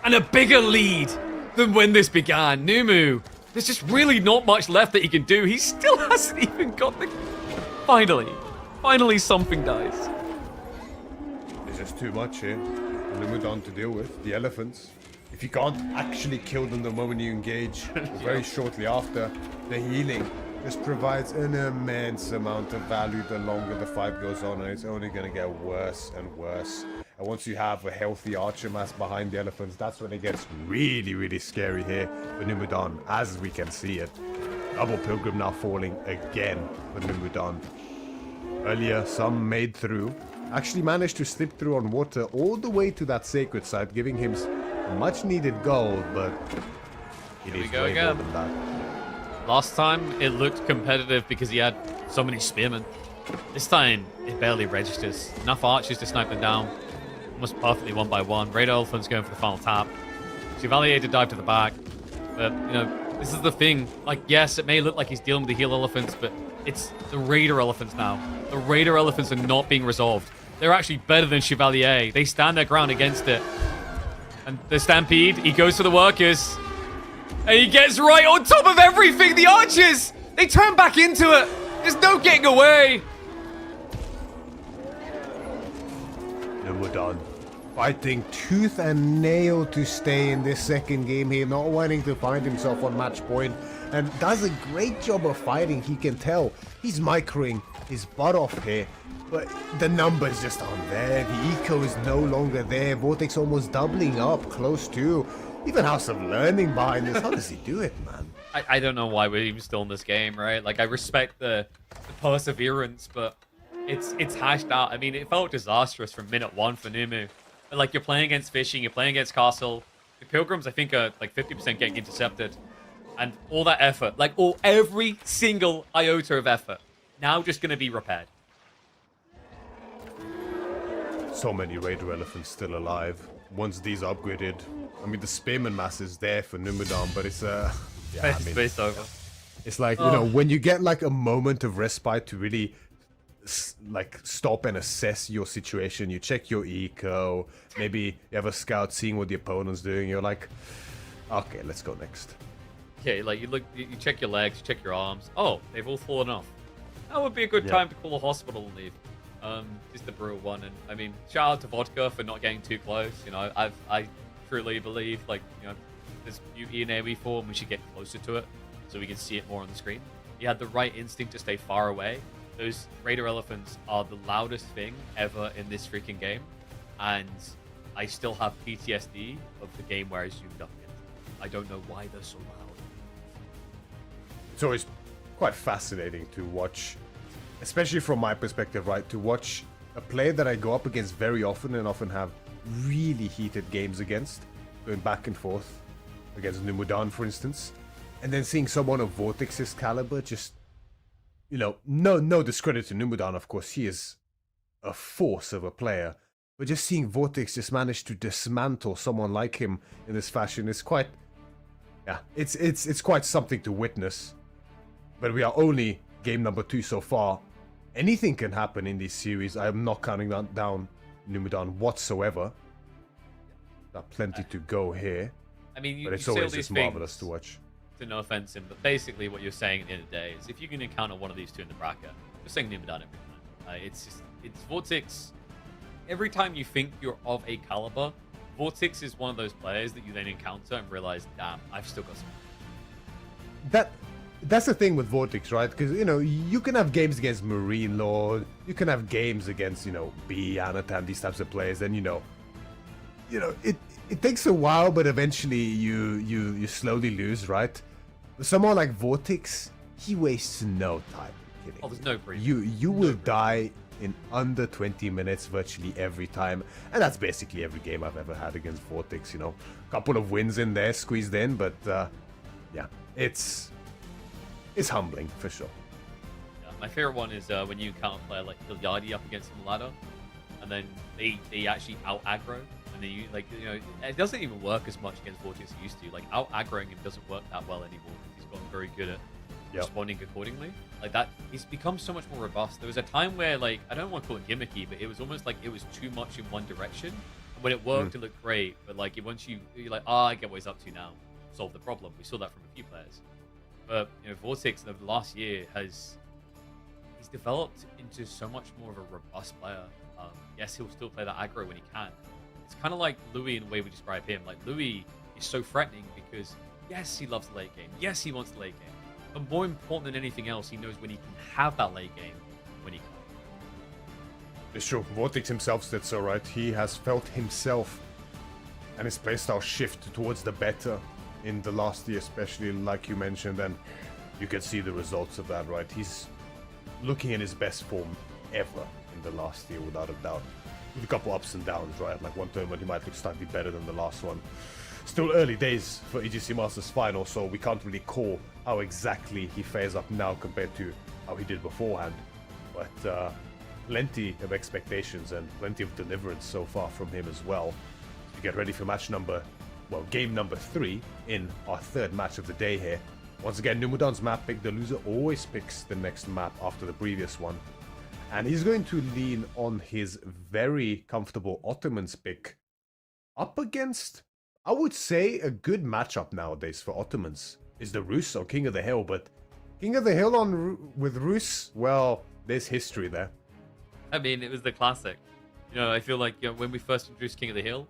[SPEAKER 1] And a bigger lead than when this began. Numu, there's just really not much left that he can do. He still hasn't even got the... Finally something dies.
[SPEAKER 2] There's just too much here. Numidon to deal with. The elephants. If you can't actually kill them the moment you engage, or very shortly after, the healing just provides an immense amount of value the longer the fight goes on, and it's only going to get worse and worse. And once you have a healthy archer mass behind the elephants, that's when it gets really, really scary here for Numidon, as we can see it. Double Pilgrim now falling again for Numudan. Earlier, some made through. Actually managed to slip through on water all the way to that sacred site, giving him much needed gold, but it is way more than that.
[SPEAKER 1] Last time, it looked competitive because he had so many spearmen. This time, it barely registers. Enough archers to snipe them down. Almost perfectly one by one. Raider Elephant's going for the final tap. Chevalier to dive to the back. But, you know, this is the thing. Like, yes, it may look like he's dealing with the heal elephants, but it's the Raider Elephants now. The Raider Elephants are not being resolved. They're actually better than Chevalier. They stand their ground against it. And the Stampede, he goes for the workers. And he gets right on top of everything. The archers, they turn back into it. There's no getting away.
[SPEAKER 2] Numudan fighting tooth and nail to stay in this second game here, not wanting to find himself on match point, and does a great job of fighting. He can tell he's microing his butt off here, but the numbers just aren't there. The eco is no longer there. Vortex almost doubling up, close to. Even House of Learning behind this. How does he do it, man?
[SPEAKER 1] I don't know why we're even still in this game, right? Like, I respect the perseverance, but it's hashed out. I mean, it felt disastrous from minute one for Numu. But, like, you're playing against Fishing, you're playing against Castle. The Pilgrims, I think, are like 50% getting intercepted. And all that effort, like every single iota of effort, now just going to be repaired.
[SPEAKER 2] So many Raider Elephants still alive. Once these are upgraded, I mean, the Spearman mass is there for Numudan, but it's
[SPEAKER 1] Space over.
[SPEAKER 2] It's like, you know, when you get like a moment of respite to really like stop and assess your situation, you check your eco, maybe you have a scout seeing what the opponent's doing, you're like, okay, let's go next.
[SPEAKER 1] Okay, like you check your legs, you check your arms. Oh, they've all fallen off. That would be a good time to call a hospital and leave. Just the brutal one. And I mean, shout out to Vodka for not getting too close. You know, I truly believe, like, you know, there's beauty in AoE form. We should get closer to it so we can see it more on the screen. He had the right instinct to stay far away. Those Raider Elephants are the loudest thing ever in this freaking game, and I still have PTSD of the game where I zoomed up against them. I don't know why they're so loud.
[SPEAKER 2] It's always quite fascinating to watch, especially from my perspective, right? To watch a player that I go up against very often and often have really heated games against, going back and forth against Numudan, for instance, and then seeing someone of Vortex's caliber just, you know, no discredit to Numudan, of course, he is a force of a player, but just seeing Vortex just manage to dismantle someone like him in this fashion is quite, yeah, it's quite something to witness. But we are only game number 2 so far. Anything can happen in this series. I am not counting down Numudan whatsoever. Got plenty to go here.
[SPEAKER 1] I mean,
[SPEAKER 2] but it's always just marvelous to watch.
[SPEAKER 1] To no offense him, but basically what you're saying at the end of the day is if you can encounter one of these two in the bracket, you're saying Numudan every time. It's Vortex. Every time you think you're of a caliber, Vortex is one of those players that you then encounter and realize, damn, I've still got some.
[SPEAKER 2] That's the thing with Vortex, right? Because, you know, you can have games against Marine Lord, you can have games against, you know, B, Anatan, these types of players, and you know, it takes a while, but eventually you slowly lose, right? But someone like Vortex, he wastes no time.
[SPEAKER 1] Oh, there's no break.
[SPEAKER 2] You will die in under 20 minutes virtually every time, and that's basically every game I've ever had against Vortex. You know, a couple of wins in there squeezed in, but yeah, it's humbling for sure.
[SPEAKER 1] Yeah, my favorite one is when you counter player like Gilardi up against him ladder, and then they actually out aggro, and then you like, you know, it doesn't even work as much against Vortex as it used to. Like out aggroing him doesn't work that well anymore. He's gotten very good at responding accordingly. Like that, he's become so much more robust. There was a time where, like, I don't want to call it gimmicky, but it was almost like it was too much in one direction. And when it worked, it looked great. But like once you're like, I get what he's up to now. Solve the problem. We saw that from a few players. But you know, Vortex over the last year he's developed into so much more of a robust player. Yes, he'll still play that aggro when he can. It's kind of like Louis in the way we describe him. Like Louis is so threatening because yes, he loves the late game. Yes, he wants the late game. But more important than anything else, he knows when he can have that late game, when he can't.
[SPEAKER 2] It's true. Vortex himself said so, right? He has felt himself and his playstyle shift towards the better in the last year, especially like you mentioned. And you can see the results of that, right? He's looking in his best form ever in the last year, without a doubt. With a couple ups and downs, right? Like one tournament he might look slightly better than the last one. Still early days for EGC Masters Finals, so we can't really call how exactly he fares up now compared to how he did beforehand. But plenty of expectations and plenty of deliverance so far from him as well. To get ready for game number 3 in our third match of the day here. Once again, Numudan's map pick. The loser always picks the next map after the previous one. And he's going to lean on his very comfortable Ottomans pick up against, I would say, a good matchup nowadays for Ottomans. Is the Rus or King of the Hill? But King of the Hill with Rus, well, there's history there.
[SPEAKER 1] I mean, it was the classic. I feel like when we first introduced King of the Hill,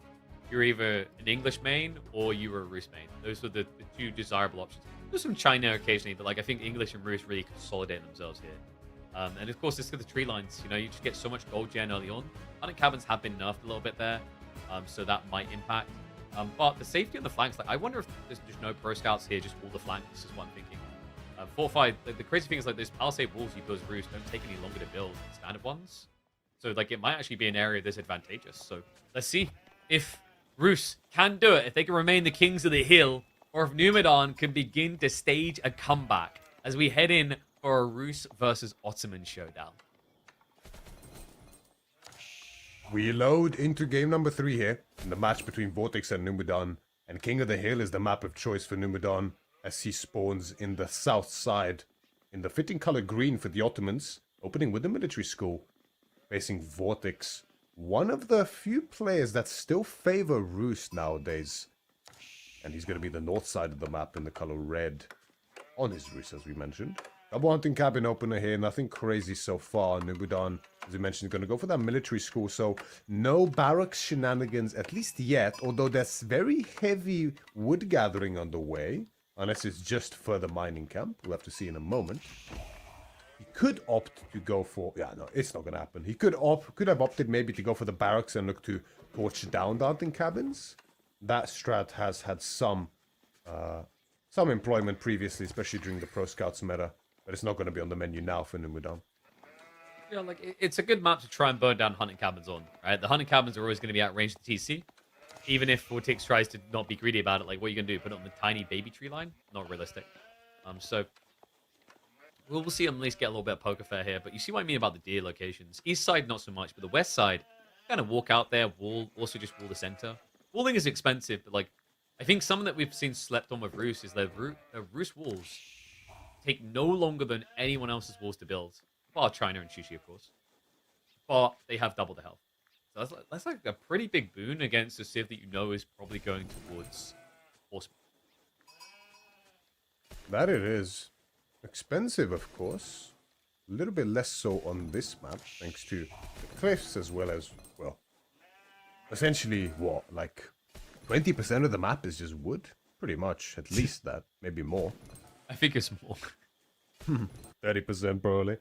[SPEAKER 1] you're either an English main or you were a Rus main. Those were the two desirable options. There's some China occasionally, but I think English and Rus really consolidate themselves here. And of course, it's the tree lines. You just get so much gold gen early on. Hunting cabins have been nerfed a little bit there, so that might impact. But the safety on the flanks, I wonder if there's just no pro scouts here, just all the flanks is what I'm thinking. Fortified, the crazy thing is those palisade walls you build as Rus don't take any longer to build than standard ones. So it might actually be an area disadvantageous. So let's see if Rus can do it, if they can remain the kings of the hill, or if Numidan can begin to stage a comeback as we head in for a Rus versus Ottoman showdown.
[SPEAKER 2] We load into game number 3 here, in the match between Vortex and Numidan, and King of the Hill is the map of choice for Numidan, as he spawns in the south side, in the fitting color green for the Ottomans, opening with the military school, facing Vortex, one of the few players that still favor Rus nowadays. And he's going to be the north side of the map in the color red on his Rus, as we mentioned. Double hunting cabin opener here, nothing crazy so far. Numidan, as we mentioned, is going to go for that military school, so no barracks shenanigans, at least yet, although there's very heavy wood gathering on the way, unless it's just further mining camp. We'll have to see in a moment. He could opt to go for... Yeah, no, it's not going to happen. He could have opted maybe to go for the barracks and look to torch down the hunting cabins. That strat has had some employment previously, especially during the Pro Scouts meta. But it's not going to be on the menu now for Numidan.
[SPEAKER 1] Yeah, it's a good map to try and burn down hunting cabins on, right? The hunting cabins are always going to be outranged to TC. Even if Vortex tries to not be greedy about it, what are you going to do? Put it on the tiny baby tree line? Not realistic. So we'll see him at least get a little bit of poker fair here. But you see what I mean about the deer locations. East side, not so much. But the west side, kind of walk out there, also just wall the center. Walling is expensive, but I think something that we've seen slept on with Rus is their Rus walls take no longer than anyone else's walls to build. Bar China and Sushi, of course. But they have double the health. So that's a pretty big boon against a civ that is probably going towards horsemen.
[SPEAKER 2] That it is. Expensive, of course. A little bit less so on this map, thanks to the cliffs as well as, well, essentially, 20% of the map is just wood? Pretty much, at least that. Maybe more.
[SPEAKER 1] I think it's more.
[SPEAKER 2] 30% probably.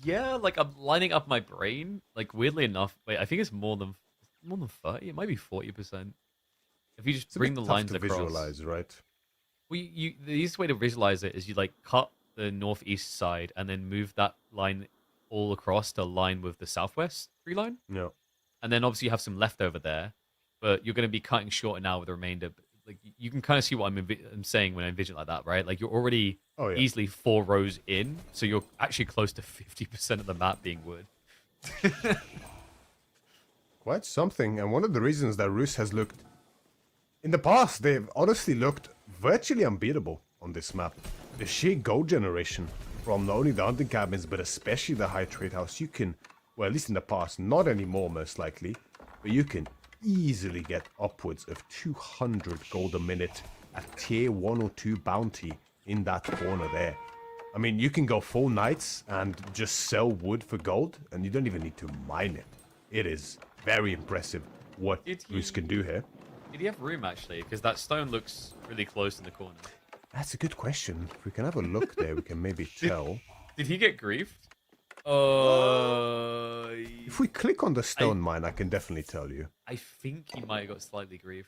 [SPEAKER 1] Yeah, I'm lining up my brain. Weirdly enough, wait, I think it's more than 30. It might be 40%. If you just bring the lines across.
[SPEAKER 2] Visualize, right?
[SPEAKER 1] Well, the easiest way to visualize it is you cut the northeast side and then move that line all across to line with the southwest tree line.
[SPEAKER 2] Yeah.
[SPEAKER 1] And then obviously you have some left over there, but you're going to be cutting shorter now with the remainder. You can kind of see what I'm saying when I envision like that, right? You're already easily 4 rows in, so you're actually close to 50% of the map being wood.
[SPEAKER 2] Quite something, and one of the reasons that Rus has looked... In the past, they've honestly looked virtually unbeatable on this map. The sheer gold generation from not only the hunting cabins, but especially the high trade house, you can, well, at least in the past, not anymore most likely, but you can easily get upwards of 200 gold a minute at tier 1 or 2 bounty in that corner there. I mean, you can go full nights and just sell wood for gold, and you don't even need to mine it. It is very impressive what Rus can do here.
[SPEAKER 1] Did he have room, actually? Because that stone looks really close in the corner.
[SPEAKER 2] That's a good question. If we can have a look there, we can maybe tell.
[SPEAKER 1] Did he get griefed?
[SPEAKER 2] If we click on the stone mine, I can definitely tell you.
[SPEAKER 1] I think he might have got slightly griefed.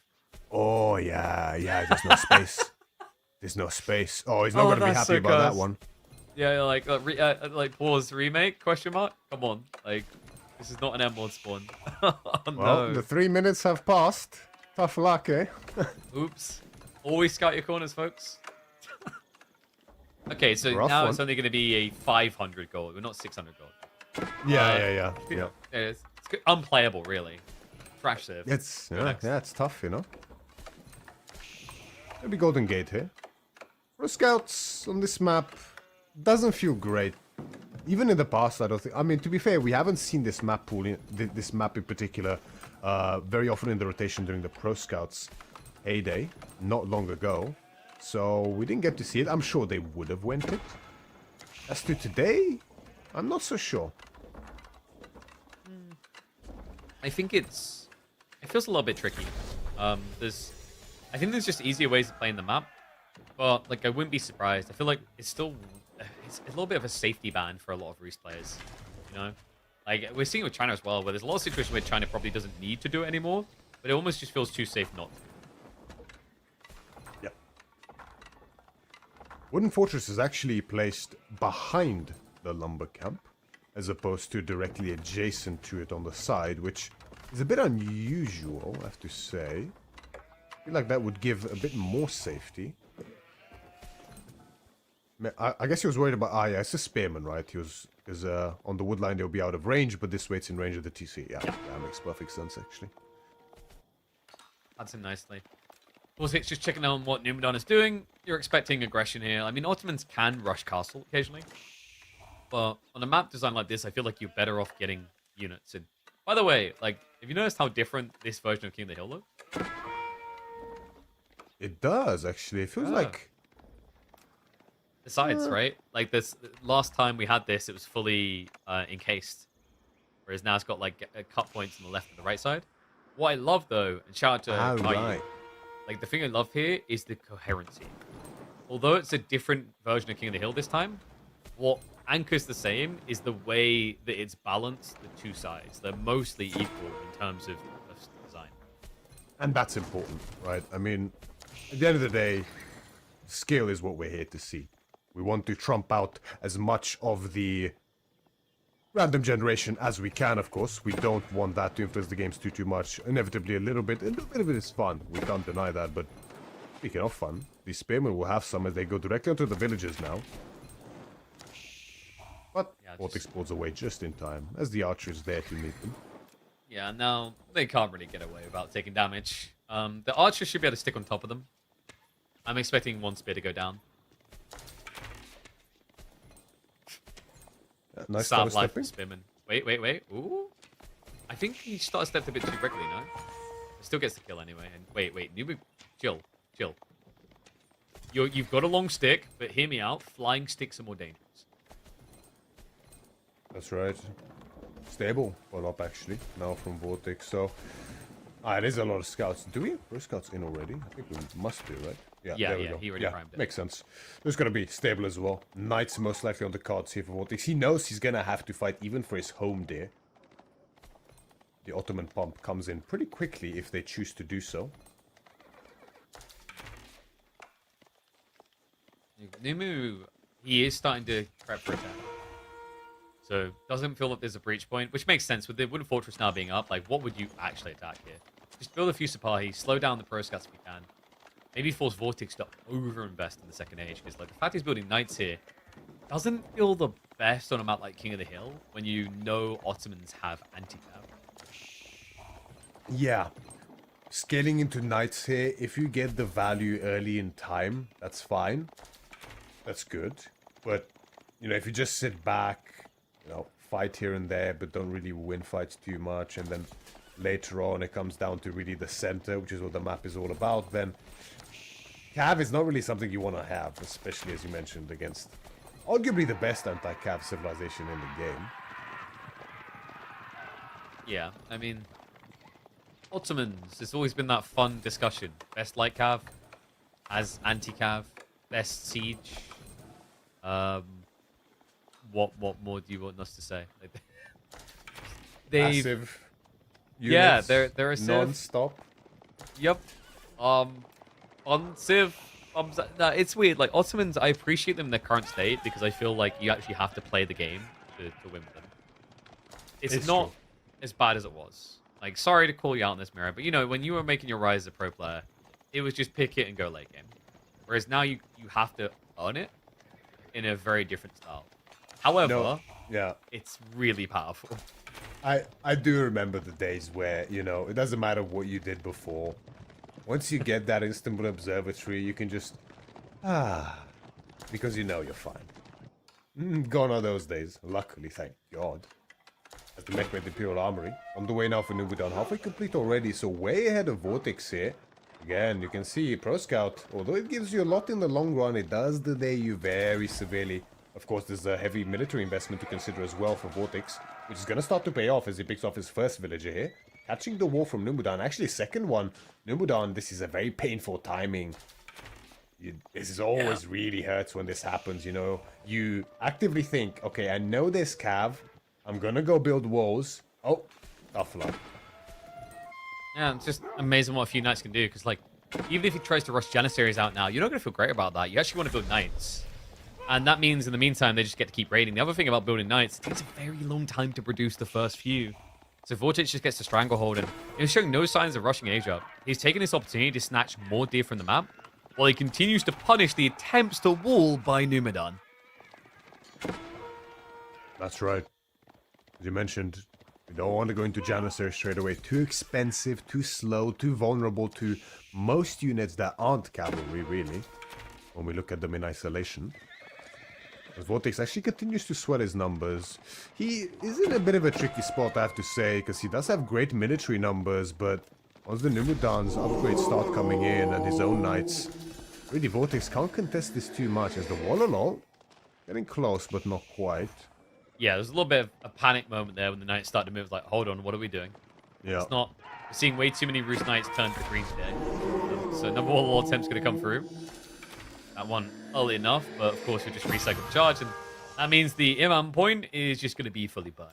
[SPEAKER 2] Oh, yeah, there's no space. There's no space. Oh, he's not
[SPEAKER 1] Oh,
[SPEAKER 2] going to be
[SPEAKER 1] that's
[SPEAKER 2] happy
[SPEAKER 1] so
[SPEAKER 2] about that
[SPEAKER 1] cursed.
[SPEAKER 2] one.
[SPEAKER 1] Yeah, like pause remake question mark. Come on, like this is not an Emerald spawn. Oh
[SPEAKER 2] Well,
[SPEAKER 1] no.
[SPEAKER 2] the 3 minutes have passed. Tough luck, eh?
[SPEAKER 1] Oops. Always scout your corners, folks. Okay, so
[SPEAKER 2] Rough
[SPEAKER 1] now
[SPEAKER 2] one.
[SPEAKER 1] it's only going to be a 500 gold. We're not 600 gold.
[SPEAKER 2] Yeah.
[SPEAKER 1] Yeah. It's unplayable, really. Trash save.
[SPEAKER 2] It's
[SPEAKER 1] Go next.
[SPEAKER 2] it's tough, you know. Maybe Golden Gate here. Pro Scouts on this map doesn't feel great. Even in the past, I don't think. I mean, to be fair, we haven't seen this map pool, this map in particular, very often in the rotation during the Pro Scouts heyday, not long ago. So we didn't get to see it. I'm sure they would have went it. As to today, I'm not so sure.
[SPEAKER 1] I think it feels a little bit tricky. I think there's just easier ways of playing the map, but like I wouldn't be surprised. I feel like it's a little bit of a safety ban for a lot of Roost players. You know, like we're seeing it with China as well, where there's a lot of situations where China probably doesn't need to do it anymore, but it almost just feels too safe not to.
[SPEAKER 2] Yep. Wooden Fortress is actually placed behind the lumber camp, as opposed to directly adjacent to it on the side, which is a bit unusual, I have to say. I feel like that would give a bit more safety. I guess he was worried about... Ah, yeah, it's a spearman, right? He was... Because on the wood line they'll be out of range, but this way it's in range of the TC. Yeah, that makes perfect sense, actually.
[SPEAKER 1] Adds in nicely. Also, it's just checking on what Numadon is doing. You're expecting aggression here. I mean, Ottomans can rush castle occasionally. But on a map design like this, I feel like you're better off getting units in. By the way, like, have you noticed how different this version of King of the Hill looks?
[SPEAKER 2] It does, actually. It feels like...
[SPEAKER 1] The sides, right? Like this last time we had this, it was fully encased. Whereas now it's got like cut points on the left and the right side. What I love though, and shout out to Caillou, like the thing I love here is the coherency. Although it's a different version of King of the Hill this time, what anchors the same is the way that it's balanced the two sides. They're mostly equal in terms of design.
[SPEAKER 2] And that's important, right? I mean, at the end of the day, skill is what we're here to see. We want to trump out as much of the random generation as we can, of course. We don't want that to influence the games too much. Inevitably, a little bit of it is fun. We can't deny that, but speaking of fun, the spearmen will have some as they go directly onto the villages now. But Vortex pulls away just in time, as the archer is there to meet them.
[SPEAKER 1] Yeah, now they can't really get away without taking damage. The archer should be able to stick on top of them. I'm expecting one spear to go down.
[SPEAKER 2] Nice
[SPEAKER 1] Sad life
[SPEAKER 2] stepping.
[SPEAKER 1] for Spearman. Wait. Ooh. I think he started stepped a bit too regularly, no? Still gets the kill anyway. And wait. Chill. You've got a long stick, but hear me out. Flying sticks are more dangerous.
[SPEAKER 2] That's right. Stable follow-up actually, now from Vortex, so... it is a lot of scouts. Do we have Pro Scouts in already? I think we must do, right?
[SPEAKER 1] Yeah, he already primed it.
[SPEAKER 2] Makes sense. There's gonna be stable as well. Knights most likely on the cards here for Vortex. He knows he's gonna have to fight even for his home there. The Ottoman pump comes in pretty quickly if they choose to do so.
[SPEAKER 1] Numu, he is starting to prep for attack. So, doesn't feel like there's a breach point, which makes sense with the Wooden Fortress now being up. Like, what would you actually attack here? Just build a few Sipahi, slow down the Pro Scouts if you can. Maybe force Vortex to overinvest in the second age, because like the fact he's building Knights here doesn't feel the best on a map like King of the Hill when you know Ottomans have anti-cav.
[SPEAKER 2] Yeah. Scaling into Knights here, if you get the value early in time, that's fine. That's good. But, you know, if you just sit back, you know, fight here and there, but don't really win fights too much, and then later on it comes down to really the center, which is what the map is all about, then Cav is not really something you want to have, especially as you mentioned against arguably the best anti-Cav civilization in the game.
[SPEAKER 1] Yeah, I mean, Ottomans, there's always been that fun discussion. Best light Cav, as anti-Cav, best siege. What more do you want us to say?
[SPEAKER 2] Massive
[SPEAKER 1] units,
[SPEAKER 2] units,
[SPEAKER 1] they're a civ.
[SPEAKER 2] non-stop.
[SPEAKER 1] Yep. Fun civ. No, it's weird. Like Ottomans, I appreciate them in their current state because I feel like you actually have to play the game to win with them. It's not
[SPEAKER 2] true.
[SPEAKER 1] as bad as it was. Like, sorry to call you out in this mirror, but you know, when you were making your rise as a pro player, it was just pick it and go late game. Whereas now you have to earn it in a very different style. However,
[SPEAKER 2] No, yeah.
[SPEAKER 1] it's really powerful.
[SPEAKER 2] I do remember the days where, it doesn't matter what you did before. Once you get that Istanbul Observatory, you can just, because you're fine. Gone are those days. Luckily, thank God. As the mech with Imperial Armory. On the way now for Nubudan. Halfway complete already, so way ahead of Vortex here. Again, you can see Pro Scout, although it gives you a lot in the long run, it does delay you very severely. Of course, there's a heavy military investment to consider as well for Vortex, which is going to start to pay off as he picks off his first villager here. Catching the wall from Nubudan. Actually, second one. Nubudan, this is a very painful timing. This is always really hurts when this happens, You actively think, okay, I know this Cav. I'm going to go build walls. Oh, tough luck.
[SPEAKER 1] Yeah, it's just amazing what a few knights can do. Because, like, even if he tries to rush Janissaries out now, you're not going to feel great about that. You actually want to build knights. And that means, in the meantime, they just get to keep raiding. The other thing about building knights, it takes a very long time to produce the first few. So Vortex just gets to Stranglehold, and he's showing no signs of rushing Age up. He's taking this opportunity to snatch more deer from the map, while he continues to punish the attempts to wall by Numidan.
[SPEAKER 2] That's right. As you mentioned, we don't want to go into Janissary straight away. Too expensive, too slow, too vulnerable to most units that aren't cavalry, really, when we look at them in isolation. As Vortex actually continues to sweat his numbers. He is in a bit of a tricky spot, I have to say, because he does have great military numbers, but once the Numidan's upgrades start coming in and his own knights, really Vortex can't contest this too much, as the Wallalol getting close, but not quite.
[SPEAKER 1] Yeah, there's a little bit of a panic moment there when the knights start to move. Like, hold on, what are we doing?
[SPEAKER 2] Yeah.
[SPEAKER 1] It's not... We're seeing way too many Roost Knights turn to green today. So number one wall attempt's going to come through. That one early enough, but of course we just recycle the charge, and that means the Imam point is just going to be fully burnt.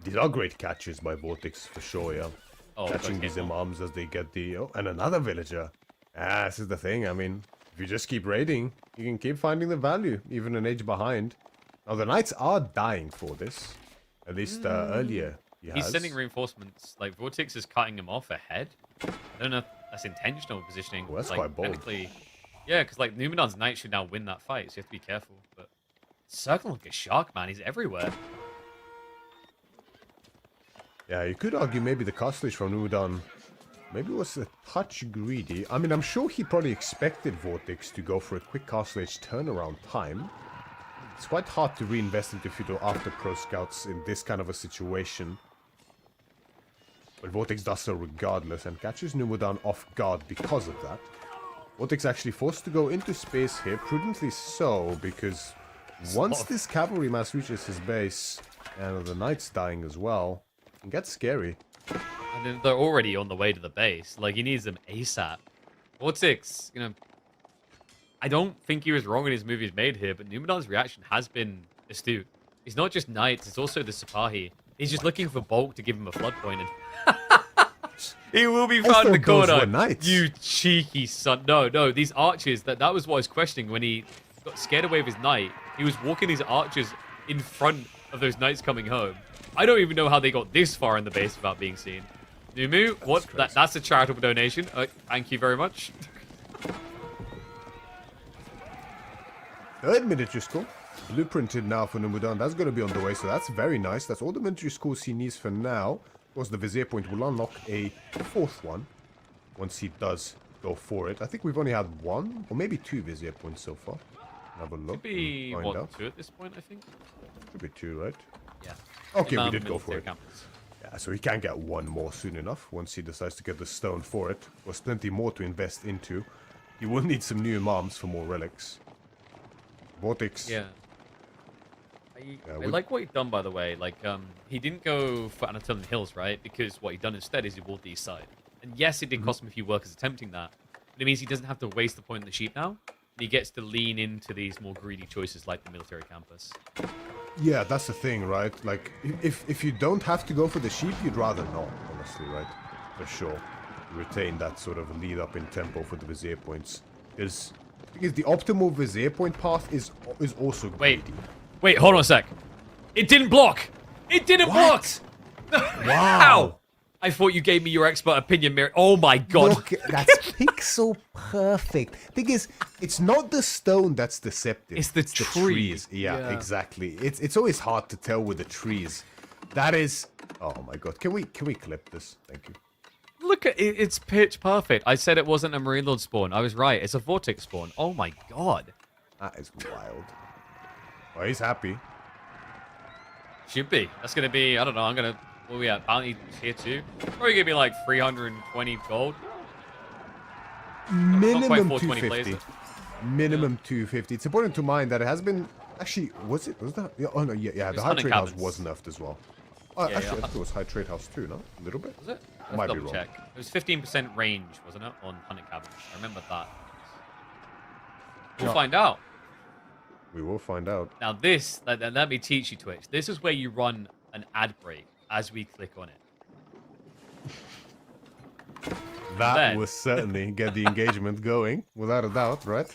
[SPEAKER 2] These are great catches by Vortex, for sure, yeah.
[SPEAKER 1] Oh,
[SPEAKER 2] catching these Imams as they get the... Oh, and another villager. This is the thing. I mean, if you just keep raiding, you can keep finding the value, even an age behind. Now, the knights are dying for this. At least earlier
[SPEAKER 1] He's sending reinforcements. Like, Vortex is cutting him off ahead. I don't know if that's intentional positioning.
[SPEAKER 2] Oh, that's
[SPEAKER 1] like,
[SPEAKER 2] quite bold.
[SPEAKER 1] Yeah, because, like, Numidan's knight should now win that fight, so you have to be careful. But circling like a shark, man. He's everywhere.
[SPEAKER 2] Yeah, you could argue maybe the castlage from Numidan maybe was a touch greedy. I mean, I'm sure he probably expected Vortex to go for a quick castlage turnaround time. It's quite hard to reinvest into Feudal after Pro Scouts in this kind of a situation. But Vortex does so regardless and catches Numidan off guard because of that. Vortex actually forced to go into space here, prudently so, because once this cavalry mass reaches his base, and the knight's dying as well, it can get scary.
[SPEAKER 1] And then they're already on the way to the base. Like, he needs them ASAP. Vortex, I don't think he was wrong in his move he's made here, but Numidan's reaction has been astute. It's not just knights, it's also the Sipahi. He's just looking for bulk to give him a flood point, and he will be found in the corner. You cheeky son. No, these archers, that was what I was questioning when he got scared away with his knight. He was walking these archers in front of those knights coming home. I don't even know how they got this far in the base without being seen. Numu, what? That's a charitable donation. Thank you very much.
[SPEAKER 2] Third military school. Blueprinted now for Numidan. That's going to be on the way, so that's very nice. That's all the military schools he needs for now. Of course, the Vizier point will unlock a fourth one once he does go for it. I think we've only had one, or maybe two Vizier points so far. Have a look.
[SPEAKER 1] Could be, what, two at this point, I think?
[SPEAKER 2] Could be two, right?
[SPEAKER 1] Yeah.
[SPEAKER 2] Okay, we did go for it. Yeah, so he can get one more soon enough once he decides to get the stone for it. There's plenty more to invest into. He will need some new imams for more relics. Vortex.
[SPEAKER 1] Yeah. I like what he'd done, by the way. Like, he didn't go for Anatolian Hills, right? Because what he'd done instead is he walled the east side. And yes, it did cost him a few workers attempting that. But it means he doesn't have to waste the point in the sheep now. He gets to lean into these more greedy choices like the military campus.
[SPEAKER 2] Yeah, that's the thing, right? Like, if you don't have to go for the sheep, you'd rather not, honestly, right? For sure. Retain that sort of lead up in tempo for the Vizier points. Because Because the optimal Vizier point path is also greedy.
[SPEAKER 1] Wait, hold on a sec. It didn't block. It didn't block.
[SPEAKER 2] Wow.
[SPEAKER 1] I thought you gave me your expert opinion, Mir. Oh my god.
[SPEAKER 2] Look, that's pixel perfect. Thing is, it's not the stone that's deceptive.
[SPEAKER 1] It's the
[SPEAKER 2] trees. Yeah, exactly. It's always hard to tell with the trees. That is. Oh my god. Can we clip this? Thank you.
[SPEAKER 1] Look at it. It's pitch perfect. I said it wasn't a Marine Lord spawn. I was right. It's a Vortex spawn. Oh my god.
[SPEAKER 2] That is wild. Oh, he's happy.
[SPEAKER 1] Should be. That's gonna be. I don't know. I'm gonna. What are we at? Bounty tier 2? Probably gonna be like 320 gold.
[SPEAKER 2] Minimum 250. Minimum 250. It's important to mind that it has been actually. Was that? Yeah, oh no, yeah. The high trade house was nerfed as well. Actually, I think it was high trade house too. No, a little bit.
[SPEAKER 1] Was it?
[SPEAKER 2] I might be wrong.
[SPEAKER 1] Check. It was 15% range, wasn't it, on hunting cabins? I remember that. We'll find out.
[SPEAKER 2] We will find out.
[SPEAKER 1] Now this, let me teach you, Twitch. This is where you run an ad break as we click on it.
[SPEAKER 2] That will certainly get the engagement going, without a doubt, right?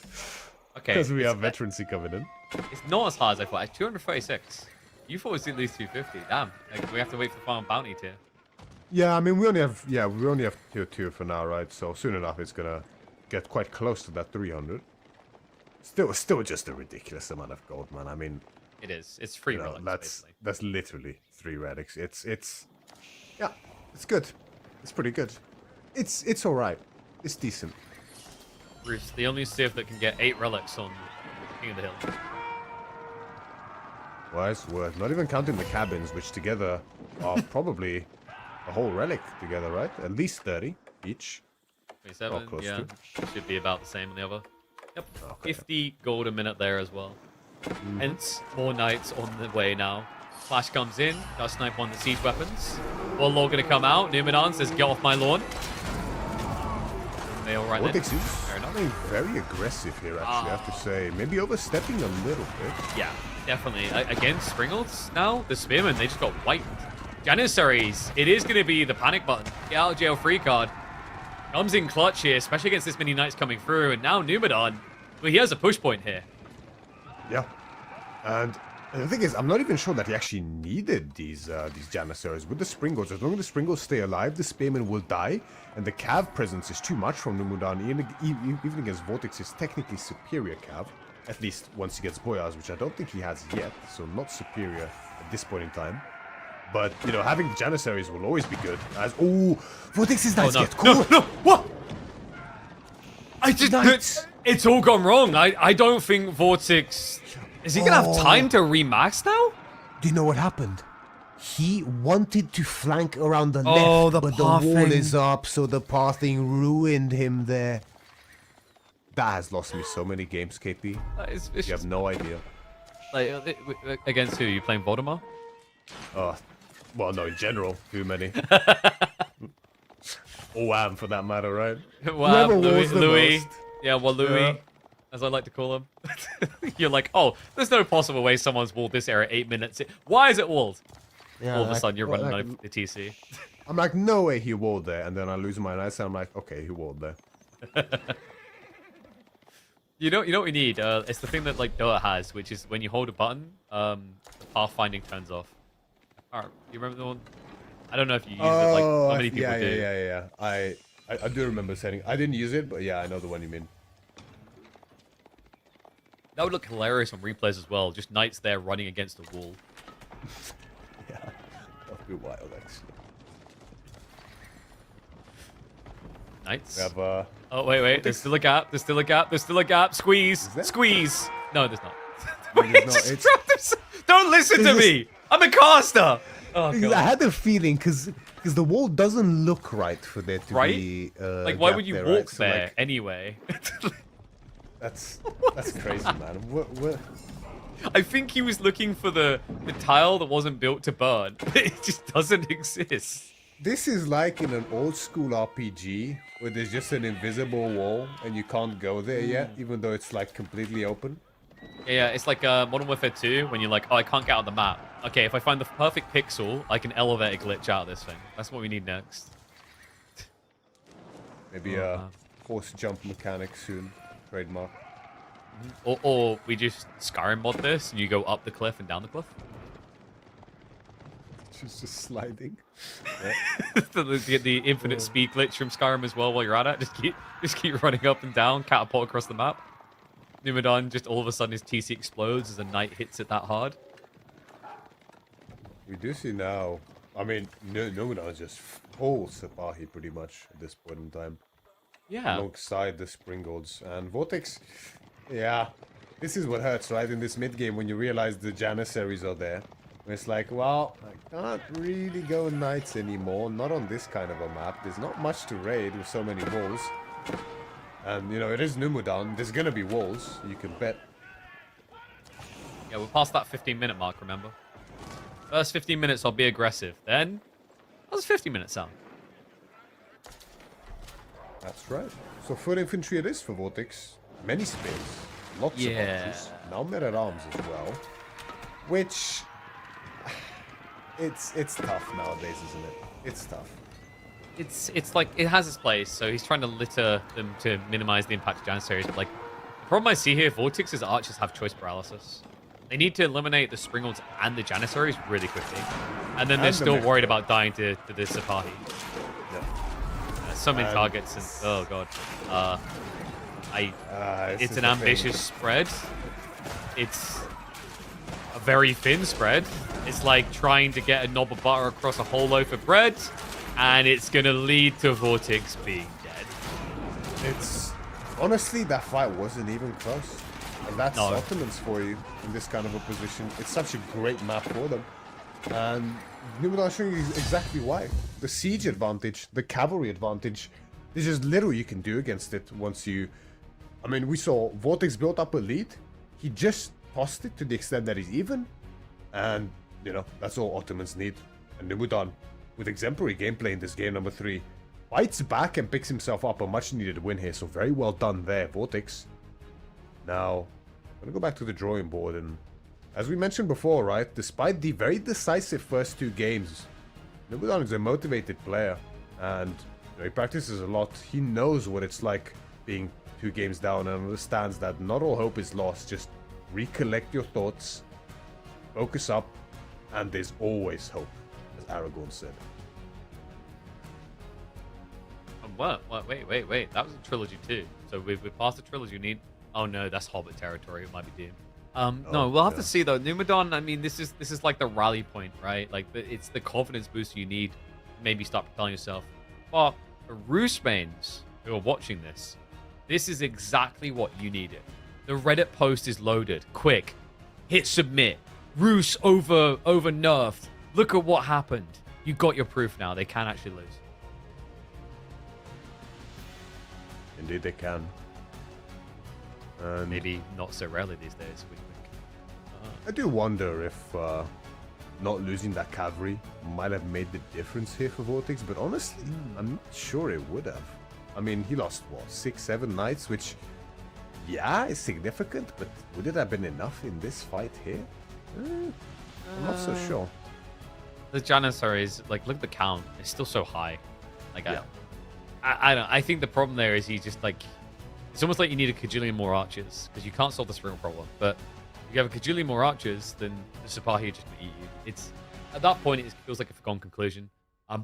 [SPEAKER 1] Okay.
[SPEAKER 2] Because we have veterancy coming in.
[SPEAKER 1] It's not as hard as I thought. 236. You thought it was at least 250. Damn. Like, we have to wait for the final bounty tier.
[SPEAKER 2] Yeah, I mean, we only have tier 2 for now, right? So soon enough, it's gonna get quite close to that 300. Still just a ridiculous amount of gold, man. I mean,
[SPEAKER 1] it is. It's 3 relics.
[SPEAKER 2] That's literally 3 relics. It's yeah, it's good. It's pretty good. It's all right. It's decent.
[SPEAKER 1] Bruce, the only civ that can get 8 relics on King of the Hill.
[SPEAKER 2] Wise word. Not even counting the cabins, which together are probably a whole relic together, right? At least 30 each.
[SPEAKER 1] 27. Yeah, should be about the same on the other. Yep. Okay. 50 gold a minute there as well. Hence, more knights on the way now. Flash comes in, does snipe on the siege weapons. Warlord gonna come out. Numenor says, "Get off my lawn." They all right then.
[SPEAKER 2] Fair enough. Being very aggressive here, actually, I have to say. Maybe overstepping a little bit.
[SPEAKER 1] Yeah, definitely. Again, Springles now, the Spearmen, they just got wiped. Janissaries, it is gonna be the panic button. Get out of jail free card. Comes in clutch here, especially against this many knights coming through. And now Numenor, well, he has a push point here.
[SPEAKER 2] Yeah. And the thing is, I'm not even sure that he actually needed these Janissaries. With the Springles, as long as the Springles stay alive, the Spearmen will die. And the Cav presence is too much from Numenor. Even against Vortex, is technically superior Cav. At least once he gets Boyars, which I don't think he has yet. So not superior at this point in time. But, you know, having the Janissaries will always be good. As Vortex's knights get cool.
[SPEAKER 1] No, what? I just... It's all gone wrong. I don't think Vortex... Is he going to have time to remax now?
[SPEAKER 2] Do you know what happened? He wanted to flank around the left, but the wall is up, so the pathing ruined him there. That has lost me so many games, KP. You have no idea.
[SPEAKER 1] Like, against who? You playing Voldemort?
[SPEAKER 2] Well, no, in general, too many. Or Wham, for that matter, right?
[SPEAKER 1] Wham, Louis. Yeah, well, Louis, as I like to call him. You're like, oh, there's no possible way someone's walled this area 8 minutes. Why is it walled?
[SPEAKER 2] Yeah,
[SPEAKER 1] all of a sudden, you're running out of the TC.
[SPEAKER 2] I'm like, no way he walled there. And then I lose my knights, and I'm like, okay, he walled there.
[SPEAKER 1] You know what we need? It's the thing that like Dota has, which is when you hold a button, the pathfinding turns off. Do you remember the one? I don't know if you use it. Like how many people do?
[SPEAKER 2] Yeah. I do remember setting. I didn't use it, but yeah, I know the one you mean.
[SPEAKER 1] That would look hilarious on replays as well. Just knights there running against the wall.
[SPEAKER 2] Yeah, that would be wild actually.
[SPEAKER 1] Knights.
[SPEAKER 2] We have,
[SPEAKER 1] oh wait. There's still a gap. There's still a gap. Squeeze. Squeeze. No, there's not. Wait, don't listen to me. I'm a caster. Oh, God.
[SPEAKER 2] I had a feeling because the wall doesn't look right for there to be.
[SPEAKER 1] Like, why would you walk there anyway?
[SPEAKER 2] That's crazy, man. What?
[SPEAKER 1] I think he was looking for the tile that wasn't built to burn. It just doesn't exist.
[SPEAKER 2] This is like in an old school RPG where there's just an invisible wall and you can't go there yet, even though it's like completely open.
[SPEAKER 1] Yeah, it's like Modern Warfare 2 when you're like, oh, I can't get out of the map. Okay, if I find the perfect pixel, I can elevator glitch out of this thing. That's what we need next.
[SPEAKER 2] Maybe a force jump mechanic soon. Trademark.
[SPEAKER 1] Or we just Skyrim mod this, and you go up the cliff and down the cliff.
[SPEAKER 2] Just sliding.
[SPEAKER 1] the infinite speed glitch from Skyrim as well while you're at it. Just keep running up and down, catapult across the map. Numadon just all of a sudden his TC explodes as a knight hits it that hard.
[SPEAKER 2] We do see now. I mean, Numadon is just full Sepahi pretty much at this point in time.
[SPEAKER 1] Yeah.
[SPEAKER 2] Alongside the Springolds and Vortex. Yeah, this is what hurts, right? In this mid game when you realize the Janissaries are there. It's like, well, I can't really go Knights anymore. Not on this kind of a map. There's not much to raid with so many walls. And, you know, it is Numudon. There's gonna be walls, you can bet.
[SPEAKER 1] Yeah, we're past that 15-minute mark, remember? First 15 minutes, I'll be aggressive. Then, how's 50 minutes sound?
[SPEAKER 2] That's right. So foot infantry it is for Vortex. Many space. Lots of archers. Now men at arms as well. Which... It's tough nowadays, isn't it? It's tough.
[SPEAKER 1] It's like, it has its place, so he's trying to litter them to minimize the impact of Janissaries. But, like, the problem I see here, Vortex's archers have choice paralysis. They need to eliminate the Springolds and the Janissaries really quickly. And then they're still worried about dying to the Sepahi.
[SPEAKER 2] Yeah.
[SPEAKER 1] So many targets, and oh god. It's an ambitious spread. It's a very thin spread. It's like trying to get a knob of butter across a whole loaf of bread, and it's going to lead to Vortex being dead.
[SPEAKER 2] It's... Honestly, that fight wasn't even close. And that's Ottomans for you in this kind of a position. It's such a great map for them. And Numadon showing you exactly why. The siege advantage, the cavalry advantage, there's just little you can do against it once you... I mean, we saw Vortex built up a lead. He just tossed it to the extent that he's even. And, you know, that's all Ottomans need. And Numadon, with exemplary gameplay in this game number 3, fights back and picks himself up a much needed win here. So very well done there, Vortex. Now, I'm going to go back to the drawing board, and as we mentioned before, right, despite the very decisive first 2 games, Numadon is a motivated player, and you know, he practices a lot. He knows what it's like being 2 games down and understands that not all hope is lost. Just recollect your thoughts, focus up, and there's always hope, as Aragorn said.
[SPEAKER 1] What? Wait. That was a trilogy too. So we're past the trilogy. You need... Oh no, that's Hobbit territory. It might be doomed. No, we'll have to see though. Numadon, I mean, this is like the rally point, right? Like it's the confidence boost you need. Maybe start propelling yourself. But for Roosemains who are watching this is exactly what you needed. The Reddit post is loaded. Quick, hit submit. Roos over nerfed. Look at what happened. You got your proof now. They can actually lose.
[SPEAKER 2] Indeed, they can. And
[SPEAKER 1] maybe not so rarely these days. We think.
[SPEAKER 2] I do wonder if not losing that cavalry might have made the difference here for Vortex, but honestly, I'm not sure it would have. I mean, he lost, what, 6-7 knights, which, yeah, is significant, but would it have been enough in this fight here? I'm not so sure.
[SPEAKER 1] The Janissaries, like, look at the count. It's still so high. Like, yeah. I don't know. I think the problem there is he just, like... It's almost like you need a cajillion more archers, because you can't solve the Springald problem. But if you have a cajillion more archers, then the Sepahi are just going to eat you. It's at that point, it feels like a foregone conclusion.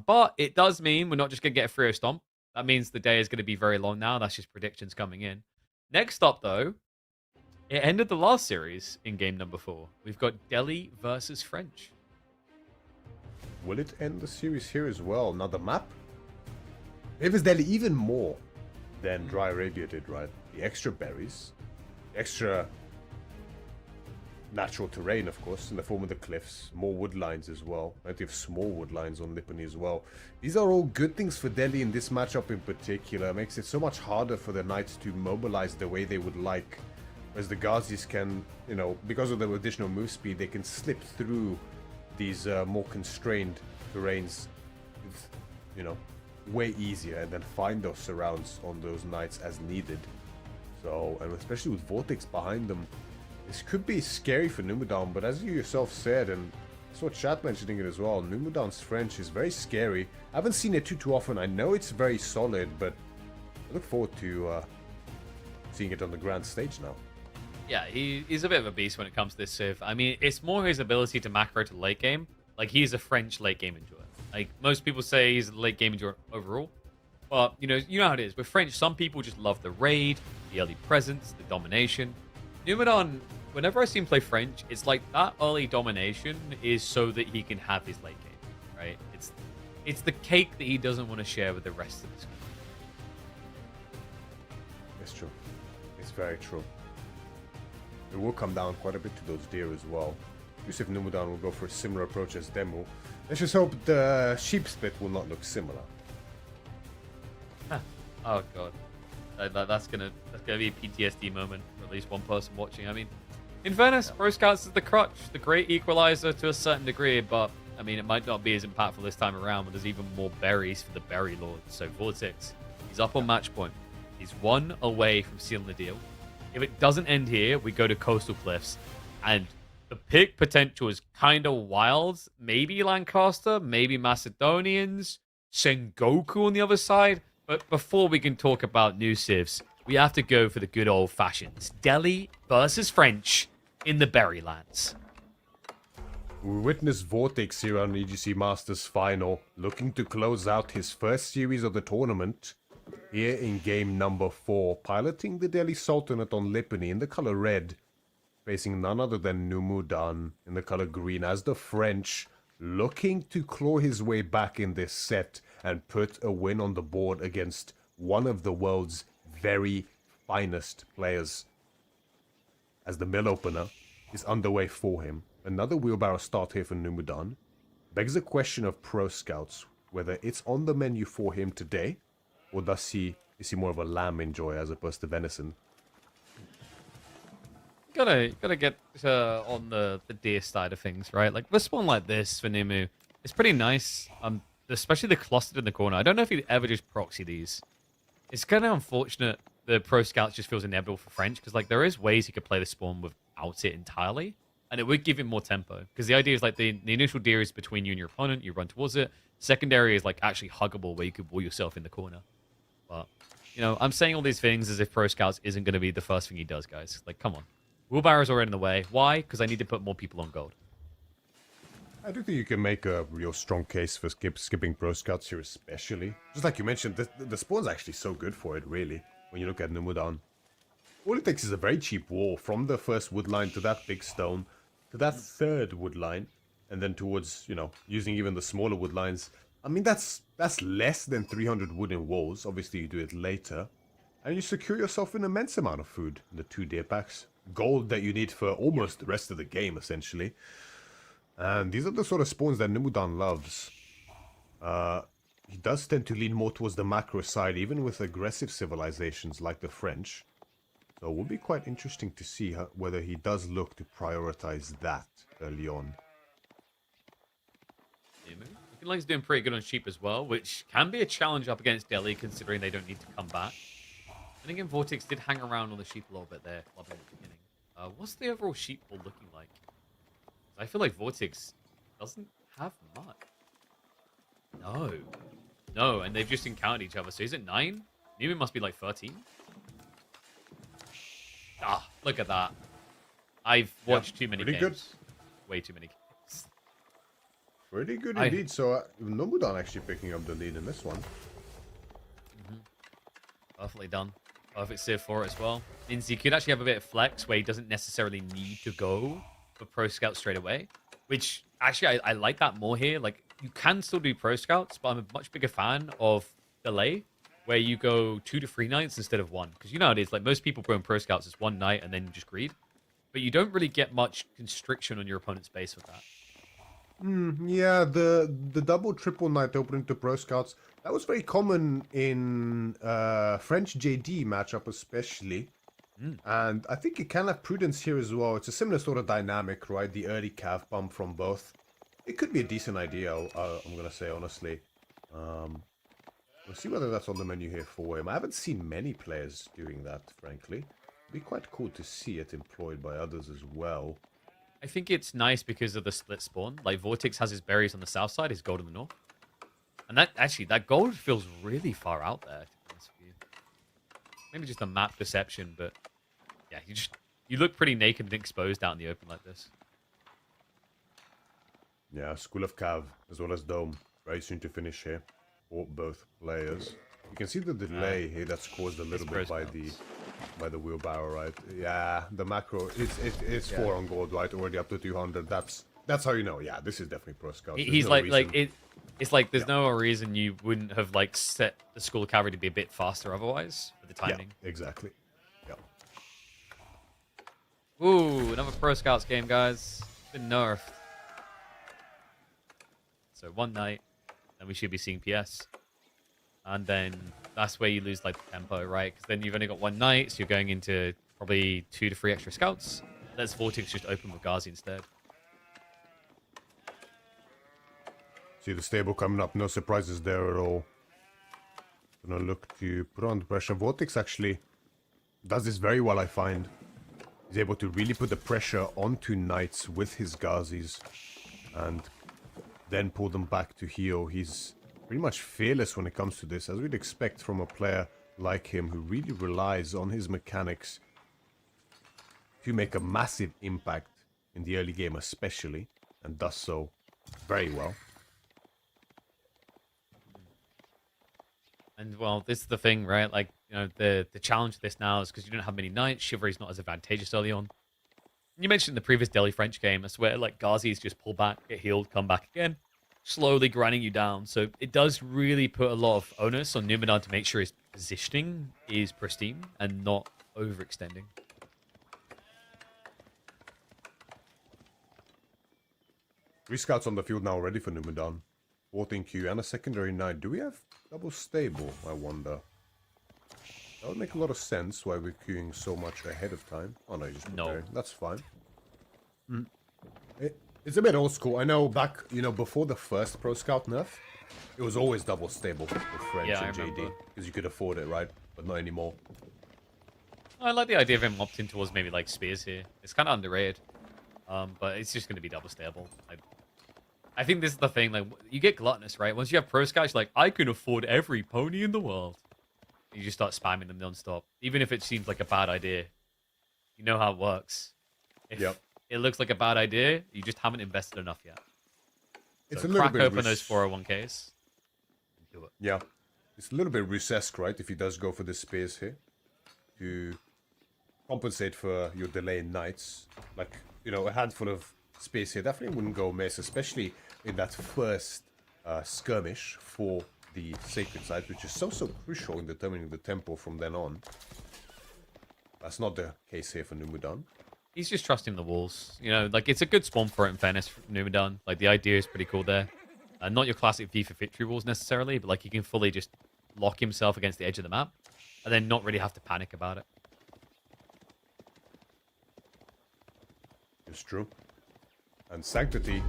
[SPEAKER 1] But it does mean we're not just going to get a 3-0 stomp. That means the day is going to be very long now. That's just predictions coming in. Next up, though, it ended the last series in game number 4. We've got Delhi versus French.
[SPEAKER 2] Will it end the series here as well? Now, the map favors Delhi even more than Dry Arabia did, right? The extra berries, extra natural terrain, of course, in the form of the cliffs, more wood lines as well. Plenty of small wood lines on Lipani as well. These are all good things for Delhi in this matchup in particular. It makes it so much harder for the knights to mobilize the way they would like. As the Ghazis can, you know, because of the additional move speed, they can slip through these more constrained terrains, with, you know, way easier, and then find those surrounds on those knights as needed. So, and especially with Vortex behind them, this could be scary for Numadon, but as you yourself said, and I saw chat mentioning it as well, Numadon's French is very scary. I haven't seen it too often. I know it's very solid, but I look forward to seeing it on the grand stage now.
[SPEAKER 1] Yeah, he's a bit of a beast when it comes to this Civ. I mean, it's more his ability to macro to late game. Like, he's a French late game enjoyer. Like, most people say he's a late game enjoyer overall. But, you know how it is. With French, some people just love the raid, the early presence, the domination. Numadon, whenever I see him play French, it's like that early domination is so that he can have his late game, right? It's the cake that he doesn't want to share with the rest of his group.
[SPEAKER 2] It's true. It's very true. It will come down quite a bit to those deer as well. Yusuf Numadon will go for a similar approach as Demu. Let's just hope the sheep split will not look similar.
[SPEAKER 1] Oh god, that's gonna be a PTSD moment for at least one person watching. I mean, in fairness, Pro Scouts is the crutch, the great equalizer to a certain degree, but I mean, it might not be as impactful this time around. But there's even more berries for the berry lord. So Vortex, he's up on match point. He's one away from sealing the deal. If it doesn't end here, we go to Coastal Cliffs, and the pick potential is kind of wild. Maybe Lancaster, maybe Macedonians, Sengoku on the other side. But before we can talk about new civs, we have to go for the good old fashions. Delhi versus French in the Berrylands.
[SPEAKER 2] We witnessed Vortex here on EGC Masters Final, looking to close out his first series of the tournament. Here in game number 4, piloting the Delhi Sultanate on Lipany in the color red, facing none other than Numudan in the color green, as the French looking to claw his way back in this set and put a win on the board against one of the world's very finest players. As the mill opener is underway for him, another wheelbarrow start here for Numudan begs the question of Pro Scouts, whether it's on the menu for him today, or is he more of a lamb enjoyer as opposed to venison?
[SPEAKER 1] Gotta get on the deer side of things, right? Like, this one like this for Nimu, it's pretty nice. Especially the clustered in the corner. I don't know if he'd ever just proxy these. It's kind of unfortunate the Pro Scouts just feels inevitable for French, because like there is ways he could play the spawn without it entirely, and it would give him more tempo. Because the idea is like the initial deer is between you and your opponent, you run towards it. Secondary is like actually huggable, where you could wall yourself in the corner. But I'm saying all these things as if Pro Scouts isn't going to be the first thing he does, guys. Like, come on. Wheelbarrows are in the way. Why? Because I need to put more people on gold.
[SPEAKER 2] I do think you can make a real strong case for skipping Pro Scouts here, especially. Just like you mentioned, the spawn's actually so good for it, really, when you look at Numudan. All it takes is a very cheap wall from the first wood line to that big stone, to that third wood line, and then towards, using even the smaller wood lines. I mean, that's less than 300 wooden walls. Obviously, you do it later. And you secure yourself an immense amount of food in the 2 deer packs. Gold that you need for almost the rest of the game, essentially. And these are the sort of spawns that Numudan loves. He does tend to lean more towards the macro side, even with aggressive civilizations like the French. So it will be quite interesting to see whether he does look to prioritize that early on.
[SPEAKER 1] Looking like he's doing pretty good on sheep as well, which can be a challenge up against Delhi, considering they don't need to come back. And again, Vortex did hang around on the sheep a little bit there, clubbing at the beginning. What's the overall sheep pool looking like? I feel like Vortex doesn't have much. No, and they've just encountered each other. So is it 9? Newman must be like 13. Ah, look at that. I've watched too many games. Good. Way too many games.
[SPEAKER 2] Pretty good indeed. So Nobudan actually picking up the lead in this one.
[SPEAKER 1] Perfectly done. Perfect Civ for it as well. Means he could actually have a bit of flex where he doesn't necessarily need to go for Pro Scout straight away. Which, actually, I like that more here. Like, you can still do Pro Scouts, but I'm a much bigger fan of delay, where you go 2 to 3 nights instead of 1. Because you know how it is. Like, most people go in Pro Scouts as 1 night and then just greed. But you don't really get much constriction on your opponent's base with that.
[SPEAKER 2] Yeah, the double triple night opening to Pro Scouts, that was very common in French JD matchup especially. And I think it can have prudence here as well. It's a similar sort of dynamic, right? The early cav bump from both. It could be a decent idea, I'm going to say, honestly. We'll see whether that's on the menu here for him. I haven't seen many players doing that, frankly. It'd be quite cool to see it employed by others as well.
[SPEAKER 1] I think it's nice because of the split spawn. Like, Vortex has his berries on the south side, his gold on the north. And that gold feels really far out there, to be honest with you. Maybe just a map perception, but yeah, you look pretty naked and exposed out in the open like this.
[SPEAKER 2] Yeah, School of Cav as well as Dome. Very soon to finish here for both players. You can see the delay here that's caused a little bit by the wheelbarrow, right? Yeah, the macro, it's 4 on gold, right? Already up to 200. That's how you know. Yeah, this is definitely pro scout.
[SPEAKER 1] He's no it's like there's no reason you wouldn't have like set the School of Cavalry to be a bit faster otherwise for the timing.
[SPEAKER 2] Yeah, exactly. Yeah.
[SPEAKER 1] Ooh, another pro scouts game, guys. Been nerfed. So one night, and we should be seeing PS. And then that's where you lose like the tempo, right? Because then you've only got one night, so you're going into probably 2 to 3 extra scouts. Let's Vortex just open with Ghazi instead.
[SPEAKER 2] See the stable coming up, no surprises there at all. Gonna look to put on the pressure. Vortex actually does this very well, I find. He's able to really put the pressure onto knights with his Ghazis and then pull them back to heal. He's pretty much fearless when it comes to this, as we'd expect from a player like him who really relies on his mechanics to make a massive impact in the early game especially, and does so very well.
[SPEAKER 1] And well, this is the thing, right? Like, you know, the challenge of this now is because you don't have many knights, chivalry's not as advantageous early on. You mentioned the previous Delhi French game, I swear, like Ghazis just pull back, get healed, come back again, slowly grinding you down. So it does really put a lot of onus on Numidan to make sure his positioning is pristine and not overextending.
[SPEAKER 2] Three scouts on the field now ready for Numidan. 14 Q and a secondary knight. Do we have double stable, I wonder? That would make a lot of sense why we're queuing so much ahead of time. Oh no, you just put there. That's fine. It's a bit old school. I know back, you know, before the first Pro Scout nerf, it was always double stable with French and JD. Because you could afford it, right? But not anymore.
[SPEAKER 1] I like the idea of him opting towards maybe like spears here. It's kind of underrated. But it's just going to be double stable. I think this is the thing. Like, you get gluttonous, right? Once you have Pro Scouts, you're like, I can afford every pony in the world. You just start spamming them non-stop. Even if it seems like a bad idea. You know how it works. If it looks like a bad idea, you just haven't invested enough yet.
[SPEAKER 2] It's
[SPEAKER 1] so
[SPEAKER 2] a little
[SPEAKER 1] crack
[SPEAKER 2] bit
[SPEAKER 1] open those 401ks. Do it.
[SPEAKER 2] Yeah. It's a little bit Rusesque, right? If he does go for the spears here. To compensate for your delay in knights. Like, you know, a handful of spears here definitely wouldn't go amiss, especially in that first skirmish for the sacred site, which is so crucial in determining the tempo from then on. That's not the case here for Numidan.
[SPEAKER 1] He's just trusting the walls. You know, like, it's a good spawn for it, in fairness, for Numidan. Like, the idea is pretty cool there. Not your classic V for victory walls necessarily, but, like, he can fully just lock himself against the edge of the map and then not really have to panic about it.
[SPEAKER 2] It's true. And Sanctity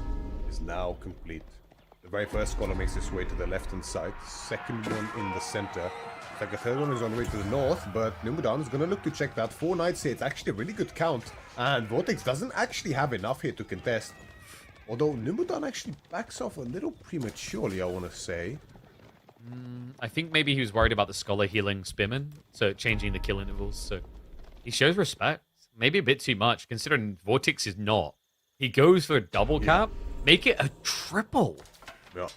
[SPEAKER 2] is now complete. The very first column makes its way to the left-hand side. Second one in the center. In fact, the third one is on the way to the north, but Numidan is going to look to check that. 4 knights here. It's actually a really good count. And Vortex doesn't actually have enough here to contest. Although Numidan actually backs off a little prematurely, I want to say.
[SPEAKER 1] I think maybe he was worried about the Scholar healing Spearman, so changing the kill intervals. So he shows respect. Maybe a bit too much, considering Vortex is not. He goes for a double cap. Make it a triple.
[SPEAKER 2] Yeah.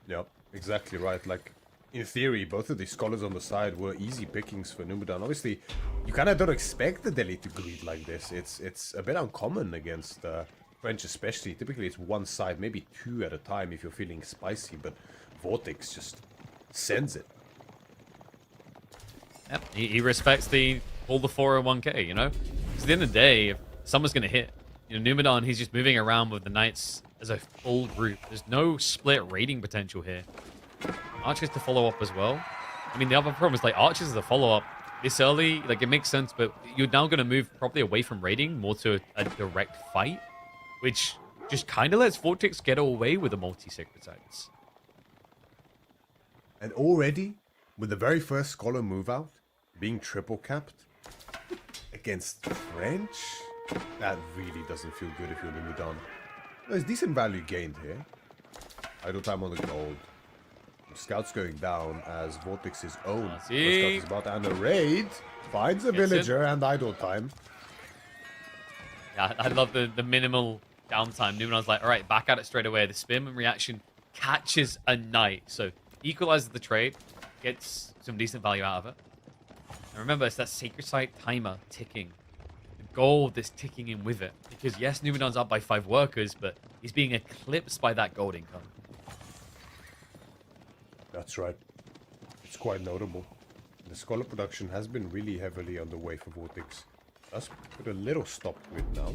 [SPEAKER 2] Yeah, exactly right. Like, in theory, both of these scholars on the side were easy pickings for Numidan. Obviously, you kind of don't expect the Delhi to greed like this. It's a bit uncommon against French especially. Typically, it's one side, maybe 2 at a time if you're feeling spicy, but Vortex just sends it.
[SPEAKER 1] Yep, he respects all the 401k, you know? Because at the end of the day, if someone's going to hit, you know, Numidan, he's just moving around with the knights as a full group. There's no split raiding potential here. Archers to follow up as well. I mean, the other problem is, like, Archers as a follow-up this early, like, it makes sense, but you're now going to move probably away from raiding more to a direct fight, which just kind of lets Vortex get away with the multi-sacred sites.
[SPEAKER 2] And already, with the very first Scholar move out, being triple capped against French, that really doesn't feel good if you're Numidan. There's decent value gained here. Idle time on the gold. Scouts going down as Vortex's own scout is about, and a raid finds a villager and idle time.
[SPEAKER 1] Yeah, I love the minimal downtime. Numenon's like, all right, back at it straight away. The spearman reaction catches a knight. So equalizes the trade, gets some decent value out of it. And remember, it's that sacred site timer ticking. The gold that's ticking in with it. Because yes, Numenon's up by 5 workers, but he's being eclipsed by that gold income.
[SPEAKER 2] That's right. It's quite notable. The scholar production has been really heavily on the way for Vortex. Let's put a little stop to it now.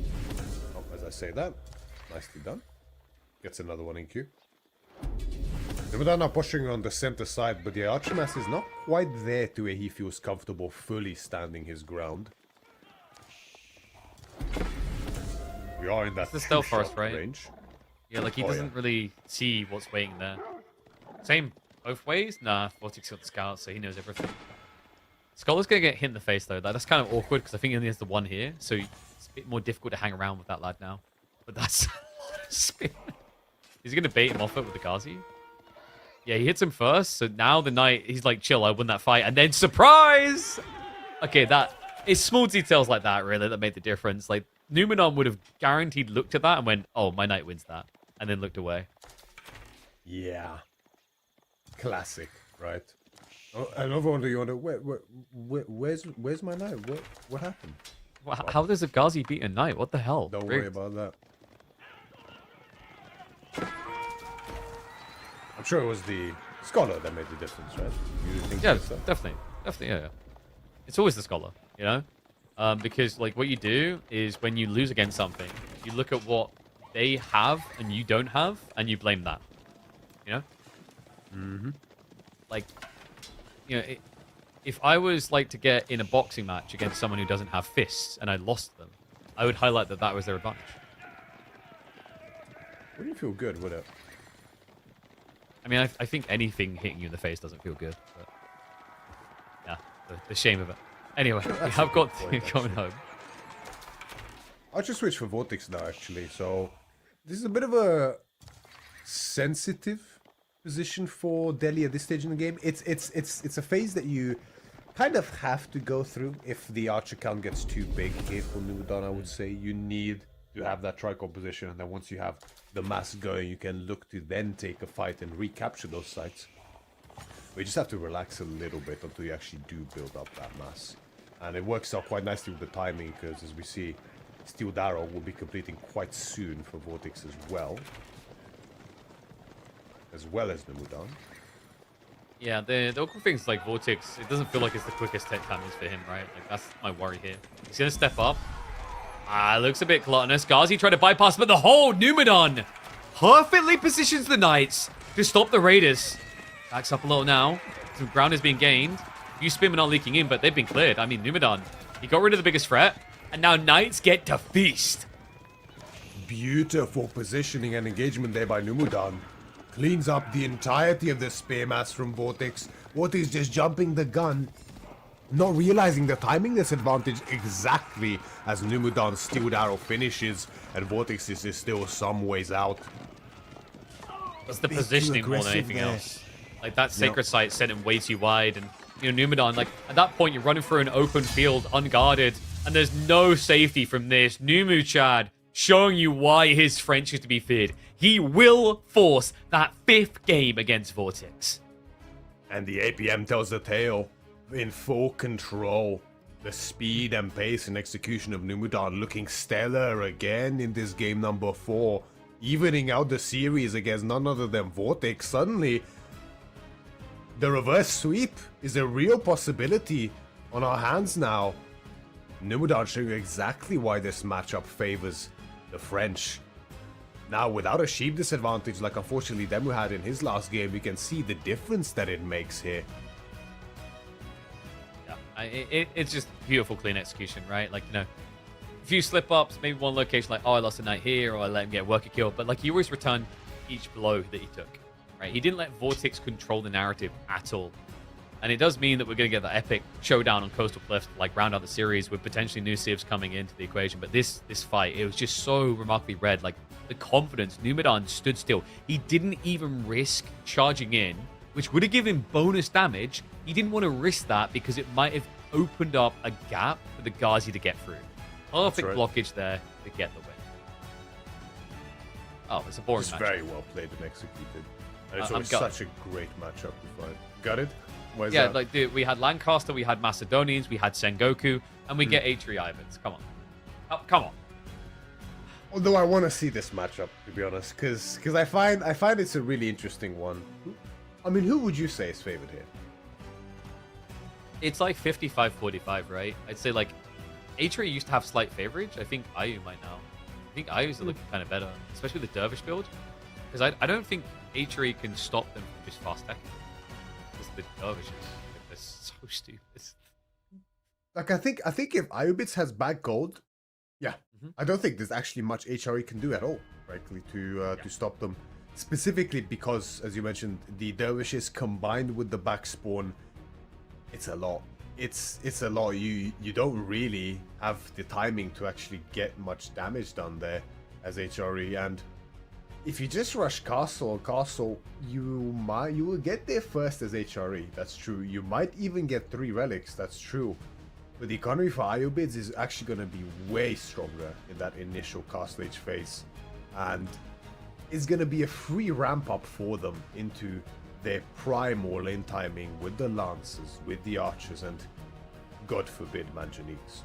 [SPEAKER 2] Oh, as I say that, nicely done. Gets another one in queue. Numenor now pushing on the center side, but the Archmaster is not quite there to where he feels comfortable fully standing his ground. We are in that
[SPEAKER 1] the stealth forest, right?
[SPEAKER 2] range.
[SPEAKER 1] Yeah, like he doesn't really see what's waiting there. Same both ways? Nah, Vortex got the scout, so he knows everything. Scholar's gonna get hit in the face though. That's kind of awkward because I think he only has the one here, so it's a bit more difficult to hang around with that lad now. But that's a lot of spin. Is he gonna bait him off it with the Ghazi? Yeah, he hits him first, so now the knight, he's like, chill, I won that fight, and then surprise! Okay, it's small details like that, really, that made the difference. Like, Numenon would have guaranteed looked at that and went, oh, my knight wins that, and then looked away.
[SPEAKER 2] Yeah. Classic, right? Oh, another one, you wonder, where's my knight? What happened?
[SPEAKER 1] Well, how does a Ghazi beat a knight? What the hell?
[SPEAKER 2] Don't worry about that. I'm sure it was the scholar that made the difference, right? You think
[SPEAKER 1] Yeah,
[SPEAKER 2] so?
[SPEAKER 1] definitely, yeah. It's always the scholar, you know, because like what you do is when you lose against something, you look at what they have and you don't have, and you blame that. You know, like, you know, if I was like to get in a boxing match against someone who doesn't have fists and I lost them, I would highlight that was their advantage.
[SPEAKER 2] Wouldn't feel good, would it?
[SPEAKER 1] I mean, I think anything hitting you in the face doesn't feel good. But yeah, the shame of it. Anyway, we have got coming home.
[SPEAKER 2] I'll just switch for Vortex now, actually. So this is a bit of a sensitive position for Delhi at this stage in the game. It's a phase that you kind of have to go through if the archer count gets too big here for Numenor. I would say you need to have that tricol position, and then once you have the mass going, you can look to then take a fight and recapture those sites. We just have to relax a little bit until you actually do build up that mass. And it works out quite nicely with the timing, because as we see, Steel Darrow will be completing quite soon for Vortex as well as Numenor.
[SPEAKER 1] Yeah, the awkward things like Vortex, it doesn't feel like it's the quickest tech timings for him, right? Like that's my worry here. He's gonna step up. Looks a bit gluttonous. Ghazi tried to bypass, but the whole Numenor perfectly positions the knights to stop the raiders. Backs up a little now. Some ground is being gained. You Spinman not leaking in, but they've been cleared. I mean, Numenor, he got rid of the biggest threat, and now knights get to feast.
[SPEAKER 2] Beautiful positioning and engagement there by Numenor. Cleans up the entirety of the spear mass from Vortex. Vortex just jumping the gun, not realizing the timing disadvantage exactly as Numenor's Steel Arrow finishes, and Vortex is still some ways out.
[SPEAKER 1] It's the positioning more than anything else. Like that sacred site sent him way too wide, and you know, Numenor, like at that point you're running through an open field unguarded, and there's no safety from this. Numu Chad showing you why his French is to be feared. He will force that 5th game against Vortex.
[SPEAKER 2] And the APM tells the tale. In full control. The speed and pace and execution of Numenor looking stellar again in this game number 4. Evening out the series against none other than Vortex. Suddenly, the reverse sweep is a real possibility on our hands now. Numenor showing you exactly why this matchup favors the French. Now, without a sheep disadvantage like unfortunately Demu had in his last game, we can see the difference that it makes here.
[SPEAKER 1] It's just beautiful, clean execution, right? Like, you know, a few slip-ups, maybe one location like, oh, I lost a knight here, or I let him get a worker kill. But, like, he always returned each blow that he took, right? He didn't let Vortex control the narrative at all. And it does mean that we're going to get that epic showdown on Coastal Cliffs to, like, round out the series with potentially new civs coming into the equation. But this fight, it was just so remarkably red. Like, the confidence, Numenor stood still. He didn't even risk charging in, which would have given him bonus damage. He didn't want to risk that because it might have opened up a gap for the Ghazi to get through. Perfect blockage there. to get the win. Oh, it's a boring
[SPEAKER 2] It's
[SPEAKER 1] match.
[SPEAKER 2] very well played and executed. And it's
[SPEAKER 1] I'm
[SPEAKER 2] always such a great matchup to fight. Got it? Why is
[SPEAKER 1] Yeah,
[SPEAKER 2] that?
[SPEAKER 1] like dude, we had Lancaster, we had Macedonians, we had Sengoku, and we get Atri Ivans. Come on. Oh, come on.
[SPEAKER 2] Although I want to see this matchup, to be honest, because I find it's a really interesting one. I mean, who would you say is favored here?
[SPEAKER 1] It's like 55-45, right? I'd say like Atri used to have slight favorage. I think Ayu might now. I think Ayu's looking kind of better, especially with the Dervish build. Because I don't think Atri can stop them from just fast attacking. Because the Dervishes, like, they're so stupid.
[SPEAKER 2] Like I think if Ayubits has back gold, yeah, I don't think there's actually much HRE can do at all, frankly, to stop them. Specifically because, as you mentioned, the Dervishes combined with the back spawn, it's a lot. It's a lot. You don't really have the timing to actually get much damage done there as HRE, and if you just rush castle, you will get there first as HRE. That's true. You might even get 3 relics. That's true. But the economy for Ayobids is actually going to be way stronger in that initial castle age phase, and it's going to be a free ramp up for them into their prime all-in timing with the lancers, with the archers, and God forbid manganese.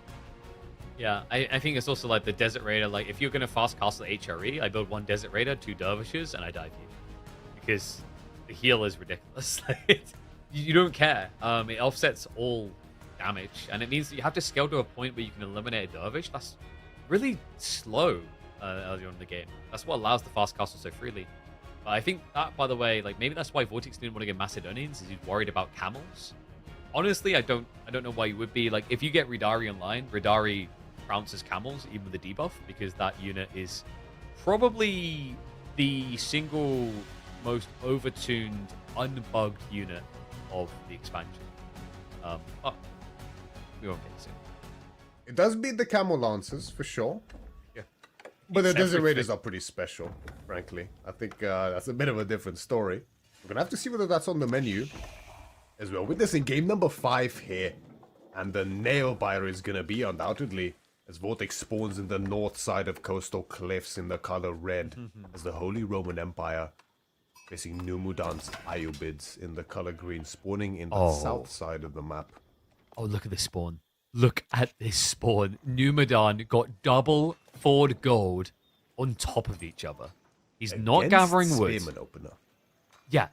[SPEAKER 1] Yeah, I think it's also like the Desert Raider. Like, if you're going to fast castle HRE, I build 1 Desert Raider, 2 Dervishes, and I dive you. Because the heal is ridiculous. You don't care. It offsets all damage, and it means that you have to scale to a point where you can eliminate a Dervish. That's really slow earlier on in the game. That's what allows the fast castle so freely. But I think that, by the way, like maybe that's why Vortex didn't want to get Macedonians, is he's worried about camels. Honestly, I don't know why you would be. Like, if you get Ridari online, Ridari pronounces camels, even with the debuff, because that unit is probably the single most overtuned, unbugged unit of the expansion. But we won't get to it.
[SPEAKER 2] It does beat the camel lancers for sure.
[SPEAKER 1] Yeah.
[SPEAKER 2] But the
[SPEAKER 1] It's
[SPEAKER 2] Desert
[SPEAKER 1] everything.
[SPEAKER 2] Raiders are pretty special, frankly. I think that's a bit of a different story. We're going to have to see whether that's on the menu as well. Witnessing game number 5 here. And the nail biter is going to be undoubtedly as Vortex spawns in the north side of Coastal Cliffs in the color red as the Holy Roman Empire facing Numudan's Ayobids in the color green, spawning in the south side of the map.
[SPEAKER 1] Oh, look at this spawn. Look at this spawn. Numadan got double Ford gold on top of each other. He's not
[SPEAKER 2] Against
[SPEAKER 1] gathering wood.
[SPEAKER 2] Spearman opener.
[SPEAKER 1] Yeah,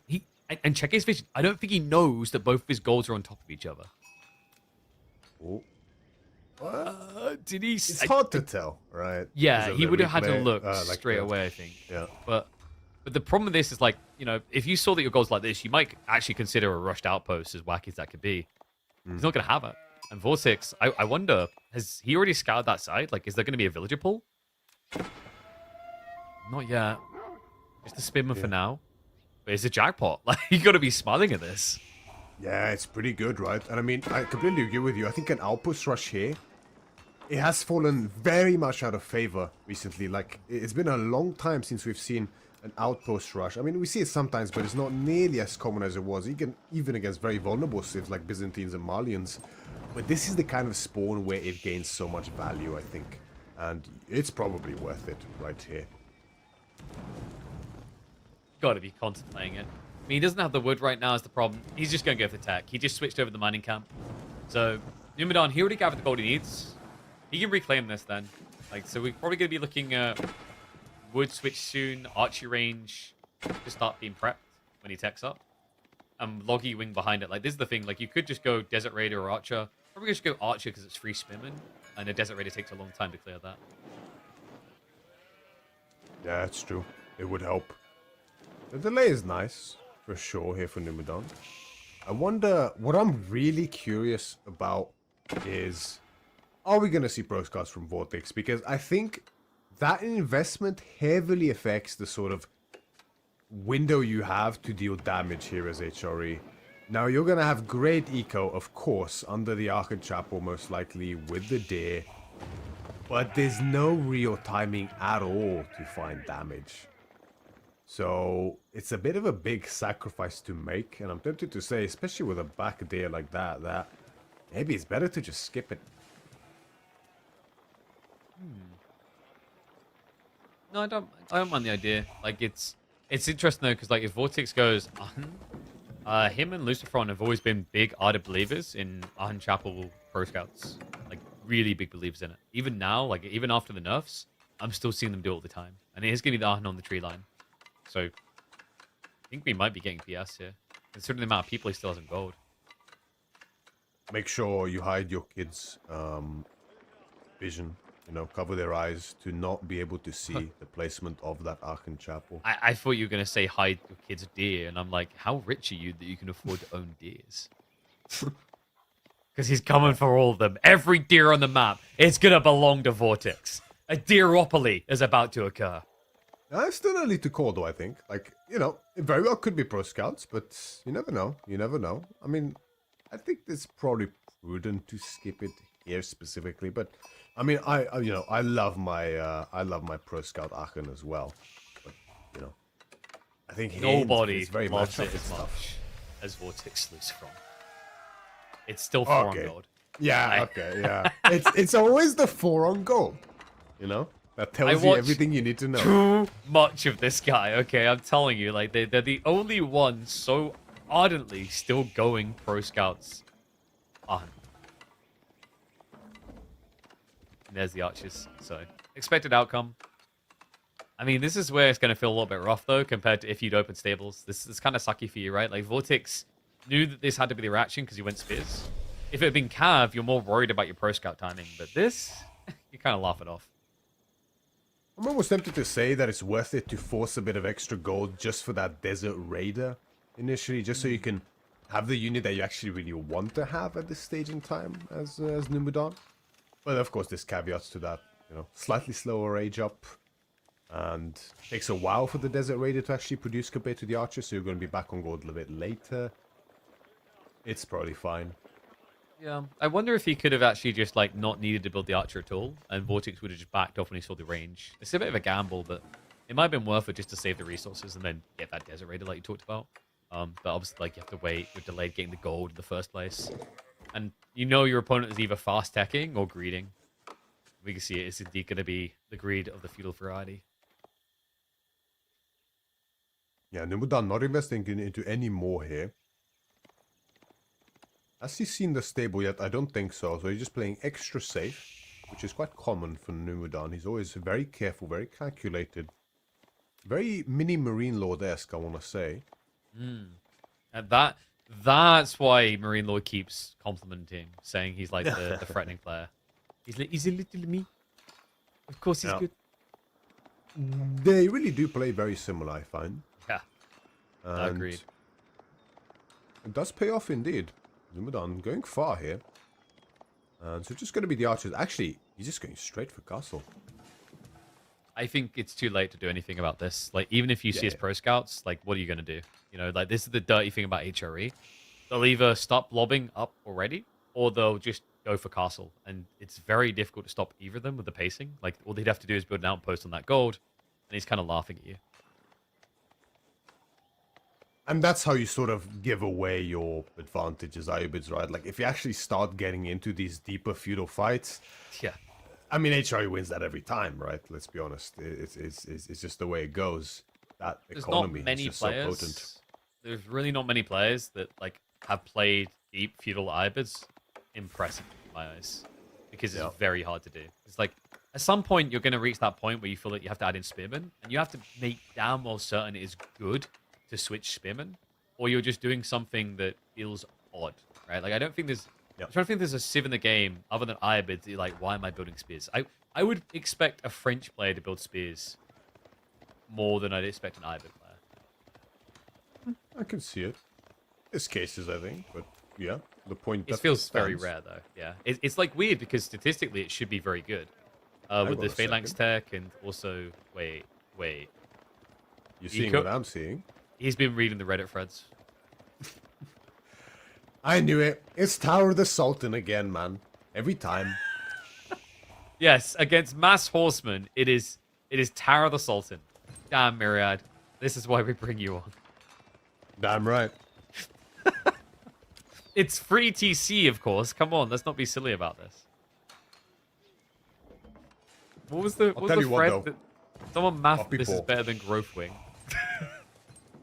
[SPEAKER 1] and check his vision. I don't think he knows that both of his golds are on top of each other.
[SPEAKER 2] Oh.
[SPEAKER 1] Did he?
[SPEAKER 2] It's hard to tell, right?
[SPEAKER 1] Yeah,
[SPEAKER 2] Because of
[SPEAKER 1] he
[SPEAKER 2] the
[SPEAKER 1] would have had to
[SPEAKER 2] replay,
[SPEAKER 1] look
[SPEAKER 2] like
[SPEAKER 1] straight
[SPEAKER 2] the-
[SPEAKER 1] away, I think.
[SPEAKER 2] Yeah.
[SPEAKER 1] But the problem with this is, like, you know, if you saw that your gold's like this, you might actually consider a rushed outpost, as wacky as that could be. He's not going to have it. And Vortex, I wonder, has he already scouted that side? Like, is there going to be a villager pool? Not yet. Just a spinner for now. But it's a jackpot. Like, you got to be smiling at this.
[SPEAKER 2] Yeah, it's pretty good, right? And I mean, I completely agree with you. I think an outpost rush here, it has fallen very much out of favor recently. Like, it's been a long time since we've seen an outpost rush. I mean, we see it sometimes, but it's not nearly as common as it was, even against very vulnerable civs like Byzantines and Malians. But this is the kind of spawn where it gains so much value, I think. And it's probably worth it right here.
[SPEAKER 1] Got to be contemplating it. I mean, he doesn't have the wood right now is the problem. He's just going to go for tech. He just switched over the mining camp. So, Numadan, he already gathered the gold he needs. He can reclaim this then. Like, so we're probably going to be looking at wood switch soon, archery range, to start being prepped when he techs up. And Loggy wing behind it. Like, this is the thing. Like, you could just go Desert Raider or Archer. Probably just go Archer because it's free spinning. And a Desert Raider takes a long time to clear that.
[SPEAKER 2] Yeah, that's true. It would help. The delay is nice, for sure, here for Numadan. I wonder, what I'm really curious about is, are we going to see postcards from Vortex? Because I think that investment heavily affects the sort of window you have to deal damage here as HRE. Now, you're going to have great eco, of course, under the Archon Chapel, most likely, with the deer. But there's no real timing at all to find damage. So, it's a bit of a big sacrifice to make, and I'm tempted to say, especially with a back deer like that, that maybe it's better to just skip it.
[SPEAKER 1] No, I don't mind the idea. Like, it's interesting though, because like if Vortex goes Ahan, him and Lucifron have always been big ardent believers in Ahan Chapel Pro Scouts. Like, really big believers in it. Even now, like even after the nerfs, I'm still seeing them do it all the time. And it is gonna be the Ahan on the tree line. So I think we might be getting PS here, considering the amount of people he still has in gold.
[SPEAKER 2] Make sure you hide your kids' vision. You know, cover their eyes to not be able to see the placement of that Aachen Chapel.
[SPEAKER 1] I thought you were gonna say hide your kid's deer, and I'm like, how rich are you that you can afford to own deers? Because he's coming for all of them. Every deer on the map, it's gonna belong to Vortex. A deeropoly is about to occur.
[SPEAKER 2] It's still early to call, though, I think. Like, you know, it very well could be Pro Scouts, but you never know. You never know. I mean, I think it's probably prudent to skip it here specifically, but I mean, you know, I love my Pro Scout Aachen as well. But, you know, I think
[SPEAKER 1] Nobody
[SPEAKER 2] it's very
[SPEAKER 1] loves
[SPEAKER 2] matchup
[SPEAKER 1] it as
[SPEAKER 2] stuff.
[SPEAKER 1] much as Vortex Lucifron. It's still 4 on gold.
[SPEAKER 2] Yeah, okay, yeah. It's always the 4 on gold. You know? That tells you everything you need to know.
[SPEAKER 1] Too much of this guy, okay? I'm telling you, like, they're the only ones so ardently still going Pro Scouts on. And there's the archers, so expected outcome. I mean, this is where it's going to feel a little bit rough, though, compared to if you'd opened stables. This is kind of sucky for you, right? Like, Vortex knew that this had to be the reaction because you went Spears. If it had been Cav, you're more worried about your Pro Scout timing, but this, you kind of laugh it off.
[SPEAKER 2] I'm almost tempted to say that it's worth it to force a bit of extra gold just for that Desert Raider initially, just so you can have the unit that you actually really want to have at this stage in time as Numudon. But of course, there's caveats to that. You know, slightly slower age up, and takes a while for the Desert Raider to actually produce compared to the Archer, so you're going to be back on gold a little bit later. It's probably fine.
[SPEAKER 1] Yeah, I wonder if he could have actually just like not needed to build the Archer at all, and Vortex would have just backed off when he saw the range. It's a bit of a gamble, but it might have been worth it just to save the resources and then get that Desert Raider like you talked about. But obviously, like, you have to wait. You're delayed getting the gold in the first place, and you know your opponent is either fast teching or greeding. We can see it is indeed going to be the greed of the feudal variety.
[SPEAKER 2] Yeah, Numudon not investing into any more here. Has he seen the stable yet? I don't think so. So he's just playing extra safe, which is quite common for Numudon. He's always very careful, very calculated. Very mini Marine Lord-esque, I want to say.
[SPEAKER 1] And that's why Marine Lord keeps complimenting, saying he's like the threatening player. He's a little me. Of course he's good.
[SPEAKER 2] They really do play very similar, I find.
[SPEAKER 1] Yeah, agreed.
[SPEAKER 2] It does pay off indeed. Numudon going far here. And so just going to be the archers. Actually, he's just going straight for castle.
[SPEAKER 1] I think it's too late to do anything about this. Like, even if you see his Pro Scouts, like, what are you going to do? You know, like, this is the dirty thing about HRE. They'll either stop lobbing up already, or they'll just go for castle. And it's very difficult to stop either of them with the pacing. Like, all they'd have to do is build an outpost on that gold, and he's kind of laughing at you.
[SPEAKER 2] And that's how you sort of give away your advantages, Ayubids, right? Like, if you actually start getting into these deeper feudal fights,
[SPEAKER 1] yeah,
[SPEAKER 2] I mean, HRE wins that every time, right? Let's be honest. It's just the way it goes. That economy is just so potent.
[SPEAKER 1] There's really not many players that like have played deep feudal Ayubids impressively in my eyes, because it's very hard to do. It's like, at some point, you're going to reach that point where you feel like you have to add in Spearmen, and you have to make damn well certain it is good to switch Spearmen, or you're just doing something that feels odd, right? Like, I don't think there's... I'm trying to think there's a civ in the game other than Ayubids. You're like, why am I building spears? I would expect a French player to build spears more than I'd expect an Ayubid player.
[SPEAKER 2] I can see it. There's cases, I think, but yeah, the point...
[SPEAKER 1] It feels very rare, though, yeah. It's like weird, because statistically it should be very good. With the Phalanx tech, and also... Wait.
[SPEAKER 2] You're seeing what I'm seeing?
[SPEAKER 1] He's been reading the Reddit threads.
[SPEAKER 2] I knew it. It's Tower of the Sultan again, man. Every time.
[SPEAKER 1] Yes, against Mass Horsemen, it is Tower of the Sultan. Damn, Myriad. This is why we bring you on.
[SPEAKER 2] Damn right.
[SPEAKER 1] It's free TC, of course. Come on, let's not be silly about this. What was the thread? Someone math
[SPEAKER 2] Puppy
[SPEAKER 1] this is
[SPEAKER 2] ball.
[SPEAKER 1] better than growth wing.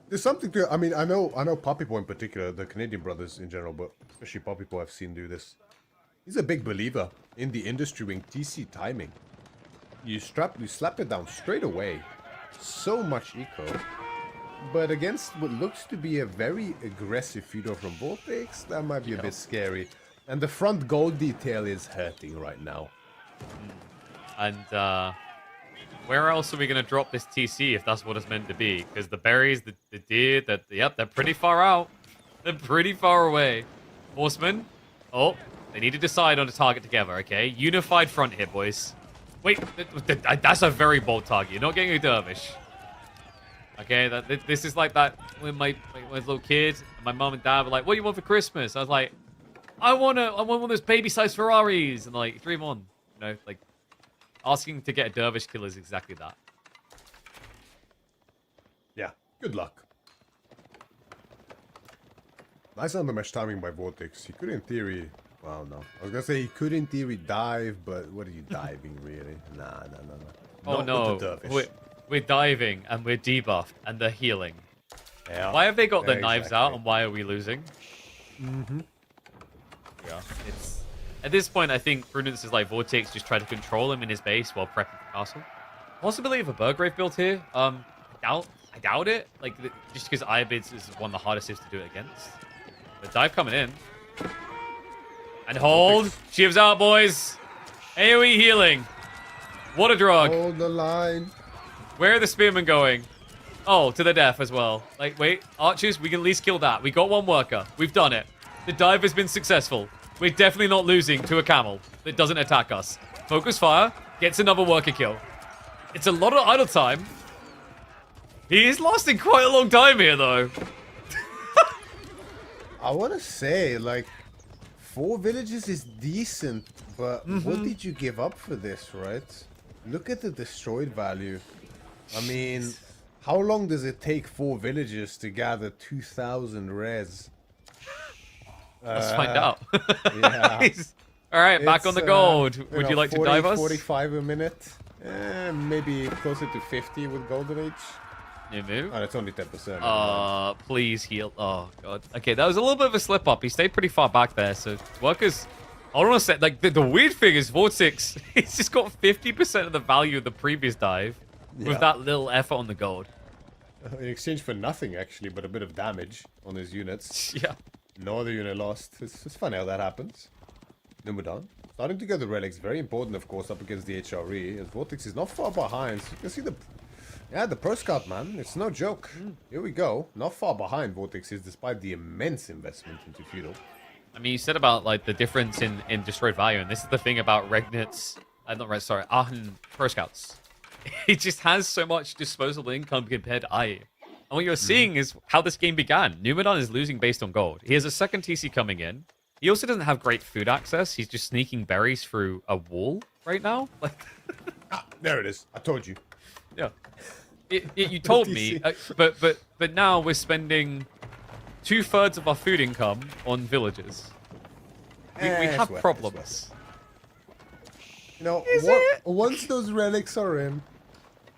[SPEAKER 2] There's something to. I mean, I know Puppy Boy in particular, the Canadian brothers in general, but especially Puppy Boy I've seen do this. He's a big believer in the industry wing TC timing. You slap it down straight away. So much eco. But against what looks to be a very aggressive feeder from Vortex, that might be a bit scary. And the front gold detail is hurting right now.
[SPEAKER 1] And where else are we going to drop this TC if that's what it's meant to be? Because the berries, the deer, they're pretty far out. They're pretty far away. Horsemen, oh, they need to decide on a target together, okay? Unified front here, boys. Wait, that's a very bold target. You're not getting a dervish. Okay, this is like that when my little kid, my mom and dad were like, "What do you want for Christmas?" I was like, I want one of those baby-sized Ferraris," and like 3-1, you know, like asking to get a dervish kill is exactly that.
[SPEAKER 2] Yeah, good luck. Nice undermesh timing by Vortex. He could in theory, well, no. I was gonna say he could in theory dive, but what are you diving really? Nah.
[SPEAKER 1] Oh
[SPEAKER 2] Not with
[SPEAKER 1] no,
[SPEAKER 2] the dervish.
[SPEAKER 1] we're diving and we're debuffed and they're healing.
[SPEAKER 2] Yeah,
[SPEAKER 1] Why have they got their knives
[SPEAKER 2] exactly.
[SPEAKER 1] out and why are we losing? Yeah, it's at this point I think Prudence is like Vortex just try to control him in his base while prepping for castle. Possibility of a Burgrave build here. I doubt it. Like just because Iabids is one of the hardest cities to do it against. The dive coming in. And hold. Shivs out, boys. AoE healing. What a drug.
[SPEAKER 2] Hold the line.
[SPEAKER 1] Where are the spearmen going? Oh, to the death as well. Like, wait, archers, we can at least kill that. We got one worker. We've done it. The dive has been successful. We're definitely not losing to a camel that doesn't attack us. Focus fire, gets another worker kill. It's a lot of idle time. He is lasting quite a long time here, though.
[SPEAKER 2] I want to say, like, 4 villages is decent, but what did you give up for this, right? Look at the destroyed value. I mean, how long does it take 4 villages to gather 2,000 res?
[SPEAKER 1] Let's find out.
[SPEAKER 2] Yeah.
[SPEAKER 1] All right, back on the gold. Would you like
[SPEAKER 2] 40,
[SPEAKER 1] to dive us?
[SPEAKER 2] 45 a minute. Maybe closer to 50 with golden age.
[SPEAKER 1] New move.
[SPEAKER 2] Oh, that's only 10%.
[SPEAKER 1] Please heal. Oh, God. Okay, that was a little bit of a slip up. He stayed pretty far back there, so workers... I don't want to say, like, the weird thing is Vortex, he's just got 50% of the value of the previous dive with that little effort on the gold.
[SPEAKER 2] In exchange for nothing, actually, but a bit of damage on his units.
[SPEAKER 1] Yeah.
[SPEAKER 2] No other unit lost. It's funny how that happens. Then we're done. Starting to get the relics. Very important, of course, up against the HRE. As Vortex is not far behind. So you can see the Pro Scout, man. It's no joke. Here we go. Not far behind Vortex is, despite the immense investment into Feudal.
[SPEAKER 1] I mean, you said about, like, the difference in destroyed value, and this is the thing about Regnit's... Aachen Pro Scouts. He just has so much disposable income compared to IE. And what you're seeing is how this game began. Numenor is losing based on gold. He has a second TC coming in. He also doesn't have great food access. He's just sneaking berries through a wall right now. Like,
[SPEAKER 2] there it is. I told you.
[SPEAKER 1] Yeah. You told me, but now we're spending 2/3 of our food income on villages. We have problems.
[SPEAKER 2] You know, once those relics are in,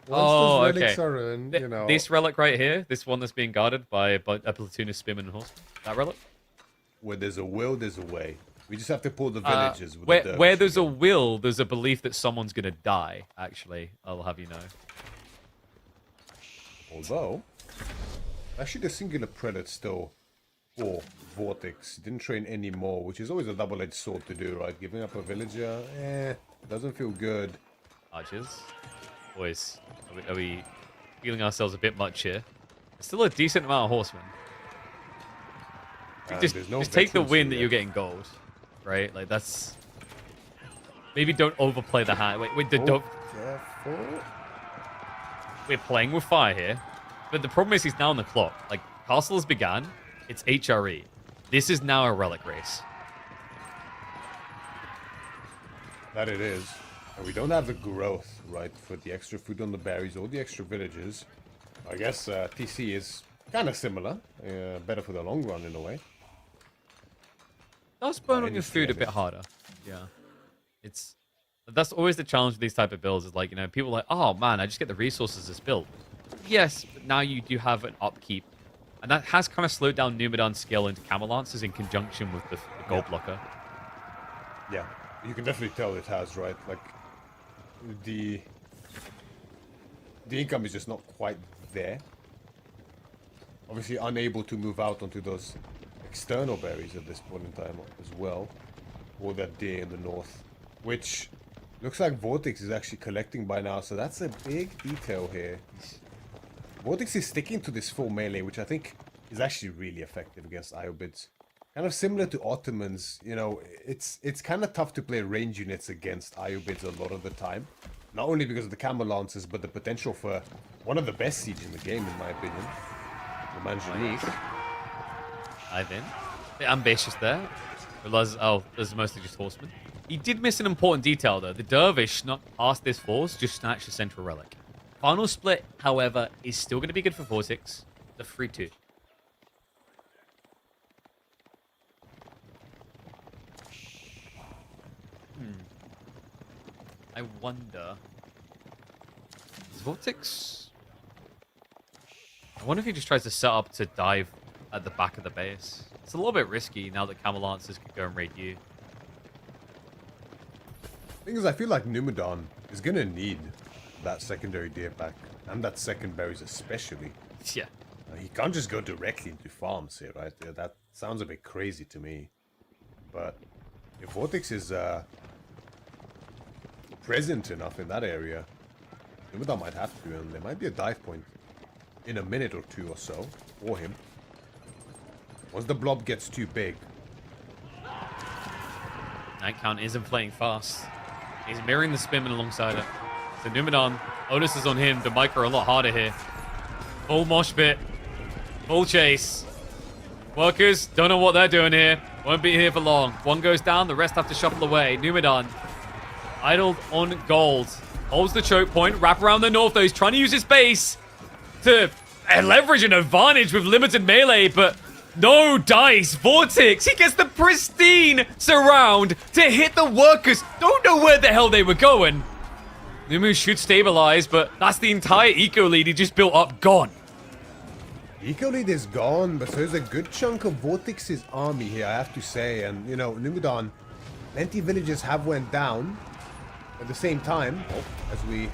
[SPEAKER 2] you know.
[SPEAKER 1] This relic right here, this one that's being guarded by a platoon of spearmen and horsemen, that relic?
[SPEAKER 2] Where there's a will, there's a way. We just have to pull the villages.
[SPEAKER 1] Where there's a will, there's a belief that someone's going to die, actually. I'll have you know.
[SPEAKER 2] Although, actually the singular predator still for Vortex didn't train anymore, which is always a double-edged sword to do, right? Giving up a villager, doesn't feel good.
[SPEAKER 1] Archers. Boys, are we feeling ourselves a bit much here? Still a decent amount of horsemen. Just take the win that you're getting gold, right? Like, that's... Maybe don't overplay the hand. Wait, don't...
[SPEAKER 2] Careful.
[SPEAKER 1] We're playing with fire here, but the problem is he's now on the clock. Like, Castle has begun. It's HRE. This is now a relic race.
[SPEAKER 2] That it is. And we don't have the growth, right, for the extra food on the berries or the extra villages. I guess TC is kind of similar. Better for the long run, in a way.
[SPEAKER 1] Does burn on your food a bit harder. Yeah. It's That's always the challenge with these type of builds. Is like, people are like, oh man, I just get the resources as built. Yes, but now you do have an upkeep. And that has kind of slowed down Numidan's skill into Camel Lancers in conjunction with the gold blocker.
[SPEAKER 2] Yeah, you can definitely tell it has, right? Like, the income is just not quite there. Obviously unable to move out onto those external berries at this point in time as well. Or that deer in the north. Which looks like Vortex is actually collecting by now, so that's a big detail here. Vortex is sticking to this full melee, which I think is actually really effective against Iobids. Kind of similar to Ottomans, it's kind of tough to play range units against Iobids a lot of the time. Not only because of the Camel Lancers, but the potential for one of the best siege in the game, in my opinion. The Manjanique.
[SPEAKER 1] Ivan. A bit ambitious there. Realize, this is mostly just horsemen. He did miss an important detail, though. The Dervish, not past this force, just snatched the Central Relic. Final split, however, is still going to be good for Vortex. The 3-2. I wonder... Is Vortex... I wonder if he just tries to set up to dive at the back of the base. It's a little bit risky now that Camel Lancers can go and raid you.
[SPEAKER 2] Thing is, I feel like Numidan is going to need that secondary deer pack. And that second berries especially.
[SPEAKER 1] Yeah.
[SPEAKER 2] He can't just go directly into farms here, right? Yeah, that sounds a bit crazy to me. But if Vortex is present enough in that area, Numidan might have to, and there might be a dive point in a minute or two or so for him. Once the blob gets too big.
[SPEAKER 1] Night Count isn't playing fast. He's mirroring the Spinman alongside it. So Numidan, Onus is on him to micro a lot harder here. Full mosh pit. Full chase. Workers don't know what they're doing here. Won't be here for long. One goes down, the rest have to shuffle away. Numidan, idled on gold. Holds the choke point. Wrap around the north, though. He's trying to use his base to leverage an advantage with limited melee, but no dice. Vortex, he gets the pristine surround to hit the workers. Don't know where the hell they were going. Numu should stabilize, but that's the entire eco lead he just built up gone.
[SPEAKER 2] Eco lead is gone, but there's a good chunk of Vortex's army here, I have to say. And, Numidan, plenty villages have went down at the same time. As we...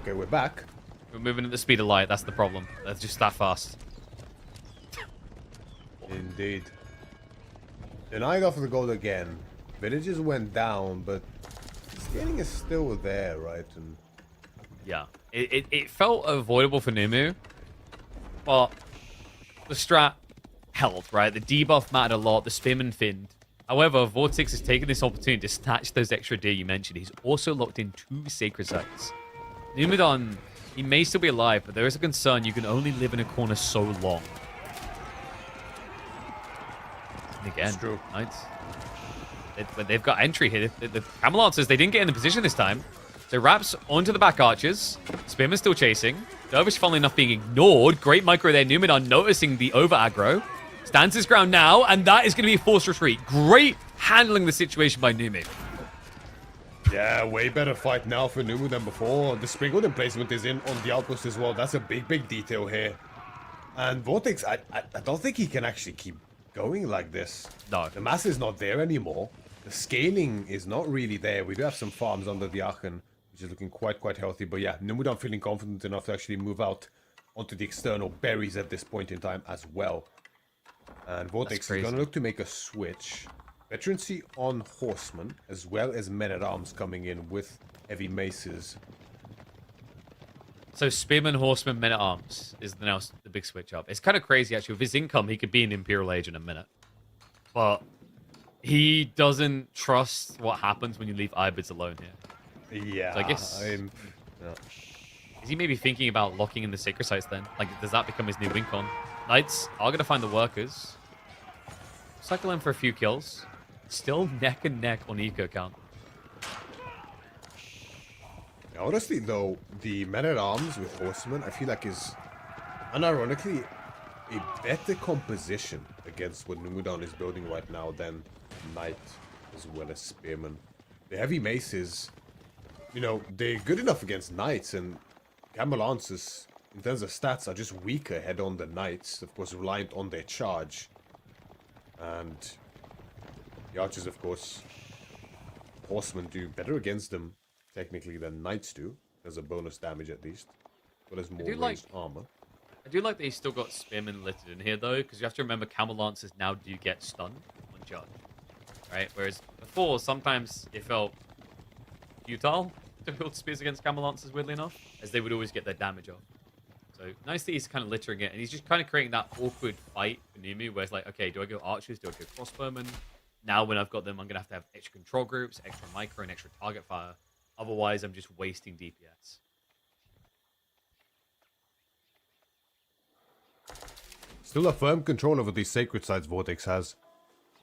[SPEAKER 2] Okay, we're back.
[SPEAKER 1] We're moving at the speed of light, that's the problem. That's just that fast.
[SPEAKER 2] Indeed. Denied off the gold again. Villages went down, but scaling is still there, right? And
[SPEAKER 1] yeah, it felt avoidable for Numu, but the strat held, right? The debuff mattered a lot, the spin and finned. However, Vortex has taken this opportunity to snatch those extra deer you mentioned. He's also locked in 2 sacred sites. Numidan, he may still be alive, but there is a concern you can only live in a corner so long. And again,
[SPEAKER 2] it's true.
[SPEAKER 1] Right? They've got entry here. The Camel Lancers, they didn't get in the position this time. So Raps onto the back archers. Spearman's still chasing. Dervish, funnily enough, being ignored. Great micro there. Numidan noticing the over aggro. Stands his ground now, and that is going to be a forced retreat. Great handling the situation by Numu.
[SPEAKER 2] Yeah, way better fight now for Numu than before. The Spring Golden placement is in on the outpost as well. That's a big, big detail here. And Vortex, I don't think he can actually keep going like this.
[SPEAKER 1] No.
[SPEAKER 2] The mass is not there anymore. The scaling is not really there. We do have some farms under the Aachen, which is looking quite healthy. But yeah, Numu feeling confident enough to actually move out onto the external berries at this point in time as well. And Vortex is going to look to make a switch. Veterancy on horsemen, as well as men-at-arms coming in with heavy maces.
[SPEAKER 1] So Spearman, Horseman, Men-at-Arms is now the big switch up. It's kind of crazy, actually. With his income, he could be an Imperial Age in a minute. But he doesn't trust what happens when you leave Ibids alone here.
[SPEAKER 2] Yeah,
[SPEAKER 1] so I guess...
[SPEAKER 2] yeah.
[SPEAKER 1] Is he maybe thinking about locking in the Sacred Sites then? Like, does that become his new win con? Knights are going to find the workers. Cycle in for a few kills. Still neck and neck on eco count.
[SPEAKER 2] Honestly, though, the men-at-arms with horsemen, I feel like is, unironically, a better composition against what Numidan is building right now than Knight, as well as Spearman. The heavy maces You know, they're good enough against knights, and camel lancers, in terms of stats, are just weaker head on the knights. Of course, reliant on their charge. And the archers, of course, horsemen do better against them, technically, than knights do. As a bonus damage, at least. But as more ranged armor.
[SPEAKER 1] I do like that he's still got spearmen littered in here, though, because you have to remember camel lancers now do get stunned on charge. Right? Whereas before, sometimes it felt futile to build spears against camel lancers, weirdly enough, as they would always get their damage off. So nice that he's kind of littering it, and he's just kind of creating that awkward fight for Numu, where it's like, okay, do I go archers? Do I go crossbowmen? Now when I've got them, I'm going to have extra control groups, extra micro, and extra target fire. Otherwise, I'm just wasting DPS.
[SPEAKER 2] Still a firm control over these sacred sites Vortex has.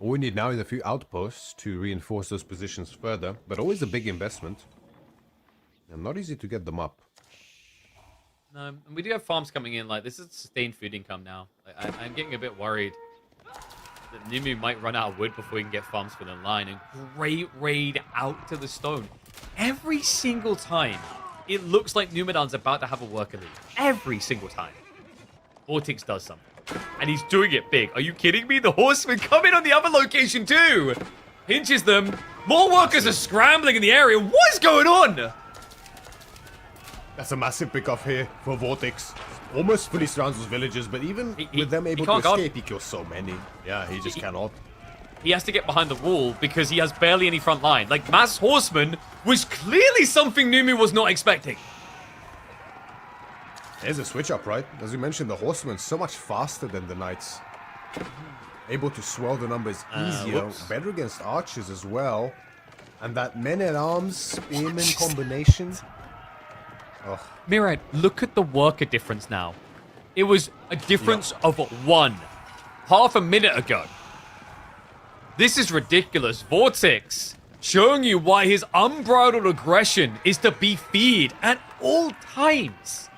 [SPEAKER 2] All we need now is a few outposts to reinforce those positions further, but always a big investment. And not easy to get them up.
[SPEAKER 1] No, and we do have farms coming in. Like, this is sustained food income now. Like, I'm getting a bit worried that Numu might run out of wood before we can get farms for the line. And great raid out to the stone. Every single time, it looks like Numidan's about to have a worker lead. Every single time. Vortex does something. And he's doing it big. Are you kidding me? The horsemen come in on the other location too. Pinches them. More workers are scrambling in the area. What is going on?
[SPEAKER 2] That's a massive pick off here for Vortex. Almost fully surrounds those villagers, but even with them able to escape, he kills so many. Yeah, he just cannot.
[SPEAKER 1] He has to get behind the wall because he has barely any front line. Like, mass horseman was clearly something Numu was not expecting.
[SPEAKER 2] There's a switch up, right? As we mentioned, the horsemen so much faster than the knights. Able to swell the numbers easier. Better against archers as well. And that men-at-arms spearman combination. Oh.
[SPEAKER 1] Mirad, look at the worker difference now. It was a difference of 1. Half a minute ago. This is ridiculous. Vortex showing you why his unbridled aggression is to be feared at all times.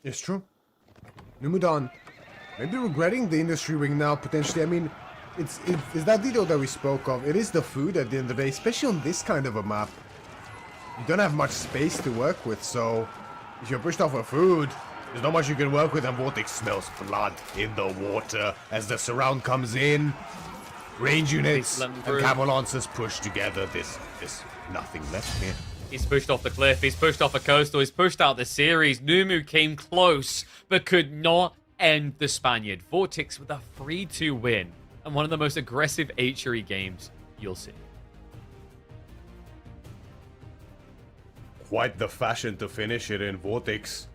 [SPEAKER 2] It's true. Numudan, maybe regretting the industry ring now, potentially. I mean, it's that detail that we spoke of. It is the food at the end of the day, especially on this kind of a map. You don't have much space to work with, so if you're pushed off of food, there's not much you can work with, and Vortex smells blood in the water as the surround comes in. Range units and camel lancers push together. There's nothing left here.
[SPEAKER 1] He's pushed off the cliff, he's pushed off a coastal, he's pushed out the series. Numu came close, but could not end the Spaniard. Vortex with a 3-2 win, and one of the most aggressive archery games you'll see.
[SPEAKER 2] Quite the fashion to finish it in. Vortex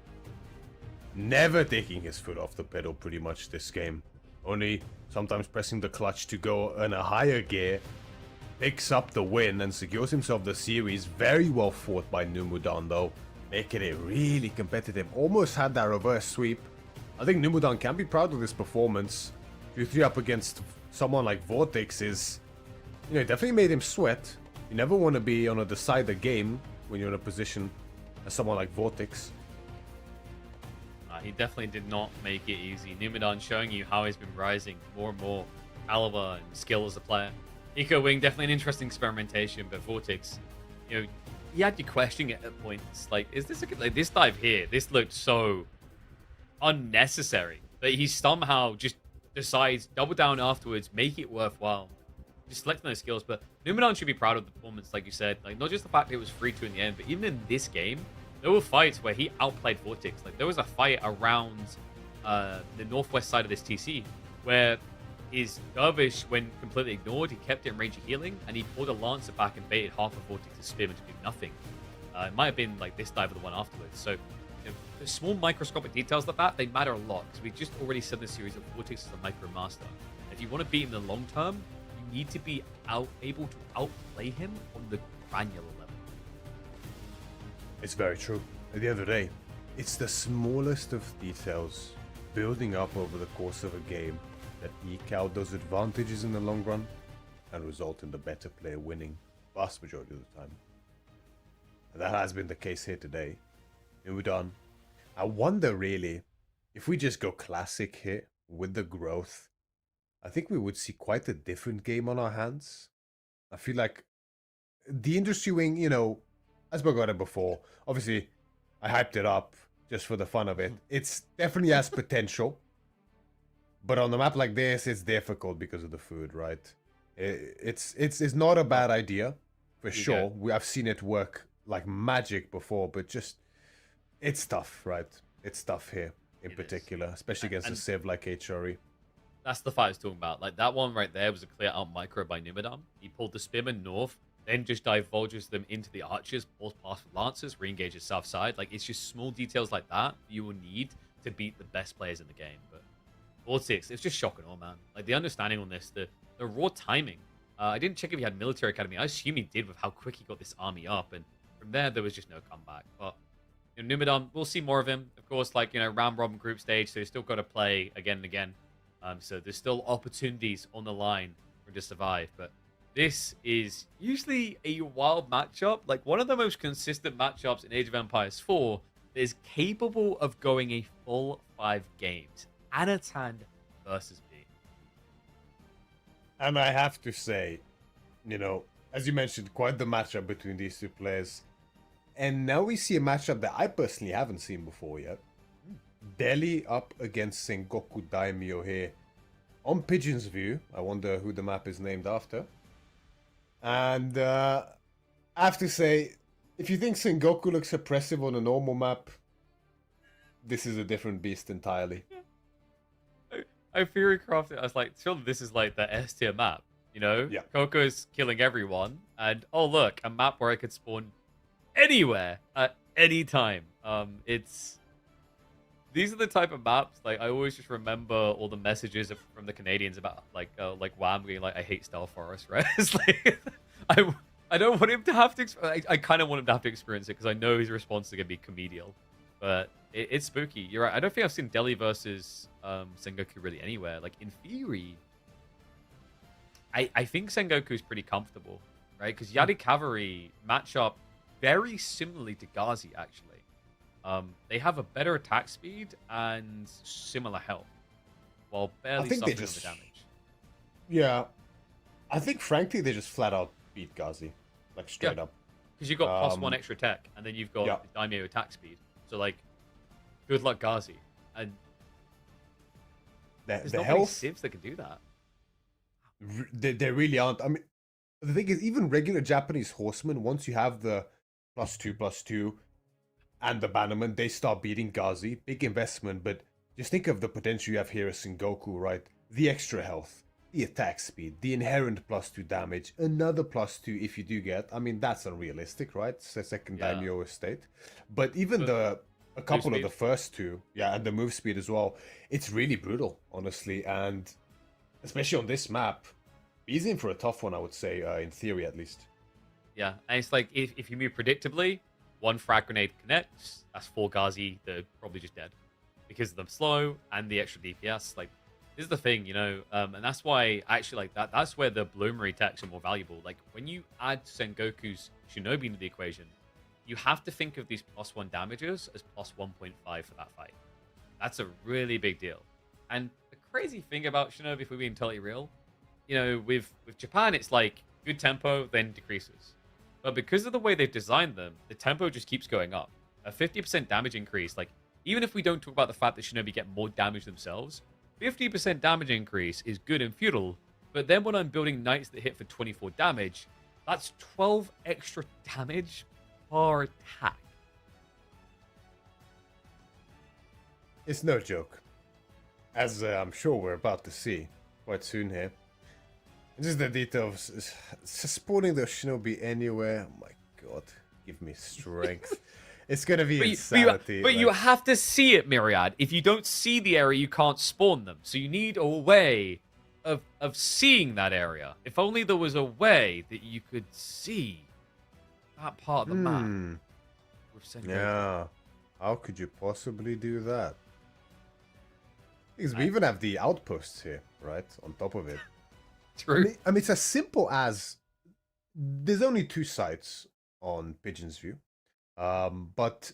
[SPEAKER 2] never taking his foot off the pedal pretty much this game. Only sometimes pressing the clutch to go in a higher gear. Picks up the win and secures himself the series. Very well fought by Numudan though. Making it really competitive. Almost had that reverse sweep. I think Numudan can be proud of this performance. 2-3 up against someone like Vortex is... You know, it definitely made him sweat. You never want to be on a decider game when you're in a position as someone like Vortex.
[SPEAKER 1] He definitely did not make it easy. Numidan showing you how he's been rising more and more caliber and skill as a player. Eco Wing, definitely an interesting experimentation, but Vortex, you know, he had you questioning it at points. Like, is this a good, like, this dive here? This looked so unnecessary that he somehow just decides double down afterwards, make it worthwhile. Just selecting those skills, but Numidan should be proud of the performance, like you said. Like, not just the fact that it was 3-2 in the end, but even in this game, there were fights where he outplayed Vortex. Like, there was a fight around the northwest side of this TC where his Dervish, when completely ignored, he kept it in range of healing, and he pulled a Lancer back and baited half of Vortex's spearman to do nothing. It might have been like this dive or the one afterwards. So, you know, the small microscopic details like that, they matter a lot, because we just already said in the series that Vortex is a micro master. If you want to beat him in the long term, you need to be able to outplay him on the granular level.
[SPEAKER 2] It's very true. At the end of the day, it's the smallest of details building up over the course of a game that eke out those advantages in the long run and result in the better player winning vast majority of the time. And that has been the case here today. And we're done. I wonder really, if we just go classic here with the growth, I think we would see quite a different game on our hands. I feel like the industry wing, I spoke about it before. Obviously, I hyped it up just for the fun of it. It's definitely has potential, but on a map like this, it's difficult because of the food, right? It's not a bad idea, for sure. I've seen it work like magic before, but just it's tough, right? It's tough here in particular, especially against a civ like HRE.
[SPEAKER 1] That's the fight I was talking about. Like, that one right there was a clear out micro by Numadam. He pulled the Spearman north, then just divulges them into the archers, pulls past Lancers, re-engages south side. Like, it's just small details like that you will need to beat the best players in the game. But Board 6, it's just shocking, man. Like, the understanding on this, the raw timing. I didn't check if he had military academy. I assume he did with how quick he got this army up. And from there was just no comeback. But Numadam, we'll see more of him. Of course, like, round robin group stage, so he's still got to play again and again. So there's still opportunities on the line for him to survive. But this is usually a wild matchup. Like, one of the most consistent matchups in Age of Empires 4 that is capable of going a full 5 games. Anatan versus B.
[SPEAKER 2] And I have to say, as you mentioned, quite the matchup between these two players. And now we see a matchup that I personally haven't seen before yet. Delhi up against Sengoku Daimyo here on Pigeon's View. I wonder who the map is named after. And I have to say, if you think Sengoku looks oppressive on a normal map, this is a different beast entirely.
[SPEAKER 1] I theory crafted. I was like, surely this is like the S tier map, Yeah. Coco's killing everyone, and oh look, a map where I could spawn anywhere at any time. These are the type of maps, like, I always just remember all the messages from the Canadians about, like Wham being like, I hate Stealth Forest, right? It's like, I don't want him to have to, I kind of want him to have to experience it, because I know his response is going to be comedial. But it's spooky. You're right. I don't think I've seen Delhi versus Sengoku really anywhere. Like, in theory, I think Sengoku is pretty comfortable, right? Because Yadi Cavalry match up very similarly to Ghazi, actually. They have a better attack speed and similar health, while barely suffering the damage.
[SPEAKER 2] Yeah, I think frankly they just flat out beat Ghazi, like straight up.
[SPEAKER 1] Because you've got +1 extra tech, and then you've got the Daimyo attack speed. So, like, good luck Ghazi. And there's not many civs that can do that.
[SPEAKER 2] They really aren't. I mean, the thing is, even regular Japanese horsemen, once you have the +2/+2 and the bannerman, they start beating Ghazi. Big investment, but just think of the potential you have here as Sengoku, right? The extra health, the attack speed, the inherent +2 damage, another +2 if you do get. I mean, that's unrealistic, right? It's a second Daimyo estate. But even a couple of the first two, and the move speed as well, it's really brutal, honestly. And especially on this map, he's in for a tough one, I would say, in theory at least.
[SPEAKER 1] Yeah, and it's like, if you move predictably, 1 frag grenade connects, that's 4 Ghazi, they're probably just dead. Because of them slow and the extra DPS. Like, this is the thing, and that's why, actually, like, that's where the bloomery techs are more valuable. Like, when you add Sengoku's Shinobi into the equation, you have to think of these +1 damages as +1.5 for that fight. That's a really big deal. And the crazy thing about Shinobi, if we're being totally real, with Japan, it's like good tempo, then decreases. But because of the way they've designed them, the tempo just keeps going up. A 50% damage increase, like, even if we don't talk about the fact that Shinobi get more damage themselves, 50% damage increase is good in Feudal, but then when I'm building knights that hit for 24 damage, that's 12 extra damage per attack.
[SPEAKER 2] It's no joke. As I'm sure we're about to see quite soon here. Just the details. Spawning the Shinobi anywhere. Oh my god. Give me strength. It's going to be insanity.
[SPEAKER 1] But you have to see it, Myriad. If you don't see the area, you can't spawn them. So you need a way of seeing that area. If only there was a way that you could see that part of the map.
[SPEAKER 2] Yeah. How could you possibly do that? Because we even have the outposts here, right? On top of it.
[SPEAKER 1] True.
[SPEAKER 2] I mean, it's as simple as there's only 2 sites on Pigeon's View. But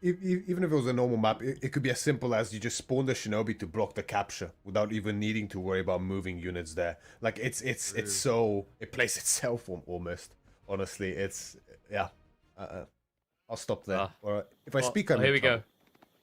[SPEAKER 2] Even if it was a normal map, it could be as simple as you just spawn the shinobi to block the capture without even needing to worry about moving units there. Like it's so it plays itself almost. Honestly, it's yeah. I'll stop there. Or if I speak, I'm
[SPEAKER 1] here
[SPEAKER 2] in
[SPEAKER 1] we
[SPEAKER 2] trouble.
[SPEAKER 1] go.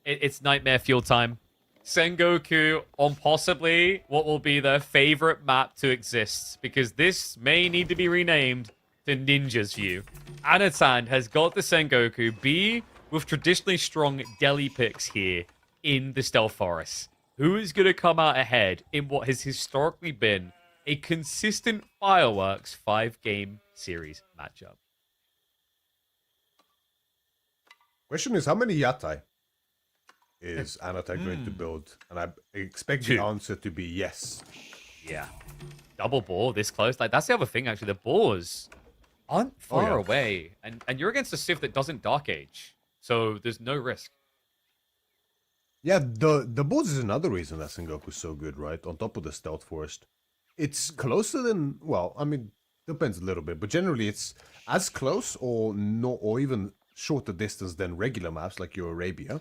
[SPEAKER 1] It's nightmare fuel time. Sengoku on possibly what will be their favorite map to exist, because this may need to be renamed to Ninja's View. Anatan has got the Sengoku B with traditionally strong Delhi picks here in the Stealth Forest. Who is going to come out ahead in what has historically been a consistent fireworks 5-game series matchup?
[SPEAKER 2] Question is, how many Yatai is Anata going to build? And I expect the answer to be yes.
[SPEAKER 1] Yeah. Double boar this close. Like, that's the other thing, actually. The boars aren't far away. And you're against a Civ that doesn't Dark Age. So there's no risk.
[SPEAKER 2] Yeah, the boars is another reason that Sengoku's so good, right? On top of the Stealth Forest. It's closer than, well, I mean, depends a little bit. But generally, it's as close or no, or even shorter distance than regular maps like your Arabia.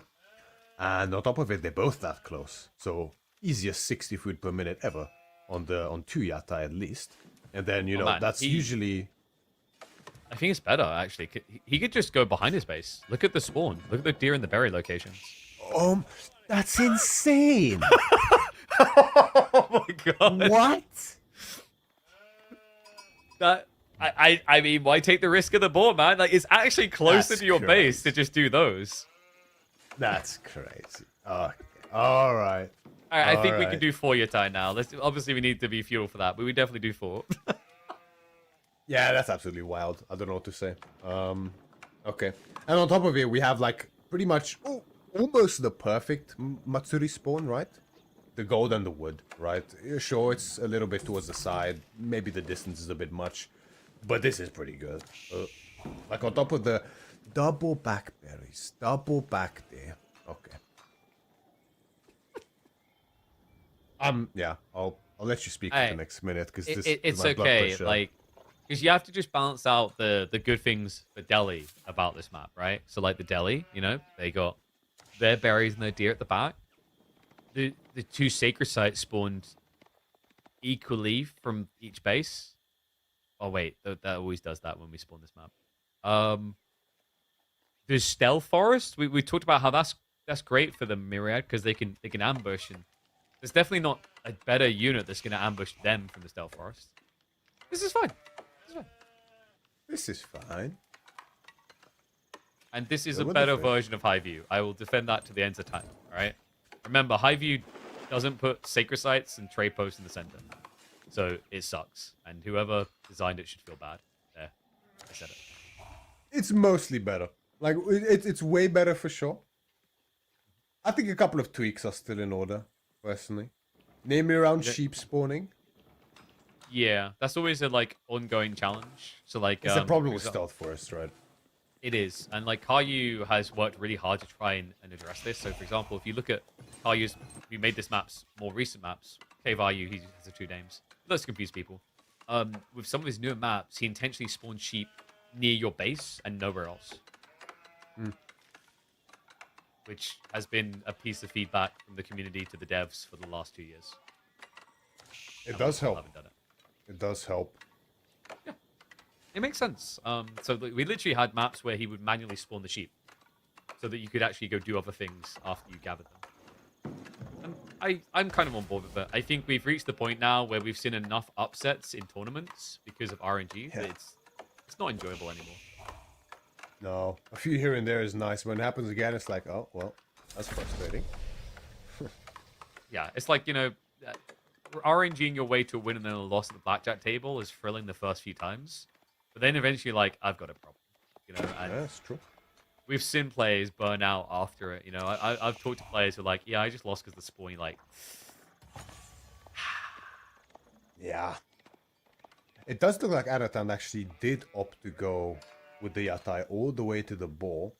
[SPEAKER 2] And on top of it, they're both that close. So easiest 60 food per minute ever on 2 Yatai at least. And then, you know, man, that's usually...
[SPEAKER 1] I think it's better, actually. He could just go behind his base. Look at the spawn. Look at the deer and the berry locations.
[SPEAKER 2] That's insane.
[SPEAKER 1] Oh my god.
[SPEAKER 2] What?
[SPEAKER 1] I mean, why take the risk of the board, man? Like, it's actually closer to your base to just do those.
[SPEAKER 2] That's crazy. Okay. All right.
[SPEAKER 1] I think we can do 4 Yatai now. Obviously, we need to be fuel for that, but we definitely do 4.
[SPEAKER 2] Yeah, that's absolutely wild. I don't know what to say. Okay. And on top of it, we have like pretty much almost the perfect Matsuri spawn, right? The gold and the wood, right? Sure, it's a little bit towards the side. Maybe the distance is a bit much, but this is pretty good. Like on top of the double back berries, double back there. Okay. Yeah, I'll let you speak for the next minute because
[SPEAKER 1] it's okay. Like, because you have to just balance out the good things for Delhi about this map, right? So like the Delhi, you know, they got their berries and their deer at the back. The 2 sacred sites spawned equally from each base. Oh wait, that always does that when we spawn this map. The Stealth Forest, we talked about how that's great for the Myriad because they can ambush, and there's definitely not a better unit that's going to ambush them from the Stealth Forest. This is fine.
[SPEAKER 2] This is fine.
[SPEAKER 1] And this is a better version of High View. I will defend that to the end of time. All right. Remember, High View doesn't put sacred sites and trade posts in the center, so it sucks. And whoever designed it should feel bad. There, I said it.
[SPEAKER 2] It's mostly better. Like it's way better for sure. I think a couple of tweaks are still in order, personally. Namely around sheep spawning.
[SPEAKER 1] Yeah, that's always a like ongoing challenge. So like,
[SPEAKER 2] it's a problem with Stealth Forest, right?
[SPEAKER 1] It is, and like Caillou has worked really hard to try and address this. So, for example, if you look at Caillou's, we made this map's more recent maps. Caillou, he has the 2 names. Let's confuse people. With some of his newer maps, he intentionally spawns sheep near your base and nowhere else, which has been a piece of feedback from the community to the devs for the last 2 years.
[SPEAKER 2] It does help. It does help.
[SPEAKER 1] Yeah. It makes sense. So we literally had maps where he would manually spawn the sheep so that you could actually go do other things after you gathered them. And I'm kind of on board with it. I think we've reached the point now where we've seen enough upsets in tournaments because of RNG that it's not enjoyable anymore.
[SPEAKER 2] No, a few here and there is nice. When it happens again, it's like, oh, well, that's frustrating.
[SPEAKER 1] Yeah, it's like, you know, RNGing your way to a win and then a loss at the blackjack table is thrilling the first few times. But then eventually, like, I've got a problem, you know. And
[SPEAKER 2] yeah, that's true.
[SPEAKER 1] We've seen players burn out after it, you know. I've talked to players who are like, yeah, I just lost because the spawn. You're like,
[SPEAKER 2] yeah. It does look like Anatan actually did opt to go with the Yatai all the way to the ball.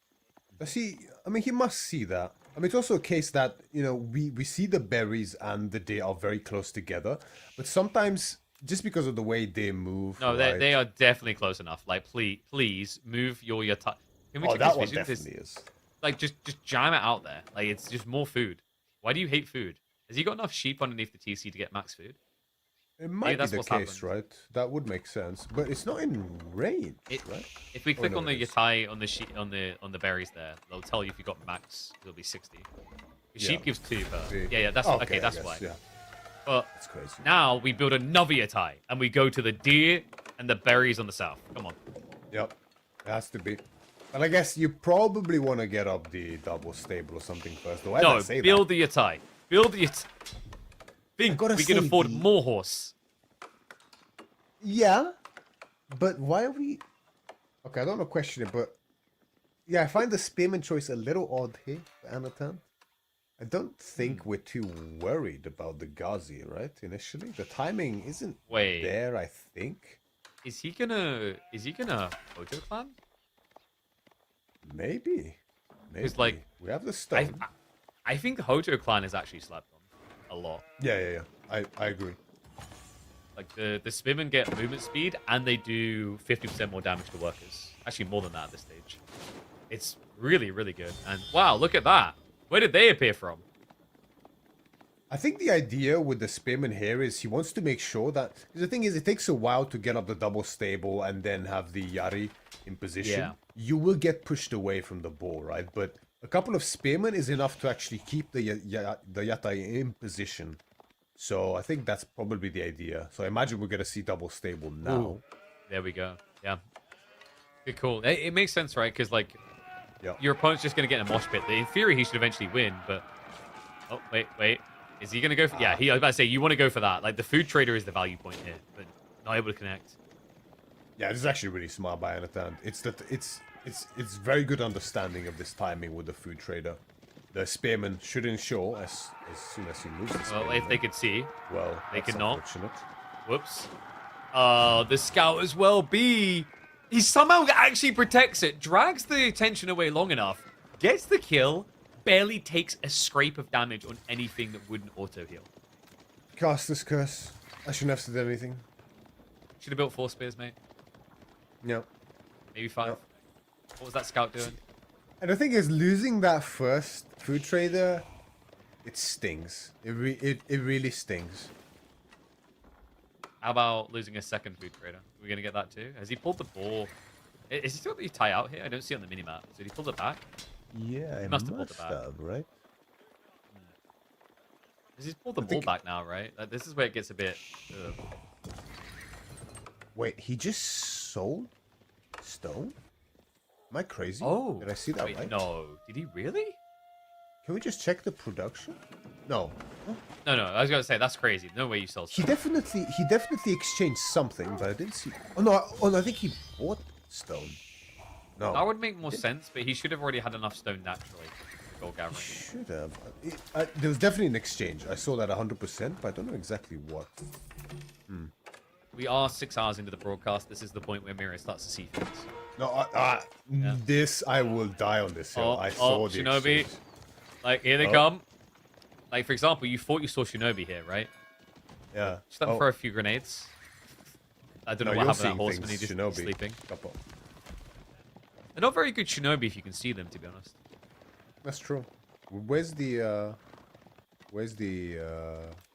[SPEAKER 2] Does he? I mean, he must see that. I mean, it's also a case that, you know, we see the berries and the deer are very close together, but sometimes, just because of the way they move.
[SPEAKER 1] No, right? they are definitely close enough. Like, please move your Yatai.
[SPEAKER 2] Can we that one definitely is.
[SPEAKER 1] like just jam it out there. Like it's just more food. Why do you hate food? Has he got enough sheep underneath the TC to get max food?
[SPEAKER 2] It
[SPEAKER 1] Maybe
[SPEAKER 2] might be
[SPEAKER 1] that's
[SPEAKER 2] the
[SPEAKER 1] what's
[SPEAKER 2] case,
[SPEAKER 1] happened.
[SPEAKER 2] right? That would make sense, but it's not in range, right?
[SPEAKER 1] If we
[SPEAKER 2] Oh,
[SPEAKER 1] click
[SPEAKER 2] no,
[SPEAKER 1] on the
[SPEAKER 2] it is.
[SPEAKER 1] yatai on the sheep on the berries there, they'll tell you if you got max. It'll be 60.
[SPEAKER 2] Yeah.
[SPEAKER 1] Sheep gives 2 per.
[SPEAKER 2] See?
[SPEAKER 1] Yeah, that's
[SPEAKER 2] Oh,
[SPEAKER 1] okay.
[SPEAKER 2] I
[SPEAKER 1] That's
[SPEAKER 2] guess,
[SPEAKER 1] why.
[SPEAKER 2] Yeah,
[SPEAKER 1] But
[SPEAKER 2] that's crazy.
[SPEAKER 1] now we build another yatai and we go to the deer and the berries on the south. Come on.
[SPEAKER 2] Yep, it has to be. But I guess you probably want to get up the double stable or something first. Though, as I
[SPEAKER 1] No,
[SPEAKER 2] say
[SPEAKER 1] build
[SPEAKER 2] that,
[SPEAKER 1] the yatai. Build the yatai. Think
[SPEAKER 2] gotta
[SPEAKER 1] we can
[SPEAKER 2] say
[SPEAKER 1] afford
[SPEAKER 2] the-
[SPEAKER 1] more horse.
[SPEAKER 2] yeah, but why are we? Okay, I don't know question it, but yeah, I find the spearman choice a little odd here for Anatan. I don't think we're too worried about the Ghazi, right? Initially, the timing isn't
[SPEAKER 1] Wait.
[SPEAKER 2] there. I think
[SPEAKER 1] Is he gonna Hojo clan?
[SPEAKER 2] maybe.
[SPEAKER 1] Because like
[SPEAKER 2] we have the stone.
[SPEAKER 1] I think the Hojo clan is actually slept on a lot.
[SPEAKER 2] Yeah. I agree.
[SPEAKER 1] Like the Spearmen get movement speed and they do 50% more damage to workers. Actually more than that at this stage. It's really, really good. And wow, look at that. Where did they appear from?
[SPEAKER 2] I think the idea with the Spearman here is he wants to make sure that... Because the thing is, it takes a while to get up the double stable and then have the Yari in position.
[SPEAKER 1] Yeah.
[SPEAKER 2] You will get pushed away from the ball, right? But a couple of Spearmen is enough to actually keep the Yatai in position. So I think that's probably the idea. So I imagine we're going to see double stable now.
[SPEAKER 1] Ooh. There we go. Yeah. Good call. It makes sense, right? Because, like, your opponent's just going to get in a mosh pit. In theory, he should eventually win, but... Oh, wait. Is he going to go for... Yeah, I was about to say, you want to go for that. Like, the food trader is the value point here, but not able to connect.
[SPEAKER 2] Yeah, this is actually really smart by Anatan. It's very good understanding of this timing with the food trader. The spearman should ensure as soon as he moves the spearman.
[SPEAKER 1] Well, if they could see.
[SPEAKER 2] Well,
[SPEAKER 1] they could not.
[SPEAKER 2] Unfortunate.
[SPEAKER 1] Whoops. The scout as well. B. He somehow actually protects it, drags the attention away long enough, gets the kill, barely takes a scrape of damage on anything that wouldn't auto heal.
[SPEAKER 2] Caster's curse. I shouldn't have said anything.
[SPEAKER 1] Should have built 4 spears, mate.
[SPEAKER 2] No.
[SPEAKER 1] Maybe 5.
[SPEAKER 2] No.
[SPEAKER 1] What was that scout doing?
[SPEAKER 2] And the thing is, losing that first food trader, it stings. It really stings.
[SPEAKER 1] How about losing a second food trader? Are we going to get that too? Has he pulled the ball? Is he still got the tie out here? I don't see it on the minimap. So did he pull it back?
[SPEAKER 2] Yeah,
[SPEAKER 1] He must have pulled it back.
[SPEAKER 2] right?
[SPEAKER 1] Because he's pulled the ball back now, right? Like, this is where it gets a bit...
[SPEAKER 2] Wait, he just sold stone? Am I crazy?
[SPEAKER 1] Oh.
[SPEAKER 2] Did I see that
[SPEAKER 1] wait,
[SPEAKER 2] right?
[SPEAKER 1] No. Did he really?
[SPEAKER 2] Can we just check the production? No.
[SPEAKER 1] No. I was going to say, that's crazy. No way you sell
[SPEAKER 2] He
[SPEAKER 1] stone.
[SPEAKER 2] definitely exchanged something, but I didn't see. Oh no! I think he bought stone. No.
[SPEAKER 1] That would make more sense, but he should have already had enough stone naturally. Gold
[SPEAKER 2] He
[SPEAKER 1] gathering.
[SPEAKER 2] should have. There was definitely an exchange. I saw that 100%, but I don't know exactly what.
[SPEAKER 1] We are 6 hours into the broadcast. This is the point where Mira starts to see things.
[SPEAKER 2] No, this I will die on this hill. I saw the
[SPEAKER 1] Shinobi.
[SPEAKER 2] exchange.
[SPEAKER 1] Like, here they come. Like, for example, you thought you saw Shinobi here, right?
[SPEAKER 2] Yeah.
[SPEAKER 1] Just let him throw a few grenades. I don't know what happened to that horseman. He's just sleeping.
[SPEAKER 2] Couple.
[SPEAKER 1] They're not very good Shinobi if you can see them, to be honest.
[SPEAKER 2] That's true. Where's the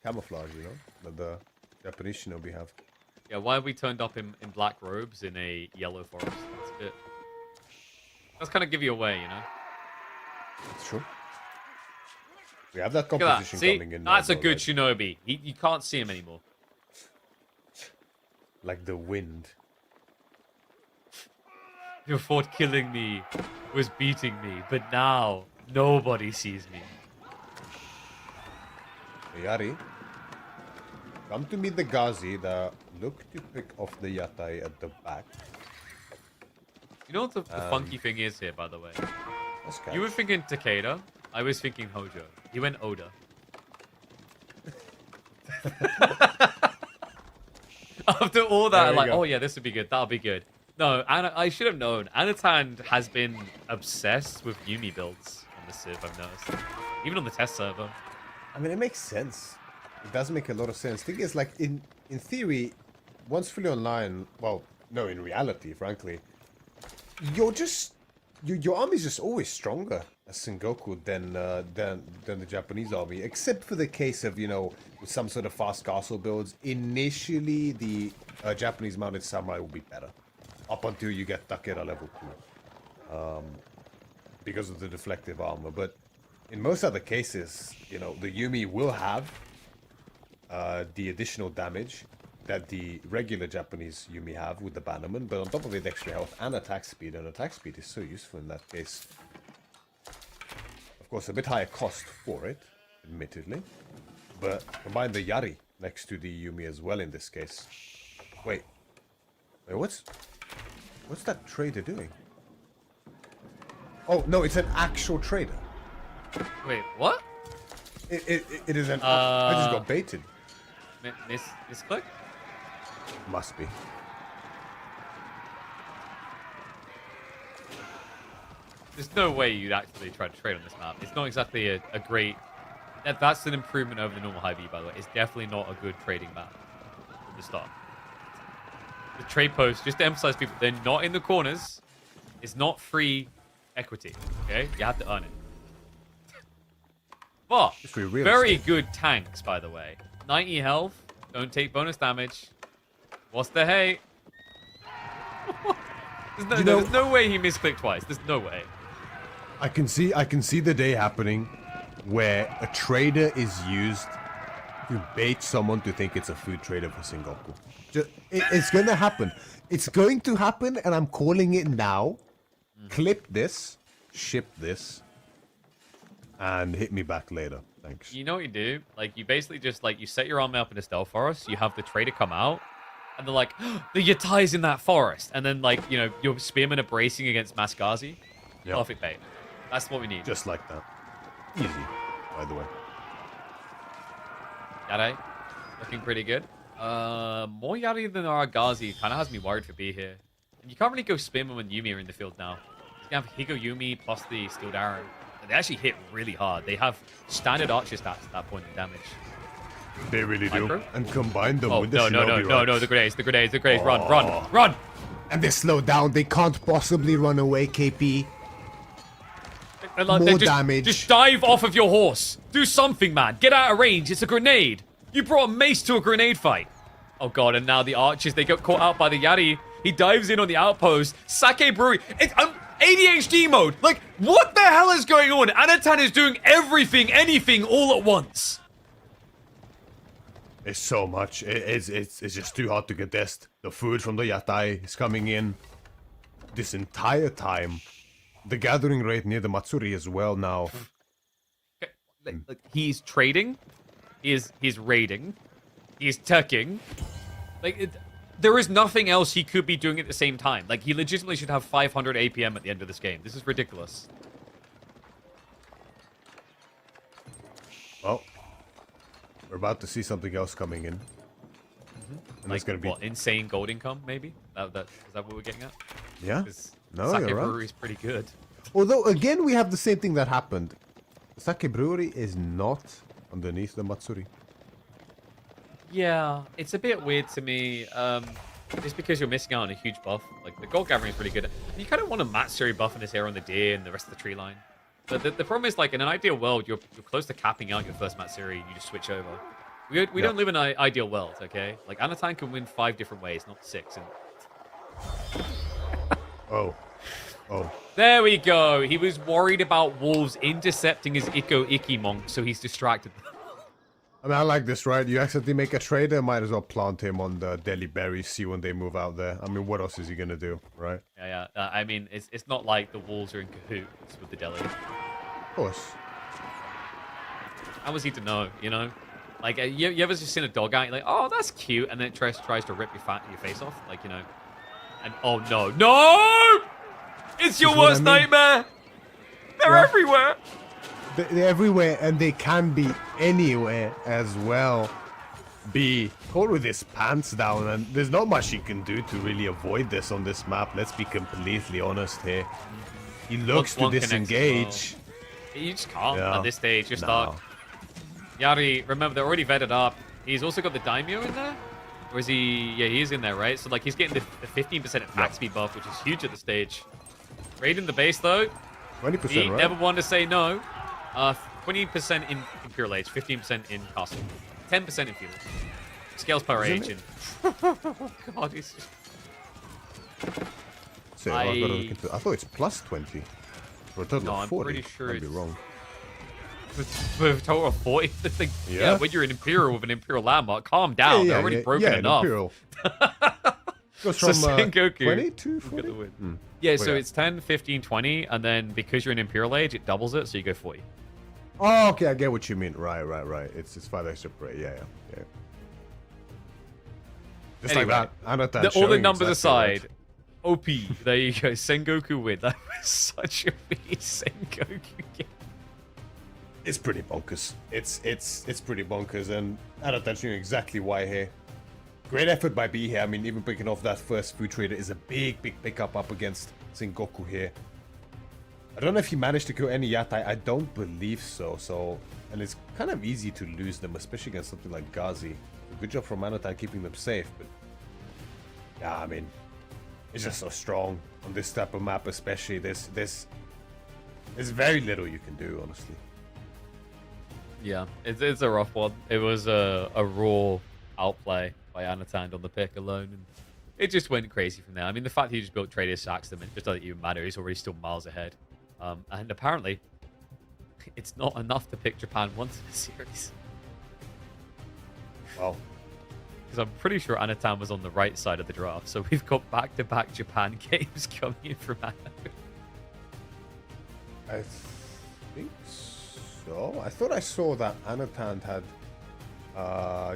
[SPEAKER 2] camouflage? You know, that the Japanese Shinobi have.
[SPEAKER 1] Yeah, why have we turned up in black robes in a yellow forest? That's a bit... That's kind of give you away, you know?
[SPEAKER 2] That's true. We have that
[SPEAKER 1] Look at that.
[SPEAKER 2] composition
[SPEAKER 1] See?
[SPEAKER 2] coming in.
[SPEAKER 1] That's
[SPEAKER 2] now,
[SPEAKER 1] a good
[SPEAKER 2] right?
[SPEAKER 1] Shinobi. You can't see him anymore.
[SPEAKER 2] Like the wind.
[SPEAKER 1] Your thought killing me was beating me, but now nobody sees me.
[SPEAKER 2] Yari, come to meet the Ghazi that look to pick off the Yatai at the back.
[SPEAKER 1] You know what the funky thing is here, by the way? You were thinking Takeda. I was thinking Hojo. He went Oda. After all that, I'm like, oh yeah, this would be good. That'll be good. No, I should have known. Anatan has been obsessed with Yumi builds on the Civ, I've noticed. Even on the test server.
[SPEAKER 2] I mean, it makes sense. It does make a lot of sense. Thing is, like, in theory, once fully online, well, no, in reality, frankly, you're just... Your army's just always stronger Sengoku than the Japanese army, except for the case of with some sort of fast castle builds. Initially, the Japanese mounted samurai will be better, up until you get Takeda level 2, because of the deflective armor. But in most other cases, the Yumi will have the additional damage that the regular Japanese Yumi have with the Bannerman, but on top of it, extra health and attack speed, and attack speed is so useful in that case. Of course, a bit higher cost for it, admittedly, but combine the Yari next to the Yumi as well in this case. Wait, what's that trader doing? Oh, no, it's an actual trader.
[SPEAKER 1] Wait, what?
[SPEAKER 2] It is an... I just got baited.
[SPEAKER 1] Misclick?
[SPEAKER 2] Must be.
[SPEAKER 1] There's no way you'd actually try to trade on this map. It's not exactly a great... That's an improvement over the normal high V, by the way. It's definitely not a good trading map from the start. The trade posts, just to emphasize people, they're not in the corners. It's not free equity, okay? You have to earn it. But, very good tanks, by the way. 90 health, don't take bonus damage. What's the hate? There's no way he misclicked twice. There's no way.
[SPEAKER 2] I can see the day happening where a trader is used to bait someone to think it's a food trader for Sengoku. It's going to happen. It's going to happen, and I'm calling it now. Clip this, ship this, and hit me back later. Thanks.
[SPEAKER 1] You know what you do? Like, you basically just, you set your army up in a stealth forest, you have the trader come out, and they're like, oh, the Yatai's in that forest. And then, your spearmen are bracing against Masgazi. Yep. Perfect bait. That's what we need.
[SPEAKER 2] Just like that. Easy, by the way.
[SPEAKER 1] Yari, looking pretty good. More Yari than Aragazi kind of has me worried for B here. And you can't really go spearmen when Yumi are in the field now. He's going to have Higo Yumi plus the Steel Arrow. They actually hit really hard. They have standard archer stats at that point in damage.
[SPEAKER 2] They really do.
[SPEAKER 1] Micro?
[SPEAKER 2] And combine them with the
[SPEAKER 1] no, the grenades,
[SPEAKER 2] Oh.
[SPEAKER 1] run!
[SPEAKER 2] And they slow down. They can't possibly run away, KP. More damage.
[SPEAKER 1] Just dive off of your horse. Do something, man. Get out of range. It's a grenade. You brought a mace to a grenade fight. Oh, God. And now the archers, they got caught out by the Yari. He dives in on the outpost. Sake Brewery. It's ADHD mode. What the hell is going on? Anatan is doing everything, anything, all at once.
[SPEAKER 2] It's so much. It's just too hard to contest. The food from the Yatai is coming in this entire time. The gathering rate near the Matsuri as well now.
[SPEAKER 1] He's trading. He's raiding. He's teching. There is nothing else he could be doing at the same time. He legitimately should have 500 APM at the end of this game. This is ridiculous.
[SPEAKER 2] Well, we're about to see something else coming in. And it's going to be...
[SPEAKER 1] What, insane gold income, maybe? Is that what we're getting at?
[SPEAKER 2] Yeah. No,
[SPEAKER 1] Sake
[SPEAKER 2] you're right.
[SPEAKER 1] Brewery is pretty good.
[SPEAKER 2] Although, again, we have the same thing that happened. Sake Brewery is not underneath the Matsuri.
[SPEAKER 1] Yeah, it's a bit weird to me. Just because you're missing out on a huge buff. The gold gathering is really good. And you kind of want a Matsuri buff in this here on the deer and the rest of the tree line. But the problem is, in an ideal world, you're close to capping out your first Matsuri and you just switch over. We don't live in an ideal world, okay? Anatan can win 5 different ways, not 6. And...
[SPEAKER 2] Oh.
[SPEAKER 1] There we go. He was worried about wolves intercepting his Ikko monk, so he's distracted.
[SPEAKER 2] I mean, I like this, right? You accidentally make a trader, might as well plant him on the Delhi Berries, see when they move out there. I mean, what else is he gonna do, right?
[SPEAKER 1] Yeah. I mean, it's not like the wolves are in cahoots with the Delhi.
[SPEAKER 2] Of course.
[SPEAKER 1] How was he to know, you ever just seen a dog out, you're like, oh, that's cute, and then it tries to rip your face off, and oh no! It's your worst nightmare! They're everywhere!
[SPEAKER 2] They're everywhere, and they can be anywhere as well. Be caught with his pants down, and there's not much you can do to really avoid this on this map. Let's be completely honest here. He looks to disengage.
[SPEAKER 1] Well. You just can't at this stage. You're stuck. Yari, remember, they're already vetted up. He's also got the Daimyo in there? Or is he... Yeah, he is in there, right? So, he's getting the 15% attack speed buff, which is huge at the stage. Raiding the base, though.
[SPEAKER 2] 20%,
[SPEAKER 1] He
[SPEAKER 2] right?
[SPEAKER 1] never wanted to say no. 20% in Imperial Age, 15% in Castle, 10% in Feudal. Scales per
[SPEAKER 2] Isn't
[SPEAKER 1] age.
[SPEAKER 2] it?
[SPEAKER 1] And oh god, it's just...
[SPEAKER 2] So I've got to look into. I thought it's plus 20 for a total
[SPEAKER 1] No,
[SPEAKER 2] of
[SPEAKER 1] I'm
[SPEAKER 2] 40.
[SPEAKER 1] pretty sure
[SPEAKER 2] I'd be
[SPEAKER 1] it's...
[SPEAKER 2] wrong.
[SPEAKER 1] With a total of 40? Yeah,
[SPEAKER 2] Yeah.
[SPEAKER 1] when you're an Imperial with an Imperial landmark, calm down. They're already broken enough.
[SPEAKER 2] Imperial. Goes
[SPEAKER 1] So
[SPEAKER 2] from
[SPEAKER 1] Sengoku
[SPEAKER 2] 20 to
[SPEAKER 1] will
[SPEAKER 2] 40?
[SPEAKER 1] get the win.
[SPEAKER 2] Hmm.
[SPEAKER 1] Yeah,
[SPEAKER 2] Well,
[SPEAKER 1] so
[SPEAKER 2] yeah.
[SPEAKER 1] it's 10, 15, 20, and then because you're in Imperial Age, it doubles it, so you go 40.
[SPEAKER 2] Oh, okay, I get what you mean. Right. It's 5 extra per. Yeah. Just
[SPEAKER 1] Anyway,
[SPEAKER 2] like that. Anatan
[SPEAKER 1] all the
[SPEAKER 2] showing
[SPEAKER 1] numbers
[SPEAKER 2] exactly
[SPEAKER 1] aside, OP. There you go. Sengoku win. That was such a big Sengoku game.
[SPEAKER 2] It's pretty bonkers. It's pretty bonkers, and Anatan showing exactly why here. Great effort by B here. I mean, even picking off that first food trader is a big pickup up against Sengoku here. I don't know if he managed to kill any Yatai. I don't believe so. And it's kind of easy to lose them, especially against something like Ghazi. So good job from Anatan keeping them safe, but yeah, I mean, it's just so strong on this type of map, especially. There's very little you can do, honestly.
[SPEAKER 1] Yeah, it's a rough one. It was a raw outplay by Anatan on the pick alone, and it just went crazy from there. I mean, the fact he just built Trader sacks them, it just doesn't even matter. He's already still miles ahead. And apparently, it's not enough to pick Japan once in a series.
[SPEAKER 2] Well,
[SPEAKER 1] Because I'm pretty sure Anatan was on the right side of the draft, so we've got back-to-back Japan games coming in from Anno.
[SPEAKER 2] I think so. I thought I saw that Anatan had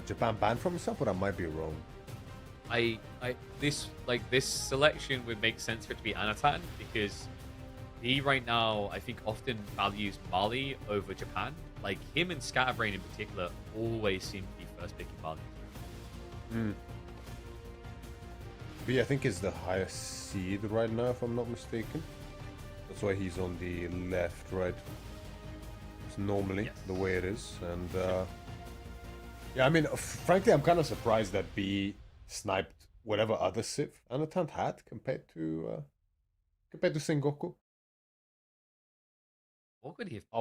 [SPEAKER 2] Japan banned from himself, but I might be wrong.
[SPEAKER 1] This selection would make sense for it to be Anatan because he right now I think often values Mali over Japan. Like him and Scatterbrain in particular always seem to be first picking Mali.
[SPEAKER 2] B, I think, is the highest seed right now, if I'm not mistaken. That's why he's on the left, right? It's normally the way it is, and yeah, I mean, frankly, I'm kind of surprised that B sniped whatever other Civ Anatan had compared to Sengoku.
[SPEAKER 1] What could he have?
[SPEAKER 2] I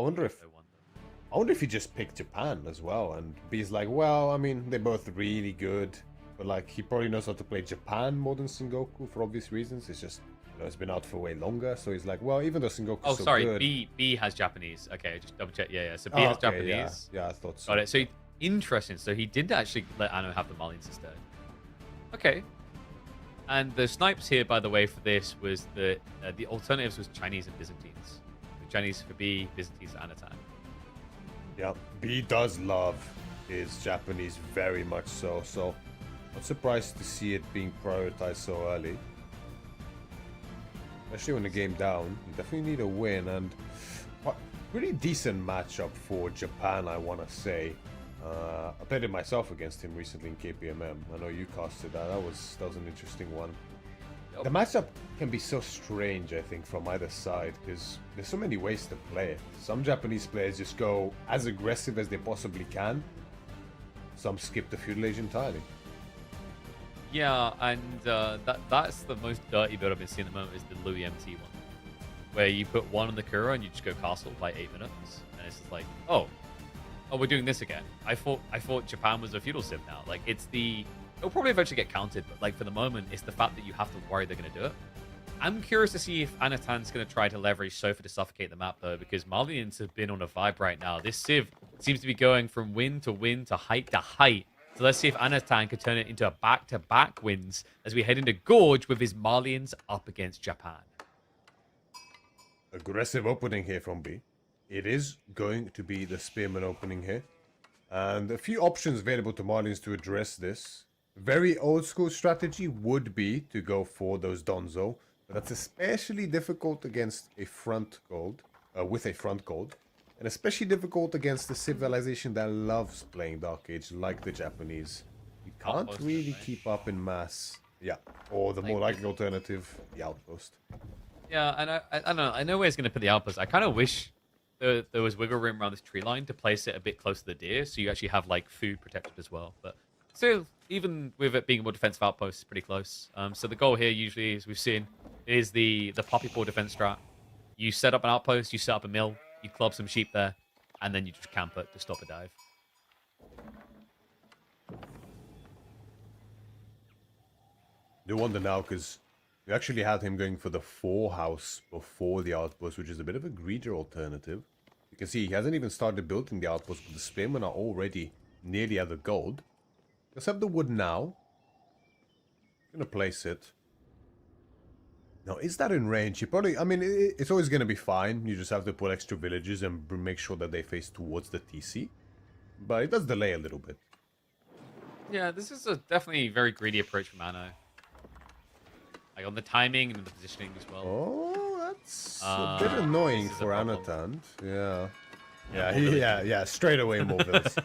[SPEAKER 2] wonder if he just picked Japan as well, and B's like, well, I mean, they're both really good, but like he probably knows how to play Japan more than Sengoku for obvious reasons. It's just, you know, it's been out for way longer, so he's like, well, even though Sengoku's
[SPEAKER 1] Oh,
[SPEAKER 2] so
[SPEAKER 1] sorry,
[SPEAKER 2] good,
[SPEAKER 1] B has Japanese. Okay, just double check. Yeah. So B has
[SPEAKER 2] okay,
[SPEAKER 1] Japanese.
[SPEAKER 2] Yeah, I thought so.
[SPEAKER 1] Got it. So interesting. So he did actually let Anno have the Malians instead. Okay. And the snipes here, by the way, for this was the alternatives was Chinese and Byzantines. The Chinese for B, Byzantines for Anatan.
[SPEAKER 2] Yeah, B does love his Japanese very much so. So, not surprised to see it being prioritized so early. Especially when the game down, you definitely need a win, and pretty decent matchup for Japan, I want to say. I played it myself against him recently in KPMM. I know you casted that. That was an interesting one. The matchup can be so strange, I think, from either side, because there's so many ways to play it. Some Japanese players just go as aggressive as they possibly can. Some skip the feudal age entirely.
[SPEAKER 1] Yeah, and that's the most dirty build I've been seeing at the moment is the Louis MT one. Where you put one on the Kura and you just go castle by 8 minutes. And it's just like, oh, we're doing this again. I thought Japan was a feudal civ now. Like, it'll probably eventually get counted, but like for the moment, it's the fact that you have to worry they're going to do it. I'm curious to see if Anatan's going to try to leverage Sofa to suffocate the map, though, because Malians have been on a vibe right now. This civ seems to be going from win to height to height. So let's see if Anatan can turn it into a back-to-back wins as we head into Gorge with his Malians up against Japan.
[SPEAKER 2] Aggressive opening here from B. It is going to be the Spearman opening here. And a few options available to Malians to address this. Very old school strategy would be to go for those Donzo. But that's especially difficult against a front gold, with a front gold. And especially difficult against the civilization that loves playing Dark Age, like the Japanese. You can't really keep up in mass. Yeah, or the more likely alternative, the Outpost.
[SPEAKER 1] Yeah, and I don't know. I know where he's going to put the Outpost. I kind of wish there was wiggle room around this tree line to place it a bit close to the deer, so you actually have like food protected as well. But still, even with it being a more defensive outpost, it's pretty close. So the goal here usually, as we've seen, is the poppy paw defense strat. You set up an outpost, you set up a mill, you club some sheep there, and then you just camp it to stop a dive.
[SPEAKER 2] You wonder now, because we actually had him going for the 4 house before the outpost, which is a bit of a greedier alternative. You can see he hasn't even started building the outpost, but the spearmen are already nearly at the gold. Let's have the wood now. I'm gonna place it. Now, is that in range? You probably, I mean, it's always gonna be fine. You just have to put extra villages and make sure that they face towards the TC. But it does delay a little bit.
[SPEAKER 1] Yeah, this is a definitely very greedy approach from Anno. Like on the timing and the positioning as well.
[SPEAKER 2] Oh, that's a bit annoying for Anotand. Yeah, straight away more villas.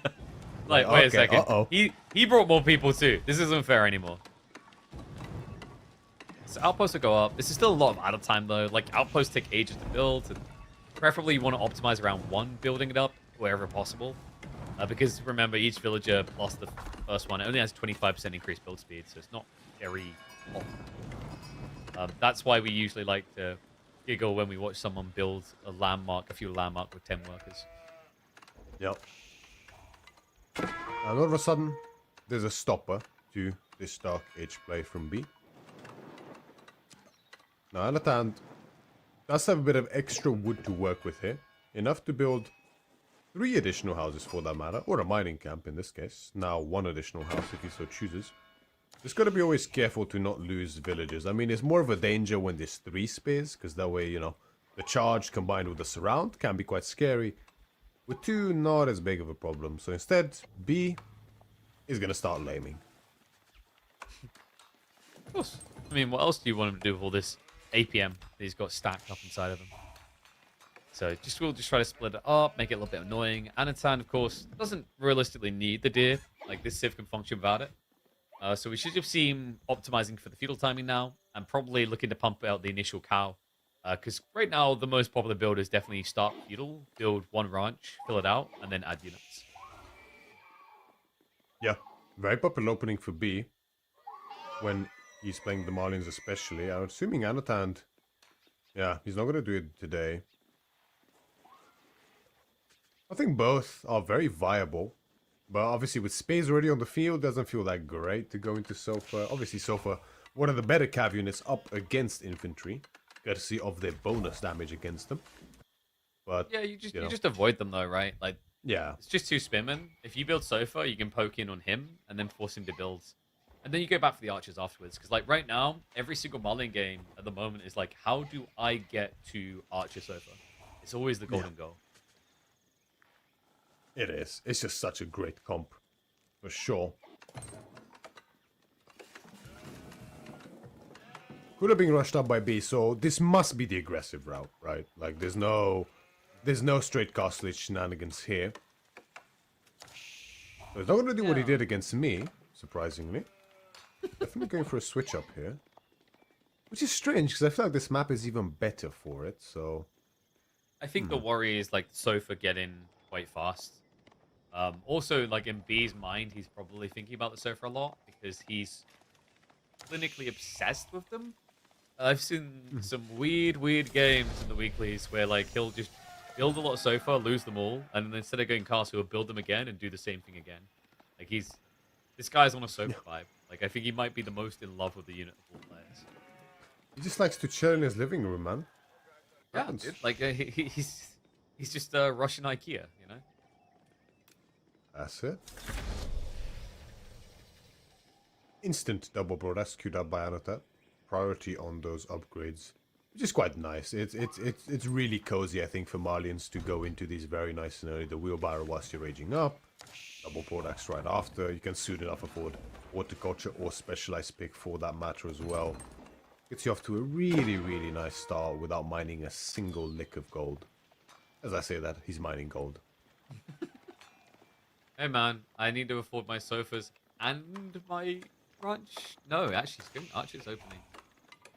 [SPEAKER 1] Like, wait a second. He brought more people too. This isn't fair anymore. So outposts will go up. This is still a lot of idle time though. Like outposts take ages to build, and preferably you want to optimize around one building it up wherever possible. Because remember, each villager plus the first one only has 25% increased build speed, so it's not very often. That's why we usually like to giggle when we watch someone build a few landmark with 10 workers.
[SPEAKER 2] Yep. And all of a sudden, there's a stopper to this Dark Age play from B. Now, Anatan does have a bit of extra wood to work with here. Enough to build 3 additional houses for that matter, or a mining camp in this case. Now 1 additional house if he so chooses. Just gotta be always careful to not lose villages. I mean, it's more of a danger when there's 3 spares, because that way, you know, the charge combined with the surround can be quite scary. With 2, not as big of a problem. So instead, B is gonna start laming.
[SPEAKER 1] Of course. I mean, what else do you want him to do with all this APM that he's got stacked up inside of him? So we'll just try to split it up, make it a little bit annoying. Anatan, of course, doesn't realistically need the deer. Like, this Civ can function without it. So we should just see him optimizing for the feudal timing now, and probably looking to pump out the initial cow. Because right now, the most popular build is definitely start feudal, build 1 ranch, fill it out, and then add units.
[SPEAKER 2] Yeah, very popular opening for B. When he's playing the Marlians especially. I'm assuming Anatan, yeah, he's not going to do it today. I think both are very viable. But obviously with space already on the field, doesn't feel that great to go into Sofa. Obviously Sofa, one of the better cav units up against infantry. Courtesy of their bonus damage against them. But
[SPEAKER 1] yeah, you just avoid them though, right? Like,
[SPEAKER 2] yeah,
[SPEAKER 1] it's just 2 spearmen. If you build Sofa, you can poke in on him and then force him to build. And then you go back for the archers afterwards. Because like right now, every single Marlin game at the moment is like, how do I get to Archer Sofa? It's always the golden goal.
[SPEAKER 2] It is. It's just such a great comp. For sure. Could have been rushed up by B, so this must be the aggressive route, right? Like, there's no straight castle shenanigans here. So he's not going to do what he did against me, surprisingly. Definitely going for a switch up here. Which is strange, because I feel like this map is even better for it, so...
[SPEAKER 1] I think the worry is, like, Sofa getting quite fast. Also, like, in B's mind, he's probably thinking about the Sofa a lot, because he's clinically obsessed with them. I've seen some weird games in the weeklies where, like, he'll just build a lot of Sofa, lose them all, and then instead of going castle, he'll build them again and do the same thing again. Like, this guy's on a Sofa vibe. Like, I think he might be the most in love with the unit of all players.
[SPEAKER 2] He just likes to chill in his living room, man.
[SPEAKER 1] Yeah, dude, like, he's just Russian IKEA, you know?
[SPEAKER 2] That's it. Instant double broadcast queued up by Anata. Priority on those upgrades, which is quite nice. It's really cozy, I think, for Marlians to go into these very nice and early. The wheelbarrow whilst you're raging up. Double broadcast right after. You can soon enough afford horticulture or specialized pick for that matter as well. Gets you off to a really nice start without mining a single lick of gold. As I say that, he's mining gold.
[SPEAKER 1] Hey man, I need to afford my sofas and my ranch. No, actually, it's good. Archer's opening.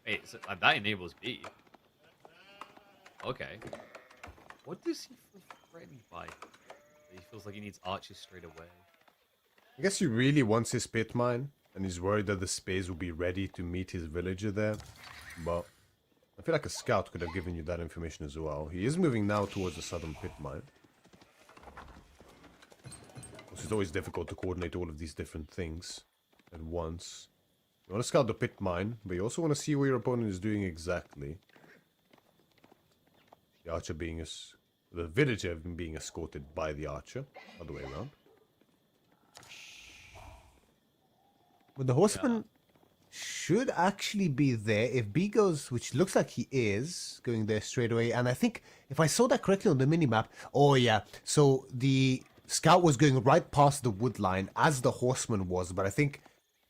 [SPEAKER 1] Wait, so, that enables B. Okay. What does he feel threatened by? He feels like he needs archers straight away.
[SPEAKER 2] I guess he really wants his pit mine, and he's worried that the space will be ready to meet his villager there. But I feel like a scout could have given you that information as well. He is moving now towards the southern pit mine. It's always difficult to coordinate all of these different things at once. You want to scout the pit mine, but you also want to see what your opponent is doing exactly. The archer being the villager being escorted by the archer, other way around. But the horseman should actually be there if B goes, which looks like he is going there straight away. And I think if I saw that correctly on the minimap, oh yeah, so the scout was going right past the wood line as the horseman was, but I think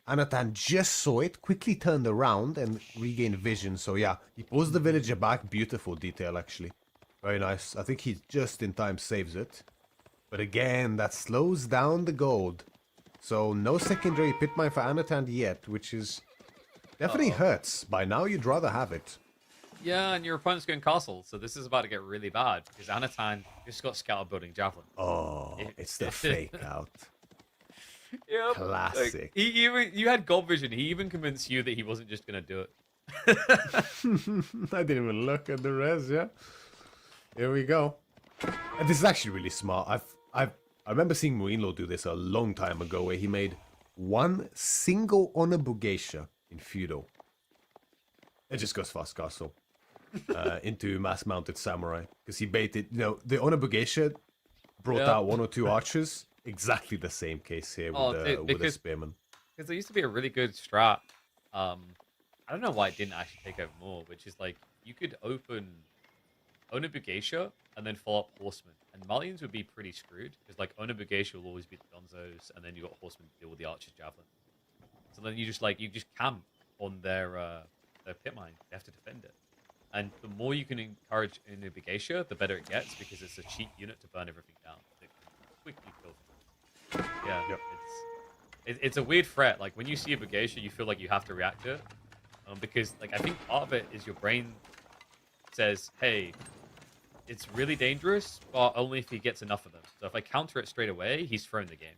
[SPEAKER 2] Anatan just saw it, quickly turned around and regained vision. So yeah, he pulls the villager back. Beautiful detail, actually. Very nice. I think he just in time saves it. But again, that slows down the gold. So no secondary pit mine for Anatan yet, which is definitely hurts. By now, you'd rather have it.
[SPEAKER 1] Yeah, and your opponent's going castle, so this is about to get really bad because Anatan just got scouted building javelin.
[SPEAKER 2] Oh, it's the fake out.
[SPEAKER 1] Yep.
[SPEAKER 2] Classic.
[SPEAKER 1] Like, you had gold vision. He even convinced you that he wasn't just gonna do it.
[SPEAKER 2] I didn't even look at the res. Yeah. Here we go. And this is actually really smart. I remember seeing Muinlo do this a long time ago, where he made one single honorable geisha in feudal. It just goes fast castle into mass mounted samurai because he baited. You know, the honorable geisha brought out one or two archers. Exactly the same case here with the spearman.
[SPEAKER 1] Because there used to be a really good strat. I don't know why it didn't actually take over more, which is like you could open Onabugeisha and then follow up Horseman. And Malians would be pretty screwed because like Onabugeisha will always be the Gonzos, and then you got Horseman to deal with the Archer's Javelin. So then you just camp on their pit mine. They have to defend it. And the more you can encourage Onabugeisha, the better it gets because it's a cheap unit to burn everything down. It can quickly kill things. Yeah, it's a weird threat. Like when you see a Bugeisha, you feel like you have to react to it, because like I think part of it is your brain says, "Hey, it's really dangerous, but only if he gets enough of them." So if I counter it straight away, he's thrown the game.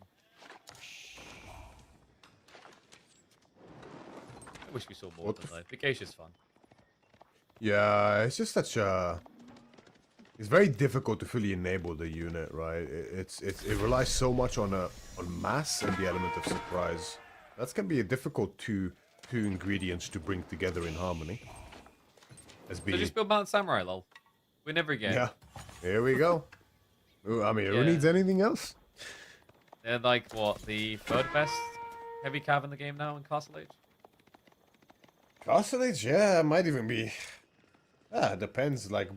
[SPEAKER 1] I wish we saw more of them though. Bugeisha's fun.
[SPEAKER 2] Yeah, it's just such a. It's very difficult to fully enable the unit, right? It relies so much on mass and the element of surprise. That can be a difficult two ingredients to bring together in harmony.
[SPEAKER 1] So just build Mount Samurai, lol. Win every game.
[SPEAKER 2] Yeah, here we go. Ooh, I mean, who needs anything else?
[SPEAKER 1] They're like what, the third best heavy cav in the game now in Castle Age?
[SPEAKER 2] Castle Age, yeah, might even be. It depends. Like.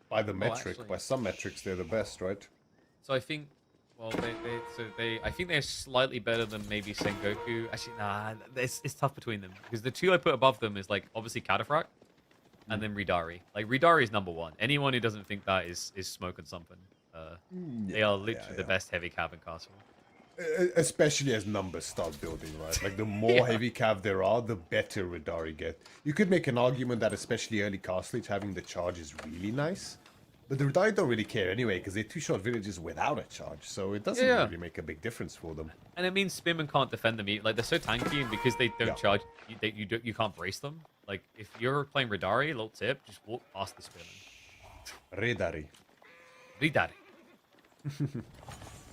[SPEAKER 2] By the metric, by some metrics, they're the best, right?
[SPEAKER 1] So I think, well, I think they're slightly better than maybe Sengoku. Actually, nah, it's tough between them because the two I put above them is like obviously Cataphract and then Ridari. Like Ridari is number one. Anyone who doesn't think that is smoking something. They are literally the best heavy cav in Castle.
[SPEAKER 2] Especially as numbers start building, right? Like the more heavy cav there are, the better Ridari get. You could make an argument that especially early Castle Age having the charge is really nice. But the Ridari don't really care anyway because they're two-shot villages without a charge. So it doesn't really make a big difference for them.
[SPEAKER 1] And it means Spearmen can't defend them. Like they're so tanky, and because they don't charge, you can't brace them. Like if you're playing Ridari, little tip, just walk past the Spearmen. Ridari.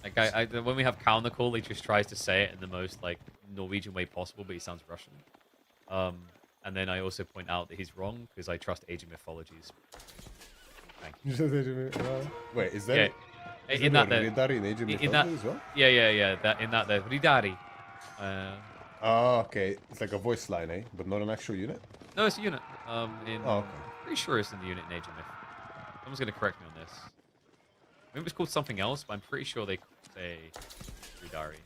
[SPEAKER 1] Like when we have counter call, he just tries to say it in the most like Norwegian way possible, but he sounds Russian. And then I also point out that he's wrong because I trust aging mythologies. Thank you.
[SPEAKER 2] Wait, is that
[SPEAKER 1] in that
[SPEAKER 2] Ridari in aging mythology as well?
[SPEAKER 1] Yeah. That in that Ridari.
[SPEAKER 2] Oh, okay. It's like a voice line, eh? But not an actual unit.
[SPEAKER 1] No, it's a unit.
[SPEAKER 2] Okay.
[SPEAKER 1] Pretty sure it's in the unit in aging myth. Someone's gonna correct me on this. Maybe it's called something else, but I'm pretty sure they say Ridari.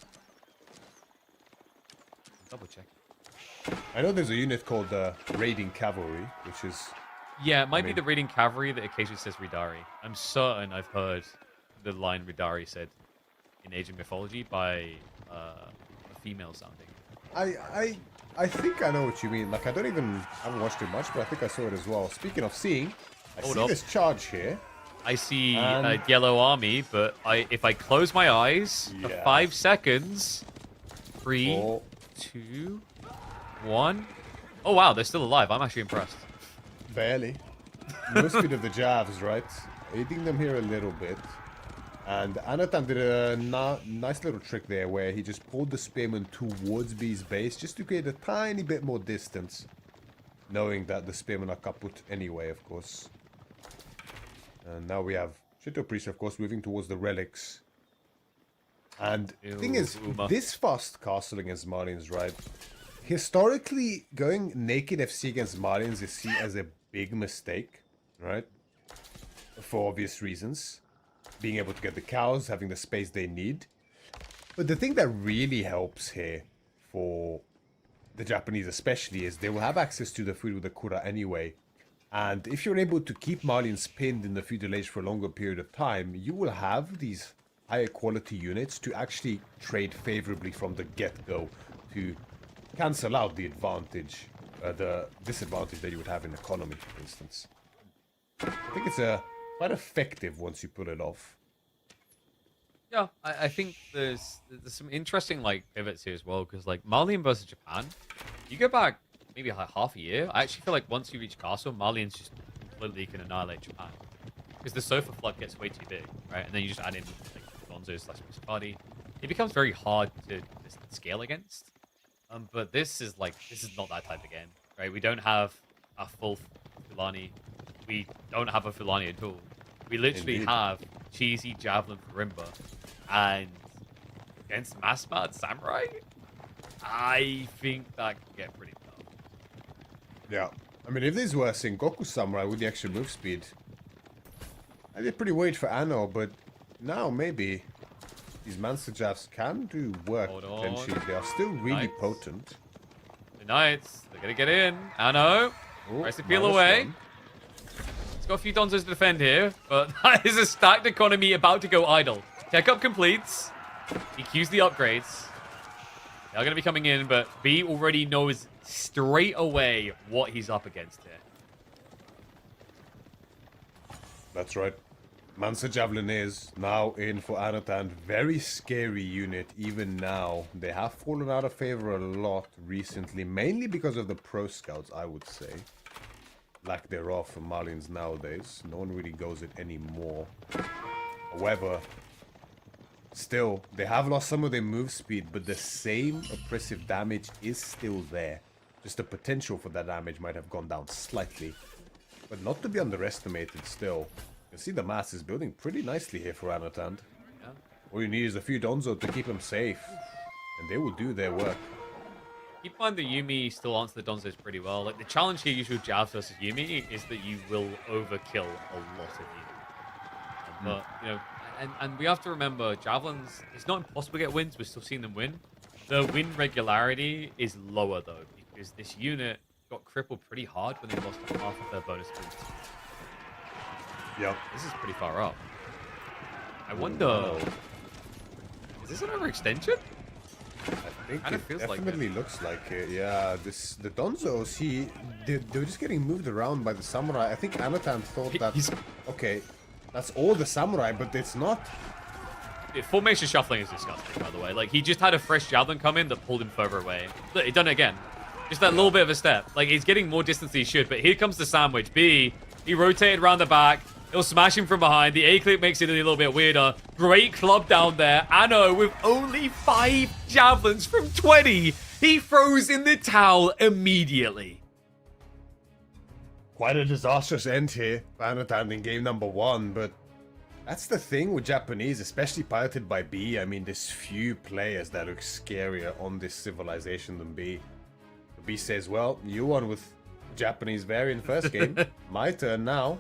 [SPEAKER 1] Double check.
[SPEAKER 2] I know there's a unit called Raiding Cavalry, which is...
[SPEAKER 1] Yeah, it might be the Raiding Cavalry that occasionally says Ridari. I'm certain I've heard the line Ridari said in Age of Mythology by a female sounding.
[SPEAKER 2] I think I know what you mean. Like, I haven't watched it much, but I think I saw it as well. Speaking of seeing, I see this charge here.
[SPEAKER 1] I see a yellow army, but if I close my eyes for 5 seconds, 3, 2, 1. Oh wow, they're still alive. I'm actually impressed.
[SPEAKER 2] Barely. move speed of the Javs, right? Aiding them here a little bit. And Anatan did a nice little trick there where he just pulled the Spearman towards B's base just to create a tiny bit more distance. Knowing that the Spearmen are kaput anyway, of course. And now we have Shito Priest, of course, moving towards the relics. And the thing is, this fast castle against Marlians, right? Historically, going naked FC against Marlians is seen as a big mistake, right? For obvious reasons. Being able to get the cows, having the space they need. But the thing that really helps here for the Japanese especially is they will have access to the food with the Kura anyway. And if you're able to keep Marlians pinned in the feudal age for a longer period of time, you will have these higher quality units to actually trade favorably from the get-go to cancel out the advantage, the disadvantage that you would have in economy, for instance. I think it's quite effective once you pull it off.
[SPEAKER 1] Yeah, I think there's some interesting like pivots here as well, because like Malian versus Japan, you go back maybe like half a year. I actually feel like once you reach Castle, Malians just completely can annihilate Japan, because the Sofa flood gets way too big, right? And then you just add in like Gonzo/Muscati. It becomes very hard to scale against. But this is not that type of game, right? We don't have a full Fulani. We don't have a Fulani at all. We literally have cheesy Javelin Farimba, and against Mass-Mad Samurai, I think that could get pretty tough.
[SPEAKER 2] Yeah. I mean, if this were Sengoku Samurai with the extra move speed, I'd be pretty worried for Anno, but now maybe these Monster Javs can do work potentially. They are still really potent.
[SPEAKER 1] The Knights, they're going to get in. Anno, tries to peel away.
[SPEAKER 2] One.
[SPEAKER 1] Got a few Donzos to defend here, but that is a stacked economy about to go idle. Tech up completes. He queues the upgrades. They're going to be coming in, but B already knows straight away what he's up against here.
[SPEAKER 2] That's right. Mansa Javelin is now in for Anatan. Very scary unit even now. They have fallen out of favor a lot recently, mainly because of the pro scouts, I would say. Lack thereof from Malians nowadays. No one really goes it anymore. However, still, they have lost some of their move speed, but the same oppressive damage is still there. Just the potential for that damage might have gone down slightly. But not to be underestimated still. You can see the mass is building pretty nicely here for Anatan. Yeah. All you need is a few Donzo to keep him safe. And they will do their work.
[SPEAKER 1] Keep in mind that Yumi still answers the Donzos pretty well. Like, the challenge here usually with Javs versus Yumi is that you will overkill a lot of Yumi. But, you know, and we have to remember, Javelins, it's not impossible to get wins. We're still seeing them win. The win regularity is lower, though, because this unit got crippled pretty hard when they lost half of their bonus boots.
[SPEAKER 2] Yep.
[SPEAKER 1] This is pretty far up. I wonder, is this an overextension?
[SPEAKER 2] I think it definitely looks like it. Yeah, the Donzos, they were just getting moved around by the samurai. I think Anatan thought that, okay, that's all the samurai, but it's not.
[SPEAKER 1] Formation shuffling is disgusting, by the way. Like, he just had a fresh javelin come in that pulled him further away. Look, he done it again. Just that little bit of a step. Like, he's getting more distance than he should, but here comes the sandwich. B, he rotated around the back. It'll smash him from behind. The A-clip makes it a little bit weirder. Great club down there. Anno with only 5 javelins from 20. He throws in the towel immediately.
[SPEAKER 2] Quite a disastrous end here for Anatan in game number 1, but that's the thing with Japanese, especially piloted by B. I mean, there's few players that look scarier on this civilization than B. B says, well, you won with Japanese variant first game. My turn now.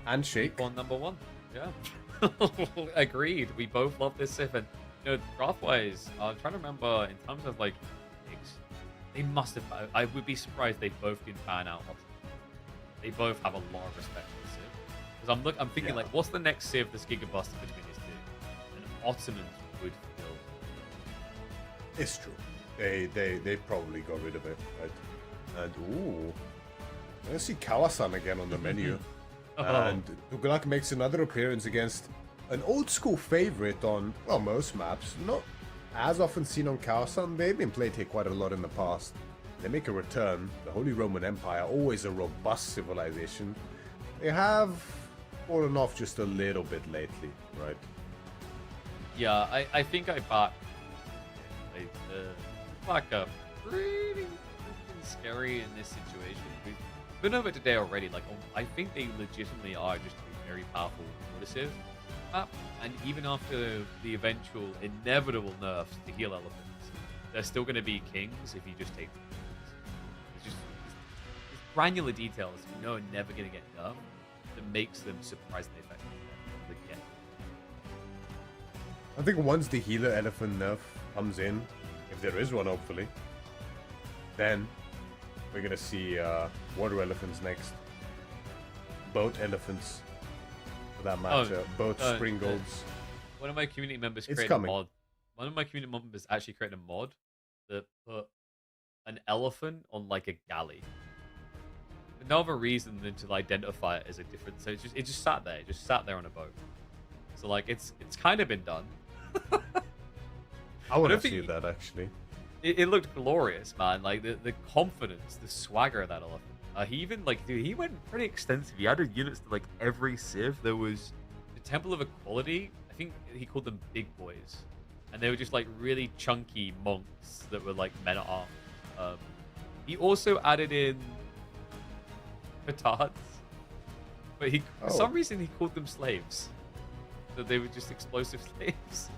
[SPEAKER 2] Handshake.
[SPEAKER 1] On number 1. Yeah. Agreed. We both love this Sif. And, you know, draft-wise, I'm trying to remember in terms of, like, picks, they must have. I would be surprised they both didn't pan out. They both have a lot of respect for the Civ. Because I'm thinking, like, what's the next Civ that's Gigabuster between these two? And Ottomans would feel.
[SPEAKER 2] It's true. They probably got rid of it, right? And, ooh. I see Kawasan again on the menu. And Tugulak makes another appearance against an old school favorite on, well, most maps. Not as often seen on Kawasan. They've been played here quite a lot in the past. They make a return. The Holy Roman Empire, always a robust civilization. They have fallen off just a little bit lately, right?
[SPEAKER 1] Yeah, I think I back like pretty freaking scary in this situation. We've been over today already. Like, I think they legitimately are just a very powerful aggressive map. And even after the eventual inevitable nerfs to heal elephants, they're still going to be kings if you just take them. It's just it's granular details you know are never going to get nerfed that makes them surprisingly effective. Again.
[SPEAKER 2] I think once the healer elephant nerf comes in, if there is one, hopefully, then we're gonna see water elephants next. Boat elephants, for that matter. Boat springolds.
[SPEAKER 1] One of my community members created a mod. One of my community members actually created a mod that put an elephant on like a galley. For no other reason than to identify it as a different. So it just sat there. It just sat there on a boat. So like it's kind of been done.
[SPEAKER 2] I want to see that actually.
[SPEAKER 1] It looked glorious, man. Like the confidence, the swagger of that elephant. He even like, dude, he went pretty extensive. He added units to like every civ. There was the Temple of Equality. I think he called them big boys, and they were just like really chunky monks that were like men at arms. He also added in petards, but for some reason he called them slaves. That they were just explosive slaves.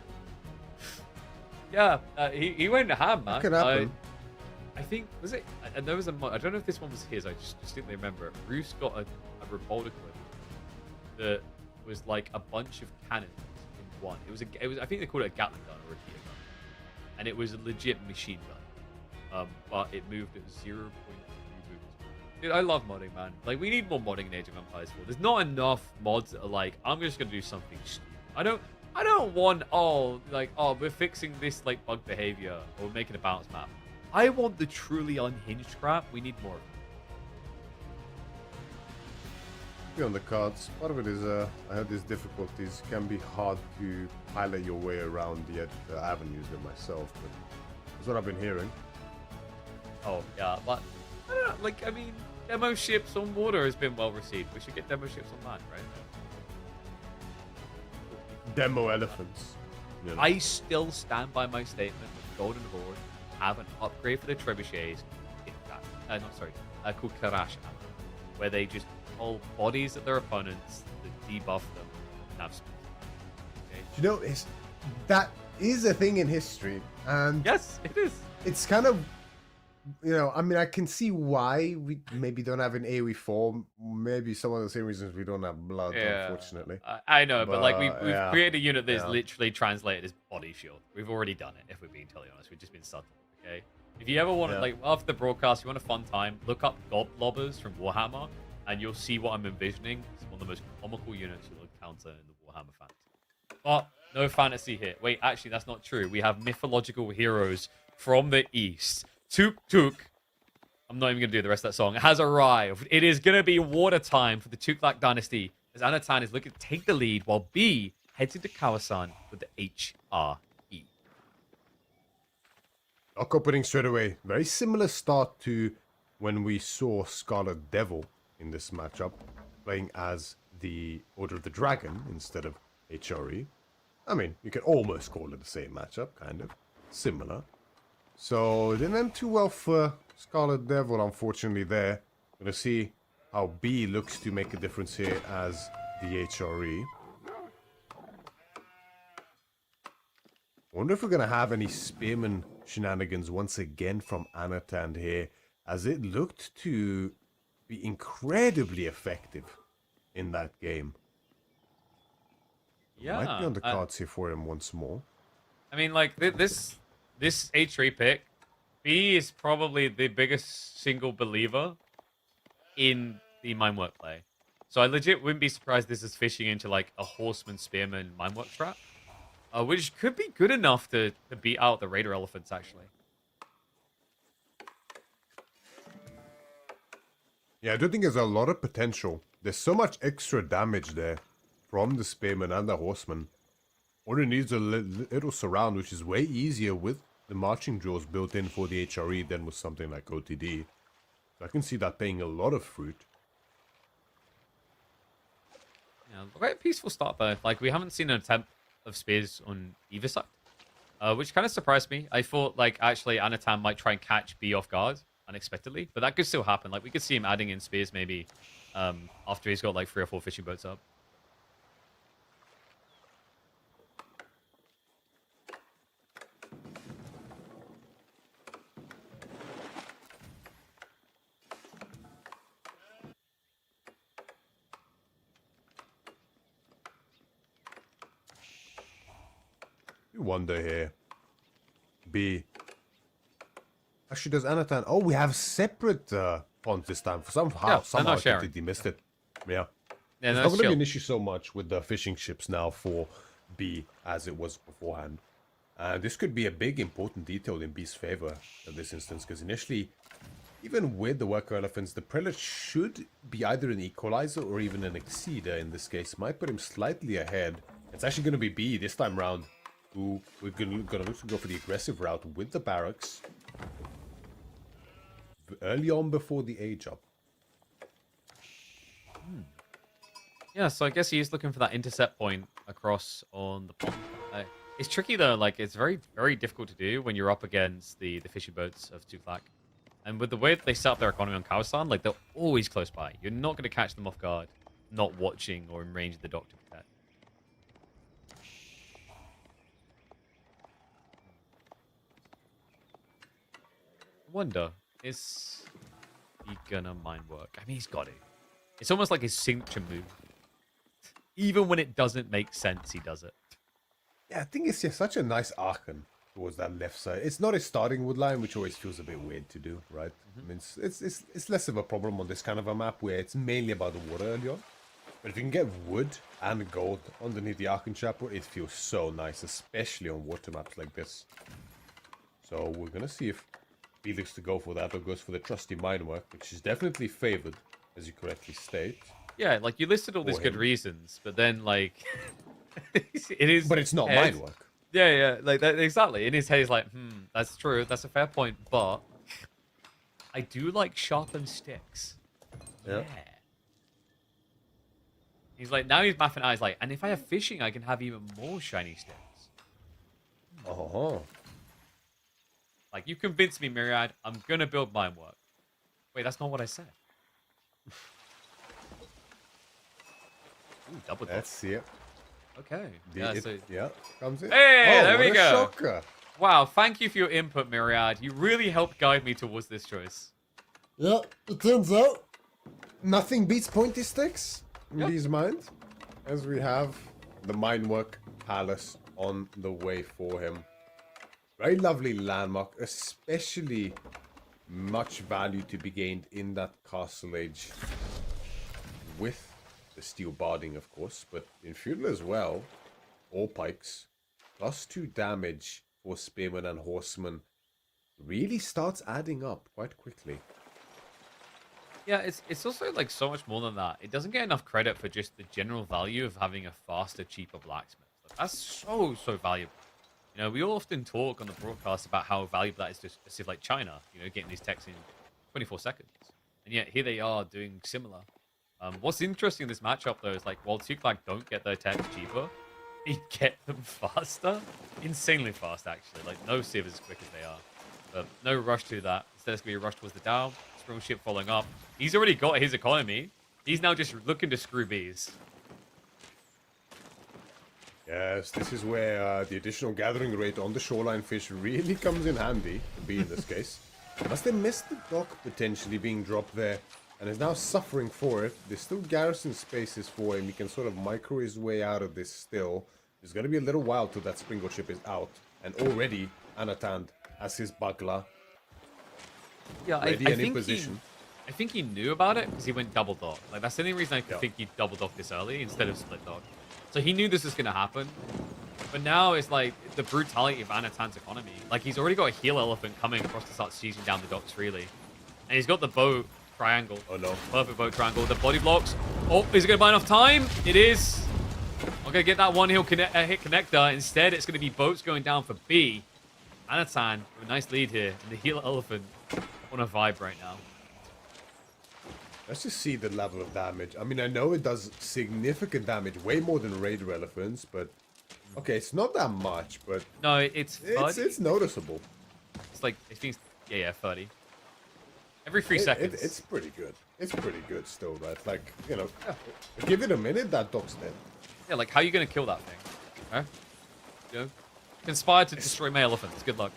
[SPEAKER 1] Yeah, he went ham, man.
[SPEAKER 2] Could happen.
[SPEAKER 1] I think and there was a mod. I don't know if this one was his. I just distinctly remember it. Bruce got a Revolta clip that was like a bunch of cannons in one. It was I think they called it a Gatling gun or a Kia gun, and it was a legit machine gun. But it moved at 0.3 movements. Dude, I love modding, man. Like, we need more modding in Age of Empires 4. There's not enough mods that are like, I'm just gonna do something stupid. I don't want we're fixing this like bug behavior or we're making a balance map. I want the truly unhinged crap. We need more of it.
[SPEAKER 2] Be on the cards. Part of it is I had these difficulties. Can be hard to pilot your way around yet. I haven't used it myself, but that's what I've been hearing.
[SPEAKER 1] Oh yeah, but I don't know. Like, I mean, demo ships on water has been well received. We should get demo ships on land, right?
[SPEAKER 2] Demo elephants. You know.
[SPEAKER 1] I still stand by my statement that Golden Horde have an upgrade for the trebuchets. Called Karash Ammo, where they just pull bodies at their opponents to debuff them and have speed. Okay?
[SPEAKER 2] You know, that is a thing in history, and
[SPEAKER 1] yes, it is.
[SPEAKER 2] It's kind of, you know, I mean, I can see why we maybe don't have an AoE form. Maybe some of the same reasons we don't have blood, unfortunately.
[SPEAKER 1] I know, but like we've created a unit that's literally translated as body shield. We've already done it, if we're being totally honest. We've just been subtle, okay? If you ever want to, like, after the broadcast, you want a fun time, look up Goblobbers from Warhammer, and you'll see what I'm envisioning. It's one of the most comical units you'll encounter in the Warhammer fans. But no fantasy here. Wait, actually, that's not true. We have mythological heroes from the east. Tuk Tuk, I'm not even going to do the rest of that song, has arrived. It is going to be water time for the Tuklak dynasty as Anatan is looking to take the lead while B heads into Kawasan with the HRE.
[SPEAKER 2] Lock opening straight away. Very similar start to when we saw Scarlet Devil in this matchup, playing as the Order of the Dragon instead of HRE. I mean, you can almost call it the same matchup, kind of. Similar. So it didn't end too well for Scarlet Devil, unfortunately, there. Gonna see how B looks to make a difference here as the HRE. Wonder if we're gonna have any Spearman shenanigans once again from Anatan here, as it looked to be incredibly effective in that game.
[SPEAKER 1] Yeah.
[SPEAKER 2] Might be on the cards here for him once more.
[SPEAKER 1] I mean, like, this H3 pick, B is probably the biggest single believer in the Minework play. So I legit wouldn't be surprised this is fishing into like a Horseman Spearman Minework trap, which could be good enough to beat out the Raider Elephants, actually.
[SPEAKER 2] Yeah, I do think there's a lot of potential. There's so much extra damage there from the Spearman and the Horseman. All it needs a little surround, which is way easier with the marching drills built in for the HRE than with something like OTD. So I can see that paying a lot of fruit.
[SPEAKER 1] Quite a peaceful start though. Like we haven't seen an attempt of spears on either side, which kind of surprised me. I thought like actually Anatan might try and catch B off guard unexpectedly, but that could still happen. Like we could see him adding in spears maybe after he's got like 3 or 4 fishing boats up.
[SPEAKER 2] You wonder here. B. Actually, does Anatan... Oh, we have separate ponds this time. Somehow I completely missed it. Yeah. It's not going to be an issue so much with the fishing ships now for B as it was beforehand. This could be a big, important detail in B's favor in this instance, because initially, even with the worker elephants, the prelate should be either an equalizer or even an exceeder in this case. Might put him slightly ahead. It's actually going to be B this time round, who we're going to look to go for the aggressive route with the barracks early on before the age up.
[SPEAKER 1] Yeah, so I guess he is looking for that intercept point across on the pond. It's tricky though, like it's very, very difficult to do when you're up against the fishing boats of Tuflak. And with the way that they set up their economy on Kawasan, like they're always close by. You're not going to catch them off guard, not watching or in range of the dock to protect. Wonder, is he gonna mind work? I mean, he's got it. It's almost like his signature move. Even when it doesn't make sense, he does it.
[SPEAKER 2] Yeah, I think it's just such a nice archon towards that left side. It's not a starting wood line, which always feels a bit weird to do, right? I mean, it's less of a problem on this kind of a map where it's mainly about the water early on. But if you can get wood and gold underneath the archon chapel, it feels so nice, especially on water maps like this. So we're gonna see if he looks to go for that or goes for the trusty mine work, which is definitely favored, as you correctly state.
[SPEAKER 1] Yeah, like you listed all these good reasons, but then like it is.
[SPEAKER 2] But it's not mine work.
[SPEAKER 1] Yeah, like that, exactly. In his head, he's like, that's true. That's a fair point, but I do like sharpened sticks. Yeah. He's like, now he's mapping out. He's like, and if I have fishing, I can have even more shiny sticks.
[SPEAKER 2] Oh.
[SPEAKER 1] Like, you convinced me, Myriad. I'm going to build mine work. Wait, that's not what I said. Ooh, double dot.
[SPEAKER 2] Let's see it.
[SPEAKER 1] Okay.
[SPEAKER 2] Yeah, comes in.
[SPEAKER 1] Hey, there we go.
[SPEAKER 2] Shocker.
[SPEAKER 1] Wow, thank you for your input, Myriad. You really helped guide me towards this choice.
[SPEAKER 2] Yeah, it turns out nothing beats pointy sticks in these mines, as we have the Minework Palace on the way for him. Very lovely landmark, especially much value to be gained in that castle age with the steel barding, of course, but in feudal as well. All pikes, +2 damage for spearmen and horsemen, really starts adding up quite quickly.
[SPEAKER 1] Yeah, it's also like so much more than that. It doesn't get enough credit for just the general value of having a faster, cheaper blacksmith. Like, that's so valuable. You know, we often talk on the broadcast about how valuable that is to a civ like China, you know, getting these techs in 24 seconds. And yet here they are doing similar. What's interesting in this matchup, though, is like, while Tuflak don't get their techs cheaper, they get them faster. Insanely fast, actually. Like, no civ is as quick as they are. But no rush to that. Instead, it's going to be a rush towards the Dow. Spring ship following up. He's already got his economy. He's now just looking to screw bees.
[SPEAKER 2] Yes, this is where the additional gathering rate on the shoreline fish really comes in handy, to be in this case. Must they missed the dock potentially being dropped there, and is now suffering for it. There's still garrison spaces for him. He can sort of micro his way out of this still. There's going to be a little while till that Springle ship is out. And already, Anatan has his Bagla.
[SPEAKER 1] Yeah, I think he knew about it because he went double dock. Like, that's the only reason I think he double docked this early instead of split dock. So he knew this was going to happen. But now it's like the brutality of Anatan's economy. Like, he's already got a heel elephant coming across to start seizing down the docks freely. And he's got the boat triangle. Oh no. Perfect boat triangle. The body blocks. Oh, is it going to buy enough time? It is. I'm going to get that one hit connector. Instead, it's going to be boats going down for B. Anatan with a nice lead here. And the heel elephant on a vibe right now.
[SPEAKER 2] Let's just see the level of damage. I mean, I know it does significant damage, way more than Raider Elephants, but okay, it's not that much, but
[SPEAKER 1] No, it's 30.
[SPEAKER 2] it's noticeable.
[SPEAKER 1] It's like, it seems, yeah, 30. Every 3
[SPEAKER 2] It,
[SPEAKER 1] seconds.
[SPEAKER 2] it's pretty good. It's pretty good still, right? Like, you know, give it a minute, that dog's dead.
[SPEAKER 1] Yeah, like, how are you going to kill that thing? Huh? You know? Conspire to destroy my elephants. Good luck.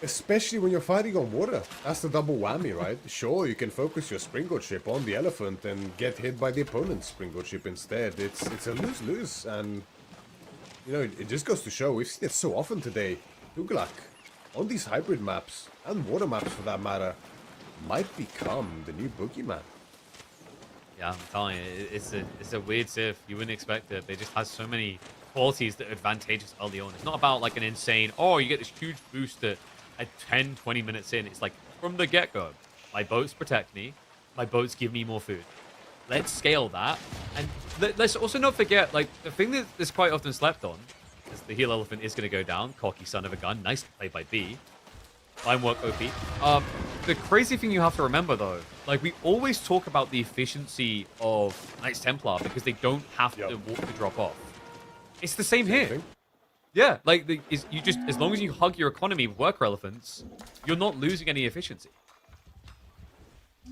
[SPEAKER 2] Especially when you're fighting on water. That's the double whammy, right? Sure, you can focus your springboard ship on the elephant and get hit by the opponent's springboard ship instead. It's a lose-lose, and you know, it just goes to show, we've seen it so often today. Tuglak, on these hybrid maps, and water maps for that matter, might become the new boogeyman.
[SPEAKER 1] Yeah, I'm telling you, it's a weird Civ. You wouldn't expect it. They just has so many qualities that are advantageous early on. It's not about like an insane, oh, you get this huge boost at 10, 20 minutes in. It's like from the get-go, my boats protect me, my boats give me more food. Let's scale that. And let's also not forget, like, the thing that is quite often slept on is the heal elephant is going to go down. Cocky son of a gun. Nice play by B. Fine work, OP. The crazy thing you have to remember, though, like, we always talk about the efficiency of Knights Templar because they don't have to walk the drop off. It's the same here. Yeah, like, you just, as long as you hug your economy with worker elephants, you're not losing any efficiency.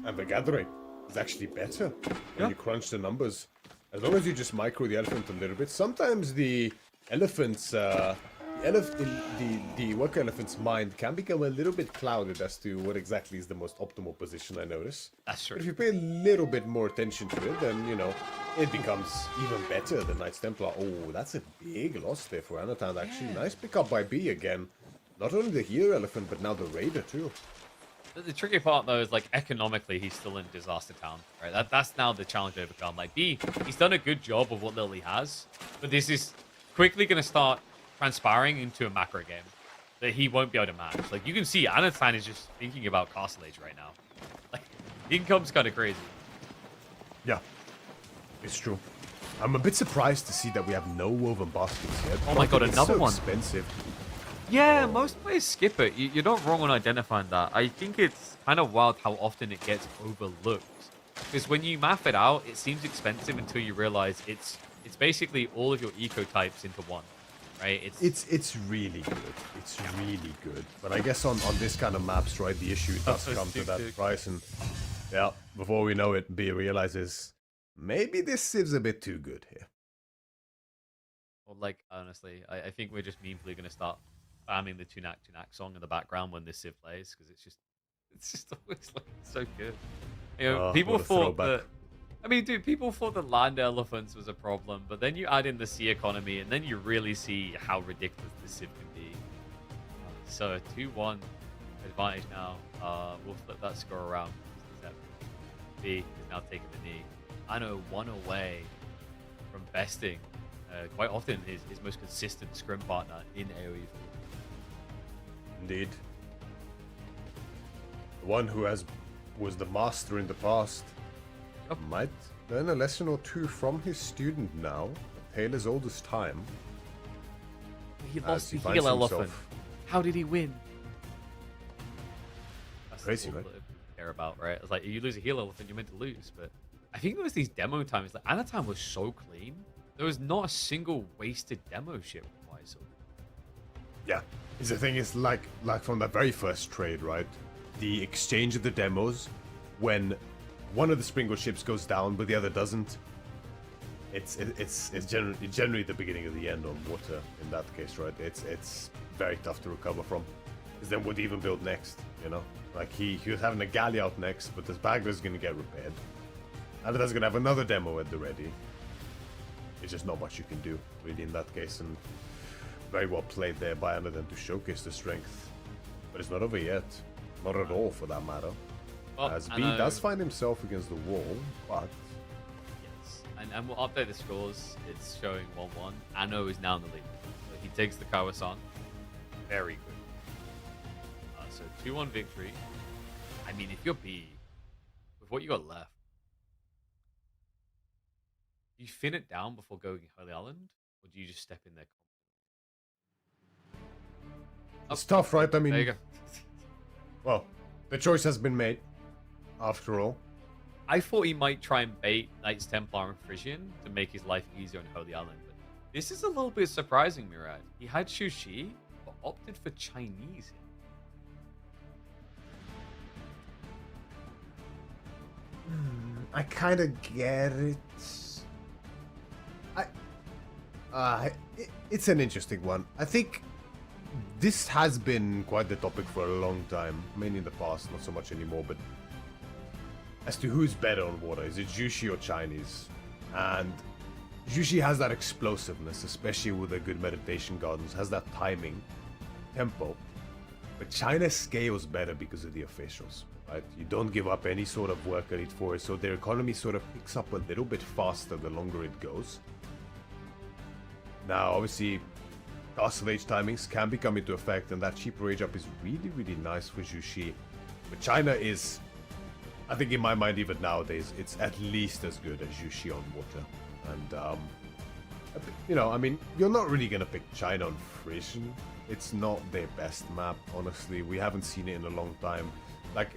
[SPEAKER 2] And the gathering is actually better when you crunch the numbers. As long as you just micro the elephant a little bit. Sometimes the elephants, the worker elephant's mind can become a little bit clouded as to what exactly is the most optimal position, I notice.
[SPEAKER 1] That's true.
[SPEAKER 2] But if you pay a little bit more attention to it, then, you know, it becomes even better than Knights Templar. Oh, that's a big loss there for Anatan, actually. Nice pickup by B again. Not only the hero elephant, but now the raider too.
[SPEAKER 1] The tricky part, though, is, like, economically, he's still in Disaster Town, right? That's now the challenge to overcome. Like, B, he's done a good job of what little he has, but this is quickly going to start transpiring into a macro game that he won't be able to match. Like, you can see Anatan is just thinking about Castle Age right now. Like, the income's kind of crazy.
[SPEAKER 2] Yeah, it's true. I'm a bit surprised to see that we have no woven baskets yet.
[SPEAKER 1] Oh my god, another one.
[SPEAKER 2] Expensive.
[SPEAKER 1] Yeah, most players skip it. You're not wrong on identifying that. I think it's kind of wild how often it gets overlooked. Because when you math it out, it seems expensive until you realize it's basically all of your eco types into one, right?
[SPEAKER 2] It's really good. It's really good. But I guess on this kind of maps, right, the issue does come to that price, and yeah, before we know it, B realizes maybe this Civ's a bit too good here.
[SPEAKER 1] Well, like, honestly, I think we're just meaningfully going to start spamming the Tunak song in the background when this Civ plays, because it's just always like so good. You know, people thought that. I mean, dude, people thought that land elephants was a problem, but then you add in the sea economy, and then you really see how ridiculous this Civ can be. So 2-1 advantage now. We'll flip that score around. B is now taking the knee. I know 1 away from besting. Quite often his most consistent scrim partner in AoE.
[SPEAKER 2] Indeed. The one who was the master in the past might learn a lesson or two from his student now, a tale as old as time.
[SPEAKER 1] He lost the heal elephant. How did he win? That's
[SPEAKER 2] crazy, right?
[SPEAKER 1] Care about, right? It's like, you lose a heal elephant, you're meant to lose. But I think there was these demo times. Like, Anatan was so clean. There was not a single wasted demo ship.
[SPEAKER 2] Yeah. The thing is, like from the very first trade, right? The exchange of the demos, when one of the springboard ships goes down but the other doesn't, it's generally the beginning of the end on water in that case, right? It's very tough to recover from. Because then what do you even build next? You know, like he was having a galley out next, but this bagler's gonna get repaired. Anata's gonna have another demo at the ready. It's just not much you can do really in that case, and very well played there by Anatan to showcase the strength. But it's not over yet. Not at all, for that matter.
[SPEAKER 1] Well,
[SPEAKER 2] as B does find himself against the wall, but...
[SPEAKER 1] Yes, and we'll update the scores. It's showing 1-1. Anno is now in the lead. So he takes the Kawasan. Very good. So 2-1 victory. I mean, if you're B, with what you got left, do you thin it down before going Holy Island? Or do you just step in there?
[SPEAKER 2] It's tough, right? I mean,
[SPEAKER 1] there you go.
[SPEAKER 2] Well, the choice has been made, after all.
[SPEAKER 1] I thought he might try and bait Knights Templar and Frisian to make his life easier on Holy Island, but this is a little bit surprising, Murad. He had Shushi, but opted for Chinese.
[SPEAKER 2] I kind of get it. It's an interesting one. I think this has been quite the topic for a long time, mainly in the past, not so much anymore, but as to who's better on water, is it Jushi or Chinese? And Jushi has that explosiveness, especially with the good meditation gardens, has that timing, tempo, but China scales better because of the officials, right? You don't give up any sort of work rate for it, so their economy sort of picks up a little bit faster the longer it goes. Now, obviously, Castle Age timings can be coming into effect, and that cheaper age up is really, really nice for Jushi. But China is, I think in my mind, even nowadays, it's at least as good as Jushi on water. And, you know, I mean, you're not really going to pick China on Frisian. It's not their best map, honestly. We haven't seen it in a long time. Like,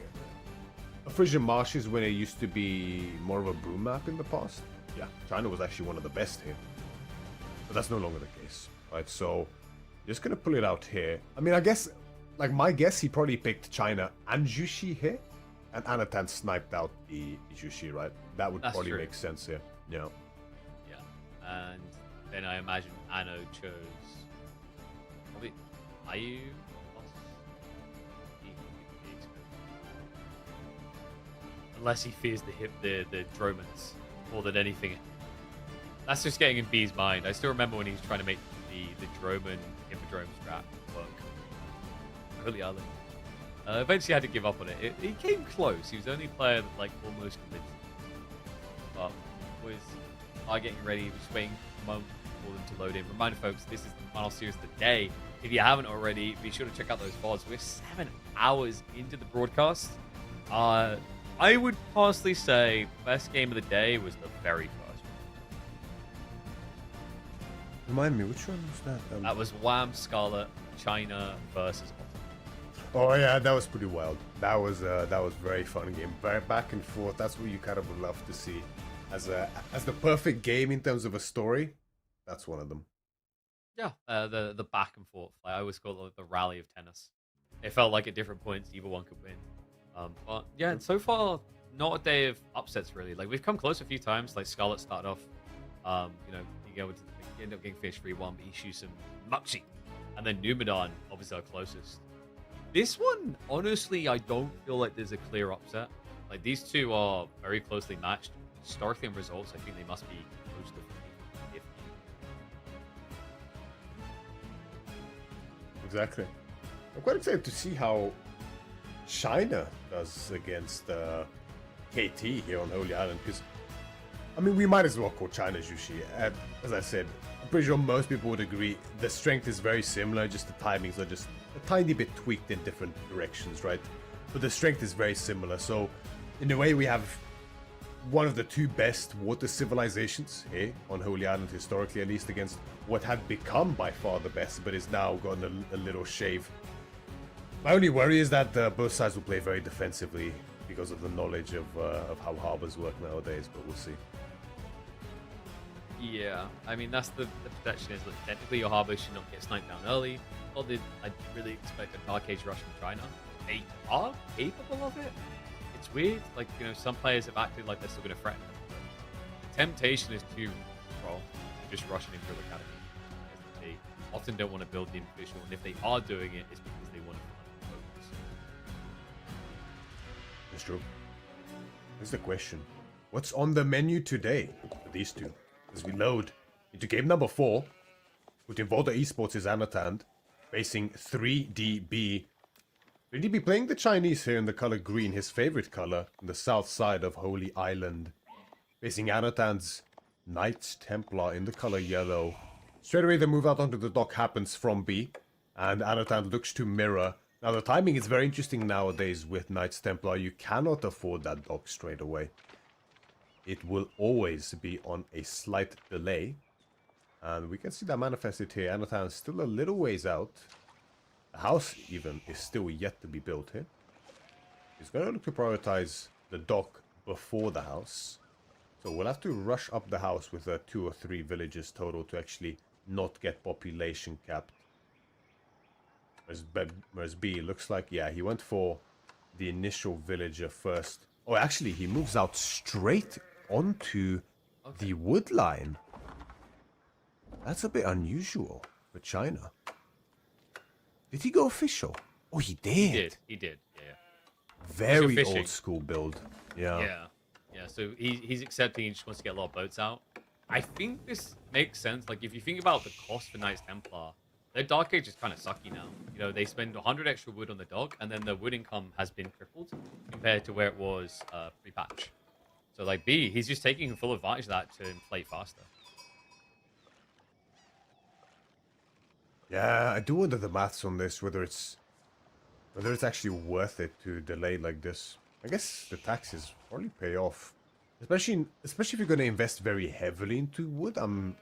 [SPEAKER 2] Frisian Marshes, when it used to be more of a boom map in the past, yeah, China was actually one of the best here. But that's no longer the case, right? So, just gonna pull it out here. I mean, I guess, like, my guess, he probably picked China and Jushi here, and Anatan sniped out the Jushi, right? That would probably make sense here. Yeah.
[SPEAKER 1] Yeah. And then I imagine Anno chose probably Ayu plus unless he fears the Dromans more than anything. That's just getting in B's mind. I still remember when he was trying to make the Droman Hippodrome strat work. Holy Island. Eventually had to give up on it. He came close. He was the only player that like almost convinced me. But was getting ready, just waiting for a moment for them to load in. Reminder folks, this is the final series of the day. If you haven't already, be sure to check out those VODs. We're 7 hours into the broadcast. I would personally say best game of the day was the very first.
[SPEAKER 2] Remind me, which one was that?
[SPEAKER 1] That was Wham Scarlet China versus Ottomans.
[SPEAKER 2] Oh yeah, that was pretty wild. That was very fun game. Very back and forth. That's what you kind of would love to see as the perfect game in terms of a story. That's one of them.
[SPEAKER 1] Yeah, the back and forth. I always call it the rally of tennis. It felt like at different points either one could win. But yeah, so far not a day of upsets really. Like we've come close a few times. Like Scarlet started off, you know, you end up getting fish 3-1, but he shoots some Muxi, and then Numidan obviously our closest. This one, honestly, I don't feel like there's a clear upset. Like these two are very closely matched. Historically in results, I think they must be close to 50.
[SPEAKER 2] Exactly. I'm quite excited to see how China does against KT here on Holy Island, because I mean, we might as well call China Jushi. As I said, I'm pretty sure most people would agree the strength is very similar, just the timings are just a tiny bit tweaked in different directions, right? But the strength is very similar. So, in a way, we have one of the two best water civilizations here on Holy Island, historically at least, against what had become by far the best, but is now gotten a little shave. My only worry is that both sides will play very defensively because of the knowledge of how harbors work nowadays, but we'll see.
[SPEAKER 1] Yeah, I mean, that's the protection is that technically your harbor should not get sniped down early. Not that I really expect a Dark Age rush from China. They are capable of it. It's weird, like, you know, some players have acted like they're still going to threaten them. The temptation is to just rush an Imperial Academy. They often don't want to build the official, and if they are doing it, it's because they want to focus.
[SPEAKER 2] That's true. Here's the question. What's on the menu today for these two? As we load into game number 4, with Involta Esports is Anatand, facing 3DB. 3DB playing the Chinese here in the color green, his favorite color, on the south side of Holy Island. Facing Anatand's Knights Templar in the color yellow. Straight away the move out onto the dock happens from B, and Anatand looks to mirror. Now the timing is very interesting nowadays with Knights Templar. You cannot afford that dock straight away. It will always be on a slight delay. And we can see that manifested here. Anatand is still a little ways out. The house even is still yet to be built here. He's going to look to prioritize the dock before the house. So we'll have to rush up the house with 2 or 3 villages total to actually not get population capped. Whereas B looks like, yeah, he went for the initial villager first. Oh, actually, he moves out straight onto the wood line. That's a bit unusual for China. Did he go official? Oh, he did.
[SPEAKER 1] He did. Yeah.
[SPEAKER 2] Very old school build. Yeah.
[SPEAKER 1] Yeah. So he's accepting. He just wants to get a lot of boats out. I think this makes sense. Like if you think about the cost for Knights Templar, their Dark Age is kind of sucky now. You know, they spend 100 extra wood on the dock, and then the wood income has been crippled compared to where it was pre-patch. So like B, he's just taking full advantage of that to inflate faster.
[SPEAKER 2] Yeah, I do wonder the maths on this, whether it's actually worth it to delay like this. I guess the taxes probably pay off, especially if you're going to invest very heavily into wood. I'm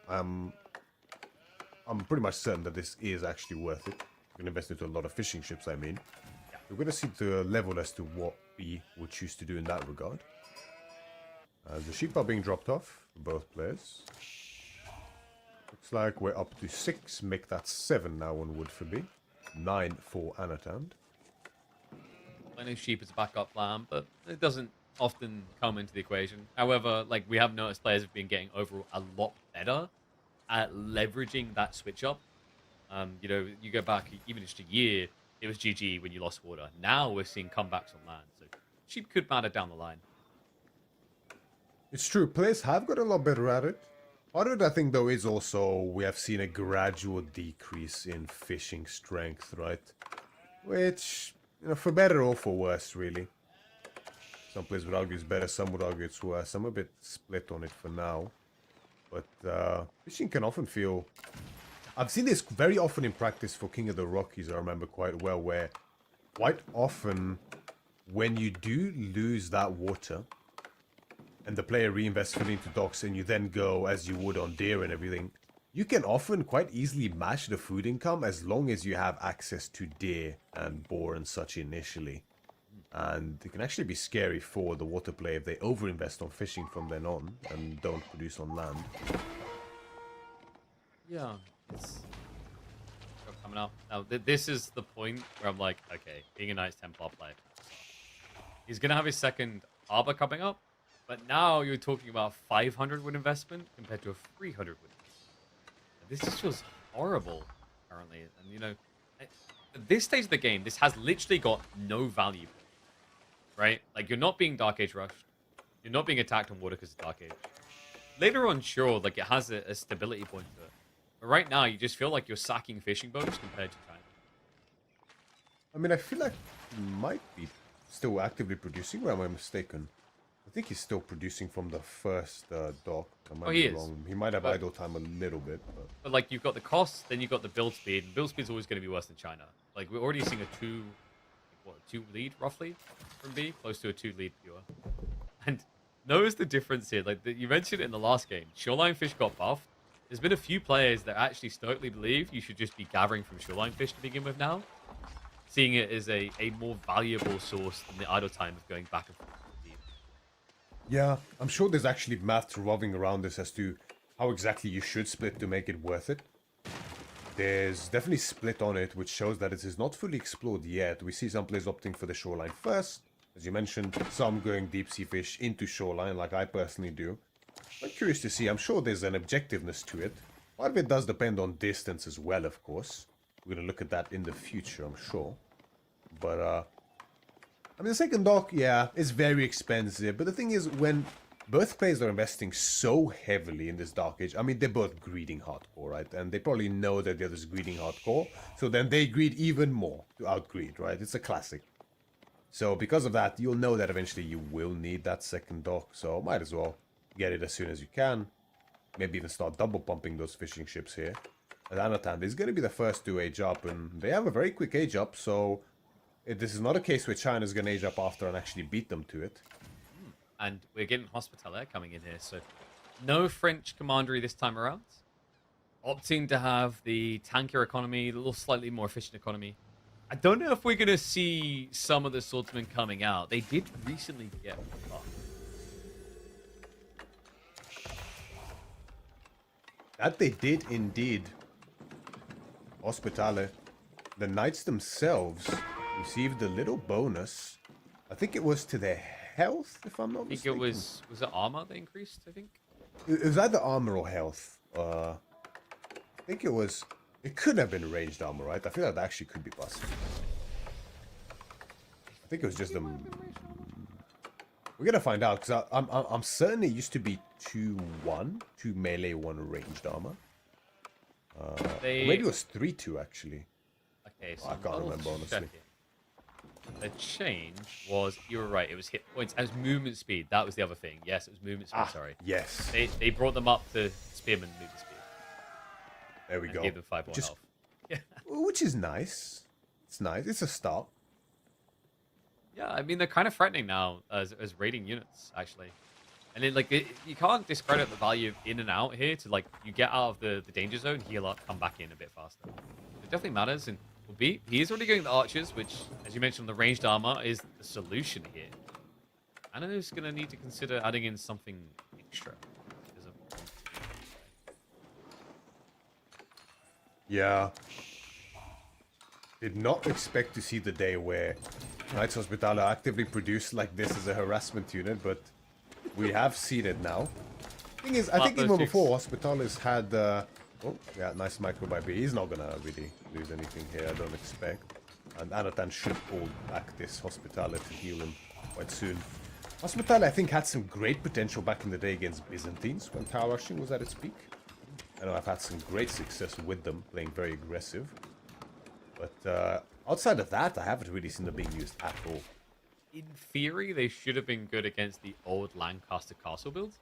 [SPEAKER 2] pretty much certain that this is actually worth it. You're going to invest into a lot of fishing ships. I mean, we're going to see the level as to what we would choose to do in that regard. The sheep are being dropped off for both players. Looks like we're up to 6. Make that 7 now on wood for B. 9 for Anatand.
[SPEAKER 1] I know sheep is a backup plan, but it doesn't often come into the equation. However, like we have noticed, players have been getting overall a lot better at leveraging that switch up. You know, you go back even just a year, it was GG when you lost water. Now we're seeing comebacks on land, so sheep could matter down the line.
[SPEAKER 2] It's true, players have got a lot better at it. Part of it, I think, though, is also we have seen a gradual decrease in fishing strength, right? Which, you know, for better or for worse, really. Some players would argue it's better, some would argue it's worse. I'm a bit split on it for now. But fishing can often feel... I've seen this very often in practice for King of the Rockies, I remember quite well, where quite often when you do lose that water and the player reinvests fully into docks and you then go as you would on deer and everything, you can often quite easily match the food income as long as you have access to deer and boar and such initially. And it can actually be scary for the water player if they overinvest on fishing from then on and don't produce on land.
[SPEAKER 1] Yeah, it's coming up. Now, this is the point where I'm like, okay, being a Knights Templar player, he's going to have his second Arbor coming up, but now you're talking about 500 wood investment compared to a 300 wood. This just feels horrible currently. And, you know, at this stage of the game, this has literally got no value. Right? Like, you're not being Dark Age rushed. You're not being attacked on water because of Dark Age. Later on, sure, like, it has a stability point to it. But right now, you just feel like you're sacking fishing boats compared to China.
[SPEAKER 2] I mean, I feel like he might be still actively producing, or am I mistaken? I think he's still producing from the first dock. I might be wrong. He might have idle time a little bit.
[SPEAKER 1] But, like, you've got the cost, then you've got the build speed. And build speed's always going to be worse than China. Like, we're already seeing a 2 lead, roughly, from B, close to a 2 lead pure. And notice the difference here. Like, you mentioned it in the last game. Shoreline fish got buffed. There's been a few players that actually stoically believe you should just be gathering from shoreline fish to begin with now, seeing it as a more valuable source than the idle time of going back and forth.
[SPEAKER 2] Yeah, I'm sure there's actually math revolving around this as to how exactly you should split to make it worth it. There's definitely split on it, which shows that it is not fully explored yet. We see some players opting for the shoreline first, as you mentioned, some going deep sea fish into shoreline, like I personally do. I'm curious to see. I'm sure there's an objectiveness to it. Part of it does depend on distance as well, of course. We're going to look at that in the future, I'm sure. But, I mean, the second dock, yeah, is very expensive. But the thing is, when both players are investing so heavily in this Dark Age, I mean, they're both greeding hardcore, right? And they probably know that the other's greeding hardcore. So then they greed even more to outgreed, right? It's a classic. So because of that, you'll know that eventually you will need that second dock. So might as well get it as soon as you can. Maybe even start double pumping those fishing ships here. And Anatand is going to be the first to age up. And they have a very quick age up, so... this is not a case where China's going to age up after and actually beat them to it.
[SPEAKER 1] And we're getting Hospitaller coming in here, so no French commandery this time around. Opting to have the tanker economy, a little slightly more efficient economy. I don't know if we're going to see some of the swordsmen coming out. They did recently get buffed.
[SPEAKER 2] That they did indeed. Hospitale. The knights themselves received a little bonus. I think it was to their health, if I'm not
[SPEAKER 1] I think
[SPEAKER 2] mistaken.
[SPEAKER 1] it was it armor that increased, I think?
[SPEAKER 2] It was either armor or health. I think it was... It could have been ranged armor, right? I feel like that actually could be possible. I think it was just them... We're gonna find out, because I'm certain it used to be 2-1. 2 melee, 1 ranged armor. Or maybe it was 3-2, actually.
[SPEAKER 1] Okay, so
[SPEAKER 2] I can't remember, honestly.
[SPEAKER 1] The change was, you were right, it was hit points. It was movement speed. That was the other thing. Yes, it was movement speed, sorry.
[SPEAKER 2] Yes.
[SPEAKER 1] They brought them up to spearman movement speed.
[SPEAKER 2] There we go.
[SPEAKER 1] Gave them 5 more health. Yeah.
[SPEAKER 2] Which is nice. It's nice. It's a start.
[SPEAKER 1] Yeah, I mean, they're kind of threatening now as raiding units, actually. And then, like, you can't discredit the value of in and out here to, like, you get out of the danger zone, heal up, come back in a bit faster. It definitely matters, and he is already going the archers, which, as you mentioned, the ranged armor is the solution here. Anna's going to need to consider adding in something extra.
[SPEAKER 2] Yeah. Did not expect to see the day where Knights Hospital are actively produced like this as a harassment unit, but we have seen it now. Thing is, I think even before, Hospitalis had... oh, yeah, nice micro by B. He's not going to really lose anything here, I don't expect. And Anatan should pull back this Hospitale to heal him quite soon. Hospitale, I think, had some great potential back in the day against Byzantines when tower rushing was at its peak. I know I've had some great success with them, playing very aggressive. But outside of that, I haven't really seen them being used at all.
[SPEAKER 1] In theory, they should have been good against the old Lancaster Castle build.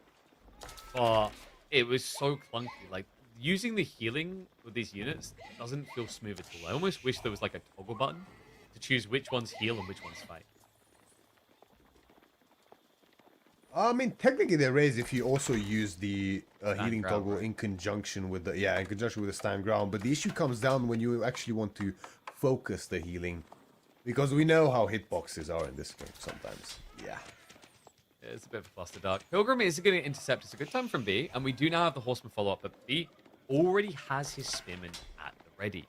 [SPEAKER 1] But it was so clunky. Like, using the healing with these units doesn't feel smooth at all. I almost wish there was like a toggle button to choose which ones heal and which ones fight.
[SPEAKER 2] I mean, technically there is if you also use the healing toggle
[SPEAKER 1] right?
[SPEAKER 2] in conjunction with the stand ground. But the issue comes down when you actually want to focus the healing, because we know how hitboxes are in this game sometimes. Yeah.
[SPEAKER 1] It's a bit of a cluster dark. Pilgrim is going to intercept. It's a good time from B, and we do now have the Horseman follow-up, but B already has his Spearman at the ready.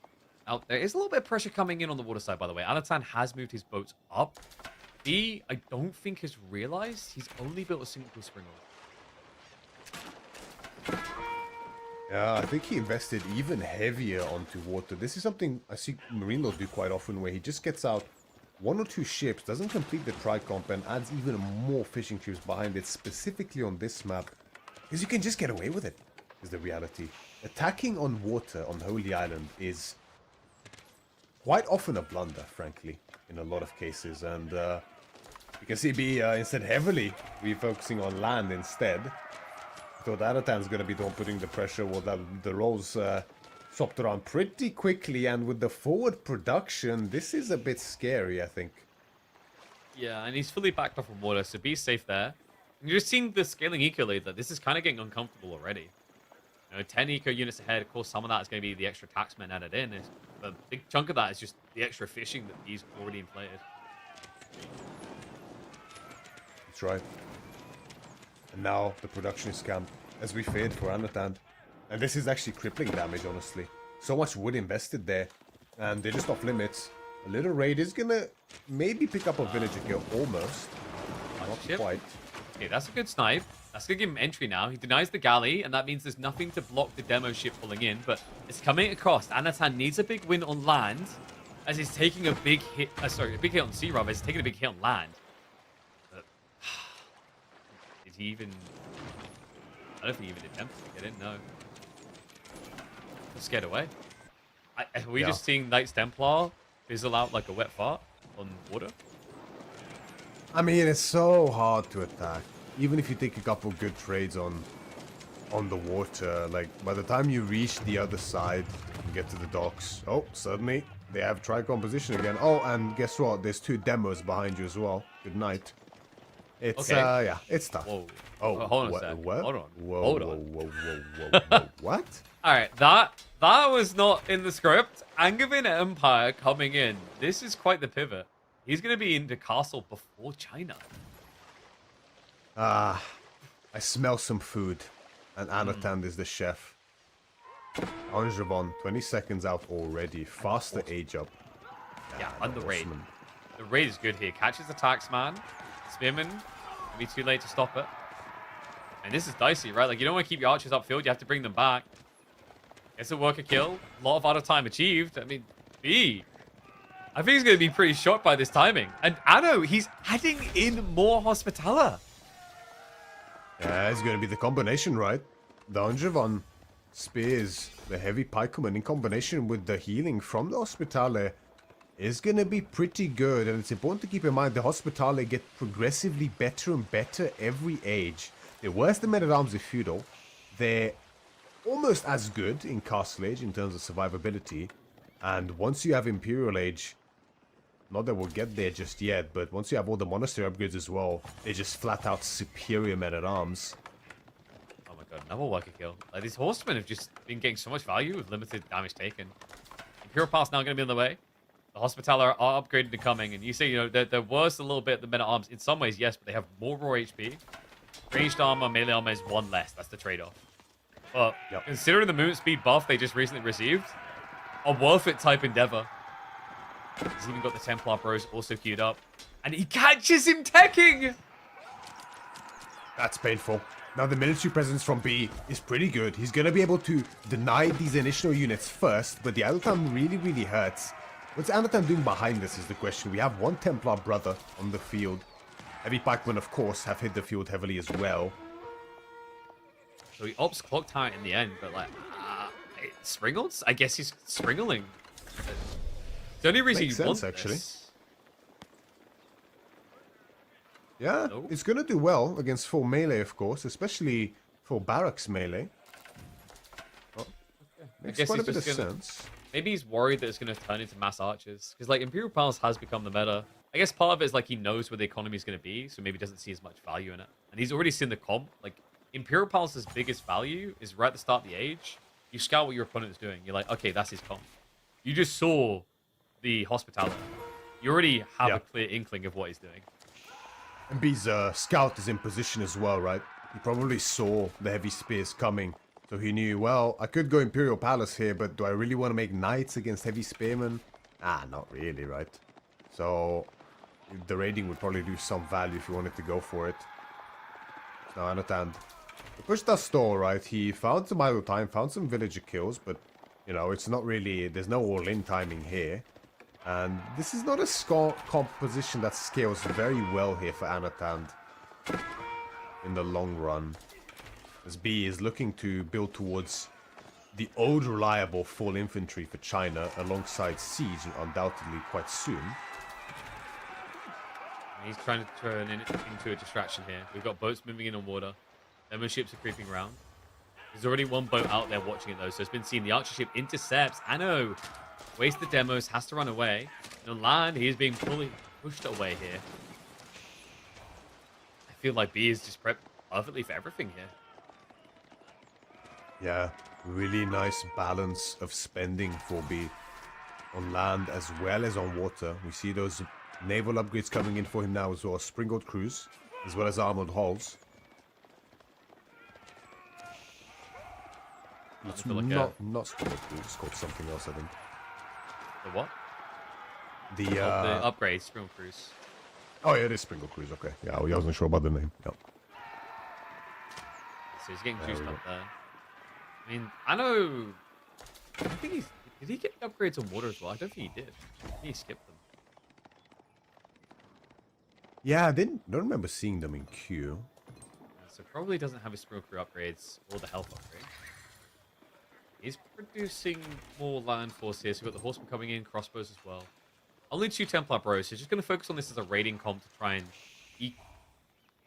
[SPEAKER 1] Now, there is a little bit of pressure coming in on the water side, by the way. Anatan has moved his boats up. B, I don't think has realized he's only built a single spring oil.
[SPEAKER 2] Yeah, I think he invested even heavier onto water. This is something I see Marine Lord do quite often, where he just gets out 1 or 2 ships, doesn't complete the tri-comp, and adds even more fishing ships behind it, specifically on this map. Because you can just get away with it, is the reality. Attacking on water on Holy Island is quite often a blunder, frankly, in a lot of cases. And you can see B instead heavily refocusing on land instead. So the Anatan's going to be the one putting the pressure. Well, the rolls swapped around pretty quickly, and with the forward production, this is a bit scary, I think.
[SPEAKER 1] Yeah, and he's fully backed off from water, so be safe there. And you're just seeing the scaling eco lead that this is kind of getting uncomfortable already. You know, 10 eco units ahead. Of course, some of that is going to be the extra taxmen added in. But a big chunk of that is just the extra fishing that he's already inflated.
[SPEAKER 2] That's right. And now the production is scammed, as we feared for Anatan. And this is actually crippling damage, honestly. So much wood invested there, and they're just off limits. A little raid is gonna maybe pick up a villager kill, almost. Not quite.
[SPEAKER 1] Okay, that's a good snipe. That's gonna give him entry now. He denies the galley, and that means there's nothing to block the demo ship pulling in, but it's coming at a cost. Anatan needs a big win on land, as he's taking a big hit, sorry, a big hit on sea, rather. He's taking a big hit on land. But, did he even... I don't think he even attempted to get in, no. Scared away. Are we just seeing Knights Templar fizzle out like a wet fart on water?
[SPEAKER 2] I mean, it's so hard to attack. Even if you take a couple good trades on the water, like by the time you reach the other side and get to the docks, oh, suddenly they have tri-com position again. Oh, and guess what? There's 2 demos behind you as well. Good night. It's
[SPEAKER 1] okay.
[SPEAKER 2] Yeah, it's tough.
[SPEAKER 1] Whoa.
[SPEAKER 2] Oh,
[SPEAKER 1] hold on a sec.
[SPEAKER 2] What?
[SPEAKER 1] Hold on.
[SPEAKER 2] Whoa,
[SPEAKER 1] Hold
[SPEAKER 2] whoa,
[SPEAKER 1] on.
[SPEAKER 2] whoa. What?
[SPEAKER 1] All right, that was not in the script. Angevin Empire coming in. This is quite the pivot. He's going to be in the castle before China.
[SPEAKER 2] I smell some food, and Anatan is the chef. Angevon, 20 seconds out already. Faster age up.
[SPEAKER 1] Yeah, and the raid.
[SPEAKER 2] Horseman.
[SPEAKER 1] The raid is good here. Catches the taxman. Spearman. It'll be too late to stop it. And this is dicey, right? Like, you don't want to keep your archers upfield. You have to bring them back. Gets a worker kill. A lot of out of time achieved. I mean, B. I think he's going to be pretty shocked by this timing. And Anno, he's adding in more Hospitaller.
[SPEAKER 2] Yeah, it's going to be the combination, right? The Angevon spears, the heavy pikemen in combination with the healing from the Hospitaller is going to be pretty good. And it's important to keep in mind the Hospitaller get progressively better and better every age. They're worse than Men-at-Arms in Feudal. They're almost as good in Castle Age in terms of survivability. And once you have Imperial Age, not that we'll get there just yet, but once you have all the monastery upgrades as well, they're just flat out superior Men-at-Arms.
[SPEAKER 1] Oh my god, another worker kill. Like, these horsemen have just been getting so much value with limited damage taken. Imperial Pass now going to be on the way. The Hospitaller are upgraded and coming, and you say, you know, they're worse a little bit than Men-at-Arms. In some ways, yes, but they have more raw HP. Ranged armor, melee armor is one less. That's the trade-off. But considering the movement speed buff they just recently received, a worth-it type endeavor. He's even got the Templar Bros also queued up. And he catches him teching!
[SPEAKER 2] That's painful. Now the military presence from B is pretty good. He's going to be able to deny these initial units first, but the Altan really, really hurts. What's Anatan doing behind this is the question. We have one Templar brother on the field. Heavy pikemen, of course, have hit the field heavily as well.
[SPEAKER 1] So he opts Clock Tower in the end, but like, Springles? I guess he's Springling. The only reason
[SPEAKER 2] Makes
[SPEAKER 1] you want
[SPEAKER 2] sense, actually.
[SPEAKER 1] this...
[SPEAKER 2] Yeah, it's going to do well against full melee, of course, especially for barracks melee. Oh, makes quite a bit of sense.
[SPEAKER 1] Maybe he's worried that it's going to turn into mass archers. Because, like, Imperial Palace has become the meta. I guess part of it is, like, he knows where the economy is going to be, so maybe doesn't see as much value in it. And he's already seen the comp. Like, Imperial Palace's biggest value is right at the start of the age. You scout what your opponent is doing. You're like, okay, that's his comp. You just saw the Hospitaller. You already have a clear inkling of what he's doing.
[SPEAKER 2] And B's scout is in position as well, right? He probably saw the heavy spears coming. So he knew, well, I could go Imperial Palace here, but do I really want to make knights against heavy spearmen? Ah, not really, right? So the raiding would probably do some value if you wanted to go for it. Now Anatan, the push does stall, right? He found some idle time, found some villager kills, but, you know, it's not really, there's no all-in timing here. And this is not a composition that scales very well here for Anatan in the long run. As B is looking to build towards the old reliable full infantry for China alongside Siege, undoubtedly quite soon.
[SPEAKER 1] He's trying to turn it into a distraction here. We've got boats moving in on water. Demo ships are creeping around. There's already one boat out there watching it though, so it's been seen. The archer ship intercepts. Anno wastes the demos, has to run away. And on land, he is being fully pushed away here. I feel like B is just prepped perfectly for everything here.
[SPEAKER 2] Yeah, really nice balance of spending for B on land as well as on water. We see those naval upgrades coming in for him now as well. Springald crews, as well as armored hulls. It's
[SPEAKER 1] like
[SPEAKER 2] not Springald crews, it's called something else, I think.
[SPEAKER 1] The what?
[SPEAKER 2] The
[SPEAKER 1] upgrade, Springald crews.
[SPEAKER 2] Oh yeah, it is Springald crews, okay. Yeah, I wasn't sure about the name. Yeah.
[SPEAKER 1] So he's getting juiced up there. I mean, I know... I think he's... Did he get the upgrades on water as well? I don't think he did. I think he skipped them.
[SPEAKER 2] Yeah, I don't remember seeing them in queue.
[SPEAKER 1] So probably doesn't have his Springald crew upgrades or the health upgrade. He's producing more land force here. So we've got the horsemen coming in, crossbows as well. Only 2 Templar Bros. So just going to focus on this as a raiding comp to try and eke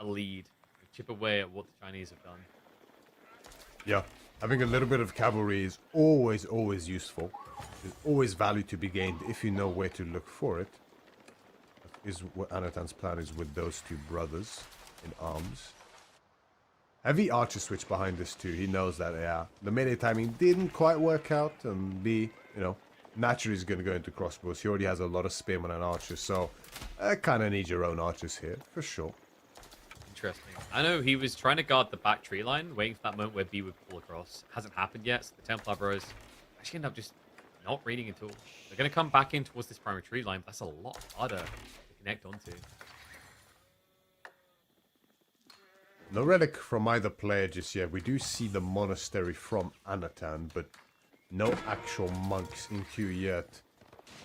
[SPEAKER 1] a lead. Chip away at what the Chinese have done.
[SPEAKER 2] Yeah, having a little bit of cavalry is always useful. There's always value to be gained if you know where to look for it. That is what Anatan's plan is with those 2 brothers in arms. Heavy archer switch behind this too. He knows that, yeah, the melee timing didn't quite work out, and B, you know, naturally is going to go into crossbows. He already has a lot of spearmen and archers, so kind of need your own archers here, for sure.
[SPEAKER 1] interesting. I know he was trying to guard the back tree line, waiting for that moment where B would pull across. Hasn't happened yet, so the Templar Bros actually end up just not reading at all. They're going to come back in towards this primary tree line, but that's a lot harder to connect onto.
[SPEAKER 2] No relic from either player just yet. We do see the monastery from Anatan, but no actual monks in queue yet.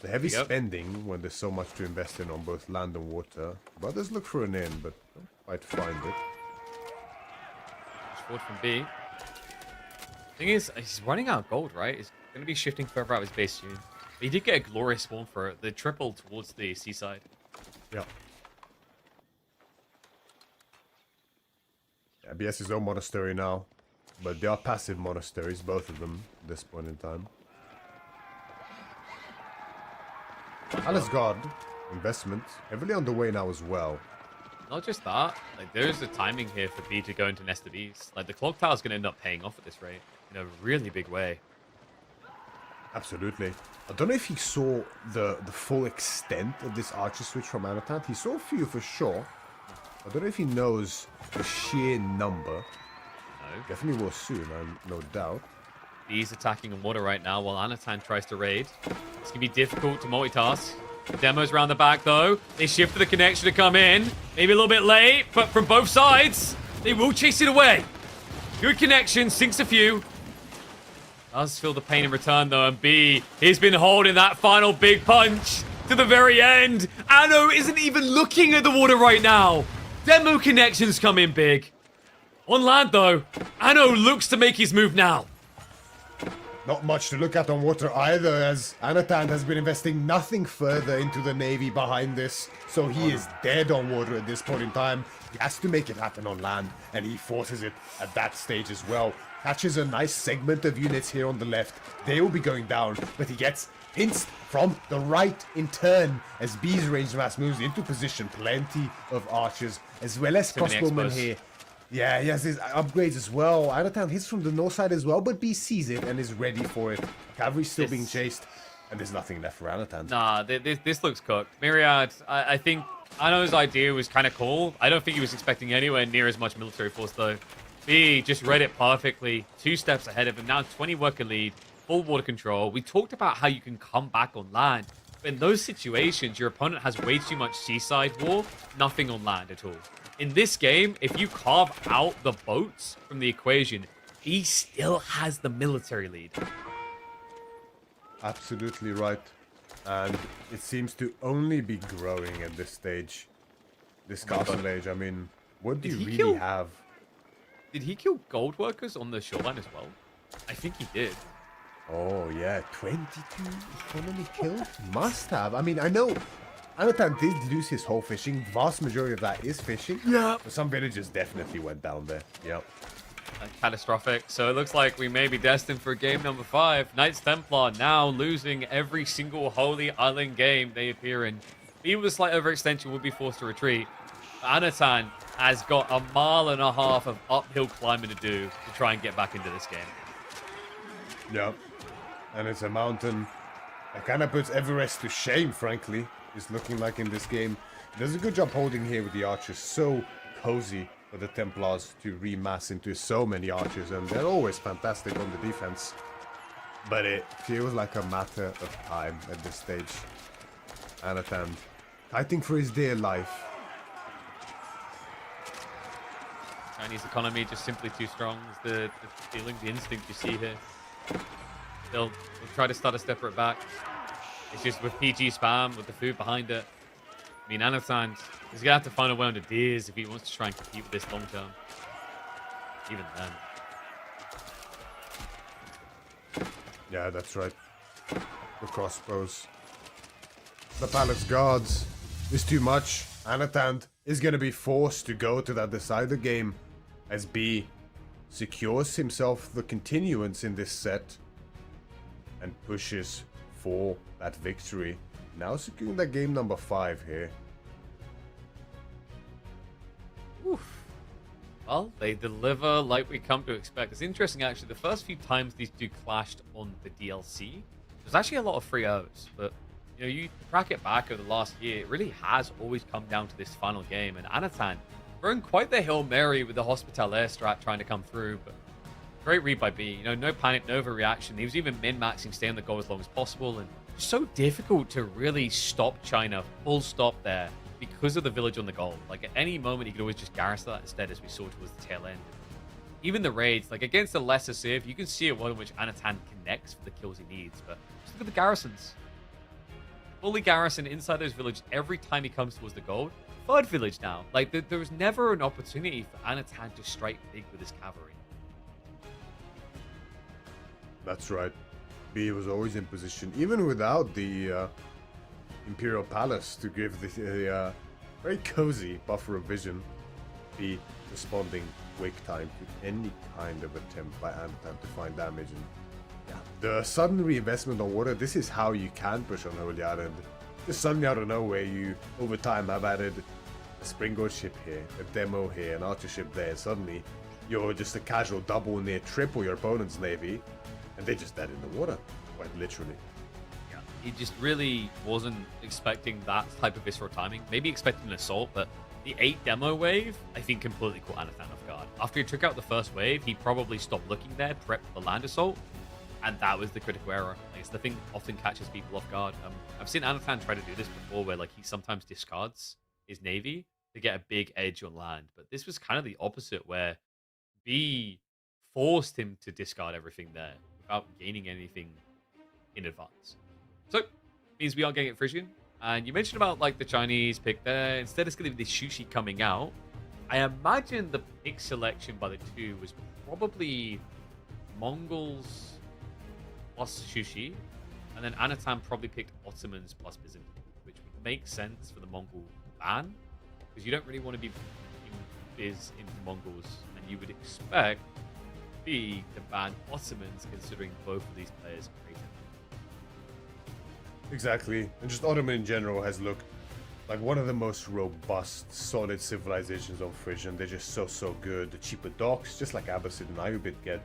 [SPEAKER 2] The heavy spending when there's so much to invest in on both land and water. Brothers look for an inn, but don't quite find it.
[SPEAKER 1] Forward from B. Thing is, he's running out of gold, right? He's going to be shifting further out of his base soon. But he did get a glorious spawn for it. The triple towards the seaside.
[SPEAKER 2] Yeah. Yeah, BS his own monastery now. But they are passive monasteries, both of them, at this point in time. Alice Guard investment heavily underway now as well.
[SPEAKER 1] Not just that, like there's a timing here for B to go into Nest of Bees. Like the clock tower is going to end up paying off at this rate in a really big way.
[SPEAKER 2] Absolutely. I don't know if he saw the full extent of this archer switch from Anatan. He saw a few for sure. I don't know if he knows the sheer number.
[SPEAKER 1] No.
[SPEAKER 2] Definitely will soon, no doubt.
[SPEAKER 1] B's attacking on water right now while Anatan tries to raid. It's going to be difficult to multitask. Demos around the back, though. They shift for the connection to come in. Maybe a little bit late, but from both sides, they will chase it away. Good connection, sinks a few. Does feel the pain in return, though, and B, he's been holding that final big punch to the very end. Anno isn't even looking at the water right now. Demo connections come in big. On land, though, Anno looks to make his move now.
[SPEAKER 2] Not much to look at on water either, as Anatan has been investing nothing further into the navy behind this, so he is dead on water at this point in time. He has to make it happen on land, and he forces it at that stage as well. Catches a nice segment of units here on the left. They will be going down, but he gets hints from the right in turn as B's range mass moves into position. Plenty of archers, as well as crossbowmen here. Yeah, he has his upgrades as well. Anatan hits from the north side as well, but B sees it and is ready for it. Cavalry's still being chased, and there's nothing left for Anatan.
[SPEAKER 1] Nah, this looks cooked. Myriad, I think Anno's idea was kind of cool. I don't think he was expecting anywhere near as much military force, though. B just read it perfectly. 2 steps ahead of him. Now 20 worker lead, full water control. We talked about how you can come back on land. But in those situations, your opponent has way too much seaside war, nothing on land at all. In this game, if you carve out the boats from the equation, he still has the military lead.
[SPEAKER 2] Absolutely right. And it seems to only be growing at this stage. This castle age, I mean, what do you really have?
[SPEAKER 1] Did he kill gold workers on the shoreline as well? I think he did.
[SPEAKER 2] Oh, yeah. 22 economy killed? Must have. I mean, I know Anatan did deduce his whole fishing. Vast majority of that is fishing.
[SPEAKER 1] Yeah.
[SPEAKER 2] But some villagers definitely went down there. Yep.
[SPEAKER 1] Catastrophic. So it looks like we may be destined for game number 5. Knights Templar now losing every single Holy Island game they appear in. Even with a slight overextension will be forced to retreat. Anatan has got 1.5 miles of uphill climbing to do to try and get back into this game.
[SPEAKER 2] Yep. And it's a mountain that kind of puts Everest to shame, frankly. It's looking like in this game. He does a good job holding here with the archers. So cozy for the Templars to remass into so many archers, and they're always fantastic on the defense. But it feels like a matter of time at this stage. Anatan fighting for his dear life.
[SPEAKER 1] Chinese economy just simply too strong. Is the feeling, the instinct you see here. They'll try to start a step back. It's just with PG spam, with the food behind it. I mean, Anatan is going to have to find a way onto Deers if he wants to try and compete with this long term. Even then.
[SPEAKER 2] Yeah, that's right. The crossbows. The palace guards is too much. Anatan is going to be forced to go to that decider game as B secures himself the continuance in this set and pushes for that victory. Now securing that game number 5 here.
[SPEAKER 1] Oof. Well, they deliver like we come to expect. It's interesting, actually. The first few times these two clashed on the DLC, there's actually a lot of free O's. But, you know, you track it back over the last year, it really has always come down to this final game. And Anatan Throwing quite the Hail Mary with the Hospitaller strat trying to come through, but great read by B. You know, no panic, no overreaction. He was even min-maxing, stay on the goal as long as possible, and so difficult to really stop China full stop there because of the village on the goal. Like, at any moment, he could always just garrison that instead, as we saw towards the tail end. Even the raids, like, against the lesser civ, you can see a one in which Anatan connects for the kills he needs, but just look at the garrisons. Fully garrison inside those villages every time he comes towards the goal. Third village now. Like, there was never an opportunity for Anatan to strike big with his cavalry.
[SPEAKER 2] That's right. B was always in position, even without the Imperial Palace to give the very cozy buffer of vision. B responding quick time to any kind of attempt by Anatan to find damage. And yeah, the sudden reinvestment on water, this is how you can push on Holy Island. Just suddenly out of nowhere, you over time have added a springboard ship here, a demo here, an archer ship there, and suddenly you're just a casual double, near triple your opponent's navy, and they just dead in the water, quite literally.
[SPEAKER 1] Yeah, he just really wasn't expecting that type of visceral timing. Maybe expecting an assault, but the 8 demo wave, I think, completely caught Anatan off guard. After he took out the first wave, he probably stopped looking there, prepped for the land assault, and that was the critical error. Like, it's the thing often catches people off guard. I've seen Anatan try to do this before, where like he sometimes discards his navy to get a big edge on land, but this was kind of the opposite, where B forced him to discard everything there without gaining anything in advance. So, means we are getting it Frisian. And you mentioned about like the Chinese pick there. Instead, it's going to be the Shushi coming out. I imagine the pick selection by the two was probably Mongols plus Shushi. And then Anatan probably picked Ottomans plus Byzantine, which would make sense for the Mongol ban, because you don't really want to be picking Biz into Mongols, and you would expect B to ban Ottomans, considering both of these players are great.
[SPEAKER 2] Exactly, and just Ottoman in general has looked like one of the most robust, solid civilizations on Frisian. They're just so good. The cheaper docks, just like Abbasid and Ayubid get,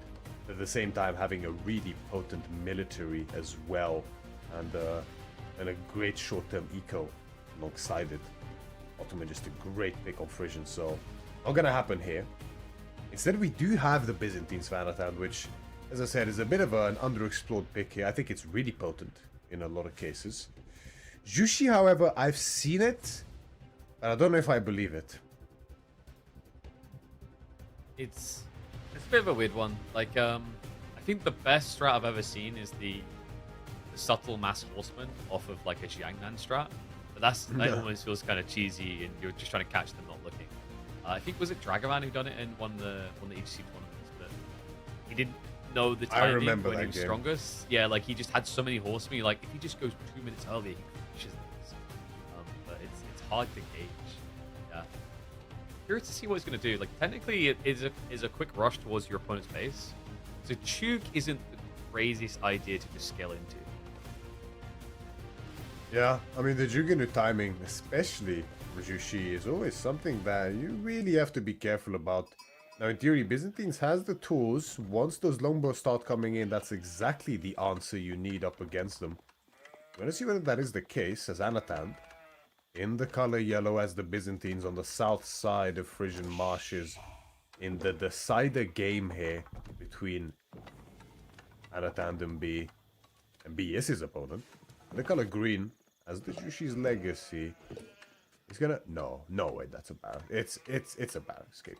[SPEAKER 2] at the same time having a really potent military as well, and a great short-term eco alongside it. Ottoman just a great pick on Frisian, so not gonna happen here. Instead, we do have the Byzantines Vanatan, which, as I said, is a bit of an underexplored pick here. I think it's really potent in a lot of cases. Jushi, however, I've seen it, but I don't know if I believe it.
[SPEAKER 1] It's a bit of a weird one. Like, I think the best strat I've ever seen is the subtle mass horseman off of like a Jiangnan strat. But that almost feels kind of cheesy, and you're just trying to catch them not looking. I think, was it Dragovan who done it and won the EGC tournaments, but he didn't know the timing when he was strongest. Yeah, like he just had so many horsemen. Like if he just goes 2 minutes earlier, he finishes this. But it's hard to gauge. Yeah, curious to see what he's gonna do. Like technically, it is a quick rush towards your opponent's base, so Chuk isn't the craziest idea to just scale into.
[SPEAKER 2] Yeah, I mean the Jugenu timing, especially for Jushi, is always something that you really have to be careful about. Now, in theory, Byzantines has the tools. Once those longbows start coming in, that's exactly the answer you need up against them. We're gonna see whether that is the case, as Anatan, in the color yellow as the Byzantines on the south side of Frisian Marshes, in the decider game here between Anatan and B is his opponent. And the color green as the Jushi's legacy. He's gonna no way, that's a barrack. It's a barrack escape.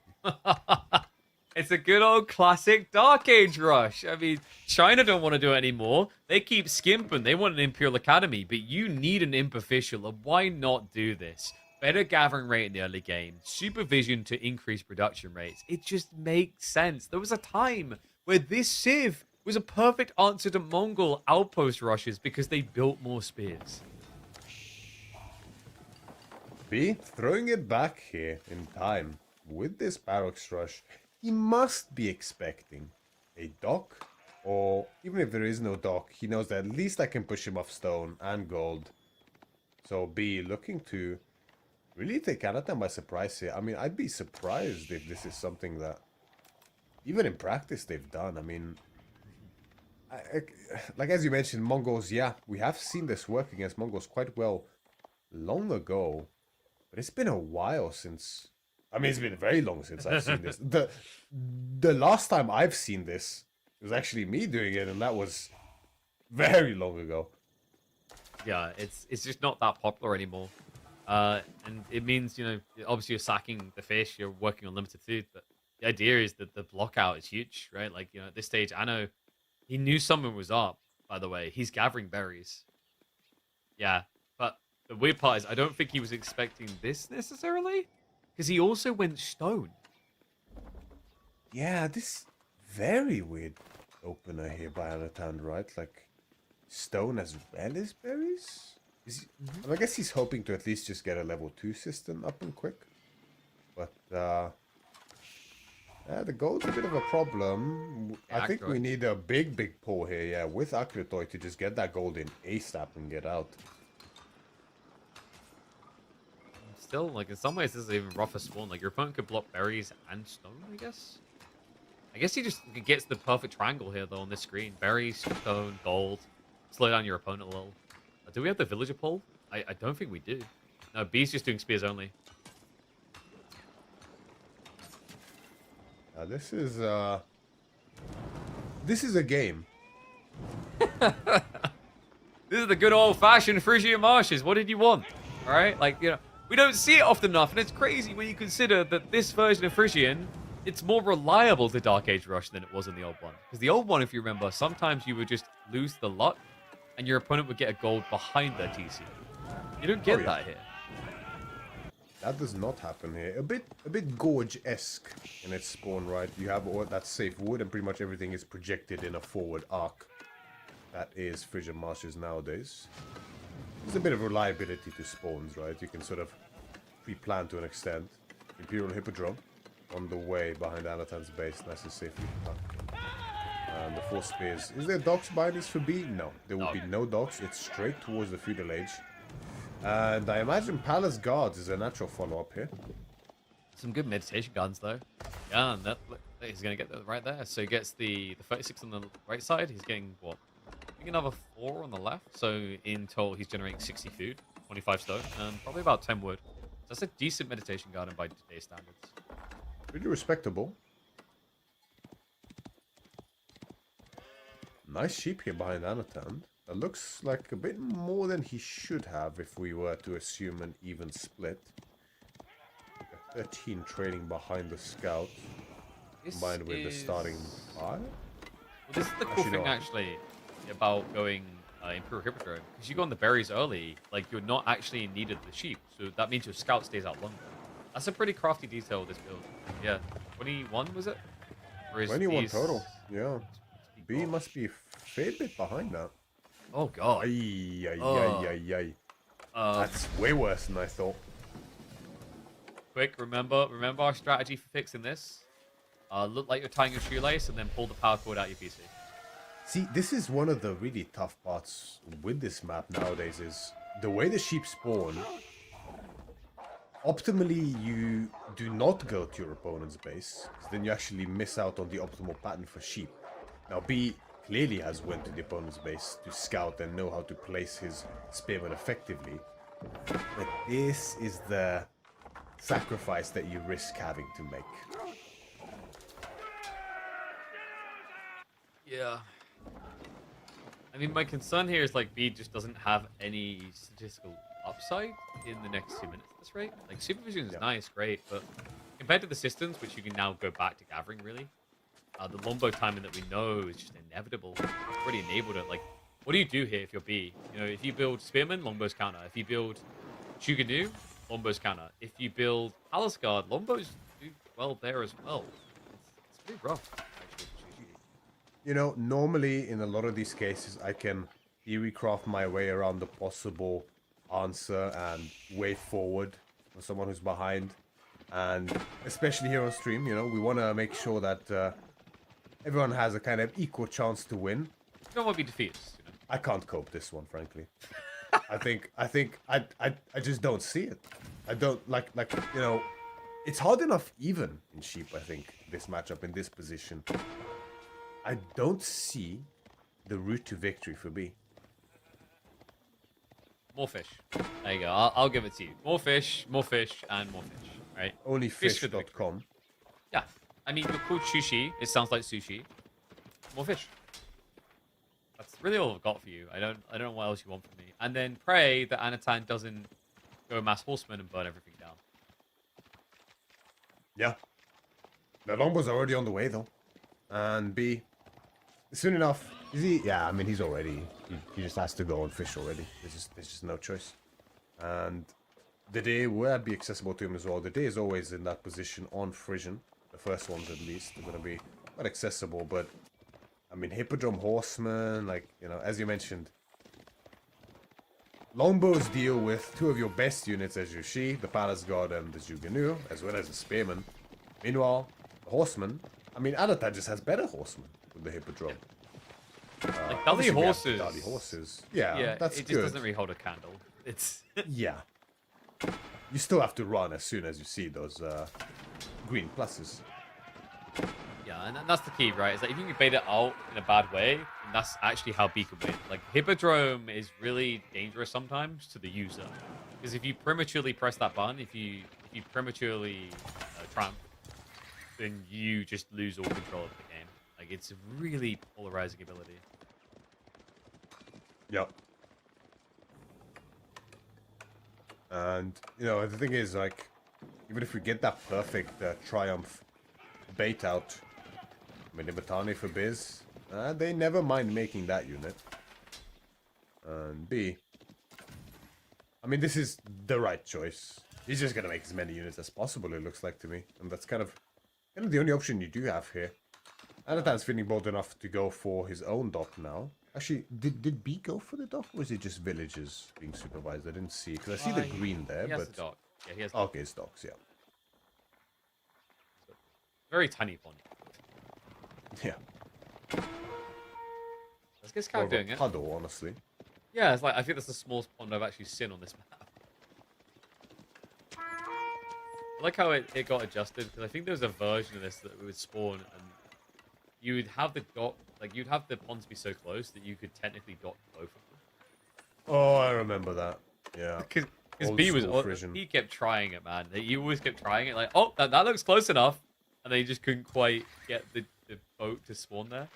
[SPEAKER 1] It's a good old classic Dark Age rush. I mean, China don't want to do it anymore. They keep skimping. They want an Imperial Academy, but you need an imp official. And why not do this? Better gathering rate in the early game, supervision to increase production rates. It just makes sense. There was a time where this civ was a perfect answer to Mongol outpost rushes because they built more spears.
[SPEAKER 2] B throwing it back here in time with this barracks rush. He must be expecting a dock, or even if there is no dock, he knows that at least I can push him off stone and gold. So B looking to really take Anatan by surprise here. I mean, I'd be surprised if this is something that even in practice they've done. I mean, like as you mentioned, Mongols, yeah, we have seen this work against Mongols quite well long ago. But it's been a while since I mean, it's been very long since I've seen this. The last time I've seen this was actually me doing it, and that was very long ago.
[SPEAKER 1] Yeah, it's just not that popular anymore. And it means, you know, obviously you're sacking the fish, you're working on limited food, but the idea is that the block out is huge, right? Like, you know, at this stage, I know he knew someone was up, by the way. He's gathering berries. Yeah. But the weird part is I don't think he was expecting this necessarily. Because he also went stone.
[SPEAKER 2] Yeah, this very weird opener here by Anatan, right? Like stone as well as berries? I guess he's hoping to at least just get a level 2 system up and quick. But yeah, the gold's a bit of a problem. I think we need a big pull here, yeah, with Akritoy to just get that gold in ASAP and get out.
[SPEAKER 1] Still, like, in some ways, this is even rougher spawn. Like, your opponent could block berries and stone, I guess. I guess he just gets the perfect triangle here, though, on this screen. Berries, stone, gold. Slow down your opponent a little. Do we have the villager pull? I don't think we do. No, B's just doing spears only.
[SPEAKER 2] This is a game.
[SPEAKER 1] This is the good old-fashioned Phrygian marshes. What did you want? All right? Like, you know, we don't see it often enough, and it's crazy when you consider that this version of Phrygian, it's more reliable to Dark Age Rush than it was in the old one. Because the old one, if you remember, sometimes you would just lose the luck, and your opponent would get a gold behind their TC. You don't get that here.
[SPEAKER 2] That does not happen here. A bit Gorge-esque in its spawn, right? You have all that safe wood, and pretty much everything is projected in a forward arc. That is Phrygian Masters nowadays. There's a bit of reliability to spawns, right? You can sort of pre-plan to an extent. Imperial Hippodrome on the way behind Anatan's base, nice and safely tucked. And the 4 spears. Is there docks behind this for B? No, there will be no docks. It's straight towards the feudal age. And I imagine Palace Guards is a natural follow-up here.
[SPEAKER 1] Some good meditation guns, though. Yeah, and he's going to get that right there. So he gets the 36 on the right side. He's getting, what? I think another 4 on the left. So in total, he's generating 60 food, 25 stone, and probably about 10 wood. So that's a decent meditation garden by today's standards.
[SPEAKER 2] Pretty respectable. Nice sheep here behind Anatan. That looks like a bit more than he should have if we were to assume an even split. 13 trailing behind the scout, combined with the starting 5.
[SPEAKER 1] Well, this is the cool thing, actually, about going Imperial Hippodrome. Because you go on the berries early, like, you're not actually in need of the sheep. So that means your scout stays out longer. That's a pretty crafty detail of this build. Yeah. 21, was it?
[SPEAKER 2] 21 total, yeah. B must be a fair bit behind that.
[SPEAKER 1] Oh, God.
[SPEAKER 2] That's way worse than I thought.
[SPEAKER 1] Quick, remember our strategy for fixing this. Look like you're tying your shoelace and then pull the power cord out your PC.
[SPEAKER 2] See, this is one of the really tough parts with this map nowadays is the way the sheep spawn. Optimally, you do not go to your opponent's base, because then you actually miss out on the optimal pattern for sheep. Now, B clearly has went to the opponent's base to scout and know how to place his spearmen effectively. But this is the sacrifice that you risk having to make.
[SPEAKER 1] Yeah. I mean, my concern here is, like, B just doesn't have any statistical upside in the next 2 minutes at this rate. Like, supervision is nice, great, but compared to the systems, which you can now go back to gathering, really, the longbow timing that we know is just inevitable. It's already enabled it. Like, what do you do here if you're B? You know, if you build Spearman, longbow's counter. If you build Shuganu, longbow's counter. If you build Palace Guard, longbows do well there as well. It's pretty rough, actually.
[SPEAKER 2] You know, normally in a lot of these cases, I can theorycraft my way around the possible answer and way forward for someone who's behind. And especially here on stream, you know, we want to make sure that everyone has a kind of equal chance to win.
[SPEAKER 1] You don't want to be defeatist, you know?
[SPEAKER 2] I can't cope this one, frankly. I just don't see it. I don't like, you know, it's hard enough even in sheep, I think, this matchup in this position. I don't see the route to victory for B.
[SPEAKER 1] More fish. There you go. I'll give it to you. More fish, and more fish. right?
[SPEAKER 2] Only
[SPEAKER 1] Fish for the victory.
[SPEAKER 2] fish.com.
[SPEAKER 1] Yeah. I mean, you're called sushi. It sounds like sushi. More fish. That's really all I've got for you. I don't know what else you want from me. And then pray that Anatan doesn't go mass horseman and burn everything down.
[SPEAKER 2] Yeah. The longbows are already on the way, though. And B, soon enough, is he? Yeah, I mean, he's already. He just has to go on fish already. There's just no choice. And the day will be accessible to him as well. The day is always in that position on Frisian. The first ones, at least, are going to be quite accessible. But I mean, Hippodrome Horseman, like, you know, as you mentioned, longbows deal with two of your best units as Yushi, the Palace God and the Jugenu, as well as the Spearman. Meanwhile, the Horseman, I mean, Anatan just has better Horsemen with the Hippodrome.
[SPEAKER 1] Like Dudley horses.
[SPEAKER 2] Dudley horses. Yeah,
[SPEAKER 1] Yeah,
[SPEAKER 2] that's
[SPEAKER 1] it
[SPEAKER 2] good.
[SPEAKER 1] just doesn't really hold a candle. It's
[SPEAKER 2] Yeah. You still have to run as soon as you see those green pluses.
[SPEAKER 1] yeah, and that's the key, right? Is that if you can bait it out in a bad way, then that's actually how B can win. Like Hippodrome is really dangerous sometimes to the user, because if you prematurely press that button, if you prematurely tramp, then you just lose all control of the game. Like it's a really polarizing ability.
[SPEAKER 2] Yep. And, you know, the thing is, like, even if we get that perfect Triumph bait out, I mean, Ibatani for Biz, they never mind making that unit. And B, I mean, this is the right choice. He's just going to make as many units as possible, it looks like to me. And that's kind of the only option you do have here. Anatan's feeling bold enough to go for his own dock now. Actually, did B go for the dock, or was it just villages being supervised? I didn't see, because I see the green there,
[SPEAKER 1] He has
[SPEAKER 2] but...
[SPEAKER 1] the dock. Yeah, he has.
[SPEAKER 2] Okay, it's docks, yeah.
[SPEAKER 1] Very tiny pond.
[SPEAKER 2] Yeah.
[SPEAKER 1] Let's get this guy doing it.
[SPEAKER 2] Puddle, honestly.
[SPEAKER 1] Yeah, it's like I think that's the smallest pond I've actually seen on this map. I like how it got adjusted, because I think there was a version of this that would spawn and you would have the dock, like you'd have the ponds be so close that you could technically dock both of them.
[SPEAKER 2] Oh, I remember that. Yeah.
[SPEAKER 1] Because B was, he kept trying it, man. He always kept trying it. Like, oh, that looks close enough, and they just couldn't quite get the boat to spawn there.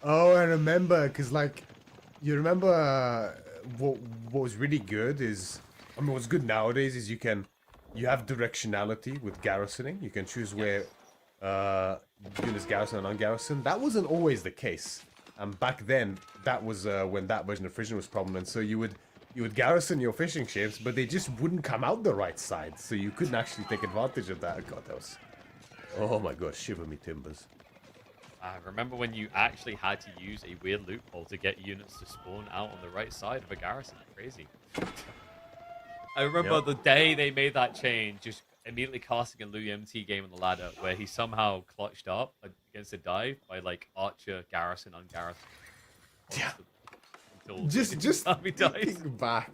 [SPEAKER 2] Oh, I remember, because like, you remember what was really good is, I mean, what's good nowadays is you have directionality with garrisoning. You can choose where units garrison and ungarrison. That wasn't always the case. And back then, that was when that version of Frisian was prominent. So you would garrison your fishing ships, but they just wouldn't come out the right side. So you couldn't actually take advantage of that. God, that was... Oh my god, shiver me timbers.
[SPEAKER 1] I remember when you actually had to use a weird loophole to get units to spawn out on the right side of a garrison. Crazy. I remember the day they made that change, just immediately casting a Louis MT game on the ladder where he somehow clutched up against a dive by like Archer, Garrison, Ungarrison.
[SPEAKER 2] Yeah.
[SPEAKER 1] Just
[SPEAKER 2] thinking back,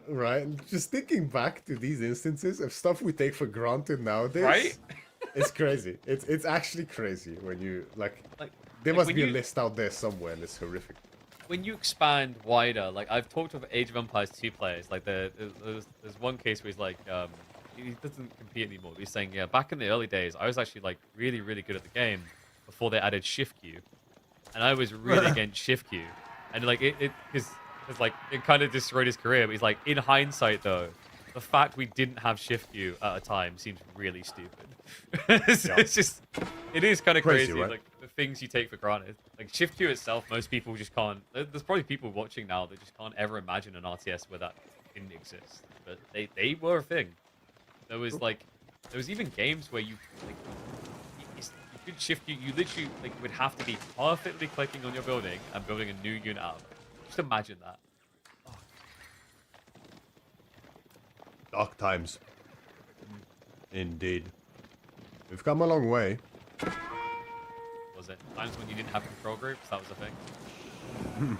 [SPEAKER 2] right? Just thinking back to these instances of stuff we take for granted nowadays.
[SPEAKER 1] Right?
[SPEAKER 2] It's crazy. It's actually crazy when you like there must be a list out there somewhere and it's horrific.
[SPEAKER 1] When you expand wider, like I've talked with Age of Empires 2 players, like there's one case where he's like he doesn't compete anymore. He's saying, yeah, back in the early days, I was actually like really, really good at the game before they added shift Q, and I was really against shift Q, and like it's like it kind of destroyed his career. But he's like, in hindsight though, the fact we didn't have shift Q at a time seems really stupid. It's just, it is kind of crazy,
[SPEAKER 2] right?
[SPEAKER 1] like the things you take for granted. Like shift Q itself, most people just can't. There's probably people watching now that just can't ever imagine an RTS where that didn't exist, but they were a thing. There was even games where you could shift you literally like would have to be perfectly clicking on your building and building a new unit out of it. Just imagine that. Oh.
[SPEAKER 2] Dark times. Indeed. We've come a long way.
[SPEAKER 1] Was it times when you didn't have control groups? That was a thing.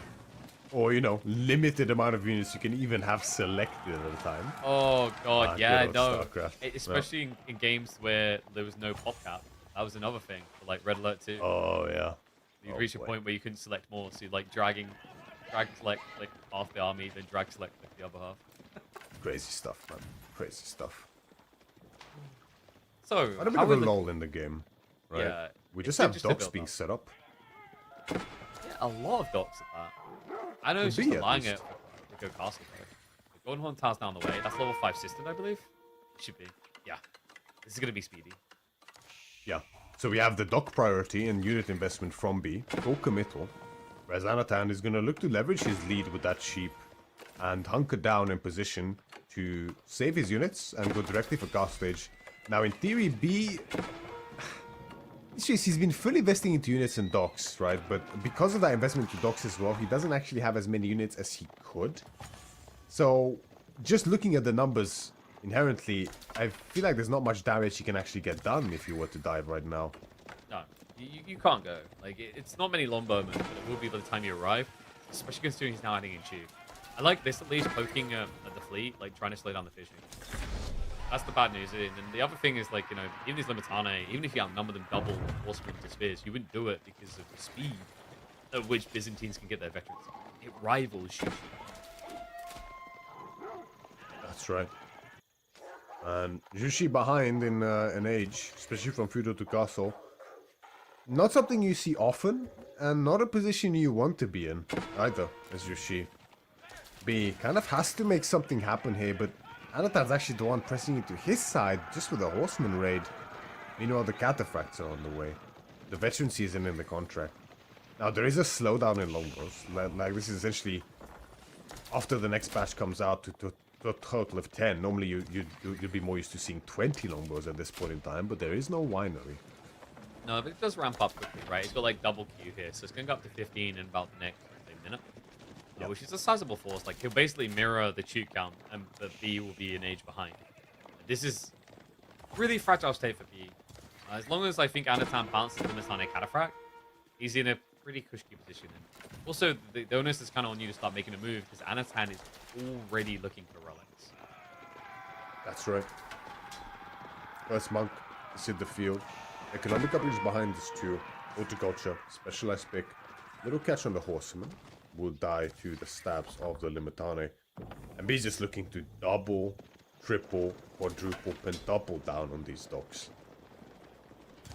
[SPEAKER 2] Or, you know, limited amount of units you can even have selected at a time.
[SPEAKER 1] Oh god, yeah, no. Especially
[SPEAKER 2] yeah.
[SPEAKER 1] in games where there was no pop cap. That was another thing for like Red Alert 2.
[SPEAKER 2] Oh yeah.
[SPEAKER 1] You reach a point where you couldn't select more, so you like drag select like half the army, then drag select like the other half.
[SPEAKER 2] Crazy stuff, man. Crazy stuff.
[SPEAKER 1] So,
[SPEAKER 2] Quite a bit of a lull in the game, right?
[SPEAKER 1] Yeah,
[SPEAKER 2] We
[SPEAKER 1] it's
[SPEAKER 2] just
[SPEAKER 1] good
[SPEAKER 2] have
[SPEAKER 1] just to
[SPEAKER 2] docks
[SPEAKER 1] build
[SPEAKER 2] being
[SPEAKER 1] up.
[SPEAKER 2] set up.
[SPEAKER 1] Yeah, a lot of docks at that. I know it's
[SPEAKER 2] Could
[SPEAKER 1] just
[SPEAKER 2] be, at
[SPEAKER 1] allowing
[SPEAKER 2] least.
[SPEAKER 1] it for Rico Castle, though. The Golden Horn Tower's down the way. That's level 5 system, I believe. Should be. Yeah. This is going to be speedy.
[SPEAKER 2] Yeah. So we have the dock priority and unit investment from B. Full committal. Whereas Anatan is going to look to leverage his lead with that sheep and hunker down in position to save his units and go directly for cast stage. Now, in theory, B... It's just he's been fully investing into units and docks, right? But because of that investment into docks as well, he doesn't actually have as many units as he could. So, just looking at the numbers inherently, I feel like there's not much damage he can actually get done if you were to dive right now.
[SPEAKER 1] No, you can't go. Like, it's not many longbowmen, but it will be by the time you arrive. Especially considering he's now adding in tube. I like this at least, poking at the fleet, like trying to slow down the fishing. That's the bad news. And the other thing is, like, you know, even these Limitane, even if you outnumber them double horsemen to spears, you wouldn't do it because of the speed at which Byzantines can get their veterans. It rivals Shushi.
[SPEAKER 2] That's right. And Jushi behind in an age, especially from feudal to castle. Not something you see often, and not a position you want to be in either, as Jushi. B kind of has to make something happen here, but Anatan's actually the one pressing into his side just with a horseman raid. Meanwhile, the cataphracts are on the way. The veterancy isn't in the contract. Now, there is a slowdown in longbows. Like, this is essentially after the next patch comes out to a total of 10. Normally, you'd be more used to seeing 20 longbows at this point in time, but there is no winery.
[SPEAKER 1] No, but it does ramp up quickly, right? It's got like double Q here, so it's going to go up to 15 in about the next minute. Yep. Which is a sizable force. Like, he'll basically mirror the Chute count, and the B will be an age behind. This is really fragile state for B. As long as I think Anatan bounces the Limitane Cataphract, he's in a pretty cushy position. And also, the onus is kind of on you to start making a move, because Anatan is already looking for relics.
[SPEAKER 2] That's right. First monk is in the field. Economic upgrades behind this too. Horticulture, specialized pick. Little catch on the horseman. Will die to the stabs of the Limitane. And B's just looking to double, triple, quadruple, pentuple down on these docks.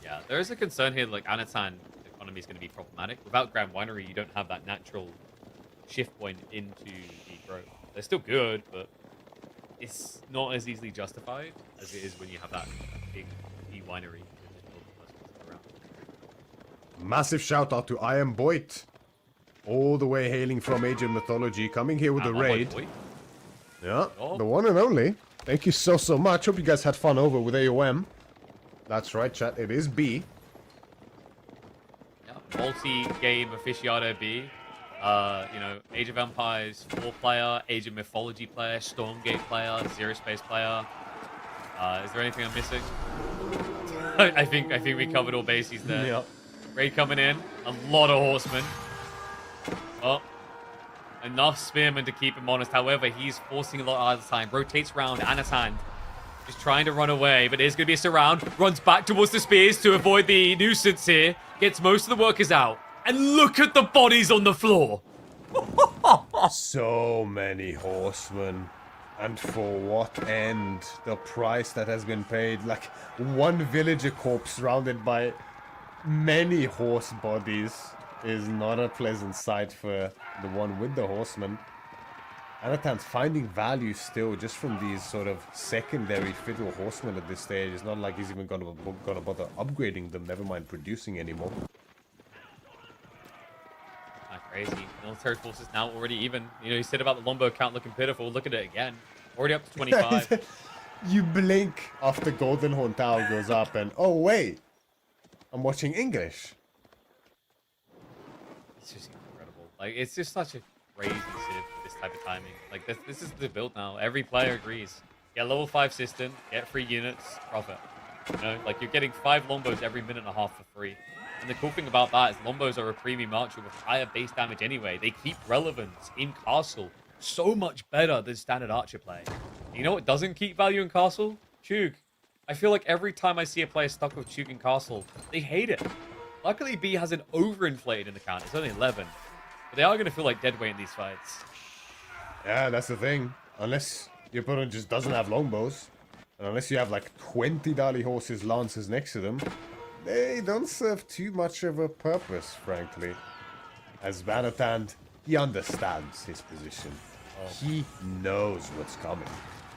[SPEAKER 1] Yeah, there is a concern here, like Anatan economy is going to be problematic. Without Grand Winery, you don't have that natural shift point into the growth. They're still good, but it's not as easily justified as it is when you have that big winery.
[SPEAKER 2] Massive shout out to I Am Boyd. All the way hailing from Age of Mythology, coming here with a raid. Yeah, the one and only. Thank you so much. Hope you guys had fun over with AOM. That's right, chat. It is B.
[SPEAKER 1] Yeah, multi-game aficionado B. You know, Age of Empires 4-player, Age of Mythology player, Stormgate player, Zero Space player. Is there anything I'm missing? I think we covered all bases there.
[SPEAKER 2] Yeah.
[SPEAKER 1] Raid coming in. A lot of horsemen. Oh, enough spearmen to keep him honest. However, he's forcing a lot of the time. Rotates round. Anatan is trying to run away, but there's going to be a surround. Runs back towards the spears to avoid the nuisance here. Gets most of the workers out. And look at the bodies on the floor.
[SPEAKER 2] So many horsemen. And for what end? The price that has been paid. Like, one villager corpse surrounded by many horse bodies is not a pleasant sight for the one with the horsemen. Anatan's finding value still just from these sort of secondary fiddle horsemen at this stage. It's not like he's even gonna bother upgrading them, never mind producing anymore.
[SPEAKER 1] Not crazy. Military forces now already even. You know, you said about the longbow count looking pitiful. Look at it again. Already up to 25.
[SPEAKER 2] You blink after Golden Horn Tower goes up and, oh wait, I'm watching English.
[SPEAKER 1] It's just incredible. Like, it's just such a crazy civ with this type of timing. Like, this is the build now. Every player agrees. Get level 5 system, get free units, profit. You know, like, you're getting 5 longbows every minute and a half for free. And the cool thing about that is longbows are a premium archer with higher base damage anyway. They keep relevance in castle so much better than standard archer play. You know what doesn't keep value in castle? Chug. I feel like every time I see a player stuck with Chug in castle, they hate it. Luckily, B hasn't overinflated in the count. It's only 11. But they are going to feel like deadweight in these fights.
[SPEAKER 2] Yeah, that's the thing. Unless your opponent just doesn't have longbows. And unless you have like 20 Dali horses, lancers next to them, they don't serve too much of a purpose, frankly. As Vanatand, he understands his position. He knows what's coming.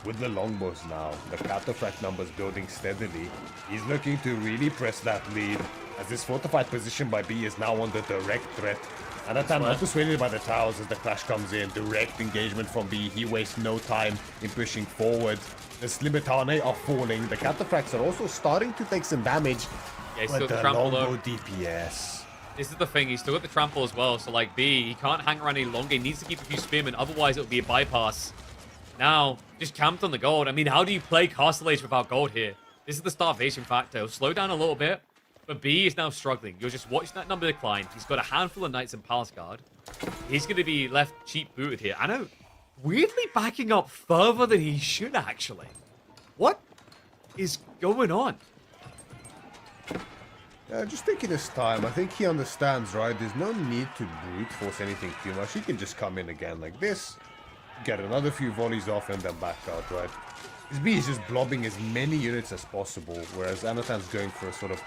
[SPEAKER 2] With the longbows now, the cataphract numbers building steadily, he's looking to really press that lead, as this fortified position by B is now under direct threat. Vanatand not persuaded by the towers as the clash comes in. Direct engagement from B, he wastes no time in pushing forward. The Slimitane are falling, the cataphracts are also starting to take some damage.
[SPEAKER 1] Yeah, he's
[SPEAKER 2] But
[SPEAKER 1] still
[SPEAKER 2] the
[SPEAKER 1] trample
[SPEAKER 2] longbow
[SPEAKER 1] though.
[SPEAKER 2] DPS.
[SPEAKER 1] This is the thing, he's still got the trample as well, so like B, he can't hang around any longer, he needs to keep a few spearmen, otherwise it'll be a bypass. Now, just camped on the gold. I mean, how do you play Castle Age without gold here? This is the starvation factor. It'll slow down a little bit, but B is now struggling. You're just watching that number decline. He's got a handful of knights and palace guard. He's going to be left cheap booted here. I know, weirdly backing up further than he should actually. What is going on?
[SPEAKER 2] Yeah, just taking his time. I think he understands, right? There's no need to brute force anything too much. He can just come in again like this, get another few volleys off, and then back out, right? His B is just blobbing as many units as possible, whereas Anathan's going for a sort of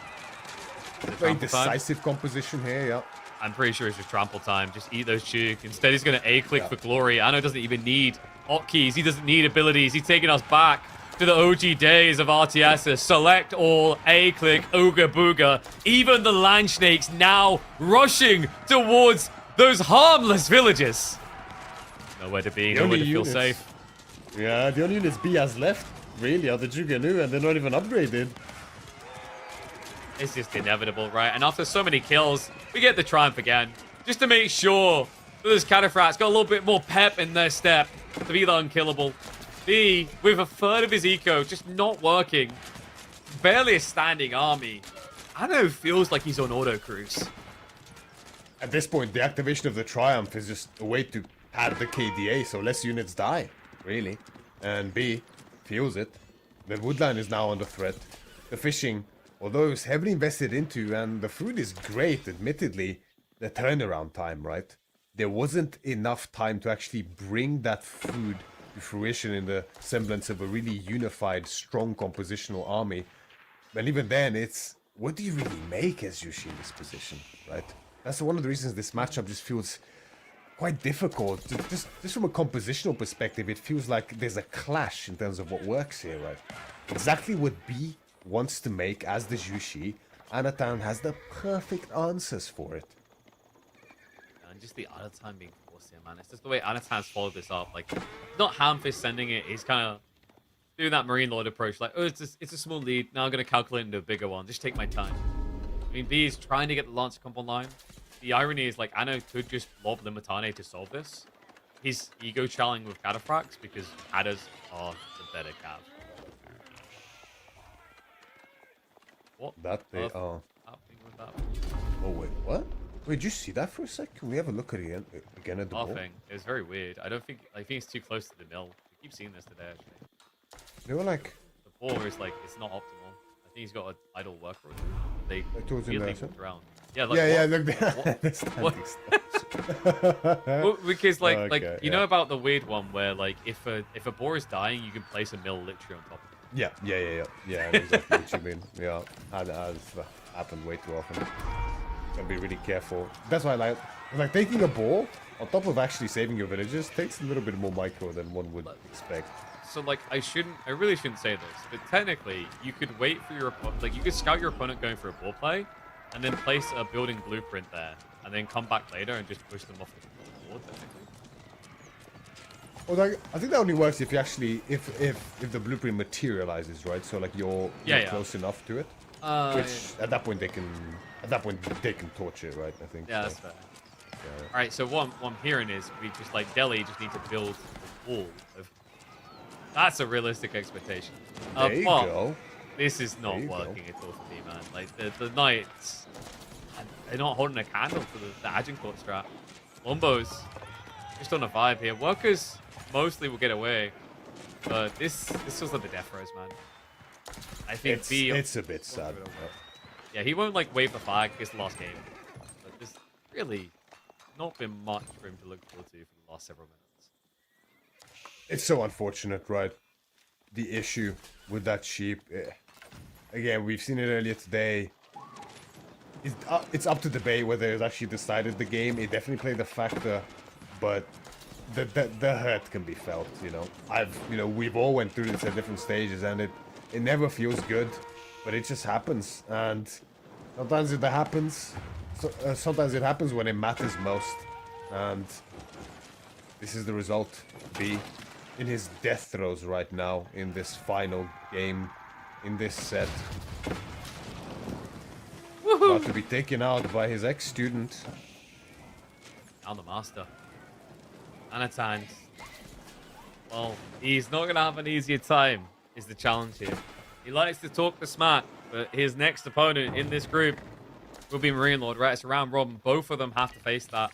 [SPEAKER 2] very decisive composition here, yeah.
[SPEAKER 1] I'm pretty sure it's just trample time. Just eat those Chuk. Instead, he's going to A-click for glory. Anno doesn't even need hotkeys. He doesn't need abilities. He's taking us back to the OG days of RTS. Select all, A-click, Ooga Booga. Even the land snakes now rushing towards those harmless villages. Nowhere to be, nowhere to feel safe.
[SPEAKER 2] Yeah, the only units B has left, really, are the Jugalu, and they're not even upgraded.
[SPEAKER 1] It's just inevitable, right? And after so many kills, we get the triumph again. Just to make sure that those cataphracts got a little bit more pep in their step to be the unkillable. B, with a third of his eco just not working. Barely a standing army. Anno feels like he's on auto cruise.
[SPEAKER 2] At this point, the activation of the Triumph is just a way to pad the KDA so less units die, really. And B feels it. The woodline is now under threat. The fishing, although it's heavily invested into, and the food is great, admittedly, the turnaround time, right? There wasn't enough time to actually bring that food to fruition in the semblance of a really unified, strong compositional army. And even then, it's what do you really make as Yushi in this position, right? That's one of the reasons this matchup just feels quite difficult. Just from a compositional perspective, it feels like there's a clash in terms of what works here, right? Exactly what B wants to make as the Jushi, Anatan has the perfect answers for it.
[SPEAKER 1] And just the other time being forced here, man. It's just the way Anatan's followed this up. Like, not Hamfist sending it, he's kind of doing that Marine Lord approach. Like, oh, it's a small lead. Now I'm going to calculate into a bigger one. Just take my time. I mean, B is trying to get the Lancer comp online. The irony is, like, Anno could just lob Limitane to solve this. He's ego challenging with Cataphracts because Adders are the better Cav. What
[SPEAKER 2] that they are
[SPEAKER 1] happening with that?
[SPEAKER 2] Oh wait, what? Wait, did you see that for a sec? Can we have a look at it again at the ball?
[SPEAKER 1] Nothing. It was very weird. I think it's too close to the mill. We keep seeing this today, actually.
[SPEAKER 2] They were like
[SPEAKER 1] the ball is like it's not optimal. I think he's got an idle worker or two. They really moved around. Yeah, like,
[SPEAKER 2] yeah, look there.
[SPEAKER 1] Well, because like
[SPEAKER 2] okay,
[SPEAKER 1] you know about the weird one where like if a boar is dying, you can place a mill literally on top of it.
[SPEAKER 2] Yeah, I know exactly what you mean. Yeah, has happened way too often. Gotta be really careful. That's why I like taking a ball on top of actually saving your villagers takes a little bit more micro than one would expect.
[SPEAKER 1] So like I really shouldn't say this, but technically you could wait for your opponent, like you could scout your opponent going for a ball play, and then place a building blueprint there, and then come back later and just push them off the board. Technically.
[SPEAKER 2] Well, like, I think that only works if you actually if the blueprint materializes, right? So like you're close enough to it, which at that point they can torch it, right? I think.
[SPEAKER 1] Yeah,
[SPEAKER 2] so.
[SPEAKER 1] that's fair. Yeah. All right, so what I'm hearing is we just like Delhi just need to build a wall of. That's a realistic expectation.
[SPEAKER 2] There you go.
[SPEAKER 1] This is not working at all for me, man. Like the knights, they're not holding a candle to the Agincourt strat. Lombos just on a vibe here. Workers mostly will get away, but this feels like the death throes, man. I think
[SPEAKER 2] it's a bit sad.
[SPEAKER 1] Yeah, he won't like wave the flag. It's the last game. But there's really not been much for him to look forward to for the last several minutes.
[SPEAKER 2] It's so unfortunate, right? the issue with that sheep. Again, we've seen it earlier today. It's up to debate whether it's actually decided the game. It definitely played a factor, but the hurt can be felt. We've all went through this at different stages, and it never feels good, but it just happens. And sometimes it happens. Sometimes it happens when it matters most, and this is the result. B in his death throes right now in this final game, in this set. About to be taken out by his ex-student.
[SPEAKER 1] And the master. Anatan. Well, he's not going to have an easier time, is the challenge here. He likes to talk the smack, but his next opponent in this group will be Marine Lord, right? It's a round robin. Both of them have to face that.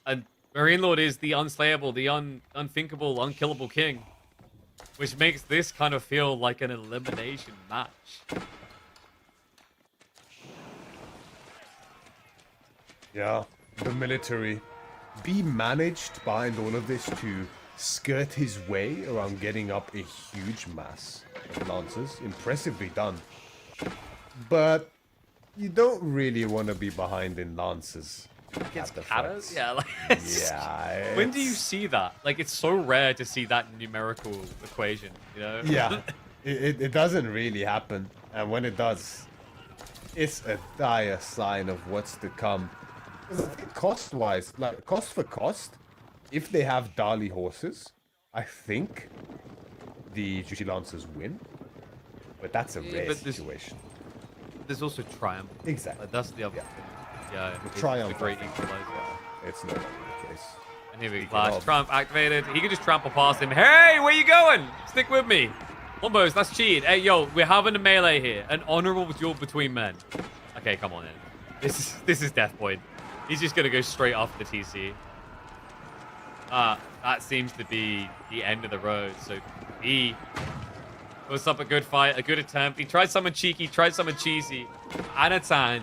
[SPEAKER 1] And Marine Lord is the unslayable, the unthinkable, unkillable king, which makes this kind of feel like an elimination match.
[SPEAKER 2] Yeah, the military. B managed behind all of this to skirt his way around getting up a huge mass of lancers. Impressively done. But you don't really want to be behind in lancers.
[SPEAKER 1] Against Katas? Yeah, like,
[SPEAKER 2] yeah.
[SPEAKER 1] When do you see that? Like, it's so rare to see that numerical equation, you know?
[SPEAKER 2] Yeah, it doesn't really happen. And when it does, it's a dire sign of what's to come. Cost-wise, like cost for cost, if they have Dali horses, I think the Juicy Lancers win. But that's a rare situation.
[SPEAKER 1] There's also Triumph.
[SPEAKER 2] Exactly.
[SPEAKER 1] Like, that's the other thing. Yeah,
[SPEAKER 2] the Triumph.
[SPEAKER 1] The great equalizer.
[SPEAKER 2] It's not the case.
[SPEAKER 1] And here we go. Triumph activated. He can just trample past him. Hey, where you going? Stick with me. Almost. That's cheated. Hey, yo, we're having a melee here. An honorable duel between men. Okay, come on in. This is Death Point. He's just going to go straight off the TC. That seems to be the end of the road. So he puts up a good fight, a good attempt. He tried something cheeky, tried something cheesy. Anatan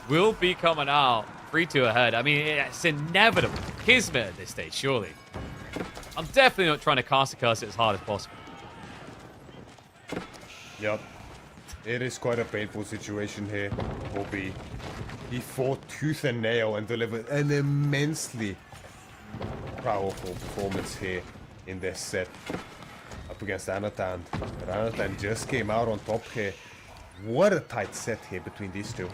[SPEAKER 1] will be coming out 3-2 ahead. I mean, it's inevitable. Kismet at this stage, surely. I'm definitely not trying to cast a curse it as hard as possible.
[SPEAKER 2] Yep. It is quite a painful situation here for B. He fought tooth and nail and delivered an immensely powerful performance here in this set up against Anatan. But Anatan just came out on top here. What a tight set here between these two.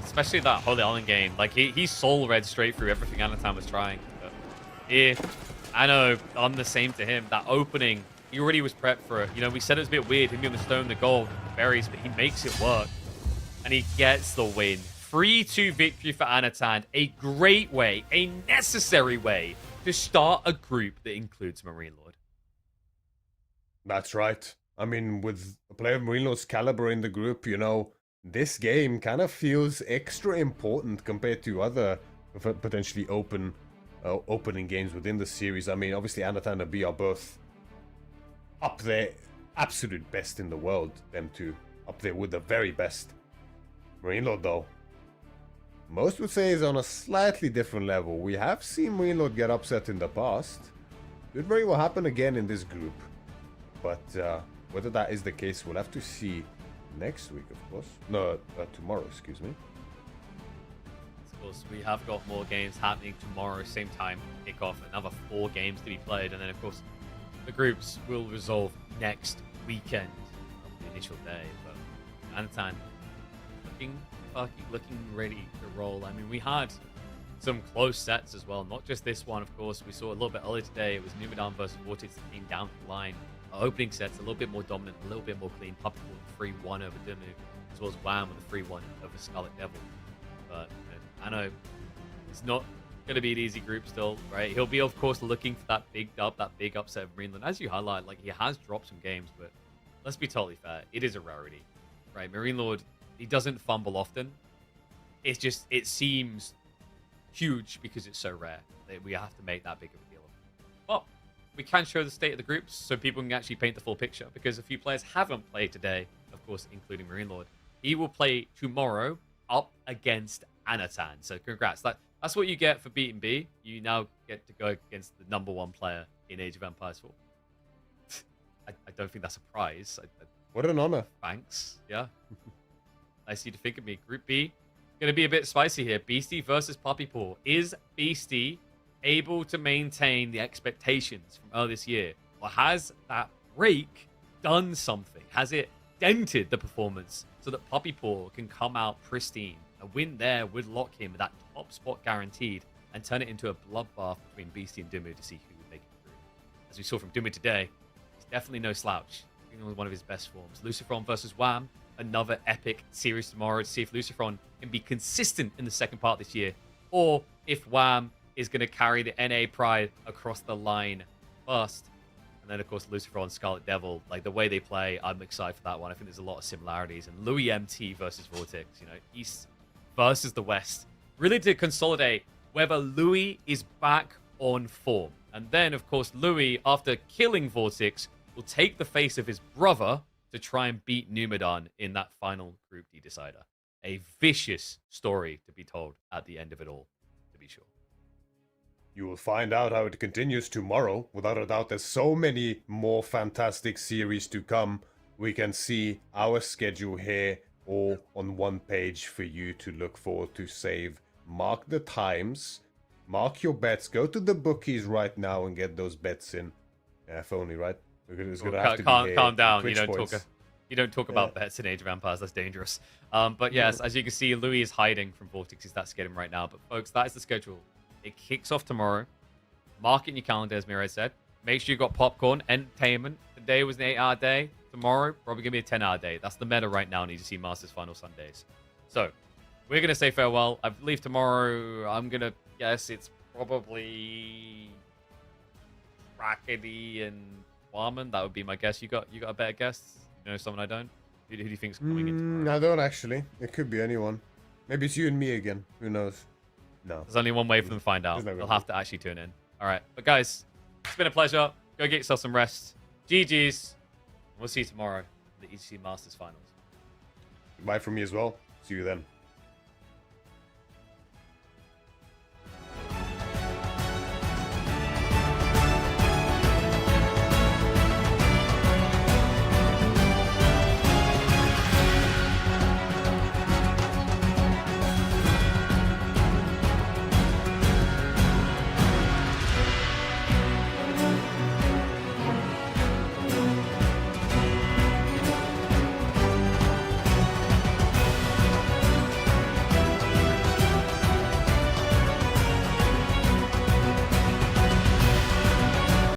[SPEAKER 1] Especially that Holy Island game. Like, he soul read straight through everything Anatan was trying. But here, I know I'm the same to him. That opening, he already was prepped for it. You know, we said it was a bit weird, him doing the stone, the gold, the berries, but he makes it work. And he gets the win. 3-2 victory for Anatan. A great way, a necessary way to start a group that includes Marine Lord.
[SPEAKER 2] That's right. I mean, with a player of Marine Lord's caliber in the group, you know, this game kind of feels extra important compared to other potentially opening games within the series. I mean, obviously Anatan and B are both up there, absolute best in the world, them two, up there with the very best. Marine Lord, though, most would say is on a slightly different level. We have seen Marine Lord get upset in the past. Could very well happen again in this group. But whether that is the case, we'll have to see next week, of course. No, tomorrow, excuse me.
[SPEAKER 1] Of course, we have got more games happening tomorrow, same time, kickoff, another 4 games to be played. And then, of course, the groups will resolve next weekend of the initial day. But Anatan looking ready to roll. I mean, we had some close sets as well, not just this one, of course. We saw a little bit earlier today, it was Numidan versus Vortex that came down the line. Our opening sets a little bit more dominant, a little bit more clean. Puppet with 3-1 over Dimu, as well as Wham with a 3-1 over Scarlet Devil. But I know it's not going to be an easy group still, right? He'll be, of course, looking for that big dub, that big upset of Greenland. As you highlight, like, he has dropped some games, but let's be totally fair. It is a rarity, right? Marine Lord, he doesn't fumble often. It's just, it seems huge because it's so rare that we have to make that big of a deal. But we can show the state of the groups so people can actually paint the full picture, because a few players haven't played today, of course, including Marine Lord. He will play tomorrow up against Anatan. So congrats. That's what you get for beating B. You now get to go against the #1 player in Age of Empires 4. I don't think that's a prize.
[SPEAKER 2] What an honor.
[SPEAKER 1] Thanks. Yeah. Nice of you to think of me. Group B, going to be a bit spicy here. Beastie versus Puppy Paw. Is Beastie able to maintain the expectations from earlier this year? Or has that break done something? Has it dented the performance so that Puppy Paw can come out pristine? A win there would lock him with that top spot guaranteed and turn it into a bloodbath between Beastie and Dumu to see who would make it through. As we saw from Dumu today, he's definitely no slouch. He was one of his best forms. Lucifron versus Wham. Another epic series tomorrow to see if Lucifron can be consistent in the second part this year, or if Wham is going to carry the NA pride across the line first. And then, of course, Lucifron and Scarlet Devil, like the way they play, I'm excited for that one. I think there's a lot of similarities. And Louis MT versus Vortex, you know, East versus the West, really to consolidate whether Louis is back on form. And then, of course, Louis, after killing Vortex, will take the face of his brother to try and beat Numedan in that final Group D decider. A vicious story to be told at the end of it all, to be sure.
[SPEAKER 2] You will find out how it continues tomorrow. Without a doubt, there's so many more fantastic series to come. We can see our schedule here all on one page for you to look forward to save. Mark the times, mark your bets, go to the bookies right now and get those bets in. Yeah, if only, right? It's gonna have to
[SPEAKER 1] calm down.
[SPEAKER 2] Twitch
[SPEAKER 1] You don't talk about bets in Age of Empires. That's dangerous. But yes, as you can see, Louis is hiding from Vortex. He's that scared him right now. But folks, that is the schedule. It kicks off tomorrow. Mark it in your calendar, as Mirai said. Make sure you got popcorn, entertainment. Today was an 8-hour day. Tomorrow, probably going to be a 10-hour day. That's the meta right now in EGC Masters Final Sundays. So, we're going to say farewell. I believe tomorrow, I'm going to guess it's probably Rackety and Warman. That would be my guess. You got a better guess? You know someone I don't? Who do you think's coming in tomorrow?
[SPEAKER 2] I don't actually. It could be anyone. Maybe it's you and me again. Who knows? No.
[SPEAKER 1] There's only one way for them to find out. They'll have to actually tune in. All right. But guys, it's been a pleasure. Go get yourself some rest. GG's. We'll see you tomorrow at the EGC Masters Finals.
[SPEAKER 2] Bye from me as well. See you then.